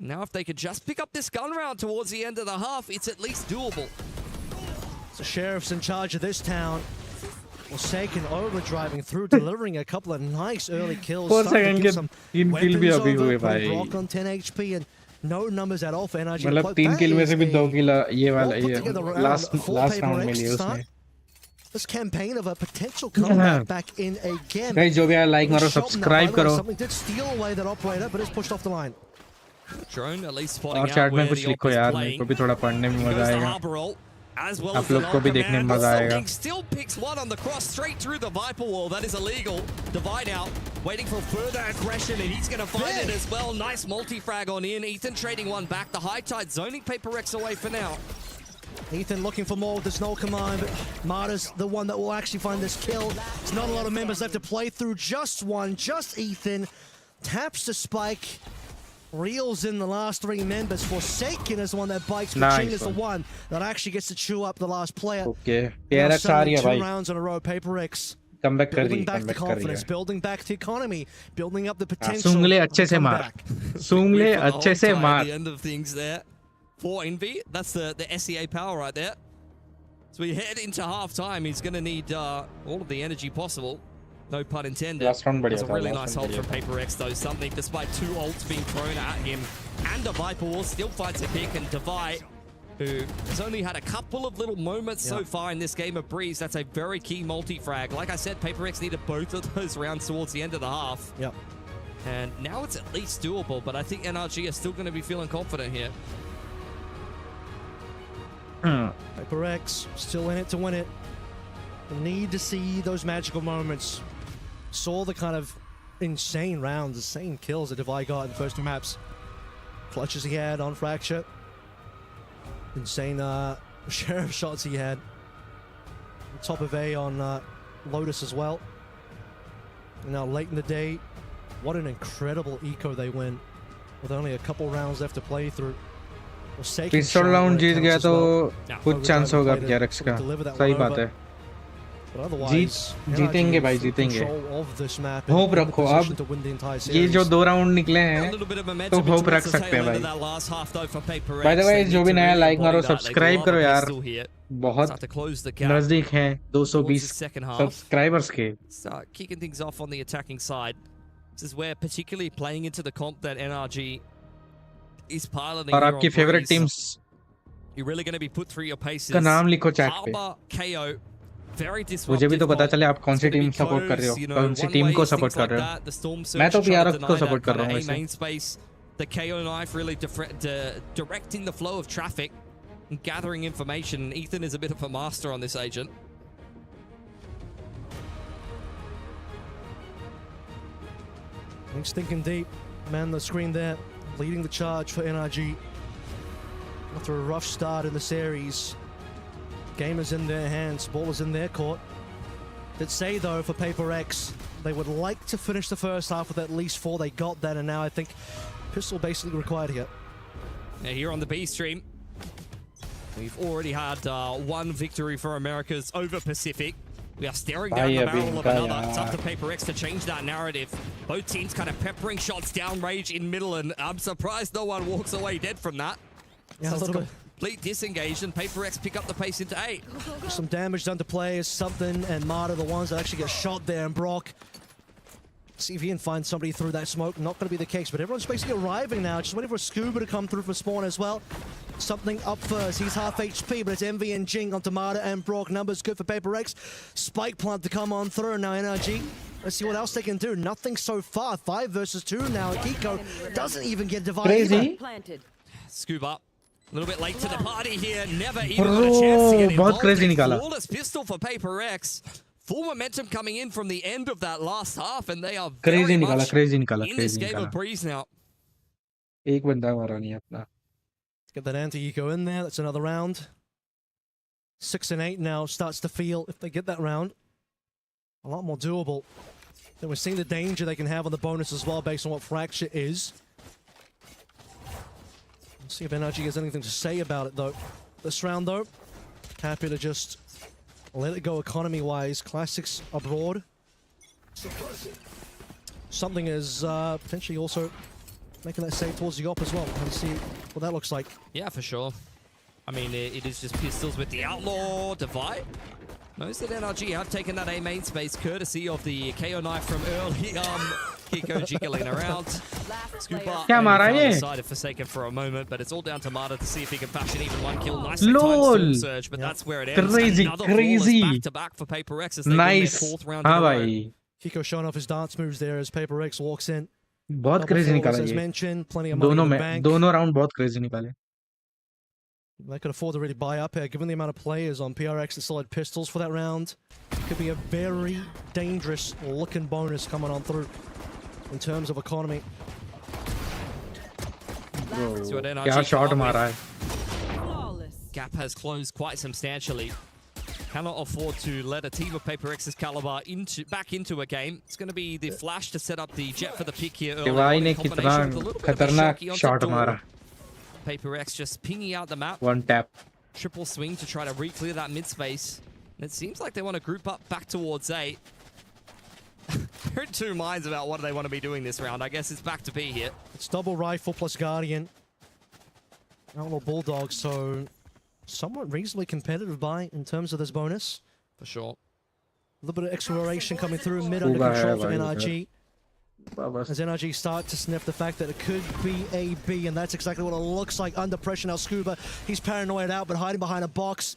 S4: Now if they could just pick up this gun round towards the end of the half, it's at least doable.
S14: So Sheriff's in charge of this town. Forsaken overdriving through, delivering a couple of nice early kills.
S1: 4
S14: Starting to
S1: second
S14: get
S1: के
S14: some
S1: 3 किल भी
S14: weapons
S1: अभी
S14: over,
S1: हुए
S14: putting
S1: भाई.
S14: Brock on 10 HP and no numbers at all for NRG.
S1: मतलब
S14: But
S1: 3
S14: that
S1: किल में
S14: is
S1: से भी 2
S14: a
S1: किल ये वाला
S14: well put
S1: ये
S14: together round
S1: last
S14: for
S1: last
S14: Paper
S1: round में
S14: X
S1: लिए
S14: to start
S1: उसने.
S14: this campaign of a potential comeback back in again.
S1: Guys जो भी आया लाइक मारो,
S14: Shot now, by
S1: subscribe
S14: the way,
S1: करो
S14: Something did steal away that operator, but it's pushed off the line.
S4: Drone at least spotting
S1: और
S4: out
S1: chat में
S4: where
S1: कुछ
S4: the op
S1: लिखो
S4: is
S1: यार, मेरे
S4: playing.
S1: को भी थोड़ा पढ़ने में
S4: He
S1: मजा
S4: goes the
S1: आएगा.
S4: harbor ult, as well
S1: आप
S4: as the
S1: लोग को भी
S4: null
S1: देखने में
S4: command.
S1: मजा आएगा.
S4: Something still picks one on the cross straight through the Viper wall. That is illegal. Divide out, waiting for further aggression, and he's going to find it as well. Nice multi-frag on in. Ethan trading one back. The high tide zoning Paper X away for now.
S14: Ethan looking for more with this null command, but Marta's the one that will actually find this kill. There's not a lot of members left to play through. Just one, just Ethan. Taps the spike. Reels in the last 3 members. Forsaken is the one that bites.
S1: Nice
S14: Ching is the
S1: one.
S14: one that actually gets to chew up the last player.
S1: Okay.
S14: Now
S1: PRX uh
S14: suddenly
S1: रही है
S14: 2
S1: भाई.
S14: rounds in a row. Paper X
S1: comeback कर रही
S14: building
S1: है,
S14: back the
S1: comeback कर रही
S14: confidence,
S1: है.
S14: building back the economy, building up the potential.
S1: सूंघ ले
S14: of
S1: अच्छे
S14: a
S1: से मार.
S14: comeback.
S1: सूंघ ले
S4: We've got the
S1: अच्छे
S4: hold
S1: से
S4: tie
S1: मार.
S4: At the end of things there for Envy. That's the SEA power right there. So we head into half time. He's going to need all of the energy possible. No pun intended.
S1: Last round बढ़िया
S4: That's a
S1: था,
S4: really
S1: last
S4: nice
S1: round
S4: hold from
S1: बढ़िया
S4: Paper X though. Something despite 2 ults being thrown at him and a Viper wall still finds a pick, and Divide, who has only had a couple of little moments so far in this game of Breeze. That's a very key multi-frag. Like I said, Paper X needed both of those rounds towards the end of the half.
S14: Yep.
S4: And now it's at least doable, but I think NRG is still going to be feeling confident here.
S14: Paper X still in it to win it. Need to see those magical moments. Saw the kind of insane rounds, insane kills that Divide got in the first 2 maps. Clutches he had on Fracture. Insane sheriff shots he had. Top of A on Lotus as well. And now late in the day, what an incredible eco they win. With only a couple rounds left to play through.
S1: Pistol round जीत गया तो कुछ chance होगा PRX का. सही बात है. जीतेंगे भाई, जीतेंगे. होप रखो. अब ये जो 2 राउंड निकले हैं तो होप रख सकते हैं भाई. बाय द वे जो भी नया लाइक मारो, सब्सक्राइब करो यार. बहुत नजदीक हैं 220 सब्सक्राइबर्स के.
S4: Start kicking things off on the attacking side. This is where particularly playing into the comp that NRG is piloting.
S1: और आपकी favourite teams
S4: You're really going to be put through your paces.
S1: का नाम लिखो chat पे.
S4: KO. Very
S1: मुझे भी तो पता चले आप कौन सी टीम सपोर्ट कर रहे हो, कौन सी टीम को सपोर्ट कर रहे हो. मैं तो PRX को सपोर्ट कर रहा हूँ वैसे.
S4: The KO knife really directing the flow of traffic and gathering information. Ethan is a bit of a master on this agent.
S14: He's thinking deep. Man, the screen there, leading the charge for NRG. After a rough start in the series, game is in their hands, ball is in their court. Did say though for Paper X, they would like to finish the first half with at least 4. They got that, and now I think pistol basically required here.
S4: Yeah, here on the B stream, we've already had 1 victory for Americas over Pacific. We are staring down the barrel of another. It's up to Paper X to change that narrative. Both teams kind of peppering shots down range in middle, and I'm surprised no one walks away dead from that.
S14: Yeah, a little bit.
S4: Complete disengage, and Paper X pick up the pace into A.
S14: Some damage done to players, something, and Marta the ones that actually get shot there, and Brock. See if he can find somebody through that smoke. Not going to be the case, but everyone's basically arriving now. Just waiting for Scuba to come through for spawn as well. Something up first. He's half HP, but it's Envy and Jing onto Marta and Brock. Numbers good for Paper X. Spike plant to come on through. Now NRG. Let's see what else they can do. Nothing so far. 5 versus 2 now. Kiko doesn't even get divided.
S1: Crazy.
S4: Scuba. A little bit late to the party here. Never even got a chance to get involved. Flawless pistol for Paper X. Full momentum coming in from the end of that last half, and they are very much in this game of Breeze now.
S1: एक बंदा हमारा नहीं अपना.
S14: Let's get that anti-eco in there. That's another round. 6 and 8 now starts to feel, if they get that round, a lot more doable. Then we're seeing the danger they can have on the bonus as well based on what Fracture is. Let's see if NRG has anything to say about it though. This round though, happy to just let it go economy-wise. Classics abroad. Something is potentially also making that save towards the op as well. Let's see what that looks like.
S4: Yeah, for sure. I mean, it is just pistols with the Outlaw Divide. Knows that NRG have taken that A main space courtesy of the KO knife from early. Kiko jiggling around. Scuba decided forsaken for a moment, but it's all down to Mata to see if he can fashion even one kill. Nicely timed storm surge, but that's where it ends. Another flawless back-to-back for Paper X as they win their fourth round in a row.
S14: Kiko showing off his dance moves there as Paper X walks in.
S1: बहुत crazy निकाला
S14: as
S1: ये.
S14: mentioned, plenty of money in the bank.
S1: दोनों round बहुत crazy निकाले.
S14: They could afford to really buy up here, given the amount of players on PRX that still had pistols for that round. Could be a very dangerous looking bonus coming on through in terms of economy.
S4: Bro,
S1: क्या shot मारा है.
S4: Gap has closed quite substantially. Cannot afford to let a team of Paper X's caliber back into a game. It's going to be the flash to set up the jet for the pick here early on in combination with a little bit of a shocky onto door. Paper X just pinging out the map.
S1: One tap.
S4: Triple swing to try to re-clear that mid-space. And it seems like they want to group up back towards A. They're in two minds about what they want to be doing this round. I guess it's back to B here.
S14: It's double rifle plus Guardian. Outlaw Bulldog, so somewhat reasonably competitive buy in terms of this bonus.
S4: For sure.
S14: A little bit of exploration coming through mid under control from NRG. As NRG start to sniff the fact that it could be a B, and that's exactly what it looks like under pressure now. Scuba, he's paranoid out, but hiding behind a box.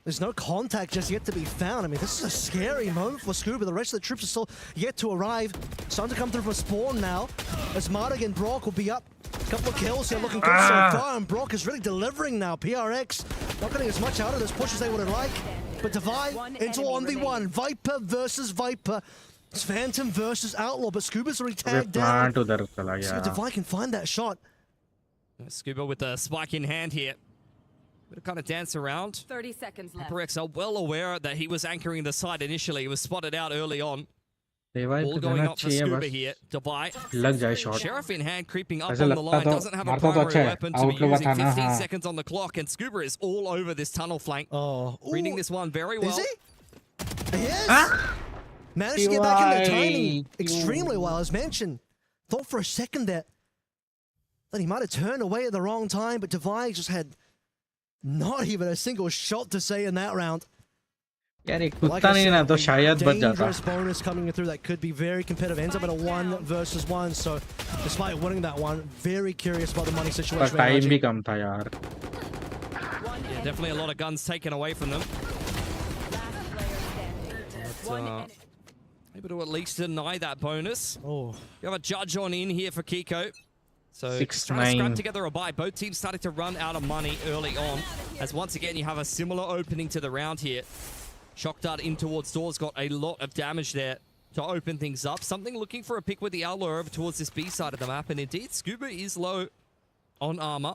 S14: There's no contact just yet to be found. I mean, this is a scary moment for Scuba. The rest of the troops are still yet to arrive. Starting to come through from spawn now. As Mardig and Brock will be up. A couple of kills here looking good so far, and Brock is really delivering now. PRX not getting as much out of this push as they would have liked. But Divide into 1v1. Viper versus Viper. It's Phantom versus Outlaw, but Scuba's already tagged down. See if Divide can find that shot.
S4: Scuba with the spike in hand here. Gonna kind of dance around.
S15: 30 seconds left.
S4: Paper X are well aware that he was anchoring the side initially. He was spotted out early on. Ball going up for Scuba here. Divide. Sheriff in hand, creeping up on the line. Doesn't have a primary weapon to be using. 15 seconds on the clock, and Scuba is all over this tunnel flank. Reading this one very well.
S14: Is he? He is. Managed to get back in the timing extremely well, as mentioned. Thought for a second that he might have turned away at the wrong time, but Divide just had not even a single shot to say in that round.
S1: यार एक कुत्ता नहीं ना तो शायद बच जाता.
S14: Dangerous bonus coming through that could be very competitive. Ends up in a 1 versus 1. So despite winning that one, very curious about the money situation.
S1: Time भी कम था यार.
S4: Yeah, definitely a lot of guns taken away from them. But, able to at least deny that bonus. You have a judge on in here for Kiko. So
S1: 6-9.
S4: trying to scrap together a buy. Both teams starting to run out of money early on. As once again, you have a similar opening to the round here. Shock dart in towards doors, got a lot of damage there to open things up. Something looking for a pick with the Outlaw over towards this B side of the map. And indeed, Scuba is low on armor.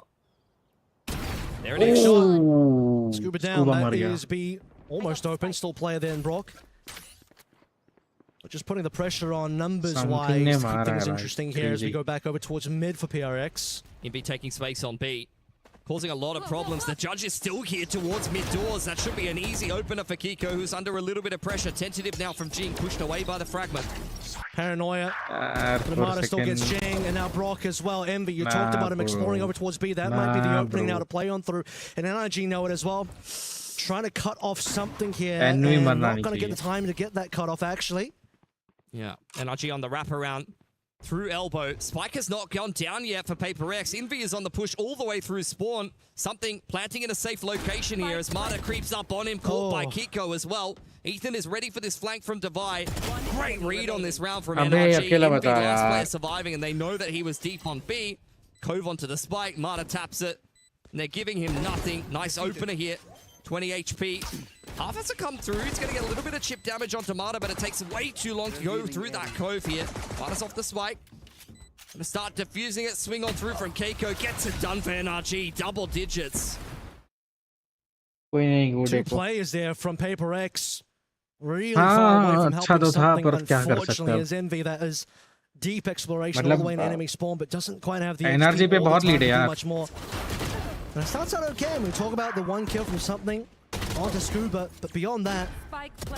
S4: There it is. Shot.
S14: Scuba down. That is B almost open. Still player there in Brock. But just putting the pressure on numbers-wise to keep things interesting here as we go back over towards mid for PRX.
S4: Inby taking space on B. Causing a lot of problems. The judge is still here towards mid doors. That should be an easy opener for Kiko, who's under a little bit of pressure. Tentative now from Jing, pushed away by the fragment.
S14: Paranoia. Lamada still gets Jing, and now Brock as well. Envy, you talked about him exploring over towards B. That might be the opening now to play on through. And NRG know it as well. Trying to cut off something here, and not going to get the time to get that cut off, actually.
S4: Yeah, NRG on the wraparound through elbow. Spike has not gone down yet for Paper X. Envy is on the push all the way through spawn. Something planting in a safe location here as Marta creeps up on him, caught by Kiko as well. Ethan is ready for this flank from Divide. Great read on this round from NRG. Envy last player surviving, and they know that he was deep on B. Cove onto the spike. Marta taps it, and they're giving him nothing. Nice opener here. 20 HP. Half has to come through. He's going to get a little bit of chip damage on Tomato, but it takes way too long to go through that cove here. Marta's off the spike. Going to start defusing it. Swing on through from Keiko. Gets it done for NRG. Double digits.
S14: Two players there from Paper X. Really far away from helping something, unfortunately, as Envy. That is deep exploration all the way in enemy spawn, but doesn't quite have the
S1: energy पे बहुत lead है यार.
S14: Much more. And it starts out okay. We talk about the one kill from something onto Scuba, but beyond that,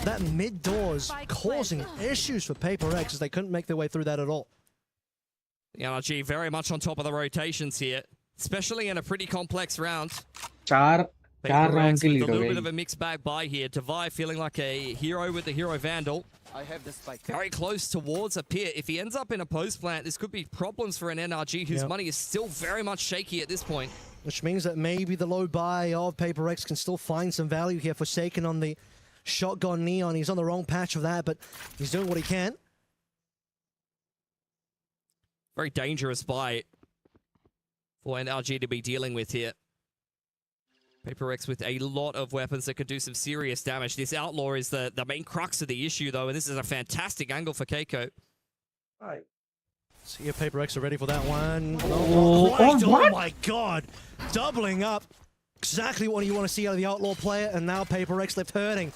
S14: that mid doors causing issues for Paper X as they couldn't make their way through that at all.
S4: The NRG very much on top of the rotations here. especially in a pretty complex round.
S1: चार round
S4: X
S1: की
S4: with
S1: lead
S4: a
S1: हो
S4: little bit
S1: गई.
S4: of a mixed bag by here. Devi feeling like a hero with the hero Vandal.
S16: I have the spike.
S4: Very close towards a pit. If he ends up in a post plant, this could be problems for an NRG whose money is still very much shaky at this point.
S14: Which means that maybe the low buy of Paper Rex can still find some value here. Forsaken on the shotgun Neon. He's on the wrong patch of that, but he's doing what he can.
S4: Very dangerous buy for NRG to be dealing with here. Paper X with a lot of weapons that could do some serious damage. This Outlaw is the main crux of the issue, though, and this is a fantastic angle for Keiko.
S14: Right. See if Paper X are ready for that one.
S1: Oh,
S14: my God. Doubling up. Exactly what you want to see out of the Outlaw player, and now Paper X left hurting.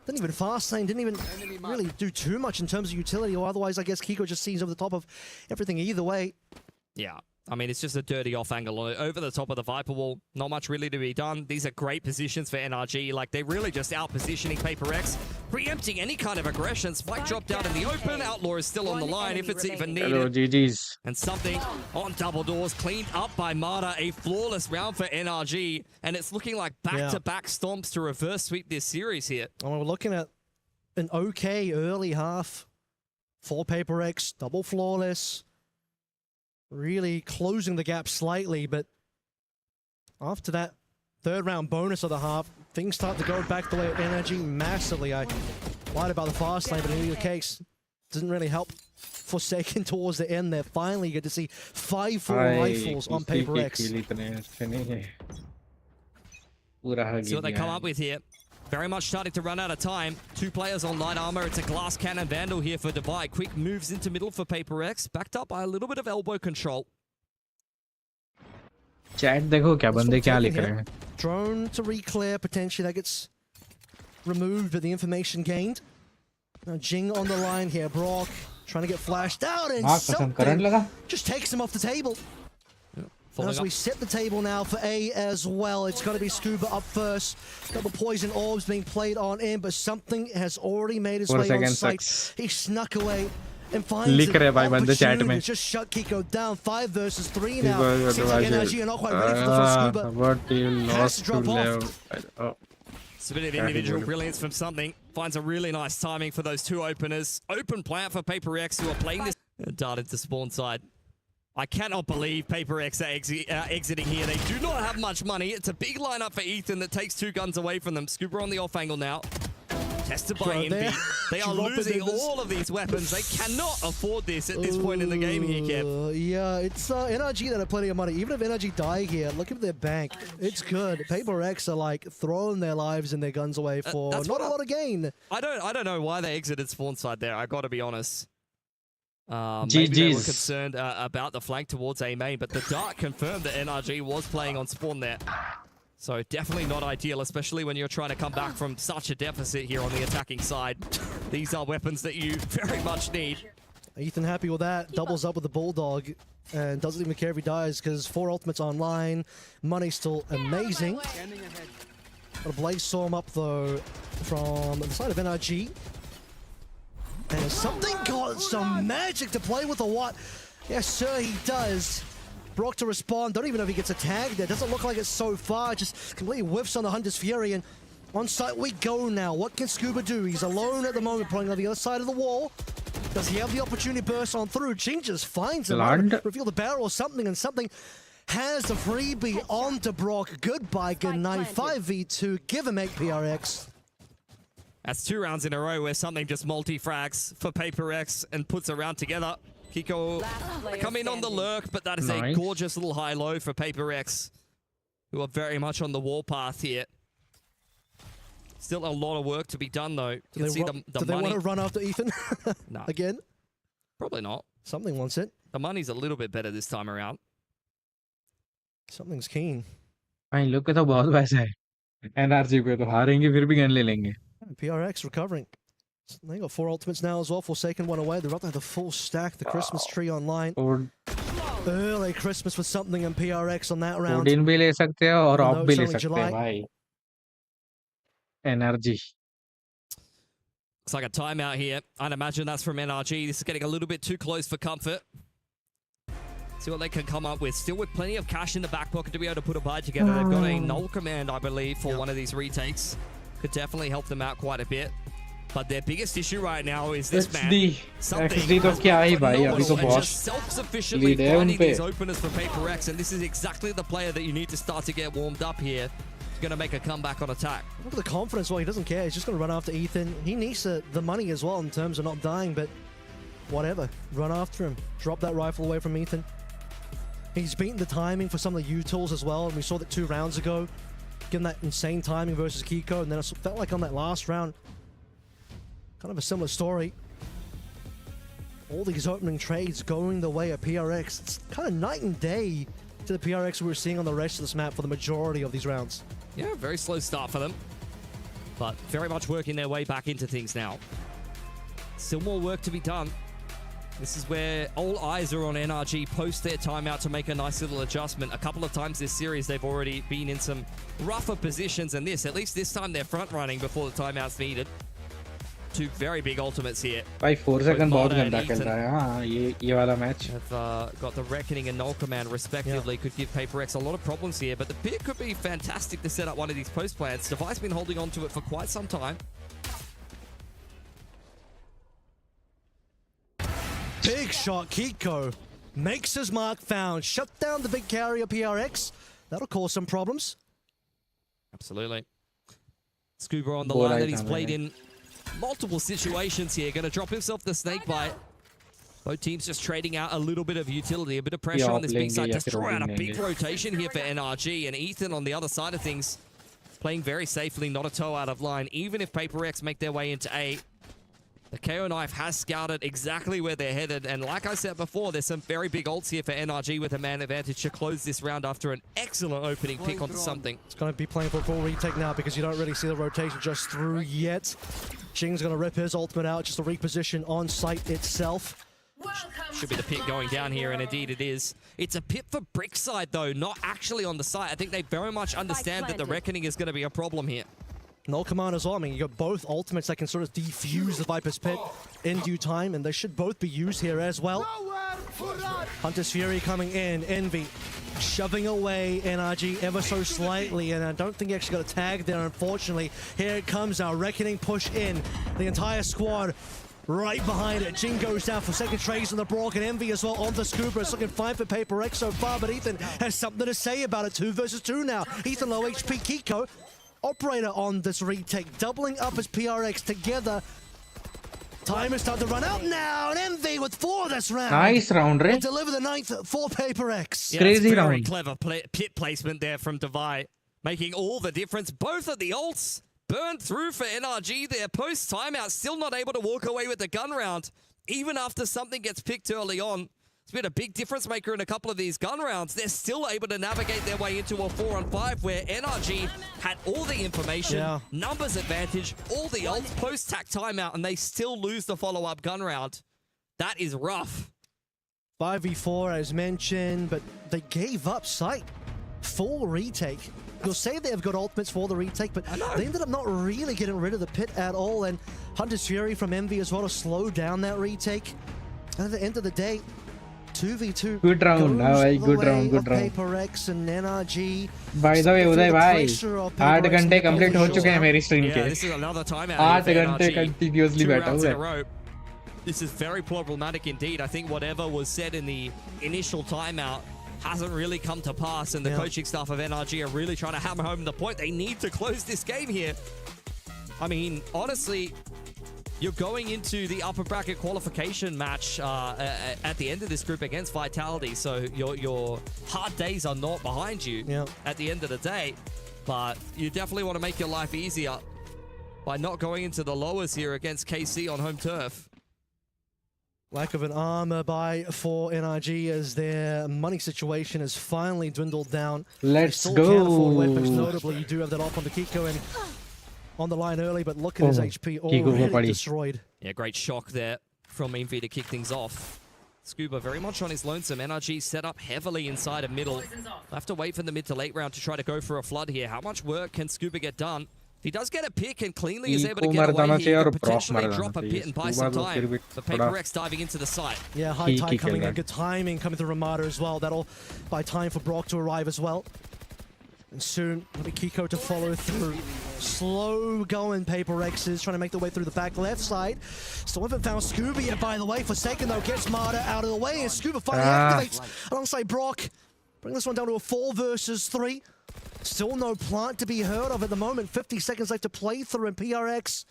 S14: Didn't even fast lane, didn't even really do too much in terms of utility, or otherwise I guess Kiko just sees over the top of everything either way.
S4: Yeah. I mean, it's just a dirty off angle over the top of the Viper wall. Not much really to be done. These are great positions for NRG. Like, they're really just out-positioning Paper X, preempting any kind of aggression. Spike dropped out in the open. Outlaw is still on the line if it's even needed.
S1: Hello, GG's.
S4: And something on double doors, cleaned up by Mata. A flawless round for NRG. And it's looking like back-to-back stomps to reverse sweep this series here.
S14: And we're looking at an okay early half for Paper X. Double flawless. Really closing the gap slightly, but after that third round bonus of the half, things start to go back the way of NRG massively. I lied about the fast lane, but in either case, doesn't really help Forsaken towards the end there. Finally, you get to see 5-4 rifles on Paper X.
S4: See what they come up with here. Very much starting to run out of time. 2 players on light armor. It's a glass cannon Vandal here for Devi. Quick moves into middle for Paper X. Backed up by a little bit of elbow control.
S1: Chat देखो क्या बंदे क्या लिख रहे हैं.
S14: Drone to reclear, potentially that gets removed, but the information gained. Now Jing on the line here. Brock trying to get flashed out, and something just takes him off the table. As we set the table now for A as well, it's got to be Scuba up first. Double poison orbs being played on in, but something has already made its way on site. He snuck away and finds an opportunity to just shut Kiko down. 5 versus 3 now. Seems like NRG are not quite ready for the first Scuba. Has to drop off.
S4: It's a bit of individual brilliance from something. Finds a really nice timing for those 2 openers. Open plant for Paper X, who are playing this. Darted to spawn side. I cannot believe Paper X are exiting here. They do not have much money. It's a big lineup for Ethan that takes 2 guns away from them. Scuba on the off angle now. Tested by Envy. They are losing all of these weapons. They cannot afford this at this point in the game here, Kev.
S14: Yeah, it's NRG that have plenty of money. Even if NRG die here, look at their bank. It's good. Paper X are like throwing their lives and their guns away for not a lot of gain.
S4: I don't know why they exited spawn side there. I got to be honest. Maybe they were concerned about the flank towards A main, but the dart confirmed that NRG was playing on spawn there. So definitely not ideal, especially when you're trying to come back from such a deficit here on the attacking side. These are weapons that you very much need.
S14: Ethan happy with that. Doubles up with the Bulldog and doesn't even care if he dies because 4 ultimates online. Money's still amazing. Got a Blaze Storm up though from the side of NRG. And something got some magic to play with, or what? Yes, sir, he does. Brock to respond. Don't even know if he gets a tag there. Doesn't look like it's so far. Just completely whiffs on the Hunter's Fury. And on site we go now. What can Scuba do? He's alone at the moment, playing on the other side of the wall. Does he have the opportunity to burst on through? Jing just finds him. Reveal the barrel or something, and something has a freebie onto Brock. Goodbye, good night. 5v2. Give him 8 PRX.
S4: That's 2 rounds in a row where something just multi-frags for Paper X and puts a round together. Kiko come in on the lurk, but that is a gorgeous little high-low for Paper X, who are very much on the warpath here. Still a lot of work to be done, though.
S14: Do they want to run after Ethan?
S4: No.
S14: Again?
S4: Probably not.
S14: Something wants it.
S4: The money's a little bit better this time around.
S14: Something's keen.
S1: भाई लोग के तो बहुत पैसा है. NRG पे तो हारेंगे फिर भी गन ले लेंगे.
S14: PRX recovering. They got 4 ultimates now as well. Forsaken one away. They're about to have the full stack. The Christmas tree online. Early Christmas with something in PRX on that round.
S1: Odin भी ले सकते हैं और of भी ले सकते हैं भाई. NRG.
S4: Looks like a timeout here. I'd imagine that's from NRG. This is getting a little bit too close for comfort. See what they can come up with. Still with plenty of cash in the back pocket to be able to put a buy together. They've got a null command, I believe, for one of these retakes. Could definitely help them out quite a bit. But their biggest issue right now is this man.
S1: XD तो क्या ही भाई अभी तो बहुत
S4: self-sufficiently finding these openers for Paper X, and this is exactly the player that you need to start to get warmed up here. He's going to make a comeback on attack.
S14: Look at the confidence. Well, he doesn't care. He's just going to run after Ethan. He needs the money as well in terms of not dying, but whatever. Run after him. Drop that rifle away from Ethan. He's beaten the timing for some of the U-tools as well, and we saw that 2 rounds ago. Given that insane timing versus Kiko, and then it felt like on that last round, kind of a similar story. All these opening trades going the way of PRX. It's kind of night and day to the PRX we were seeing on the rest of this map for the majority of these rounds.
S4: Yeah, very slow start for them, but very much working their way back into things now. Still more work to be done. This is where all eyes are on NRG post their timeout to make a nice little adjustment. A couple of times this series, they've already been in some rougher positions, and at least this time, they're front running before the timeout's needed. 2 very big ultimates here.
S1: भाई 4 second बहुत गंदा खेल रहा है हाँ ये वाला match.
S4: Have got the Reckoning and Null Command respectively. Could give Paper X a lot of problems here, but the pick could be fantastic to set up one of these post plants. Device been holding on to it for quite some time.
S14: Big shot, Kiko makes his mark found. Shut down the big carrier PRX. That'll cause some problems.
S4: Absolutely. Scuba on the line that he's played in multiple situations here. Going to drop himself the snake bite. Both teams just trading out a little bit of utility, a bit of pressure on this big side. Just draw out a big rotation here for NRG. And Ethan on the other side of things, playing very safely, not a toe out of line. Even if Paper X make their way into A, the KO Knife has scouted exactly where they're headed. And like I said before, there's some very big ults here for NRG with a man advantage to close this round after an excellent opening pick onto something.
S14: It's going to be playing for a full retake now because you don't really see the rotation just through yet. Jing's going to rip his ultimate out just to reposition on site itself.
S4: Should be the pit going down here, and indeed it is. It's a pit for Brickside, though, not actually on the site. I think they very much understand that the Reckoning is going to be a problem here.
S14: Null Command as well. I mean, you got both ultimates that can sort of defuse the Viper's Pit in due time, and they should both be used here as well. Hunter's Fury coming in. Envy shoving away NRG ever so slightly, and I don't think he actually got a tag there, unfortunately. Here it comes now. Reckoning push in. The entire squad right behind it. Jing goes down for second trace on the Brock, and Envy as well on the Scuba. It's looking fine for Paper X so far, but Ethan has something to say about it. 2 versus 2 now. Ethan low HP. Kiko operator on this retake, doubling up his PRX together. Time is starting to run out now, and Envy with 4 this round.
S1: Nice round, right?
S14: Deliver the 9th for Paper X.
S4: Yeah, crazy round. Very clever pit placement there from Devi, making all the difference. Both of the ults burned through for NRG there. Post timeout, still not able to walk away with the gun round, even after something gets picked early on. It's been a big difference maker in a couple of these gun rounds. They're still able to navigate their way into a 4-on-5 where NRG had all the information, numbers advantage, all the ults, post-tack timeout, and they still lose the follow-up gun round. That is rough.
S14: 5v4 as mentioned, but they gave up sight. Full retake. You'll say they've got ultimates for the retake, but they ended up not really getting rid of the pit at all, and Hunter's Fury from Envy as well to slow down that retake. And at the end of the day, 2v2.
S1: Good round, good round.
S14: Paper X and NRG.
S1: By the way, Uday bhai, 8 घंटे complete हो चुके हैं मेरी stream के.
S4: This is another timeout.
S1: 8 घंटे continuously बैठा हुआ है.
S4: This is very problematic indeed. I think whatever was said in the initial timeout hasn't really come to pass, and the coaching staff of NRG are really trying to hammer home the point. They need to close this game here. I mean, honestly, you're going into the upper bracket qualification match at the end of this group against Vitality, so your hard days are not behind you at the end of the day, but you definitely want to make your life easier by not going into the lowers here against KC on home turf.
S14: Lack of an armor buy for NRG as their money situation has finally dwindled down.
S1: Let's go.
S14: Can't afford weapons. Notably, you do have that off on the Kiko and on the line early, but look at his HP already destroyed.
S4: Yeah, great shock there from Envy to kick things off. Scuba very much on his lonesome. NRG set up heavily inside of middle. We'll have to wait for the mid to late round to try to go for a flood here. How much work can Scuba get done? If he does get a pick and cleanly is able to
S1: Eco
S4: get
S1: मर
S4: away
S1: जाना
S4: here,
S1: चाहिए
S4: he
S1: और
S4: could
S1: Brock
S4: potentially
S1: मर
S4: drop
S1: जाना
S4: a
S1: चाहिए.
S4: bit and buy
S1: Scuba
S4: some
S1: तो फिर
S4: time.
S1: भी
S4: But
S1: थोड़ा
S4: Paper X diving into the site.
S14: Yeah, high
S1: ठीक
S14: tide
S1: ही
S14: coming
S1: खेल
S14: in. Good timing coming through Ramada as well. That'll buy time for Brock to arrive as well. And soon, it'll be Kiko to follow through. Slow going Paper X's trying to make their way through the back left side. Still haven't found Scuba yet, by the way. Forsaken, though, gets Marta out of the way. And Scuba finally activates alongside Brock. Bring this one down to a 4 versus 3. Still no plant to be heard of at the moment. 50 seconds left to play through, and PRX,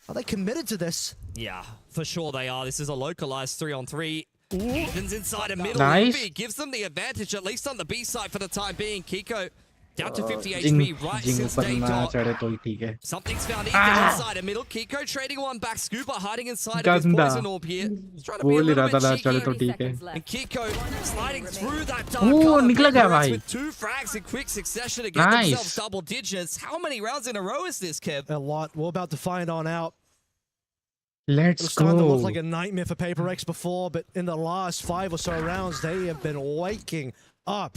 S14: are they committed to this?
S4: Yeah, for sure they are. This is a localized 3-on-3. Ethan's inside a middle.
S1: Nice.
S4: Envy gives them the advantage, at least on the B side for the time being. Kiko down to 50
S1: Jing
S4: HP right
S1: Jing
S4: since
S1: ऊपर
S4: day
S1: ना
S4: dot.
S1: चढ़े तो ही ठीक है.
S4: Something's found Ethan inside a middle. Kiko trading one back. Scuba hiding inside of his
S1: गंदा.
S4: poison orb here. He's trying to be a
S1: बोल ही
S4: little
S1: रहा था ना
S4: bit
S1: चढ़े तो
S4: cheeky.
S1: ठीक है.
S4: And Kiko sliding through that dark
S1: Oh,
S4: cover.
S1: निकला गया
S4: Paper X
S1: भाई.
S4: with 2 frags in quick succession to get
S1: Nice.
S4: themselves double digits. How many rounds in a row is this, Kev?
S14: A lot. We're about to find on out.
S1: Let's
S14: It's starting to look
S1: go.
S14: like a nightmare for Paper X before, but in the last 5 or so rounds, they have been waking up.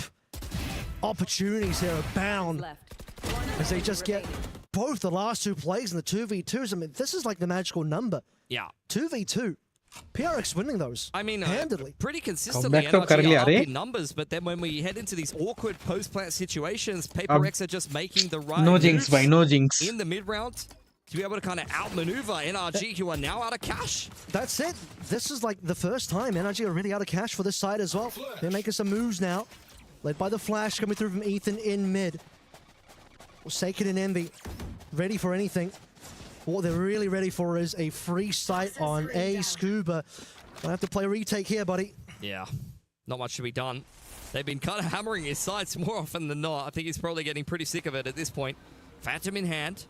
S14: Opportunities here abound as they just get both the last 2 plays and the 2v2s. I mean, this is like the magical number.
S4: Yeah.
S14: 2v2. PRX winning those.
S4: I mean,
S14: handedly.
S4: pretty consistently
S1: Comeback तो कर लिया
S4: NRG are up
S1: रे.
S4: in numbers, but then when we head into these awkward post-plant situations, Paper X are just making the right
S1: No
S4: moves
S1: jinx भाई, no jinx.
S4: in the mid-round to be able to kind of outmaneuver NRG, who are now out of cash.
S14: That's it. This is like the first time NRG are really out of cash for this side as well. They're making some moves now. Led by the flash coming through from Ethan in mid. Forsaken and Envy ready for anything. What they're really ready for is a free sight on a Scuba. Gonna have to play a retake here, buddy.
S4: Yeah, not much to be done. They've been kind of hammering his sights more often than not. I think he's probably getting pretty sick of it at this point. Phantom in hand.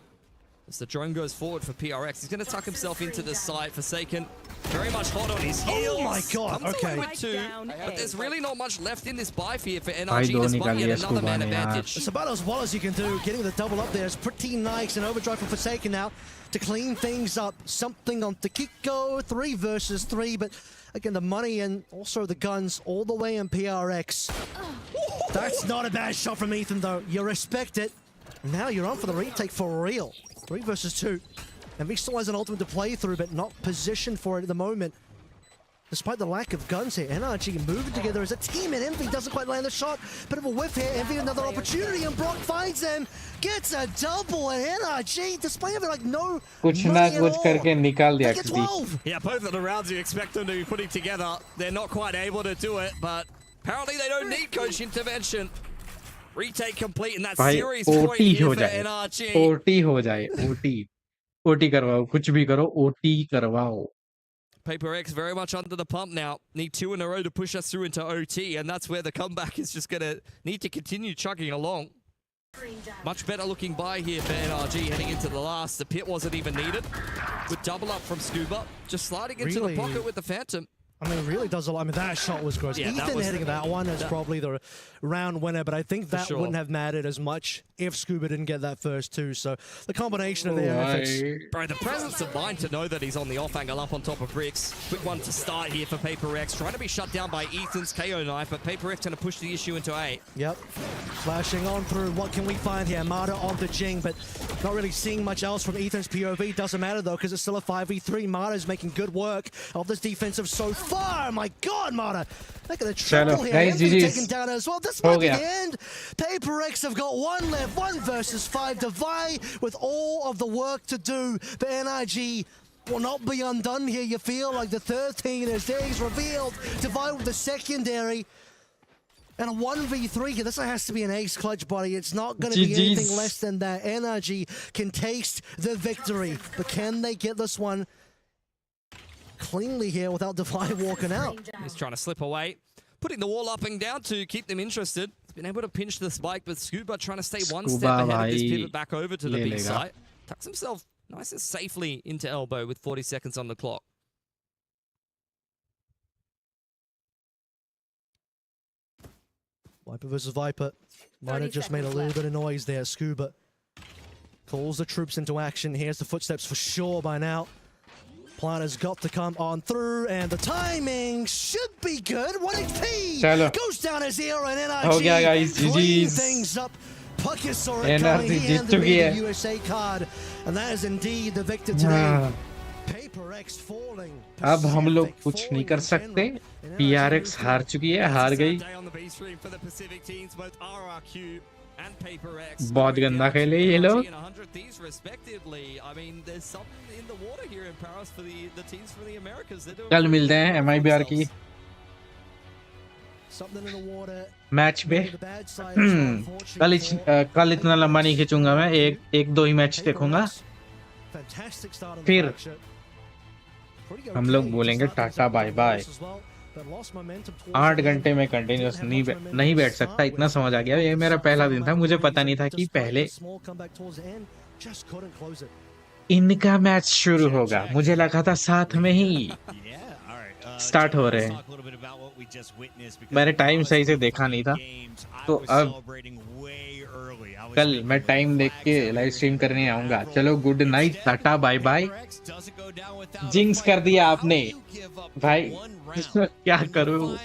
S4: As the drone goes forward for PRX, he's going to tuck himself into the site. Forsaken, very much hot on his heels.
S14: Oh my god,
S4: Comes away
S14: okay.
S4: with 2, but there's really not much left in this buy here for
S1: भाई
S4: NRG,
S1: दो
S4: despite
S1: निकाल
S4: yet
S1: लिया
S4: another
S1: Scuba
S4: man
S1: ने यार.
S4: advantage.
S14: It's about as well as you can do. Getting the double up there is pretty nice. And overdrive for Forsaken now to clean things up. Something on Kiko. 3 versus 3, but again, the money and also the guns all the way in PRX. That's not a bad shot from Ethan, though. You respect it. Now you're on for the retake for real. 3 versus 2. And he still has an ultimate to play through, but not positioned for it at the moment. Despite the lack of guns here, NRG moving together as a team, and Envy doesn't quite land the shot. Bit of a whiff here, Envy another opportunity, and Brock finds them, gets a double, and NRG, despite having like no
S1: कुछ ना
S14: money at
S1: कुछ
S14: all,
S1: करके निकाल
S14: they
S1: दिया
S14: get
S1: XD.
S14: 12.
S4: Yeah, both of the rounds you expect them to be putting together, they're not quite able to do it, but apparently they don't need coach intervention. Retake complete, and that
S1: भाई
S4: series point
S1: OT
S4: here
S1: हो
S4: for
S1: जाए.
S4: NRG.
S1: OT हो जाए. OT करवाओ. कुछ भी करो. OT करवाओ.
S4: Paper X very much under the pump now. Need 2 in a row to push us through into OT, and that's where the comeback is just going to need to continue chugging along. Much better looking buy here for NRG heading into the last. The pit wasn't even needed. Good double up from Scuba. Just sliding into
S14: Really?
S4: the pocket with the Phantom.
S14: I mean, it really does a lot. I mean, that shot was gross.
S4: Yeah, that
S14: Ethan
S4: was-
S14: hitting that one is probably the round winner, but I think that
S4: sure.
S14: wouldn't have mattered as much if Scuba didn't get that first 2. So the combination of the efforts.
S4: Bro, the presence of mind to know that he's on the off angle up on top of Bricks. Quick one to start here for Paper X. Trying to be shut down by Ethan's KO knife, but Paper X going to push the issue into A.
S14: Yep. Flashing on through. What can we find here? Marta on the Jing, but not really seeing much else from Ethan's POV. Doesn't matter, though, because it's still a 5v3. Marta's making good work of this defensive so far. My God, Marta. They're going to triple here.
S1: guys,
S14: Envy
S1: GG's.
S14: taken down as well. This
S1: Ho
S14: might be
S1: gaya.
S14: the end. Paper X have got 1 left. 1 versus 5. Divide with all of the work to do. But NRG will not be undone here. You feel like the 13 as days revealed. Divide with the secondary. And a 1v3 here. This has to be an ace clutch, buddy. It's not going to be
S1: GG's.
S14: anything less than that. NRG can taste the victory. But can they get this one cleanly here without Divide walking out?
S4: He's trying to slip away. Putting the wall up and down to keep them interested. He's been able to pinch the spike, but Scuba trying to stay one step
S1: Scuba
S4: ahead of this
S1: bhai
S4: pivot back over to the
S1: le
S4: B
S1: lega.
S4: site. Tucks himself nice and safely into elbow with 40 seconds on the clock.
S14: Viper versus Viper. Might have just made a little bit of noise there. Scuba calls the troops into action. Here's the footsteps for sure by now. Plant has got to come on through, and the timing should be good. 1 HP
S1: Chalo.
S14: goes down to 0, and
S1: Ho gaya,
S14: NRG
S1: guys.
S14: clean
S1: GG's.
S14: things up. Puck saw it coming.
S1: NRC
S14: He
S1: Jeet
S14: handed
S1: चुकी
S14: me
S1: है.
S14: the USA card, and that is indeed the victor today. Paper X falling.
S1: अब हम लोग कुछ नहीं कर सकते. PRX हार चुकी है, हार गई. बहुत गंदा खेले ये लोग. कल मिलते हैं MIBR की मैच पे. कल इतना लंबा नहीं खींचूंगा मैं. एक दो ही मैच देखूंगा, फिर हम लोग बोलेंगे टाटा बाय बाय. 8 घंटे में कंटिन्यूस नहीं बैठ सकता, इतना समझ आ गया. ये मेरा पहला दिन था, मुझे पता नहीं था कि पहले इनका मैच शुरू होगा. मुझे लगा था साथ में ही स्टार्ट हो रहे हैं. मैंने टाइम सही से देखा नहीं था, तो अब कल मैं टाइम देख के लाइव स्ट्रीम करने आऊंगा. चलो good night, tata bye bye. Jinx कर दिया आपने भाई. क्या करूं.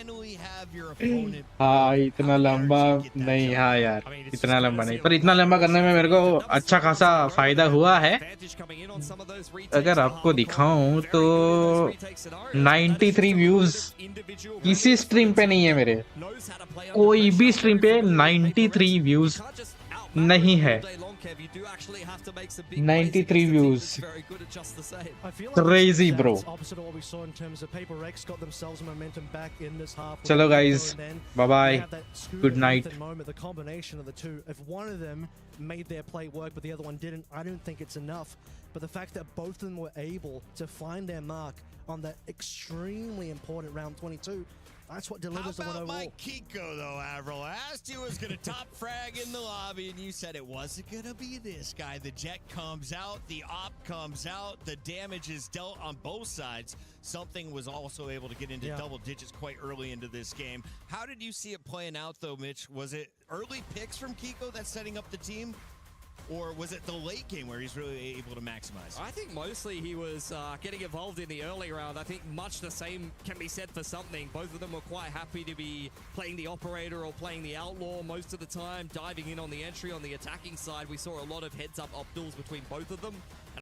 S1: हाँ इतना लंबा नहीं. हाँ यार इतना लंबा नहीं, पर इतना लंबा करने में मेरे को अच्छा खासा फायदा हुआ है. अगर आपको दिखाऊं तो 93 व्यूज किसी स्ट्रीम पे नहीं है मेरे. कोई भी स्ट्रीम पे 93 व्यूज नहीं है. 93 व्यूज. Crazy bro. चलो guys, bye bye. Good night.
S14: The combination of the two, if one of them made their play work but the other one didn't, I don't think it's enough. But the fact that both of them were able to find their mark on that extremely important round 22, that's what delivers the win overall.
S5: Mike Kiko, though, Avril? I asked you was going to top frag in the lobby, and you said it wasn't going to be this guy. The jet comes out, the op comes out, the damage is dealt on both sides. Something was also able to get into double digits quite early into this game. How did you see it playing out, though, Mitch? Was it early picks from Kiko that's setting up the team? Or was it the late game where he's really able to maximize?
S4: I think mostly he was getting involved in the early round. I think much the same can be said for something. Both of them were quite happy to be playing the operator or playing the outlaw most of the time, diving in on the entry on the attacking side. We saw a lot of heads-up optals between both of them.